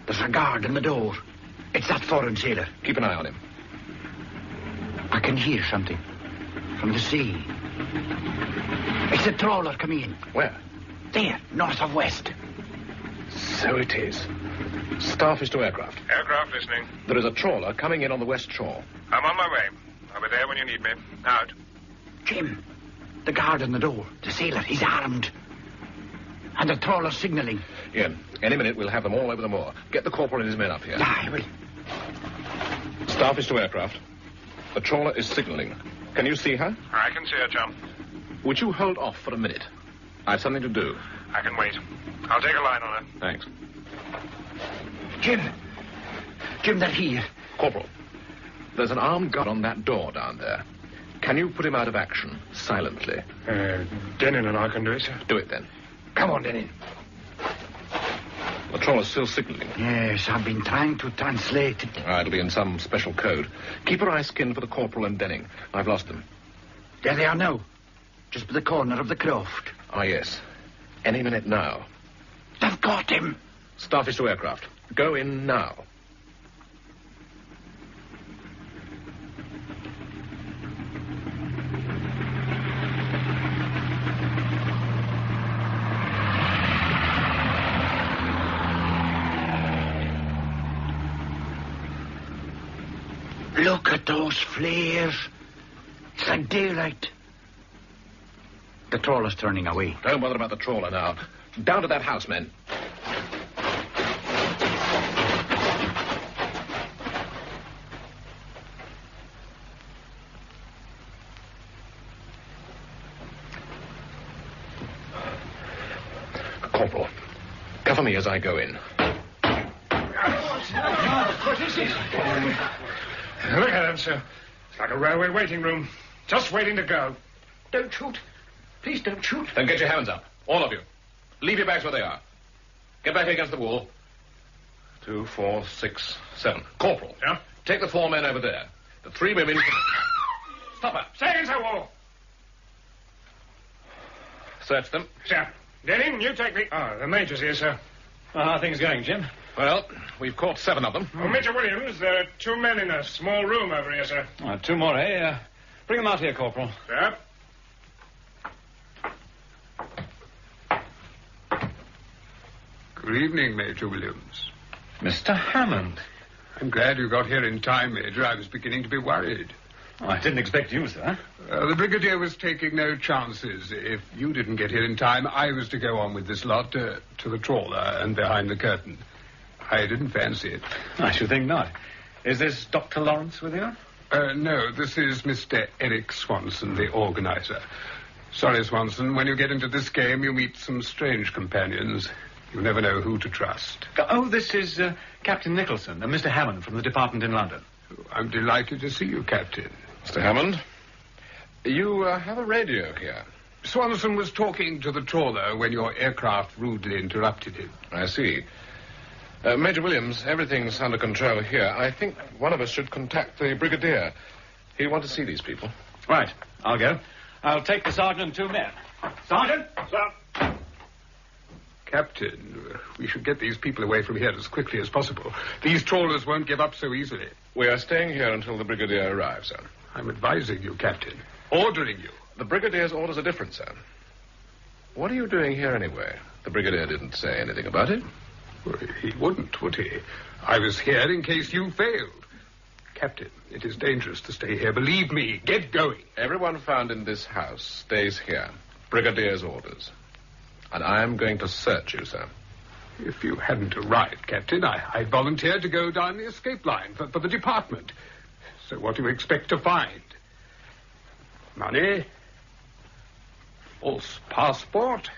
[SPEAKER 14] There's a guard in the door. It's that foreign sailor.
[SPEAKER 2] Keep an eye on him.
[SPEAKER 14] I can hear something from the sea. It's a trawler coming in.
[SPEAKER 2] Where?
[SPEAKER 14] There, north of west.
[SPEAKER 2] So it is. Staff is to aircraft.
[SPEAKER 19] Aircraft listening.
[SPEAKER 2] There is a trawler coming in on the west shore.
[SPEAKER 19] I'm on my way. I'll be there when you need me. Out.
[SPEAKER 14] Jim, the guard in the door, the sailor, he's armed. And the trawler's signalling.
[SPEAKER 2] Ian, any minute we'll have them all over the moor. Get the corporal and his men up here.
[SPEAKER 14] I will.
[SPEAKER 2] Staff is to aircraft. The trawler is signalling. Can you see her?
[SPEAKER 19] I can see her, chum.
[SPEAKER 2] Would you hold off for a minute? I have something to do.
[SPEAKER 19] I can wait. I'll take a line on her.
[SPEAKER 2] Thanks.
[SPEAKER 14] Jim, they're here.
[SPEAKER 2] Corporal, there's an armed guard on that door down there. Can you put him out of action, silently?
[SPEAKER 19] Denin and I can do it, sir.
[SPEAKER 2] Do it, then.
[SPEAKER 14] Come on, Denin.
[SPEAKER 2] The trawler's still signaling.
[SPEAKER 14] Yes, I've been trying to translate it.
[SPEAKER 2] It'll be in some special code. Keep your eyes skinned for the corporal and Denning. I've lost them.
[SPEAKER 14] There they are now. Just by the corner of the croft.
[SPEAKER 2] Ah, yes. Any minute now.
[SPEAKER 14] They've got him.
[SPEAKER 2] Staff is to aircraft. Go in now.
[SPEAKER 14] Look at those flares. It's like daylight. The trawler's turning away.
[SPEAKER 2] Don't bother about the trawler now. Down to that house, men. Corporal, cover me as I go in.
[SPEAKER 19] What is it? Look at them, sir. It's like a railway waiting room. Just waiting to go.
[SPEAKER 9] Don't shoot. Please don't shoot.
[SPEAKER 2] Then get your hands up. All of you. Leave your bags where they are. Get back against the wall. 2, 4, 6, 7. Corporal.
[SPEAKER 19] Yeah?
[SPEAKER 2] Take the 4 men over there. The 3 women... Stop her.
[SPEAKER 19] Stay against that wall.
[SPEAKER 2] Search them.
[SPEAKER 19] Sir. Denning, you take the... the Major's here, sir.
[SPEAKER 22] How are things going, Jim?
[SPEAKER 2] Well, we've caught 7 of them.
[SPEAKER 19] Oh, Major Williams, there are 2 men in a small room over here, sir.
[SPEAKER 22] 2 more, eh? Bring them out here, Corporal.
[SPEAKER 19] Sir?
[SPEAKER 11] Good evening, Major Williams.
[SPEAKER 22] Mr. Hammond.
[SPEAKER 11] I'm glad you got here in time, Major. I was beginning to be worried.
[SPEAKER 22] Oh, I didn't expect you, sir.
[SPEAKER 11] The Brigadier was taking no chances. If you didn't get here in time, I was to go on with this lot to the trawler and behind the curtain. I didn't fancy it.
[SPEAKER 22] I should think not. Is this Dr. Lawrence with you?
[SPEAKER 11] No, this is Mr. Eric Swanson, the organizer. Sorry, Swanson, when you get into this game, you meet some strange companions. You never know who to trust.
[SPEAKER 22] Oh, this is Captain Nicholson and Mr. Hammond from the department in London.
[SPEAKER 11] I'm delighted to see you, Captain.
[SPEAKER 2] Mr. Hammond, you have a radio here.
[SPEAKER 11] Swanson was talking to the trawler when your aircraft rudely interrupted him.
[SPEAKER 2] I see. Major Williams, everything's under control here. I think one of us should contact the Brigadier. He'll want to see these people.
[SPEAKER 22] Right, I'll go. I'll take the sergeant and 2 men. Sergeant? Sir.
[SPEAKER 11] Captain, we should get these people away from here as quickly as possible. These trawlers won't give up so easily.
[SPEAKER 2] We are staying here until the Brigadier arrives, sir.
[SPEAKER 11] I'm advising you, Captain. Ordering you.
[SPEAKER 2] The Brigadier's orders are different, sir. What are you doing here anyway? The Brigadier didn't say anything about it.
[SPEAKER 11] Well, he wouldn't, would he? I was here in case you failed. Captain, it is dangerous to stay here. Believe me, get going.
[SPEAKER 2] Everyone found in this house stays here. Brigadier's orders. And I'm going to search you, sir.
[SPEAKER 11] If you hadn't arrived, Captain, I volunteered to go down the escape line for the department. So what do you expect to find? Money? False passport?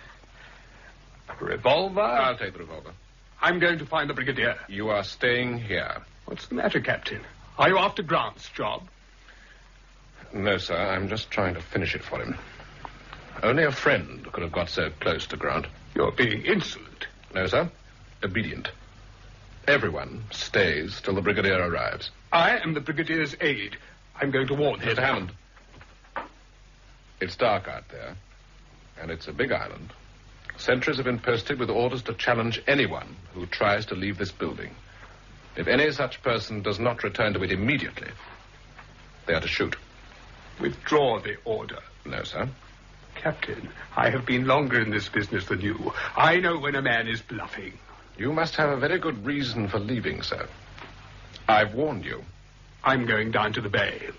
[SPEAKER 11] A revolver?
[SPEAKER 2] I'll take the revolver.
[SPEAKER 11] I'm going to find the Brigadier.
[SPEAKER 2] You are staying here.
[SPEAKER 11] What's the matter, Captain? Are you after Grant's job?
[SPEAKER 2] No, sir. I'm just trying to finish it for him. Only a friend could have got so close to Grant.
[SPEAKER 11] You're being insolent.
[SPEAKER 2] No, sir. Obedient. Everyone stays till the Brigadier arrives.
[SPEAKER 11] I am the Brigadier's aide. I'm going to warn him.
[SPEAKER 2] Mr. Hammond. It's dark out there, and it's a big island. Sentries have been posted with orders to challenge anyone who tries to leave this building. If any such person does not return to it immediately, they are to shoot.
[SPEAKER 11] Withdraw the order.
[SPEAKER 2] No, sir.
[SPEAKER 11] Captain, I have been longer in this business than you. I know when a man is bluffing.
[SPEAKER 2] You must have a very good reason for leaving, sir. I've warned you.
[SPEAKER 11] I'm going down to the bay.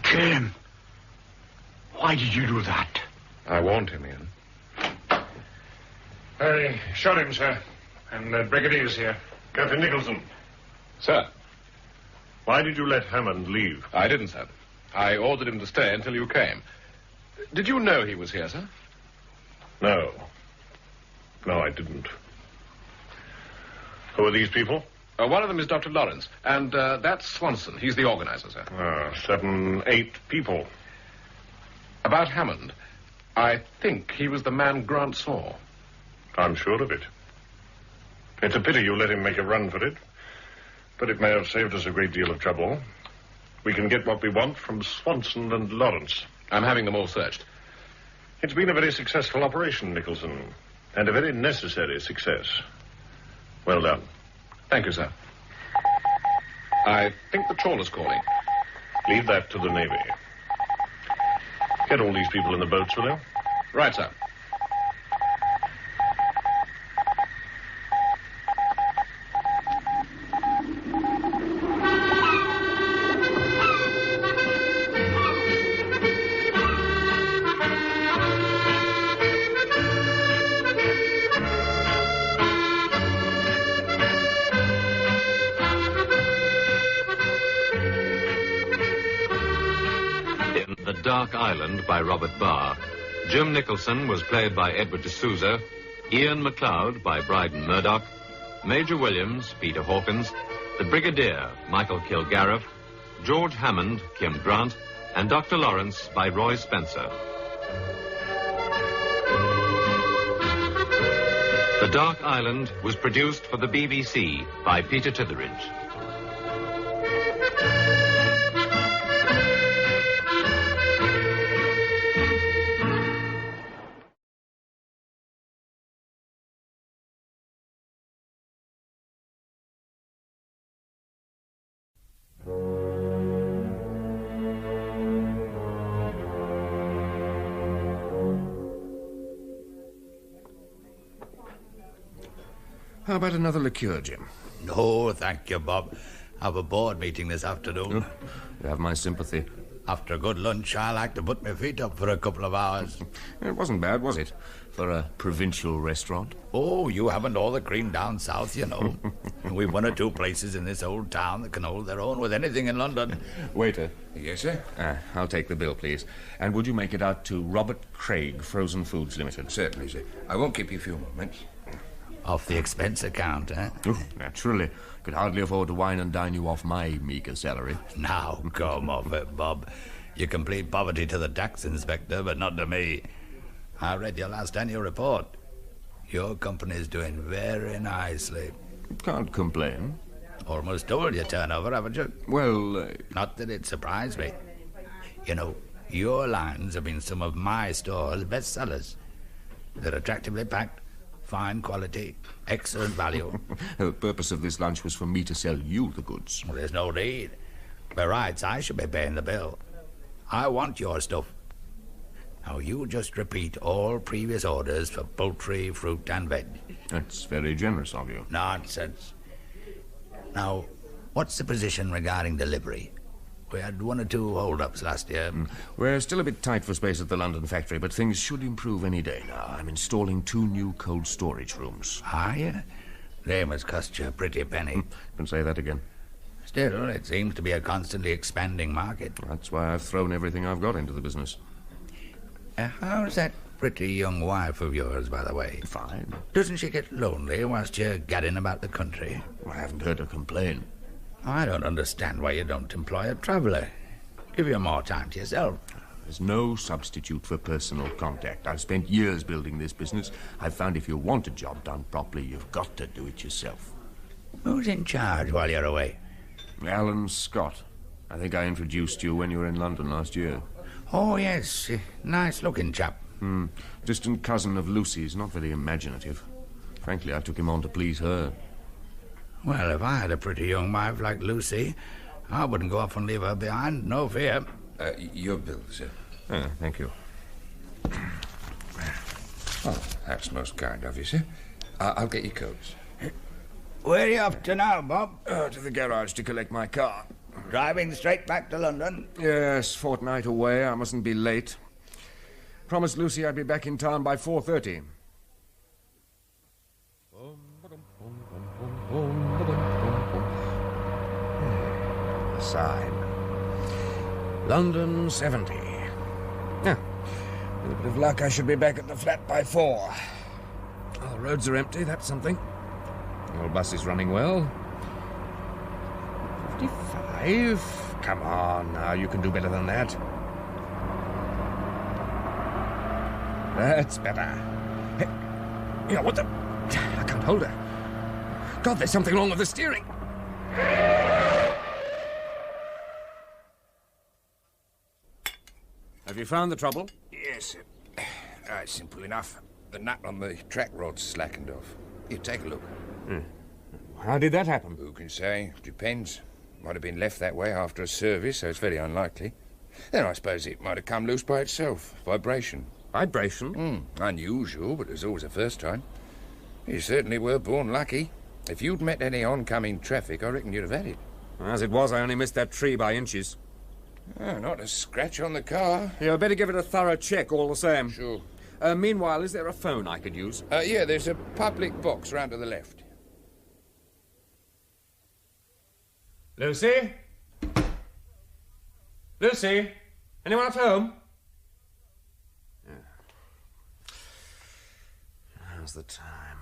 [SPEAKER 14] Jim, why did you do that?
[SPEAKER 2] I warned him, Ian.
[SPEAKER 19] I shot him, sir. And the Brigadier's here.
[SPEAKER 3] Captain Nicholson.
[SPEAKER 2] Sir.
[SPEAKER 3] Why did you let Hammond leave?
[SPEAKER 2] I didn't, sir. I ordered him to stay until you came. Did you know he was here, sir?
[SPEAKER 3] No. No, I didn't. Who are these people?
[SPEAKER 2] One of them is Dr. Lawrence, and that's Swanson. He's the organizer, sir.
[SPEAKER 3] 7, 8 people.
[SPEAKER 2] About Hammond, I think he was the man Grant saw.
[SPEAKER 3] I'm sure of it. It's a pity you let him make a run for it, but it may have saved us a great deal of trouble. We can get what we want from Swanson and Lawrence.
[SPEAKER 2] I'm having them all searched.
[SPEAKER 3] It's been a very successful operation, Nicholson, and a very necessary success. Well done.
[SPEAKER 2] Thank you, sir. I think the trawler's calling.
[SPEAKER 3] Leave that to the Navy. Get all these people in the boats, will you?
[SPEAKER 2] Right, sir.
[SPEAKER 7] Dark Island by Robert Barr. Jim Nicholson was played by Edward D'Souza, Ian MacLeod by Bryden Murdoch, Major Williams, Peter Hawkins, the Brigadier, Michael Kilgariff, George Hammond, Kim Grant, and Dr. Lawrence by Roy Spencer. The Dark Island was produced for the BBC by Peter Titheridge.
[SPEAKER 18] How about another liqueur, Jim?
[SPEAKER 20] No, thank you, Bob. I have a board meeting this afternoon.
[SPEAKER 18] You have my sympathy.
[SPEAKER 20] After a good lunch, I like to put my feet up for a couple of hours.
[SPEAKER 18] It wasn't bad, was it? For a provincial restaurant?
[SPEAKER 20] Oh, you haven't all the cream down south, you know. We've one or two places in this old town that can hold their own with anything in London.
[SPEAKER 18] Waiter.
[SPEAKER 19] Yes, sir?
[SPEAKER 18] I'll take the bill, please. And would you make it out to Robert Craig, Frozen Foods Limited?
[SPEAKER 19] Certainly, sir. I won't keep you a few moments.
[SPEAKER 20] Off the expense account, eh?
[SPEAKER 18] Oh, naturally. Could hardly afford to wine and dine you off my meagre salary.
[SPEAKER 20] Now, come off it, Bob. You can plead poverty to the tax inspector, but not to me. I read your last annual report. Your company's doing very nicely.
[SPEAKER 18] Can't complain.
[SPEAKER 20] Almost doubled your turnover, haven't you?
[SPEAKER 18] Well,
[SPEAKER 20] Not that it surprised me. You know, your lines have been some of my store's best sellers. They're attractively packed, fine quality, excellent value.
[SPEAKER 18] The purpose of this lunch was for me to sell you the goods.
[SPEAKER 20] Well, there's no need. By rights, I should be paying the bill. I want your stuff. Now, you just repeat all previous orders for poultry, fruit, and veg.
[SPEAKER 18] That's very generous of you.
[SPEAKER 20] Nonsense. Now, what's the position regarding delivery? We had one or two hold-ups last year.
[SPEAKER 18] We're still a bit tight for space at the London factory, but things should improve any day now. I'm installing 2 new cold storage rooms.
[SPEAKER 20] Are you? They must cost you a pretty penny.
[SPEAKER 18] Can say that again.
[SPEAKER 20] Still, it seems to be a constantly expanding market.
[SPEAKER 18] That's why I've thrown everything I've got into the business.
[SPEAKER 20] How's that pretty young wife of yours, by the way?
[SPEAKER 18] Fine.
[SPEAKER 20] Doesn't she get lonely whilst you're gadding about the country?
[SPEAKER 18] I haven't heard her complain.
[SPEAKER 20] I don't understand why you don't employ a traveller. Give you more time to yourself.
[SPEAKER 18] There's no substitute for personal contact. I've spent years building this business. I've found if you want a job done properly, you've got to do it yourself.
[SPEAKER 20] Who's in charge while you're away?
[SPEAKER 18] Alan Scott. I think I introduced you when you were in London last year.
[SPEAKER 20] Oh, yes. Nice-looking chap.
[SPEAKER 18] Distant cousin of Lucy's, not very imaginative. Frankly, I took him on to please her.
[SPEAKER 20] Well, if I had a pretty young wife like Lucy, I wouldn't go off and leave her behind, no fear.
[SPEAKER 19] Your bill, sir.
[SPEAKER 18] Thank you.
[SPEAKER 19] Oh, that's most kind of you, sir. I'll get your coats.
[SPEAKER 20] Where are you off to now, Bob?
[SPEAKER 18] To the garage to collect my car.
[SPEAKER 20] Driving straight back to London?
[SPEAKER 18] Yes, fortnight away. I mustn't be late. Promised Lucy I'd be back in town by 4:30. Sign. London 70. With a bit of luck, I should be back at the flat by 4. Oh, the roads are empty, that's something. The old bus is running well. 55? Come on now, you can do better than that. That's better. Hey, what the... I can't hold her. God, there's something wrong with the steering. Have you found the trouble?
[SPEAKER 19] Yes, sir. It's simple enough. The nut on the track rod's slackened off. You take a look.
[SPEAKER 18] How did that happen?
[SPEAKER 19] Who can say? Depends. Might have been left that way after a service, so it's very unlikely. Then I suppose it might have come loose by itself. Vibration.
[SPEAKER 18] Vibration?
[SPEAKER 19] Unusual, but there's always a first time. You certainly were born lucky. If you'd met any oncoming traffic, I reckon you'd have had it.
[SPEAKER 18] As it was, I only missed that tree by inches.
[SPEAKER 19] Oh, not a scratch on the car.
[SPEAKER 18] Yeah, I'd better give it a thorough check all the same.
[SPEAKER 19] Sure.
[SPEAKER 18] Meanwhile, is there a phone I could use?
[SPEAKER 19] Yeah, there's a public box round to the left.
[SPEAKER 18] Lucy? Lucy? Anyone at home? How's the time?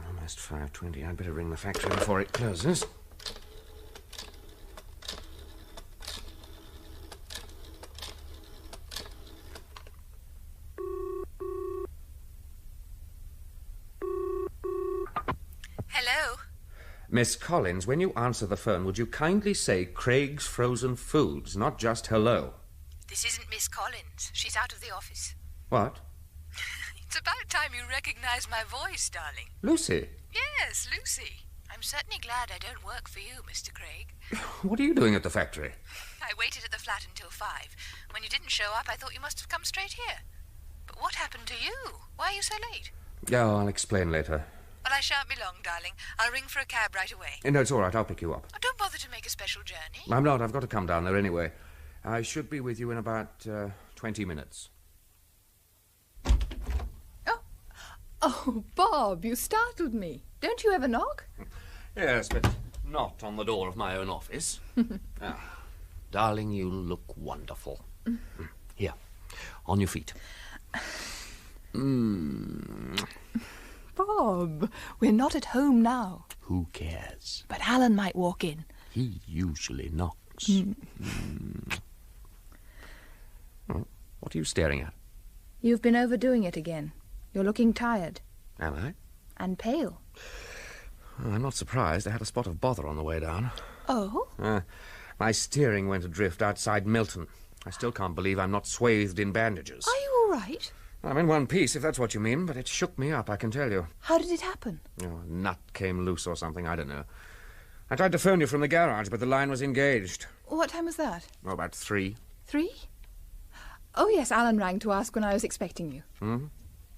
[SPEAKER 18] Almost 5:20. I'd better ring the factory before it closes. Miss Collins, when you answer the phone, would you kindly say Craig's Frozen Foods, not just hello?
[SPEAKER 8] This isn't Miss Collins. She's out of the office.
[SPEAKER 18] What?
[SPEAKER 8] It's about time you recognize my voice, darling.
[SPEAKER 18] Lucy?
[SPEAKER 8] Yes, Lucy. I'm certainly glad I don't work for you, Mr. Craig.
[SPEAKER 18] What are you doing at the factory?
[SPEAKER 8] I waited at the flat until 5. When you didn't show up, I thought you must have come straight here. But what happened to you? Why are you so late?
[SPEAKER 18] Oh, I'll explain later.
[SPEAKER 8] Well, I shan't be long, darling. I'll ring for a cab right away.
[SPEAKER 18] No, it's all right. I'll pick you up.
[SPEAKER 8] Oh, don't bother to make a special journey.
[SPEAKER 18] I'm not. I've got to come down there anyway. I should be with you in about 20 minutes.
[SPEAKER 13] Oh, Bob, you startled me. Don't you ever knock?
[SPEAKER 18] Yes, but not on the door of my own office. Darling, you look wonderful. Here, on your feet.
[SPEAKER 13] Bob, we're not at home now.
[SPEAKER 18] Who cares?
[SPEAKER 13] But Alan might walk in.
[SPEAKER 18] He usually knocks. What are you staring at?
[SPEAKER 13] You've been overdoing it again. You're looking tired.
[SPEAKER 18] Am I?
[SPEAKER 13] And pale.
[SPEAKER 18] I'm not surprised. I had a spot of bother on the way down.
[SPEAKER 13] Oh?
[SPEAKER 18] My steering went adrift outside Milton. I still can't believe I'm not swathed in bandages.
[SPEAKER 13] Are you all right?
[SPEAKER 18] I'm in one piece, if that's what you mean, but it shook me up, I can tell you.
[SPEAKER 13] How did it happen?
[SPEAKER 18] Oh, a nut came loose or something, I don't know. I tried to phone you from the garage, but the line was engaged.
[SPEAKER 13] What time was that?
[SPEAKER 18] Oh, about 3.
[SPEAKER 13] 3? Oh, yes, Alan rang to ask when I was expecting you.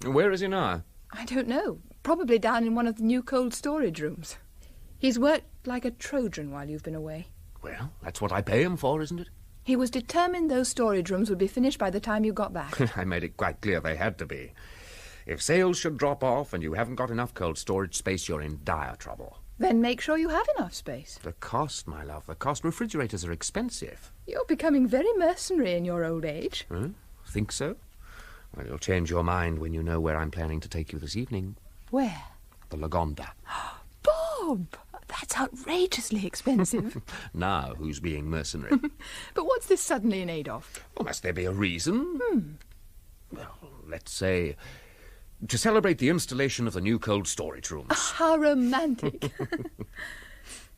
[SPEAKER 18] Where is he now?
[SPEAKER 13] I don't know. Probably down in one of the new cold storage rooms. He's worked like a Trojan while you've been away.
[SPEAKER 18] Well, that's what I pay him for, isn't it?
[SPEAKER 13] He was determined those storage rooms would be finished by the time you got back.
[SPEAKER 18] I made it quite clear they had to be. If sales should drop off and you haven't got enough cold storage space, you're in dire trouble.
[SPEAKER 13] Then make sure you have enough space.
[SPEAKER 18] The cost, my love, the cost. Refrigerators are expensive.
[SPEAKER 13] You're becoming very mercenary in your old age.
[SPEAKER 18] Think so? Well, you'll change your mind when you know where I'm planning to take you this evening.
[SPEAKER 13] Where?
[SPEAKER 18] The Lagonda.
[SPEAKER 13] Bob! That's outrageously expensive.
[SPEAKER 18] Now, who's being mercenary?
[SPEAKER 13] But what's this suddenly in aid of?
[SPEAKER 18] Well, must there be a reason? Well, let's say to celebrate the installation of the new cold storage rooms.
[SPEAKER 13] How romantic.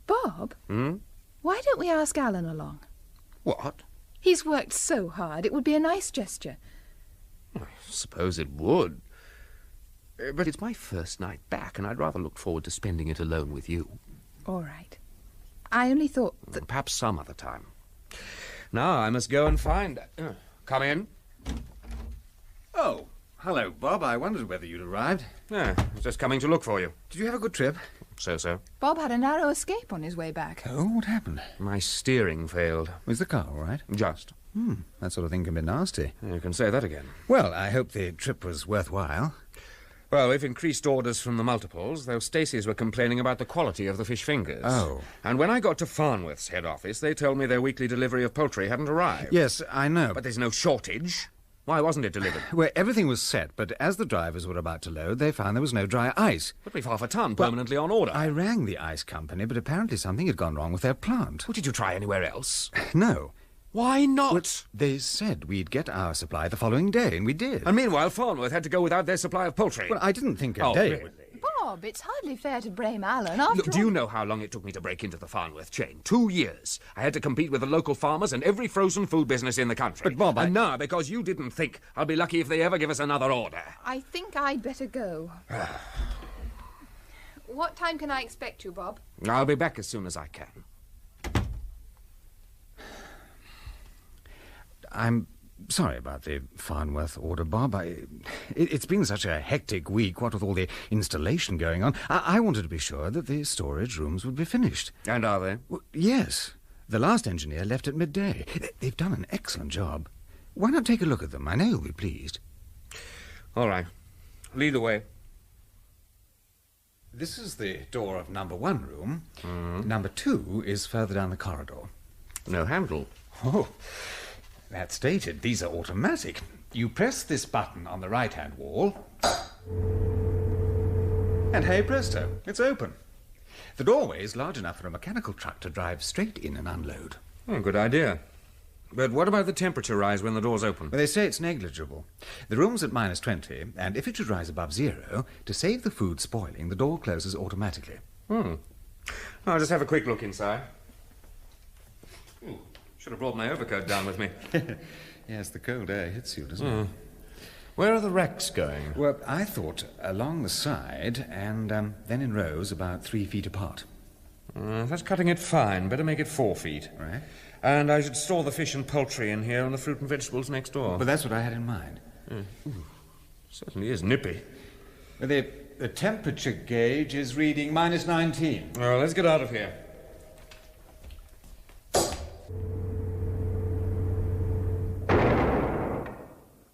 [SPEAKER 13] Bob? Why don't we ask Alan along?
[SPEAKER 18] What?
[SPEAKER 13] He's worked so hard. It would be a nice gesture.
[SPEAKER 18] I suppose it would. But it's my first night back, and I'd rather look forward to spending it alone with you.
[SPEAKER 13] All right. I only thought that...
[SPEAKER 18] Perhaps some other time. Now I must go and find... come in.
[SPEAKER 21] Oh, hello, Bob. I wondered whether you'd arrived.
[SPEAKER 18] I was just coming to look for you.
[SPEAKER 21] Did you have a good trip?
[SPEAKER 18] So.
[SPEAKER 13] Bob had a narrow escape on his way back.
[SPEAKER 21] Oh, what happened?
[SPEAKER 18] My steering failed.
[SPEAKER 21] Was the car all right?
[SPEAKER 18] Just.
[SPEAKER 21] That sort of thing can be nasty.
[SPEAKER 18] You can say that again.
[SPEAKER 21] Well, I hope the trip was worthwhile.
[SPEAKER 18] Well, we've increased orders from the multiples, though Stacey's were complaining about the quality of the fish fingers.
[SPEAKER 21] Oh.
[SPEAKER 18] And when I got to Farnworth's head office, they told me their weekly delivery of poultry hadn't arrived.
[SPEAKER 21] Yes, I know.
[SPEAKER 18] But there's no shortage. Why wasn't it delivered?
[SPEAKER 21] Well, everything was set, but as the drivers were about to load, they found there was no dry ice.
[SPEAKER 18] But we've half a ton permanently on order.
[SPEAKER 21] I rang the ice company, but apparently something had gone wrong with their plant.
[SPEAKER 18] Well, did you try anywhere else?
[SPEAKER 21] No.
[SPEAKER 18] Why not?
[SPEAKER 21] Well, they said we'd get our supply the following day, and we did.
[SPEAKER 18] And meanwhile, Farnworth had to go without their supply of poultry.
[SPEAKER 21] Well, I didn't think a day...
[SPEAKER 18] Really?
[SPEAKER 13] Bob, it's hardly fair to blame Alan. After
[SPEAKER 18] Look, do you know how long it took me to break into the Farnworth chain? 2 years. I had to compete with the local farmers and every frozen food business in the country.
[SPEAKER 21] But, Bob,
[SPEAKER 18] And now, because you didn't think, I'll be lucky if they ever give us another order.
[SPEAKER 13] I think I'd better go. What time can I expect you, Bob?
[SPEAKER 18] I'll be back as soon as I can.
[SPEAKER 21] I'm sorry about the Farnworth order, Bob. It's been such a hectic week, what with all the installation going on. I wanted to be sure that the storage rooms would be finished.
[SPEAKER 18] And are they?
[SPEAKER 21] Well, yes. The last engineer left at midday. They've done an excellent job. Why not take a look at them? I know you'll be pleased.
[SPEAKER 18] All right. Lead the way.
[SPEAKER 21] This is the door of number 1 room. Number 2 is further down the corridor.
[SPEAKER 18] No handle.
[SPEAKER 21] Oh, that's dated. These are automatic. You press this button on the right-hand wall, and hey presto, it's open. The doorway is large enough for a mechanical truck to drive straight in and unload.
[SPEAKER 18] Oh, good idea. But what about the temperature rise when the door's open?
[SPEAKER 21] Well, they say it's negligible. The room's at -20, and if it should rise above 0, to save the food spoiling, the door closes automatically.
[SPEAKER 18] I'll just have a quick look inside. Ooh, should have brought my overcoat down with me.
[SPEAKER 21] Yes, the cold air hits you, doesn't it?
[SPEAKER 18] Where are the racks going?
[SPEAKER 21] Well, I thought along the side and then in rows about 3 feet apart.
[SPEAKER 18] That's cutting it fine. Better make it 4 feet.
[SPEAKER 21] Right.
[SPEAKER 18] And I should store the fish and poultry in here and the fruit and vegetables next door.
[SPEAKER 21] But that's what I had in mind.
[SPEAKER 18] Certainly is nippy.
[SPEAKER 21] The temperature gauge is reading -19.
[SPEAKER 18] Oh, let's get out of here.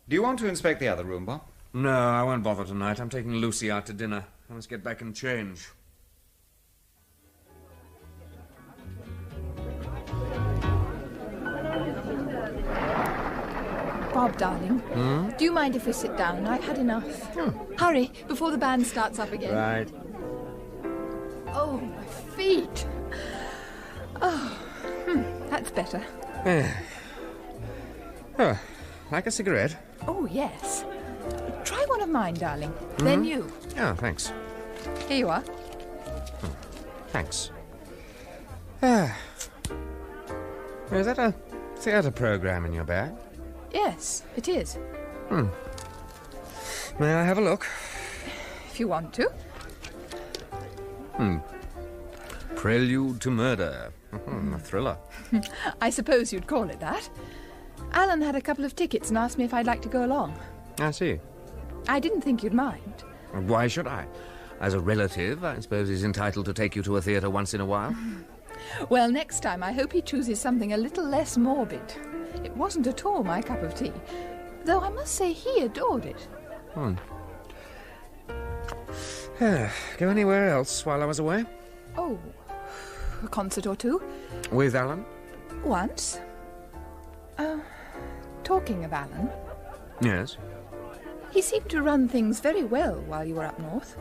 [SPEAKER 21] Do you want to inspect the other room, Bob?
[SPEAKER 18] No, I won't bother tonight. I'm taking Lucy out to dinner. I must get back and change.
[SPEAKER 13] Bob, darling, do you mind if we sit down? I've had enough. Hurry, before the band starts up again.
[SPEAKER 18] Right.
[SPEAKER 13] Oh, my feet. Oh, that's better.
[SPEAKER 18] Oh, like a cigarette?
[SPEAKER 13] Oh, yes. Try one of mine, darling. Then you.
[SPEAKER 18] Oh, thanks.
[SPEAKER 13] Here you are.
[SPEAKER 18] Thanks. Is that a theatre programme in your bag?
[SPEAKER 13] Yes, it is.
[SPEAKER 18] May I have a look?
[SPEAKER 13] If you want to.
[SPEAKER 18] Prelude to Murder. A thriller.
[SPEAKER 13] I suppose you'd call it that. Alan had a couple of tickets and asked me if I'd like to go along.
[SPEAKER 18] I see.
[SPEAKER 13] I didn't think you'd mind.
[SPEAKER 18] Why should I? As a relative, I suppose he's entitled to take you to a theatre once in a while.
[SPEAKER 13] Well, next time I hope he chooses something a little less morbid. It wasn't at all my cup of tea, though I must say he adored it.
[SPEAKER 18] Go anywhere else while I was away?
[SPEAKER 13] Oh, a concert or two.
[SPEAKER 18] With Alan?
[SPEAKER 13] Once. Talking of Alan,
[SPEAKER 18] Yes.
[SPEAKER 13] he seemed to run things very well while you were up north.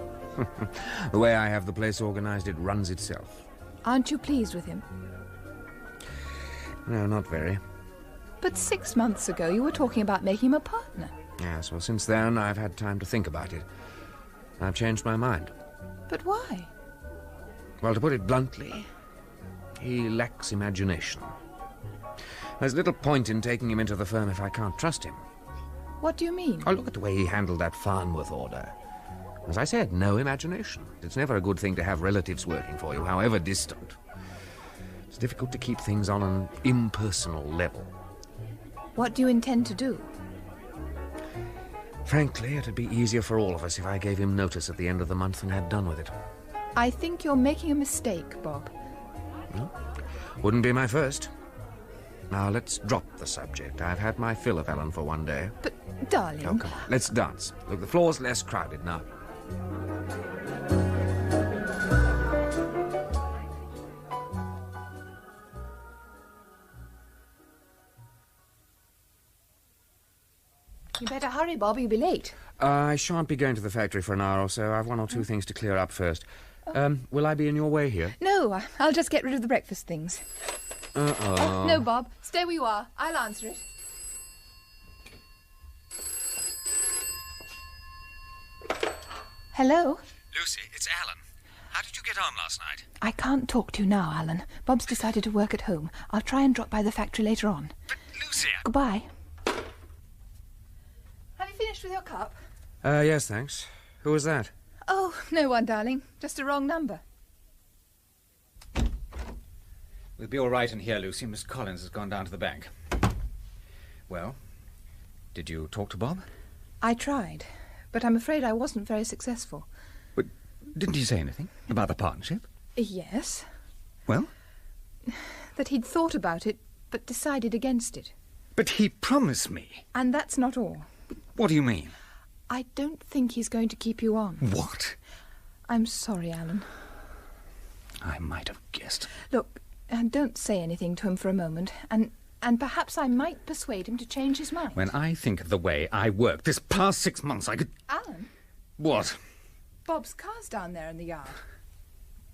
[SPEAKER 18] The way I have the place organised, it runs itself.
[SPEAKER 13] Aren't you pleased with him?
[SPEAKER 18] No, not very.
[SPEAKER 13] But 6 months ago you were talking about making him a partner.
[SPEAKER 18] Yes, well, since then I've had time to think about it. I've changed my mind.
[SPEAKER 13] But why?
[SPEAKER 18] Well, to put it bluntly, he lacks imagination. There's little point in taking him into the firm if I can't trust him.
[SPEAKER 13] What do you mean?
[SPEAKER 18] Oh, look at the way he handled that Farnworth order. As I said, no imagination. It's never a good thing to have relatives working for you, however distant. It's difficult to keep things on an impersonal level.
[SPEAKER 13] What do you intend to do?
[SPEAKER 18] Frankly, it'd be easier for all of us if I gave him notice at the end of the month and had done with it.
[SPEAKER 13] I think you're making a mistake, Bob.
[SPEAKER 18] Wouldn't be my first. Now, let's drop the subject. I've had my fill of Alan for one day.
[SPEAKER 13] But, darling...
[SPEAKER 18] Oh, come on. Let's dance. Look, the floor's less crowded now.
[SPEAKER 13] You better hurry, Bob. You'll be late.
[SPEAKER 18] I shan't be going to the factory for an hour or so. I've one or two things to clear up first. Will I be in your way here?
[SPEAKER 13] No, I'll just get rid of the breakfast things.
[SPEAKER 18] Uh-oh.
[SPEAKER 13] No, Bob. Stay where you are. I'll answer it. Hello?
[SPEAKER 21] Lucy, it's Alan. How did you get on last night?
[SPEAKER 13] I can't talk to you now, Alan. Bob's decided to work at home. I'll try and drop by the factory later on.
[SPEAKER 21] But, Lucy...
[SPEAKER 13] Goodbye. Have you finished with your cup?
[SPEAKER 18] Yes, thanks. Who was that?
[SPEAKER 13] Oh, no one, darling. Just a wrong number.
[SPEAKER 21] We'll be all right in here, Lucy. Miss Collins has gone down to the bank. Well, did you talk to Bob?
[SPEAKER 13] I tried, but I'm afraid I wasn't very successful.
[SPEAKER 21] But didn't he say anything about the partnership?
[SPEAKER 13] Yes.
[SPEAKER 21] Well?
[SPEAKER 13] That he'd thought about it, but decided against it.
[SPEAKER 21] But he promised me.
[SPEAKER 13] And that's not all.
[SPEAKER 21] What do you mean?
[SPEAKER 13] I don't think he's going to keep you on.
[SPEAKER 21] What?
[SPEAKER 13] I'm sorry, Alan.
[SPEAKER 21] I might have guessed.
[SPEAKER 13] Look, don't say anything to him for a moment, and perhaps I might persuade him to change his mind.
[SPEAKER 21] When I think of the way I worked this past 6 months, I could...
[SPEAKER 13] Alan?
[SPEAKER 21] What?
[SPEAKER 13] Bob's car's down there in the yard.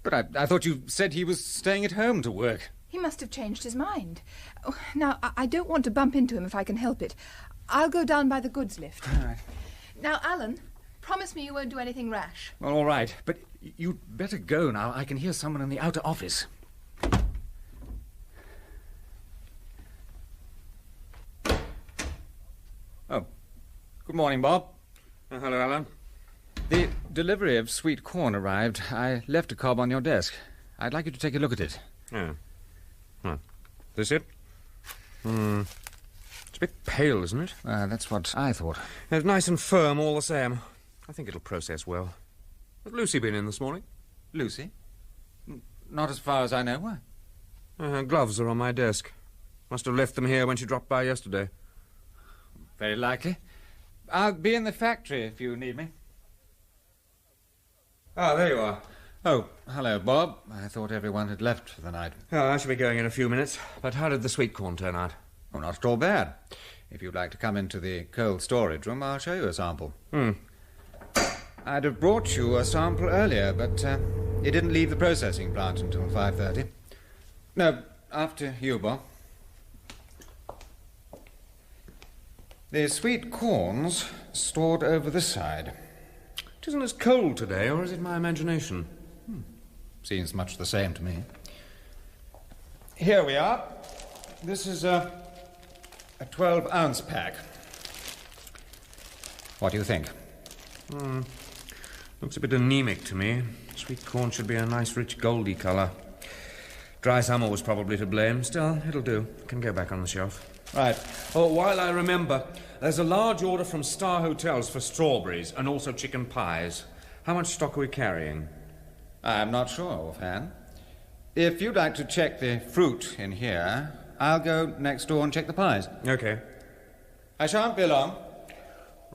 [SPEAKER 21] But I thought you said he was staying at home to work.
[SPEAKER 13] He must have changed his mind. Oh, now, I don't want to bump into him if I can help it. I'll go down by the goods lift.
[SPEAKER 21] All right.
[SPEAKER 13] Now, Alan, promise me you won't do anything rash.
[SPEAKER 21] Well, all right, but You'd better go now. I can hear someone in the outer office. Oh. Good morning, Bob.
[SPEAKER 2] Hello, Alan.
[SPEAKER 21] The delivery of sweet corn arrived. I left a cob on your desk. I'd like you to take a look at it.
[SPEAKER 18] Oh. Huh. This it? It's a bit pale, isn't it?
[SPEAKER 21] That's what I thought.
[SPEAKER 18] It's nice and firm all the same. I think it'll process well. Has Lucy been in this morning?
[SPEAKER 21] Lucy? Not as far as I know. Why?
[SPEAKER 18] Her gloves are on my desk. Must have left them here when she dropped by yesterday.
[SPEAKER 21] Very likely. I'll be in the factory if you need me.
[SPEAKER 18] Ah, there you are.
[SPEAKER 21] Oh, hello, Bob. I thought everyone had left for the night.
[SPEAKER 18] Oh, I shall be going in a few minutes. But how did the sweet corn turn out?
[SPEAKER 21] Oh, not at all bad. If you'd like to come into the cold storage room, I'll show you a sample. I'd have brought you a sample earlier, but it didn't leave the processing plant until 5:30. No, after you, Bob. The sweet corn's stored over this side.
[SPEAKER 18] It isn't as cold today, or is it my imagination?
[SPEAKER 21] Seems much the same to me. Here we are. This is a 12-ounce pack. What do you think?
[SPEAKER 18] Looks a bit anemic to me. Sweet corn should be a nice, rich, goldy colour. Dry summer was probably to blame. Still, it'll do. Can go back on the shelf.
[SPEAKER 21] Right.
[SPEAKER 18] Oh, while I remember, there's a large order from Star Hotels for strawberries and also chicken pies. How much stock are we carrying?
[SPEAKER 21] I'm not sure offhand. If you'd like to check the fruit in here, I'll go next door and check the pies.
[SPEAKER 18] Okay.
[SPEAKER 21] I shan't be long.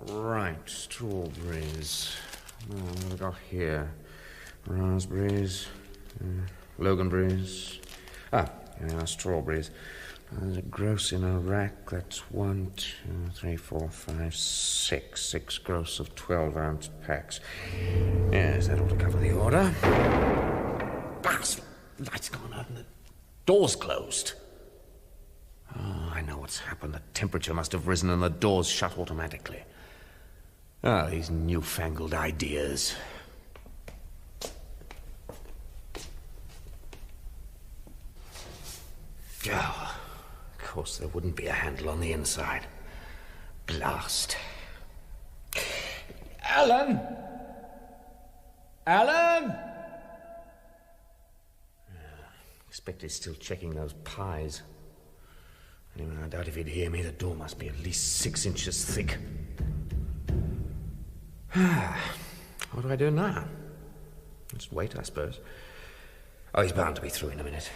[SPEAKER 18] Right, strawberries. What have we got here? Raspberries, Loganberries. Strawberries. There's a gross in a rack. That's 1, 2, 3, 4, 5, 6. 6 gross of 12-ounce packs. Yes, that ought to cover the order. Bastard! The light's gone out and the door's closed. Oh, I know what's happened. The temperature must have risen and the door's shut automatically. Ah, these newfangled ideas. Oh, of course there wouldn't be a handle on the inside. Blast.
[SPEAKER 21] Alan! Alan!
[SPEAKER 18] Expect he's still checking those pies. Anyway, I doubt if he'd hear me. The door must be at least 6 inches thick. What do I do now? Just wait, I suppose. Oh, he's bound to be through in a minute.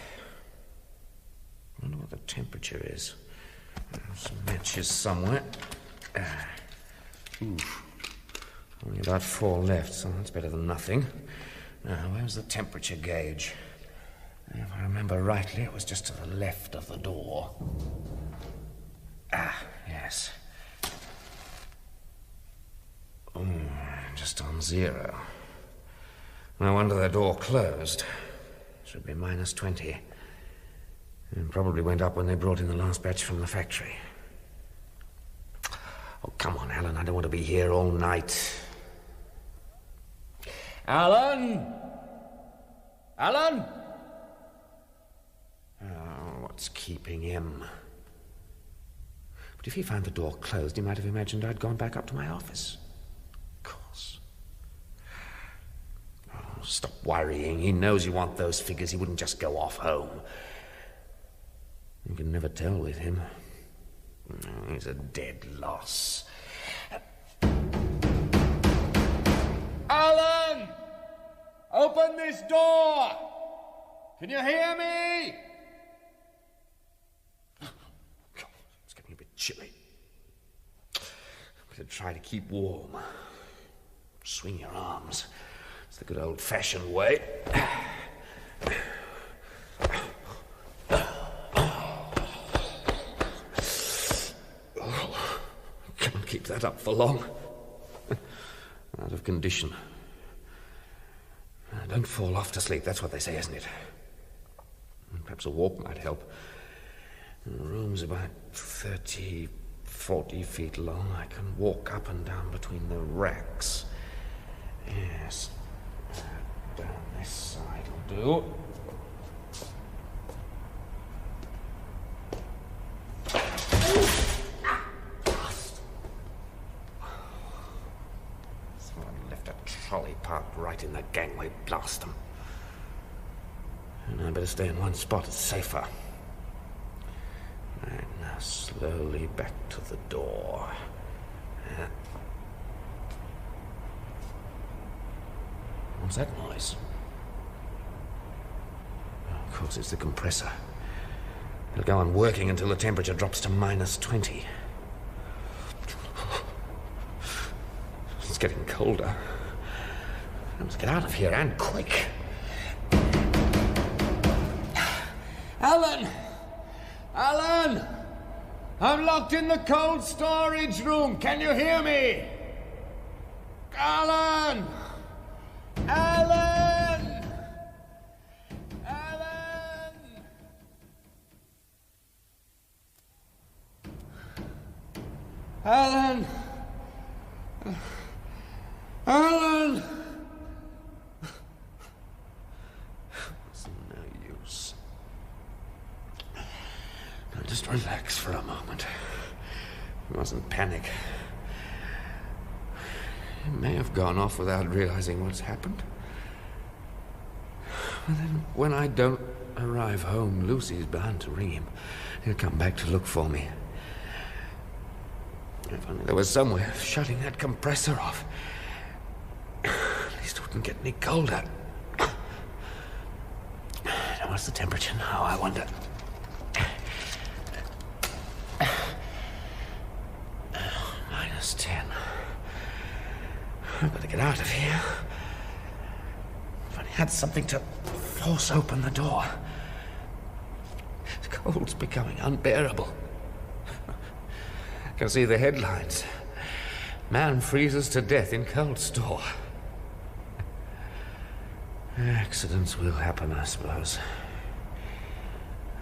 [SPEAKER 18] I wonder what the temperature is. Some matches somewhere. Only about 4 left, so that's better than nothing. Now, where's the temperature gauge? If I remember rightly, it was just to the left of the door. Yes. Just on 0. No wonder the door closed. Should be minus 20. And probably went up when they brought in the last batch from the factory. Oh, come on, Alan. I don't want to be here all night.
[SPEAKER 21] Alan! Alan!
[SPEAKER 18] Oh, what's keeping him? But if he found the door closed, he might have imagined I'd gone back up to my office. Of course. Oh, stop worrying. He knows you want those figures. He wouldn't just go off home. You can never tell with him. He's a dead loss.
[SPEAKER 21] Alan! Open this door! Can you hear me?
[SPEAKER 18] It's getting a bit chilly. Better try to keep warm. Swing your arms. It's the good old-fashioned way. Can't keep that up for long. Out of condition. Don't fall off to sleep, that's what they say, isn't it? Perhaps a walk might help. The room's about 30, 40 feet long. I can walk up and down between the racks. Yes. Down this side will do. Someone left a trolley parked right in the gangway. Blast them. And I'd better stay in one spot. It's safer. Right, now slowly back to the door. What's that noise? Of course, it's the compressor. It'll go on working until the temperature drops to -20. It's getting colder. I must get out of here, and quick. Alan! Alan! I'm locked in the cold storage room. Can you hear me? Alan! Alan! Alan! Alan! Alan! It's no use. Now just relax for a moment. You mustn't panic. He may have gone off without realizing what's happened. But then, when I don't arrive home, Lucy's bound to ring him. He'll come back to look for me. If only there was some way of shutting that compressor off. At least it wouldn't get any colder. Now, what's the temperature now, I wonder? -10. I've got to get out of here. If I had something to force open the door. The cold's becoming unbearable. I can see the headlines. Man freezes to death in cold store. Accidents will happen, I suppose.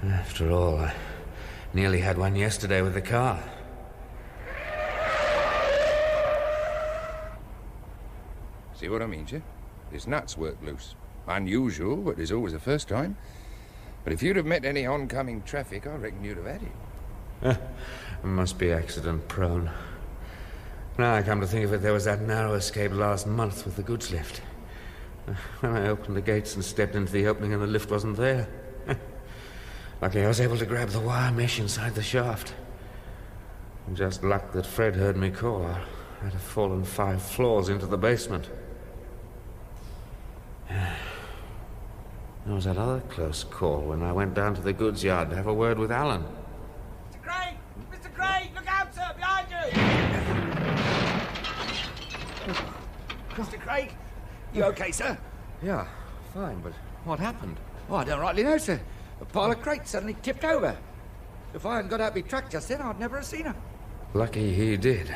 [SPEAKER 18] After all, I nearly had one yesterday with the car.
[SPEAKER 19] See what I mean, sir? His nuts work loose. Unusual, but there's always a first time. But if you'd have met any oncoming traffic, I reckon you'd have had it.
[SPEAKER 18] Must be accident prone. Now I come to think of it, there was that narrow escape last month with the goods lift. When I opened the gates and stepped into the opening and the lift wasn't there. Luckily I was able to grab the wire mesh inside the shaft. Just luck that Fred heard me call. I'd have fallen 5 floors into the basement. There was that other close call when I went down to the goods yard to have a word with Alan.
[SPEAKER 5] Mr. Craig! Mr. Craig! Look out, sir! Behind you! Mr. Craig? You okay, sir?
[SPEAKER 21] Yeah, fine, but what happened?
[SPEAKER 5] Oh, I don't rightly know, sir. A pile of crates suddenly tipped over. If I hadn't got out my truck just then, I'd never have seen her.
[SPEAKER 18] Lucky he did.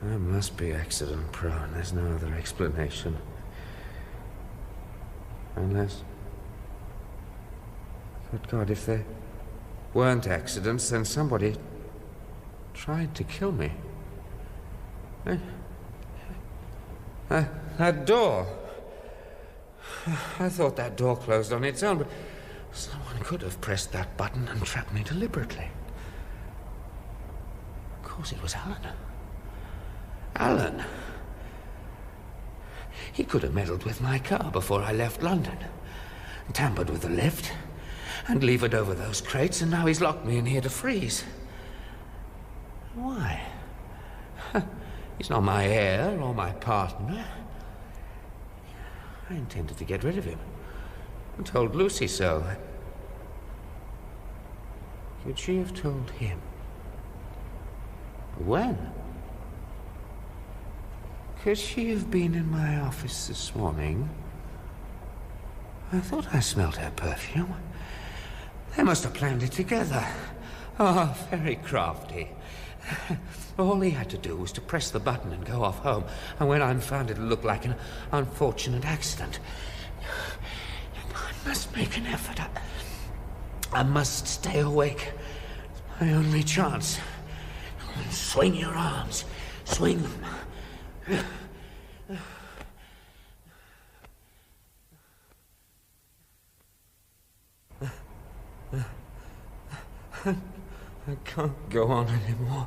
[SPEAKER 18] I must be accident prone. There's no other explanation. Unless... Good God, if there weren't accidents, then somebody tried to kill me. That door. I thought that door closed on its own, but someone could have pressed that button and trapped me deliberately. Of course it was Alan. Alan. He could have meddled with my car before I left London, tampered with the lift, and levered over those crates, and now he's locked me in here to freeze. Why? He's not my heir or my partner. I intended to get rid of him, and told Lucy so. Could she have told him? When? Could she have been in my office this morning? I thought I smelled her perfume. They must have planned it together. Oh, very crafty. All he had to do was to press the button and go off home, and when I'm found it'll look like an unfortunate accident. I must make an effort. I must stay awake. It's my only chance. Swing your arms. Swing them. I can't go on anymore.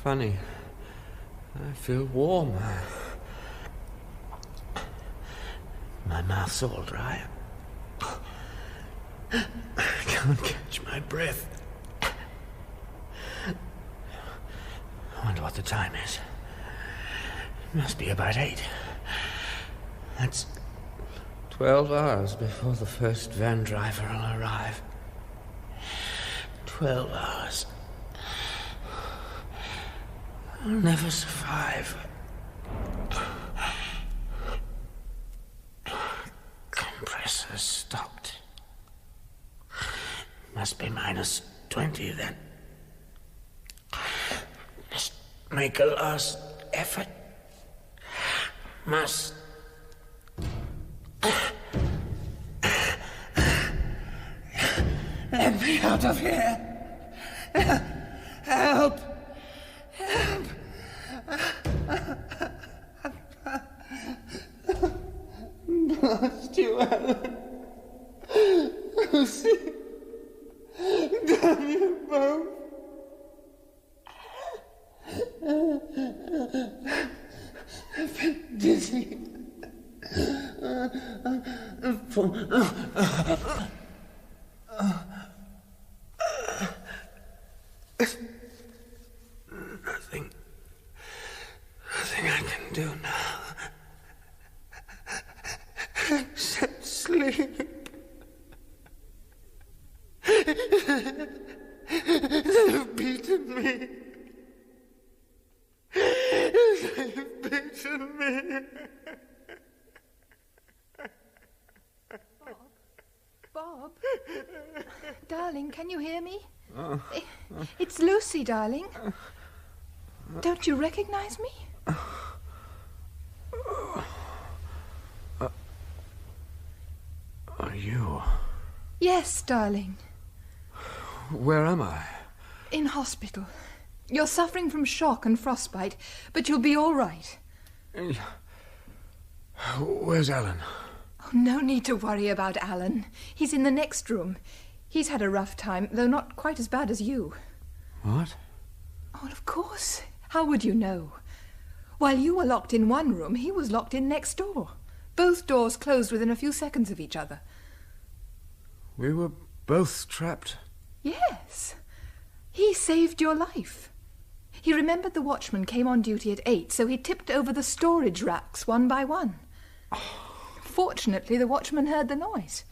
[SPEAKER 18] Funny. I feel warm. My mouth's all dry. I can't catch my breath. I wonder what the time is. It must be about 8. That's 12 hours before the first van driver will arrive. 12 hours. I'll never survive. Compressor's stopped. Must be minus 20 then. Must make a last effort. Must. Let me out of here. Help. Help. Lost you, Alan. Lucy. Damn you both. I've been dizzy. Nothing I can do now. Except sleep. They've beaten me. They've beaten me.
[SPEAKER 13] Bob? Darling, can you hear me? It's Lucy, darling. Don't you recognize me?
[SPEAKER 18] Are you?
[SPEAKER 13] Yes, darling.
[SPEAKER 18] Where am I?
[SPEAKER 13] In hospital. You're suffering from shock and frostbite, but you'll be all right.
[SPEAKER 18] Where's Alan?
[SPEAKER 13] Oh, no need to worry about Alan. He's in the next room. He's had a rough time, though not quite as bad as you.
[SPEAKER 18] What?
[SPEAKER 13] Oh, of course. How would you know? While you were locked in one room, he was locked in next door. Both doors closed within a few seconds of each other.
[SPEAKER 18] We were both trapped.
[SPEAKER 13] Yes. He saved your life. He remembered the watchman came on duty at 8, so he tipped over the storage racks one by one. Fortunately, the watchman heard the noise.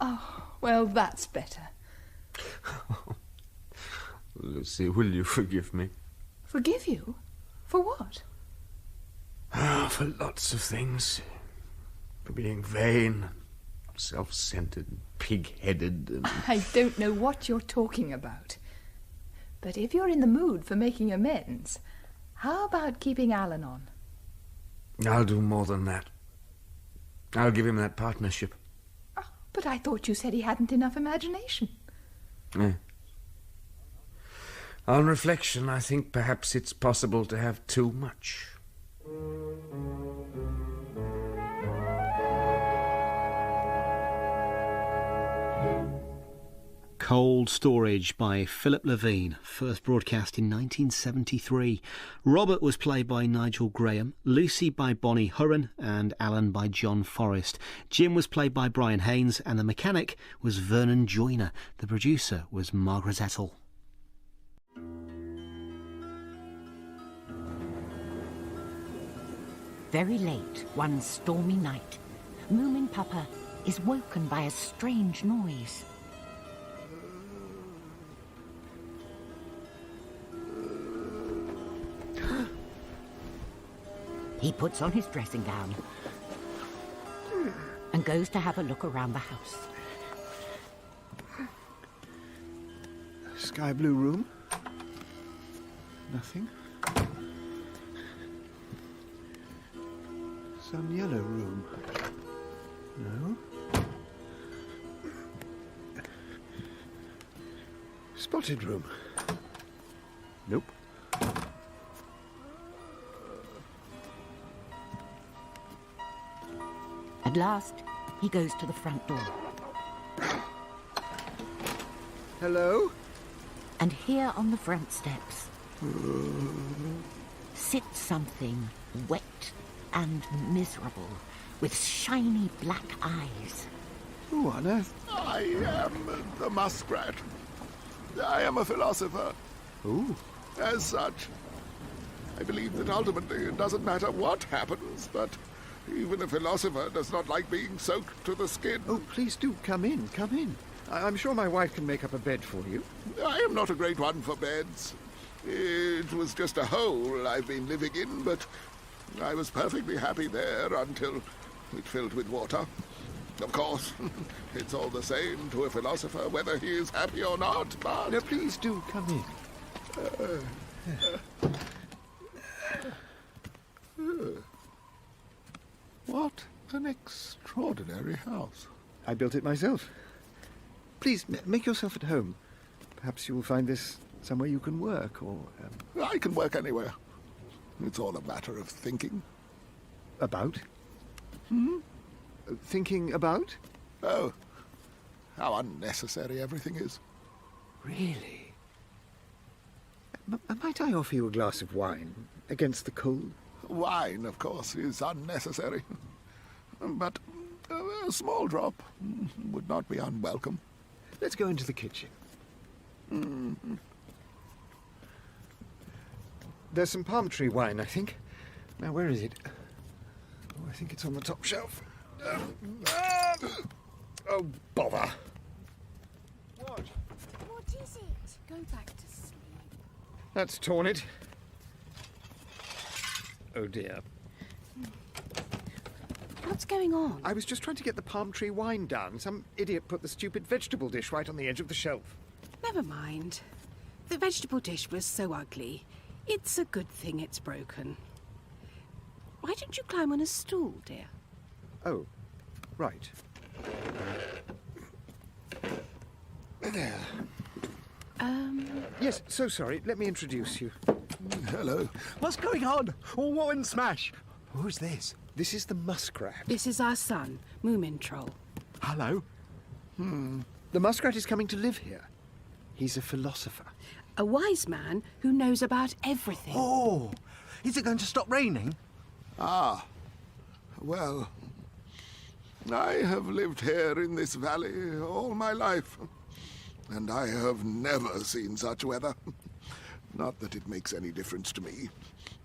[SPEAKER 13] Oh, well, that's better.
[SPEAKER 18] Lucy, will you forgive me?
[SPEAKER 13] Forgive you? For what?
[SPEAKER 18] For lots of things. For being vain, self-centered, pig-headed, and...
[SPEAKER 13] I don't know what you're talking about. But if you're in the mood for making amends, how about keeping Alan on?
[SPEAKER 18] I'll do more than that. I'll give him that partnership.
[SPEAKER 13] Oh, but I thought you said he hadn't enough imagination.
[SPEAKER 18] Yeah. On reflection, I think perhaps it's possible to have too much.
[SPEAKER 15] Cold Storage by Philip Levine, first broadcast in 1973. Robert was played by Nigel Graham, Lucy by Bonnie Hurren, and Alan by John Forrest. Jim was played by Brian Haynes, and the mechanic was Vernon Joyner. The producer was Margaret Ettle.
[SPEAKER 16] Very late, one stormy night, Moomin Papa is woken by a strange noise. He puts on his dressing gown and goes to have a look around the house.
[SPEAKER 11] Sky blue room? Nothing. Sun yellow room? No. Spotted room? Nope.
[SPEAKER 16] At last, he goes to the front door.
[SPEAKER 5] Hello?
[SPEAKER 16] And here on the front steps sits something wet and miserable, with shiny black eyes.
[SPEAKER 5] Who on earth?
[SPEAKER 4] I am the muskrat. I am a philosopher.
[SPEAKER 5] Ooh.
[SPEAKER 4] As such, I believe that ultimately it doesn't matter what happens, but even a philosopher does not like being soaked to the skin.
[SPEAKER 5] Oh, please do, come in, come in. I'm sure my wife can make up a bed for you.
[SPEAKER 4] I am not a great one for beds. It was just a hole I've been living in, but I was perfectly happy there until it filled with water. Of course, it's all the same to a philosopher whether he is happy or not, but...
[SPEAKER 5] No, please do come in.
[SPEAKER 4] What an extraordinary house.
[SPEAKER 5] I built it myself. Please, make yourself at home. Perhaps you will find this somewhere you can work, or...
[SPEAKER 4] I can work anywhere. It's all a matter of thinking.
[SPEAKER 5] About?
[SPEAKER 4] Hmm?
[SPEAKER 5] Thinking about?
[SPEAKER 4] Oh, how unnecessary everything is.
[SPEAKER 5] Really? Might I offer you a glass of wine against the cold?
[SPEAKER 4] Wine, of course, is unnecessary. But a small drop would not be unwelcome.
[SPEAKER 5] Let's go into the kitchen.
[SPEAKER 4] Mm-hmm.
[SPEAKER 5] There's some palm tree wine, I think. Now, where is it? Oh, I think it's on the top shelf. Oh, bother.
[SPEAKER 13] What is it? Go back to sleep.
[SPEAKER 5] That's torn it. Oh, dear.
[SPEAKER 13] What's going on?
[SPEAKER 5] I was just trying to get the palm tree wine done. Some idiot put the stupid vegetable dish right on the edge of the shelf.
[SPEAKER 10] Never mind. The vegetable dish was so ugly. It's a good thing it's broken. Why don't you climb on a stool, dear?
[SPEAKER 5] Oh, right. There. Yes, so sorry. Let me introduce you.
[SPEAKER 4] Hello.
[SPEAKER 5] What's going on? Oh, what in smash? Who's this? This is the muskrat.
[SPEAKER 10] This is our son, Moomin Troll.
[SPEAKER 5] Hello. The muskrat is coming to live here. He's a philosopher.
[SPEAKER 10] A wise man who knows about everything.
[SPEAKER 5] Oh, is it going to stop raining?
[SPEAKER 4] Ah, well, I have lived here in this valley all my life, and I have never seen such weather. Not that it makes any difference to me,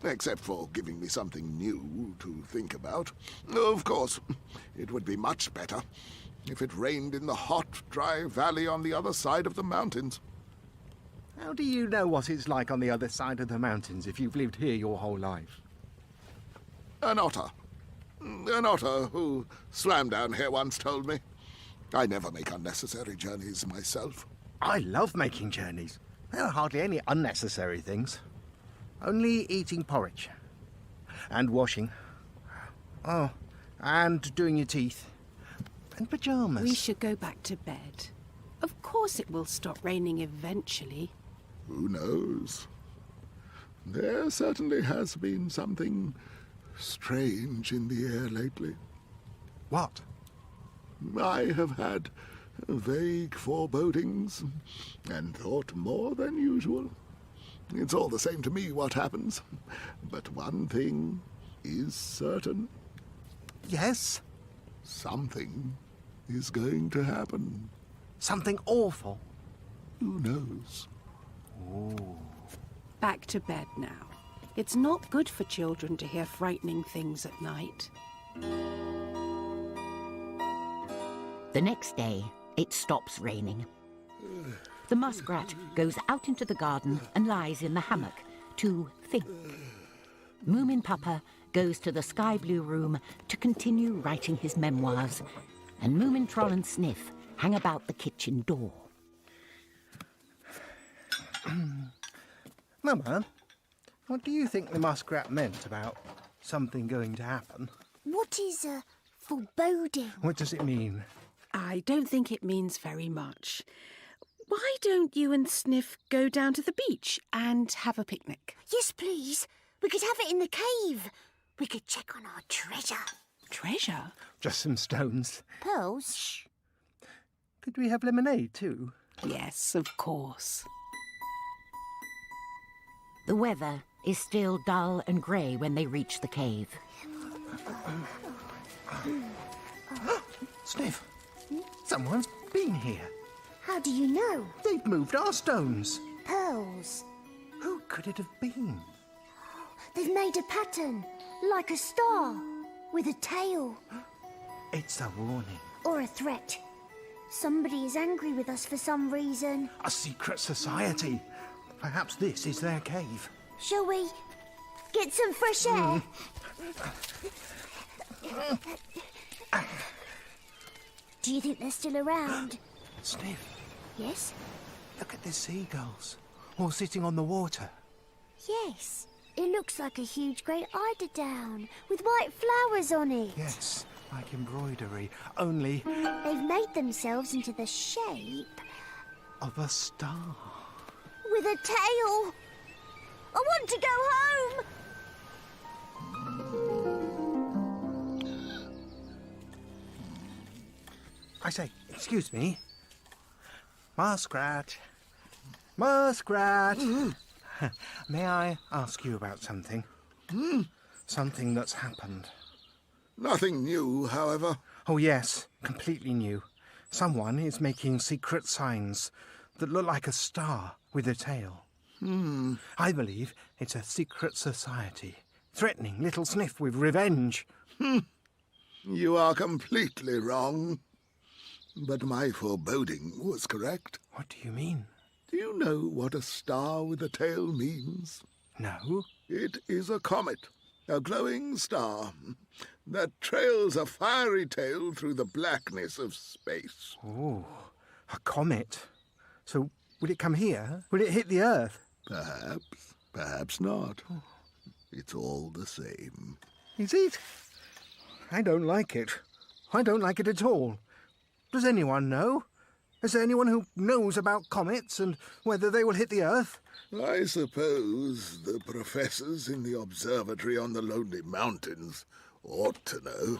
[SPEAKER 4] except for giving me something new to think about. Of course, it would be much better if it rained in the hot, dry valley on the other side of the mountains.
[SPEAKER 5] How do you know what it's like on the other side of the mountains if you've lived here your whole life?
[SPEAKER 4] An otter. An otter who swam down here once told me. I never make unnecessary journeys myself.
[SPEAKER 17] I love making journeys. There are hardly any unnecessary things. Only eating porridge. And washing. Oh, and doing your teeth. And pyjamas.
[SPEAKER 10] We should go back to bed. Of course it will stop raining eventually.
[SPEAKER 4] Who knows? There certainly has been something strange in the air lately.
[SPEAKER 17] What?
[SPEAKER 4] I have had vague forebodings and thought more than usual. It's all the same to me what happens. But one thing is certain.
[SPEAKER 17] Yes?
[SPEAKER 4] Something is going to happen.
[SPEAKER 17] Something awful?
[SPEAKER 4] Who knows?
[SPEAKER 17] Oh.
[SPEAKER 10] Back to bed now. It's not good for children to hear frightening things at night.
[SPEAKER 16] The next day, it stops raining. The muskrat goes out into the garden and lies in the hammock to think. Moomin Papa goes to the sky blue room to continue writing his memoirs, and Moomin Troll and Sniff hang about the kitchen door.
[SPEAKER 17] Mama, what do you think the muskrat meant about something going to happen?
[SPEAKER 13] What is a foreboding?
[SPEAKER 17] What does it mean?
[SPEAKER 10] I don't think it means very much. Why don't you and Sniff go down to the beach and have a picnic?
[SPEAKER 13] Yes, please. We could have it in the cave. We could check on our treasure.
[SPEAKER 10] Treasure?
[SPEAKER 17] Just some stones.
[SPEAKER 6] Pearls?
[SPEAKER 17] Shh. Could we have lemonade too?
[SPEAKER 10] Yes, of course.
[SPEAKER 16] The weather is still dull and grey when they reach the cave.
[SPEAKER 17] Sniff, someone's been here.
[SPEAKER 6] How do you know?
[SPEAKER 17] They've moved our stones.
[SPEAKER 6] Pearls.
[SPEAKER 17] Who could it have been?
[SPEAKER 6] They've made a pattern, like a star, with a tail.
[SPEAKER 17] It's a warning.
[SPEAKER 6] Or a threat. Somebody is angry with us for some reason.
[SPEAKER 17] A secret society. Perhaps this is their cave.
[SPEAKER 6] Shall we get some fresh air? Do you think they're still around?
[SPEAKER 17] Sniff,
[SPEAKER 6] Yes?
[SPEAKER 17] look at the seagulls. All sitting on the water.
[SPEAKER 6] Yes. It looks like a huge great eiderdown with white flowers on it.
[SPEAKER 17] Yes, like embroidery. Only
[SPEAKER 6] They've made themselves into the shape
[SPEAKER 17] of a star.
[SPEAKER 6] with a tail. I want to go home.
[SPEAKER 17] I say, excuse me. Muskrat. Muskrat. May I ask you about something? Something that's happened.
[SPEAKER 4] Nothing new, however.
[SPEAKER 17] Oh, yes, completely new. Someone is making secret signs that look like a star with a tail. I believe it's a secret society, threatening little Sniff with revenge.
[SPEAKER 4] You are completely wrong. But my foreboding was correct.
[SPEAKER 17] What do you mean?
[SPEAKER 4] Do you know what a star with a tail means?
[SPEAKER 17] No.
[SPEAKER 4] It is a comet, a glowing star that trails a fiery tail through the blackness of space.
[SPEAKER 17] Oh, a comet. So, will it come here? Will it hit the Earth?
[SPEAKER 4] Perhaps, perhaps not. It's all the same.
[SPEAKER 17] Is it? I don't like it. I don't like it at all. Does anyone know? Is there anyone who knows about comets and whether they will hit the Earth?
[SPEAKER 4] I suppose the professors in the observatory on the Lonely Mountains ought to know,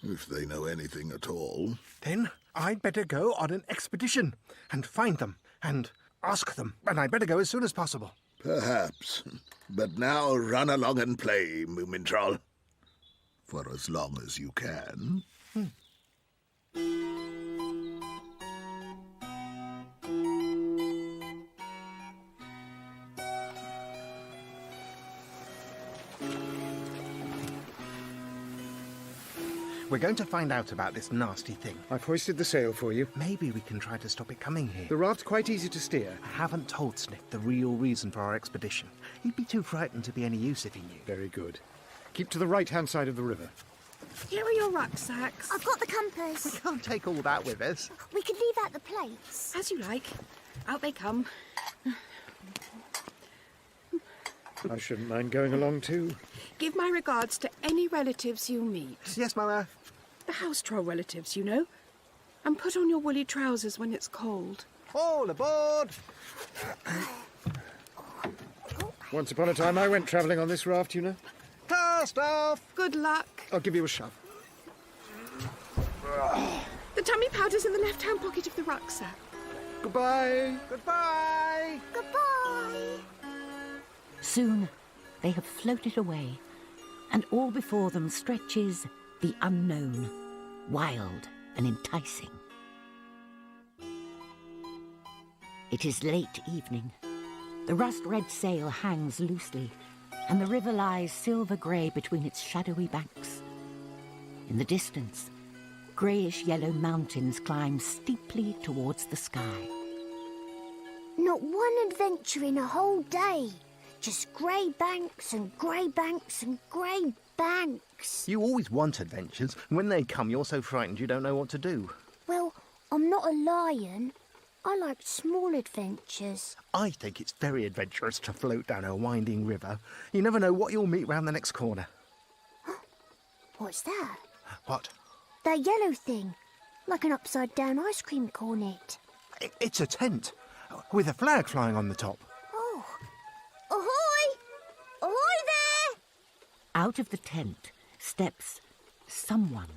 [SPEAKER 4] if they know anything at all.
[SPEAKER 17] Then I'd better go on an expedition and find them and ask them. And I'd better go as soon as possible.
[SPEAKER 4] Perhaps. But now run along and play, Moomin Troll. For as long as you can.
[SPEAKER 17] We're going to find out about this nasty thing.
[SPEAKER 12] I've hoisted the sail for you.
[SPEAKER 17] Maybe we can try to stop it coming here.
[SPEAKER 12] The raft's quite easy to steer.
[SPEAKER 17] I haven't told Sniff the real reason for our expedition. He'd be too frightened to be any use if he knew.
[SPEAKER 12] Very good. Keep to the right-hand side of the river.
[SPEAKER 10] Here are your rucksacks.
[SPEAKER 6] I've got the compass.
[SPEAKER 17] We can't take all that with us.
[SPEAKER 6] We could leave out the plates.
[SPEAKER 10] As you like. Out they come.
[SPEAKER 12] I shouldn't mind going along too.
[SPEAKER 10] Give my regards to any relatives you meet.
[SPEAKER 17] Yes, Mother.
[SPEAKER 10] The house troll relatives, you know. And put on your woolly trousers when it's cold.
[SPEAKER 17] All aboard!
[SPEAKER 12] Once upon a time I went travelling on this raft, you know.
[SPEAKER 17] Cast off!
[SPEAKER 10] Good luck.
[SPEAKER 12] I'll give you a shove.
[SPEAKER 10] The tummy powder's in the left-hand pocket of the rucksack.
[SPEAKER 12] Goodbye.
[SPEAKER 17] Goodbye.
[SPEAKER 6] Goodbye.
[SPEAKER 16] Soon they have floated away, and all before them stretches the unknown, wild and enticing. It is late evening. The rust-red sail hangs loosely, and the river lies silver-grey between its shadowy banks. In the distance, greyish-yellow mountains climb steeply towards the sky.
[SPEAKER 6] Not one adventure in a whole day. Just grey banks and grey banks and grey banks.
[SPEAKER 17] You always want adventures, and when they come, you're so frightened you don't know what to do.
[SPEAKER 6] Well, I'm not a lion. I like small adventures.
[SPEAKER 17] I think it's very adventurous to float down a winding river. You never know what you'll meet round the next corner.
[SPEAKER 6] What's that?
[SPEAKER 17] What?
[SPEAKER 6] That yellow thing. Like an upside-down ice cream cornet.
[SPEAKER 17] It's a tent, with a flag flying on the top.
[SPEAKER 6] Oh. Ahoy! Ahoy there!
[SPEAKER 16] Out of the tent steps someone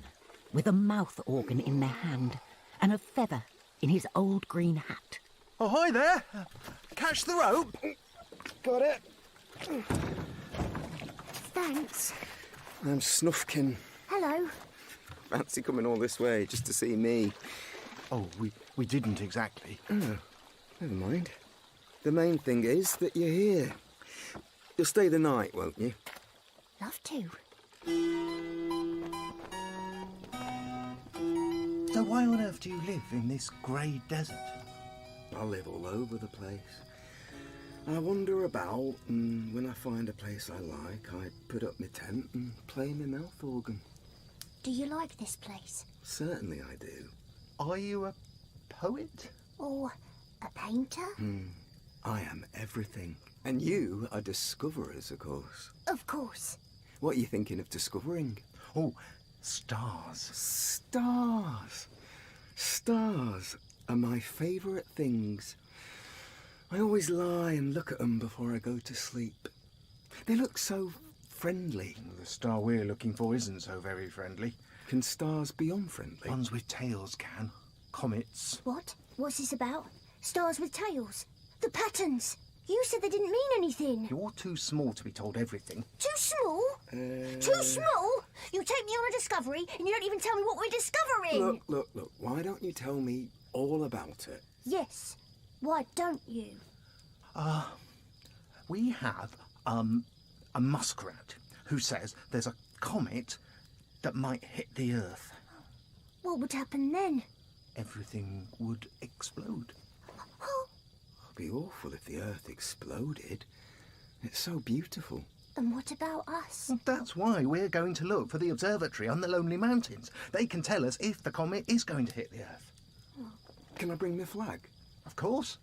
[SPEAKER 16] with a mouth organ in their hand and a feather in his old green hat.
[SPEAKER 17] Oh, hi there. Catch the rope.
[SPEAKER 1] Got it.
[SPEAKER 6] Thanks.
[SPEAKER 1] I'm Snufkin.
[SPEAKER 6] Hello.
[SPEAKER 1] Fancy coming all this way just to see me.
[SPEAKER 17] Oh, we didn't exactly.
[SPEAKER 1] Oh, never mind. The main thing is that you're here. You'll stay the night, won't you?
[SPEAKER 6] Love to.
[SPEAKER 17] So why on earth do you live in this grey desert?
[SPEAKER 1] I live all over the place. I wander about, and when I find a place I like, I put up my tent and play my mouth organ.
[SPEAKER 6] Do you like this place?
[SPEAKER 1] Certainly I do.
[SPEAKER 17] Are you a poet?
[SPEAKER 6] Or a painter?
[SPEAKER 1] I am everything. And you are discoverers, of course.
[SPEAKER 6] Of course.
[SPEAKER 1] What are you thinking of discovering?
[SPEAKER 17] Oh, stars.
[SPEAKER 1] Stars. Stars are my favourite things. I always lie and look at them before I go to sleep. They look so friendly.
[SPEAKER 17] The star we're looking for isn't so very friendly.
[SPEAKER 1] Can stars be unfriendly?
[SPEAKER 17] Ones with tails can. Comets.
[SPEAKER 6] What? What's this about? Stars with tails? The patterns! You said they didn't mean anything.
[SPEAKER 17] You're too small to be told everything.
[SPEAKER 6] Too small? Too small? You take me on a discovery and you don't even tell me what we're discovering.
[SPEAKER 1] Look. Why don't you tell me all about it?
[SPEAKER 6] Yes. Why don't you?
[SPEAKER 17] We have, a muskrat who says there's a comet that might hit the Earth.
[SPEAKER 6] What would happen then?
[SPEAKER 17] Everything would explode.
[SPEAKER 1] It'd be awful if the Earth exploded. It's so beautiful.
[SPEAKER 6] And what about us?
[SPEAKER 17] Well, that's why we're going to look for the observatory on the Lonely Mountains. They can tell us if the comet is going to hit the Earth.
[SPEAKER 1] Can I bring my flag?
[SPEAKER 17] Of course.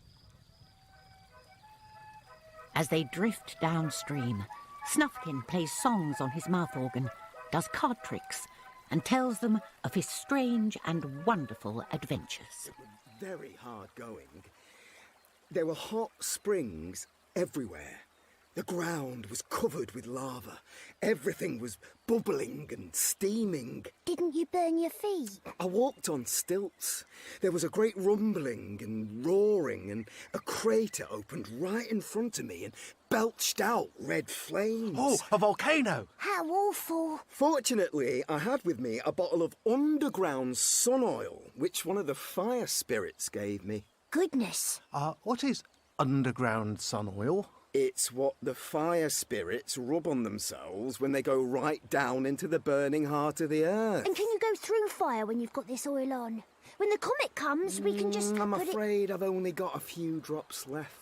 [SPEAKER 16] As they drift downstream, Snufkin plays songs on his mouth organ, does card tricks, and tells them of his strange and wonderful adventures.
[SPEAKER 1] Very hard going. There were hot springs everywhere. The ground was covered with lava. Everything was bubbling and steaming.
[SPEAKER 6] Didn't you burn your feet?
[SPEAKER 1] I walked on stilts. There was a great rumbling and roaring, and a crater opened right in front of me and belched out red flames.
[SPEAKER 17] Oh, a volcano!
[SPEAKER 6] How awful.
[SPEAKER 1] Fortunately, I had with me a bottle of underground sun oil, which one of the fire spirits gave me.
[SPEAKER 6] Goodness.
[SPEAKER 17] What is underground sun oil?
[SPEAKER 1] It's what the fire spirits rub on themselves when they go right down into the burning heart of the earth.
[SPEAKER 6] And can you go through fire when you've got this oil on? When the comet comes, we can just
[SPEAKER 1] I'm afraid I've only got a few drops left.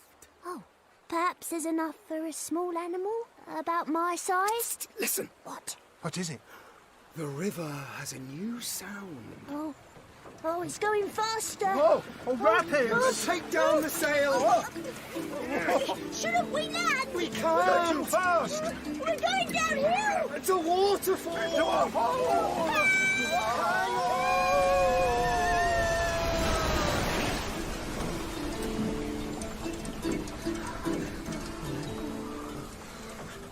[SPEAKER 6] Oh, perhaps there's enough for a small animal about my size?
[SPEAKER 1] Listen.
[SPEAKER 6] What?
[SPEAKER 17] What is it?
[SPEAKER 1] The river has a new sound.
[SPEAKER 6] Oh, it's going faster.
[SPEAKER 17] Oh, rapids!
[SPEAKER 1] Take down the sail!
[SPEAKER 6] Shouldn't we land?
[SPEAKER 1] We can't!
[SPEAKER 17] We're too fast!
[SPEAKER 6] We're going downhill!
[SPEAKER 1] It's a waterfall!
[SPEAKER 17] It's a waterfall!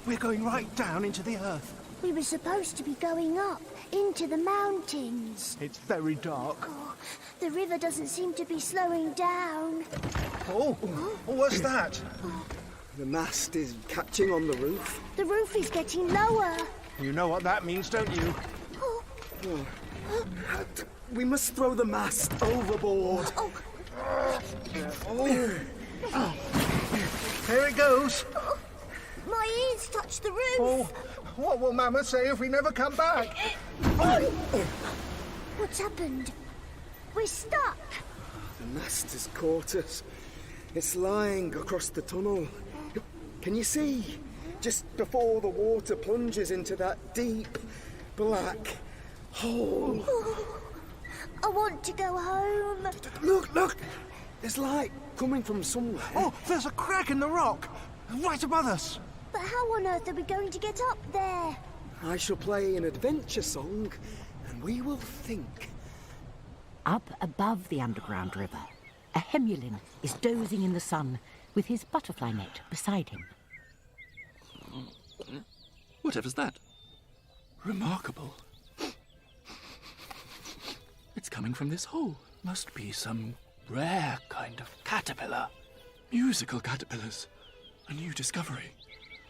[SPEAKER 17] We're going right down into the earth.
[SPEAKER 6] We were supposed to be going up, into the mountains.
[SPEAKER 17] It's very dark.
[SPEAKER 6] Oh, the river doesn't seem to be slowing down.
[SPEAKER 17] Oh, what's that?
[SPEAKER 1] The mast is catching on the roof.
[SPEAKER 6] The roof is getting lower.
[SPEAKER 17] You know what that means, don't you?
[SPEAKER 1] We must throw the mast overboard.
[SPEAKER 17] Here it goes.
[SPEAKER 6] My ears touch the roof.
[SPEAKER 17] Oh, what will Mama say if we never come back?
[SPEAKER 6] What's happened? We're stuck.
[SPEAKER 1] The mast has caught us. It's lying across the tunnel. Can you see? Just before the water plunges into that deep, black hole.
[SPEAKER 6] I want to go home.
[SPEAKER 1] Look! There's light coming from somewhere.
[SPEAKER 17] Oh, there's a crack in the rock, right above us.
[SPEAKER 6] But how on earth are we going to get up there?
[SPEAKER 1] I shall play an adventure song, and we will think.
[SPEAKER 16] Up above the underground river, a hemulin is dozing in the sun with his butterfly net beside him.
[SPEAKER 9] Whatever's that?
[SPEAKER 1] Remarkable.
[SPEAKER 9] It's coming from this hole. Must be some rare kind of caterpillar. Musical caterpillars. A new discovery.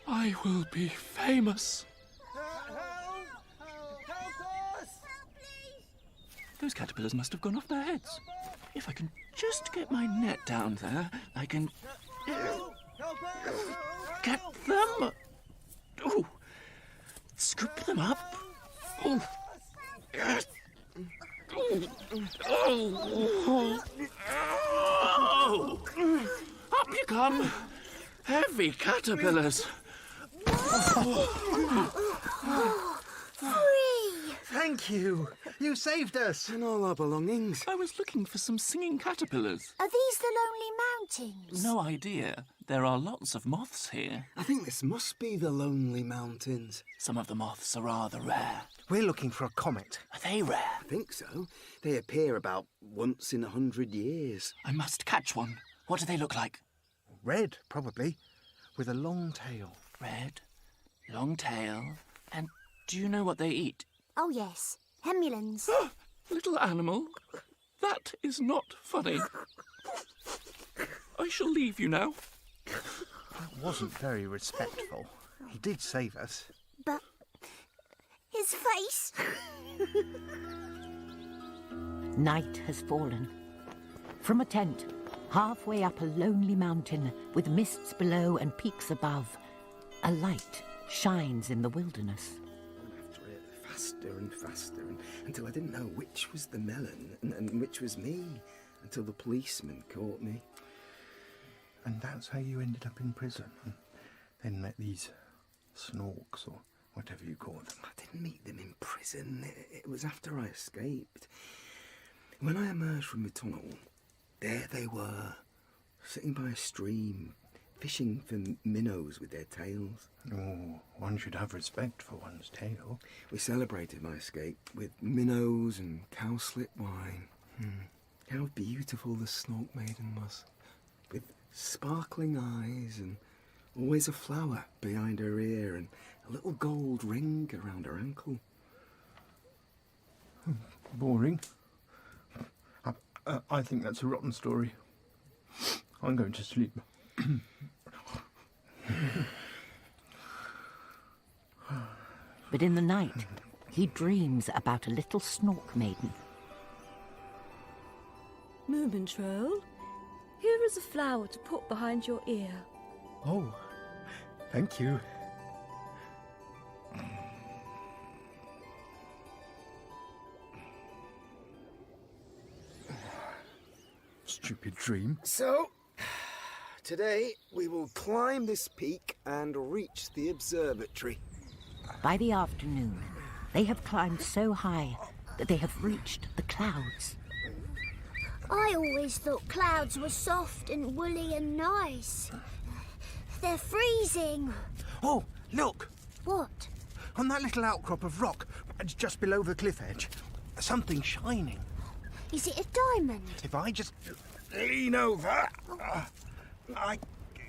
[SPEAKER 9] I will be famous. Those caterpillars must have gone off their heads. If I can just get my net down there, I can get them. Ooh. Scoop them up. Ooh. Yes. Oh. Up you come. Heavy caterpillars.
[SPEAKER 6] Free!
[SPEAKER 17] Thank you. You saved us.
[SPEAKER 1] And all our belongings.
[SPEAKER 9] I was looking for some singing caterpillars.
[SPEAKER 6] Are these the Lonely Mountains?
[SPEAKER 9] No idea. There are lots of moths here.
[SPEAKER 1] I think this must be the Lonely Mountains.
[SPEAKER 9] Some of the moths are rather rare.
[SPEAKER 17] We're looking for a comet.
[SPEAKER 9] Are they rare?
[SPEAKER 1] I think so. They appear about once in 100 years.
[SPEAKER 9] I must catch one. What do they look like?
[SPEAKER 17] Red, probably, with a long tail.
[SPEAKER 9] Red, long tail, and do you know what they eat?
[SPEAKER 6] Oh, yes. Hemulans.
[SPEAKER 9] Little animal. That is not funny. I shall leave you now.
[SPEAKER 17] That wasn't very respectful. He did save us.
[SPEAKER 6] But his face.
[SPEAKER 16] Night has fallen. From a tent, halfway up a lonely mountain with mists below and peaks above, a light shines in the wilderness.
[SPEAKER 1] After it, faster and faster, until I didn't know which was the melon and which was me, until the policeman caught me.
[SPEAKER 17] And that's how you ended up in prison. Then met these snorks, or whatever you call them.
[SPEAKER 1] I didn't meet them in prison. It was after I escaped. When I emerged from the tunnel, there they were, sitting by a stream, fishing for minnows with their tails.
[SPEAKER 17] Oh, one should have respect for one's tail.
[SPEAKER 1] We celebrated my escape with minnows and cowslip wine. How beautiful the Snork Maiden was, with sparkling eyes and always a flower behind her ear and a little gold ring around her ankle.
[SPEAKER 17] Boring. I think that's a rotten story. I'm going to sleep.
[SPEAKER 16] But in the night, he dreams about a little Snork Maiden.
[SPEAKER 22] Moomin Troll, here is a flower to put behind your ear.
[SPEAKER 17] Oh, thank you. Stupid dream.
[SPEAKER 1] So, today we will climb this peak and reach the observatory.
[SPEAKER 16] By the afternoon, they have climbed so high that they have reached the clouds.
[SPEAKER 6] I always thought clouds were soft and woolly and nice. They're freezing.
[SPEAKER 17] Oh, look!
[SPEAKER 6] What?
[SPEAKER 17] On that little outcrop of rock, just below the cliff edge, something shining.
[SPEAKER 6] Is it a diamond?
[SPEAKER 17] If I just lean over,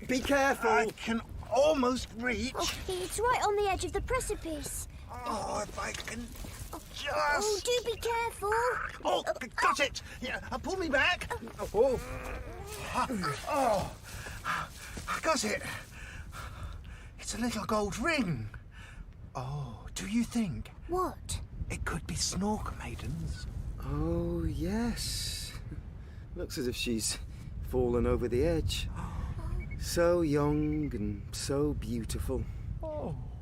[SPEAKER 1] Be careful!
[SPEAKER 17] I can almost reach.
[SPEAKER 6] Oh, it's right on the edge of the precipice.
[SPEAKER 17] Oh, if I can just...
[SPEAKER 6] Oh, do be careful.
[SPEAKER 17] Oh, got it! Yeah, pull me back. Oh, I got it. It's a little gold ring. Oh, do you think?
[SPEAKER 6] What?
[SPEAKER 17] It could be Snork Maidens.
[SPEAKER 1] Oh, yes. Looks as if she's fallen over the edge. So young and so beautiful.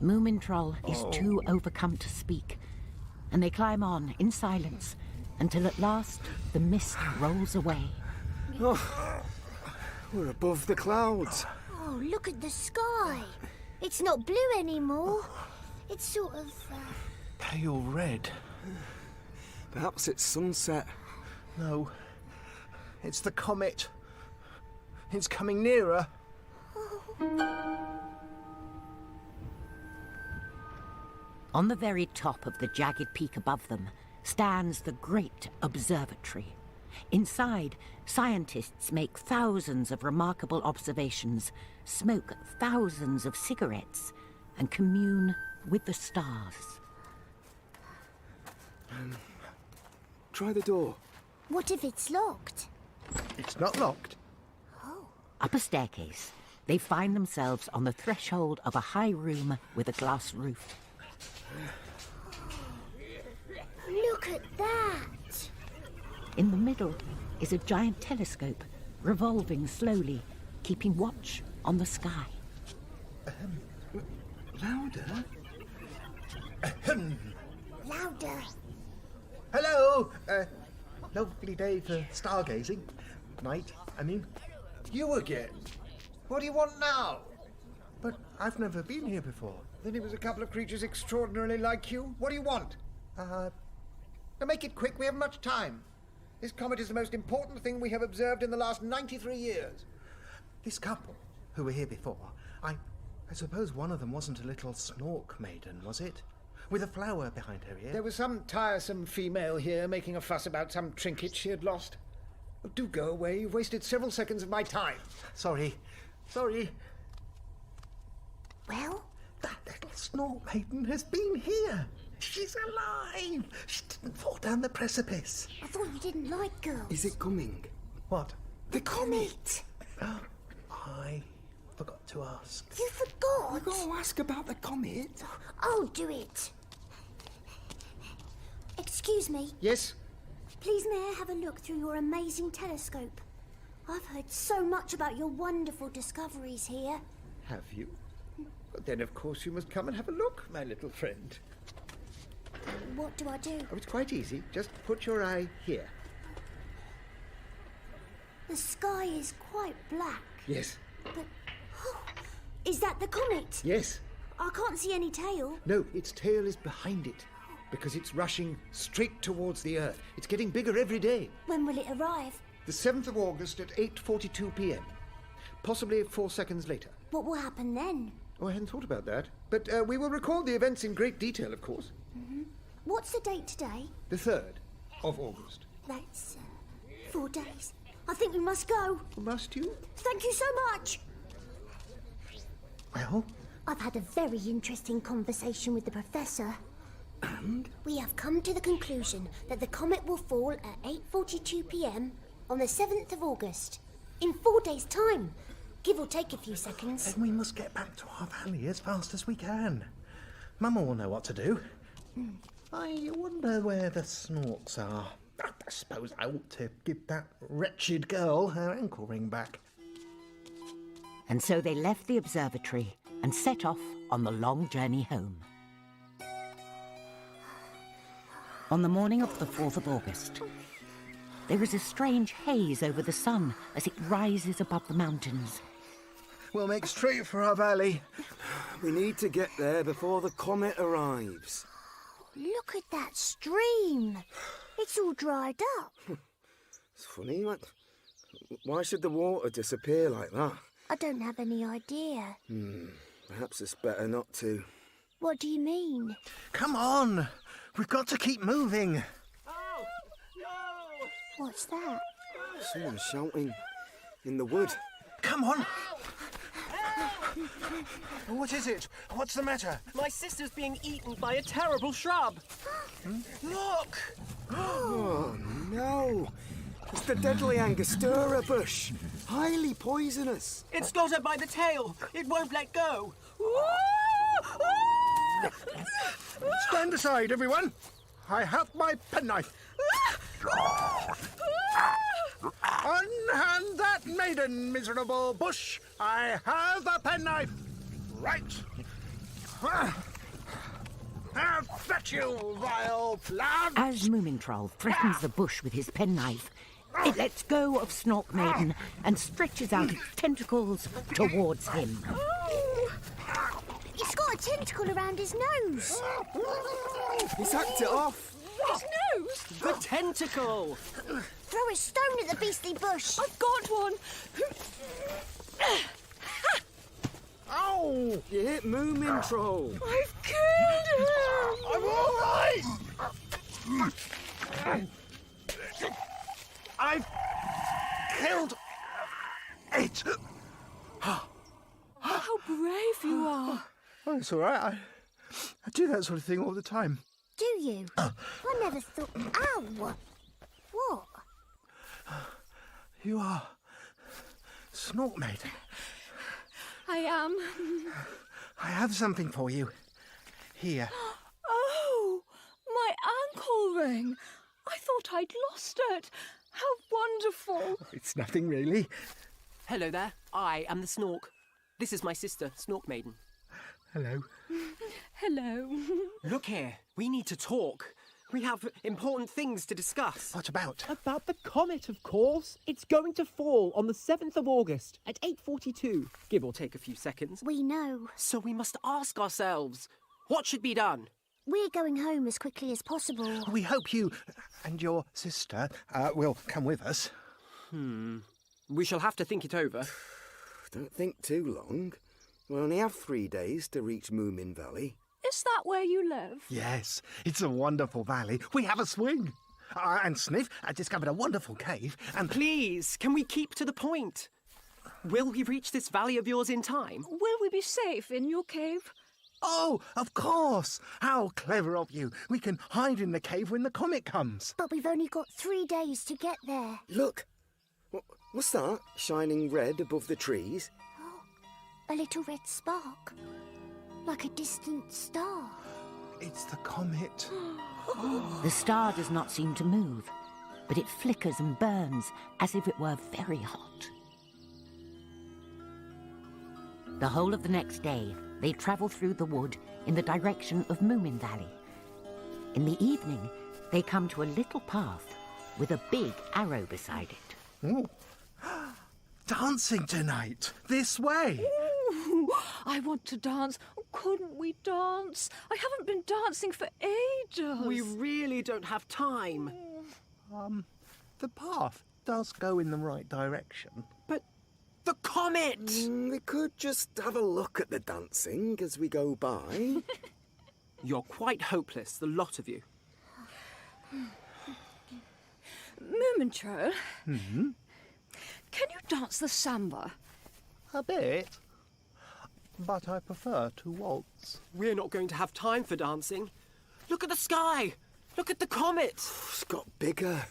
[SPEAKER 16] Moomin Troll is too overcome to speak, and they climb on in silence until at last the mist rolls away.
[SPEAKER 1] Oh, we're above the clouds.
[SPEAKER 6] Oh, look at the sky. It's not blue anymore. It's sort of...
[SPEAKER 17] Pale red.
[SPEAKER 1] Perhaps it's sunset.
[SPEAKER 17] No, it's the comet. It's coming nearer.
[SPEAKER 16] On the very top of the jagged peak above them stands the great observatory. Inside, scientists make thousands of remarkable observations, smoke thousands of cigarettes, and commune with the stars.
[SPEAKER 1] try the door.
[SPEAKER 6] What if it's locked?
[SPEAKER 17] It's not locked.
[SPEAKER 16] Up a staircase, they find themselves on the threshold of a high room with a glass roof.
[SPEAKER 6] Look at that!
[SPEAKER 16] In the middle is a giant telescope, revolving slowly, keeping watch on the sky.
[SPEAKER 17] Louder?
[SPEAKER 6] Louder!
[SPEAKER 17] Hello! Lovely day for stargazing. Night, I mean.
[SPEAKER 21] You again? What do you want now?
[SPEAKER 17] But I've never been here before.
[SPEAKER 21] Then it was a couple of creatures extraordinarily like you. What do you want? Now make it quick, we haven't much time. This comet is the most important thing we have observed in the last 93 years.
[SPEAKER 17] This couple who were here before, I suppose one of them wasn't a little snork maiden, was it? With a flower behind her ear?
[SPEAKER 21] There was some tiresome female here making a fuss about some trinket she had lost. Oh, do go away. You've wasted several seconds of my time.
[SPEAKER 17] Sorry.
[SPEAKER 6] Well?
[SPEAKER 17] That little snork maiden has been here. She's alive. She didn't fall down the precipice.
[SPEAKER 6] I thought you didn't like girls.
[SPEAKER 1] Is it coming?
[SPEAKER 17] What?
[SPEAKER 1] The comet!
[SPEAKER 17] I forgot to ask.
[SPEAKER 6] You forgot?
[SPEAKER 1] We've got to ask about the comet.
[SPEAKER 6] I'll do it. Excuse me.
[SPEAKER 21] Yes?
[SPEAKER 6] Please may I have a look through your amazing telescope? I've heard so much about your wonderful discoveries here.
[SPEAKER 21] Have you? Well, then, of course, you must come and have a look, my little friend.
[SPEAKER 6] What do I do?
[SPEAKER 21] Oh, it's quite easy. Just put your eye here.
[SPEAKER 6] The sky is quite black.
[SPEAKER 21] Yes.
[SPEAKER 6] But... is that the comet?
[SPEAKER 21] Yes.
[SPEAKER 6] I can't see any tail.
[SPEAKER 21] No, its tail is behind it, because it's rushing straight towards the Earth. It's getting bigger every day.
[SPEAKER 6] When will it arrive?
[SPEAKER 21] The 7th of August at 8:42 p.m. Possibly 4 seconds later.
[SPEAKER 6] What will happen then?
[SPEAKER 21] Oh, I hadn't thought about that. But we will record the events in great detail, of course.
[SPEAKER 6] Mm-hmm. What's the date today?
[SPEAKER 21] The 3rd of August.
[SPEAKER 6] That's 4 days. I think we must go.
[SPEAKER 21] Must you?
[SPEAKER 6] Thank you so much.
[SPEAKER 17] Well?
[SPEAKER 6] I've had a very interesting conversation with the professor. And? We have come to the conclusion that the comet will fall at 8:42 p.m. on the 7th of August. In 4 days' time. Give or take a few seconds.
[SPEAKER 17] Then we must get back to our valley as fast as we can. Mama will know what to do. I wonder where the snorks are. I suppose I ought to give that wretched girl her ankle ring back.
[SPEAKER 16] And so they left the observatory and set off on the long journey home. On the morning of the 4th of August, there is a strange haze over the sun as it rises above the mountains.
[SPEAKER 17] We'll make straight for our valley.
[SPEAKER 1] We need to get there before the comet arrives.
[SPEAKER 6] Look at that stream. It's all dried up.
[SPEAKER 1] It's funny. Why should the water disappear like that?
[SPEAKER 6] I don't have any idea.
[SPEAKER 1] Perhaps it's better not to.
[SPEAKER 6] What do you mean?
[SPEAKER 17] Come on. We've got to keep moving.
[SPEAKER 6] Oh, no! What's that?
[SPEAKER 1] Someone's shouting in the wood.
[SPEAKER 17] Come on. What is it? What's the matter?
[SPEAKER 3] My sister's being eaten by a terrible shrub.
[SPEAKER 17] Look!
[SPEAKER 1] Oh, no. It's the deadly Angostura bush. Highly poisonous.
[SPEAKER 3] It's got her by the tail. It won't let go.
[SPEAKER 17] Stand aside, everyone. I have my penknife. Unhand that maiden, miserable bush. I have a penknife. Right. Have that, you vile plant!
[SPEAKER 16] As Moomintroll threatens the bush with his penknife, it lets go of Snork Maiden and stretches out its tentacles towards him.
[SPEAKER 6] He's got a tentacle around his nose.
[SPEAKER 1] He's hacked it off.
[SPEAKER 3] His nose? The tentacle.
[SPEAKER 6] Throw a stone at the beastly bush.
[SPEAKER 3] I've got one.
[SPEAKER 1] Ow! You hit Moomintroll.
[SPEAKER 3] I've killed him.
[SPEAKER 17] I'm all right. I've killed it.
[SPEAKER 3] How brave you are.
[SPEAKER 17] Oh, it's all right. I do that sort of thing all the time.
[SPEAKER 6] Do you? I never thought... Ow!
[SPEAKER 17] You are Snork Maiden.
[SPEAKER 3] I am.
[SPEAKER 17] I have something for you. Here.
[SPEAKER 3] Oh, my ankle ring. I thought I'd lost it. How wonderful.
[SPEAKER 17] It's nothing really.
[SPEAKER 7] Hello there. I am the Snork. This is my sister, Snork Maiden.
[SPEAKER 17] Hello.
[SPEAKER 3] Hello.
[SPEAKER 7] Look here. We need to talk. We have important things to discuss.
[SPEAKER 17] What about?
[SPEAKER 14] About the comet, of course. It's going to fall on the 7th of August at 8:42.
[SPEAKER 7] Give or take a few seconds.
[SPEAKER 6] We know.
[SPEAKER 7] So we must ask ourselves, what should be done?
[SPEAKER 6] We're going home as quickly as possible.
[SPEAKER 17] We hope you and your sister will come with us.
[SPEAKER 7] We shall have to think it over.
[SPEAKER 1] Don't think too long. We only have 3 days to reach Moomin Valley.
[SPEAKER 3] Is that where you live?
[SPEAKER 17] Yes, it's a wonderful valley. We have a swing. And Sniff discovered a wonderful cave and...
[SPEAKER 7] Please, can we keep to the point? Will we reach this valley of yours in time?
[SPEAKER 3] Will we be safe in your cave?
[SPEAKER 17] Oh, of course! How clever of you. We can hide in the cave when the comet comes.
[SPEAKER 6] But we've only got 3 days to get there.
[SPEAKER 1] Look! What's that shining red above the trees?
[SPEAKER 6] A little red spark. Like a distant star.
[SPEAKER 17] It's the comet.
[SPEAKER 16] The star does not seem to move, but it flickers and burns as if it were very hot. The whole of the next day, they travel through the wood in the direction of Moomin Valley. In the evening, they come to a little path with a big arrow beside it.
[SPEAKER 17] Ooh. Dancing tonight! This way!
[SPEAKER 3] Ooh, I want to dance. Couldn't we dance? I haven't been dancing for ages.
[SPEAKER 7] We really don't have time.
[SPEAKER 17] The path does go in the right direction.
[SPEAKER 7] But the comet!
[SPEAKER 1] We could just have a look at the dancing as we go by.
[SPEAKER 7] You're quite hopeless, the lot of you.
[SPEAKER 3] Moomin Troll, can you dance the samba?
[SPEAKER 17] A bit. But I prefer to waltz.
[SPEAKER 7] We're not going to have time for dancing. Look at the sky! Look at the comet!
[SPEAKER 1] It's got bigger.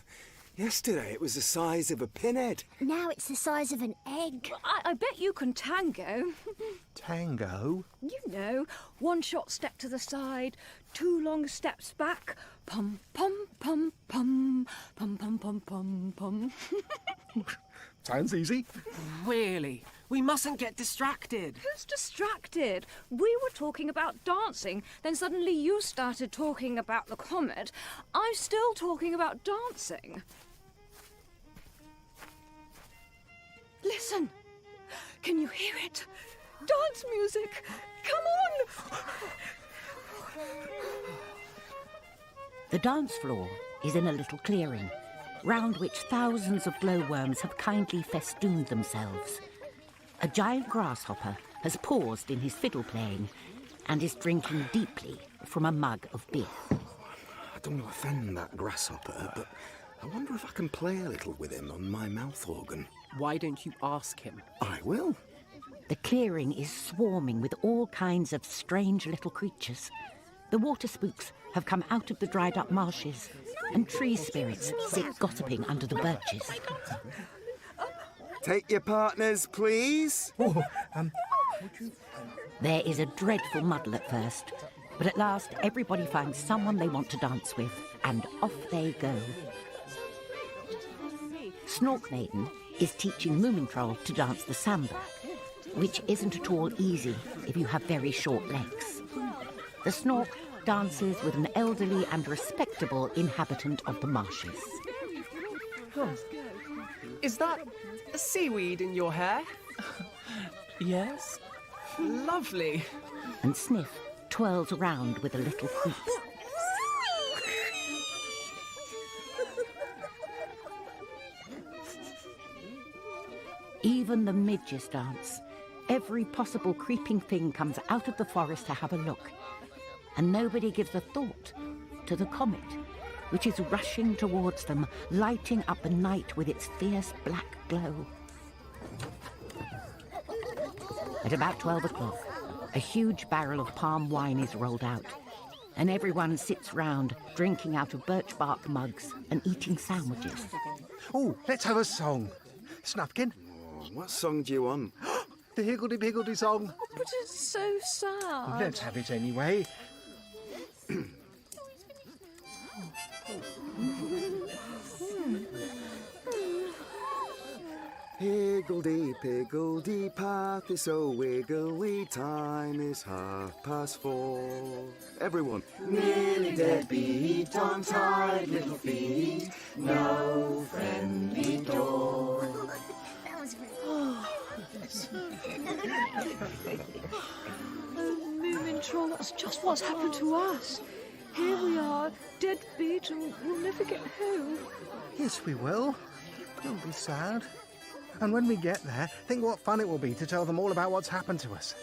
[SPEAKER 1] Yesterday it was the size of a pinhead.
[SPEAKER 6] Now it's the size of an egg.
[SPEAKER 3] I bet you can tango.
[SPEAKER 17] Tango?
[SPEAKER 3] You know, 1 short step to the side, 2 long steps back. Pum, pum, pum, pum. Pum, pum, pum, pum, pum.
[SPEAKER 17] Sounds easy.
[SPEAKER 7] Really? We mustn't get distracted.
[SPEAKER 3] Who's distracted? We were talking about dancing, then suddenly you started talking about the comet. I'm still talking about dancing. Listen. Can you hear it? Dance music. Come on.
[SPEAKER 16] The dance floor is in a little clearing, round which thousands of glowworms have kindly festooned themselves. A giant grasshopper has paused in his fiddle playing and is drinking deeply from a mug of beer.
[SPEAKER 1] I don't want to offend that grasshopper, but I wonder if I can play a little with him on my mouth organ.
[SPEAKER 7] Why don't you ask him?
[SPEAKER 1] I will.
[SPEAKER 16] The clearing is swarming with all kinds of strange little creatures. The water spooks have come out of the dried-up marshes, and tree spirits sit gossiping under the birches.
[SPEAKER 1] Take your partners, please.
[SPEAKER 16] There is a dreadful muddle at first, but at last everybody finds someone they want to dance with, and off they go. Snork Maiden is teaching Moomin Troll to dance the samba, which isn't at all easy if you have very short legs. The Snork dances with an elderly and respectable inhabitant of the marshes.
[SPEAKER 7] Is that a seaweed in your hair?
[SPEAKER 14] Yes.
[SPEAKER 7] Lovely.
[SPEAKER 16] And Sniff twirls around with a little creep. Even the midges dance. Every possible creeping thing comes out of the forest to have a look. And nobody gives a thought to the comet, which is rushing towards them, lighting up the night with its fierce black glow. At about 12 o'clock, a huge barrel of palm wine is rolled out, and everyone sits round, drinking out of birch bark mugs and eating sandwiches.
[SPEAKER 17] Oh, let's have a song. Snufkin.
[SPEAKER 1] Oh, what song do you want?
[SPEAKER 17] The higgledy-piggledy song.
[SPEAKER 3] Oh, but it's so sad.
[SPEAKER 17] Let's have it anyway.
[SPEAKER 1] Higgledy-piggledy path is so wiggly, time is 4:30. Everyone. Nearly deadbeat, untied little feet, no friendly door.
[SPEAKER 6] That was very
[SPEAKER 3] Moomin Troll, that's just what's happened to us. Here we are, deadbeat, and we'll never get home.
[SPEAKER 17] Yes, we will. Don't be sad. And when we get there, think what fun it will be to tell them all about what's happened to us.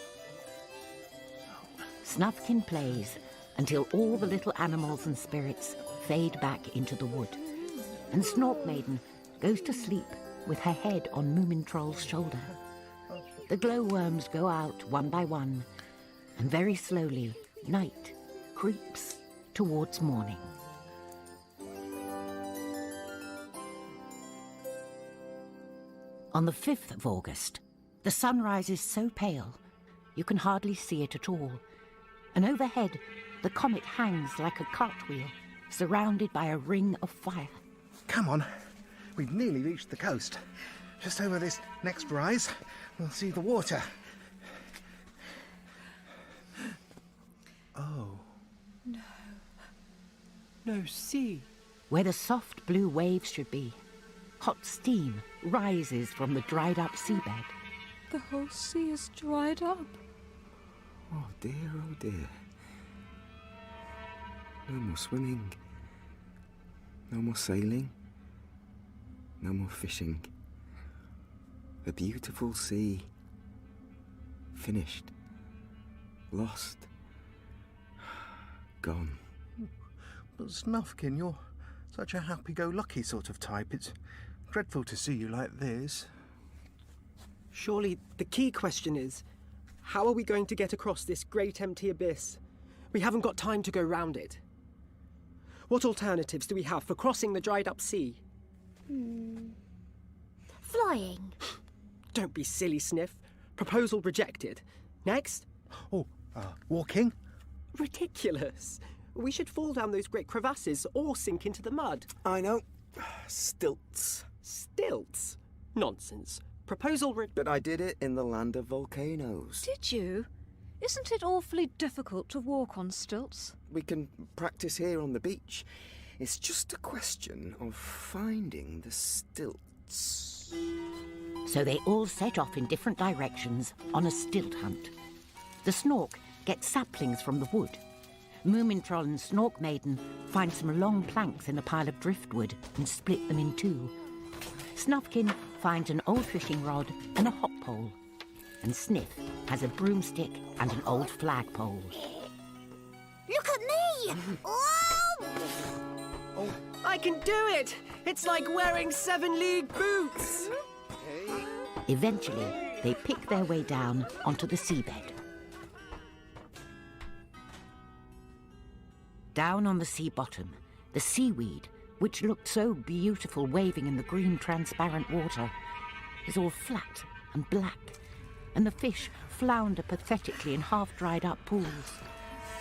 [SPEAKER 16] Snufkin plays until all the little animals and spirits fade back into the wood. And Snork Maiden goes to sleep with her head on Moomin Troll's shoulder. The glowworms go out one by one, and very slowly, night creeps towards morning. On the 5th of August, the sun rises so pale you can hardly see it at all, and overhead the comet hangs like a cartwheel, surrounded by a ring of fire.
[SPEAKER 17] Come on, we've nearly reached the coast. Just over this next rise, we'll see the water. Oh.
[SPEAKER 14] No sea.
[SPEAKER 16] Where the soft blue waves should be, hot steam rises from the dried-up seabed.
[SPEAKER 3] The whole sea is dried up.
[SPEAKER 1] Oh dear, oh dear. No more swimming. No more sailing. No more fishing. A beautiful sea. Finished. Lost. Gone.
[SPEAKER 17] But Snufkin, you're such a happy-go-lucky sort of type. It's dreadful to see you like this.
[SPEAKER 7] Surely the key question is, how are we going to get across this great empty abyss? We haven't got time to go round it. What alternatives do we have for crossing the dried-up sea?
[SPEAKER 6] Flying.
[SPEAKER 7] Don't be silly, Sniff. Proposal rejected. Next?
[SPEAKER 17] Walking?
[SPEAKER 7] Ridiculous. We should fall down those great crevasses or sink into the mud.
[SPEAKER 1] I know. Stilts.
[SPEAKER 7] Stilts? Nonsense. Proposal
[SPEAKER 1] But I did it in the land of volcanoes.
[SPEAKER 3] Did you? Isn't it awfully difficult to walk on stilts?
[SPEAKER 1] We can practice here on the beach. It's just a question of finding the stilts.
[SPEAKER 16] So they all set off in different directions on a stilt hunt. The Snork gets saplings from the wood. Moomin Troll and Snork Maiden find some long planks in a pile of driftwood and split them in two. Snufkin finds an old fishing rod and a hop pole. And Sniff has a broomstick and an old flagpole.
[SPEAKER 6] Look at me! Oh!
[SPEAKER 7] I can do it! It's like wearing 7-league boots!
[SPEAKER 16] Eventually, they pick their way down onto the seabed. Down on the sea bottom, the seaweed, which looked so beautiful waving in the green transparent water, is all flat and black, and the fish flounder pathetically in half-dried up pools.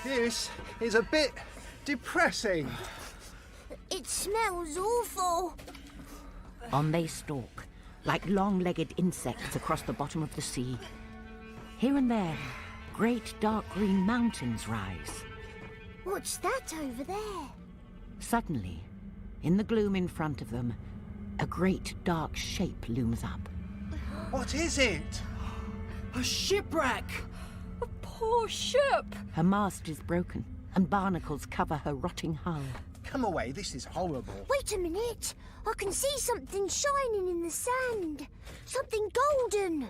[SPEAKER 17] This is a bit depressing.
[SPEAKER 6] It smells awful.
[SPEAKER 16] On they stalk, like long-legged insects across the bottom of the sea. Here and there, great dark green mountains rise.
[SPEAKER 6] What's that over there?
[SPEAKER 16] Suddenly, in the gloom in front of them, a great dark shape looms up.
[SPEAKER 17] What is it?
[SPEAKER 7] A shipwreck!
[SPEAKER 3] A poor ship!
[SPEAKER 16] Her mast is broken, and barnacles cover her rotting hull.
[SPEAKER 17] Come away, this is horrible.
[SPEAKER 6] Wait a minute. I can see something shining in the sand. Something golden.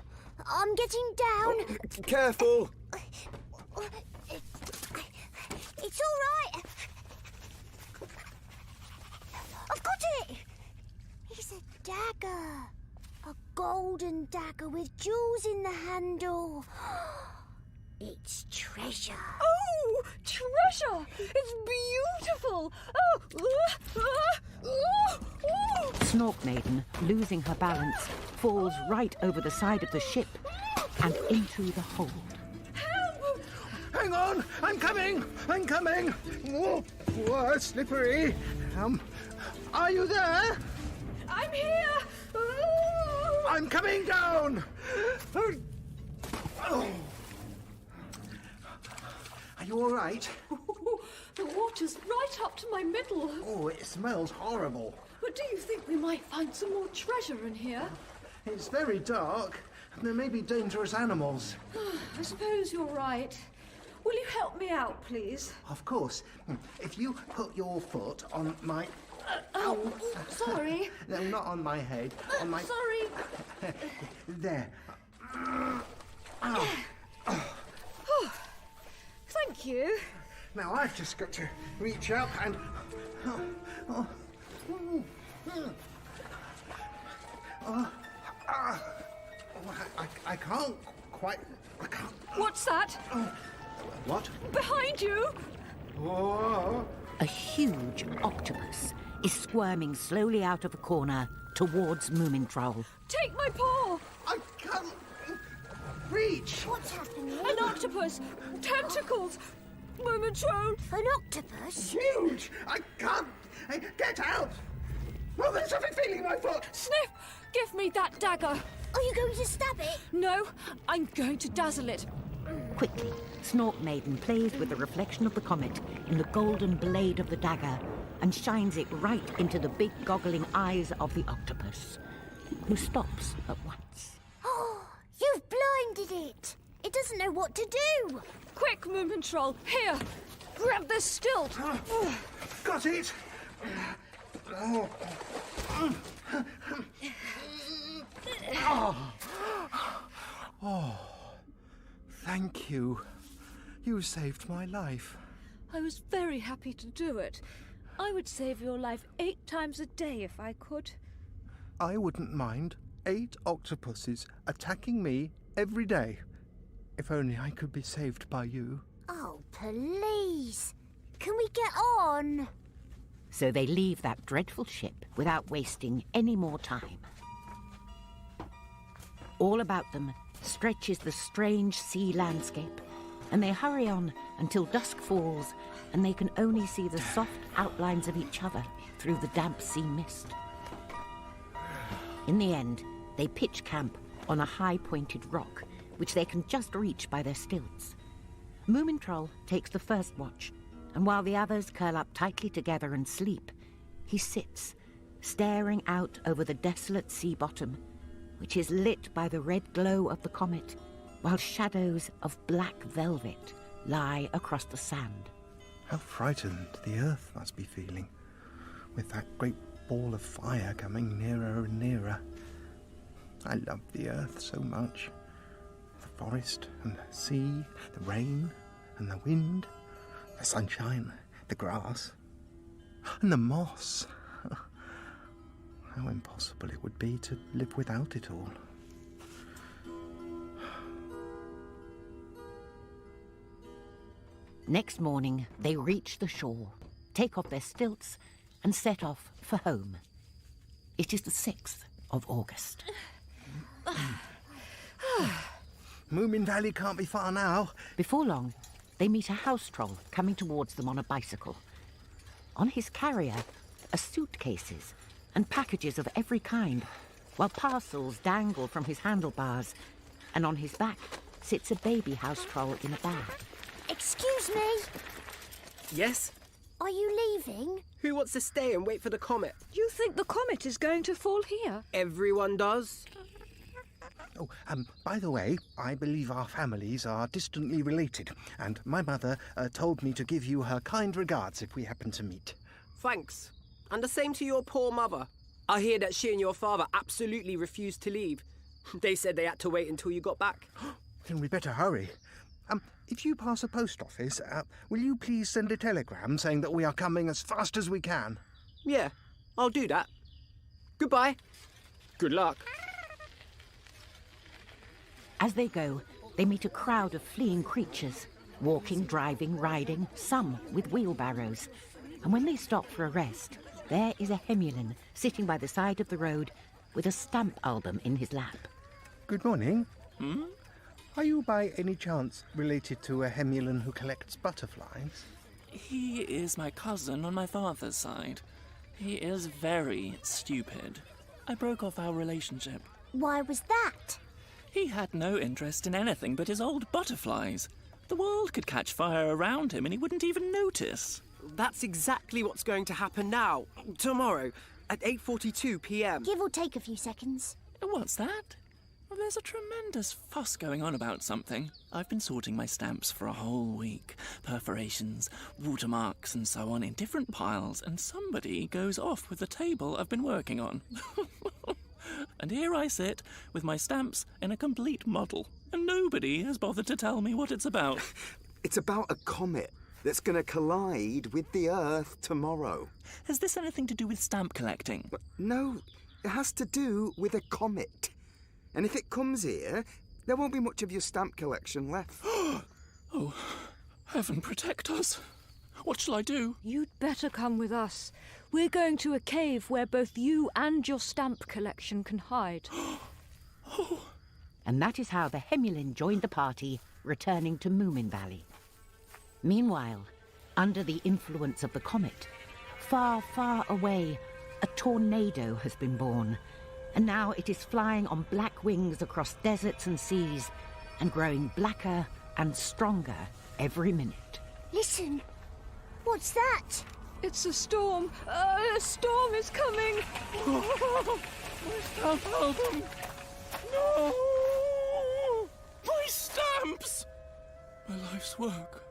[SPEAKER 6] I'm getting down.
[SPEAKER 1] Oh, careful!
[SPEAKER 6] It's all right. I've got it. It's a dagger. A golden dagger with jewels in the handle. It's treasure.
[SPEAKER 3] Oh, treasure! It's beautiful!
[SPEAKER 16] Snork Maiden, losing her balance, falls right over the side of the ship and into the hold.
[SPEAKER 17] Hang on! I'm coming! I'm coming! Whoa, whoa, slippery. Are you there?
[SPEAKER 3] I'm here!
[SPEAKER 17] I'm coming down! Oh. Are you all right?
[SPEAKER 3] The water's right up to my middle.
[SPEAKER 17] Oh, it smells horrible.
[SPEAKER 3] But do you think we might find some more treasure in here?
[SPEAKER 17] It's very dark, and there may be dangerous animals.
[SPEAKER 3] I suppose you're right. Will you help me out, please?
[SPEAKER 17] Of course. If you put your foot on my...
[SPEAKER 3] Sorry.
[SPEAKER 17] No, not on my head. On my...
[SPEAKER 3] Sorry.
[SPEAKER 17] There.
[SPEAKER 3] Thank you.
[SPEAKER 17] Now I've just got to reach up and... I can't quite... I can't...
[SPEAKER 3] What's that?
[SPEAKER 17] What?
[SPEAKER 3] Behind you!
[SPEAKER 17] Oh.
[SPEAKER 16] A huge octopus is squirming slowly out of a corner towards Moomintroll.
[SPEAKER 3] Take my paw!
[SPEAKER 17] I can't reach!
[SPEAKER 6] What's happening?
[SPEAKER 3] An octopus! Tentacles! Moomintroll!
[SPEAKER 6] An octopus?
[SPEAKER 17] Huge! I can't... Get out! Oh, there's something feeling my foot!
[SPEAKER 3] Sniff! Give me that dagger!
[SPEAKER 6] Are you going to stab it?
[SPEAKER 3] No, I'm going to dazzle it.
[SPEAKER 16] Quickly, Snork Maiden plays with the reflection of the comet in the golden blade of the dagger and shines it right into the big goggling eyes of the octopus, who stops at once.
[SPEAKER 6] Oh, you've blinded it! It doesn't know what to do!
[SPEAKER 3] Quick, Moomintroll! Here! Grab this stilt!
[SPEAKER 17] Got it! Oh. Oh, thank you. You saved my life.
[SPEAKER 3] I was very happy to do it. I would save your life 8 times a day if I could.
[SPEAKER 17] I wouldn't mind 8 octopuses attacking me every day. If only I could be saved by you.
[SPEAKER 6] Oh, please. Can we get on?
[SPEAKER 16] So they leave that dreadful ship without wasting any more time. All about them stretches the strange sea landscape, and they hurry on until dusk falls and they can only see the soft outlines of each other through the damp sea mist. In the end, they pitch camp on a high-pointed rock, which they can just reach by their stilts. Moomintroll takes the first watch, and while the others curl up tightly together and sleep, he sits, staring out over the desolate sea bottom, which is lit by the red glow of the comet, while shadows of black velvet lie across the sand.
[SPEAKER 17] How frightened the Earth must be feeling, with that great ball of fire coming nearer and nearer. I love the Earth so much. The forest and the sea, the rain and the wind, the sunshine, the grass, and the moss. How impossible it would be to live without it all.
[SPEAKER 16] Next morning, they reach the shore, take off their stilts, and set off for home. It is the 6th of August.
[SPEAKER 17] Moomin Valley can't be far now.
[SPEAKER 16] Before long, they meet a house troll coming towards them on a bicycle. On his carrier are suitcases and packages of every kind, while parcels dangle from his handlebars, and on his back sits a baby house troll in a bag.
[SPEAKER 6] Excuse me?
[SPEAKER 7] Yes?
[SPEAKER 6] Are you leaving?
[SPEAKER 7] Who wants to stay and wait for the comet?
[SPEAKER 3] You think the comet is going to fall here?
[SPEAKER 7] Everyone does.
[SPEAKER 17] Oh, by the way, I believe our families are distantly related, and my mother told me to give you her kind regards if we happen to meet.
[SPEAKER 7] Thanks. And the same to your poor mother. I hear that she and your father absolutely refused to leave. They said they had to wait until you got back.
[SPEAKER 17] Then we better hurry. If you pass a post office, will you please send a telegram saying that we are coming as fast as we can?
[SPEAKER 7] Yeah, I'll do that. Goodbye. Good luck.
[SPEAKER 16] As they go, They meet a crowd of fleeing creatures, walking, driving, riding, some with wheelbarrows. And when they stop for a rest, there is a Hemulan sitting by the side of the road with a stamp album in his lap.
[SPEAKER 17] Good morning. Are you by any chance related to a Hemulan who collects butterflies?
[SPEAKER 9] He is my cousin on my father's side. He is very stupid. I broke off our relationship.
[SPEAKER 6] Why was that?
[SPEAKER 9] He had no interest in anything but his old butterflies. The world could catch fire around him and he wouldn't even notice.
[SPEAKER 7] That's exactly what's going to happen now, tomorrow, at 8:42 p.m.
[SPEAKER 6] Give or take a few seconds.
[SPEAKER 9] What's that? Well, there's a tremendous fuss going on about something. I've been sorting my stamps for a whole week. Perforations, watermarks and so on in different piles, and somebody goes off with the table I've been working on. And here I sit with my stamps in a complete muddle, and nobody has bothered to tell me what it's about.
[SPEAKER 1] It's about a comet that's going to collide with the Earth tomorrow.
[SPEAKER 9] Has this anything to do with stamp collecting?
[SPEAKER 1] No, it has to do with a comet. And if it comes here, there won't be much of your stamp collection left.
[SPEAKER 9] Oh, heaven protect us. What shall I do?
[SPEAKER 3] You'd better come with us. We're going to a cave where both you and your stamp collection can hide.
[SPEAKER 16] And that is how the Hemulan joined the party, returning to Moomin Valley. Meanwhile, under the influence of the comet, far, far away, a tornado has been born. And now it is flying on black wings across deserts and seas and growing blacker and stronger every minute.
[SPEAKER 6] Listen, what's that?
[SPEAKER 3] It's a storm. A storm is coming.
[SPEAKER 9] My stamp album! No! My stamps! My life's work.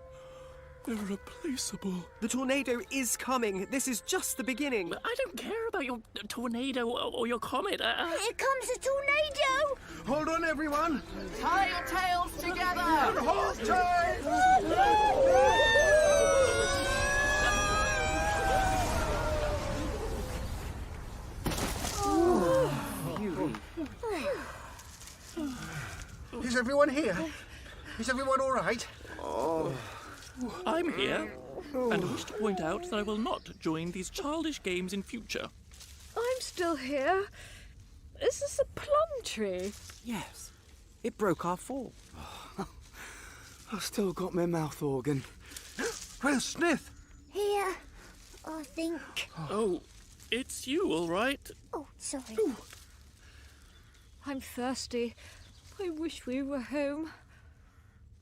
[SPEAKER 9] Irreplaceable.
[SPEAKER 7] The tornado is coming. This is just the beginning.
[SPEAKER 9] But I don't care about your tornado or your comet.
[SPEAKER 6] Here comes a tornado!
[SPEAKER 1] Hold on, everyone!
[SPEAKER 14] Tie your tails together!
[SPEAKER 1] And hold tight!
[SPEAKER 17] Is everyone here? Is everyone all right?
[SPEAKER 9] I'm here, and I wish to point out that I will not join these childish games in future.
[SPEAKER 3] I'm still here. Is this a plum tree?
[SPEAKER 7] Yes. It broke our fall.
[SPEAKER 1] I've still got my mouth organ.
[SPEAKER 17] Where's Smith?
[SPEAKER 6] Here, I think.
[SPEAKER 9] Oh, it's you, all right.
[SPEAKER 6] Oh, sorry.
[SPEAKER 3] I'm thirsty. I wish we were home.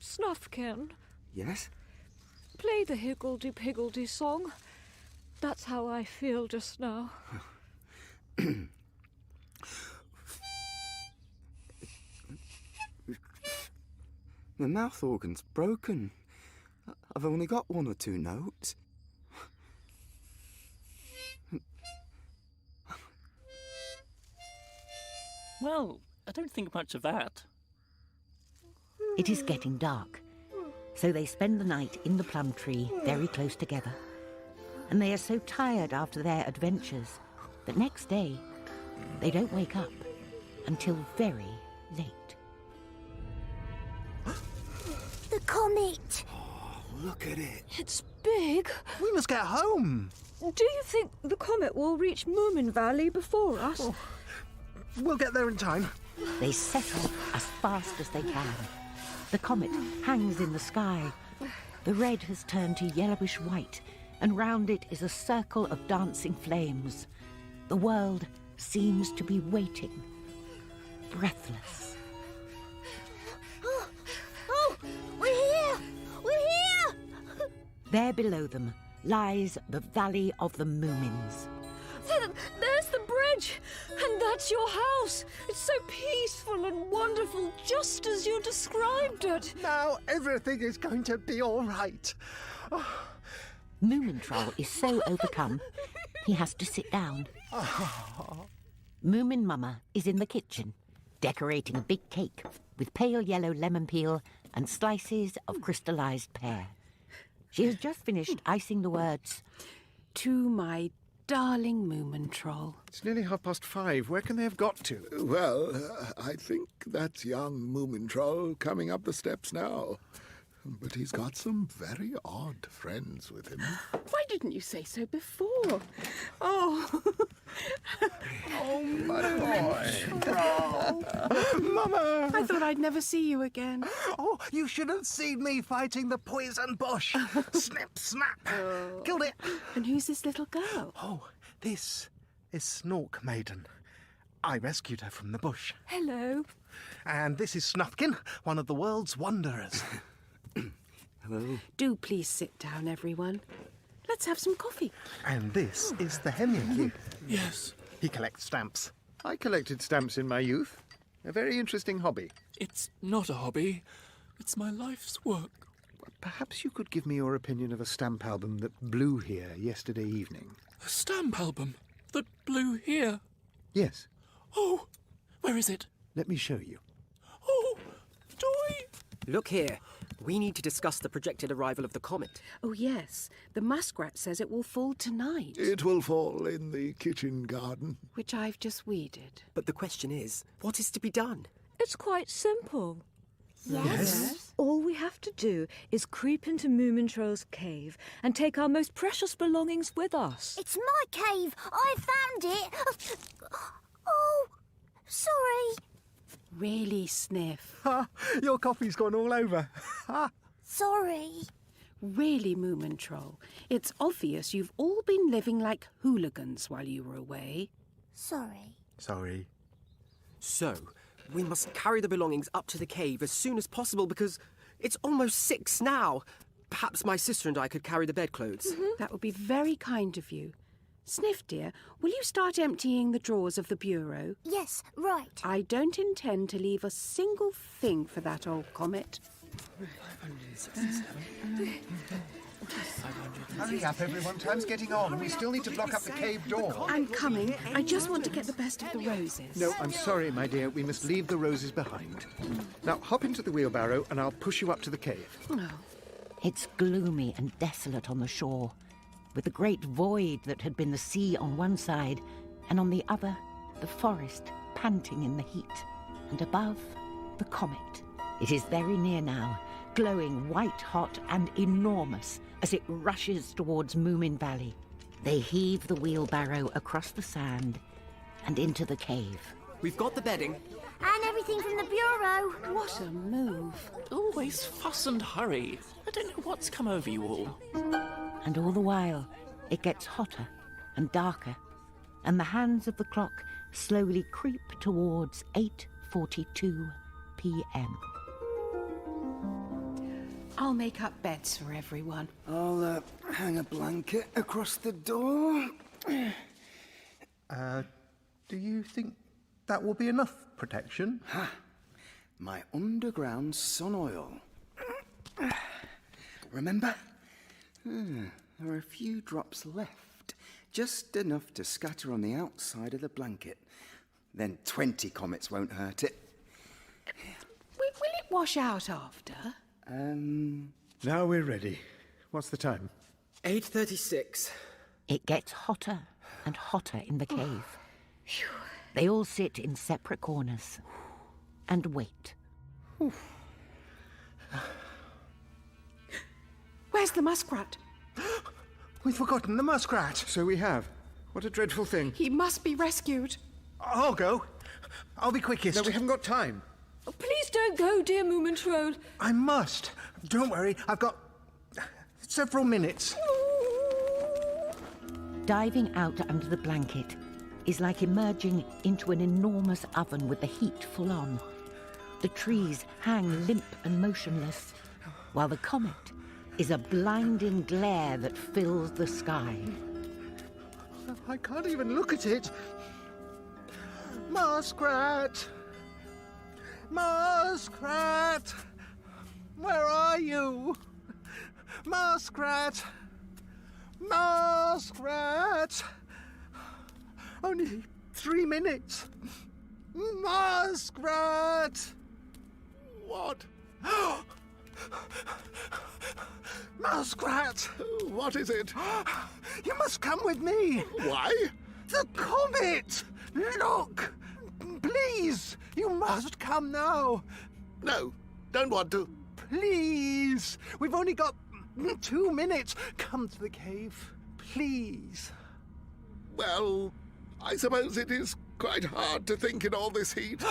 [SPEAKER 3] Snuffkin,
[SPEAKER 1] Yes?
[SPEAKER 3] play the higgledy-piggledy song. That's how I feel just now.
[SPEAKER 1] My mouth organ's broken. I've only got 1 or 2 notes.
[SPEAKER 9] Well, I don't think much of that.
[SPEAKER 16] It is getting dark, so they spend the night in the plum tree very close together. And they are so tired after their adventures that next day they don't wake up until very late.
[SPEAKER 6] The comet!
[SPEAKER 1] Look at it.
[SPEAKER 3] It's big.
[SPEAKER 17] We must get home.
[SPEAKER 3] Do you think the comet will reach Moomin Valley before us?
[SPEAKER 17] We'll get there in time.
[SPEAKER 16] They set off as fast as they can. The comet hangs in the sky. The red has turned to yellowish white, and round it is a circle of dancing flames. The world seems to be waiting, breathless.
[SPEAKER 6] Oh, we're here! We're here!
[SPEAKER 16] There below them lies the Valley of the Moomins.
[SPEAKER 3] There's the bridge, and that's your house. It's so peaceful and wonderful, just as you described it.
[SPEAKER 17] Now everything is going to be all right.
[SPEAKER 16] Moomin Troll is so overcome, he has to sit down. Moomin Mama is in the kitchen, decorating a big cake with pale yellow lemon peel and slices of crystallized pear. She has just finished icing the words,
[SPEAKER 10] To my darling Moomin Troll.
[SPEAKER 12] It's nearly 5:30. Where can they have got to?
[SPEAKER 4] Well, I think that's young Moomin Troll coming up the steps now. But he's got some very odd friends with him.
[SPEAKER 10] Why didn't you say so before? Oh.
[SPEAKER 4] Oh, my boy.
[SPEAKER 10] Mama! I thought I'd never see you again.
[SPEAKER 17] Oh, you should have seen me fighting the poison bush. Snip, snap. Killed it.
[SPEAKER 10] And who's this little girl?
[SPEAKER 17] Oh, this is Snork Maiden. I rescued her from the bush.
[SPEAKER 10] Hello.
[SPEAKER 17] And this is Snufkin, one of the world's wanderers.
[SPEAKER 1] Hello.
[SPEAKER 10] Do please sit down, everyone. Let's have some coffee.
[SPEAKER 17] And this is the Hemian.
[SPEAKER 12] Yes.
[SPEAKER 17] He collects stamps.
[SPEAKER 12] I collected stamps in my youth. A very interesting hobby.
[SPEAKER 9] It's not a hobby. It's my life's work.
[SPEAKER 12] Perhaps you could give me your opinion of a stamp album that blew here yesterday evening.
[SPEAKER 9] A stamp album that blew here?
[SPEAKER 12] Yes.
[SPEAKER 9] Oh, where is it?
[SPEAKER 12] Let me show you.
[SPEAKER 9] Oh, Toy!
[SPEAKER 7] Look here. We need to discuss the projected arrival of the comet.
[SPEAKER 10] Oh, yes. The muskrat says it will fall tonight.
[SPEAKER 4] It will fall in the kitchen garden.
[SPEAKER 10] Which I've just weeded.
[SPEAKER 7] But the question is, what is to be done?
[SPEAKER 3] It's quite simple.
[SPEAKER 7] Yes?
[SPEAKER 3] All we have to do is creep into Moomin Troll's cave and take our most precious belongings with us.
[SPEAKER 6] It's my cave. I found it. Oh, sorry.
[SPEAKER 10] Really, Sniff?
[SPEAKER 17] Your coffee's gone all over.
[SPEAKER 6] Sorry.
[SPEAKER 10] Really, Moomin Troll, it's obvious you've all been living like hooligans while you were away.
[SPEAKER 6] Sorry.
[SPEAKER 17] Sorry.
[SPEAKER 7] So, we must carry the belongings up to the cave as soon as possible because it's almost 6 now. Perhaps my sister and I could carry the bedclothes.
[SPEAKER 10] That would be very kind of you. Sniff, dear, will you start emptying the drawers of the bureau?
[SPEAKER 6] Yes, right.
[SPEAKER 10] I don't intend to leave a single thing for that old Comet.
[SPEAKER 12] Hurry up, everyone. Time's getting on. We still need to block up the cave door.
[SPEAKER 10] I'm coming. I just want to get the best of the roses.
[SPEAKER 12] No, I'm sorry, my dear. We must leave the roses behind. Now, hop into the wheelbarrow and I'll push you up to the cave.
[SPEAKER 10] No.
[SPEAKER 16] It's gloomy and desolate on the shore, with the great void that had been the sea on one side, and on the other, the forest panting in the heat, and above, the comet. It is very near now, glowing white-hot and enormous as it rushes towards Moomin Valley. They heave the wheelbarrow across the sand and into the cave.
[SPEAKER 7] We've got the bedding.
[SPEAKER 6] And everything from the bureau.
[SPEAKER 10] What a move.
[SPEAKER 9] Always fuss and hurry. I don't know what's come over you all.
[SPEAKER 16] And all the while, it gets hotter and darker, and the hands of the clock slowly creep towards 8:42 p.m.
[SPEAKER 10] I'll make up beds for everyone.
[SPEAKER 1] I'll hang a blanket across the door.
[SPEAKER 17] Do you think that will be enough protection?
[SPEAKER 1] My underground sun oil. Remember? There are a few drops left. Just enough to scatter on the outside of the blanket. Then 20 comets won't hurt it.
[SPEAKER 10] Will it wash out after?
[SPEAKER 12] Now we're ready. What's the time?
[SPEAKER 7] 8:36.
[SPEAKER 16] It gets hotter and hotter in the cave. They all sit in separate corners and wait.
[SPEAKER 10] Where's the muskrat?
[SPEAKER 17] We've forgotten the muskrat.
[SPEAKER 12] So we have. What a dreadful thing.
[SPEAKER 10] He must be rescued.
[SPEAKER 17] I'll go. I'll be quickest.
[SPEAKER 12] No, we haven't got time.
[SPEAKER 3] Oh, please don't go, dear Moomin Troll.
[SPEAKER 17] I must. Don't worry, I've got several minutes.
[SPEAKER 16] Diving out under the blanket is like emerging into an enormous oven with the heat full on. The trees hang limp and motionless, while the comet is a blinding glare that fills the sky.
[SPEAKER 17] I can't even look at it. Muskrat! Muskrat! Where are you? Muskrat! Muskrat! Only 3 minutes. Muskrat! What? Muskrat!
[SPEAKER 4] What is it?
[SPEAKER 17] You must come with me.
[SPEAKER 4] Why?
[SPEAKER 17] The Comet! Look! Please! You must come now.
[SPEAKER 4] No, don't want to.
[SPEAKER 17] Please! We've only got 2 minutes. Come to the cave. Please.
[SPEAKER 4] Well, I suppose it is quite hard to think in all this heat.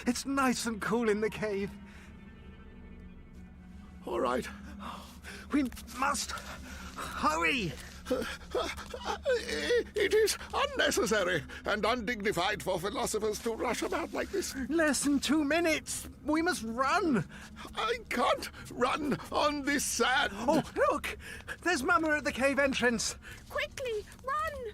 [SPEAKER 17] It's nice and cool in the cave.
[SPEAKER 4] All right.
[SPEAKER 17] We must hurry.
[SPEAKER 4] It is unnecessary and undignified for philosophers to rush about like this.
[SPEAKER 17] Less than 2 minutes. We must run.
[SPEAKER 4] I can't run on this sand.
[SPEAKER 17] Oh, look! There's Mama at the cave entrance.
[SPEAKER 10] Quickly, run!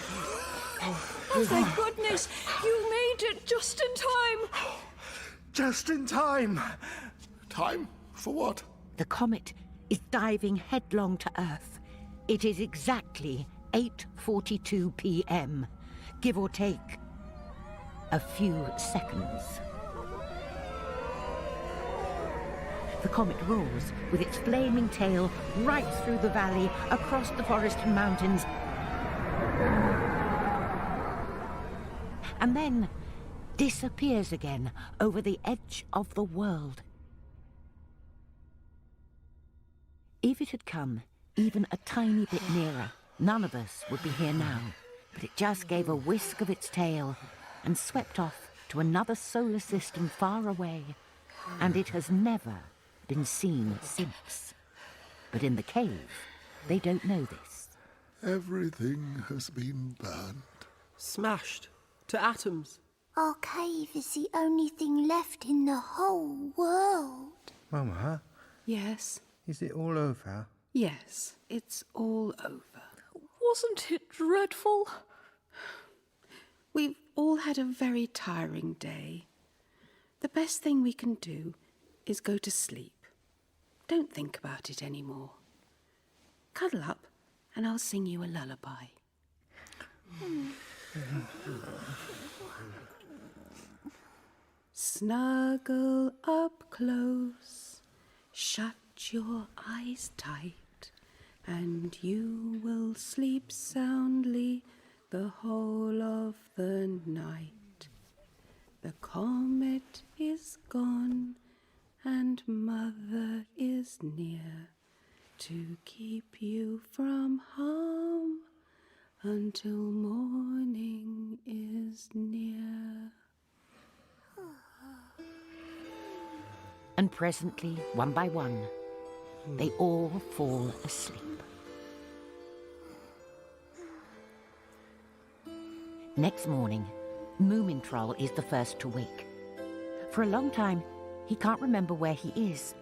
[SPEAKER 3] Oh, thank goodness! You made it just in time!
[SPEAKER 17] Just in time.
[SPEAKER 4] Time? For what?
[SPEAKER 16] The comet is diving headlong to Earth. It is exactly 8:42 p.m., give or take a few seconds. The comet roars with its flaming tail right through the valley, across the forest and mountains, and then disappears again over the edge of the world. If it had come even a tiny bit nearer, none of us would be here now. But it just gave a whisk of its tail and swept off to another solar system far away, and it has never been seen since. But in the cave, they don't know this.
[SPEAKER 4] Everything has been burned.
[SPEAKER 7] Smashed to atoms.
[SPEAKER 6] Our cave is the only thing left in the whole world.
[SPEAKER 17] Mama,
[SPEAKER 10] Yes,
[SPEAKER 17] is it all over?
[SPEAKER 10] yes, it's all over.
[SPEAKER 3] Wasn't it dreadful?
[SPEAKER 10] We've all had a very tiring day. The best thing we can do is go to sleep. Don't think about it anymore. Cuddle up and I'll sing you a lullaby. Snuggle up close, shut your eyes tight, and you will sleep soundly the whole of the night. The comet is gone, and Mother is near to keep you from harm until morning is near.
[SPEAKER 16] And presently, one by one, they all fall asleep. Next morning, Moomin Troll is the first to wake. For a long time, he can't remember where he is.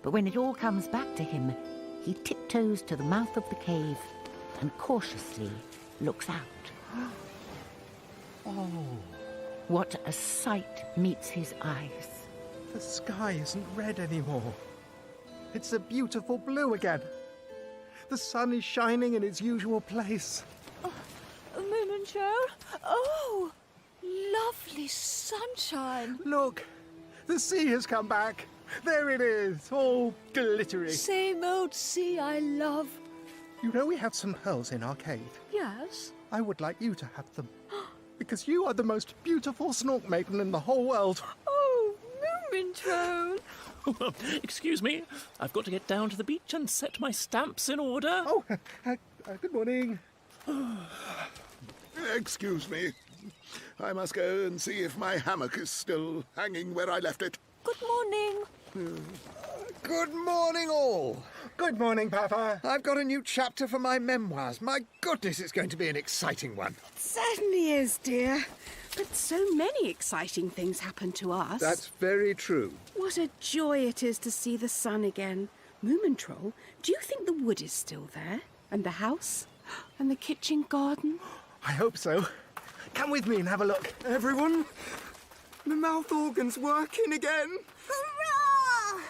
[SPEAKER 16] But when it all comes back to him, he tiptoes to the mouth of the cave and cautiously looks out.
[SPEAKER 17] Oh,
[SPEAKER 16] What a sight meets his eyes.
[SPEAKER 17] the sky isn't red anymore. It's a beautiful blue again. The sun is shining in its usual place.
[SPEAKER 3] Moomin Troll? Oh, lovely sunshine.
[SPEAKER 17] Look, the sea has come back. There it is, all glittery.
[SPEAKER 3] Same old sea I love.
[SPEAKER 17] You know we have some pearls in our cave.
[SPEAKER 3] Yes?
[SPEAKER 17] I would like you to have them. Because you are the most beautiful snork maiden in the whole world.
[SPEAKER 3] Oh, Moomin Troll.
[SPEAKER 9] Excuse me, I've got to get down to the beach and set my stamps in order.
[SPEAKER 17] Oh, good morning.
[SPEAKER 4] Excuse me. I must go and see if my hammock is still hanging where I left it.
[SPEAKER 3] Good morning.
[SPEAKER 8] Good morning, all.
[SPEAKER 17] Good morning, Papa.
[SPEAKER 8] I've got a new chapter for my memoirs. My goodness, it's going to be an exciting one.
[SPEAKER 10] Certainly is, dear. But so many exciting things happen to us.
[SPEAKER 8] That's very true.
[SPEAKER 10] What a joy it is to see the sun again. Moomin Troll, do you think the wood is still there? And the house? And the kitchen garden?
[SPEAKER 17] I hope so. Come with me and have a look.
[SPEAKER 1] Everyone, the mouth organ's working again.
[SPEAKER 6] Hurrah!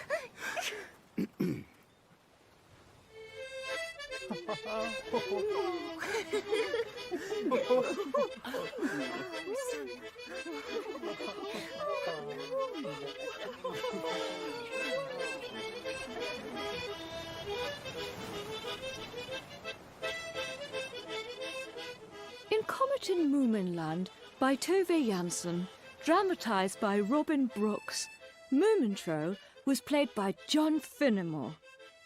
[SPEAKER 3] In Comet in Moominland by Tove Jansson, dramatised by Robin Brooks, Moomintroll was played by John Finnemore,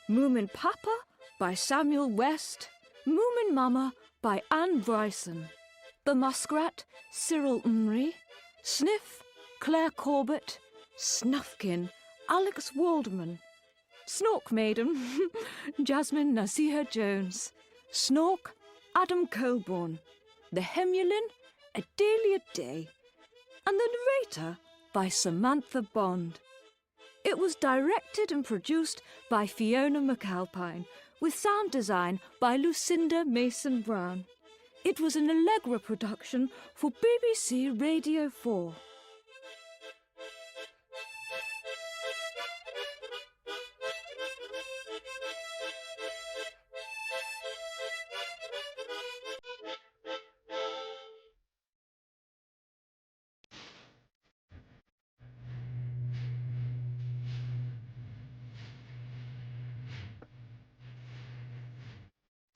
[SPEAKER 3] Moomin Papa by Samuel West, Moomin Mama by Anne Bryson, The Muskrat, Cyril Umry, Sniff, Claire Corbett, Snuffkin, Alex Waldman, Snork Maiden, Jasmine Nasiha Jones, Snork, Adam Colborne, The Hemulin, Adelia Day, and the narrator by Samantha Bond. It was directed and produced by Fiona McAlpine, with sound design by Lucinda Mason-Brown. It was an Allegra production for BBC Radio 4.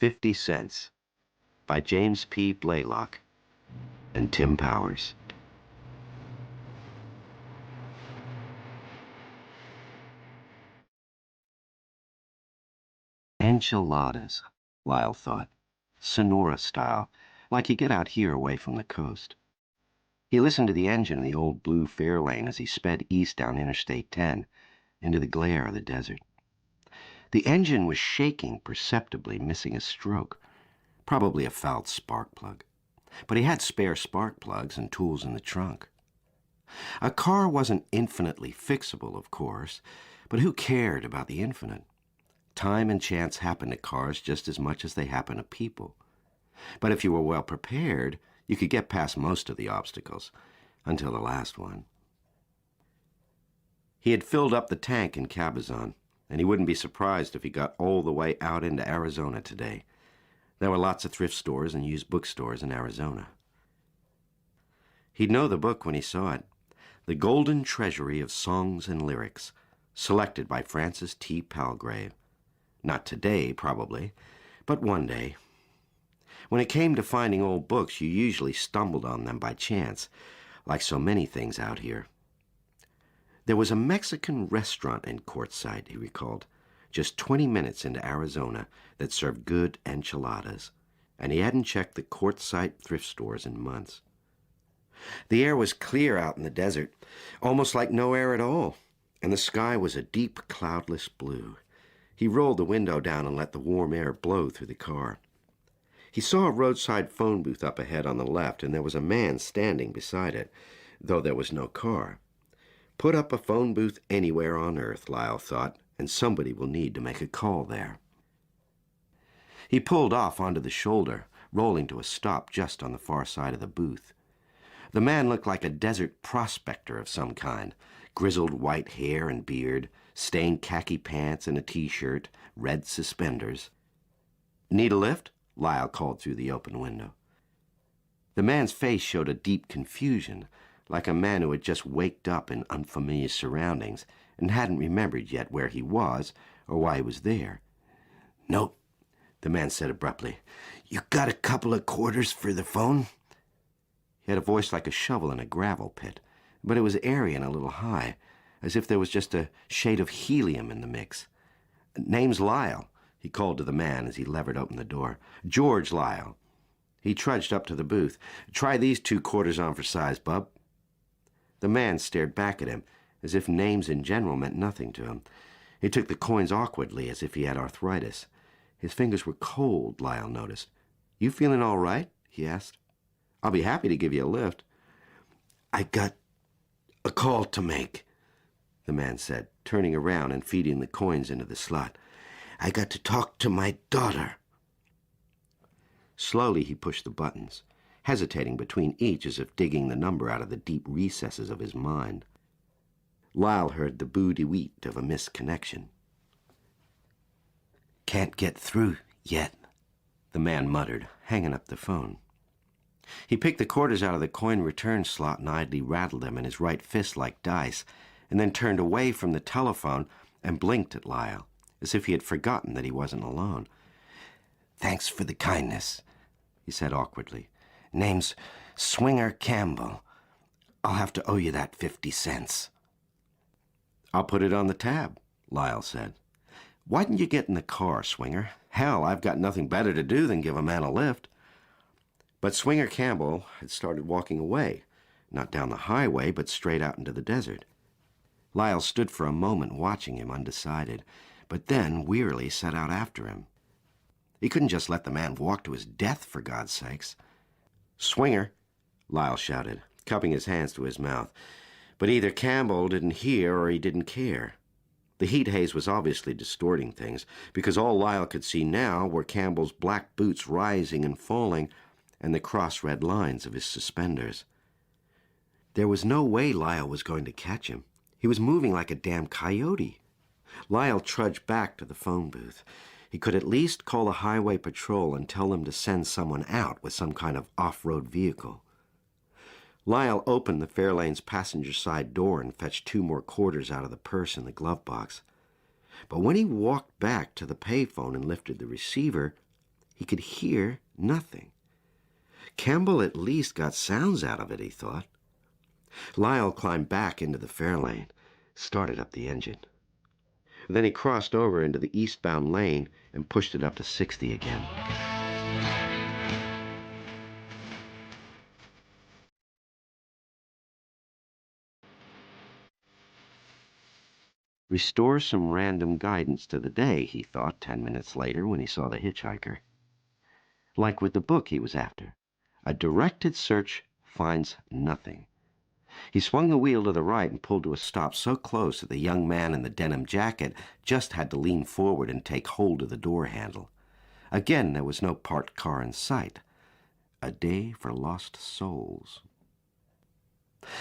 [SPEAKER 2] $50 by James P. Blaylock and Tim Powers. Enchiladas, Lyle thought. Sonora style, like you get out here away from the coast. He listened to the engine in the old blue Fairlane as he sped east down Interstate 10 into the glare of the desert. The engine was shaking perceptibly, missing a stroke. Probably a fouled spark plug. But he had spare spark plugs and tools in the trunk. A car wasn't infinitely fixable, of course, but who cared about the infinite? Time and chance happen to cars just as much as they happen to people. But if you were well prepared, you could get past most of the obstacles, until the last one. He had filled up the tank in Cabazon, and he wouldn't be surprised if he got all the way out into Arizona today. There were lots of thrift stores and used bookstores in Arizona. He'd know the book when he saw it, The Golden Treasury of Songs and Lyrics, selected by Francis T. Palgrave. Not today, probably, but one day. When it came to finding old books, you usually stumbled on them by chance, like so many things out here. There was a Mexican restaurant in Quartzsite, he recalled, just 20 minutes into Arizona, that served good enchiladas, and he hadn't checked the Quartzsite thrift stores in months. The air was clear out in the desert, almost like no air at all, and the sky was a deep, cloudless blue. He rolled the window down and let the warm air blow through the car. He saw a roadside phone booth up ahead on the left, and there was a man standing beside it, though there was no car. Put up a phone booth anywhere on Earth, Lyle thought, and somebody will need to make a call there. He pulled off onto the shoulder, rolling to a stop just on the far side of the booth. The man looked like a desert prospector of some kind, grizzled white hair and beard, stained khaki pants and a T-shirt, red suspenders. "Need a lift?" Lyle called through the open window. The man's face showed a deep confusion, like a man who had just waked up in unfamiliar surroundings and hadn't remembered yet where he was or why he was there. "Nope," the man said abruptly. "You got a couple of quarters for the phone?" He had a voice like a shovel in a gravel pit, but it was airy and a little high, as if there was just a shade of helium in the mix. "Name's Lyle," he called to the man as he levered open the door. "George Lyle." He trudged up to the booth. "Try these 2 quarters on for size, bub." The man stared back at him, as if names in general meant nothing to him. He took the coins awkwardly, as if he had arthritis. His fingers were cold, Lyle noticed. "You feeling all right?" he asked. "I'll be happy to give you a lift." "I got a call to make," the man said, turning around and feeding the coins into the slot. "I got to talk to my daughter." Slowly he pushed the buttons, hesitating between each as if digging the number out of the deep recesses of his mind. Lyle heard the boo-de-weet of a missed connection. "Can't get through yet," the man muttered, hanging up the phone. He picked the quarters out of the coin return slot and idly rattled them in his right fist like dice, and then turned away from the telephone and blinked at Lyle, as if he had forgotten that he wasn't alone. "Thanks for the kindness," he said awkwardly. Name's Swinger Campbell. I'll have to owe you that 50 cents. I'll put it on the tab, Lyle said. Why didn't you get in the car, Swinger? Hell, I've got nothing better to do than give a man a lift. But Swinger Campbell had started walking away, not down the highway, but straight out into the desert. Lyle stood for a moment watching him, undecided, but then wearily set out after him. He couldn't just let the man walk to his death, for God's sakes. Swinger, Lyle shouted, cupping his hands to his mouth. But either Campbell didn't hear or he didn't care. The heat haze was obviously distorting things, because all Lyle could see now were Campbell's black boots rising and falling, and the cross-red lines of his suspenders. There was no way Lyle was going to catch him. He was moving like a damn coyote. Lyle trudged back to the phone booth. He could at least call the highway patrol and tell them to send someone out with some kind of off-road vehicle. Lyle opened the Fairlane's passenger side door and fetched 2 more quarters out of the purse in the glove box. But when he walked back to the payphone and lifted the receiver, he could hear nothing. Campbell at least got sounds out of it, he thought. Lyle climbed back into the Fairlane, started up the engine. Then he crossed over into the eastbound lane and pushed it up to 60 again. Restore some random guidance to the day, he thought 10 minutes later when he saw the hitchhiker. Like with the book he was after, a directed search finds nothing. He swung the wheel to the right and pulled to a stop so close that the young man in the denim jacket just had to lean forward and take hold of the door handle. Again, there was no parked car in sight. A day for lost souls.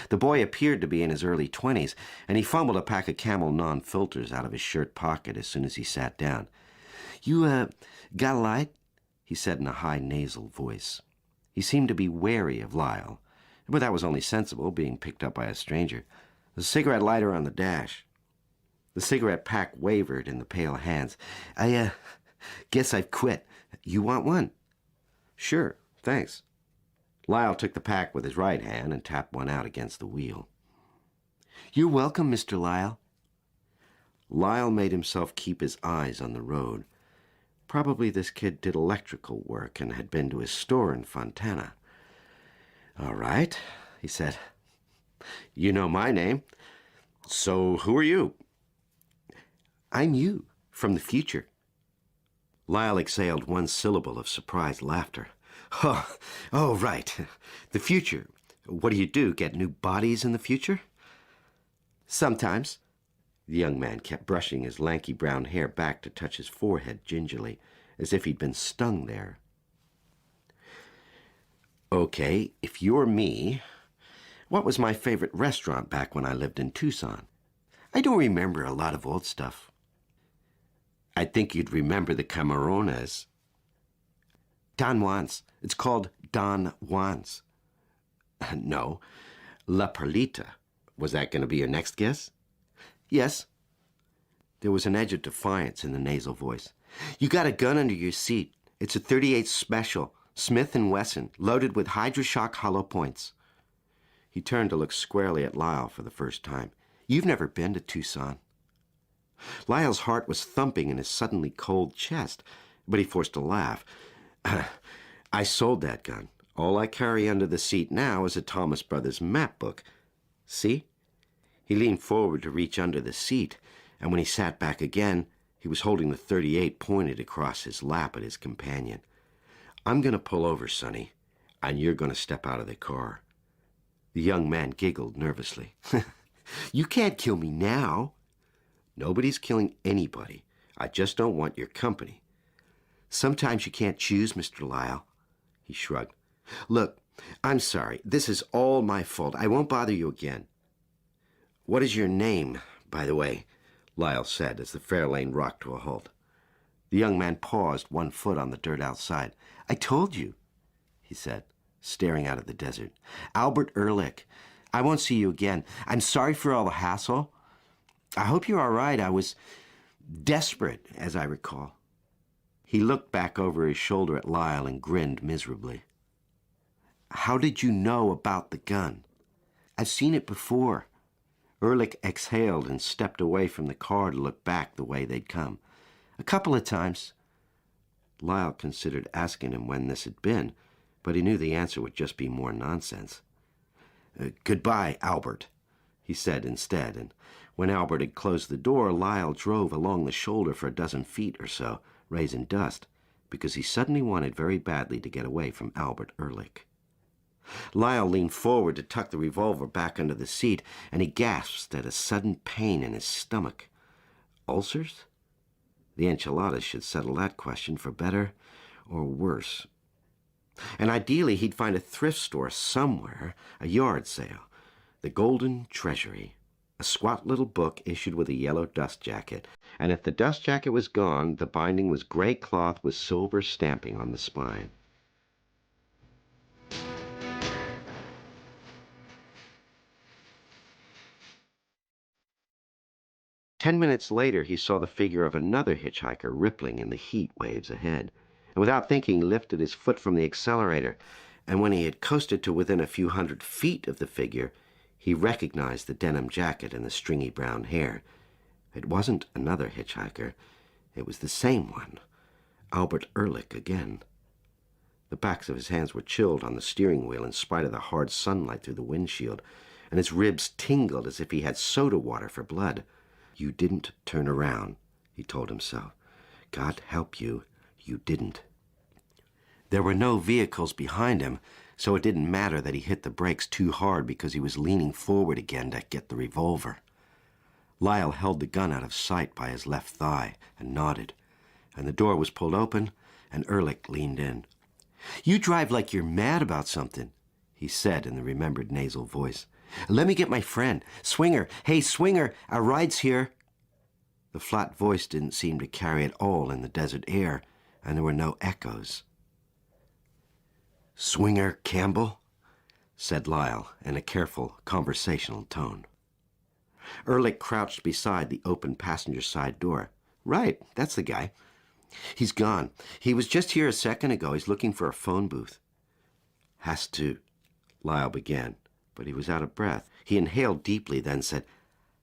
[SPEAKER 2] The boy appeared to be in his early 20s, and he fumbled a pack of Camel non-filters out of his shirt pocket as soon as he sat down. You, got a light? He said in a high nasal voice. He seemed to be wary of Lyle, but that was only sensible, being picked up by a stranger. A cigarette lighter on the dash. The cigarette pack wavered in the pale hands. I guess I've quit. You want one? Sure, thanks. Lyle took the pack with his right hand and tapped one out against the wheel. You're welcome, Mr. Lyle. Lyle made himself keep his eyes on the road. Probably this kid did electrical work and had been to his store in Fontana. All right, he said. You know my name. So who are you? I'm you, from the future. Lyle exhaled one syllable of surprised laughter. Oh, right. The future. What do? Get new bodies in the future? Sometimes. The young man kept brushing his lanky brown hair back to touch his forehead gingerly, as if he'd been stung there. Okay, if you're me, what was my favorite restaurant back when I lived in Tucson? I don't remember a lot of old stuff. I think you'd remember the Camarones. Don Juan's. It's called Don Juan's. No, La Perlita. Was that going to be your next guess? Yes. There was an edge of defiance in the nasal voice. You got a gun under your seat. It's a .38 Special, Smith & Wesson, loaded with Hydroshock hollow points. He turned to look squarely at Lyle for the first time. You've never been to Tucson. Lyle's heart was thumping in his suddenly cold chest, but he forced a laugh. I sold that gun. All I carry under the seat now is a Thomas Brothers map book. See? He leaned forward to reach under the seat, and when he sat back again, he was holding the .38 pointed across his lap at his companion. I'm going to pull over, Sonny, and you're going to step out of the car. The young man giggled nervously. You can't kill me now. Nobody's killing anybody. I just don't want your company. Sometimes you can't choose, Mr. Lyle. He shrugged. Look, I'm sorry. This is all my fault. I won't bother you again. What is your name, by the way? Lyle said as the Fairlane rocked to a halt. The young man paused, one foot on the dirt outside. I told you, he said, staring out at the desert. Albert Ehrlich. I won't see you again. I'm sorry for all the hassle. I hope you're all right. I was desperate, as I recall. He looked back over his shoulder at Lyle and grinned miserably. How did you know about the gun? I've seen it before. Ehrlich exhaled and stepped away from the car to look back the way they'd come. A couple of times. Lyle considered asking him when this had been, but he knew the answer would just be more nonsense. Goodbye, Albert, he said instead, and when Albert had closed the door, Lyle drove along the shoulder for a dozen feet or so, raising dust, because he suddenly wanted very badly to get away from Albert Ehrlich. Lyle leaned forward to tuck the revolver back under the seat, and he gasped at a sudden pain in his stomach. Ulcers? The enchiladas should settle that question for better or worse. And ideally he'd find a thrift store somewhere, a yard sale, the Golden Treasury, a squat little book issued with a yellow dust jacket, and if the dust jacket was gone, the binding was gray cloth with silver stamping on the spine. Ten minutes later, he saw the figure of another hitchhiker rippling in the heat waves ahead, and without thinking lifted his foot from the accelerator, and when he had coasted to within a few hundred feet of the figure, he recognized the denim jacket and the stringy brown hair. It wasn't another hitchhiker. It was the same one, Albert Ehrlich again. The backs of his hands were chilled on the steering wheel in spite of the hard sunlight through the windshield, and his ribs tingled as if he had soda water for blood. You didn't turn around, he told himself. God help you, you didn't. There were no vehicles behind him, so it didn't matter that he hit the brakes too hard because he was leaning forward again to get the revolver. Lyle held the gun out of sight by his left thigh and nodded, and the door was pulled open, and Ehrlich leaned in. You drive like you're mad about something, he said in the remembered nasal voice. Let me get my friend. Swinger. Hey, Swinger, our ride's here. The flat voice didn't seem to carry at all in the desert air, and there were no echoes. Swinger Campbell, said Lyle in a careful, conversational tone. Ehrlich crouched beside the open passenger side door. Right, that's the guy. He's gone. He was just here a second ago. He's looking for a phone booth. Has to, Lyle began, but he was out of breath. He inhaled deeply, then said,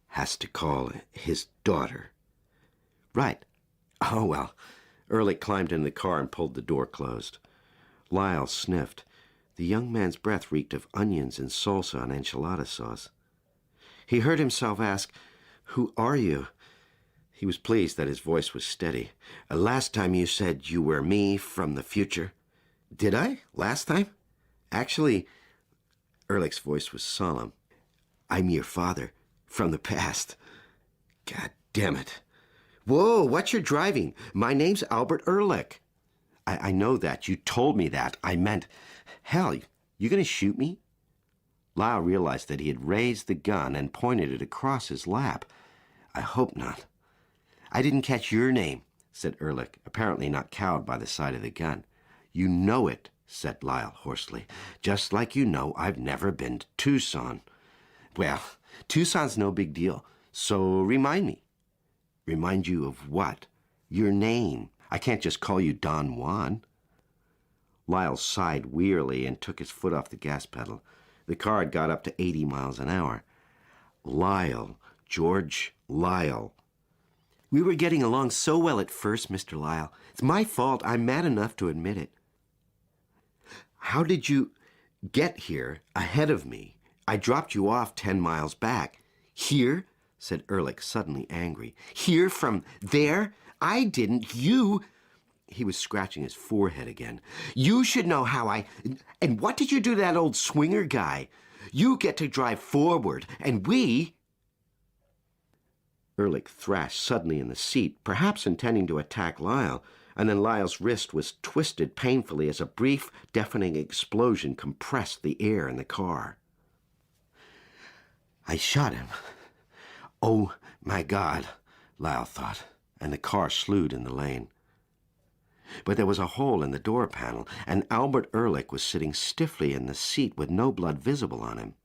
[SPEAKER 2] has to call his daughter. Right. Oh, well. Ehrlich climbed into the car and pulled the door closed. Lyle sniffed. The young man's breath reeked of onions and salsa and enchilada sauce. He heard himself ask, Who are you? He was pleased that his voice was steady. Last time you said you were me from the future. Did I? Last time? Actually, Ehrlich's voice was solemn. I'm your father, from the past. God damn it. Whoa, what's your driving? My name's Albert Ehrlich. I know that. You told me that. I meant, hell, you gonna shoot me? Lyle realized that he had raised the gun and pointed it across his lap. I hope not. I didn't catch your name, said Ehrlich, apparently not cowed by the sight of the gun. You know it, said Lyle hoarsely, just like you know I've never been to Tucson. Well, Tucson's no big deal, so remind me. Remind you of what? Your name. I can't just call you Don Juan. Lyle sighed wearily and took his foot off the gas pedal. The car had got up to 80 miles an hour. Lyle, George Lyle. We were getting along so well at first, Mr. Lyle. It's my fault. I'm mad enough to admit it. How did you get here ahead of me? I dropped you off 10 miles back. Here? Said Ehrlich, suddenly angry. Here from there? I didn't. You... He was scratching his forehead again. You should know how I... And what did you do to that old Swinger guy? You get to drive forward, and we... Ehrlich thrashed suddenly in the seat, perhaps intending to attack Lyle, and then Lyle's wrist was twisted painfully as a brief, deafening explosion compressed the air in the car. I shot him. Oh, my God, Lyle thought, and the car slewed in the lane. But there was a hole in the door panel, and Albert Ehrlich was sitting stiffly in the seat with no blood visible on him.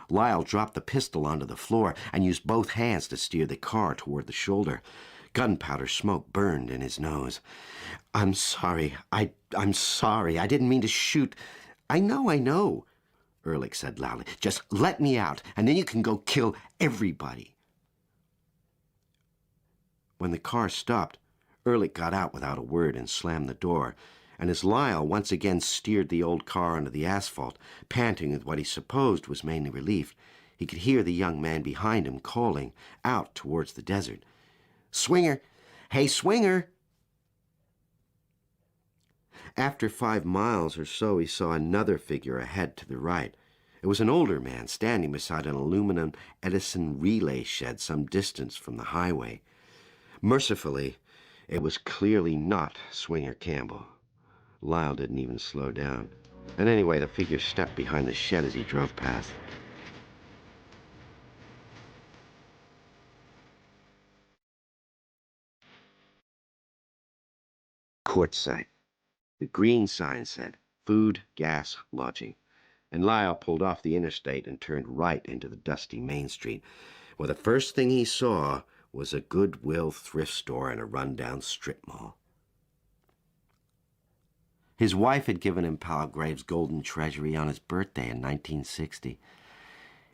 [SPEAKER 2] Lyle dropped the pistol onto the floor and used both hands to steer the car toward the shoulder. Gunpowder smoke burned in his nose. I'm sorry. I'm sorry. I didn't mean to shoot. I know, Ehrlich said loudly. Just let me out, and then you can go kill everybody. When the car stopped, Ehrlich got out without a word and slammed the door, and as Lyle once again steered the old car onto the asphalt, panting with what he supposed was mainly relief, he could hear the young man behind him calling out towards the desert. "Swinger! Hey, Swinger!" After 5 miles or so, he saw another figure ahead to the right. It was an older man standing beside an aluminum Edison relay shed some distance from the highway. Mercifully, it was clearly not Swinger Campbell. Lyle didn't even slow down. And anyway, the figure stepped behind the shed as he drove past. Quartzsite. The green sign said, "Food, gas, lodging." And Lyle pulled off the interstate and turned right into the dusty Main Street, where the first thing he saw was a Goodwill thrift store and a rundown strip mall. His wife had given him Palgrave's golden treasury on his birthday in 1960.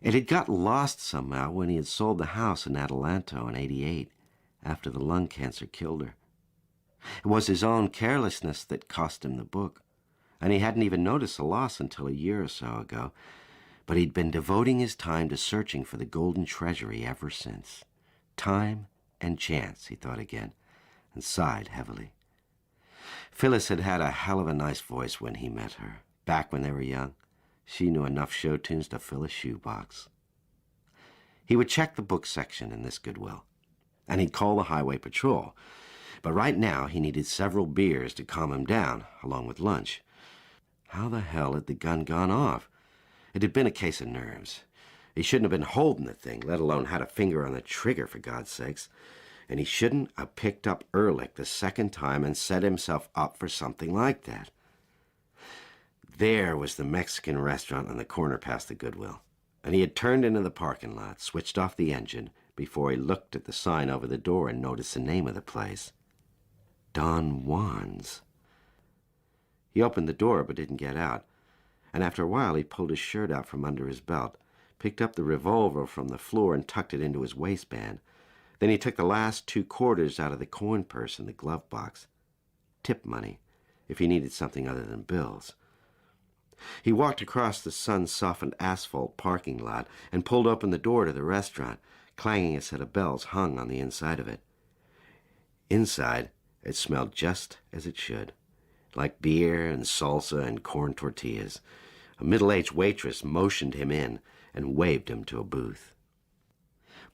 [SPEAKER 2] It had got lost somehow when he had sold the house in Adelanto in '88, after the lung cancer killed her. It was his own carelessness that cost him the book, and he hadn't even noticed the loss until a year or so ago, but he'd been devoting his time to searching for the golden treasury ever since. Time and chance, he thought again, and sighed heavily. Phyllis had had a hell of a nice voice when he met her. Back when they were young, she knew enough show tunes to fill a shoebox. He would check the book section in this Goodwill, and he'd call the highway patrol. But right now, he needed several beers to calm him down, along with lunch. How the hell had the gun gone off? It had been a case of nerves. He shouldn't have been holding the thing, let alone had a finger on the trigger, for God's sakes. And he shouldn't have picked up Ehrlich the second time and set himself up for something like that. There was the Mexican restaurant on the corner past the Goodwill, and he had turned into the parking lot, switched off the engine, before he looked at the sign over the door and noticed the name of the place. Don Juan's. He opened the door but didn't get out, and after a while he pulled his shirt out from under his belt, picked up the revolver from the floor and tucked it into his waistband. Then he took the last 2 quarters out of the coin purse in the glove box. Tip money, if he needed something other than bills. He walked across the sun-softened asphalt parking lot and pulled open the door to the restaurant, clanging a set of bells hung on the inside of it. Inside, it smelled just as it should, like beer and salsa and corn tortillas. A middle-aged waitress motioned him in and waved him to a booth.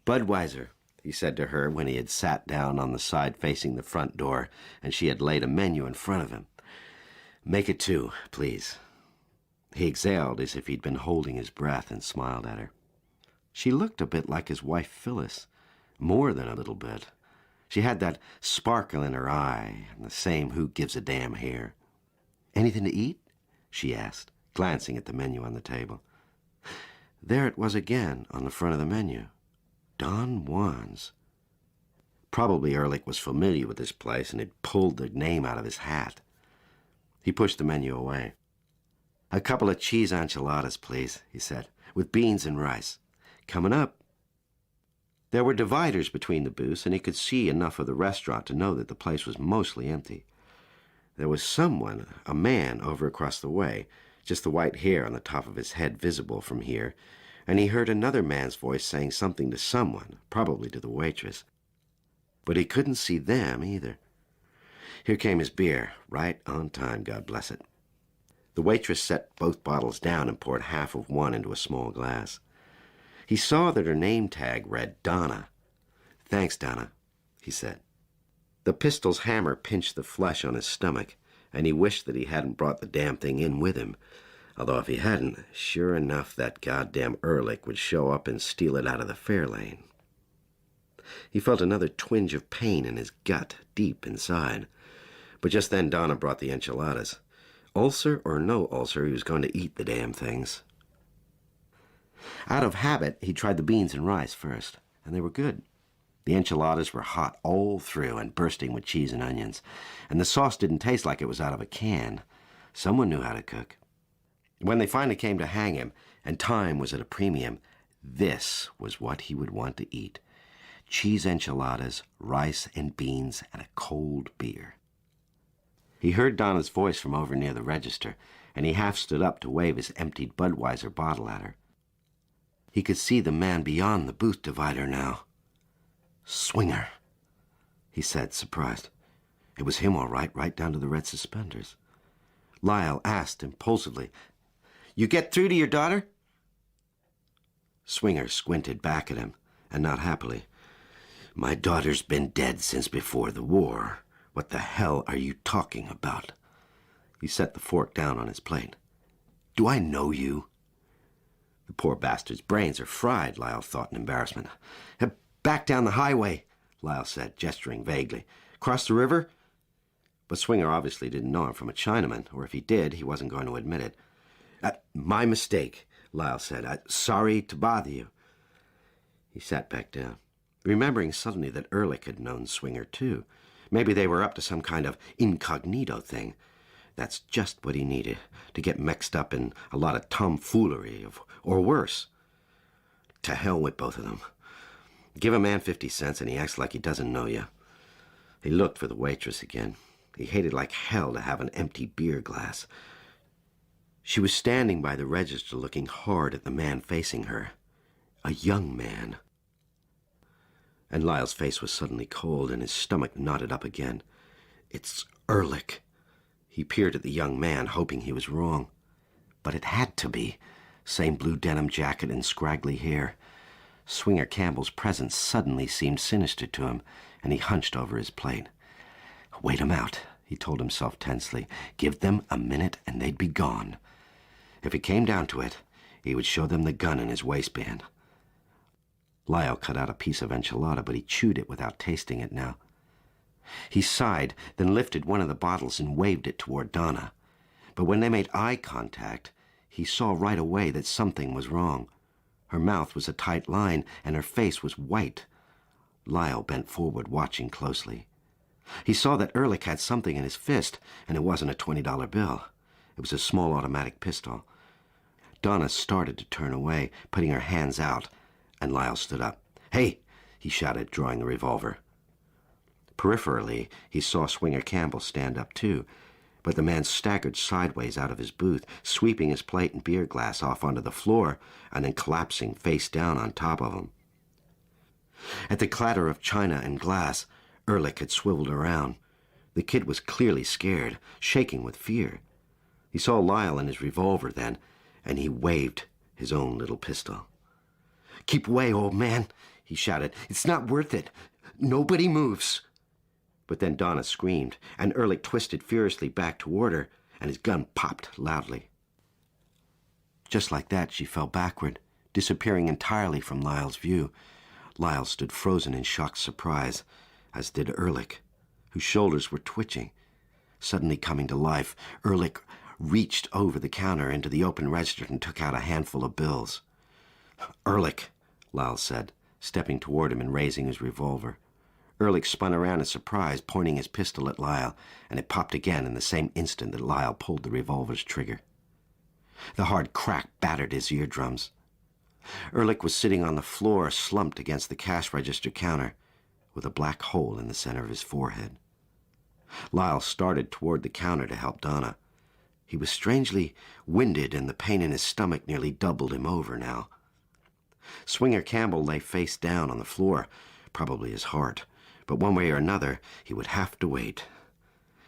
[SPEAKER 2] "Budweiser," he said to her when he had sat down on the side facing the front door and she had laid a menu in front of him. "Make it 2, please." He exhaled as if he'd been holding his breath and smiled at her. She looked a bit like his wife Phyllis, more than a little bit. She had that sparkle in her eye and the same who-gives-a-damn hair. "Anything to eat?" she asked, glancing at the menu on the table. There it was again on the front of the menu. Don Juan's. Probably Ehrlich was familiar with this place and had pulled the name out of his hat. He pushed the menu away. "A couple of cheese enchiladas, please," he said, "with beans and rice. Coming up." There were dividers between the booths, and he could see enough of the restaurant to know that the place was mostly empty. There was someone, a man, over across the way, just the white hair on the top of his head visible from here, and he heard another man's voice saying something to someone, probably to the waitress. But he couldn't see them either. Here came his beer, right on time, God bless it. The waitress set both bottles down and poured half of one into a small glass. He saw that her name tag read Donna. "Thanks, Donna," he said. The pistol's hammer pinched the flesh on his stomach, and he wished that he hadn't brought the damn thing in with him. Although if he hadn't, sure enough that goddamn Ehrlich would show up and steal it out of the fare lane. He felt another twinge of pain in his gut, deep inside. But just then Donna brought the enchiladas. Ulcer or no ulcer, he was going to eat the damn things. Out of habit, he tried the beans and rice first, and they were good. The enchiladas were hot all through and bursting with cheese and onions, and the sauce didn't taste like it was out of a can. Someone knew how to cook. When they finally came to hang him, and time was at a premium, this was what he would want to eat. Cheese enchiladas, rice and beans, and a cold beer. He heard Donna's voice from over near the register, and he half stood up to wave his emptied Budweiser bottle at her. He could see the man beyond the booth divider now. Swinger, he said, surprised. It was him all right, right down to the red suspenders. Lyle asked impulsively, "You get through to your daughter?" Swinger squinted back at him, and not happily. "My daughter's been dead since before the war. What the hell are you talking about?" He set the fork down on his plate. "Do I know you?" The poor bastard's brains are fried, Lyle thought in embarrassment. "Back down the highway," Lyle said, gesturing vaguely. "Cross the river?" But Swinger obviously didn't know him from a Chinaman, or if he did, he wasn't going to admit it. "My mistake," Lyle said. "Sorry to bother you." He sat back down, remembering suddenly that Ehrlich had known Swinger too. Maybe they were up to some kind of incognito thing. That's just what he needed, to get mixed up in a lot of tomfoolery, or worse. To hell with both of them. Give a man 50 cents and he acts like he doesn't know you. He looked for the waitress again. He hated like hell to have an empty beer glass. She was standing by the register looking hard at the man facing her. A young man. And Lyle's face was suddenly cold and his stomach knotted up again. "It's Ehrlich." He peered at the young man, hoping he was wrong. But it had to be. Same blue denim jacket and scraggly hair. Swinger Campbell's presence suddenly seemed sinister to him, and he hunched over his plate. Wait 'em out, he told himself tensely. Give them a minute and they'd be gone. If it came down to it, he would show them the gun in his waistband. Lyle cut out a piece of enchilada, but he chewed it without tasting it now. He sighed, then lifted one of the bottles and waved it toward Donna. But when they made eye contact, he saw right away that something was wrong. Her mouth was a tight line, and her face was white. Lyle bent forward, watching closely. He saw that Ehrlich had something in his fist, and it wasn't a $20 bill. It was a small automatic pistol. Donna started to turn away, putting her hands out, and Lyle stood up. "Hey!" he shouted, drawing the revolver. Peripherally, he saw Swinger Campbell stand up too, but the man staggered sideways out of his booth, sweeping his plate and beer glass off onto the floor, and then collapsing face down on top of him. At the clatter of china and glass, Ehrlich had swiveled around. The kid was clearly scared, shaking with fear. He saw Lyle and his revolver then, and he waved his own little pistol. "Keep away, old man," he shouted. "It's not worth it. Nobody moves." But then Donna screamed, and Ehrlich twisted furiously back toward her, and his gun popped loudly. Just like that, she fell backward, disappearing entirely from Lyle's view. Lyle stood frozen in shocked surprise, as did Ehrlich, whose shoulders were twitching. Suddenly coming to life, Ehrlich reached over the counter into the open register and took out a handful of bills. "Ehrlich," Lyle said, stepping toward him and raising his revolver. Ehrlich spun around in surprise, pointing his pistol at Lyle, and it popped again in the same instant that Lyle pulled the revolver's trigger. The hard crack battered his eardrums. Ehrlich was sitting on the floor, slumped against the cash register counter, with a black hole in the center of his forehead. Lyle started toward the counter to help Donna. He was strangely winded, and the pain in his stomach nearly doubled him over now. Swinger Campbell lay face down on the floor, probably his heart, but one way or another, he would have to wait.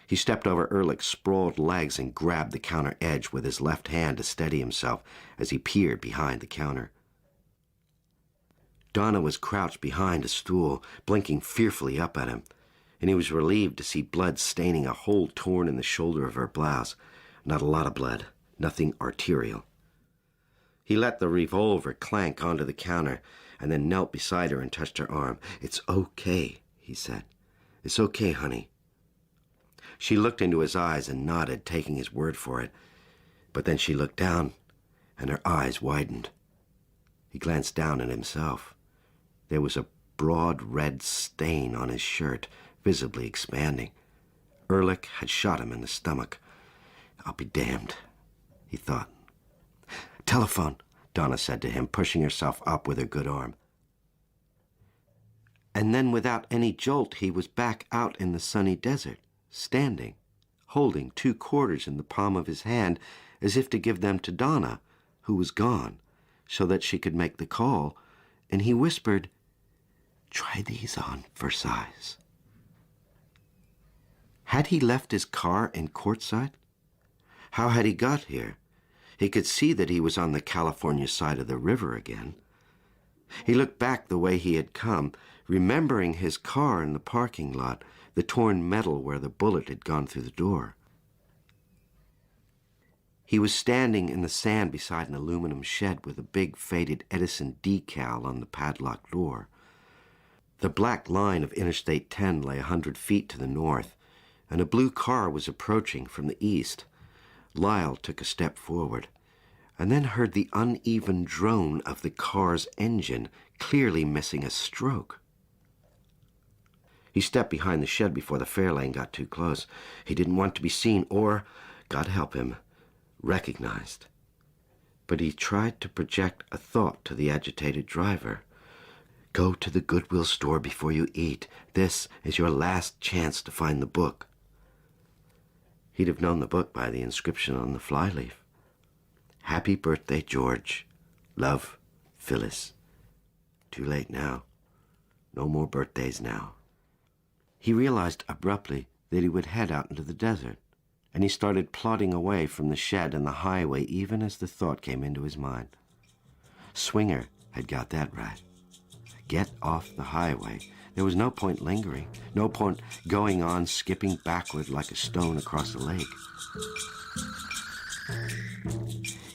[SPEAKER 2] He stepped over Ehrlich's sprawled legs and grabbed the counter edge with his left hand to steady himself as he peered behind the counter. Donna was crouched behind a stool, blinking fearfully up at him, and he was relieved to see blood staining a hole torn in the shoulder of her blouse. Not a lot of blood, nothing arterial. He let the revolver clank onto the counter and then knelt beside her and touched her arm. "It's okay," he said. "It's okay, honey." She looked into his eyes and nodded, taking his word for it. But then she looked down, and her eyes widened. He glanced down at himself. There was a broad red stain on his shirt, visibly expanding. Ehrlich had shot him in the stomach. "I'll be damned," he thought, Telephone, Donna said to him, pushing herself up with her good arm. And then without any jolt, he was back out in the sunny desert, standing, holding 2 quarters in the palm of his hand as if to give them to Donna, who was gone, so that she could make the call, and he whispered, "Try these on for size." Had he left his car in Quartzsite? How had he got here? He could see that he was on the California side of the river again. He looked back the way he had come, remembering his car in the parking lot, the torn metal where the bullet had gone through the door. He was standing in the sand beside an aluminum shed with a big faded Edison decal on the padlocked door. The black line of Interstate 10 lay 100 feet to the north, and a blue car was approaching from the east. Lyle took a step forward, and then heard the uneven drone of the car's engine, clearly missing a stroke. He stepped behind the shed before the Fairlane got too close. He didn't want to be seen or, God help him, recognized. But he tried to project a thought to the agitated driver. Go to the Goodwill store before you eat. This is your last chance to find the book. He'd have known the book by the inscription on the flyleaf. Happy birthday, George. Love, Phyllis. Too late now. No more birthdays now. He realized abruptly that he would head out into the desert, and he started plodding away from the shed and the highway even as the thought came into his mind. Swinger had got that right. Get off the highway. There was no point lingering, no point going on skipping backward like a stone across a lake.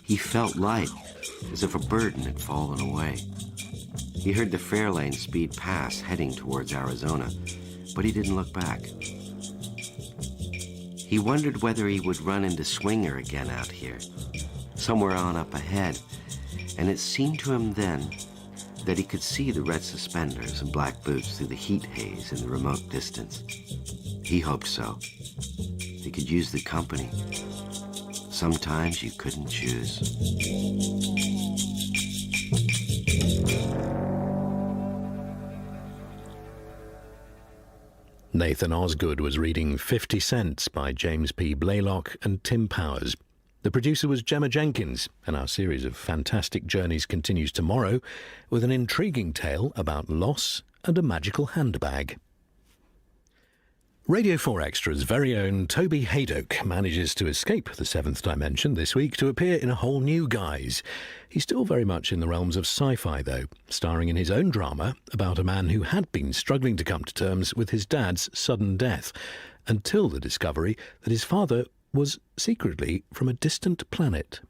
[SPEAKER 2] He felt light, as if a burden had fallen away. He heard the Fairlane speed past, heading towards Arizona, but he didn't look back. He wondered whether he would run into Swinger again out here, somewhere on up ahead, and it seemed to him then that he could see the red suspenders and black boots through the heat haze in the remote distance. He hoped so. He could use the company. Sometimes you couldn't choose.
[SPEAKER 19] Nathan Osgood was reading 50 Cents by James P. Blaylock and Tim Powers. The producer was Gemma Jenkins, and our series of fantastic journeys continues tomorrow with an intriguing tale about loss and a magical handbag. Radio 4 Extra's very own Toby Haydock manages to escape the seventh dimension this week to appear in a whole new guise. He's still very much in the realms of sci-fi, though, starring in his own drama about a man who had been struggling to come to terms with his dad's sudden death, until the discovery that his father was secretly from a distant planet.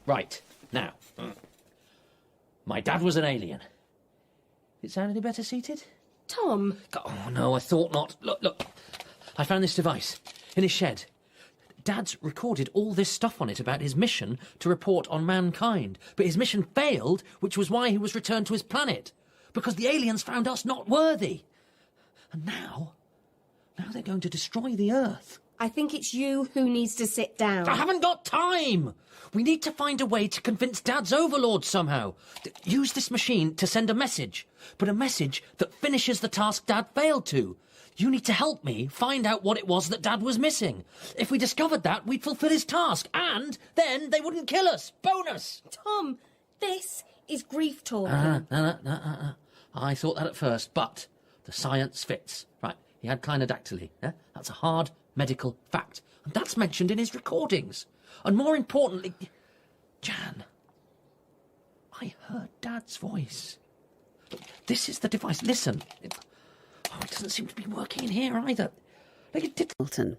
[SPEAKER 20] Right, now. My dad was an alien. It sound any better seated?
[SPEAKER 23] Tom!
[SPEAKER 20] Oh, no, I thought not. Look. I found this device in his shed. Dad's recorded all this stuff on it about his mission to report on mankind, but his mission failed, which was why he was returned to his planet, because the aliens found us not worthy. And now they're going to destroy the Earth.
[SPEAKER 23] I think it's you who needs to sit down.
[SPEAKER 20] I haven't got time! We need to find a way to convince Dad's overlord somehow. Use this machine to send a message, but a message that finishes the task Dad failed to. You need to help me find out what it was that Dad was missing. If we discovered that, we'd fulfill his task, and then they wouldn't kill us. Bonus!
[SPEAKER 23] Tom, this is grief talking.
[SPEAKER 20] No. I thought that at first, but the science fits. Right, he had clinodactyly. Yeah? That's a hard medical fact, and that's mentioned in his recordings. And more importantly, Jan, I heard Dad's voice. This is the device. Listen. It doesn't seem to be working in here either. Like it did.
[SPEAKER 23] Milton.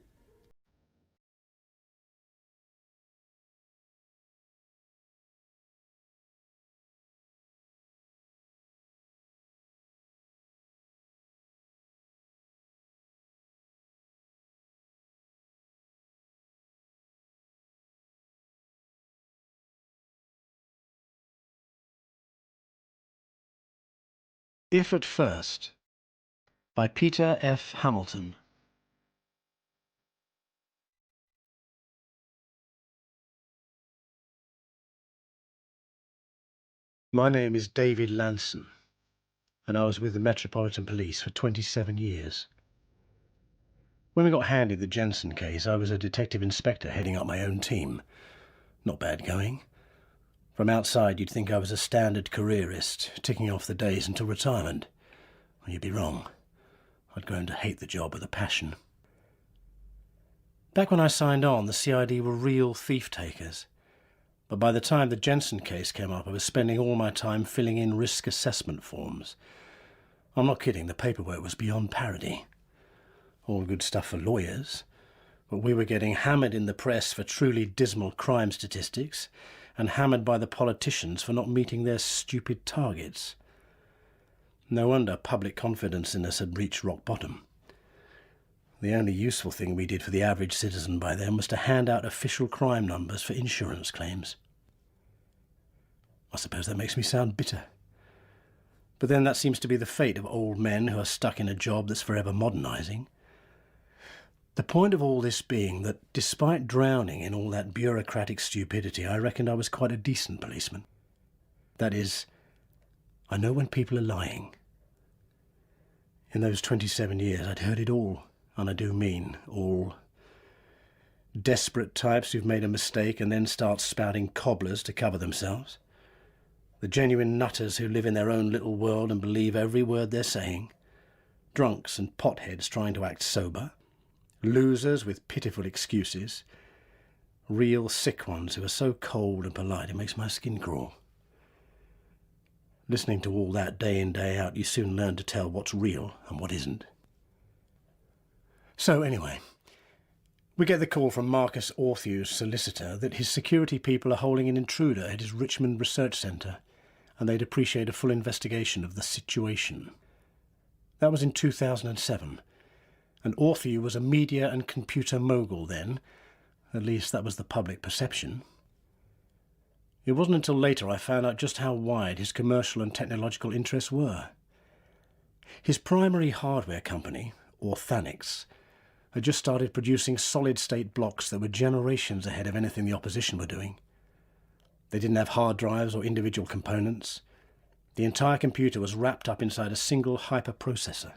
[SPEAKER 15] If at First by Peter F. Hamilton.
[SPEAKER 5] My name is David Lanson, and I was with the Metropolitan Police for 27 years. When we got handed the Jensen case, I was a detective inspector heading up my own team. Not bad going. From outside, you'd think I was a standard careerist, ticking off the days until retirement. Well, you'd be wrong. I'd grown to hate the job with a passion. Back when I signed on, the CID were real thief-takers. But by the time the Jensen case came up, I was spending all my time filling in risk assessment forms. I'm not kidding, the paperwork was beyond parody. All good stuff for lawyers, but we were getting hammered in the press for truly dismal crime statistics, and hammered by the politicians for not meeting their stupid targets. No wonder public confidence in us had reached rock bottom. The only useful thing we did for the average citizen by then was to hand out official crime numbers for insurance claims. I suppose that makes me sound bitter. But then that seems to be the fate of old men who are stuck in a job that's forever modernising. The point of all this being that, despite drowning in all that bureaucratic stupidity, I reckoned I was quite a decent policeman. That is, I know when people are lying. In those 27 years, I'd heard it all, and I do mean all. Desperate types who've made a mistake and then start spouting cobblers to cover themselves. The genuine nutters who live in their own little world and believe every word they're saying. Drunks and potheads trying to act sober. Losers with pitiful excuses. Real sick ones who are so cold and polite it makes my skin crawl. Listening to all that day in, day out, you soon learn to tell what's real and what isn't. So anyway, we get the call from Marcus Orthew's solicitor that his security people are holding an intruder at his Richmond research centre, and they'd appreciate a full investigation of the situation. That was in 2007, and Orthew was a media and computer mogul then. At least that was the public perception. It wasn't until later I found out just how wide his commercial and technological interests were. His primary hardware company, Orthanix, had just started producing solid-state blocks that were generations ahead of anything the opposition were doing. They didn't have hard drives or individual components. The entire computer was wrapped up inside a single hyperprocessor.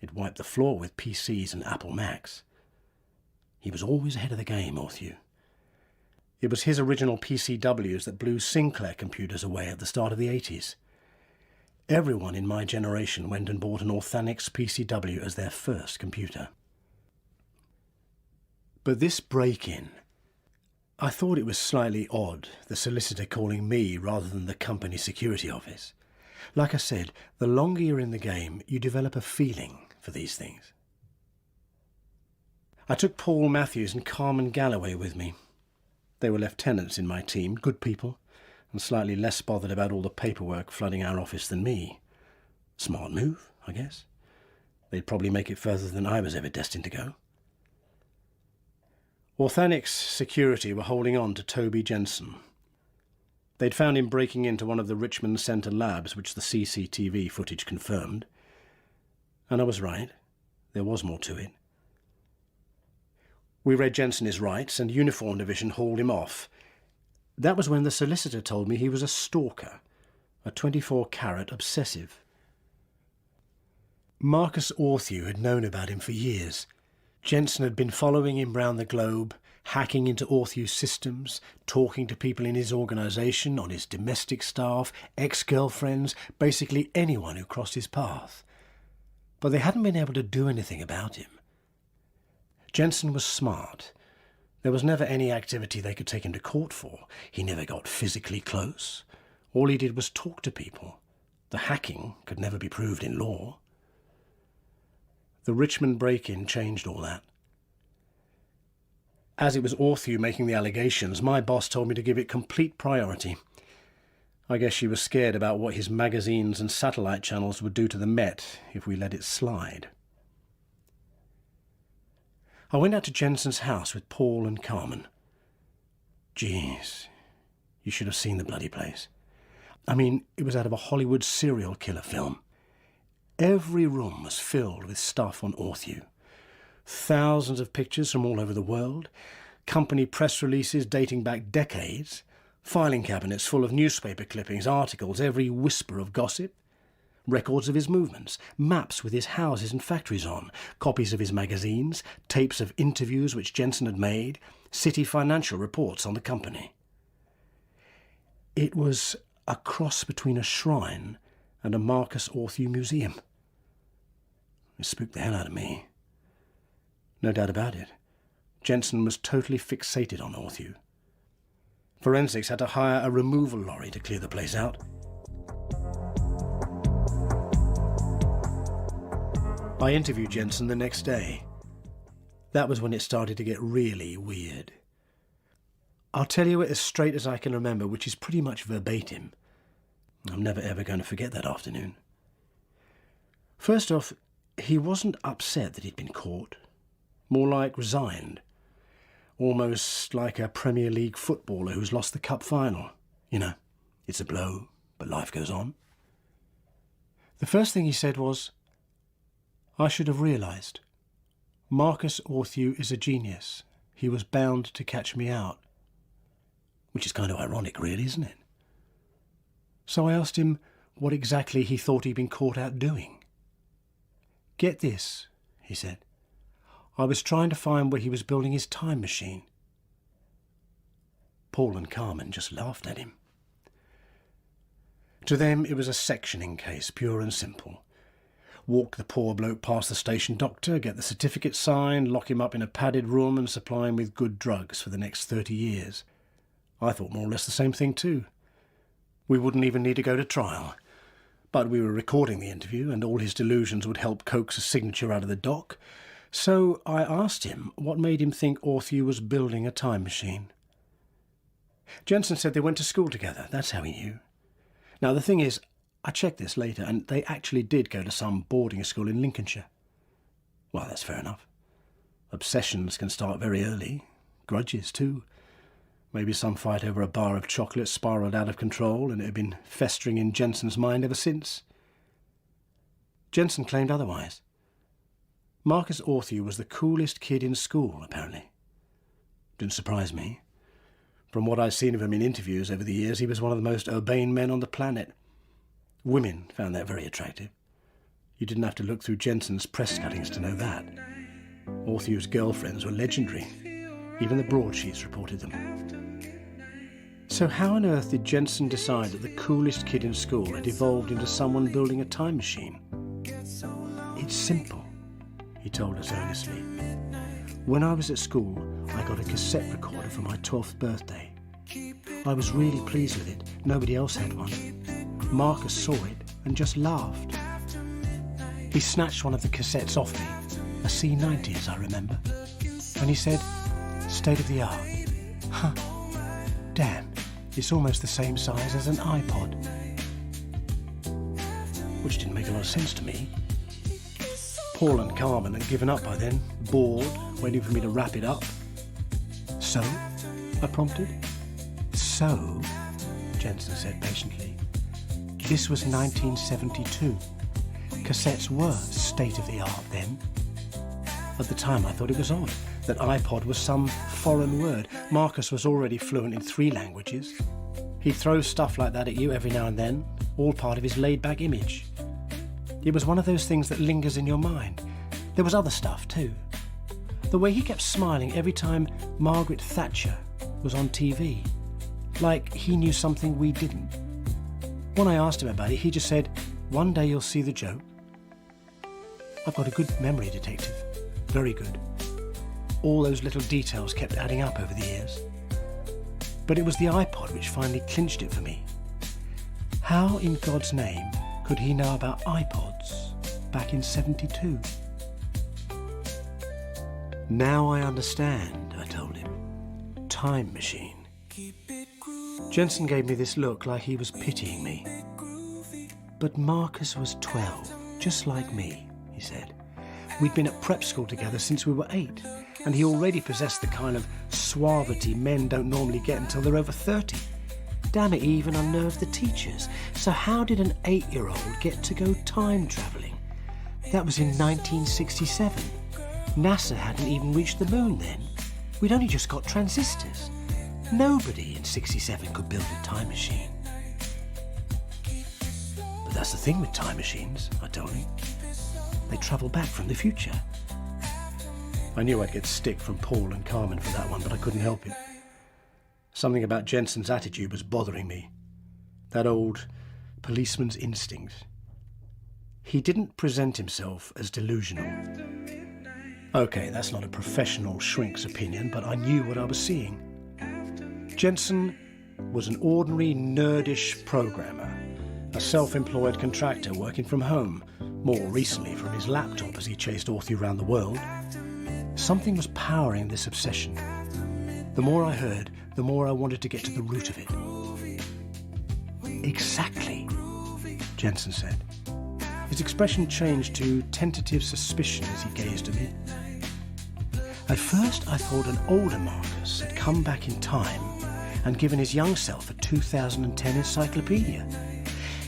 [SPEAKER 5] It wiped the floor with PCs and Apple Macs. He was always ahead of the game, Orthew. It was his original PCWs that blew Sinclair computers away at the start of the 80s. Everyone in my generation went and bought an Orthanix PCW as their first computer. But this break-in, I thought it was slightly odd, the solicitor calling me rather than the company security office. Like I said, the longer you're in the game, you develop a feeling for these things. I took Paul Matthews and Carmen Galloway with me. They were lieutenants in my team, good people, and slightly less bothered about all the paperwork flooding our office than me. Smart move, I guess. They'd probably make it further than I was ever destined to go. Orthanix security were holding on to Toby Jensen. They'd found him breaking into one of the Richmond Centre labs, which the CCTV footage confirmed. And I was right. There was more to it. We read Jensen his rights, and Uniform Division hauled him off. That was when the solicitor told me he was a stalker, a 24-carat obsessive. Marcus Orthew had known about him for years. Jensen had been following him round the globe, hacking into Orthew's systems, talking to people in his organisation, on his domestic staff, ex-girlfriends, basically anyone who crossed his path. But they hadn't been able to do anything about him. Jensen was smart. There was never any activity they could take him to court for. He never got physically close. All he did was talk to people. The hacking could never be proved in law. The Richmond break-in changed all that. As it was Orthew making the allegations, my boss told me to give it complete priority. I guess she was scared about what his magazines and satellite channels would do to the Met if we let it slide. I went out to Jensen's house with Paul and Carmen. Jeez, you should have seen the bloody place. I mean, it was out of a Hollywood serial killer film. Every room was filled with stuff on Orthew. Thousands of pictures from all over the world, company press releases dating back decades, Filing cabinets full of newspaper clippings, articles, every whisper of gossip. Records of his movements, maps with his houses and factories on, copies of his magazines, tapes of interviews which Jensen had made, city financial reports on the company. It was a cross between a shrine and a Marcus Orthew museum. It spooked the hell out of me. No doubt about it. Jensen was totally fixated on Orthew. Forensics had to hire a removal lorry to clear the place out. I interviewed Jensen the next day. That was when it started to get really weird. I'll tell you it as straight as I can remember, which is pretty much verbatim. I'm never ever going to forget that afternoon. First off, he wasn't upset that he'd been caught. More like resigned. Almost like a Premier League footballer who's lost the cup final. You know, it's a blow, but life goes on. The first thing he said was, "I should have realised. Marcus Orthew is a genius. He was bound to catch me out." Which is kind of ironic, really, isn't it? So I asked him what exactly he thought he'd been caught out doing. "Get this," he said. "I was trying to find where he was building his time machine." Paul and Carmen just laughed at him. To them, it was a sectioning case, pure and simple. Walk the poor bloke past the station doctor, get the certificate signed, lock him up in a padded room and supply him with good drugs for the next 30 years. I thought more or less the same thing too. We wouldn't even need to go to trial. But we were recording the interview, and all his delusions would help coax a signature out of the dock. So I asked him what made him think Orthew was building a time machine. Jensen said they went to school together. That's how he knew. Now, the thing is, I checked this later, and they actually did go to some boarding school in Lincolnshire. Well, that's fair enough. Obsessions can start very early. Grudges, too. Maybe some fight over a bar of chocolate spiralled out of control, and it had been festering in Jensen's mind ever since. Jensen claimed otherwise. Marcus Orthew was the coolest kid in school, apparently. Didn't surprise me. From what I've seen of him in interviews over the years, he was one of the most urbane men on the planet. Women found that very attractive. You didn't have to look through Jensen's press cuttings to know that. Orthew's girlfriends were legendary. Even the broadsheets reported them. So how on earth did Jensen decide that the coolest kid in school had evolved into someone building a time machine? It's simple, he told us earnestly. When I was at school, I got a cassette recorder for my 12th birthday. I was really pleased with it. Nobody else had one. Marcus saw it and just laughed. He snatched one of the cassettes off me, a C90 as I remember, and he said, "State of the art." Huh. Damn, it's almost the same size as an iPod. Which didn't make a lot of sense to me. Paul and Carmen had given up by then, bored, waiting for me to wrap it up. "So?" I prompted. "So," Jensen said patiently, "this was 1972. Cassettes were state-of-the-art then. At the time I thought it was odd that iPod was some foreign word. Marcus was already fluent in 3 languages. He'd throw stuff like that at you every now and then, all part of his laid-back image. It was one of those things that lingers in your mind. There was other stuff too. The way he kept smiling every time Margaret Thatcher was on TV, like he knew something we didn't. When I asked him about it, he just said, "One day you'll see the joke." I've got a good memory, detective. Very good. All those little details kept adding up over the years. But it was the iPod which finally clinched it for me. How in God's name could he know about iPods back in 72? "Now I understand," I told him. "Time machine." Jensen gave me this look like he was pitying me. "But Marcus was 12, just like me," he said. "We'd been at prep school together since we were 8, and he already possessed the kind of suavity men don't normally get until they're over 30. Damn it, he even unnerved the teachers. So how did an 8-year-old get to go time travelling? That was in 1967. NASA hadn't even reached the moon then. We'd only just got transistors. Nobody in 67 could build a time machine. But that's the thing with time machines, I told him. They travel back from the future. I knew I'd get stick from Paul and Carmen for that one, but I couldn't help it. Something about Jensen's attitude was bothering me. That old policeman's instinct. He didn't present himself as delusional. OK, that's not a professional shrink's opinion, but I knew what I was seeing. Jensen was an ordinary, nerdish programmer, a self-employed contractor working from home, more recently from his laptop as he chased Orthe around the world. Something was powering this obsession. The more I heard, the more I wanted to get to the root of it. Exactly, Jensen said. His expression changed to tentative suspicion as he gazed at me. At first, I thought an older Marcus had come back in time and given his young self a 2010 encyclopedia.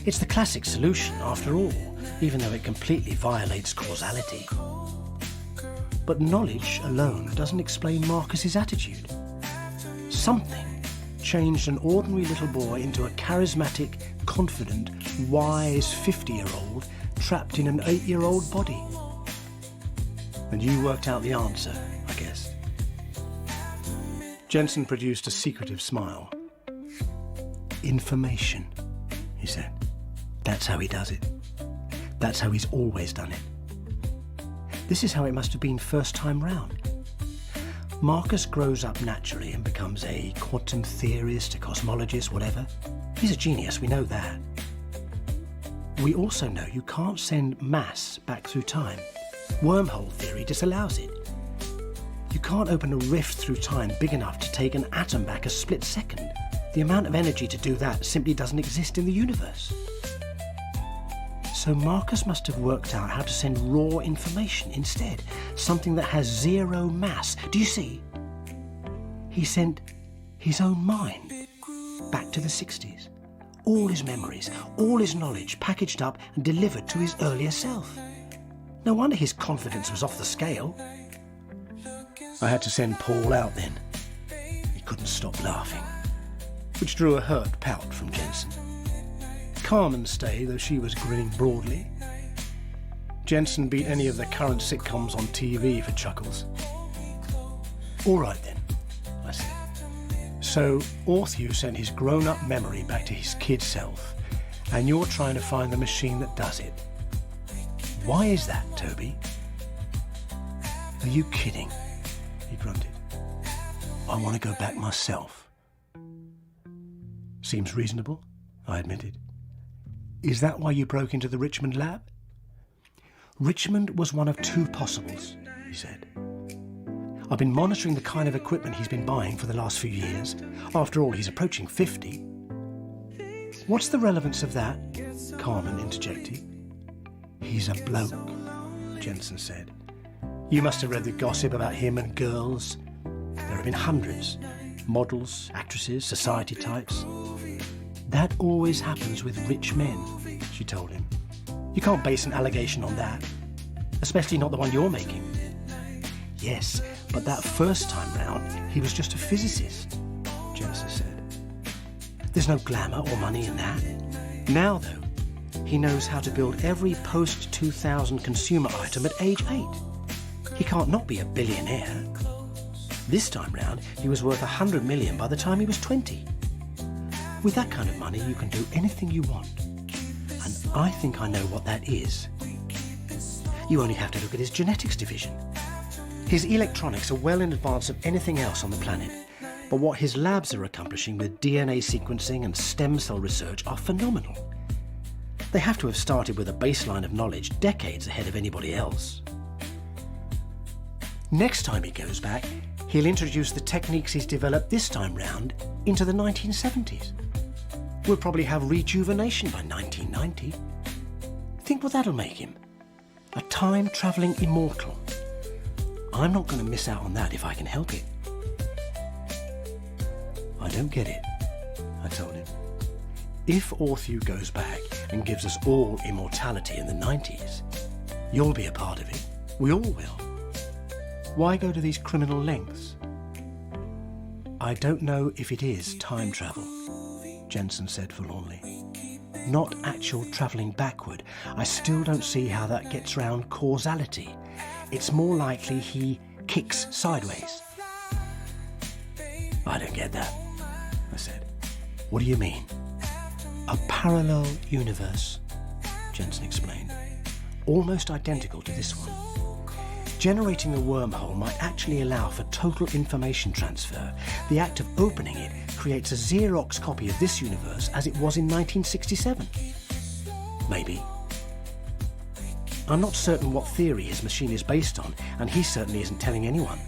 [SPEAKER 5] It's the classic solution, after all, even though it completely violates causality. But knowledge alone doesn't explain Marcus's attitude. Something changed an ordinary little boy into a charismatic, confident, wise 50-year-old trapped in an 8-year-old body. And you worked out the answer, I guess. Jensen produced a secretive smile. Information, he said. That's how he does it. That's how he's always done it. This is how it must have been first time round. Marcus grows up naturally and becomes a quantum theorist, a cosmologist, whatever. He's a genius, we know that. We also know you can't send mass back through time. Wormhole theory disallows it. You can't open a rift through time big enough to take an atom back a split second. The amount of energy to do that simply doesn't exist in the universe. So Marcus must have worked out how to send raw information instead, something that has zero mass. Do you see? He sent his own mind back to the 60s. All his memories, all his knowledge packaged up and delivered to his earlier self. No wonder his confidence was off the scale. I had to send Paul out then. He couldn't stop laughing, which drew a hurt pout from Jensen. Carmen stayed, though she was grinning broadly. Jensen beat any of the current sitcoms on TV for chuckles. All right then, I said. So Orthe sent his grown-up memory back to his kid self, and you're trying to find the machine that does it. Why is that, Toby? Are you kidding? He grunted. I want to go back myself. Seems reasonable, I admitted. Is that why you broke into the Richmond lab? Richmond was one of two possibles, he said. I've been monitoring the kind of equipment he's been buying for the last few years. After all, he's approaching 50. What's the relevance of that? Carmen interjected. He's a bloke, Jensen said. You must have read the gossip about him and girls. There have been hundreds. Models, actresses, society types. That always happens with rich men, she told him. You can't base an allegation on that, especially not the one you're making. Yes, but that first time round, he was just a physicist, Jensen said. There's no glamour or money in that. Now, though, he knows how to build every post-2000 consumer item at age 8. He can't not be a billionaire. This time round, he was worth 100 million by the time he was 20. With that kind of money, you can do anything you want. And I think I know what that is. You only have to look at his genetics division. His electronics are well in advance of anything else on the planet. But what his labs are accomplishing with DNA sequencing and stem cell research are phenomenal. They have to have started with a baseline of knowledge decades ahead of anybody else. Next time he goes back, he'll introduce the techniques he's developed this time round into the 1970s. We'll probably have rejuvenation by 1990. Think what that'll make him. A time-travelling immortal. I'm not going to miss out on that if I can help it. I don't get it, I told him. If Orthe goes back and gives us all immortality in the 90s, you'll be a part of it. We all will. Why go to these criminal lengths? I don't know if it is time travel, Jensen said forlornly. Not actual travelling backward. I still don't see how that gets round causality. It's more likely he kicks sideways. I don't get that, I said. What do you mean? A parallel universe, Jensen explained. Almost identical to this one. Generating a wormhole might actually allow for total information transfer. The act of opening it creates a Xerox copy of this universe as it was in 1967. Maybe. I'm not certain what theory his machine is based on, and he certainly isn't telling anyone.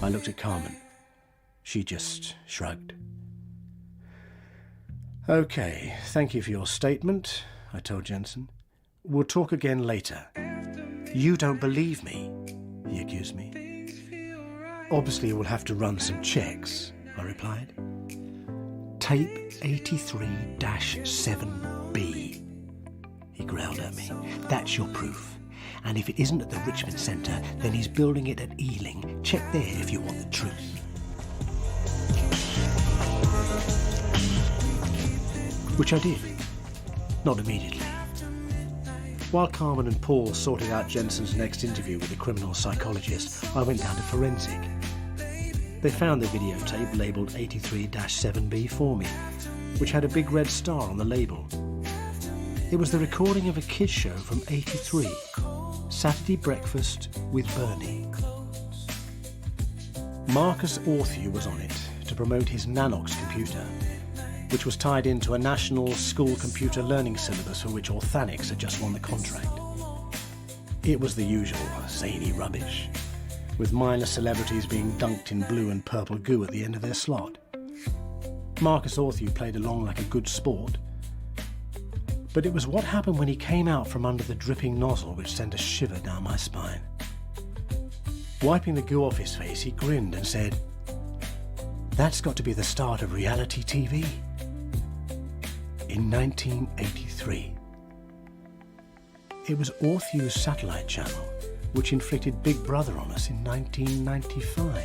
[SPEAKER 5] I looked at Carmen. She just shrugged. Okay, thank you for your statement, I told Jensen. We'll talk again later. You don't believe me, he accused me. Obviously, we'll have to run some checks, I replied. Tape 83-7B, he growled at me. That's your proof. And if it isn't at the Richmond Centre, then he's building it at Ealing. Check there if you want the truth. Which I did. Not immediately. While Carmen and Paul sorted out Jensen's next interview with the criminal psychologist, I went down to forensic. They found the videotape labelled 83-7B for me, which had a big red star on the label. It was the recording of a kids' show from '83, Saturday Breakfast with Bernie. Marcus Orthew was on it to promote his Nanox computer, which was tied into a national school computer learning syllabus for which Orthanix had just won the contract. It was the usual zany rubbish, with minor celebrities being dunked in blue and purple goo at the end of their slot. Marcus Orthew played along like a good sport, but it was what happened when he came out from under the dripping nozzle which sent a shiver down my spine. Wiping the goo off his face, he grinned and said, "That's got to be the start of reality TV." In 1983. It was Orthew's satellite channel which inflicted Big Brother on us in 1995.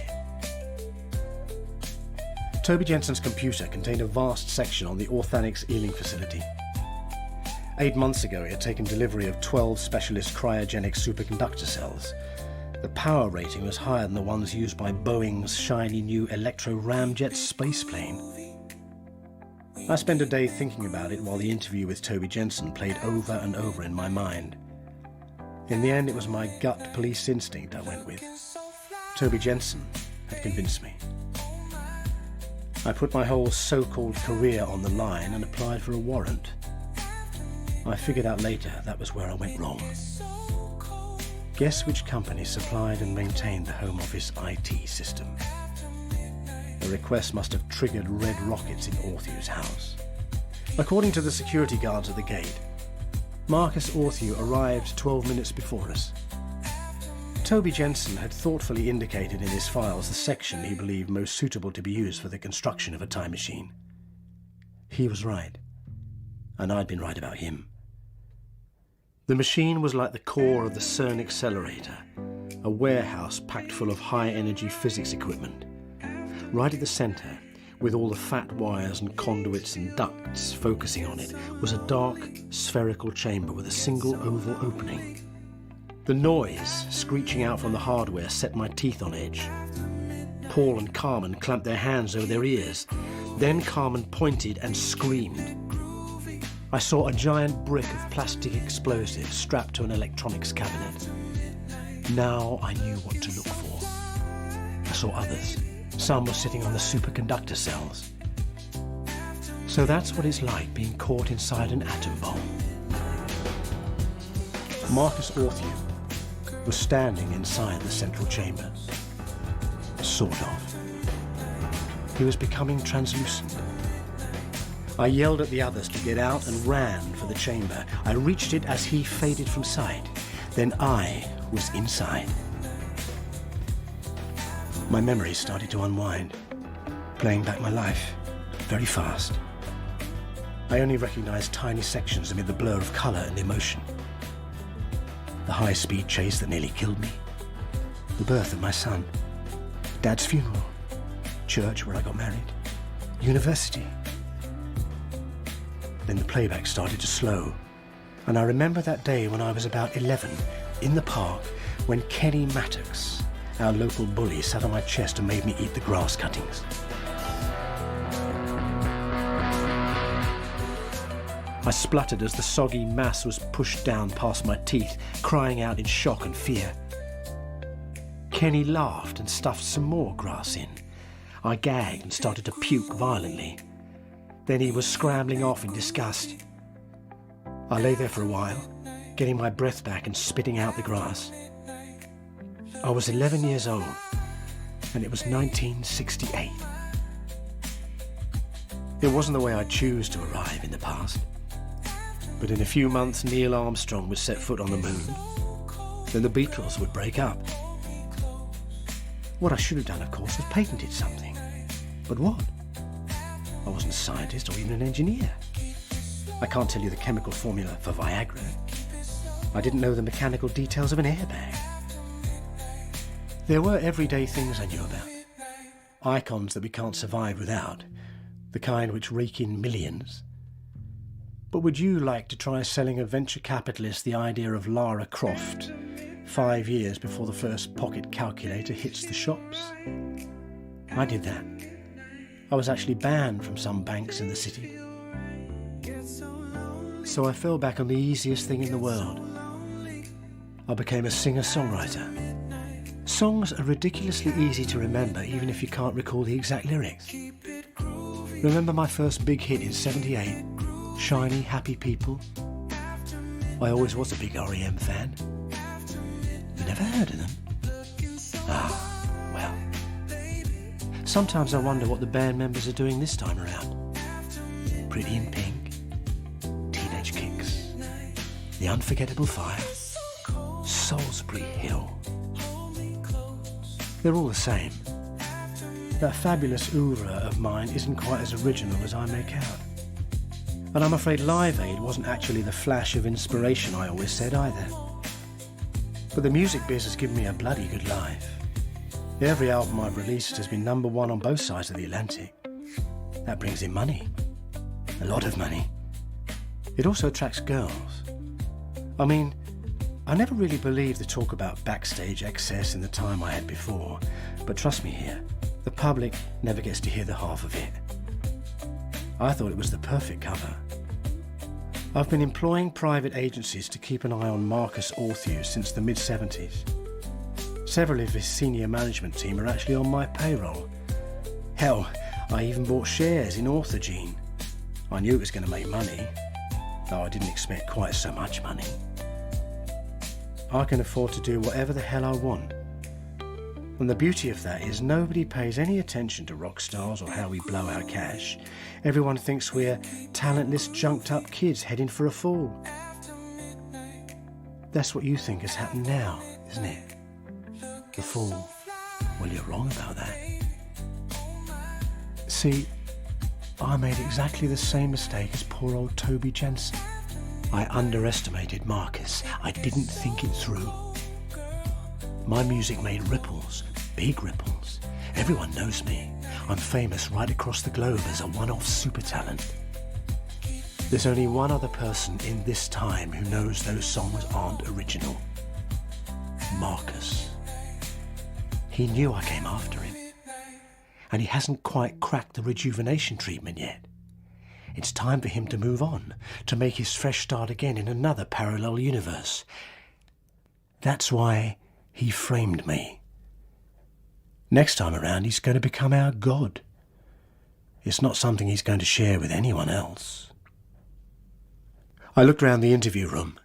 [SPEAKER 5] Toby Jensen's computer contained a vast section on the Orthanix Ealing facility. 8 months ago, it had taken delivery of 12 specialist cryogenic superconductor cells. The power rating was higher than the ones used by Boeing's shiny new Electro-Ramjet spaceplane. I spent a day thinking about it while the interview with Toby Jensen played over and over in my mind. In the end, it was my gut police instinct I went with. Toby Jensen had convinced me. I put my whole so-called career on the line and applied for a warrant. I figured out later that was where I went wrong. Guess which company supplied and maintained the Home Office IT system? The request must have triggered red rockets in Orthew's house. According to the security guards at the gate, Marcus Orthew arrived 12 minutes before us. Toby Jensen had thoughtfully indicated in his files the section he believed most suitable to be used for the construction of a time machine. He was right, and I'd been right about him. The machine was like the core of the CERN accelerator, a warehouse packed full of high-energy physics equipment. Right at the centre, with all the fat wires and conduits and ducts focusing on it, was a dark, spherical chamber with a single oval opening. The noise screeching out from the hardware set my teeth on edge. Paul and Carmen clamped their hands over their ears. Then Carmen pointed and screamed. I saw a giant brick of plastic explosives strapped to an electronics cabinet. Now I knew what to look for. I saw others. Some were sitting on the superconductor cells. So that's what it's like being caught inside an atom bomb. Marcus Orthew was standing inside the central chamber. Sort of. He was becoming translucent. I yelled at the others to get out and ran for the chamber. I reached it as he faded from sight. Then I was inside. My memories started to unwind, playing back my life very fast. I only recognized tiny sections amid the blur of colour and emotion. The high-speed chase that nearly killed me, the birth of my son, Dad's funeral, church where I got married, university. Then the playback started to slow, and I remember that day when I was about 11 in the park when Kenny Mattox, our local bully, sat on my chest and made me eat the grass cuttings. I spluttered as the soggy mass was pushed down past my teeth, crying out in shock and fear. Kenny laughed and stuffed some more grass in. I gagged and started to puke violently. Then he was scrambling off in disgust. I lay there for a while, getting my breath back and spitting out the grass. I was 11 years old, and it was 1968. It wasn't the way I'd choose to arrive in the past. But in a few months, Neil Armstrong would set foot on the moon. Then the Beatles would break up. What I should have done, of course, was patented something. But what? I wasn't a scientist or even an engineer. I can't tell you the chemical formula for Viagra. I didn't know the mechanical details of an airbag. There were everyday things I knew about. Icons that we can't survive without, the kind which rake in millions. But would you like to try selling a venture capitalist the idea of Lara Croft 5 years before the first pocket calculator hits the shops? I did that. I was actually banned from some banks in the city. So I fell back on the easiest thing in the world. I became a singer-songwriter. Songs are ridiculously easy to remember, even if you can't recall the exact lyrics. Remember my first big hit in '78? Shiny, Happy People. I always was a big R.E.M. fan. You never heard of them? Ah, well. Sometimes I wonder what the band members are doing this time around. Pretty in Pink, Teenage Kicks, The Unforgettable Fire, Salisbury Hill. They're all the same. That fabulous oeuvre of mine isn't quite as original as I make out. And I'm afraid Live Aid wasn't actually the flash of inspiration I always said either. But the music biz has given me a bloody good life. Every album I've released has been #1 on both sides of the Atlantic. That brings in money. A lot of money. It also attracts girls. I mean, I never really believed the talk about backstage excess in the time I had before, but trust me here, the public never gets to hear the half of it. I thought it was the perfect cover. I've been employing private agencies to keep an eye on Marcus Ortheus since the mid-70s. Several of his senior management team are actually on my payroll. Hell, I even bought shares in Orthogene. I knew it was going to make money, though I didn't expect quite so much money. I can afford to do whatever the hell I want. And the beauty of that is nobody pays any attention to rock stars or how we blow our cash. Everyone thinks we're talentless, junked-up kids heading for a fall. That's what you think has happened now, isn't it? The fall. Well, you're wrong about that. See, I made exactly the same mistake as poor old Toby Jensen. I underestimated Marcus. I didn't think it through. My music made ripples, big ripples. Everyone knows me. I'm famous right across the globe as a one-off super talent. There's only one other person in this time who knows those songs aren't original. Marcus. He knew I came after him. And he hasn't quite cracked the rejuvenation treatment yet. It's time for him to move on, to make his fresh start again in another parallel universe. That's why he framed me. Next time around, he's going to become our god. It's not something he's going to share with anyone else. I looked round the interview room,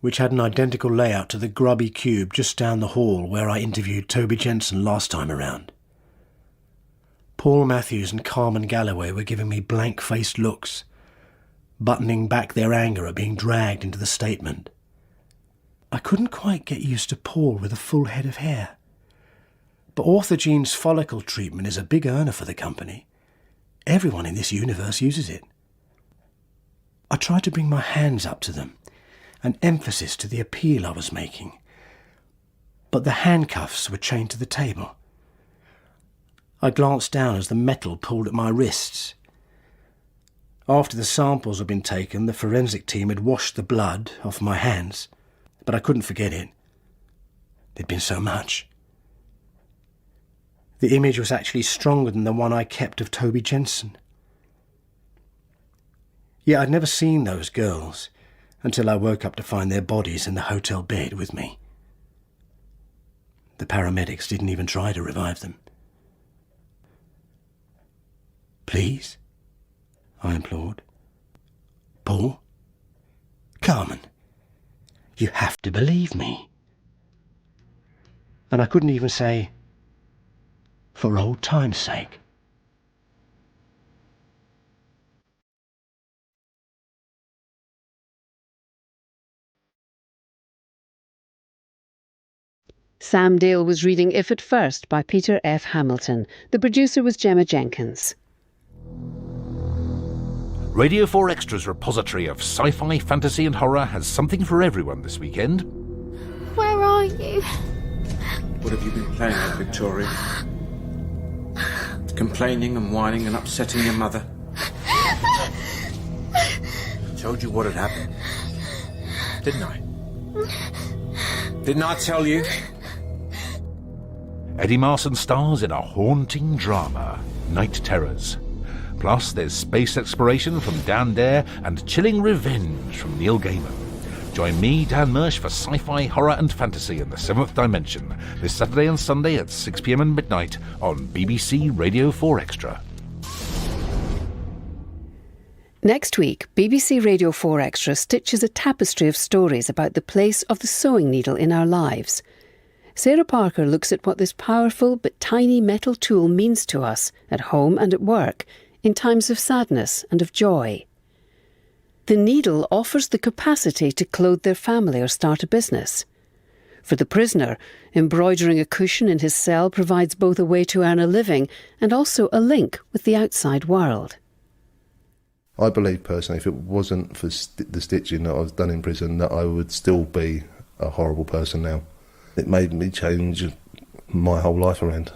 [SPEAKER 5] which had an identical layout to the grubby cube just down the hall where I interviewed Toby Jensen last time around. Paul Matthews and Carmen Galloway were giving me blank-faced looks, buttoning back their anger at being dragged into the statement. I couldn't quite get used to Paul with a full head of hair. But Orthogene's follicle treatment is a big earner for the company. Everyone in this universe uses it. I tried to bring my hands up to them, an emphasis to the appeal I was making. But the handcuffs were chained to the table. I glanced down as the metal pulled at my wrists. After the samples had been taken, the forensic team had washed the blood off my hands, but I couldn't forget it. There'd been so much. The image was actually stronger than the one I kept of Toby Jensen. Yet I'd never seen those girls until I woke up to find their bodies in the hotel bed with me. The paramedics didn't even try to revive them. "Please," I implored. "Paul, Carmen, you have to believe me." And I couldn't even say, "For old time's sake."
[SPEAKER 11] Sam Dale was reading If at First by Peter F. Hamilton. The producer was Gemma Jenkins.
[SPEAKER 13] Radio 4 Extra's repository of sci-fi, fantasy and horror has something for everyone this weekend.
[SPEAKER 23] Where are you?
[SPEAKER 18] What have you been playing at, Victoria? Complaining and whining and upsetting your mother? I told you what had happened. Didn't I? Didn't I tell you?
[SPEAKER 13] Eddie Marsan stars in a haunting drama, Night Terrors. Plus, there's space exploration from Dan Dare and chilling revenge from Neil Gaiman. Join me, Dan Mersch, for sci-fi, horror and fantasy in the Seventh Dimension, this Saturday and Sunday at 6 p.m. and midnight on BBC Radio 4 Extra.
[SPEAKER 11] Next week, BBC Radio 4 Extra stitches a tapestry of stories about the place of the sewing needle in our lives. Sarah Parker looks at what this powerful but tiny metal tool means to us at home and at work, in times of sadness and of joy. The needle offers the capacity to clothe their family or start a business. For the prisoner, embroidering a cushion in his cell provides both a way to earn a living and also a link with the outside world.
[SPEAKER 24] I believe personally, if it wasn't for the stitching that I was done in prison, that I would still be a horrible person now. It made me change my whole life around.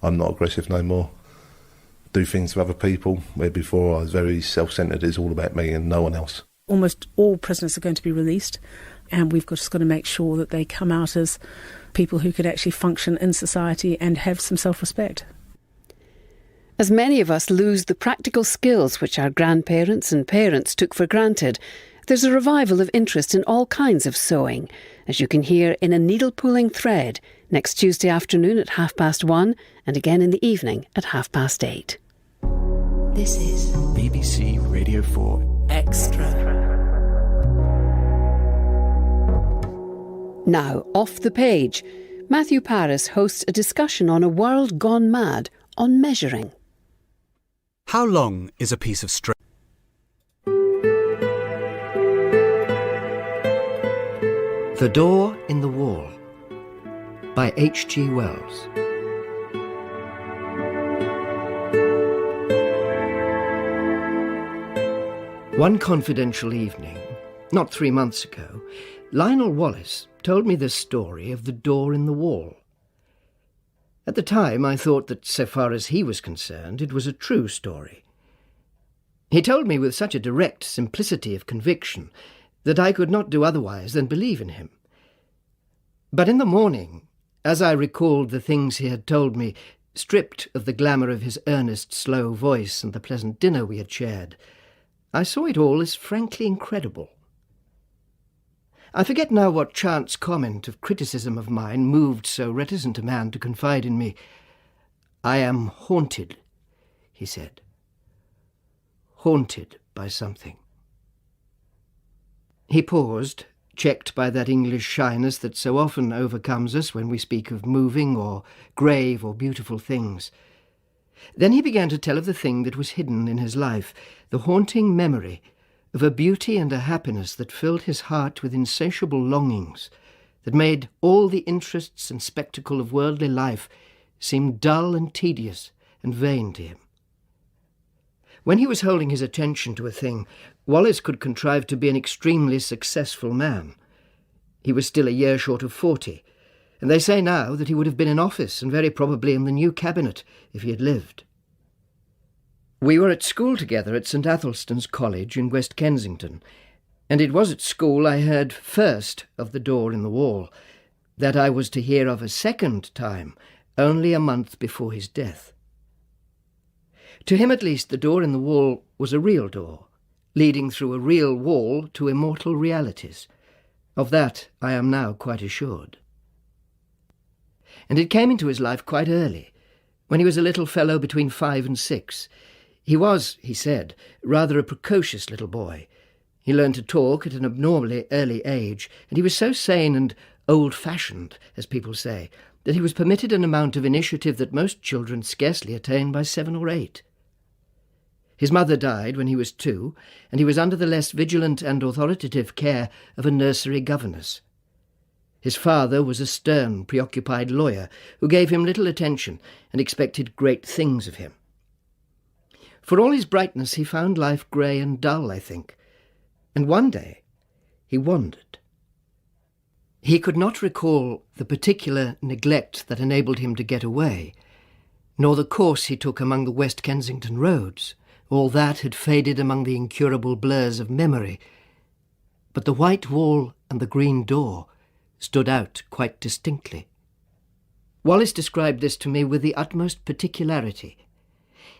[SPEAKER 24] I'm not aggressive no more. Do things for other people, where before I was very self-centred. It's all about me and no one else.
[SPEAKER 25] Almost all prisoners are going to be released, and we've just got to make sure that they come out as people who could actually function in society and have some self-respect.
[SPEAKER 11] As many of us lose the practical skills which our grandparents and parents took for granted, there's a revival of interest in all kinds of sewing, as you can hear in A Needle-Pulling Thread next Tuesday afternoon at 1:30 and again in the evening at 8:30.
[SPEAKER 26] This is
[SPEAKER 9] BBC Radio 4 Extra.
[SPEAKER 11] Now, off the page, Matthew Paris hosts a discussion on a world gone mad on measuring.
[SPEAKER 27] How long is a piece of string?
[SPEAKER 28] The Door in the Wall by H.G. Wells. One confidential evening, not 3 months ago, Lionel Wallace told me the story of the door in the wall. At the time, I thought that, so far as he was concerned, it was a true story. He told me with such a direct simplicity of conviction that I could not do otherwise than believe in him. But in the morning, as I recalled the things he had told me, stripped of the glamour of his earnest, slow voice and the pleasant dinner we had shared, I saw it all as frankly incredible. I forget now what chance comment of criticism of mine moved so reticent a man to confide in me. "I am haunted," he said. "Haunted by something." He paused, checked by that English shyness that so often overcomes us when we speak of moving or grave or beautiful things. Then he began to tell of the thing that was hidden in his life, the haunting memory of a beauty and a happiness that filled his heart with insatiable longings, that made all the interests and spectacle of worldly life seem dull and tedious and vain to him. When he was holding his attention to a thing, Wallace could contrive to be an extremely successful man. He was still a year short of 40, and they say now that he would have been in office and very probably in the new cabinet if he had lived. We were at school together at St Athelstan's College in West Kensington, and it was at school I heard first of the door in the wall, that I was to hear of a second time only a month before his death. To him at least the door in the wall was a real door, leading through a real wall to immortal realities. Of that I am now quite assured. And it came into his life quite early, when he was a little fellow between 5 and 6. He was, he said, rather a precocious little boy. He learned to talk at an abnormally early age, and he was so sane and old-fashioned, as people say, that he was permitted an amount of initiative that most children scarcely attain by 7 or 8. His mother died when he was 2, and he was under the less vigilant and authoritative care of a nursery governess. His father was a stern, preoccupied lawyer who gave him little attention and expected great things of him. For all his brightness, he found life grey and dull, I think, and one day he wandered. He could not recall the particular neglect that enabled him to get away, nor the course he took among the West Kensington roads. All that had faded among the incurable blurs of memory, but the white wall and the green door stood out quite distinctly. Wallace described this to me with the utmost particularity.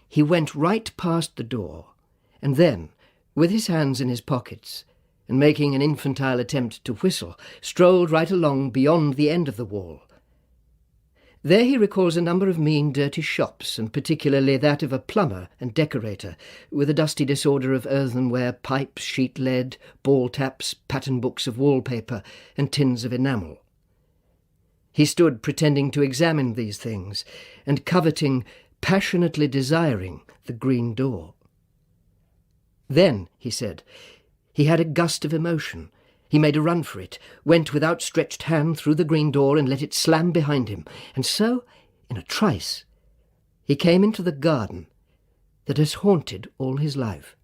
[SPEAKER 28] He went right past the door, and then, with his hands in his pockets, and making an infantile attempt to whistle, strolled right along beyond the end of the wall. There he recalls a number of mean, dirty shops, and particularly that of a plumber and decorator, with a dusty disorder of earthenware, pipes, sheet lead, ball taps, pattern books of wallpaper, and tins of enamel. He stood pretending to examine these things, and coveting, passionately desiring, the green door. Then, he said, he had a gust of emotion. He made a run for it, went with outstretched hand through the green door and let it slam behind him, and so, in a trice, he came into the garden that has haunted all his life.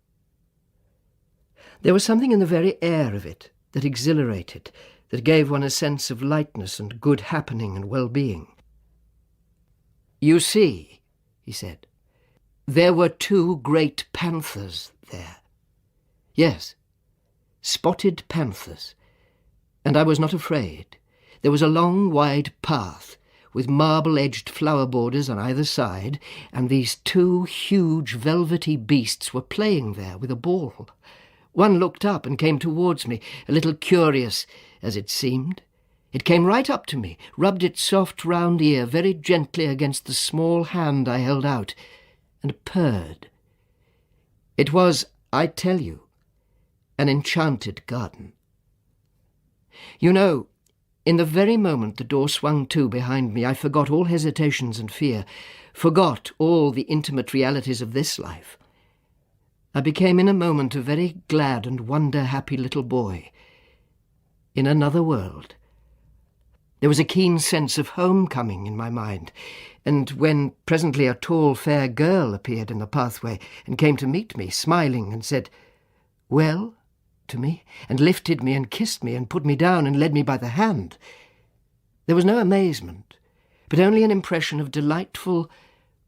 [SPEAKER 28] There was something in the very air of it that exhilarated, that gave one a sense of lightness and good happening and well-being. "You see," he said, "there were 2 great panthers there. Yes, spotted panthers, and I was not afraid. There was a long, wide path, with marble-edged flower borders on either side, and these 2 huge, velvety beasts were playing there with a ball. One looked up and came towards me, a little curious, as it seemed. It came right up to me, rubbed its soft round ear very gently against the small hand I held out, and purred. It was, I tell you, an enchanted garden. You know, in the very moment the door swung to behind me, I forgot all hesitations and fear, forgot all the intimate realities of this life. I became in a moment a very glad and wonder-happy little boy, in another world. There was a keen sense of homecoming in my mind, and when presently a tall, fair girl appeared in the pathway and came to meet me, smiling, and said, "Well?" to me, and lifted me and kissed me and put me down and led me by the hand, there was no amazement, but only an impression of delightful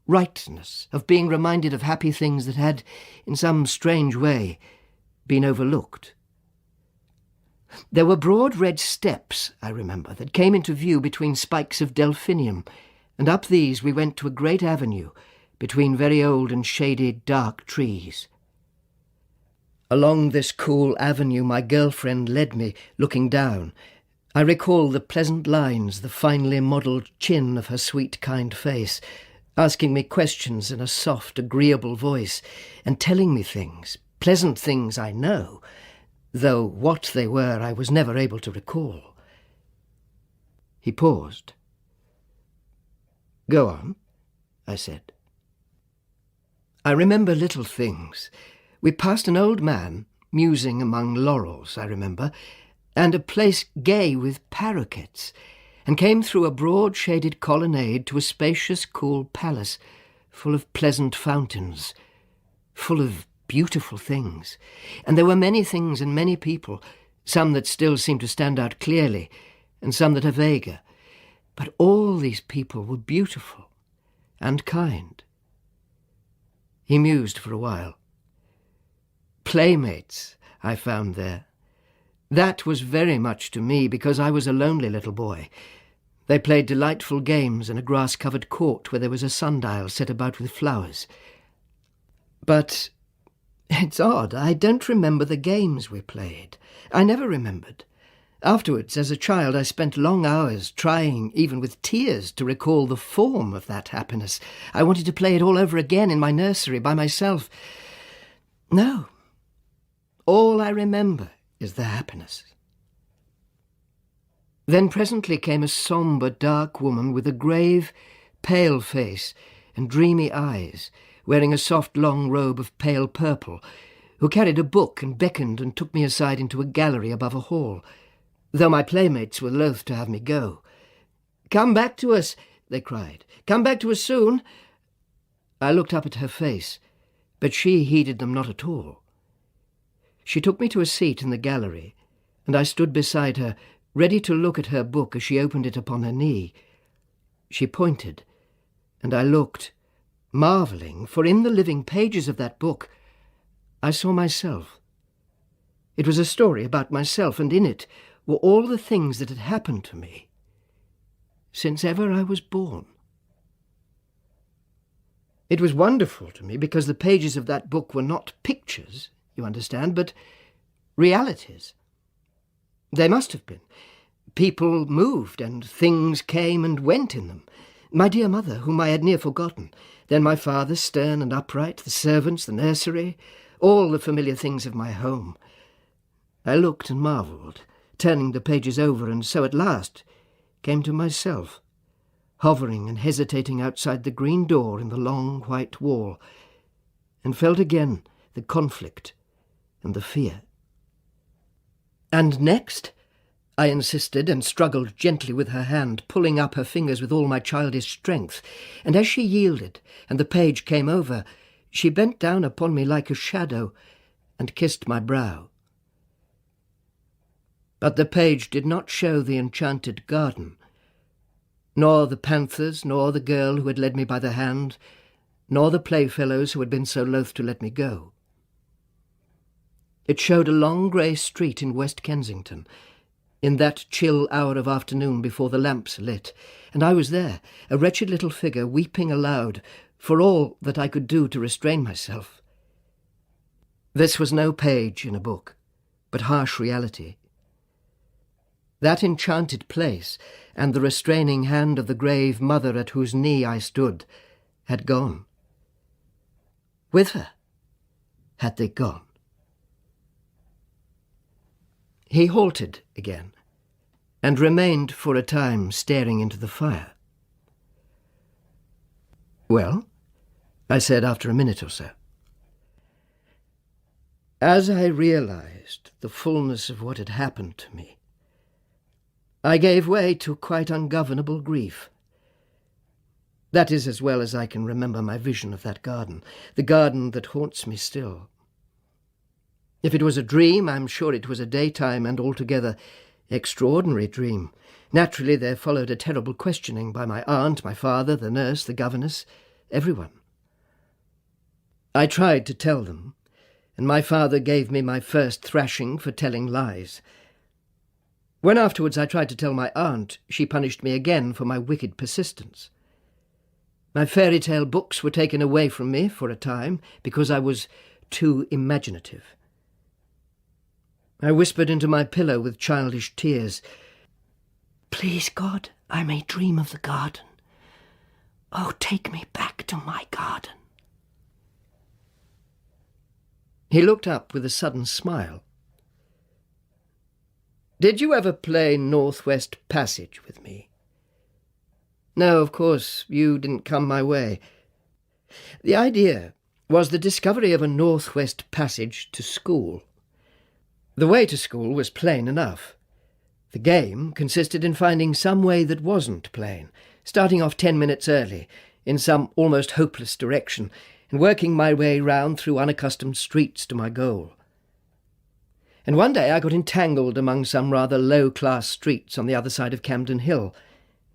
[SPEAKER 28] rightness, of being reminded of happy things that had, in some strange way, been overlooked. There were broad red steps, I remember, that came into view between spikes of delphinium, and up these we went to a great avenue between very old and shady dark trees. Along this cool avenue my girlfriend led me, looking down. I recall the pleasant lines, the finely modelled chin of her sweet, kind face, asking me questions in a soft, agreeable voice, and telling me things, pleasant things I know, though what they were I was never able to recall. He paused. "Go on," I said. "I remember little things. We passed an old man, musing among laurels, I remember, and a place gay with paroquets, and came through a broad shaded colonnade to a spacious, cool palace, full of pleasant fountains, full of beautiful things. And there were many things and many people, some that still seem to stand out clearly, and some that are vaguer. But all these people were beautiful and kind. He mused for a while. Playmates I found there. That was very much to me because I was a lonely little boy. They played delightful games in a grass-covered court where there was a sundial set about with flowers. But it's odd, I don't remember the games we played. I never remembered. Afterwards, as a child, I spent long hours trying, even with tears, to recall the form of that happiness. I wanted to play it all over again in my nursery by myself. No. All I remember is the happiness. Then presently came a sombre, dark woman with a grave, pale face and dreamy eyes, wearing a soft long robe of pale purple, who carried a book and beckoned and took me aside into a gallery above a hall, though my playmates were loath to have me go. "Come back to us," they cried. "Come back to us soon." I looked up at her face, but she heeded them not at all. She took me to a seat in the gallery, and I stood beside her, ready to look at her book as she opened it upon her knee. She pointed, and I looked, marvelling, for in the living pages of that book I saw myself. It was a story about myself, and in it were all the things that had happened to me since ever I was born. It was wonderful to me because the pages of that book were not pictures, you understand, but realities. They must have been. People moved and things came and went in them. My dear mother, whom I had near forgotten, then my father, stern and upright, the servants, the nursery, all the familiar things of my home. I looked and marvelled, turning the pages over, and so at last came to myself, hovering and hesitating outside the green door in the long white wall, and felt again the conflict and the fear. "And next?" I insisted, and struggled gently with her hand, pulling up her fingers with all my childish strength, and as she yielded, and the page came over, she bent down upon me like a shadow, and kissed my brow. But the page did not show the enchanted garden, nor the panthers, nor the girl who had led me by the hand, nor the playfellows who had been so loath to let me go. It showed a long grey street in West Kensington, in that chill hour of afternoon before the lamps lit, and I was there, a wretched little figure, weeping aloud, for all that I could do to restrain myself. This was no page in a book, but harsh reality. That enchanted place, and the restraining hand of the grave mother at whose knee I stood, had gone. With her had they gone. He halted again, and remained for a time staring into the fire. "Well?" I said after a minute or so. As I realized the fullness of what had happened to me, I gave way to quite ungovernable grief. That is as well as I can remember my vision of that garden, the garden that haunts me still. If it was a dream, I'm sure it was a daytime and altogether extraordinary dream. Naturally, there followed a terrible questioning by my aunt, my father, the nurse, the governess, everyone. I tried to tell them, and my father gave me my first thrashing for telling lies. When afterwards I tried to tell my aunt, she punished me again for my wicked persistence. My fairy tale books were taken away from me for a time because I was too imaginative. I whispered into my pillow with childish tears, "Please God, I may dream of the garden. Oh, take me back to my garden." He looked up with a sudden smile. "Did you ever play Northwest Passage with me?" "No, of course, you didn't come my way. The idea was the discovery of a Northwest Passage to school. The way to school was plain enough. The game consisted in finding some way that wasn't plain, starting off 10 minutes early, in some almost hopeless direction, and working my way round through unaccustomed streets to my goal. And one day I got entangled among some rather low-class streets on the other side of Camden Hill,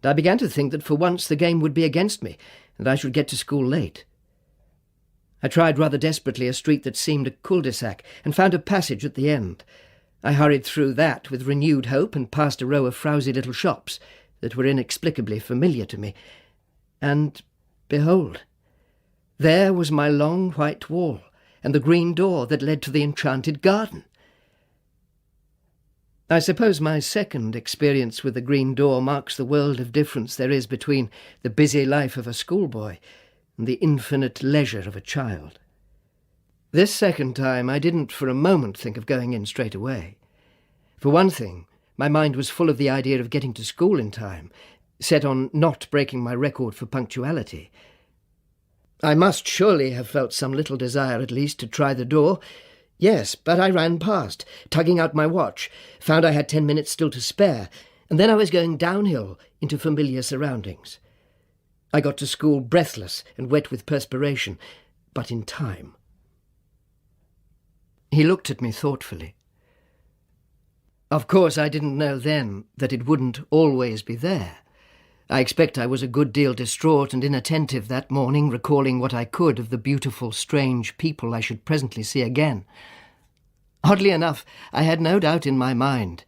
[SPEAKER 28] I began to think that for once the game would be against me, and I should get to school late. I tried rather desperately a street that seemed a cul-de-sac, and found a passage at the end. I hurried through that with renewed hope and past a row of frowsy little shops that were inexplicably familiar to me. And, behold, there was my long white wall and the green door that led to the enchanted garden. I suppose my second experience with the green door marks the world of difference there is between the busy life of a schoolboy and the infinite leisure of a child. This second time I didn't for a moment think of going in straight away. For one thing, my mind was full of the idea of getting to school in time, set on not breaking my record for punctuality. I must surely have felt some little desire at least to try the door. Yes, but I ran past, tugging out my watch, found I had 10 minutes still to spare, and then I was going downhill into familiar surroundings. I got to school breathless and wet with perspiration, but in time. He looked at me thoughtfully. Of course, I didn't know then that it wouldn't always be there. I expect I was a good deal distraught and inattentive that morning, recalling what I could of the beautiful, strange people I should presently see again. Oddly enough, I had no doubt in my mind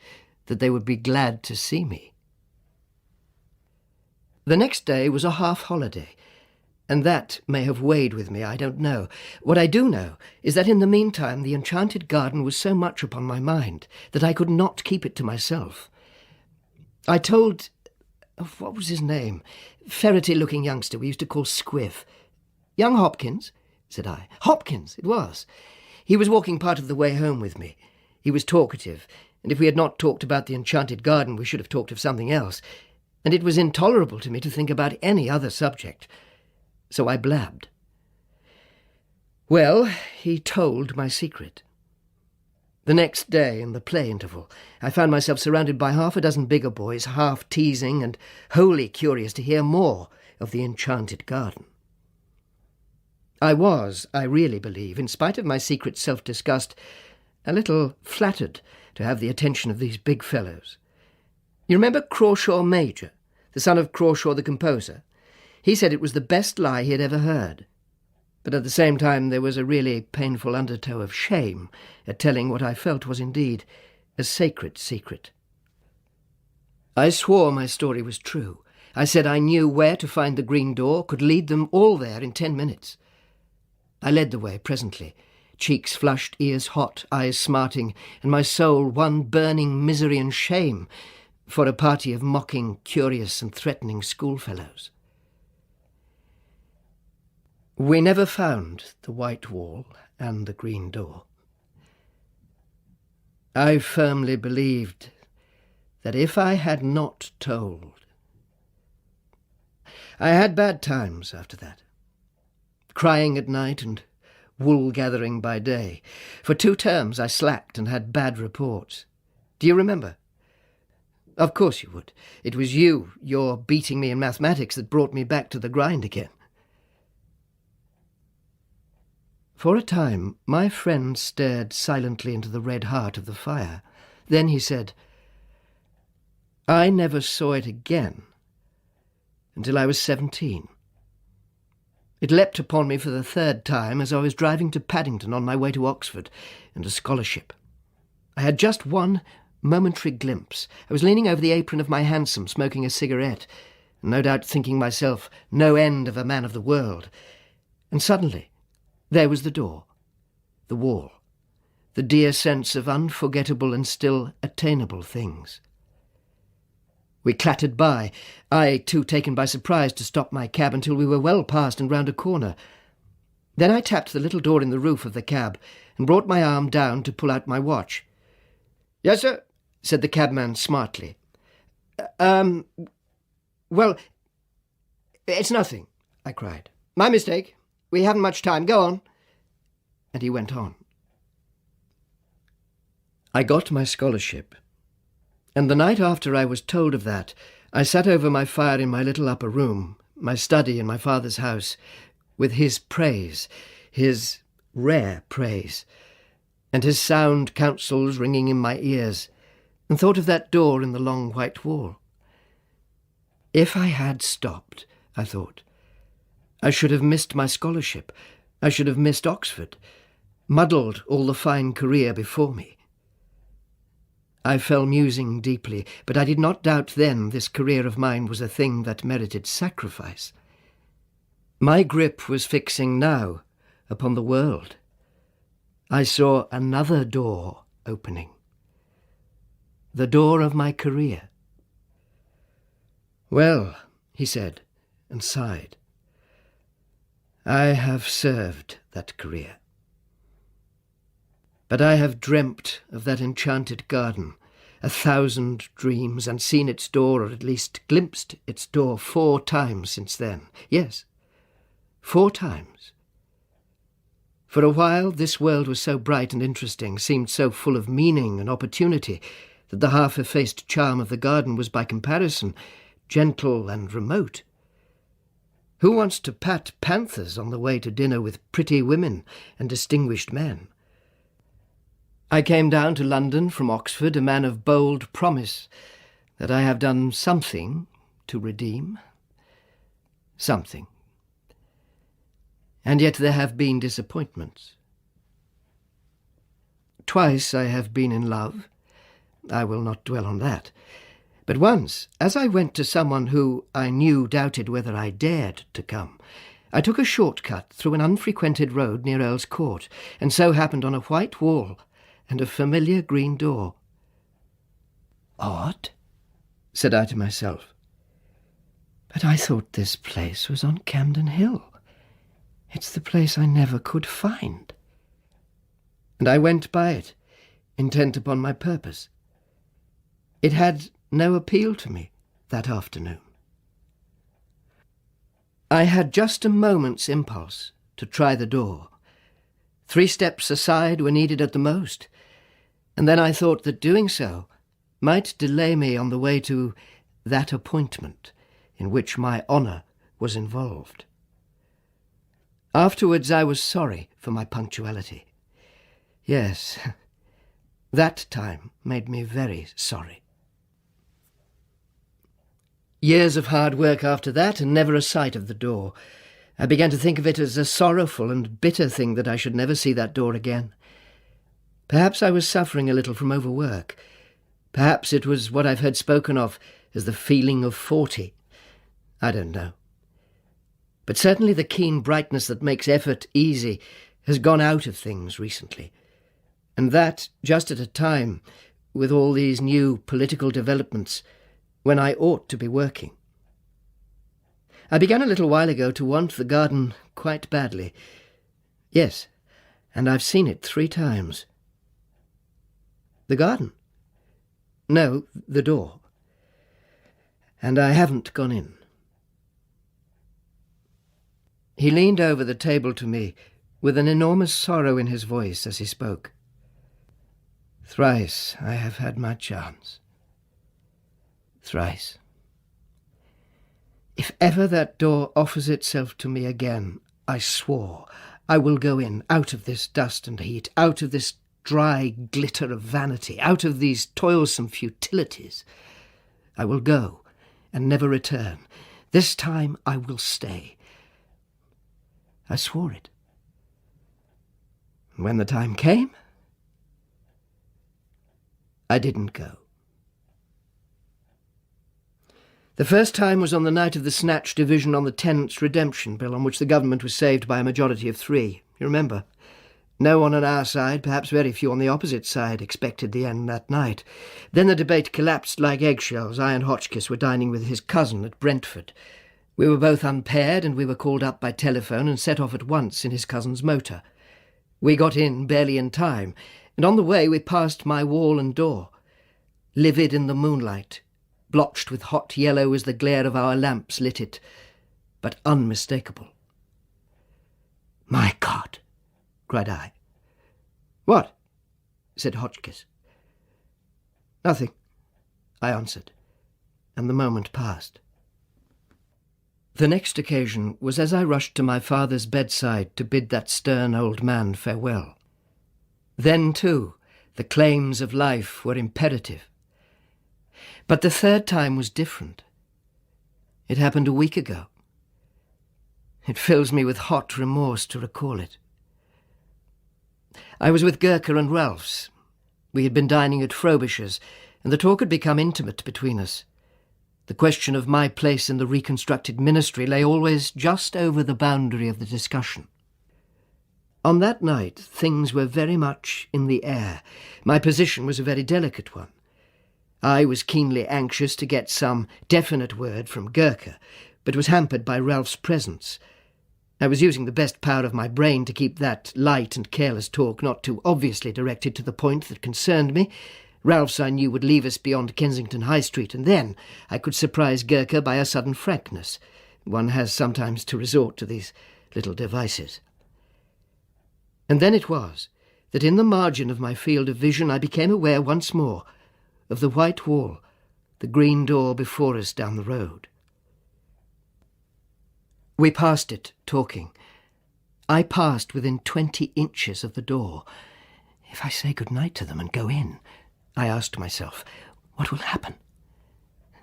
[SPEAKER 28] that they would be glad to see me. The next day was a half-holiday, and that may have weighed with me, I don't know. What I do know is that in the meantime the enchanted garden was so much upon my mind that I could not keep it to myself. I told... what was his name? Ferrety-looking youngster we used to call Squiff. Young Hopkins, said I. Hopkins, it was. He was walking part of the way home with me. He was talkative, and if we had not talked about the enchanted garden we should have talked of something else, and it was intolerable to me to think about any other subject. So I blabbed. Well, he told my secret. The next day, in the play interval, I found myself surrounded by half a dozen bigger boys, half teasing and wholly curious to hear more of the enchanted garden. I was, I really believe, in spite of my secret self-disgust, a little flattered to have the attention of these big fellows. You remember Crawshaw Major, the son of Crawshaw the composer? He said it was the best lie he had ever heard. But at the same time there was a really painful undertow of shame at telling what I felt was indeed a sacred secret. I swore my story was true. I said I knew where to find the green door, could lead them all there in 10 minutes. I led the way presently, cheeks flushed, ears hot, eyes smarting, and my soul one burning misery and shame for a party of mocking, curious and threatening schoolfellows. We never found the white wall and the green door. I firmly believed that if I had not told... I had bad times after that, crying at night and wool-gathering by day. For 2 terms I slacked and had bad reports. Do you remember? Of course you would. It was you, your beating me in mathematics, that brought me back to the grind again. For a time, my friend stared silently into the red heart of the fire. Then he said, I never saw it again until I was 17. It leapt upon me for the 3rd time as I was driving to Paddington on my way to Oxford and a scholarship. I had just one momentary glimpse. I was leaning over the apron of my hansom, smoking a cigarette, and no doubt thinking myself no end of a man of the world. And suddenly, there was the door, the wall, the dear sense of unforgettable and still attainable things. We clattered by, I too taken by surprise to stop my cab until we were well past and round a corner. Then I tapped the little door in the roof of the cab and brought my arm down to pull out my watch. Yes, sir, said the cabman smartly. Well, it's nothing, I cried. My mistake. We haven't much time. Go on. And he went on. I got my scholarship, and the night after I was told of that, I sat over my fire in my little upper room, my study in my father's house, with his praise, his rare praise, and his sound counsels ringing in my ears, and thought of that door in the long white wall. If I had stopped, I thought, I should have missed my scholarship. I should have missed Oxford, muddled all the fine career before me. I fell musing deeply, but I did not doubt then this career of mine was a thing that merited sacrifice. My grip was fixing now upon the world. I saw another door opening. The door of my career. Well, he said, and sighed, I have served that career. But I have dreamt of that enchanted garden, 1,000 dreams, and seen its door, or at least glimpsed its door 4 times since then. Yes, 4 times. For a while this world was so bright and interesting, seemed so full of meaning and opportunity, that the half-effaced charm of the garden was by comparison gentle and remote. Who wants to pat panthers on the way to dinner with pretty women and distinguished men? I came down to London from Oxford, a man of bold promise that I have done something to redeem. Something. And yet there have been disappointments. Twice I have been in love. I will not dwell on that. But once, as I went to someone who I knew doubted whether I dared to come, I took a short-cut through an unfrequented road near Earl's Court, and so happened on a white wall and a familiar green door. Odd, said I to myself. But I thought this place was on Camden Hill. It's the place I never could find. And I went by it, intent upon my purpose. It had no appeal to me that afternoon. I had just a moment's impulse to try the door. 3 steps aside were needed at the most, and then I thought that doing so might delay me on the way to that appointment in which my honour was involved. Afterwards I was sorry for my punctuality. Yes, that time made me very sorry. Years of hard work after that, and never a sight of the door. I began to think of it as a sorrowful and bitter thing that I should never see that door again. Perhaps I was suffering a little from overwork. Perhaps it was what I've heard spoken of as the feeling of 40. I don't know. But certainly the keen brightness that makes effort easy has gone out of things recently. And that just at a time, with all these new political developments, when I ought to be working. I began a little while ago to want the garden quite badly. Yes, and I've seen it 3 times. The garden? No, the door. And I haven't gone in. He leaned over the table to me with an enormous sorrow in his voice as he spoke. Thrice I have had my chance. Thrice. If ever that door offers itself to me again, I swore I will go in, out of this dust and heat, out of this dry glitter of vanity, out of these toilsome futilities. I will go and never return. This time I will stay. I swore it. And when the time came, I didn't go. The first time was on the night of the snatch division on the Tenants' Redemption Bill, on which the government was saved by a majority of 3. You remember? No one on our side, perhaps very few on the opposite side, expected the end that night. Then the debate collapsed like eggshells. I and Hotchkiss were dining with his cousin at Brentford. We were both unpaired, and we were called up by telephone and set off at once in his cousin's motor. We got in barely in time, and on the way we passed my wall and door, livid in the moonlight, blotched with hot yellow as the glare of our lamps lit it, but unmistakable. "My God!" cried I. "What?" said Hotchkiss. "Nothing," I answered, and the moment passed. The next occasion was as I rushed to my father's bedside to bid that stern old man farewell. Then, too, the claims of life were imperative. But the third time was different. It happened a week ago. It fills me with hot remorse to recall it. I was with Gurkha and Ralphs. We had been dining at Frobisher's, and the talk had become intimate between us. The question of my place in the reconstructed ministry lay always just over the boundary of the discussion. On that night, things were very much in the air. My position was a very delicate one. I was keenly anxious to get some definite word from Gurkha, but was hampered by Ralph's presence. I was using the best power of my brain to keep that light and careless talk not too obviously directed to the point that concerned me. Ralph's, I knew, would leave us beyond Kensington High Street, and then I could surprise Gurkha by a sudden frankness. One has sometimes to resort to these little devices. And then it was that in the margin of my field of vision I became aware once more of the white wall, the green door before us down the road. We passed it, talking. I passed within 20 inches of the door. If I say good night to them and go in, I asked myself, what will happen?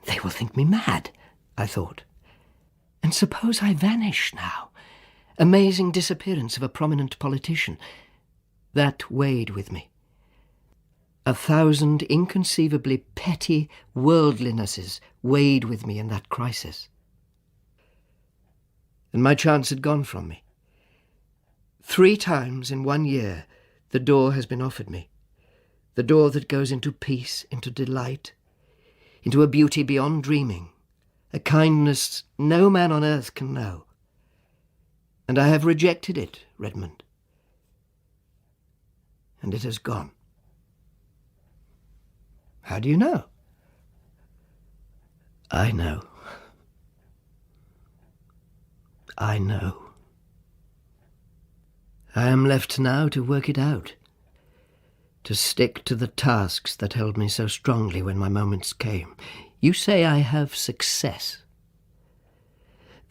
[SPEAKER 28] They will think me mad, I thought. And suppose I vanish now? Amazing disappearance of a prominent politician. That weighed with me. 1,000 inconceivably petty worldlinesses weighed with me in that crisis. And my chance had gone from me. 3 times in 1 year the door has been offered me. The door that goes into peace, into delight, into a beauty beyond dreaming, a kindness no man on earth can know. And I have rejected it, Redmond. And it has gone. How do you know? I know. I know. I am left now to work it out, to stick to the tasks that held me so strongly when my moments came. You say I have success.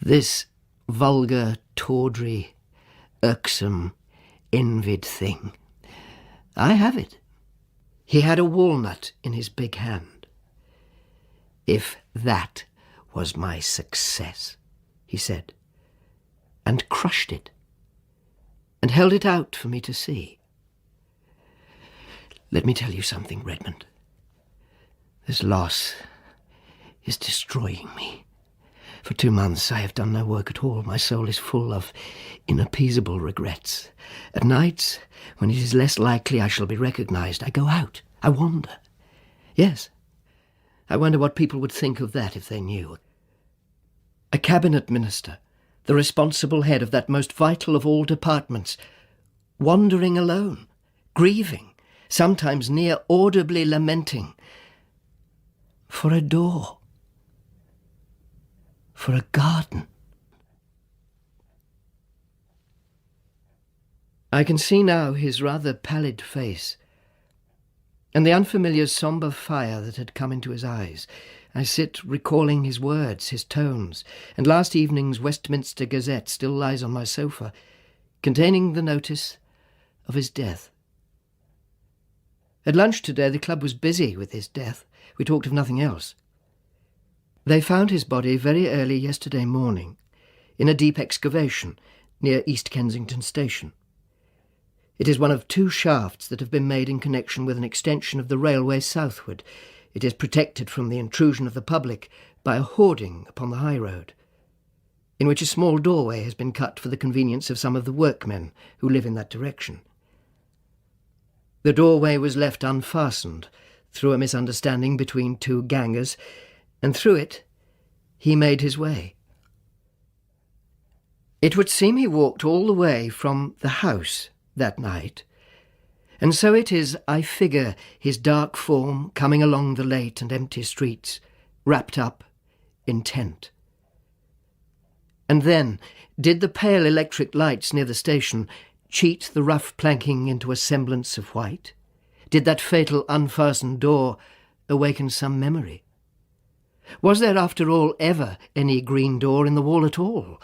[SPEAKER 28] This vulgar, tawdry, irksome, envied thing. I have it. He had a walnut in his big hand. If that was my success, he said, and crushed it, and held it out for me to see. Let me tell you something, Redmond. This loss is destroying me. For 2 months I have done no work at all. My soul is full of inappeasable regrets. At nights, when it is less likely I shall be recognized, I go out. I wander. Yes, I wonder what people would think of that if they knew. A cabinet minister, the responsible head of that most vital of all departments, wandering alone, grieving, sometimes near audibly lamenting, for a door, for a garden. I can see now his rather pallid face, and the unfamiliar sombre fire that had come into his eyes. I sit recalling his words, his tones, and last evening's Westminster Gazette still lies on my sofa, containing the notice of his death. At lunch today the club was busy with his death. We talked of nothing else. They found his body very early yesterday morning in a deep excavation near East Kensington Station. It is one of 2 shafts that have been made in connection with an extension of the railway southward. It is protected from the intrusion of the public by a hoarding upon the high road, in which a small doorway has been cut for the convenience of some of the workmen who live in that direction. The doorway was left unfastened through a misunderstanding between 2 gangers, and through it he made his way. It would seem he walked all the way from the house that night, and so it is I figure his dark form coming along the late and empty streets, wrapped up, intent. And then, did the pale electric lights near the station cheat the rough planking into a semblance of white? Did that fatal unfastened door awaken some memory? Was there, after all, ever any green door in the wall at all?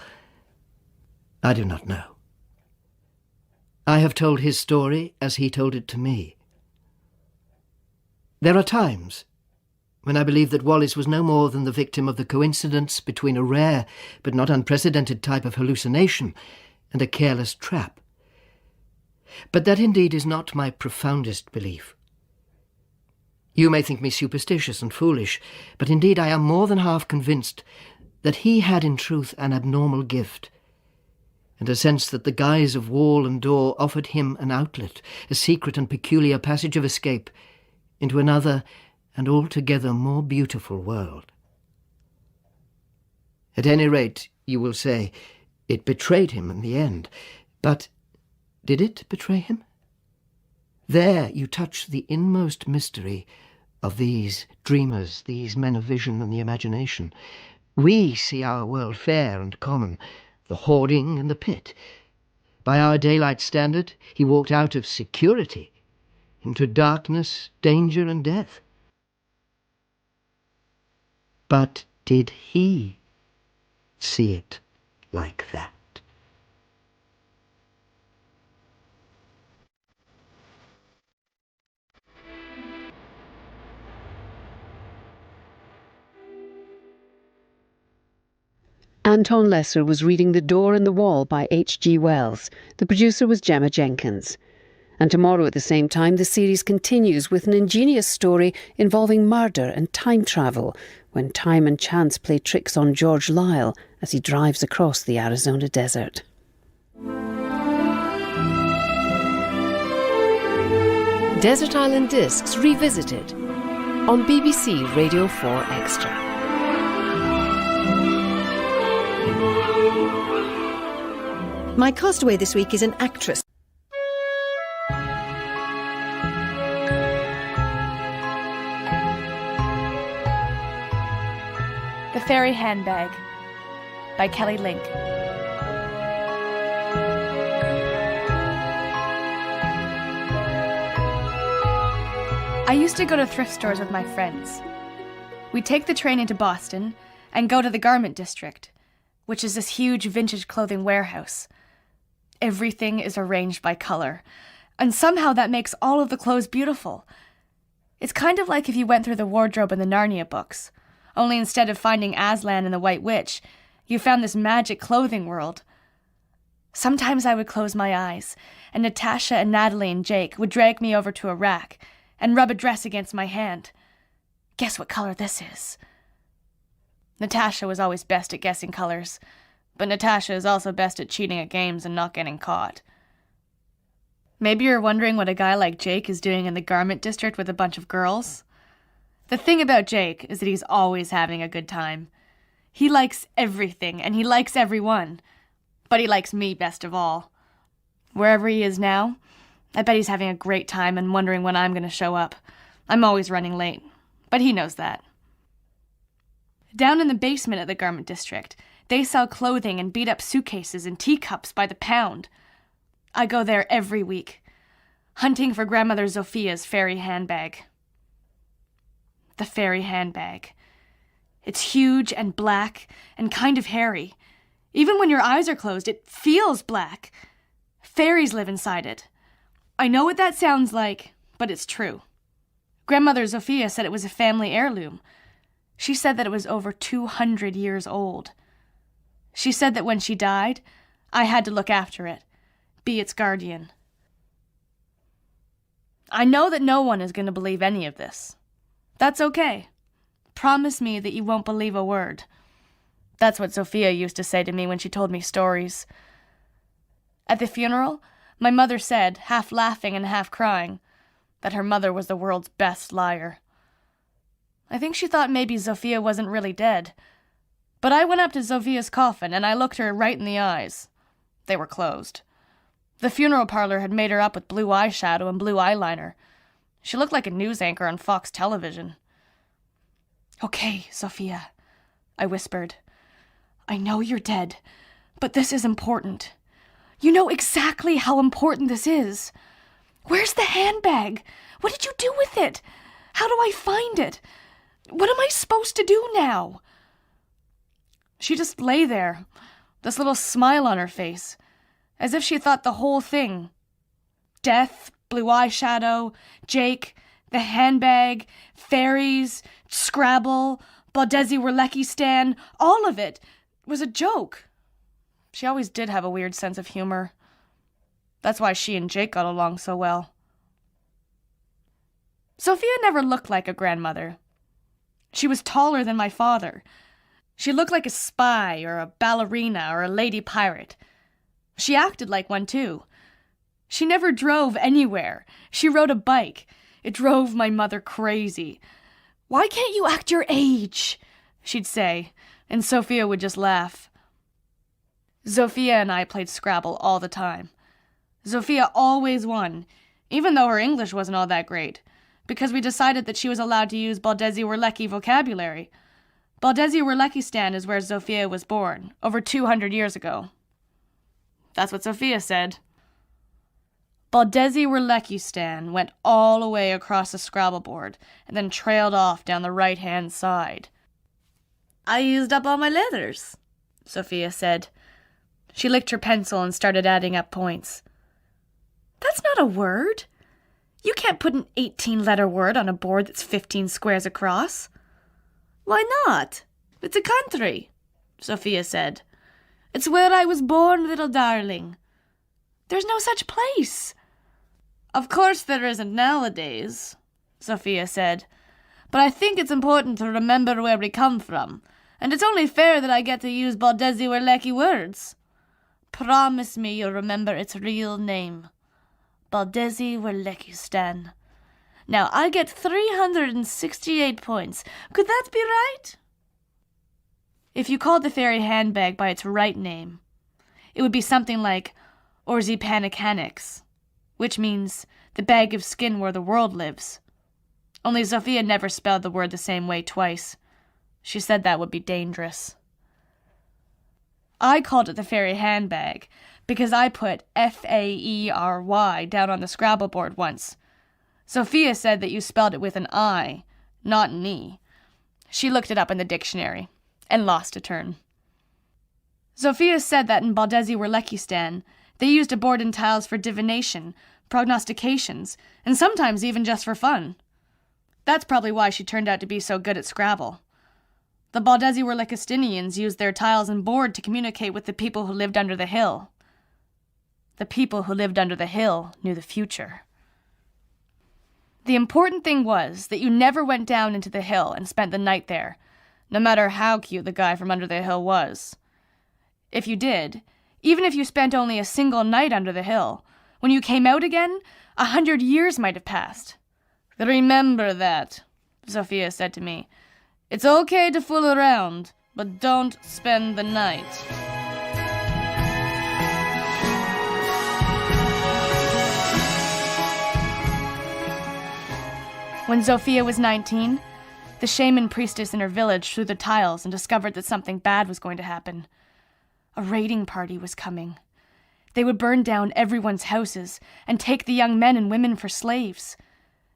[SPEAKER 28] I do not know. I have told his story as he told it to me. There are times, when I believed that Wallace was no more than the victim of the coincidence between a rare but not unprecedented type of hallucination and a careless trap. But that indeed is not my profoundest belief. You may think me superstitious and foolish, but indeed I am more than half convinced that he had in truth an abnormal gift, and a sense that the guise of wall and door offered him an outlet, a secret and peculiar passage of escape into another and altogether more beautiful world. At any rate, you will say, it betrayed him in the end. But did it betray him? There you touch the inmost mystery of these dreamers, these men of vision and the imagination. We see our world fair and common, the hoarding and the pit. By our daylight standard, he walked out of security into darkness, danger and death. But did he see it like that?
[SPEAKER 11] Anton Lesser was reading The Door in the Wall by H.G. Wells. The producer was Gemma Jenkins. And tomorrow at the same time, the series continues with an ingenious story involving murder and time travel, when time and chance play tricks on George Lyle as he drives across the Arizona desert. Desert Island Discs Revisited on BBC Radio 4 Extra.
[SPEAKER 4] My castaway this week is an actress.
[SPEAKER 7] The Faery Handbag by Kelly Link. I used to go to thrift stores with my friends. We'd take the train into Boston and go to the Garment District, which is this huge vintage clothing warehouse. Everything is arranged by color, and somehow that makes all of the clothes beautiful. It's kind of like if you went through the wardrobe in the Narnia books, only instead of finding Aslan and the White Witch, you found this magic clothing world. Sometimes I would close my eyes, and Natasha and Natalie and Jake would drag me over to a rack and rub a dress against my hand. Guess what color this is? Natasha was always best at guessing colors, but Natasha is also best at cheating at games and not getting caught. Maybe you're wondering what a guy like Jake is doing in the Garment District with a bunch of girls? The thing about Jake is that he's always having a good time. He likes everything, and he likes everyone. But he likes me best of all. Wherever he is now, I bet he's having a great time and wondering when I'm going to show up. I'm always running late, but he knows that. Down in the basement at the Garment District, they sell clothing and beat-up suitcases and teacups by the pound. I go there every week, hunting for Grandmother Zophia's fairy handbag. The fairy handbag. It's huge and black and kind of hairy. Even when your eyes are closed, it feels black. Fairies live inside it. I know what that sounds like, but it's true. Grandmother Zophia said it was a family heirloom. She said that it was over 200 years old. She said that when she died, I had to look after it, be its guardian. I know that no one is going to believe any of this. That's okay. Promise me that you won't believe a word. That's what Sophia used to say to me when she told me stories. At the funeral, my mother said, half laughing and half crying, that her mother was the world's best liar. I think she thought maybe Zofia wasn't really dead. But I went up to Zofia's coffin and I looked her right in the eyes. They were closed. The funeral parlor had made her up with blue eyeshadow and blue eyeliner. She looked like a news anchor on Fox television. "Okay, Sophia," I whispered. "I know you're dead, but this is important. You know exactly how important this is. Where's the handbag? What did you do with it? How do I find it? What am I supposed to do now?" She just lay there, this little smile on her face, as if she thought the whole thing, death, blue eyeshadow, Jake, The Handbag, fairies, Scrabble, Baldezi Werlecki, all of it was a joke. She always did have a weird sense of humor. That's why she and Jake got along so well. Sophia never looked like a grandmother. She was taller than my father. She looked like a spy or a ballerina or a lady pirate. She acted like one, too. She never drove anywhere. She rode a bike. It drove my mother crazy. "Why can't you act your age?" she'd say, and Sophia would just laugh. Sophia and I played Scrabble all the time. Sophia always won, even though her English wasn't all that great, because we decided that she was allowed to use Baldezi Werlecki vocabulary. Baldezi Werlecki is where Sophia was born, over 200 years ago. That's what Sophia said. Baldezi Werlecki went all the way across the Scrabble board and then trailed off down the right-hand side. "I used up all my letters," Sophia said. She licked her pencil and started adding up points. "That's not a word. You can't put an 18-letter word on a board that's 15 squares across." "Why not? It's a country," Sophia said. "It's where I was born, little darling." "There's no such place." "Of course there isn't nowadays," Sophia said. "But I think it's important to remember where we come from, and it's only fair that I get to use Baldezi Werlecki words. Promise me you'll remember its real name. Baldezi Werlecki. Now, I get 368 points. Could that be right?" If you called the fairy handbag by its right name, it would be something like Orzi Panicanix, which means the bag of skin where the world lives. Only Sophia never spelled the word the same way twice. She said that would be dangerous. I called it the fairy handbag because I put Faery down on the Scrabble board once. Sophia said that you spelled it with an I, not an E. She looked it up in the dictionary and lost a turn. Sophia said that in Baldezi Werlecki they used a board and tiles for divination, prognostications, and sometimes even just for fun. That's probably why she turned out to be so good at Scrabble. The Baldezi Werleckistinians used their tiles and board to communicate with the people who lived under the hill. The people who lived under the hill knew the future. The important thing was that you never went down into the hill and spent the night there, no matter how cute the guy from under the hill was. If you did, even if you spent only a single night under the hill, when you came out again, 100 years might have passed. "Remember that," Sophia said to me. "It's okay to fool around, but don't spend the night." When Sophia was 19, the shaman priestess in her village threw the tiles and discovered that something bad was going to happen. A raiding party was coming. They would burn down everyone's houses and take the young men and women for slaves.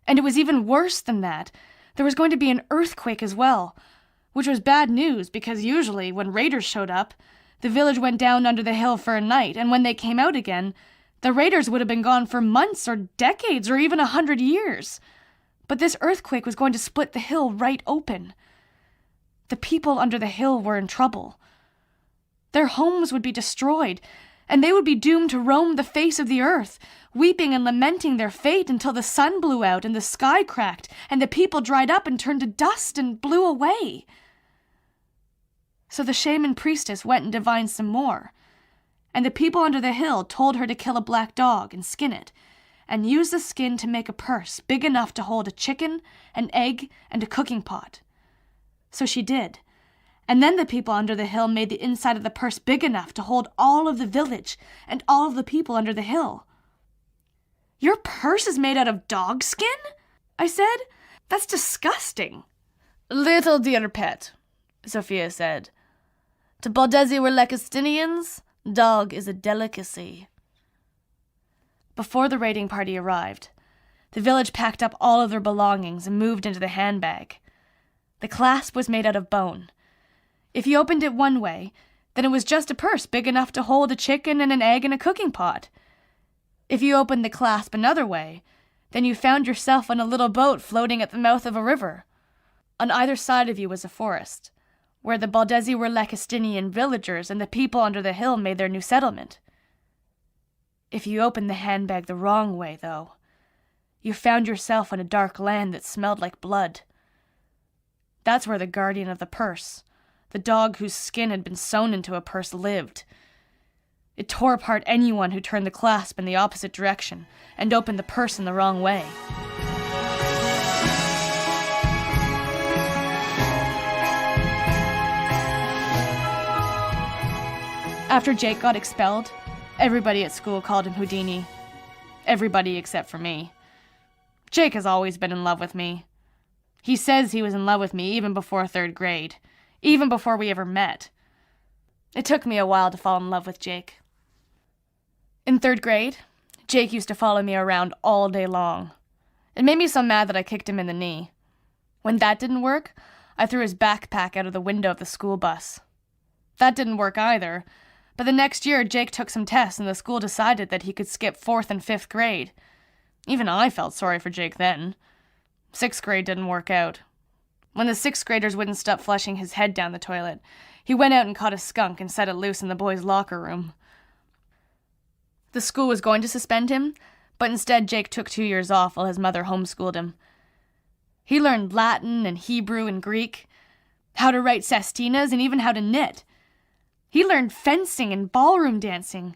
[SPEAKER 7] And it was even worse than that. There was going to be an earthquake as well, which was bad news because usually when raiders showed up, the village went down under the hill for a night, and when they came out again, the raiders would have been gone for months or decades or even 100 years. But this earthquake was going to split the hill right open. The people under the hill were in trouble. Their homes would be destroyed, and they would be doomed to roam the face of the earth, weeping and lamenting their fate until the sun blew out and the sky cracked, and the people dried up and turned to dust and blew away. So the shaman priestess went and divined some more, and the people under the hill told her to kill a black dog and skin it, and use the skin to make a purse big enough to hold a chicken, an egg, and a cooking pot. So she did. And then the people under the hill made the inside of the purse big enough to hold all of the village and all of the people under the hill. "Your purse is made out of dog skin?" I said. "That's disgusting." "Little dear pet," Sophia said. "To Baldezi Werleckistinians, dog is a delicacy." Before the raiding party arrived, the village packed up all of their belongings and moved into the handbag. The clasp was made out of bone. If you opened it one way, then it was just a purse big enough to hold a chicken and an egg and a cooking pot. If you opened the clasp another way, Then you found yourself on a little boat floating at the mouth of a river. On either side of you was a forest, where the Baldezi were Lacustinian villagers and the people under the hill made their new settlement. If you opened the handbag the wrong way, though, you found yourself on a dark land that smelled like blood. That's where the guardian of the purse, the dog whose skin had been sewn into a purse, lived. It tore apart anyone who turned the clasp in the opposite direction and opened the purse in the wrong way. After Jake got expelled, everybody at school called him Houdini. Everybody except for me. Jake has always been in love with me. He says he was in love with me even before 3rd grade, even before we ever met. It took me a while to fall in love with Jake. In 3rd grade, Jake used to follow me around all day long. It made me so mad that I kicked him in the knee. When that didn't work, I threw his backpack out of the window of the school bus. That didn't work either, but the next year Jake took some tests and the school decided that he could skip 4th and 5th grade. Even I felt sorry for Jake then. 6th grade didn't work out. When the 6th graders wouldn't stop flushing his head down the toilet, he went out and caught a skunk and set it loose in the boys' locker room. The school was going to suspend him, but instead Jake took 2 years off while his mother homeschooled him. He learned Latin and Hebrew and Greek, how to write sestinas, and even how to knit. He learned fencing and ballroom dancing.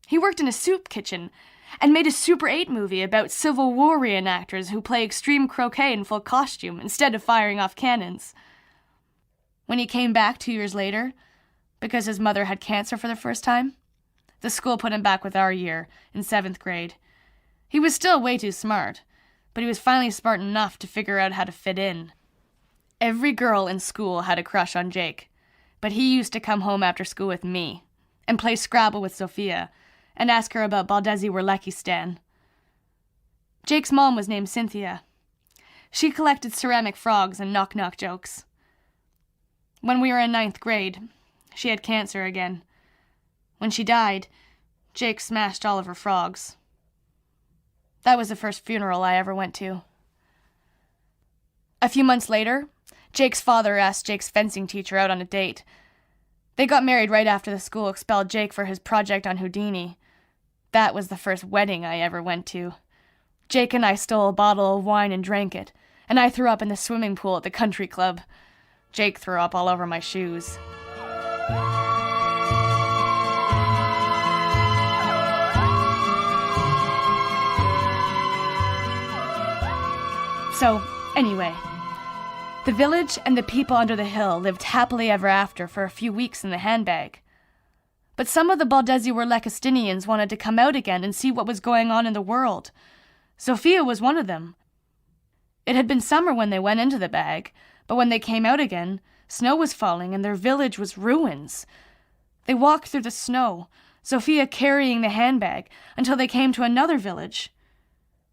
[SPEAKER 7] He worked in a soup kitchen and made a Super 8 movie about Civil War reenactors who play extreme croquet in full costume instead of firing off cannons. When he came back 2 years later, because his mother had cancer for the first time, the school put him back with our year, in 7th grade. He was still way too smart, but he was finally smart enough to figure out how to fit in. Every girl in school had a crush on Jake, but he used to come home after school with me, and play Scrabble with Sophia, and ask her about Baldezi Werlekistan. Jake's mom was named Cynthia. She collected ceramic frogs and knock-knock jokes. When we were in 9th grade, she had cancer again. When she died, Jake smashed all of her frogs. That was the first funeral I ever went to. A few months later, Jake's father asked Jake's fencing teacher out on a date. They got married right after the school expelled Jake for his project on Houdini. That was the first wedding I ever went to. Jake and I stole a bottle of wine and drank it, and I threw up in the swimming pool at the country club. Jake threw up all over my shoes. So, anyway, the village and the people under the hill lived happily ever after for a few weeks in the handbag. But some of the Baldezi Werlekistinians wanted to come out again and see what was going on in the world. Sophia was one of them. It had been summer when they went into the bag, but when they came out again, snow was falling and their village was ruins. They walked through the snow, Sophia carrying the handbag, until they came to another village.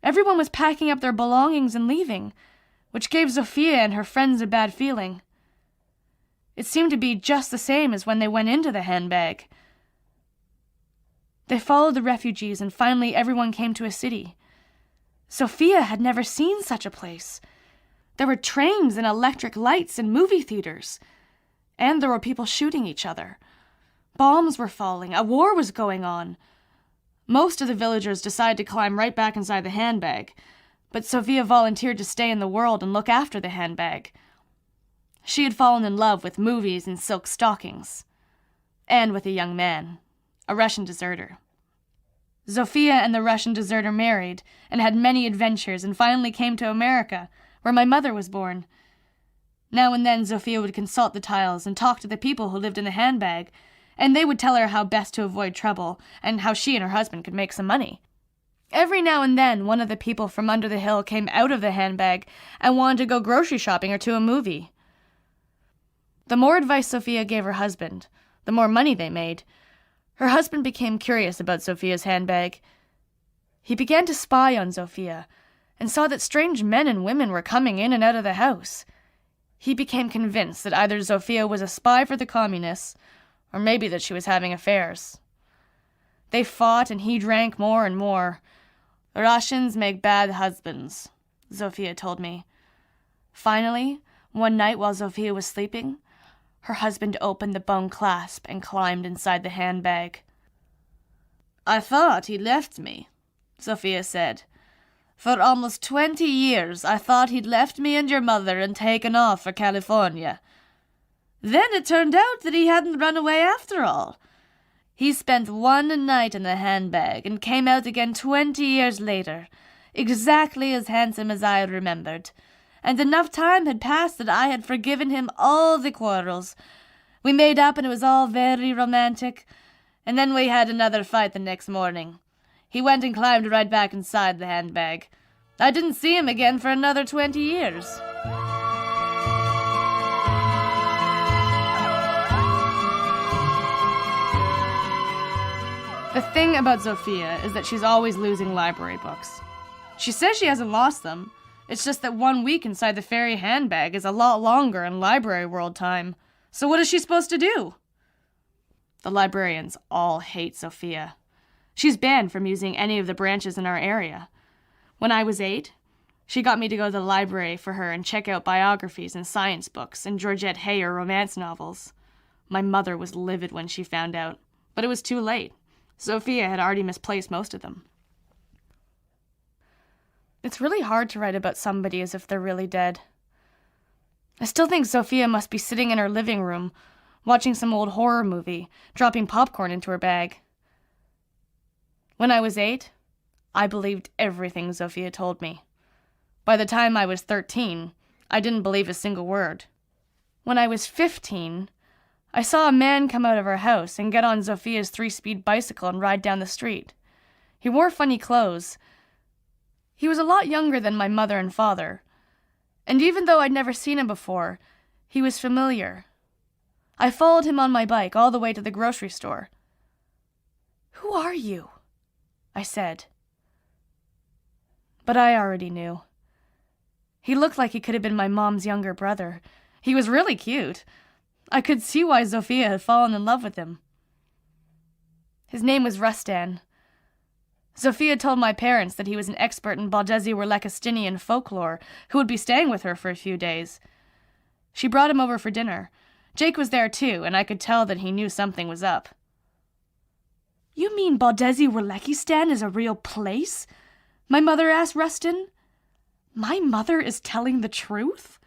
[SPEAKER 7] Everyone was packing up their belongings and leaving, which gave Sophia and her friends a bad feeling. It seemed to be just the same as when they went into the handbag. They followed the refugees and finally everyone came to a city. Sophia had never seen such a place. There were trains and electric lights and movie theaters. And there were people shooting each other. Bombs were falling. A war was going on. Most of the villagers decided to climb right back inside the handbag, but Sophia volunteered to stay in the world and look after the handbag. She had fallen in love with movies and silk stockings, and with a young man, a Russian deserter. Sophia and the Russian deserter married and had many adventures and finally came to America, where my mother was born. Now and then Sophia would consult the tiles and talk to the people who lived in the handbag, and they would tell her how best to avoid trouble and how she and her husband could make some money. Every now and then, one of the people from under the hill came out of the handbag and wanted to go grocery shopping or to a movie. The more advice Sophia gave her husband, the more money they made. Her husband became curious about Sophia's handbag. He began to spy on Sophia and saw that strange men and women were coming in and out of the house. He became convinced that either Sophia was a spy for the communists or maybe that she was having affairs. They fought and he drank more and more. Russians make bad husbands, Zofia told me. Finally, one night while Zofia was sleeping, her husband opened the bone clasp and climbed inside the handbag. I thought he left me, Zofia said. For almost 20 years I thought he'd left me and your mother and taken off for California. Then it turned out that he hadn't run away after all. He spent one night in the handbag and came out again 20 years later, exactly as handsome as I remembered, and enough time had passed that I had forgiven him all the quarrels. We made up and it was all very romantic, and then we had another fight the next morning. He went and climbed right back inside the handbag. I didn't see him again for another 20 years. The thing about Zofia is that she's always losing library books. She says she hasn't lost them. It's just that 1 week inside the Faery handbag is a lot longer in library world time. So what is she supposed to do? The librarians all hate Zofia. She's banned from using any of the branches in our area. When I was 8, she got me to go to the library for her and check out biographies and science books and Georgette Heyer romance novels. My mother was livid when she found out, but it was too late. Zofia had already misplaced most of them. It's really hard to write about somebody as if they're really dead. I still think Zofia must be sitting in her living room, watching some old horror movie, dropping popcorn into her bag. When I was 8, I believed everything Zofia told me. By the time I was 13, I didn't believe a single word. When I was 15, I saw a man come out of our house and get on Zofia's 3-speed bicycle and ride down the street. He wore funny clothes. He was a lot younger than my mother and father, and even though I'd never seen him before, he was familiar. I followed him on my bike all the way to the grocery store. "Who are you?" I said. But I already knew. He looked like he could have been my mom's younger brother. He was really cute. I could see why Zofia had fallen in love with him. His name was Rustan. Zofia told my parents that he was an expert in Baldezi-Werlekistinian folklore who would be staying with her for a few days. She brought him over for dinner. Jake was there too, and I could tell that he knew something was up. "You mean Baldezi-Werlekistan is a real place?" my mother asked Rustan. "My mother is telling the truth?"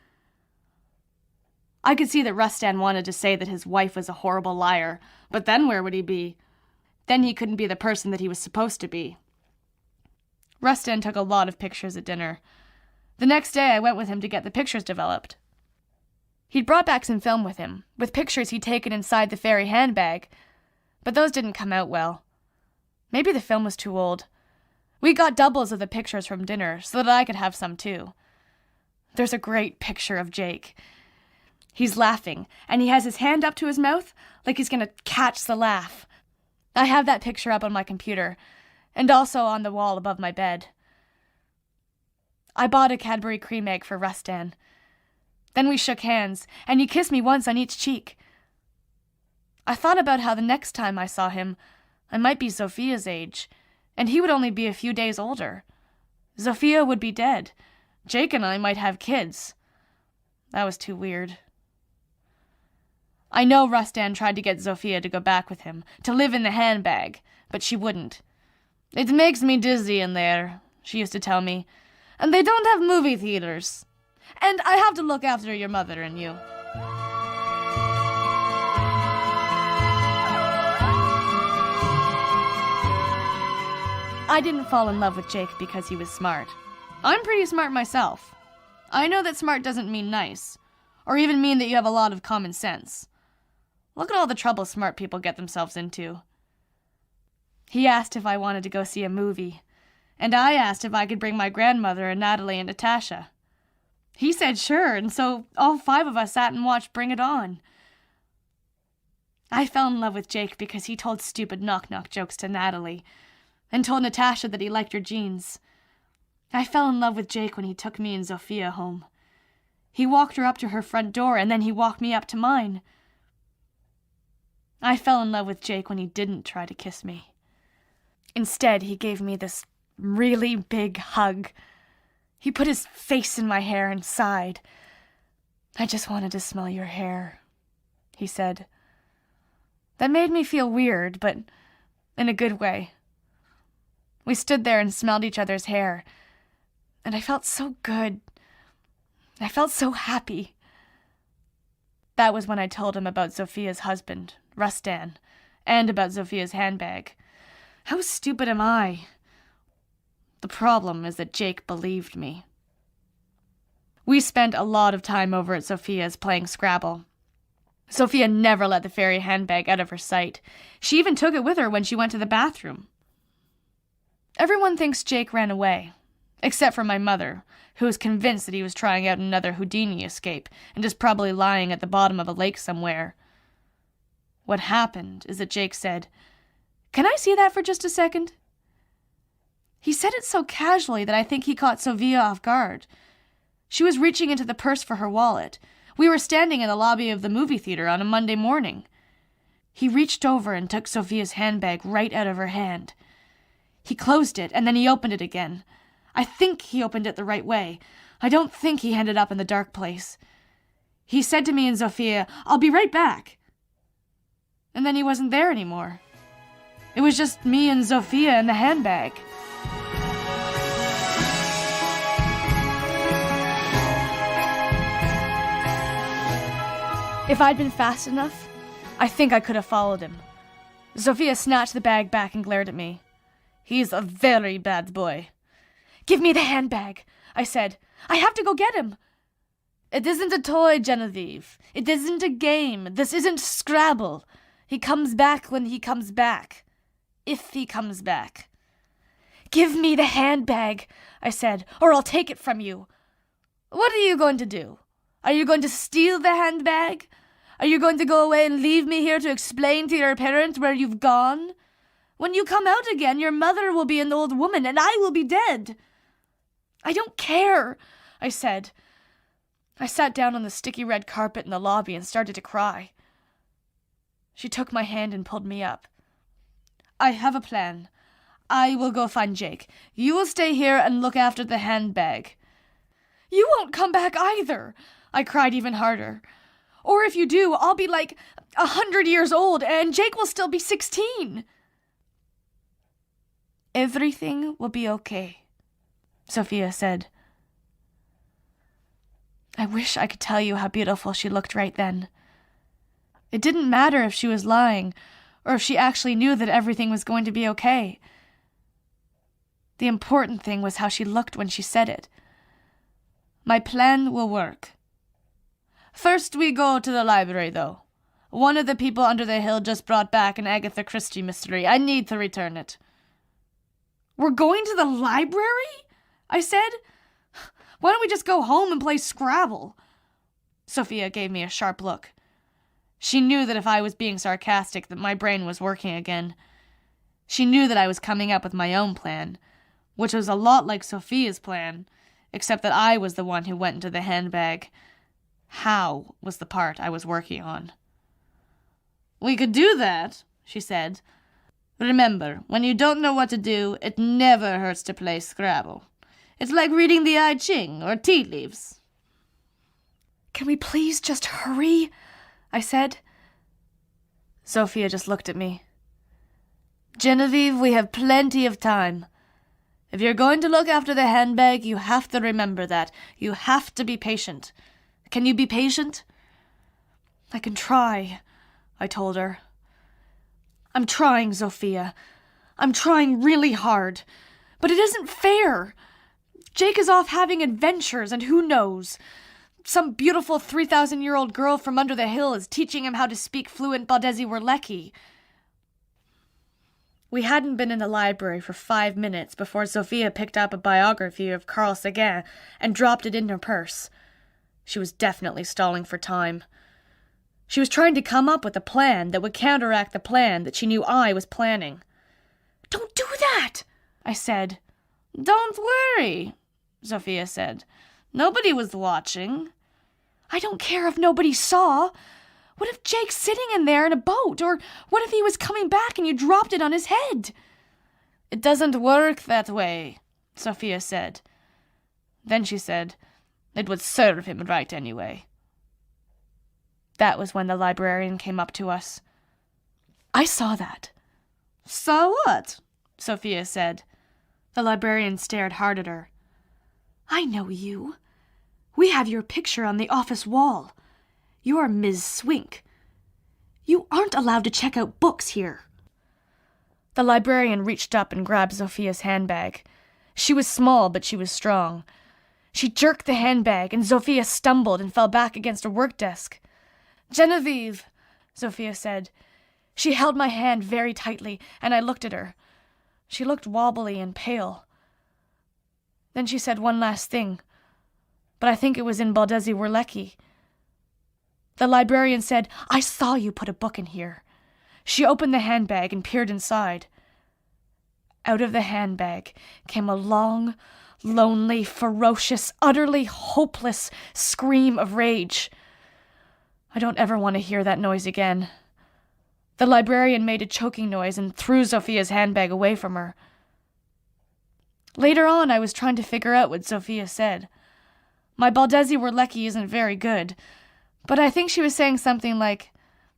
[SPEAKER 7] I could see that Rustan wanted to say that his wife was a horrible liar, but then where would he be? Then he couldn't be the person that he was supposed to be. Rustan took a lot of pictures at dinner. The next day I went with him to get the pictures developed. He'd brought back some film with him, with pictures he'd taken inside the Faery handbag, but those didn't come out well. Maybe the film was too old. We got doubles of the pictures from dinner so that I could have some too. There's a great picture of Jake. He's laughing, and he has his hand up to his mouth like he's going to catch the laugh. I have that picture up on my computer, and also on the wall above my bed. I bought a Cadbury cream egg for Rustan. Then we shook hands, and he kissed me once on each cheek. I thought about how the next time I saw him, I might be Zofia's age, and he would only be a few days older. Zofia would be dead. Jake and I might have kids. That was too weird. I know Rustan tried to get Zofia to go back with him, to live in the handbag, but she wouldn't. "It makes me dizzy in there," she used to tell me, "and they don't have movie theaters. And I have to look after your mother and you." I didn't fall in love with Jake because he was smart. I'm pretty smart myself. I know that smart doesn't mean nice, or even mean that you have a lot of common sense. Look at all the trouble smart people get themselves into. He asked if I wanted to go see a movie, and I asked if I could bring my grandmother and Natalie and Natasha. He said sure, and so all 5 of us sat and watched Bring It On. I fell in love with Jake because he told stupid knock-knock jokes to Natalie, and told Natasha that he liked her jeans. I fell in love with Jake when he took me and Zofia home. He walked her up to her front door, and then he walked me up to mine. I fell in love with Jake when he didn't try to kiss me. Instead, he gave me this really big hug. He put his face in my hair and sighed. "I just wanted to smell your hair," he said. That made me feel weird, but in a good way. We stood there and smelled each other's hair, and I felt so good. I felt so happy. That was when I told him about Zophia's husband, Rustan, and about Zophia's handbag. How stupid am I? The problem is that Jake believed me. We spent a lot of time over at Zophia's playing Scrabble. Sophia never let the fairy handbag out of her sight. She even took it with her when she went to the bathroom. Everyone thinks Jake ran away, except for my mother, who is convinced that he was trying out another Houdini escape and is probably lying at the bottom of a lake somewhere. What happened is that Jake said, "Can I see that for just a second?" He said it so casually that I think he caught Sophia off guard. She was reaching into the purse for her wallet. We were standing in the lobby of the movie theater on a Monday morning. He reached over and took Sophia's handbag right out of her hand. He closed it, and then he opened it again. I think he opened it the right way. I don't think he ended up in the dark place. He said to me and Sophia, "I'll be right back." And then he wasn't there anymore. It was just me and Sophia and the handbag. If I'd been fast enough, I think I could have followed him. Sophia snatched the bag back and glared at me. "He's a very bad boy." "Give me the handbag," I said. "I have to go get him." "It isn't a toy, Genevieve. It isn't a game. This isn't Scrabble. He comes back when he comes back. If he comes back." "Give me the handbag," I said, "or I'll take it from you." "What are you going to do? Are you going to steal the handbag? Are you going to go away and leave me here to explain to your parents where you've gone? When you come out again, your mother will be an old woman and I will be dead." "I don't care," I said. I sat down on the sticky red carpet in the lobby and started to cry. She took my hand and pulled me up. "I have a plan. I will go find Jake. You will stay here and look after the handbag." "You won't come back either," I cried even harder. "Or if you do, I'll be like 100 years old and Jake will still be 16. "Everything will be okay," Sophia said. I wish I could tell you how beautiful she looked right then. It didn't matter if she was lying, or if she actually knew that everything was going to be okay. The important thing was how she looked when she said it. "My plan will work. First we go to the library, though. One of the people under the hill just brought back an Agatha Christie mystery. I need to return it." "We're going to the library?" I said. "Why don't we just go home and play Scrabble?" Sophia gave me a sharp look. She knew that if I was being sarcastic, that my brain was working again. She knew that I was coming up with my own plan, which was a lot like Sophia's plan, except that I was the one who went into the handbag. How was the part I was working on. "We could do that," she said. "Remember, when you don't know what to do, it never hurts to play Scrabble. It's like reading the I Ching or tea leaves." "Can we please just hurry?" I said. Sophia just looked at me. "Genevieve, we have plenty of time. If you're going to look after the handbag, you have to remember that. You have to be patient. Can you be patient?" "I can try," I told her. "I'm trying, Sophia. I'm trying really hard. But it isn't fair. Jake is off having adventures, and who knows? Some beautiful 3,000-year-old girl from under the hill is teaching him how to speak fluent Baldezi Werlecki." We hadn't been in the library for 5 minutes before Sophia picked up a biography of Carl Sagan and dropped it in her purse. She was definitely stalling for time. She was trying to come up with a plan that would counteract the plan that she knew I was planning. "Don't do that," I said. "Don't worry," Sophia said. "Nobody was watching." "I don't care if nobody saw. What if Jake's sitting in there in a boat? Or what if he was coming back and you dropped it on his head?" "It doesn't work that way," Sophia said. Then she said, "It would serve him right anyway." That was when the librarian came up to us. I saw that. "Saw what?" Sophia said. The librarian stared hard at her. "I know you. We have your picture on the office wall. You're Ms. Swink. You aren't allowed to check out books here." The librarian reached up and grabbed Sophia's handbag. She was small, but she was strong. She jerked the handbag, and Sophia stumbled and fell back against a work desk. "Genevieve," Sophia said. She held my hand very tightly, and I looked at her. She looked wobbly and pale. Then she said one last thing, but I think it was in Baldezi Werlecki. The librarian said, "I saw you put a book in here." She opened the handbag and peered inside. Out of the handbag came a long, lonely, ferocious, utterly hopeless scream of rage. I don't ever want to hear that noise again. The librarian made a choking noise and threw Sophia's handbag away from her. Later on, I was trying to figure out what Sophia said. My Baldezi Werlecki isn't very good, but I think she was saying something like,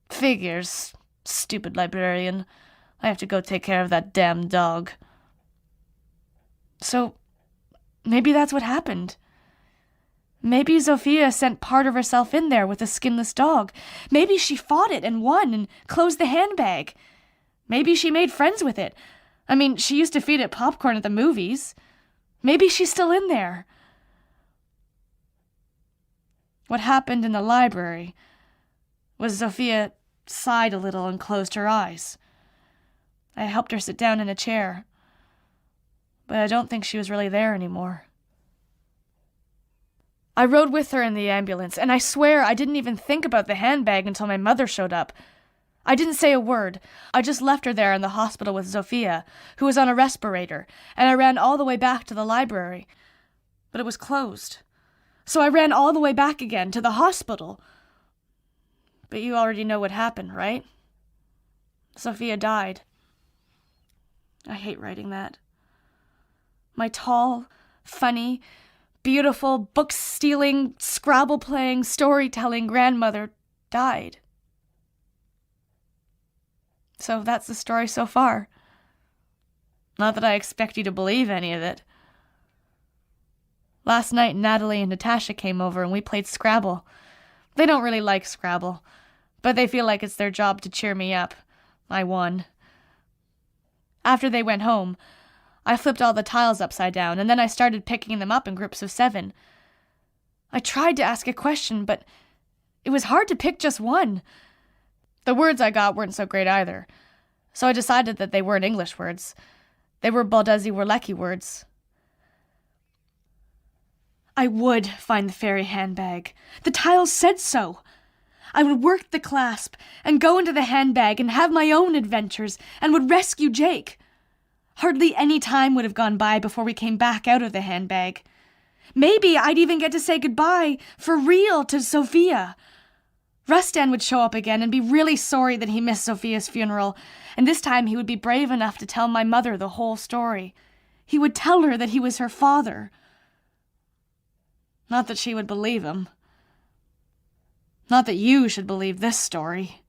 [SPEAKER 7] "Figures, stupid librarian. I have to go take care of that damn dog." So, maybe that's what happened. Maybe Sophia sent part of herself in there with a skinless dog. Maybe she fought it and won and closed the handbag. Maybe she made friends with it. I mean, she used to feed it popcorn at the movies. Maybe she's still in there. What happened in the library was Sophia sighed a little and closed her eyes. I helped her sit down in a chair, but I don't think she was really there anymore. I rode with her in the ambulance, and I swear I didn't even think about the handbag until my mother showed up. I didn't say a word. I just left her there in the hospital with Sophia, who was on a respirator, and I ran all the way back to the library. But it was closed. So I ran all the way back again to the hospital. But you already know what happened, right? Sophia died. I hate writing that. My tall, funny, beautiful, book-stealing, Scrabble-playing, storytelling grandmother died. So that's the story so far. Not that I expect you to believe any of it. Last night, Natalie and Natasha came over and we played Scrabble. They don't really like Scrabble, but they feel like it's their job to cheer me up. I won. After they went home, I flipped all the tiles upside down, and then I started picking them up in groups of 7. I tried to ask a question, but it was hard to pick just one. The words I got weren't so great either, so I decided that they weren't English words. They were Baldezi Werlecki words. I would find the fairy handbag. The tiles said so. I would work the clasp and go into the handbag and have my own adventures and would rescue Jake. Hardly any time would have gone by before we came back out of the handbag. Maybe I'd even get to say goodbye for real to Sophia. Rustan would show up again and be really sorry that he missed Sophia's funeral, and this time he would be brave enough to tell my mother the whole story. He would tell her that he was her father. Not that she would believe him. Not that you should believe this story.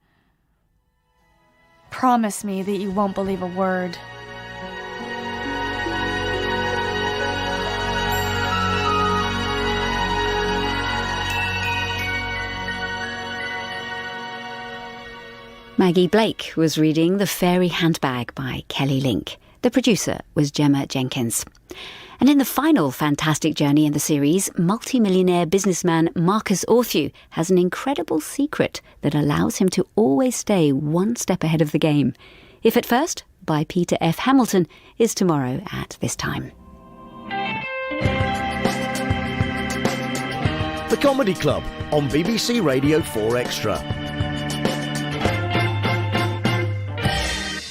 [SPEAKER 7] Promise me that you won't believe a word.
[SPEAKER 8] Maggie Blake was reading The Faery Handbag by Kelly Link. The producer was Gemma Jenkins. And in the final fantastic journey in the series, multimillionaire businessman Marcus Orthew has an incredible secret that allows him to always stay one step ahead of the game. If at First, by Peter F. Hamilton, is tomorrow at this time.
[SPEAKER 10] The Comedy Club on BBC Radio 4 Extra.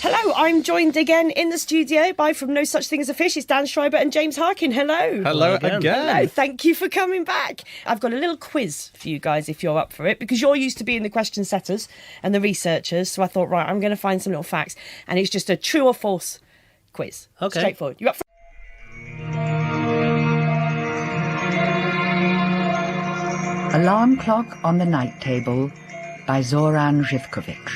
[SPEAKER 12] Hello, I'm joined again in the studio by From No Such Thing as a Fish. It's Dan Schreiber and James Harkin. Hello.
[SPEAKER 14] Hello again.
[SPEAKER 12] Hello, thank you for coming back. I've got a little quiz for you guys if you're up for it, because you're used to being the question setters and the researchers, so I thought, right, I'm going to find some little facts, and it's just a true or false quiz.
[SPEAKER 5] Okay.
[SPEAKER 12] Straightforward. You up for
[SPEAKER 1] Alarm Clock on the Night Table by Zoran Živković.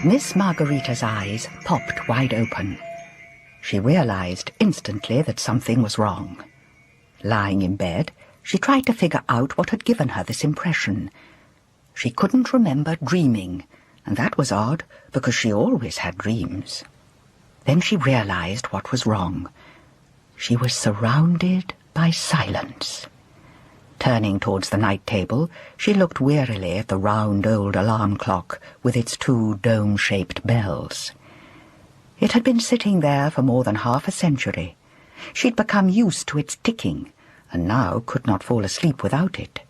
[SPEAKER 1] Miss Margarita's eyes popped wide open. She realized instantly that something was wrong. Lying in bed, she tried to figure out what had given her this impression. She couldn't remember dreaming, and that was odd, because she always had dreams. Then she realized what was wrong. She was surrounded by silence. Turning towards the night table, she looked wearily at the round old alarm clock with its 2 dome-shaped bells. It had been sitting there for more than half a century. She'd become used to its ticking, and now could not fall asleep without it.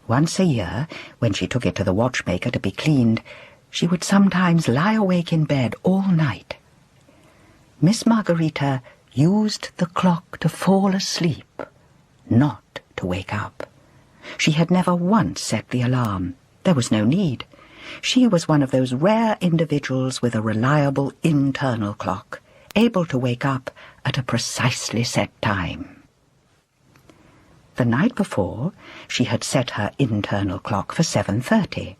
[SPEAKER 1] Once a year, when she took it to the watchmaker to be cleaned, she would sometimes lie awake in bed all night. Miss Margarita used the clock to fall asleep, not to wake up. She had never once set the alarm. There was no need. She was one of those rare individuals with a reliable internal clock, able to wake up at a precisely set time. The night before, she had set her internal clock for 7:30.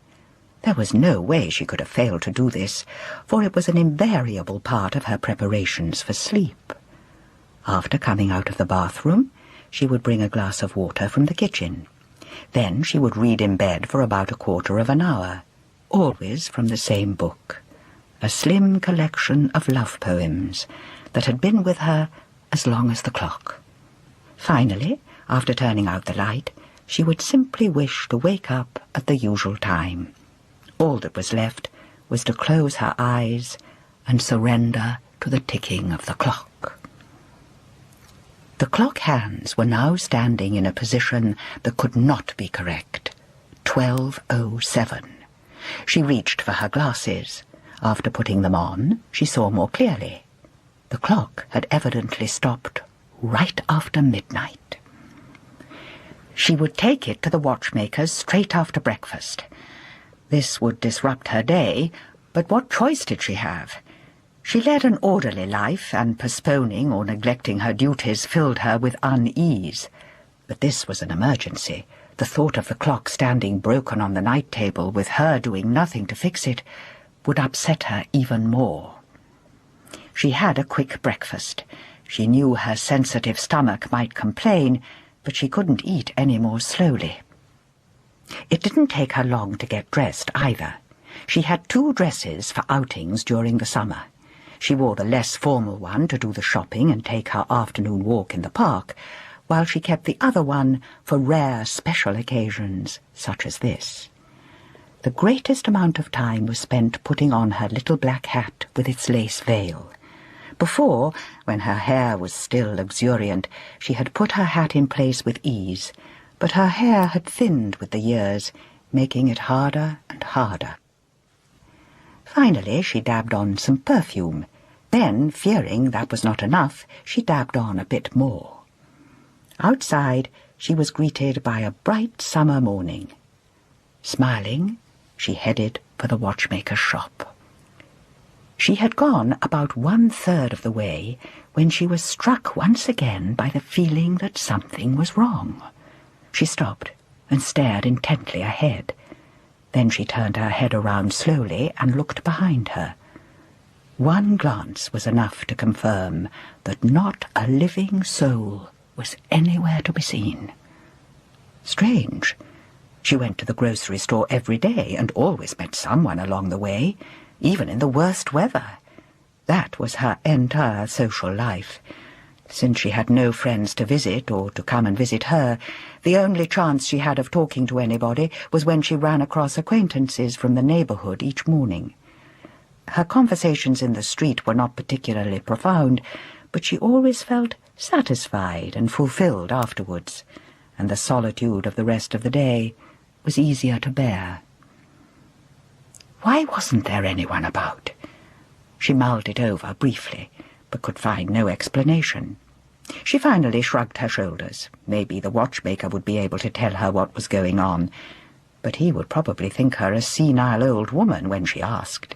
[SPEAKER 1] There was no way she could have failed to do this, for it was an invariable part of her preparations for sleep. After coming out of the bathroom, she would bring a glass of water from the kitchen. Then she would read in bed for about a quarter of an hour, always from the same book, a slim collection of love poems that had been with her as long as the clock. Finally, after turning out the light, she would simply wish to wake up at the usual time. All that was left was to close her eyes and surrender to the ticking of the clock. The clock hands were now standing in a position that could not be correct. 12:07. She reached for her glasses. After putting them on, she saw more clearly. The clock had evidently stopped right after midnight. She would take it to the watchmaker's straight after breakfast. This would disrupt her day, but what choice did she have? She led an orderly life, and postponing or neglecting her duties filled her with unease. But this was an emergency. The thought of the clock standing broken on the night table with her doing nothing to fix it would upset her even more. She had a quick breakfast. She knew her sensitive stomach might complain, but she couldn't eat any more slowly. It didn't take her long to get dressed either. She had 2 dresses for outings during the summer. She wore the less formal one to do the shopping and take her afternoon walk in the park, while she kept the other one for rare special occasions such as this. The greatest amount of time was spent putting on her little black hat with its lace veil. Before, when her hair was still luxuriant, she had put her hat in place with ease, but her hair had thinned with the years, making it harder and harder. Finally, she dabbed on some perfume. Then, fearing that was not enough, she dabbed on a bit more. Outside, she was greeted by a bright summer morning. Smiling, she headed for the watchmaker's shop. She had gone about 1/3 of the way when she was struck once again by the feeling that something was wrong. She stopped and stared intently ahead. Then she turned her head around slowly and looked behind her. One glance was enough to confirm that not a living soul was anywhere to be seen. Strange. She went to the grocery store every day and always met someone along the way, even in the worst weather. That was her entire social life. Since she had no friends to visit or to come and visit her, the only chance she had of talking to anybody was when she ran across acquaintances from the neighbourhood each morning. Her conversations in the street were not particularly profound, but she always felt satisfied and fulfilled afterwards, and the solitude of the rest of the day was easier to bear. Why wasn't there anyone about? She mulled it over briefly, but could find no explanation. She finally shrugged her shoulders. Maybe the watchmaker would be able to tell her what was going on. but he would probably think her a senile old woman when she asked.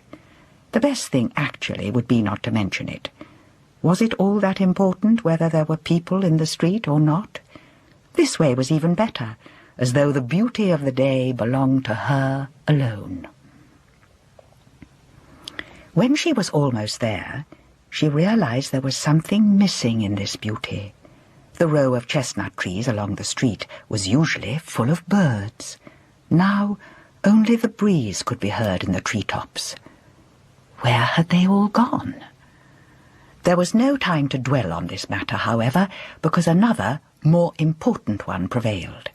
[SPEAKER 1] The best thing, actually, would be not to mention it. Was it all that important whether there were people in the street or not? This way was even better, as though the beauty of the day belonged to her alone. When she was almost there, she realized there was something missing in this beauty. The row of chestnut trees along the street was usually full of birds. Now only the breeze could be heard in the treetops. Where had they all gone? There was no time to dwell on this matter, however, because another, more important one prevailed.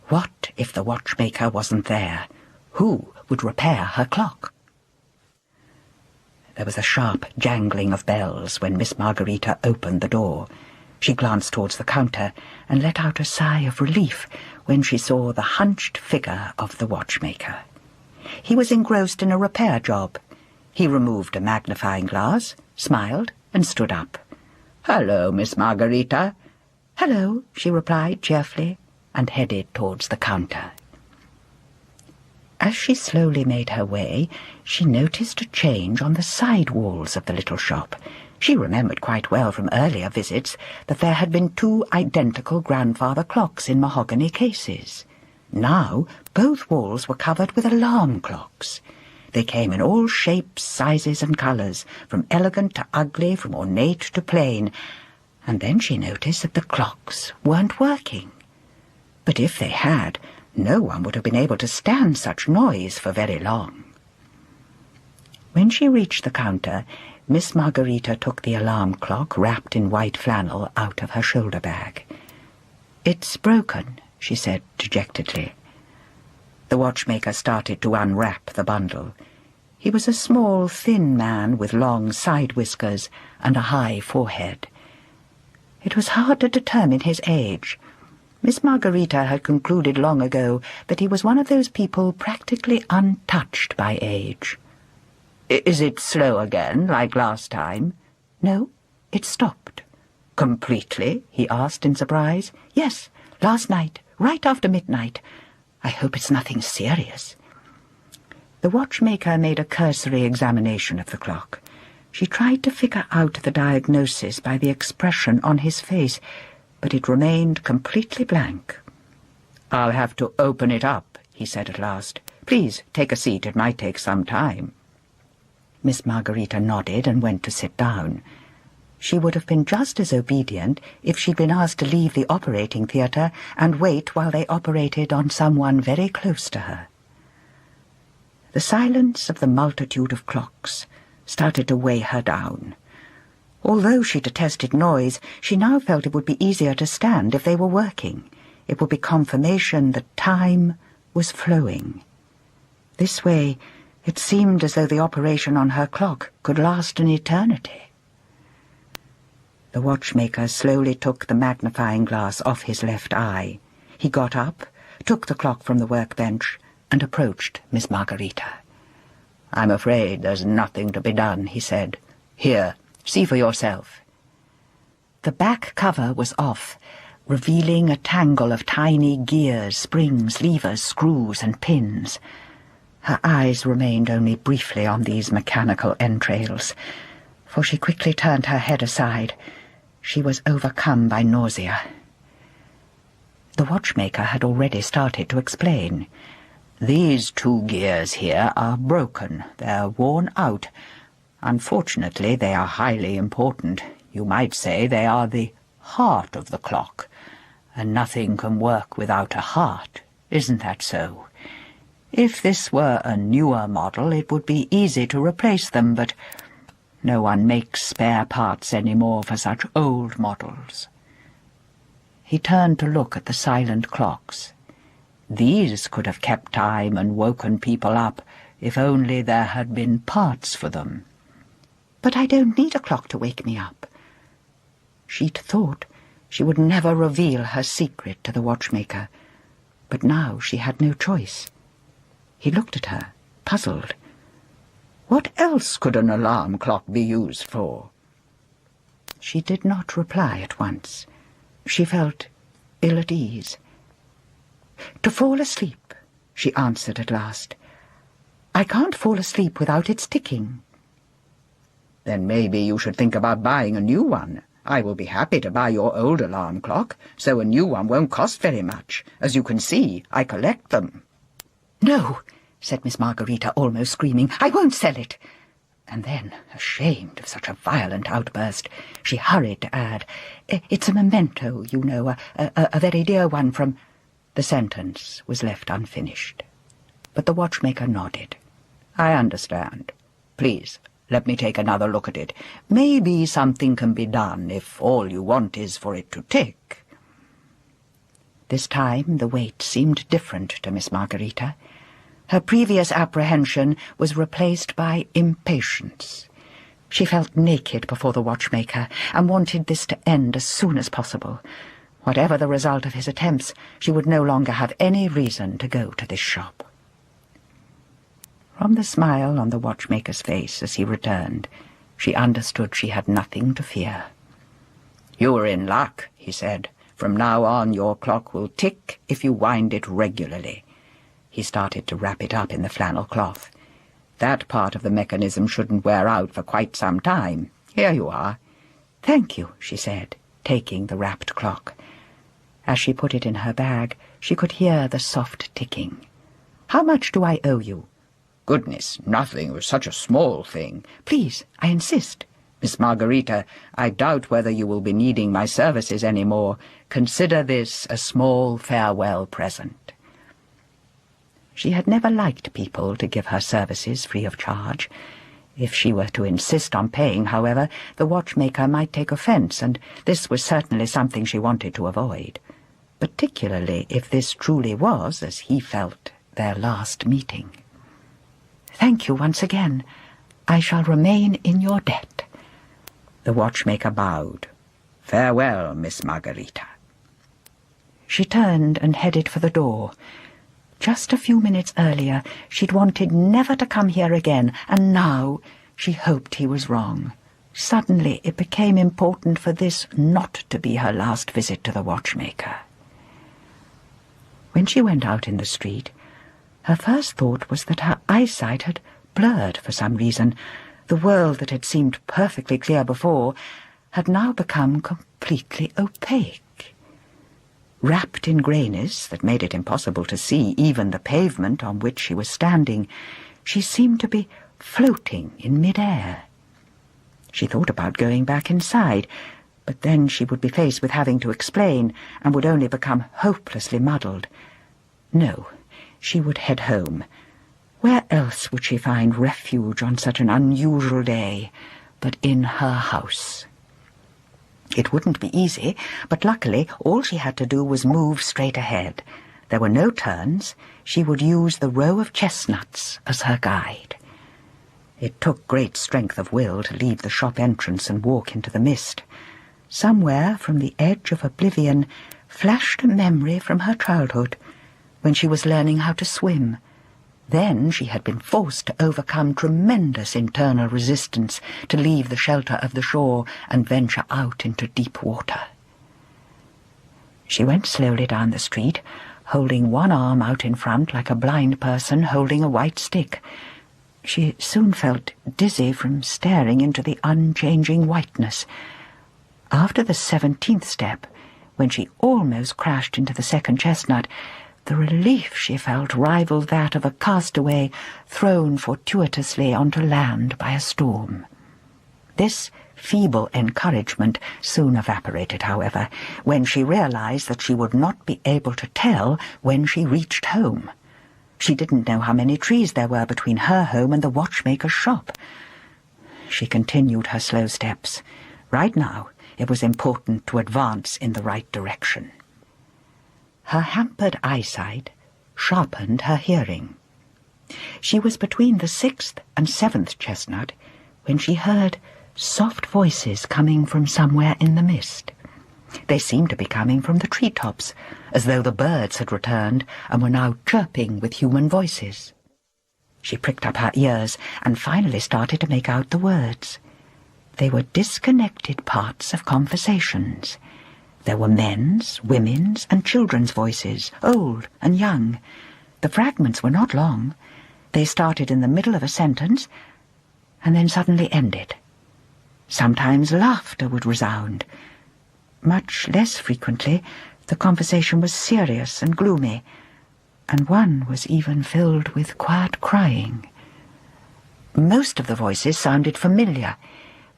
[SPEAKER 1] What if the watchmaker wasn't there? Who would repair her clock? There was a sharp jangling of bells when Miss Margarita opened the door. She glanced towards the counter and let out a sigh of relief when she saw the hunched figure of the watchmaker. He was engrossed in a repair job. He removed a magnifying glass, smiled, and stood up. "Hello, Miss Margarita." "Hello," she replied cheerfully, and headed towards the counter. As she slowly made her way, she noticed a change on the side walls of the little shop. She remembered quite well from earlier visits that there had been 2 identical grandfather clocks in mahogany cases. Now both walls were covered with alarm clocks. They came in all shapes, sizes, and colours, from elegant to ugly, from ornate to plain, and then she noticed that the clocks weren't working. But if they had, no one would have been able to stand such noise for very long. When she reached the counter, Miss Margarita took the alarm clock, wrapped in white flannel, out of her shoulder bag. "It's broken," she said dejectedly. The watchmaker started to unwrap the bundle. He was a small, thin man with long side whiskers and a high forehead. It was hard to determine his age. Miss Margarita had concluded long ago that he was one of those people practically untouched by age. "Is it slow again, like last time?" "No, it stopped." "Completely?" he asked in surprise. "Yes, last night, right after midnight. I hope it's nothing serious." The watchmaker made a cursory examination of the clock. She tried to figure out the diagnosis by the expression on his face, but it remained completely blank. "I'll have to open it up," he said at last. "Please take a seat. It might take some time." Miss Margarita nodded and went to sit down. She would have been just as obedient if she'd been asked to leave the operating theatre and wait while they operated on someone very close to her. The silence of the multitude of clocks started to weigh her down. Although she detested noise, she now felt it would be easier to stand if they were working. It would be confirmation that time was flowing. This way, it seemed as though the operation on her clock could last an eternity. The watchmaker slowly took the magnifying glass off his left eye. He got up, took the clock from the workbench, and approached Miss Margarita. "I'm afraid there's nothing to be done," he said. "Here, see for yourself." The back cover was off, revealing a tangle of tiny gears, springs, levers, screws, and pins. Her eyes remained only briefly on these mechanical entrails, for she quickly turned her head aside. She was overcome by nausea. The watchmaker had already started to explain. "These 2 gears here are broken. They're worn out. Unfortunately, they are highly important. You might say they are the heart of the clock. And nothing can work without a heart. Isn't that so? If this were a newer model, it would be easy to replace them, but no one makes spare parts anymore for such old models." He turned to look at the silent clocks. These could have kept time and woken people up if only there had been parts for them. "But I don't need a clock to wake me up." She'd thought she would never reveal her secret to the watchmaker, but now she had no choice. He looked at her, puzzled. What else could an alarm clock be used for? She did not reply at once. She felt ill at ease. "To fall asleep," she answered at last. "I can't fall asleep without its ticking." "Then maybe you should think about buying a new one. I will be happy to buy your old alarm clock, so a new one won't cost very much. As you can see, I collect them." "No," said Miss Margarita, almost screaming. "I won't sell it." And then, ashamed of such a violent outburst, she hurried to add, "It's a memento, you know, a very dear one from—" The sentence was left unfinished. But the watchmaker nodded. "I understand. Please, let me take another look at it. Maybe something can be done if all you want is for it to tick." This time the weight seemed different to Miss Margarita. Her previous apprehension was replaced by impatience. She felt naked before the watchmaker and wanted this to end as soon as possible. Whatever the result of his attempts, she would no longer have any reason to go to this shop. From the smile on the watchmaker's face as he returned, she understood she had nothing to fear. "You are in luck," he said. "From now on your clock will tick if you wind it regularly." He started to wrap it up in the flannel cloth. "That part of the mechanism shouldn't wear out for quite some time. Here you are." "Thank you," she said, taking the wrapped clock. As she put it in her bag, she could hear the soft ticking. "How much do I owe you?" "Goodness, nothing. It was such a small thing." "Please, I insist." "Miss Margarita, I doubt whether you will be needing my services any more. Consider this a small farewell present." She had never liked people to give her services free of charge. If she were to insist on paying, however, the watchmaker might take offence, and this was certainly something she wanted to avoid, particularly if this truly was, as he felt, their last meeting. "Thank you once again. I shall remain in your debt." The watchmaker bowed. "Farewell, Miss Margarita." She turned and headed for the door. Just a few minutes earlier, she'd wanted never to come here again, and now she hoped he was wrong. Suddenly it became important for this not to be her last visit to the watchmaker. When she went out in the street, her first thought was that her eyesight had blurred for some reason. The world that had seemed perfectly clear before had now become completely opaque. Wrapped in greyness that made it impossible to see even the pavement on which she was standing, she seemed to be floating in mid-air. She thought about going back inside, but then she would be faced with having to explain and would only become hopelessly muddled. No, she would head home. Where else would she find refuge on such an unusual day but in her house? It wouldn't be easy, but luckily all she had to do was move straight ahead. There were no turns. She would use the row of chestnuts as her guide. It took great strength of will to leave the shop entrance and walk into the mist. Somewhere from the edge of oblivion flashed a memory from her childhood, when she was learning how to swim. Then she had been forced to overcome tremendous internal resistance to leave the shelter of the shore and venture out into deep water. She went slowly down the street, holding one arm out in front like a blind person holding a white stick. She soon felt dizzy from staring into the unchanging whiteness. After the 17th step, when she almost crashed into the second chestnut, the relief she felt rivaled that of a castaway thrown fortuitously onto land by a storm. This feeble encouragement soon evaporated, however, when she realized that she would not be able to tell when she reached home. She didn't know how many trees there were between her home and the watchmaker's shop. She continued her slow steps. Right now, it was important to advance in the right direction. Her hampered eyesight sharpened her hearing. She was between the 6th and 7th chestnut when she heard soft voices coming from somewhere in the mist. They seemed to be coming from the treetops, as though the birds had returned and were now chirping with human voices. She pricked up her ears and finally started to make out the words. They were disconnected parts of conversations. There were men's, women's, and children's voices, old and young. The fragments were not long. They started in the middle of a sentence and then suddenly ended. Sometimes laughter would resound. Much less frequently, the conversation was serious and gloomy, and one was even filled with quiet crying. Most of the voices sounded familiar,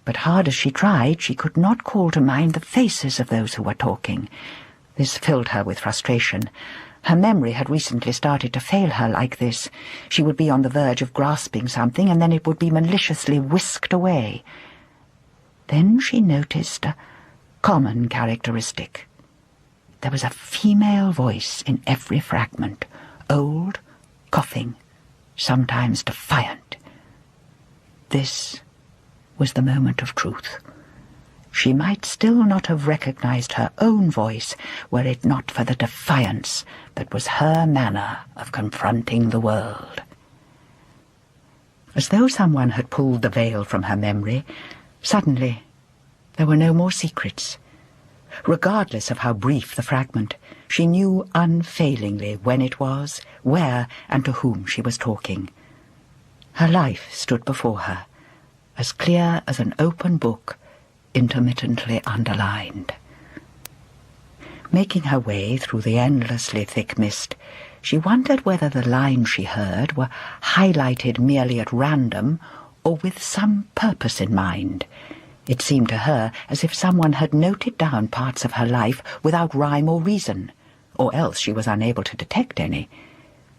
[SPEAKER 1] but hard as she tried, she could not call to mind the faces of those who were talking. This filled her with frustration. Her memory had recently started to fail her like this. She would be on the verge of grasping something, and then it would be maliciously whisked away. Then she noticed a common characteristic. There was a female voice in every fragment, old, coughing, sometimes defiant. This was the moment of truth. She might still not have recognized her own voice were it not for the defiance that was her manner of confronting the world. As though someone had pulled the veil from her memory, suddenly there were no more secrets. Regardless of how brief the fragment, she knew unfailingly when it was, where, and to whom she was talking. Her life stood before her, as clear as an open book, intermittently underlined. Making her way through the endlessly thick mist, she wondered whether the lines she heard were highlighted merely at random or with some purpose in mind. It seemed to her as if someone had noted down parts of her life without rhyme or reason, or else she was unable to detect any.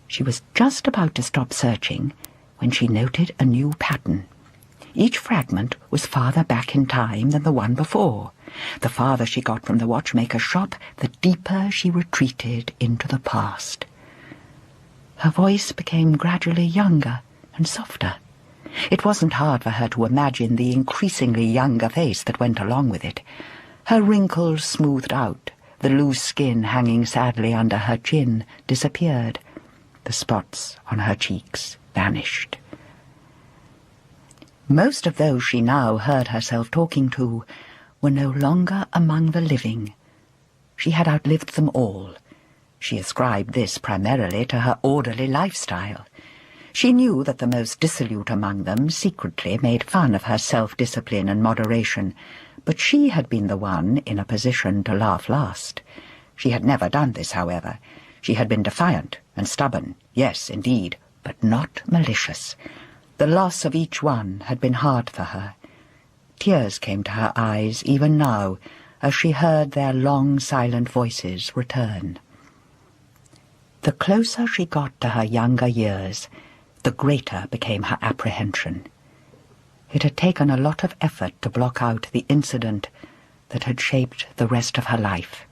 [SPEAKER 1] She was just about to stop searching when she noted a new pattern. Each fragment was farther back in time than the one before. The farther she got from the watchmaker's shop, the deeper she retreated into the past. Her voice became gradually younger and softer. It wasn't hard for her to imagine the increasingly younger face that went along with it. Her wrinkles smoothed out, the loose skin hanging sadly under her chin disappeared. The spots on her cheeks vanished. Most of those she now heard herself talking to were no longer among the living. She had outlived them all. She ascribed this primarily to her orderly lifestyle. She knew that the most dissolute among them secretly made fun of her self-discipline and moderation, but she had been the one in a position to laugh last. She had never done this, however. She had been defiant and stubborn, yes, indeed, but not malicious. The loss of each one had been hard for her. Tears came to her eyes even now as she heard their long silent voices return. The closer she got to her younger years, the greater became her apprehension. It had taken a lot of effort to block out the incident that had shaped the rest of her life.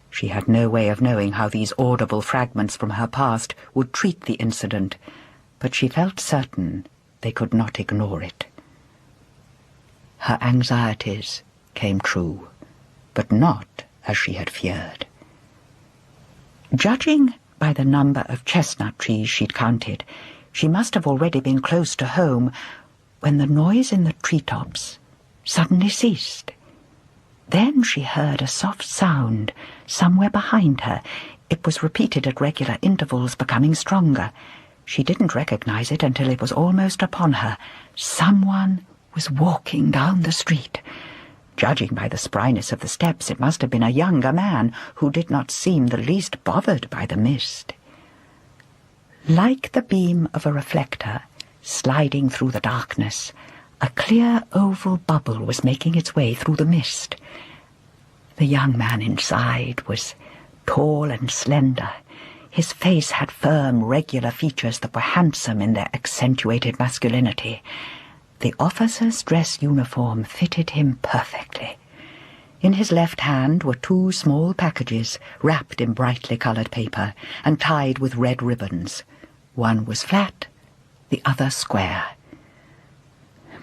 [SPEAKER 1] She had no way of knowing how these audible fragments from her past would treat the incident, but she felt certain they could not ignore it. Her anxieties came true, but not as she had feared. Judging by the number of chestnut trees she'd counted, she must have already been close to home when the noise in the treetops suddenly ceased. Then she heard a soft sound somewhere behind her. It was repeated at regular intervals, becoming stronger. She didn't recognize it until it was almost upon her. Someone was walking down the street. Judging by the spryness of the steps, it must have been a younger man who did not seem the least bothered by the mist. Like the beam of a reflector sliding through the darkness, a clear oval bubble was making its way through the mist. The young man inside was tall and slender. His face had firm, regular features that were handsome in their accentuated masculinity. The officer's dress uniform fitted him perfectly. In his left hand were 2 small packages wrapped in brightly coloured paper and tied with red ribbons. One was flat, the other square.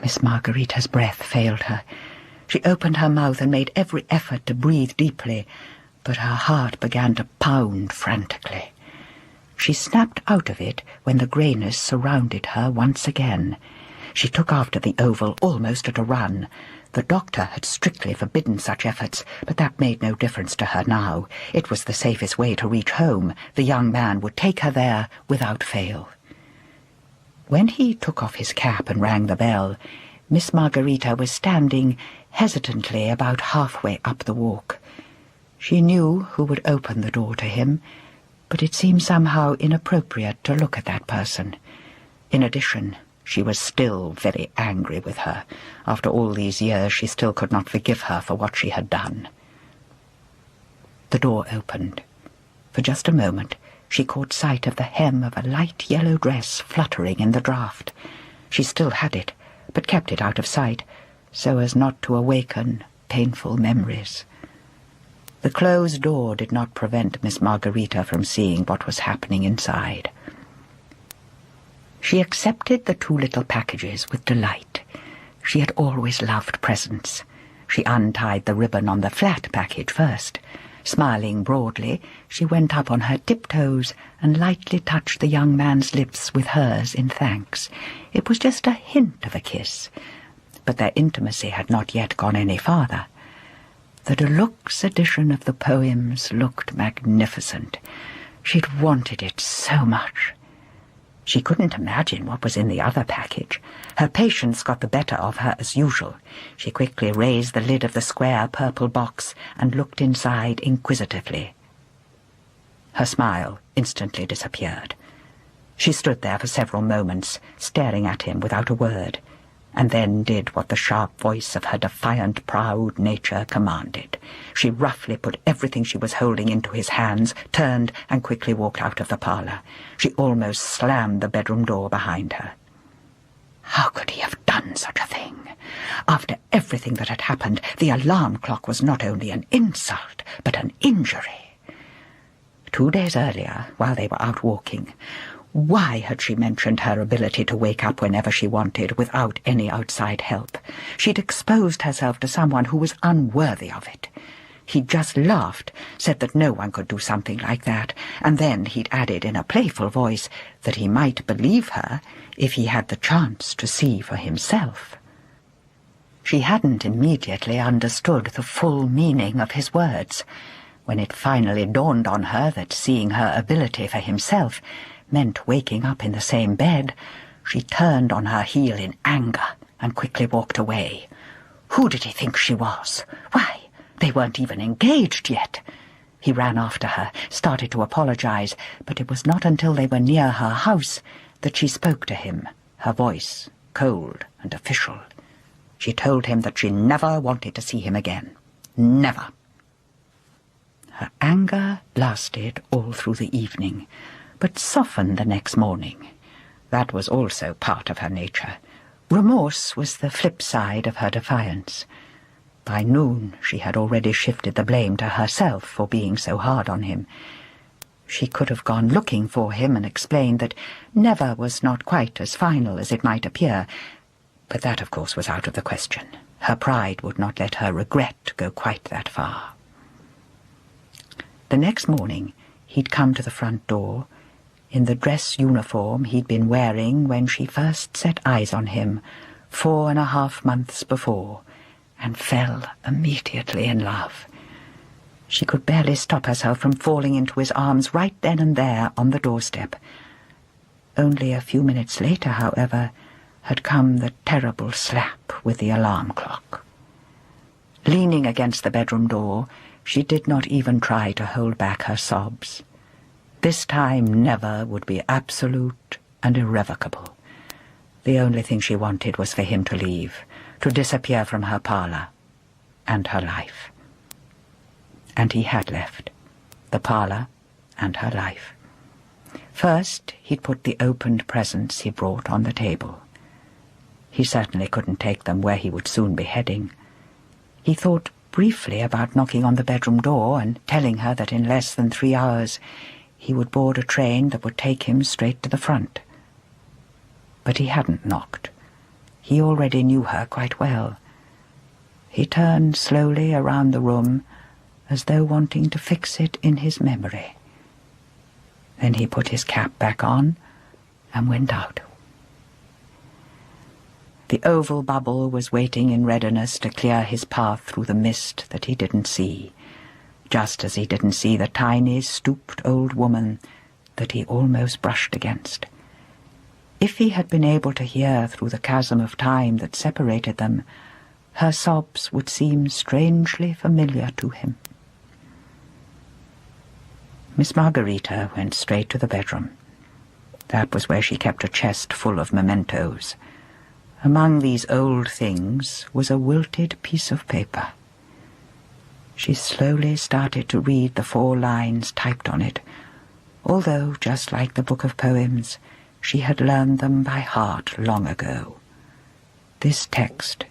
[SPEAKER 1] Miss Margarita's breath failed her. She opened her mouth and made every effort to breathe deeply, but her heart began to pound frantically. She snapped out of it when the greyness surrounded her once again. She took after the oval almost at a run. The doctor had strictly forbidden such efforts, but that made no difference to her now. It was the safest way to reach home. The young man would take her there without fail. When he took off his cap and rang the bell, Miss Margarita was standing hesitantly about halfway up the walk. She knew who would open the door to him, but it seemed somehow inappropriate to look at that person. In addition, she was still very angry with her. After all these years, she still could not forgive her for what she had done. The door opened. For just a moment, she caught sight of the hem of a light yellow dress fluttering in the draught. She still had it, but kept it out of sight, so as not to awaken painful memories. The closed door did not prevent Miss Margarita from seeing what was happening inside. She accepted the 2 little packages with delight. She had always loved presents. She untied the ribbon on the flat package first. Smiling broadly, she went up on her tiptoes and lightly touched the young man's lips with hers in thanks. It was just a hint of a kiss, but their intimacy had not yet gone any farther. The deluxe edition of the poems looked magnificent. She'd wanted it so much. She couldn't imagine what was in the other package. Her patience got the better of her as usual. She quickly raised the lid of the square purple box and looked inside inquisitively. Her smile instantly disappeared. She stood there for several moments, staring at him without a word, and then did what the sharp voice of her defiant, proud nature commanded. She roughly put everything she was holding into his hands, turned, and quickly walked out of the parlour. She almost slammed the bedroom door behind her. How could he have done such a thing? After everything that had happened, the alarm clock was not only an insult, but an injury. 2 days earlier, while they were out walking, why had she mentioned her ability to wake up whenever she wanted without any outside help? She'd exposed herself to someone who was unworthy of it. He'd just laughed, said that no one could do something like that, and then he'd added in a playful voice that he might believe her if he had the chance to see for himself. She hadn't immediately understood the full meaning of his words. When it finally dawned on her that seeing her ability for himself meant waking up in the same bed, she turned on her heel in anger and quickly walked away. Who did he think she was? Why, they weren't even engaged yet. He ran after her, started to apologize, but it was not until they were near her house that she spoke to him, her voice cold and official. She told him that she never wanted to see him again. Never. Her anger lasted all through the evening, but softened the next morning. That was also part of her nature. Remorse was the flip side of her defiance. By noon she had already shifted the blame to herself for being so hard on him. She could have gone looking for him and explained that never was not quite as final as it might appear, but that, of course, was out of the question. Her pride would not let her regret go quite that far. The next morning he'd come to the front door, in the dress uniform he'd been wearing when she first set eyes on him 4.5 months before, and fell immediately in love. She could barely stop herself from falling into his arms right then and there on the doorstep. Only a few minutes later, however, had come the terrible slap with the alarm clock. Leaning against the bedroom door, she did not even try to hold back her sobs. This time never would be absolute and irrevocable. The only thing she wanted was for him to leave, to disappear from her parlour and her life. And he had left, the parlour and her life. First, he'd put the opened presents he brought on the table. He certainly couldn't take them where he would soon be heading. He thought briefly about knocking on the bedroom door and telling her that in less than 3 hours he would board a train that would take him straight to the front. But he hadn't knocked. He already knew her quite well. He turned slowly around the room, as though wanting to fix it in his memory. Then he put his cap back on and went out. The oval bubble was waiting in readiness to clear his path through the mist that he didn't see, just as he didn't see the tiny, stooped old woman that he almost brushed against. If he had been able to hear through the chasm of time that separated them, her sobs would seem strangely familiar to him. Miss Margarita went straight to the bedroom. That was where she kept a chest full of mementos. Among these old things was a wilted piece of paper. She slowly started to read the 4 lines typed on it, although, just like the book of poems, she had learned them by heart long ago. This text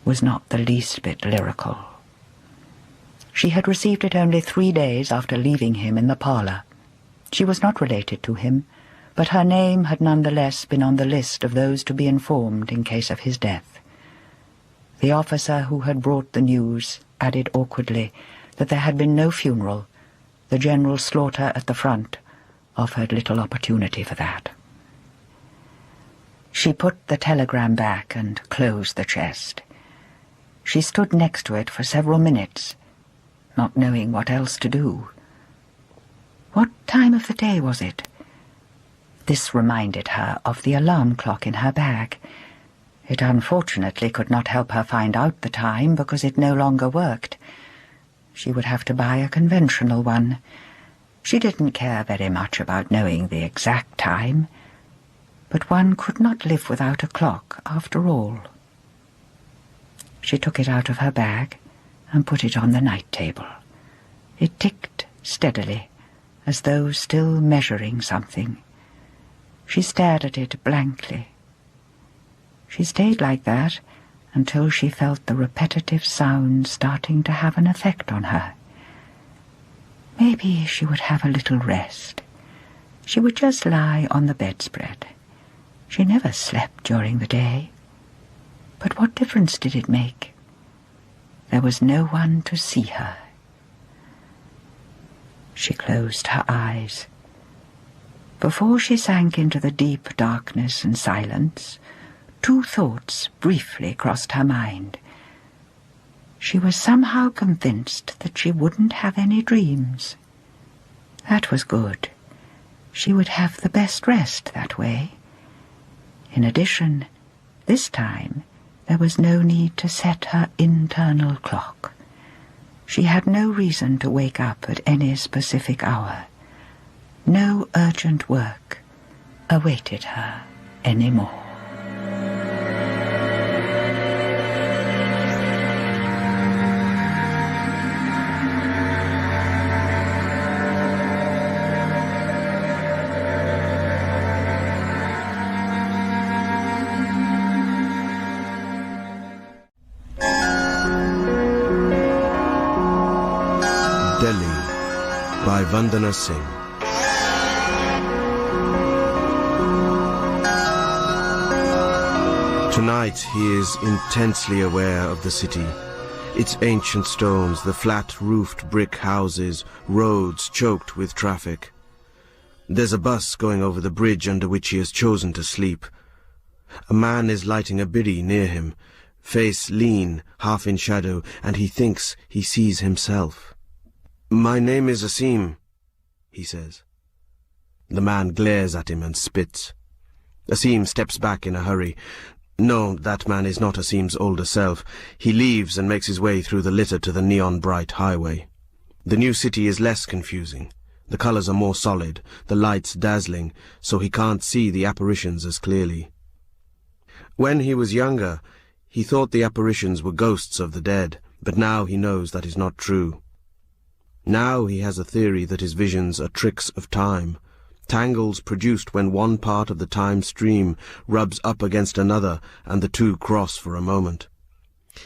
[SPEAKER 1] was not the least bit lyrical. She had received it only 3 days after leaving him in the parlour. She was not related to him, but her name had nonetheless been on the list of those to be informed in case of his death. The officer who had brought the news added awkwardly that there had been no funeral. The general slaughter at the front offered little opportunity for that. She put the telegram back and closed the chest. She stood next to it for several minutes, not knowing what else to do. What time of the day was it? This reminded her of the alarm clock in her bag. It unfortunately could not help her find out the time because it no longer worked. She would have to buy a conventional one. She didn't care very much about knowing the exact time, but one could not live without a clock after all. She took it out of her bag and put it on the night table. It ticked steadily, as though still measuring something. She stared at it blankly. She stayed like that until she felt the repetitive sound starting to have an effect on her. Maybe she would have a little rest. She would just lie on the bedspread. She never slept during the day. But what difference did it make? There was no one to see her. She closed her eyes. Before she sank into the deep darkness and silence, 2 thoughts briefly crossed her mind. She was somehow convinced that she wouldn't have any dreams. That was good. She would have the best rest that way. In addition, this time there was no need to set her internal clock. She had no reason to wake up at any specific hour. No urgent work awaited her anymore.
[SPEAKER 2] Delhi by Vandana Singh. Tonight he is intensely aware of the city. Its ancient stones, the flat-roofed brick houses, roads choked with traffic. There's a bus going over the bridge under which he has chosen to sleep. A man is lighting a bidi near him, face lean, half in shadow, and he thinks he sees himself. "My name is Asim," he says. The man glares at him and spits. Asim steps back in a hurry. No, that man is not Asim's older self. He leaves and makes his way through the litter to the neon-bright highway. The new city is less confusing. The colours are more solid, the lights dazzling, so he can't see the apparitions as clearly. When he was younger, he thought the apparitions were ghosts of the dead, but now he knows that is not true. Now he has a theory that his visions are tricks of time, tangles produced when one part of the time stream rubs up against another and the two cross for a moment.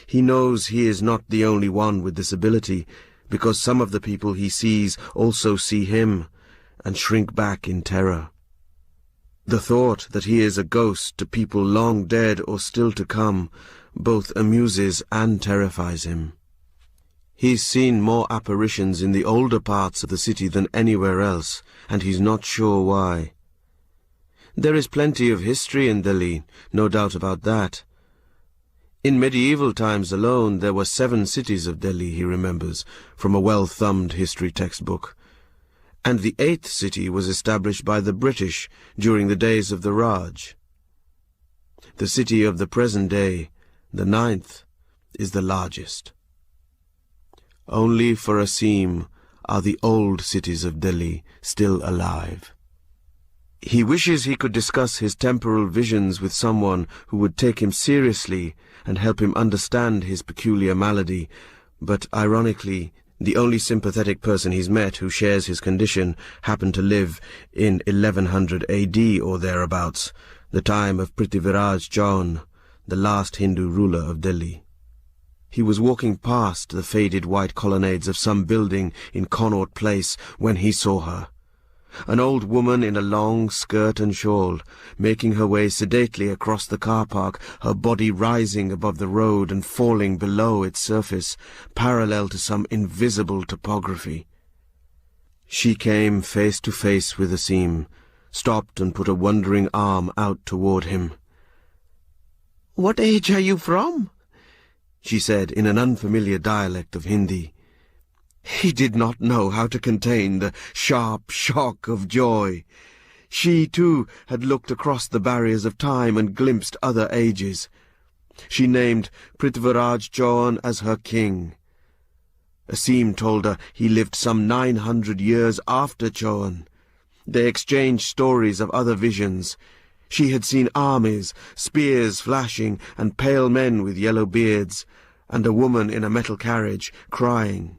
[SPEAKER 2] He knows he is not the only one with this ability, because some of the people he sees also see him and shrink back in terror. The thought that he is a ghost to people long dead or still to come both amuses and terrifies him. He's seen more apparitions in the older parts of the city than anywhere else, and he's not sure why. There is plenty of history in Delhi, no doubt about that, In medieval times alone, there were 7 cities of Delhi, he remembers, from a well-thumbed history textbook. And the 8th city was established by the British during the days of the Raj. The city of the present day, the 9th, is the largest. Only for Asim are the old cities of Delhi still alive. He wishes he could discuss his temporal visions with someone who would take him seriously and help him understand his peculiar malady, but ironically, the only sympathetic person he's met who shares his condition happened to live in 1100 AD or thereabouts, the time of Prithviraj Chauhan, the last Hindu ruler of Delhi. He was walking past the faded white colonnades of some building in Connaught Place when he saw her. An old woman in a long skirt and shawl, making her way sedately across the car park, her body rising above the road and falling below its surface, parallel to some invisible topography. She came face to face with Asim, stopped and put a wondering arm out toward him. "What age are you from?" she said in an unfamiliar dialect of Hindi. He did not know how to contain the sharp shock of joy. She, too, had looked across the barriers of time and glimpsed other ages. She named Prithviraj Chauhan as her king. Asim told her he lived some 900 years after Chauhan. They exchanged stories of other visions. She had seen armies, spears flashing, and pale men with yellow beards, and a woman in a metal carriage, crying.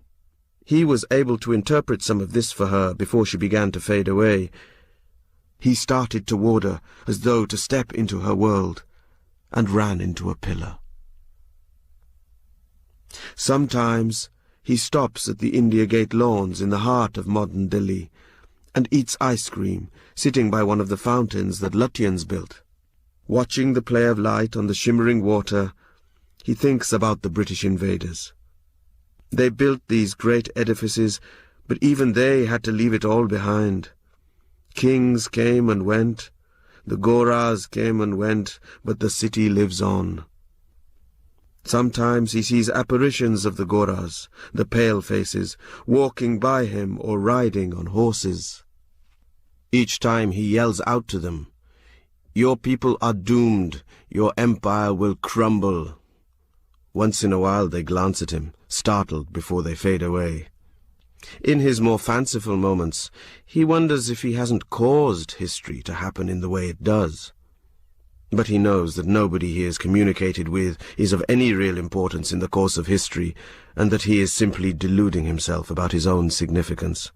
[SPEAKER 2] He was able to interpret some of this for her before she began to fade away. He started toward her as though to step into her world, and ran into a pillar. Sometimes he stops at the India Gate lawns in the heart of modern Delhi, and eats ice cream, sitting by one of the fountains that Lutyens built. Watching the play of light on the shimmering water, he thinks about the British invaders. They built these great edifices, but even they had to leave it all behind. Kings came and went, the Goras came and went, but the city lives on. Sometimes he sees apparitions of the Goras, the pale faces, walking by him or riding on horses. Each time he yells out to them, "Your people are doomed, your empire will crumble." Once in a while they glance at him, startled before they fade away. In his more fanciful moments, he wonders if he hasn't caused history to happen in the way it does. But he knows that nobody he has communicated with is of any real importance in the course of history, and that he is simply deluding himself about his own significance.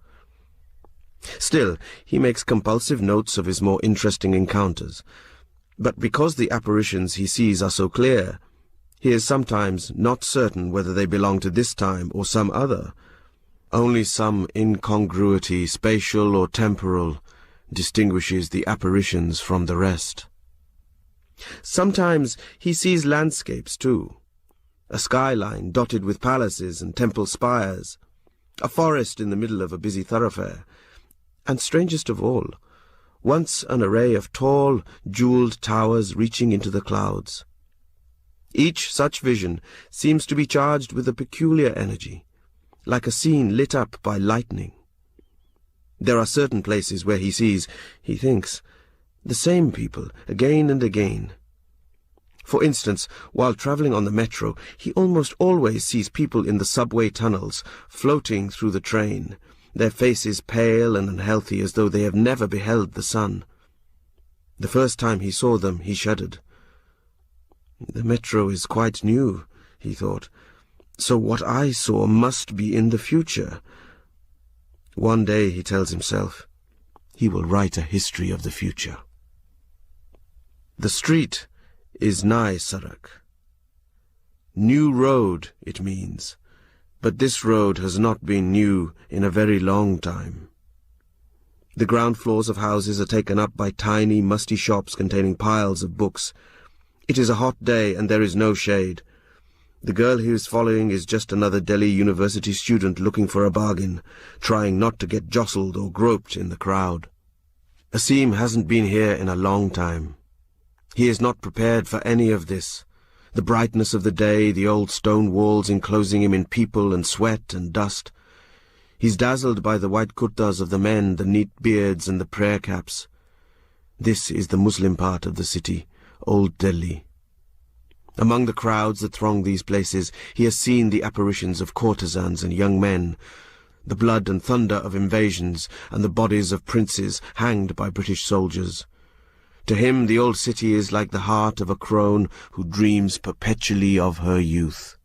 [SPEAKER 2] Still, he makes compulsive notes of his more interesting encounters, but because the apparitions he sees are so clear, he is sometimes not certain whether they belong to this time or some other. Only some incongruity, spatial or temporal, distinguishes the apparitions from the rest. Sometimes he sees landscapes too, a skyline dotted with palaces and temple spires, a forest in the middle of a busy thoroughfare, and strangest of all, once an array of tall, jewelled towers reaching into the clouds. Each such vision seems to be charged with a peculiar energy, like a scene lit up by lightning. There are certain places where he sees, he thinks, the same people again and again. For instance, while travelling on the metro, he almost always sees people in the subway tunnels, floating through the train, their faces pale and unhealthy as though they have never beheld the sun. The first time he saw them, he shuddered. The metro is quite new, he thought, so what I saw must be in the future. One day, he tells himself, he will write a history of the future. The street is Nai Sarak. New road, it means, but this road has not been new in a very long time. The ground floors of houses are taken up by tiny, musty shops containing piles of books. It is a hot day and there is no shade. The girl he is following is just another Delhi University student looking for a bargain, trying not to get jostled or groped in the crowd. Asim hasn't been here in a long time. He is not prepared for any of this. The brightness of the day, the old stone walls enclosing him in people and sweat and dust. He's dazzled by the white kurtas of the men, the neat beards and the prayer caps. This is the Muslim part of the city, Old Delhi. Among the crowds that throng these places, he has seen the apparitions of courtesans and young men, the blood and thunder of invasions, and the bodies of princes hanged by British soldiers. To him the old city is like the heart of a crone who dreams perpetually of her youth.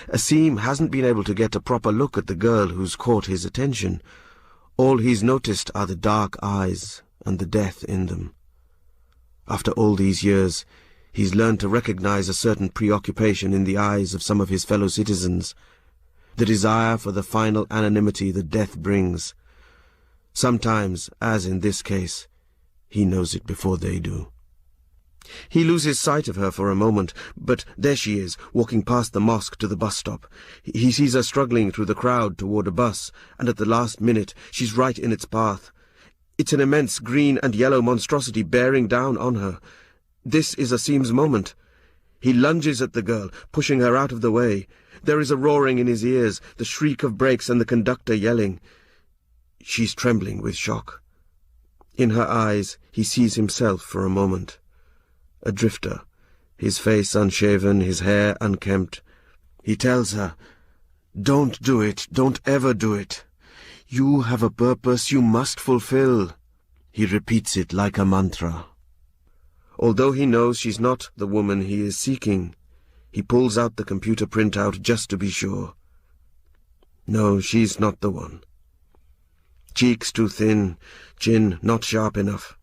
[SPEAKER 2] Asim hasn't been able to get a proper look at the girl who's caught his attention. All he's noticed are the dark eyes and the death in them. After all these years, he's learned to recognize a certain preoccupation in the eyes of some of his fellow citizens, the desire for the final anonymity that death brings. Sometimes, as in this case, he knows it before they do. He loses sight of her for a moment, but there she is, walking past the mosque to the bus stop. He sees her struggling through the crowd toward a bus, and at the last minute she's right in its path. It's an immense green and yellow monstrosity bearing down on her. This is Asim's moment. He lunges at the girl, pushing her out of the way. There is a roaring in his ears, the shriek of brakes and the conductor yelling. She's trembling with shock. In her eyes he sees himself for a moment. A drifter, his face unshaven, his hair unkempt. He tells her, "Don't do it, don't ever do it. You have a purpose you must fulfill." He repeats it like a mantra. Although he knows she's not the woman he is seeking, he pulls out the computer printout just to be sure. No, she's not the one. Cheeks too thin, chin not sharp enough.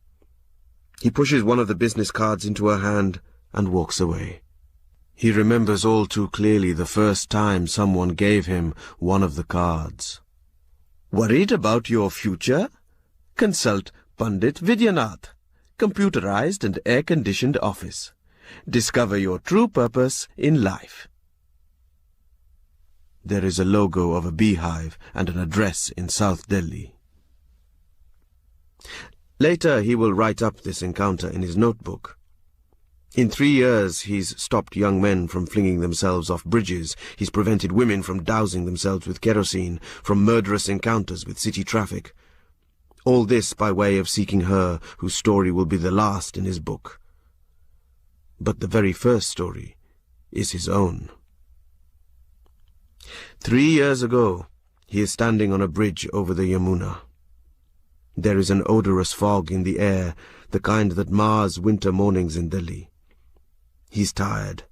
[SPEAKER 2] He pushes one of the business cards into her hand and walks away. He remembers all too clearly the first time someone gave him one of the cards. Worried about your future? Consult Pandit Vidyanath, computerized and air-conditioned office. Discover your true purpose in life. There is a logo of a beehive and an address in South Delhi. Later he will write up this encounter in his notebook. In 3 years he's stopped young men from flinging themselves off bridges, he's prevented women from dousing themselves with kerosene, from murderous encounters with city traffic. All this by way of seeking her whose story will be the last in his book. But the very first story is his own. 3 years ago, he is standing on a bridge over the Yamuna. There is an odorous fog in the air, the kind that mars winter mornings in Delhi. He's tired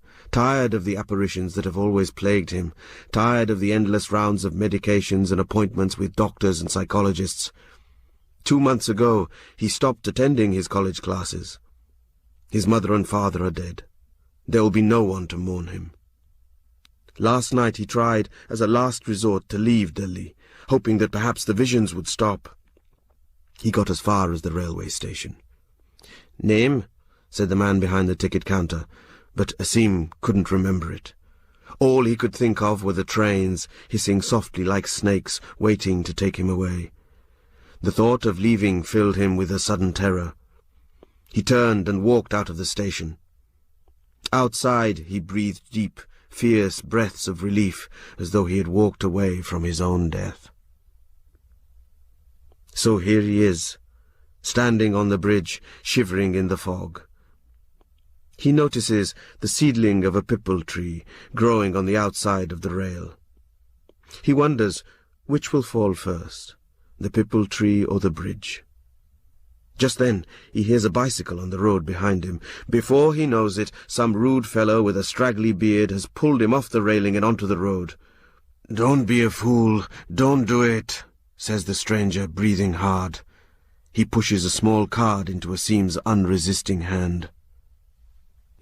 [SPEAKER 2] of the apparitions that have always plagued him, tired of the endless rounds of medications and appointments with doctors and psychologists. 2 months ago, he stopped attending his college classes. His mother and father are dead. There will be no one to mourn him. Last night he tried, as a last resort, to leave Delhi, hoping that perhaps the visions would stop. He got as far as the railway station. "Name?" said the man behind the ticket counter, but Asim couldn't remember it. All he could think of were the trains, hissing softly like snakes, waiting to take him away. The thought of leaving filled him with a sudden terror. He turned and walked out of the station. Outside he breathed deep, fierce breaths of relief, as though he had walked away from his own death. So here he is, standing on the bridge, shivering in the fog. He notices the seedling of a pipal tree growing on the outside of the rail. He wonders which will fall first, the pipal tree or the bridge. Just then he hears a bicycle on the road behind him. Before he knows it, some rude fellow with a straggly beard has pulled him off the railing and onto the road. "Don't be a fool, don't do it," says the stranger, breathing hard. He pushes a small card into Asim's unresisting hand.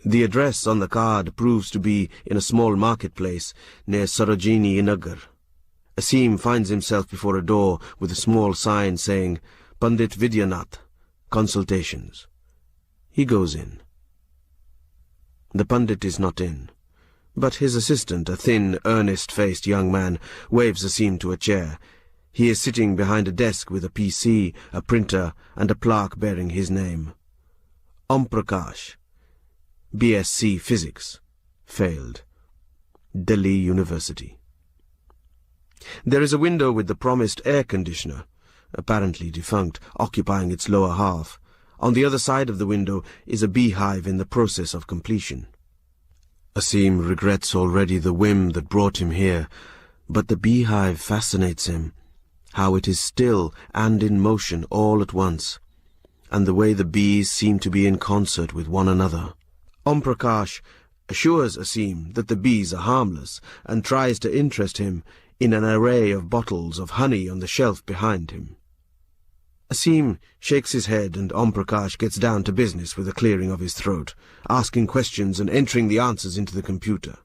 [SPEAKER 2] The address on the card proves to be in a small marketplace near Sarojini Nagar. Asim finds himself before a door with a small sign saying, "Pandit Vidyanath, Consultations." He goes in. The Pandit is not in, but his assistant, a thin, earnest-faced young man, waves Asim to a chair. He is sitting behind a desk with a PC, a printer, and a plaque bearing his name. Om Prakash, BSc Physics, failed. Delhi University. There is a window with the promised air conditioner, apparently defunct, occupying its lower half. On the other side of the window is a beehive in the process of completion. Asim regrets already the whim that brought him here, but the beehive fascinates him, how it is still and in motion all at once, and the way the bees seem to be in concert with one another. Om Prakash assures Asim that the bees are harmless and tries to interest him in an array of bottles of honey on the shelf behind him. Asim shakes his head, and Om Prakash gets down to business with a clearing of his throat, asking questions and entering the answers into the computer.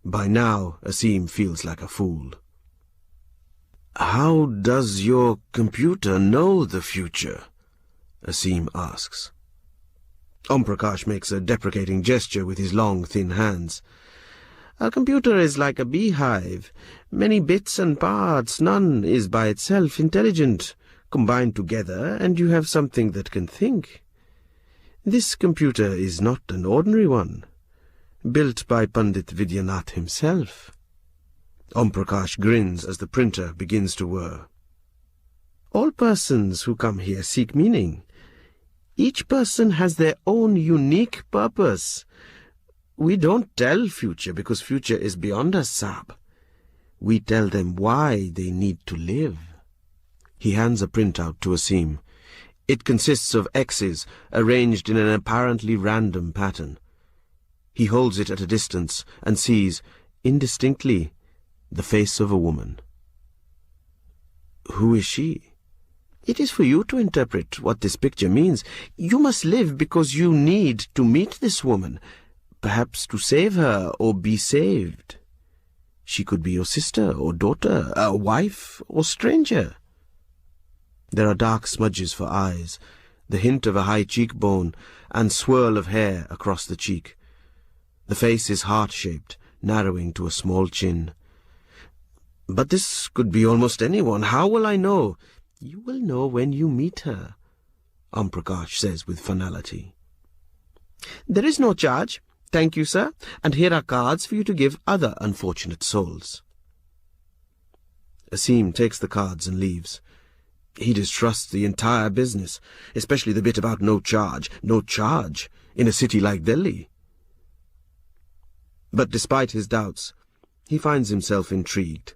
[SPEAKER 2] By now, Asim feels like a fool. "How does your computer know the future?" Asim asks. Om Prakash makes a deprecating gesture with his long, thin hands. "A computer is like a beehive. Many bits and parts, none is by itself intelligent. Combine together, and you have something that can think. This computer is not an ordinary one, built by Pandit Vidyanath himself." Om Prakash grins as the printer begins to whir. "All persons who come here seek meaning. Each person has their own unique purpose. We don't tell future because future is beyond us, Sab. We tell them why they need to live." He hands a printout to Asim. It consists of X's arranged in an apparently random pattern. He holds it at a distance and sees, indistinctly, the face of a woman. "Who is she?" "It is for you to interpret what this picture means. You must live because you need to meet this woman, perhaps to save her or be saved. She could be your sister or daughter, a wife or stranger." There are dark smudges for eyes, the hint of a high cheekbone, and swirl of hair across the cheek. The face is heart-shaped, narrowing to a small chin. "But this could be almost anyone. How will I know?" "You will know when you meet her," Om Prakash says with finality. "There is no charge. Thank you, sir, and here are cards for you to give other unfortunate souls." Asim takes the cards and leaves. He distrusts the entire business, especially the bit about no charge, in a city like Delhi. But despite his doubts, he finds himself intrigued.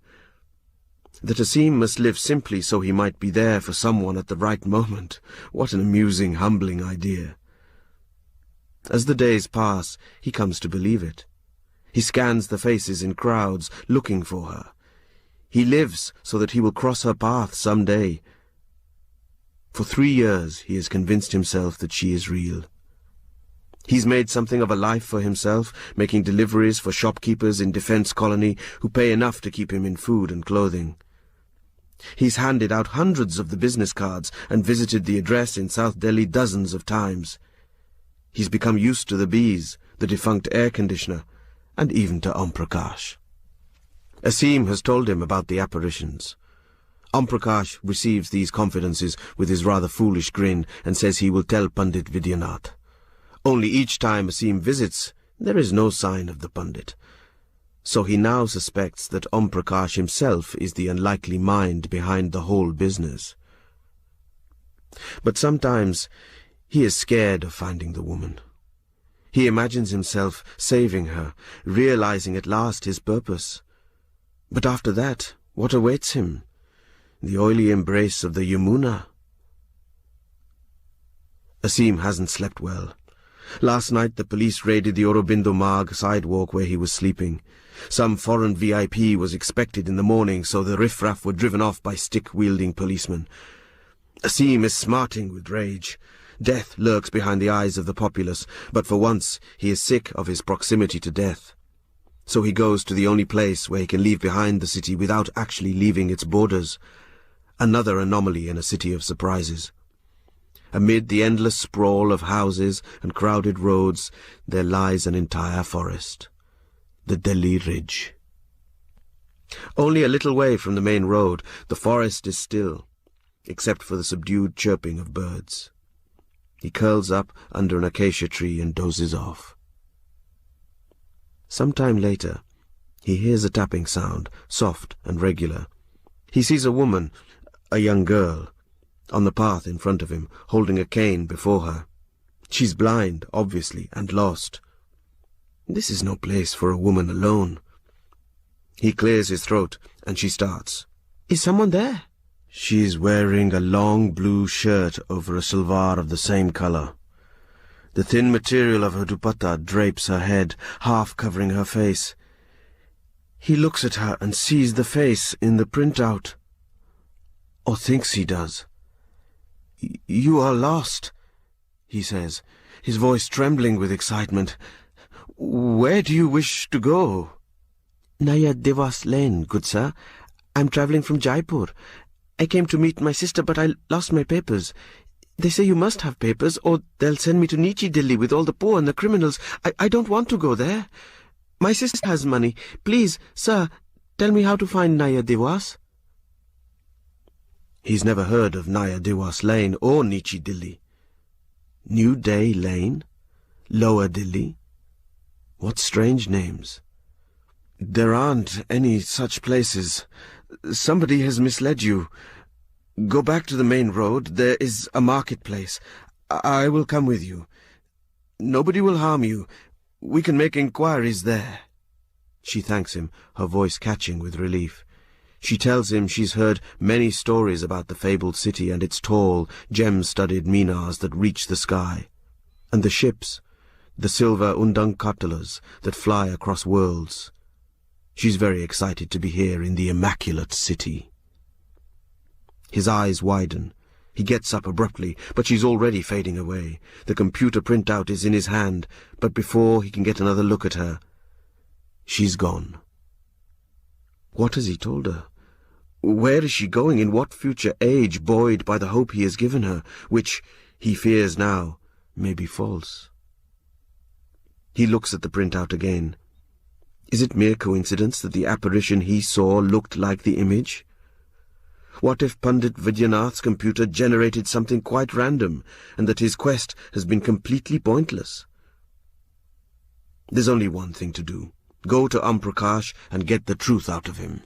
[SPEAKER 2] That Asim must live simply so he might be there for someone at the right moment. What an amusing, humbling idea. As the days pass, he comes to believe it. He scans the faces in crowds, looking for her. He lives so that he will cross her path some day. For 3 years he has convinced himself that she is real. He's made something of a life for himself, making deliveries for shopkeepers in Defence Colony who pay enough to keep him in food and clothing. He's handed out hundreds of the business cards and visited the address in South Delhi dozens of times. He's become used to the bees, the defunct air conditioner, and even to Om Prakash. Asim has told him about the apparitions. Om Prakash receives these confidences with his rather foolish grin and says he will tell Pandit Vidyanath. Only each time Asim visits, there is no sign of the Pandit. So he now suspects that Om Prakash himself is the unlikely mind behind the whole business. But sometimes he is scared of finding the woman. He imagines himself saving her, realizing at last his purpose. But after that, what awaits him? The oily embrace of the Yamuna. Asim hasn't slept well. Last night the police raided the Aurobindo Marg sidewalk where he was sleeping. Some foreign VIP was expected in the morning, so the riffraff were driven off by stick-wielding policemen. Asim is smarting with rage. Death lurks behind the eyes of the populace, but for once he is sick of his proximity to death. So he goes to the only place where he can leave behind the city without actually leaving its borders. Another anomaly in a city of surprises. Amid the endless sprawl of houses and crowded roads, there lies an entire forest. The Delhi Ridge. Only a little way from the main road, the forest is still, except for the subdued chirping of birds. He curls up under an acacia tree and dozes off. Some time later, he hears a tapping sound, soft and regular. He sees a woman, a young girl, on the path in front of him, holding a cane before her. She's blind, obviously, and lost. This is no place for a woman alone. He clears his throat, and she starts. Is someone there? She is wearing a long blue shirt over a salwar of the same colour. The thin material of her dupatta drapes her head, half covering her face. He looks at her and sees the face in the printout. Or thinks he does. You are lost, he says, his voice trembling with excitement. Where do you wish to go? Naya Devas Lane, good sir. I'm travelling from Jaipur. I came to meet my sister, but I lost my papers. They say you must have papers, or they'll send me to Nichi Delhi with all the poor and the criminals. I don't want to go there. My sister has money. Please, sir, tell me how to find Naya Devas. He's never heard of Naya Devas Lane or Nichi Delhi. New Day Lane? Lower Delhi? What strange names. There aren't any such places. Somebody has misled you. Go back to the main road. There is a marketplace. I will come with you. Nobody will harm you. We can make inquiries there. She thanks him, her voice catching with relief. She tells him she's heard many stories about the fabled city and its tall, gem-studded minars that reach the sky, and the ships, the silver undang katalas that fly across worlds. She's very excited to be here in the immaculate city. His eyes widen. He gets up abruptly, but she's already fading away. The computer printout is in his hand, but before he can get another look at her, she's gone. What has he told her? Where is she going? In what future age, buoyed by the hope he has given her, which, he fears now, may be false? He looks at the printout again. Is it mere coincidence that the apparition he saw looked like the image? What if Pandit Vidyanath's computer generated something quite random, and that his quest has been completely pointless? There's only one thing to do. Go to Prakash and get the truth out of him.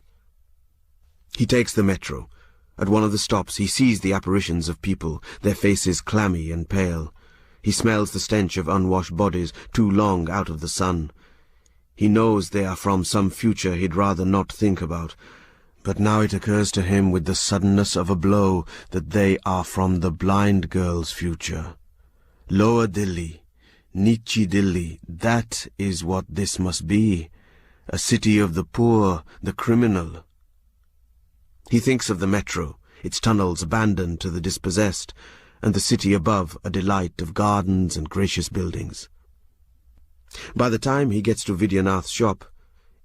[SPEAKER 2] He takes the metro. At one of the stops he sees the apparitions of people, their faces clammy and pale. He smells the stench of unwashed bodies too long out of the sun. He knows they are from some future he'd rather not think about, but now it occurs to him with the suddenness of a blow that they are from the blind girl's future. Lower Delhi, Nichi Delhi, that is what this must be. A city of the poor, the criminal. He thinks of the metro, its tunnels abandoned to the dispossessed, and the city above a delight of gardens and gracious buildings. By the time he gets to Vidyanath's shop,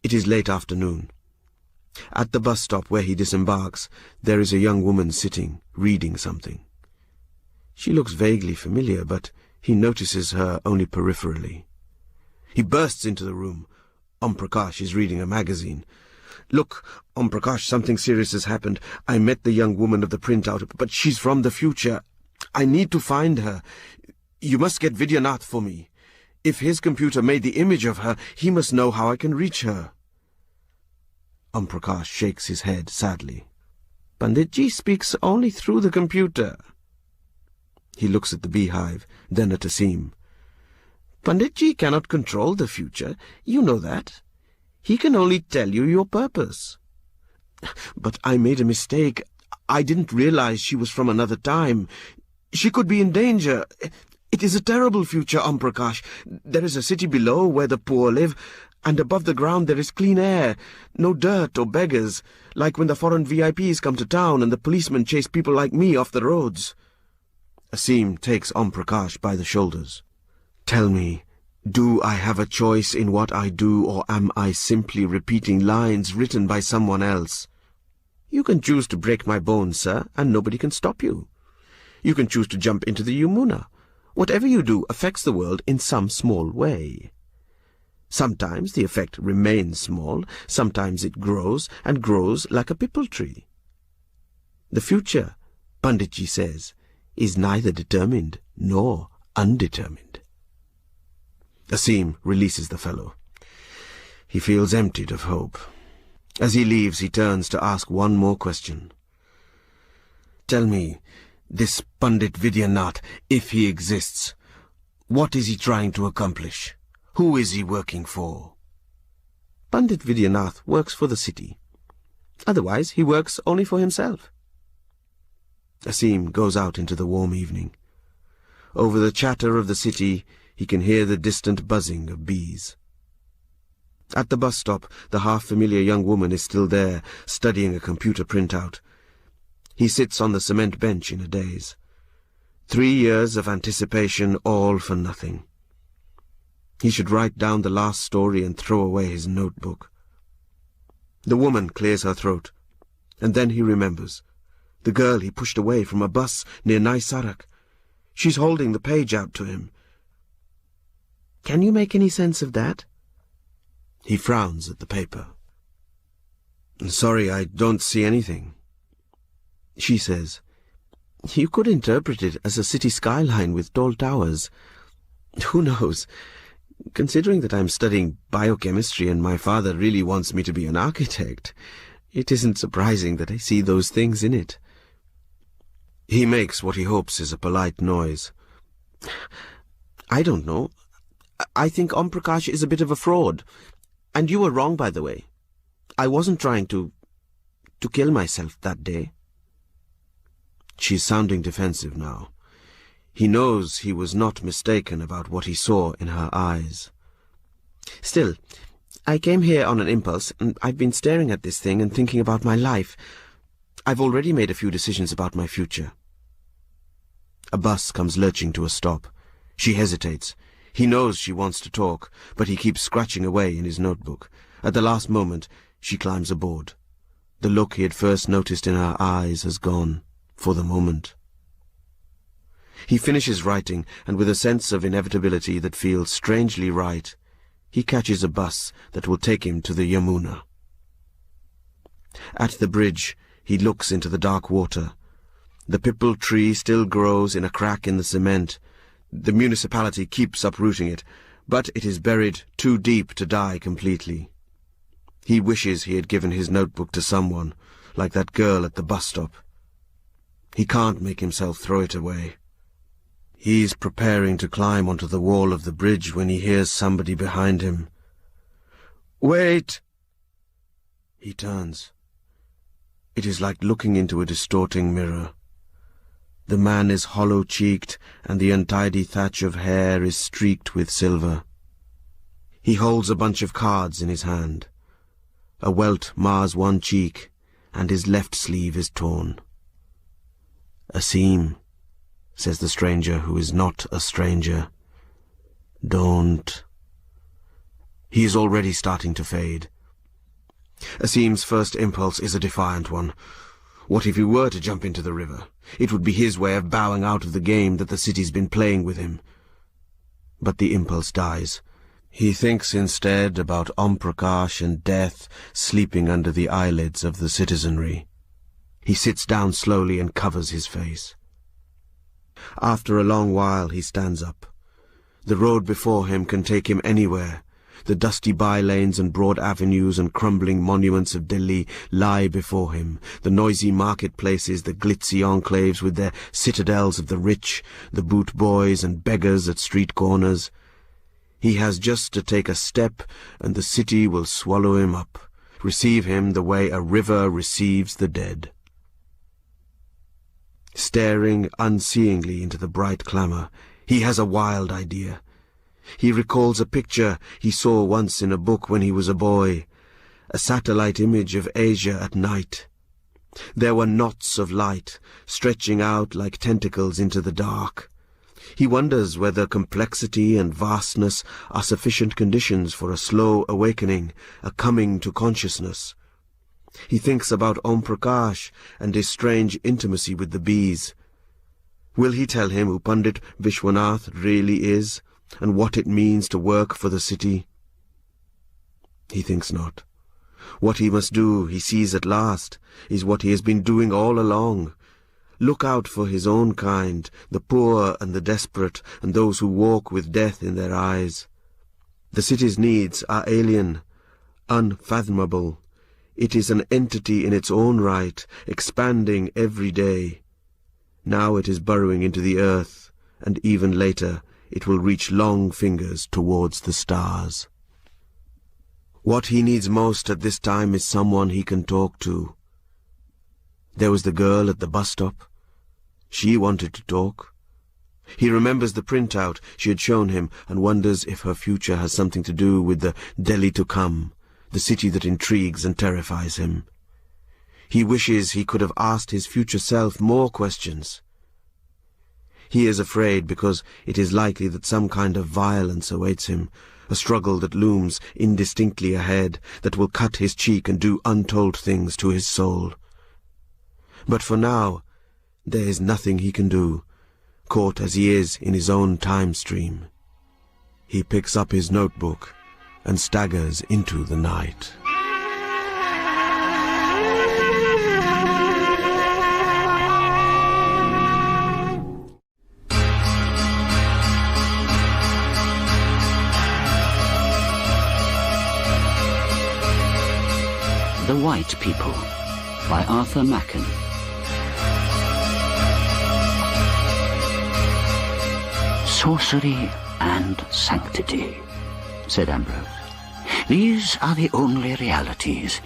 [SPEAKER 2] it is late afternoon. At the bus stop where he disembarks, there is a young woman sitting, reading something. She looks vaguely familiar, but he notices her only peripherally. He bursts into the room. Prakash is reading a magazine. Look, Prakash, something serious has happened. I met the young woman of the printout, but she's from the future. I need to find her. You must get Vidyanath for me. If his computer made the image of her, he must know how I can reach her. Prakash shakes his head sadly. Panditji speaks only through the computer. He looks at the beehive, then at Asim. Panditji cannot control the future. You know that. He can only tell you your purpose. But I made a mistake. I didn't realize she was from another time. She could be in danger. It is a terrible future, Prakash. There is a city below where the poor live, and above the ground there is clean air, no dirt or beggars, like when the foreign VIPs come to town and the policemen chase people like me off the roads. Asim takes Prakash by the shoulders. Tell me, do I have a choice in what I do, or am I simply repeating lines written by someone else? You can choose to break my bones, sir, and nobody can stop you. You can choose to jump into the Yamuna. Whatever you do affects the world in some small way. Sometimes the effect remains small, sometimes it grows, and grows like a pipal tree. The future, Panditji says, is neither determined nor undetermined. Asim releases the fellow. He feels emptied of hope. As he leaves, he turns to ask one more question. Tell me, this Pandit Vidyanath, if he exists, what is he trying to accomplish? Who is he working for? Pandit Vidyanath works for the city. Otherwise, he works only for himself. Asim goes out into the warm evening. Over the chatter of the city, he can hear the distant buzzing of bees. At the bus stop, the half-familiar young woman is still there, studying a computer printout. He sits on the cement bench in a daze. 3 years of anticipation, all for nothing. He should write down the last story and throw away his notebook. The woman clears her throat, and then he remembers. The girl he pushed away from a bus near Naisarak. She's holding the page out to him. Can you make any sense of that? He frowns at the paper. Sorry, I don't see anything. She says, You could interpret it as a city skyline with tall towers. Who knows? Considering that I'm studying biochemistry and my father really wants me to be an architect, it isn't surprising that I see those things in it. He makes what he hopes is a polite noise. I don't know. I think Om Prakash is a bit of a fraud. And you were wrong, by the way. I wasn't trying to kill myself that day. She's sounding defensive now. He knows he was not mistaken about what he saw in her eyes. Still, I came here on an impulse, and I've been staring at this thing and thinking about my life. I've already made a few decisions about my future. A bus comes lurching to a stop. She hesitates. He knows she wants to talk, but he keeps scratching away in his notebook. At the last moment, she climbs aboard. The look he had first noticed in her eyes has gone, for the moment. He finishes writing, and with a sense of inevitability that feels strangely right, he catches a bus that will take him to the Yamuna. At the bridge, he looks into the dark water. The pipal tree still grows in a crack in the cement. The municipality keeps uprooting it, but it is buried too deep to die completely. He wishes he had given his notebook to someone, like that girl at the bus stop. He can't make himself throw it away. He's preparing to climb onto the wall of the bridge when he hears somebody behind him. Wait! He turns. It is like looking into a distorting mirror. The man is hollow-cheeked, and the untidy thatch of hair is streaked with silver. He holds a bunch of cards in his hand. A welt mars one cheek, and his left sleeve is torn. Asim, says the stranger who is not a stranger. Don't. He is already starting to fade. Asim's first impulse is a defiant one. What if he were to jump into the river? It would be his way of bowing out of the game that the city's been playing with him. But the impulse dies. He thinks instead about Om Prakash and death sleeping under the eyelids of the citizenry. He sits down slowly and covers his face. After a long while he stands up. The road before him can take him anywhere. The dusty by-lanes and broad avenues and crumbling monuments of Delhi lie before him, the noisy marketplaces, the glitzy enclaves with their citadels of the rich, the boot boys and beggars at street corners. He has just to take a step, and the city will swallow him up, receive him the way a river receives the dead. Staring unseeingly into the bright clamour, he has a wild idea. He recalls a picture he saw once in a book when he was a boy, a satellite image of Asia at night. There were knots of light, stretching out like tentacles into the dark. He wonders whether complexity and vastness are sufficient conditions for a slow awakening, a coming to consciousness. He thinks about Om Prakash and his strange intimacy with the bees. Will he tell him who Pandit Vishwanath really is, and what it means to work for the city? He thinks not. What he must do, he sees at last, is what he has been doing all along. Look out for his own kind, the poor and the desperate, and those who walk with death in their eyes. The city's needs are alien. unfathomable. It is an entity in its own right, expanding every day. Now it is burrowing into the earth, and even later it will reach long fingers towards the stars. What he needs most at this time is someone he can talk to. There was the girl at the bus stop. She wanted to talk. He remembers the printout she had shown him and wonders if her future has something to do with the Delhi to come, the city that intrigues and terrifies him. He wishes he could have asked his future self more questions. He is afraid because it is likely that some kind of violence awaits him, a struggle that looms indistinctly ahead, that will cut his cheek and do untold things to his soul. But for now, there is nothing he can do, caught as he is in his own time stream. He picks up his notebook and staggers into the night.
[SPEAKER 3] The White People by Arthur Machen. Sorcery and sanctity, said Ambrose. These are the only realities.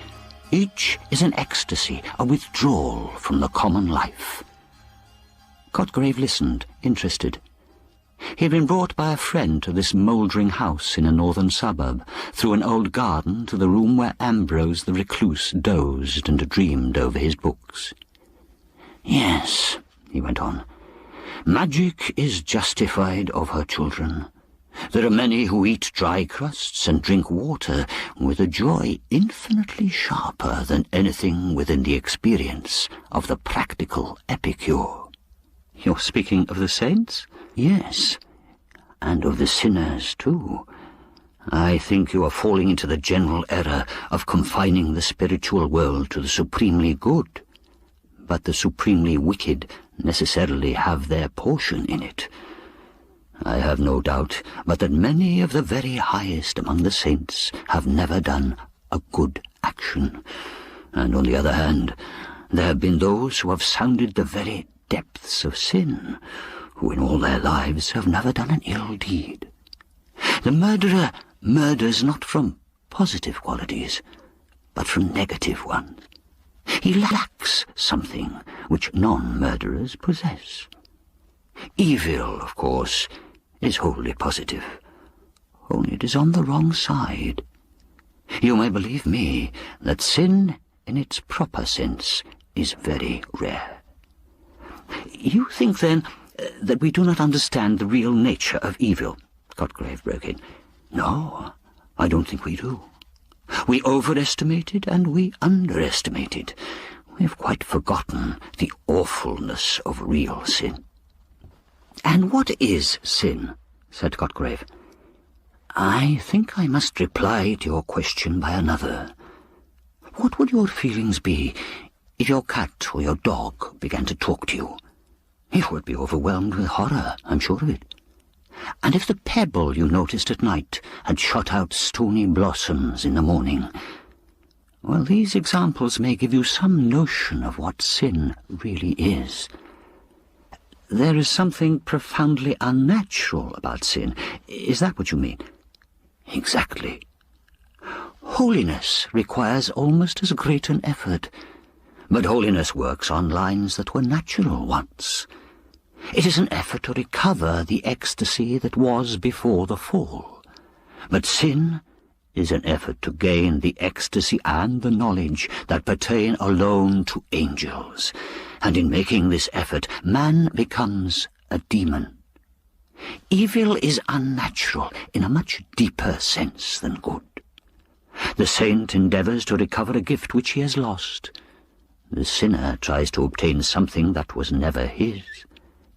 [SPEAKER 3] Each is an ecstasy, a withdrawal from the common life. Cotgrave listened, interested. He had been brought by a friend to this mouldering house in a northern suburb, through an old garden to the room where Ambrose the recluse dozed and dreamed over his books. Yes, he went on, magic is justified of her children. There are many who eat dry crusts and drink water with a joy infinitely sharper than anything within the experience of the practical epicure. You're speaking of the saints? Yes, and of the sinners too. I think you are falling into the general error of confining the spiritual world to the supremely good. But the supremely wicked necessarily have their portion in it. I have no doubt but that many of the very highest among the saints have never done a good action. And on the other hand, there have been those who have sounded the very depths of sin, who in all their lives have never done an ill deed. The murderer murders not from positive qualities, but from negative ones. He lacks something which non-murderers possess. Evil, of course, is wholly positive, only it is on the wrong side. You may believe me that sin, in its proper sense, is very rare. You think, then, that we do not understand the real nature of evil? Cotgrave broke in. No, I don't think we do. We overestimate it and we underestimate it. We have quite forgotten the awfulness of real sin. And what is sin? Said Cotgrave. I think I must reply to your question by another. What would your feelings be if your cat or your dog began to talk to you? You would be overwhelmed with horror, I'm sure of it. And if the pebble you noticed at night had shot out stony blossoms in the morning, well, these examples may give you some notion of what sin really is. There is something profoundly unnatural about sin. Is that what you mean? Exactly. Holiness requires almost as great an effort, but holiness works on lines that were natural once. It is an effort to recover the ecstasy that was before the fall. But sin is an effort to gain the ecstasy and the knowledge that pertain alone to angels. And in making this effort, man becomes a demon. Evil is unnatural in a much deeper sense than good. The saint endeavours to recover a gift which he has lost. The sinner tries to obtain something that was never his.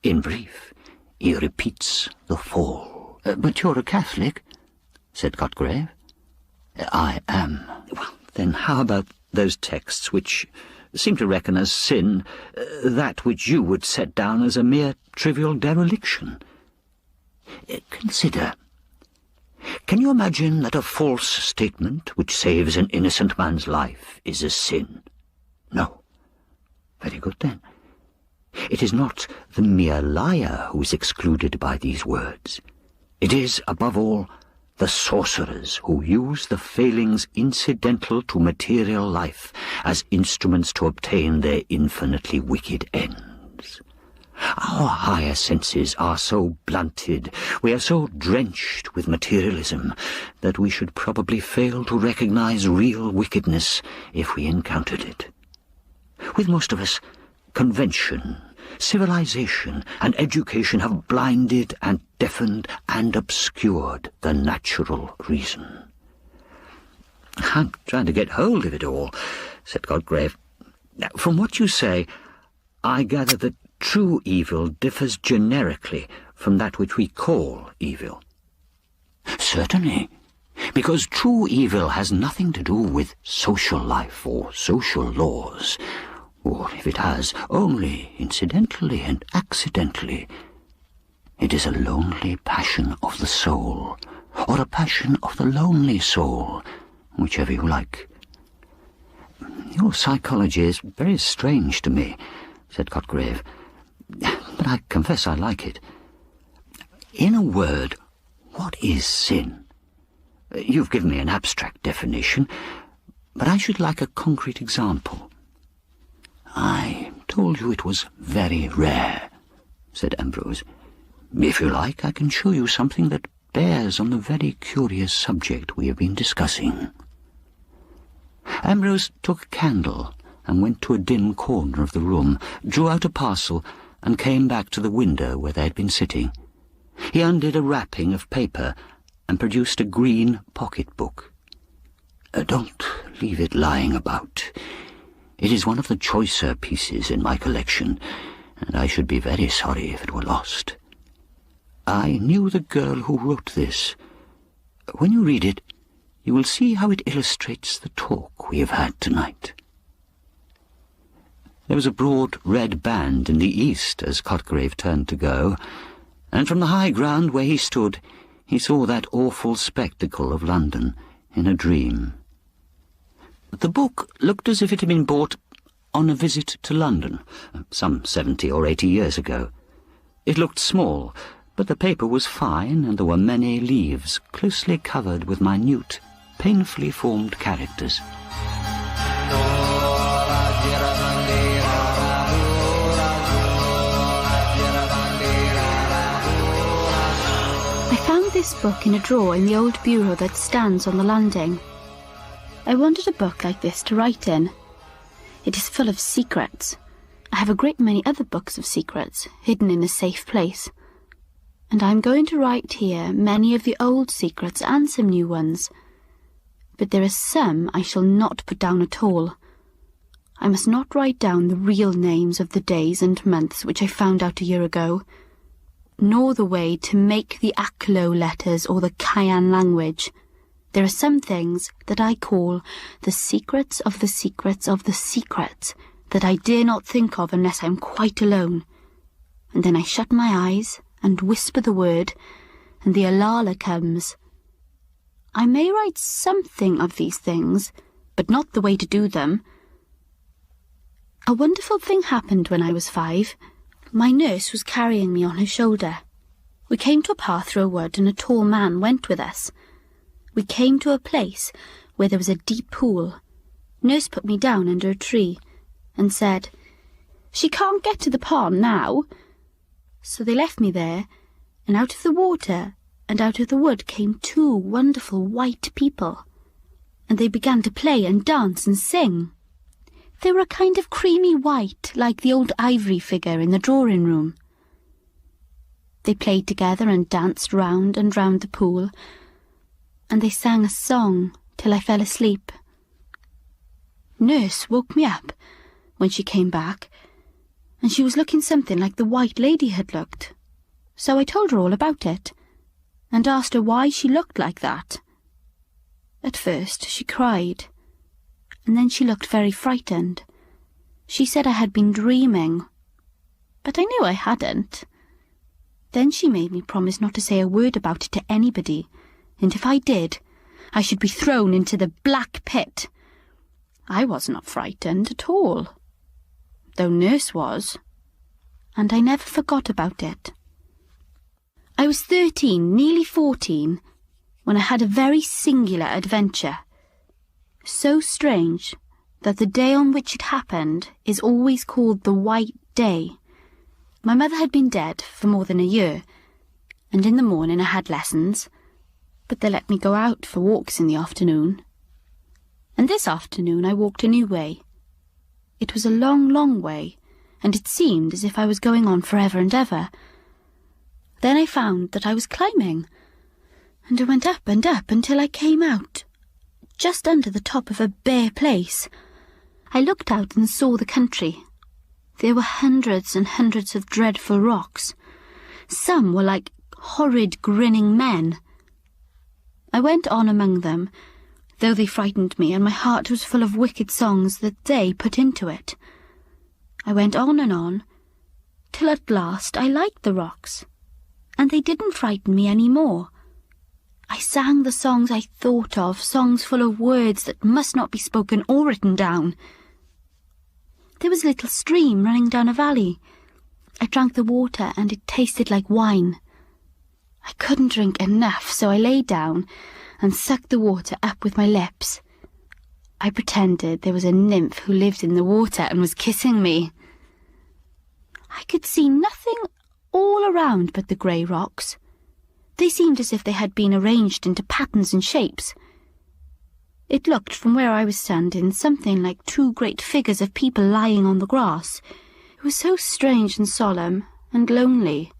[SPEAKER 3] In brief, he repeats the fall. But you're a Catholic, said Cotgrave. I am. Well, then how about those texts which seem to reckon as sin that which you would set down as a mere trivial dereliction? Consider. Can you imagine that a false statement which saves an innocent man's life is a sin? No. Very good, then. It is not the mere liar who is excluded by these words. It is, above all, the sorcerers who use the failings incidental to material life as instruments to obtain their infinitely wicked ends. Our higher senses are so blunted, we are so drenched with materialism, that we should probably fail to recognize real wickedness if we encountered it. With most of us, convention, civilization, and education have blinded and deafened and obscured the natural reason. "I'm trying to get hold of it all," said Cotgrave. "Now, from what you say, I gather that true evil differs generically from that which we call evil." "Certainly, because true evil has nothing to do with social life or social laws, or if it has, only incidentally and accidentally. It is a lonely passion of the soul, or a passion of the lonely soul, whichever you like." "Your psychology is very strange to me," said Cotgrave, "but I confess I like it. In a word, what is sin? You've given me an abstract definition, but I should like a concrete example." "I told you it was very rare," said Ambrose. "If you like, I can show you something that bears on the very curious subject we have been discussing." Ambrose took a candle and went to a dim corner of the room, drew out a parcel, and came back to the window where they had been sitting. He undid a wrapping of paper and produced a green pocket-book. "Don't leave it lying about. It is one of the choicer pieces in my collection, and I should be very sorry if it were lost. I knew the girl who wrote this. When you read it, you will see how it illustrates the talk we have had tonight." There was a broad red band in the east as Cotgrave turned to go, and from the high ground where he stood, he saw that awful spectacle of London in a dream. The book looked as if it had been bought on a visit to London, some 70 or 80 years ago. It looked small, but the paper was fine, and there were many leaves closely covered with minute, painfully formed characters.
[SPEAKER 6] I found this book in a drawer in the old bureau that stands on the landing. I wanted a book like this to write in. It is full of secrets. I have a great many other books of secrets, hidden in a safe place. And I am going to write here many of the old secrets and some new ones. But there are some I shall not put down at all. I must not write down the real names of the days and months which I found out a year ago, nor the way to make the Aklo letters or the Kayan language. There are some things that I call the secrets of the secrets of the secrets that I dare not think of unless I'm quite alone. And then I shut my eyes and whisper the word, and the Alala comes. I may write something of these things, but not the way to do them. A wonderful thing happened when I was 5. My nurse was carrying me on her shoulder. We came to a path through a wood, and a tall man went with us. We came to a place where there was a deep pool. Nurse put me down under a tree and said, "She can't get to the pond now." So they left me there, and out of the water and out of the wood came 2 wonderful white people, and they began to play and dance and sing. They were a kind of creamy white, like the old ivory figure in the drawing-room. They played together and danced round and round the pool, and they sang a song till I fell asleep. Nurse woke me up when she came back, and she was looking something like the white lady had looked. So I told her all about it, and asked her why she looked like that. At first she cried, and then she looked very frightened. She said I had been dreaming, but I knew I hadn't. Then she made me promise not to say a word about it to anybody, and if I did, I should be thrown into the black pit. I was not frightened at all, though Nurse was, and I never forgot about it. I was 13, nearly 14, when I had a very singular adventure. So strange that the day on which it happened is always called the White Day. My mother had been dead for more than a year, and in the morning I had lessons, but they let me go out for walks in the afternoon. And this afternoon I walked a new way. It was a long, long way, and it seemed as if I was going on forever and ever. Then I found that I was climbing, and I went up and up until I came out, just under the top of a bare place. I looked out and saw the country. There were hundreds and hundreds of dreadful rocks. Some were like horrid, grinning men. I went on among them, though they frightened me, and my heart was full of wicked songs that they put into it. I went on and on, till at last I liked the rocks, and they didn't frighten me any more. I sang the songs I thought of, songs full of words that must not be spoken or written down. There was a little stream running down a valley. I drank the water, and it tasted like wine. I couldn't drink enough, so I lay down and sucked the water up with my lips. I pretended there was a nymph who lived in the water and was kissing me. I could see nothing all around but the grey rocks. They seemed as if they had been arranged into patterns and shapes. It looked, from where I was standing, something like two great figures of people lying on the grass. It was so strange and solemn and lonely,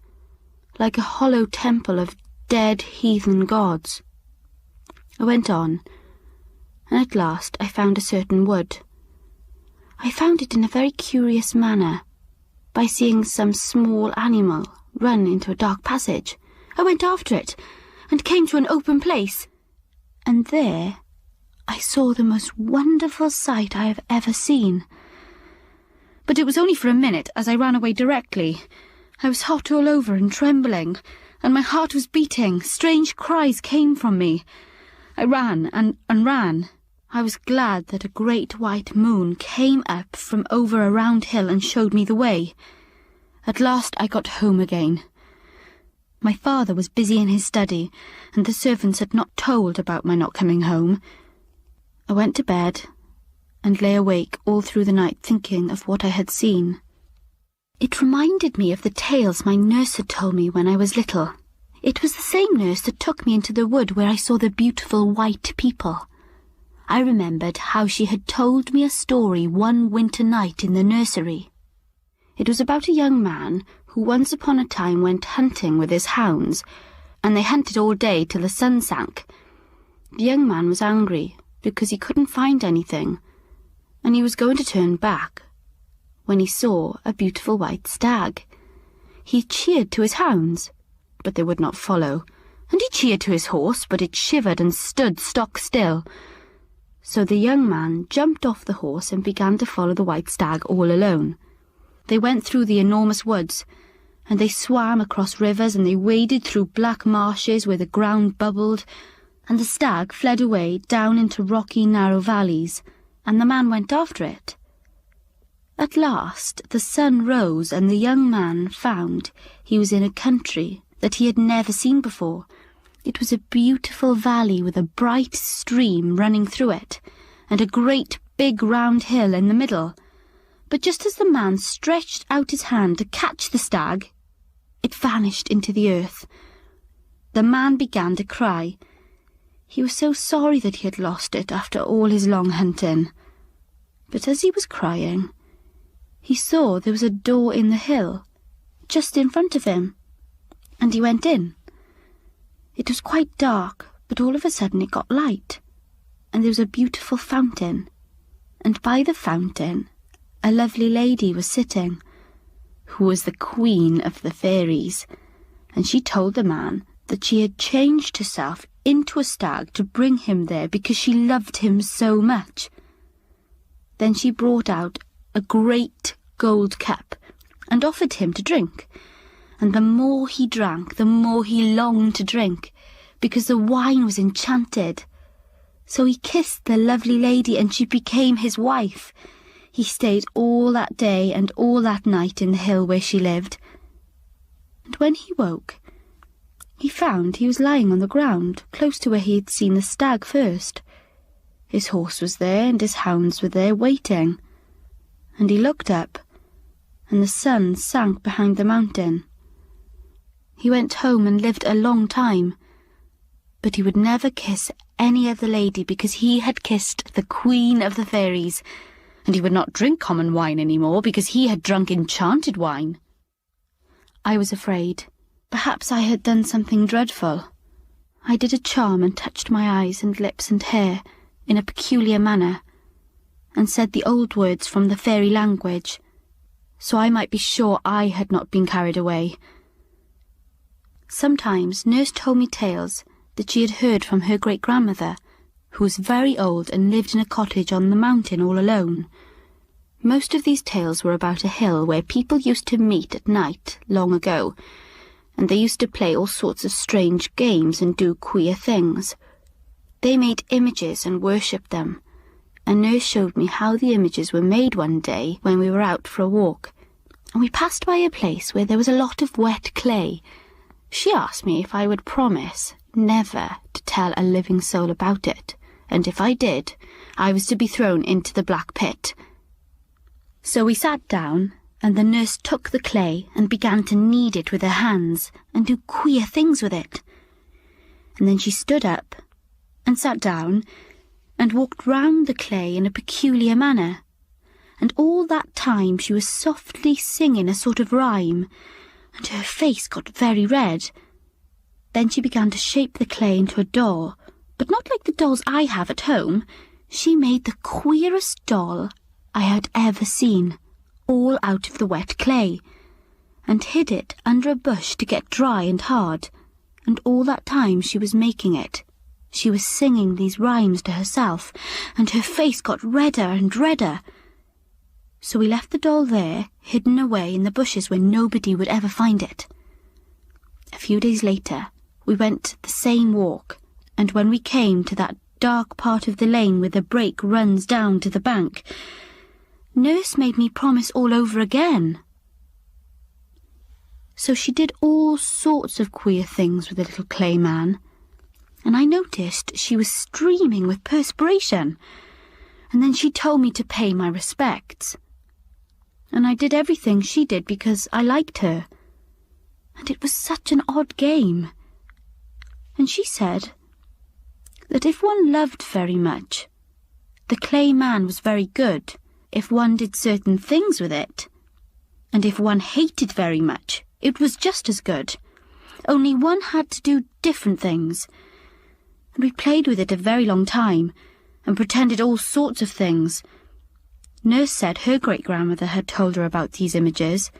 [SPEAKER 6] like a hollow temple of dead heathen gods. I went on, and at last I found a certain wood. I found it in a very curious manner, by seeing some small animal run into a dark passage. I went after it, and came to an open place, and there I saw the most wonderful sight I have ever seen. But it was only for a minute, as I ran away directly. I was hot all over and trembling, and my heart was beating. Strange cries came from me. I ran and ran. I was glad that a great white moon came up from over a round hill and showed me the way. At last I got home again. My father was busy in his study, and the servants had not told about my not coming home. I went to bed and lay awake all through the night thinking of what I had seen. It reminded me of the tales my nurse had told me when I was little. It was the same nurse that took me into the wood where I saw the beautiful white people. I remembered how she had told me a story one winter night in the nursery. It was about a young man who once upon a time went hunting with his hounds, and they hunted all day till the sun sank. The young man was angry because he couldn't find anything, and he was going to turn back when he saw a beautiful white stag. He cheered to his hounds, but they would not follow, and he cheered to his horse, but it shivered and stood stock still. So the young man jumped off the horse and began to follow the white stag all alone. They went through the enormous woods, and they swam across rivers, and they waded through black marshes where the ground bubbled, and the stag fled away down into rocky, narrow valleys, and the man went after it. At last the sun rose, and the young man found he was in a country that he had never seen before. It was a beautiful valley with a bright stream running through it, and a great big round hill in the middle. But just as the man stretched out his hand to catch the stag, it vanished into the earth. The man began to cry. He was so sorry that he had lost it after all his long hunting. But as he was crying, he saw there was a door in the hill, just in front of him, and he went in. It was quite dark, but all of a sudden it got light, and there was a beautiful fountain, and by the fountain a lovely lady was sitting, who was the queen of the fairies, and she told the man that she had changed herself into a stag to bring him there because she loved him so much. Then she brought out a great gold cup and offered him to drink, and the more he drank, the more he longed to drink, because the wine was enchanted. So he kissed the lovely lady and she became his wife. He stayed all that day and all that night in the hill where she lived. And when he woke, he found he was lying on the ground, close to where he had seen the stag first. His horse was there and his hounds were there waiting. And he looked up, and the sun sank behind the mountain. He went home and lived a long time, but he would never kiss any other lady because he had kissed the Queen of the Fairies, and he would not drink common wine any more because he had drunk enchanted wine. I was afraid. Perhaps I had done something dreadful. I did a charm and touched my eyes and lips and hair in a peculiar manner, and said the old words from the fairy language, so I might be sure I had not been carried away. Sometimes Nurse told me tales that she had heard from her great-grandmother, who was very old and lived in a cottage on the mountain all alone. Most of these tales were about a hill where people used to meet at night long ago, and they used to play all sorts of strange games and do queer things. They made images and worshipped them, and Nurse showed me how the images were made one day when we were out for a walk, and we passed by a place where there was a lot of wet clay. She asked me if I would promise never to tell a living soul about it, and if I did, I was to be thrown into the black pit. So we sat down, and the nurse took the clay and began to knead it with her hands and do queer things with it. And then she stood up and sat down and walked round the clay in a peculiar manner, and all that time she was softly singing a sort of rhyme, and her face got very red. Then she began to shape the clay into a doll, but not like the dolls I have at home. She made the queerest doll I had ever seen, all out of the wet clay, and hid it under a bush to get dry and hard, and all that time she was making it, she was singing these rhymes to herself, and her face got redder and redder. So we left the doll there, hidden away in the bushes where nobody would ever find it. A few days later, we went the same walk, and when we came to that dark part of the lane where the break runs down to the bank, Nurse made me promise all over again. So she did all sorts of queer things with the little clay man, and I noticed she was streaming with perspiration, and then she told me to pay my respects. And I did everything she did because I liked her, and it was such an odd game. And she said that if one loved very much, the clay man was very good if one did certain things with it, and if one hated very much, it was just as good, only one had to do different things. And we played with it a very long time, and pretended all sorts of things. Nurse said her great-grandmother had told her about these images,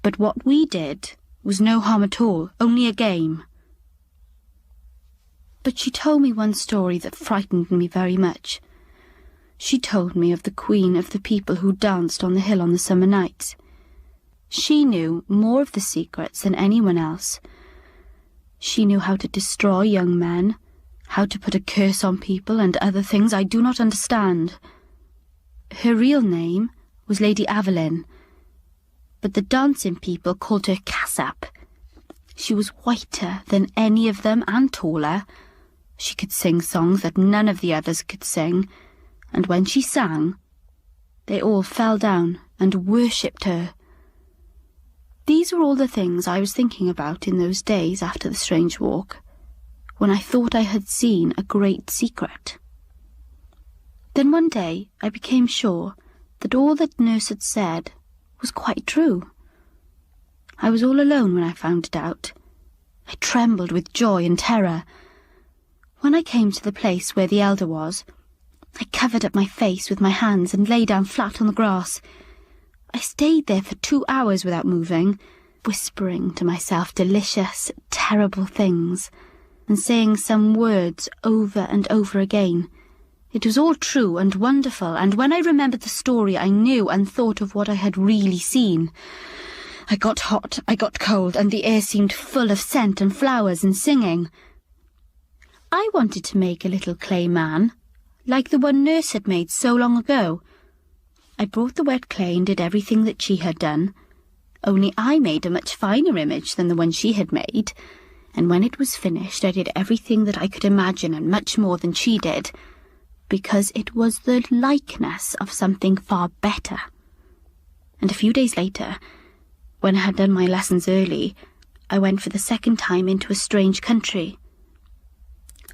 [SPEAKER 6] but what we did was no harm at all, only a game. But she told me one story that frightened me very much. She told me of the queen of the people who danced on the hill on the summer nights. She knew more of the secrets than anyone else. She knew how to destroy young men, how to put a curse on people, and other things I do not understand. Her real name was Lady Avalyn, but the dancing people called her Cassap. She was whiter than any of them and taller. She could sing songs that none of the others could sing, and when she sang, they all fell down and worshipped her. These were all the things I was thinking about in those days after the strange walk, when I thought I had seen a great secret. Then one day I became sure that all that Nurse had said was quite true. I was all alone when I found it out. I trembled with joy and terror. When I came to the place where the elder was, I covered up my face with my hands and lay down flat on the grass. I stayed there for 2 hours without moving, whispering to myself delicious, terrible things, and saying some words over and over again. It was all true and wonderful, and when I remembered the story I knew and thought of what I had really seen, I got hot, I got cold, and the air seemed full of scent and flowers and singing. I wanted to make a little clay man, like the one Nurse had made so long ago. I brought the wet clay and did everything that she had done, only I made a much finer image than the one she had made, and when it was finished I did everything that I could imagine and much more than she did, because it was the likeness of something far better. And a few days later, when I had done my lessons early, I went for the second time into a strange country.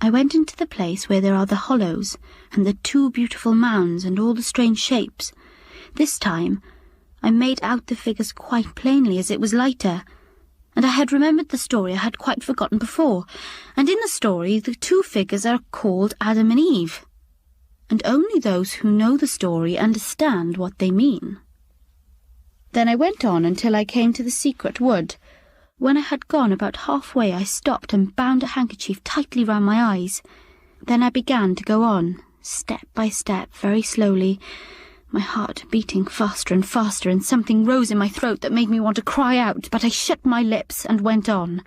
[SPEAKER 6] I went into the place where there are the hollows and the 2 beautiful mounds and all the strange shapes. This time I made out the figures quite plainly, as it was lighter, and I had remembered the story I had quite forgotten before, and in the story the 2 figures are called Adam and Eve, and only those who know the story understand what they mean. Then I went on until I came to the secret wood. When I had gone about halfway, I stopped and bound a handkerchief tightly round my eyes. Then I began to go on, step by step, very slowly, my heart beating faster and faster, and something rose in my throat that made me want to cry out, but I shut my lips and went on.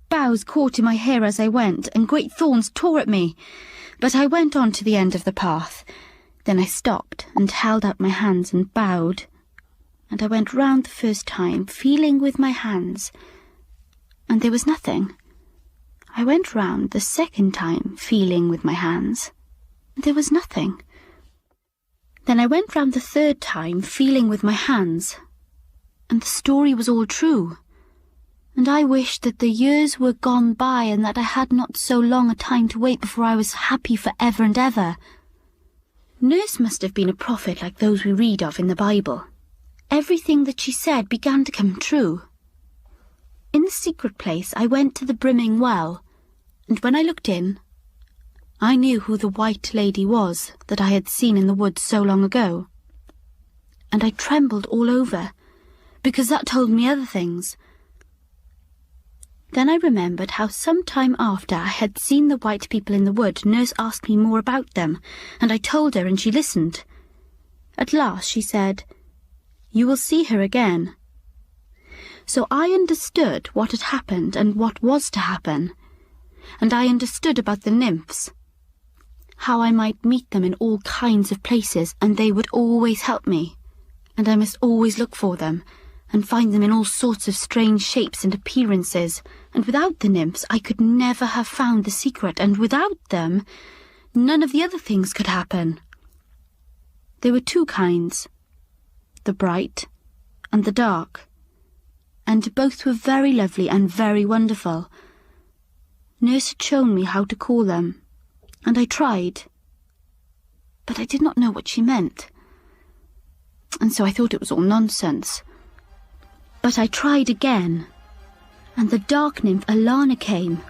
[SPEAKER 6] Boughs caught in my hair as I went, and great thorns tore at me, but I went on to the end of the path. Then I stopped and held out my hands and bowed, and I went round the first time, feeling with my hands, and there was nothing. I went round the second time, feeling with my hands, and there was nothing. Then I went round the third time, feeling with my hands, and the story was all true, and I wished that the years were gone by and that I had not so long a time to wait before I was happy for ever and ever. Nurse must have been a prophet like those we read of in the Bible. Everything that she said began to come true. In the secret place I went to the brimming well, and when I looked in, I knew who the white lady was that I had seen in the woods so long ago. And I trembled all over, because that told me other things. Then I remembered how some time after I had seen the white people in the wood, Nurse asked me more about them, and I told her, and she listened. At last she said, "You will see her again." So I understood what had happened and what was to happen, and I understood about the nymphs, how I might meet them in all kinds of places, and they would always help me, and I must always look for them, and find them in all sorts of strange shapes and appearances, and without the nymphs I could never have found the secret, and without them none of the other things could happen. There were 2 kinds, the bright and the dark, and both were very lovely and very wonderful. Nurse had shown me how to call them, and I tried, but I did not know what she meant, and so I thought it was all nonsense. But I tried again, and the dark nymph Alana came,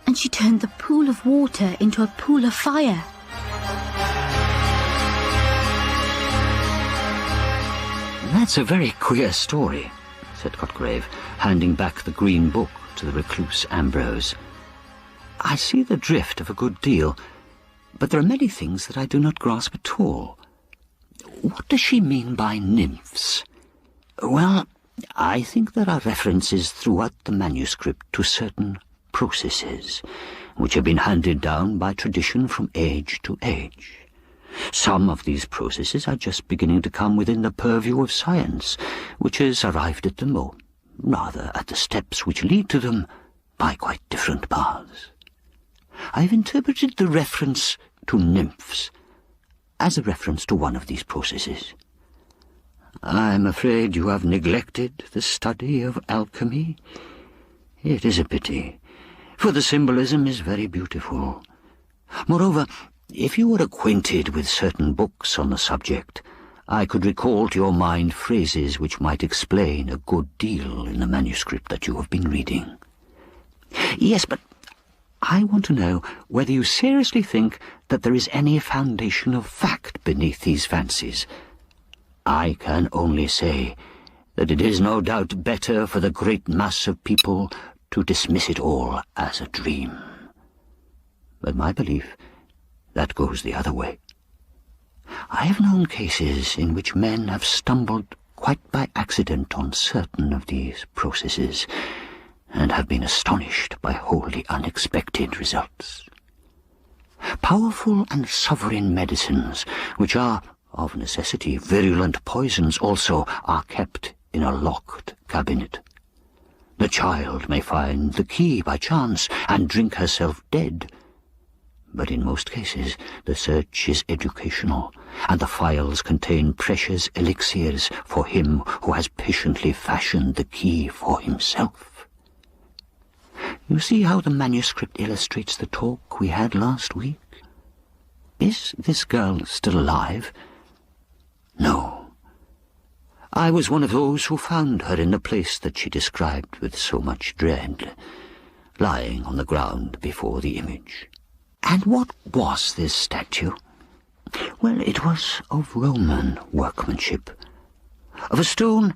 [SPEAKER 6] and she turned the pool of water into a pool of fire.
[SPEAKER 3] That's a very queer story, said Cotgrave, handing back the green book to the recluse Ambrose. I see the drift of a good deal, but there are many things that I do not grasp at all. What does she mean by nymphs? Well, I think there are references throughout the manuscript to certain processes, which have been handed down by tradition from age to age. Some of these processes are just beginning to come within the purview of science, which has arrived at them, or rather at the steps which lead to them, by quite different paths. I've interpreted the reference to nymphs as a reference to one of these processes. I'm afraid you have neglected the study of alchemy. It is a pity, for the symbolism is very beautiful. Moreover, if you were acquainted with certain books on the subject, I could recall to your mind phrases which might explain a good deal in the manuscript that you have been reading. Yes, but I want to know whether you seriously think that there is any foundation of fact beneath these fancies. I can only say that it is no doubt better for the great mass of people to dismiss it all as a dream. But my belief, that goes the other way. I have known cases in which men have stumbled quite by accident on certain of these processes, and have been astonished by wholly unexpected results. Powerful and sovereign medicines, which are, of necessity, virulent poisons also, are kept in a locked cabinet. The child may find the key by chance and drink herself dead. But in most cases the search is educational, and the phials contain precious elixirs for him who has patiently fashioned the key for himself. You see how the manuscript illustrates the talk we had last week? Is this girl still alive? No. I was one of those who found her in the place that she described with so much dread, lying on the ground before the image. And what was this statue? Well, it was of Roman workmanship, of a stone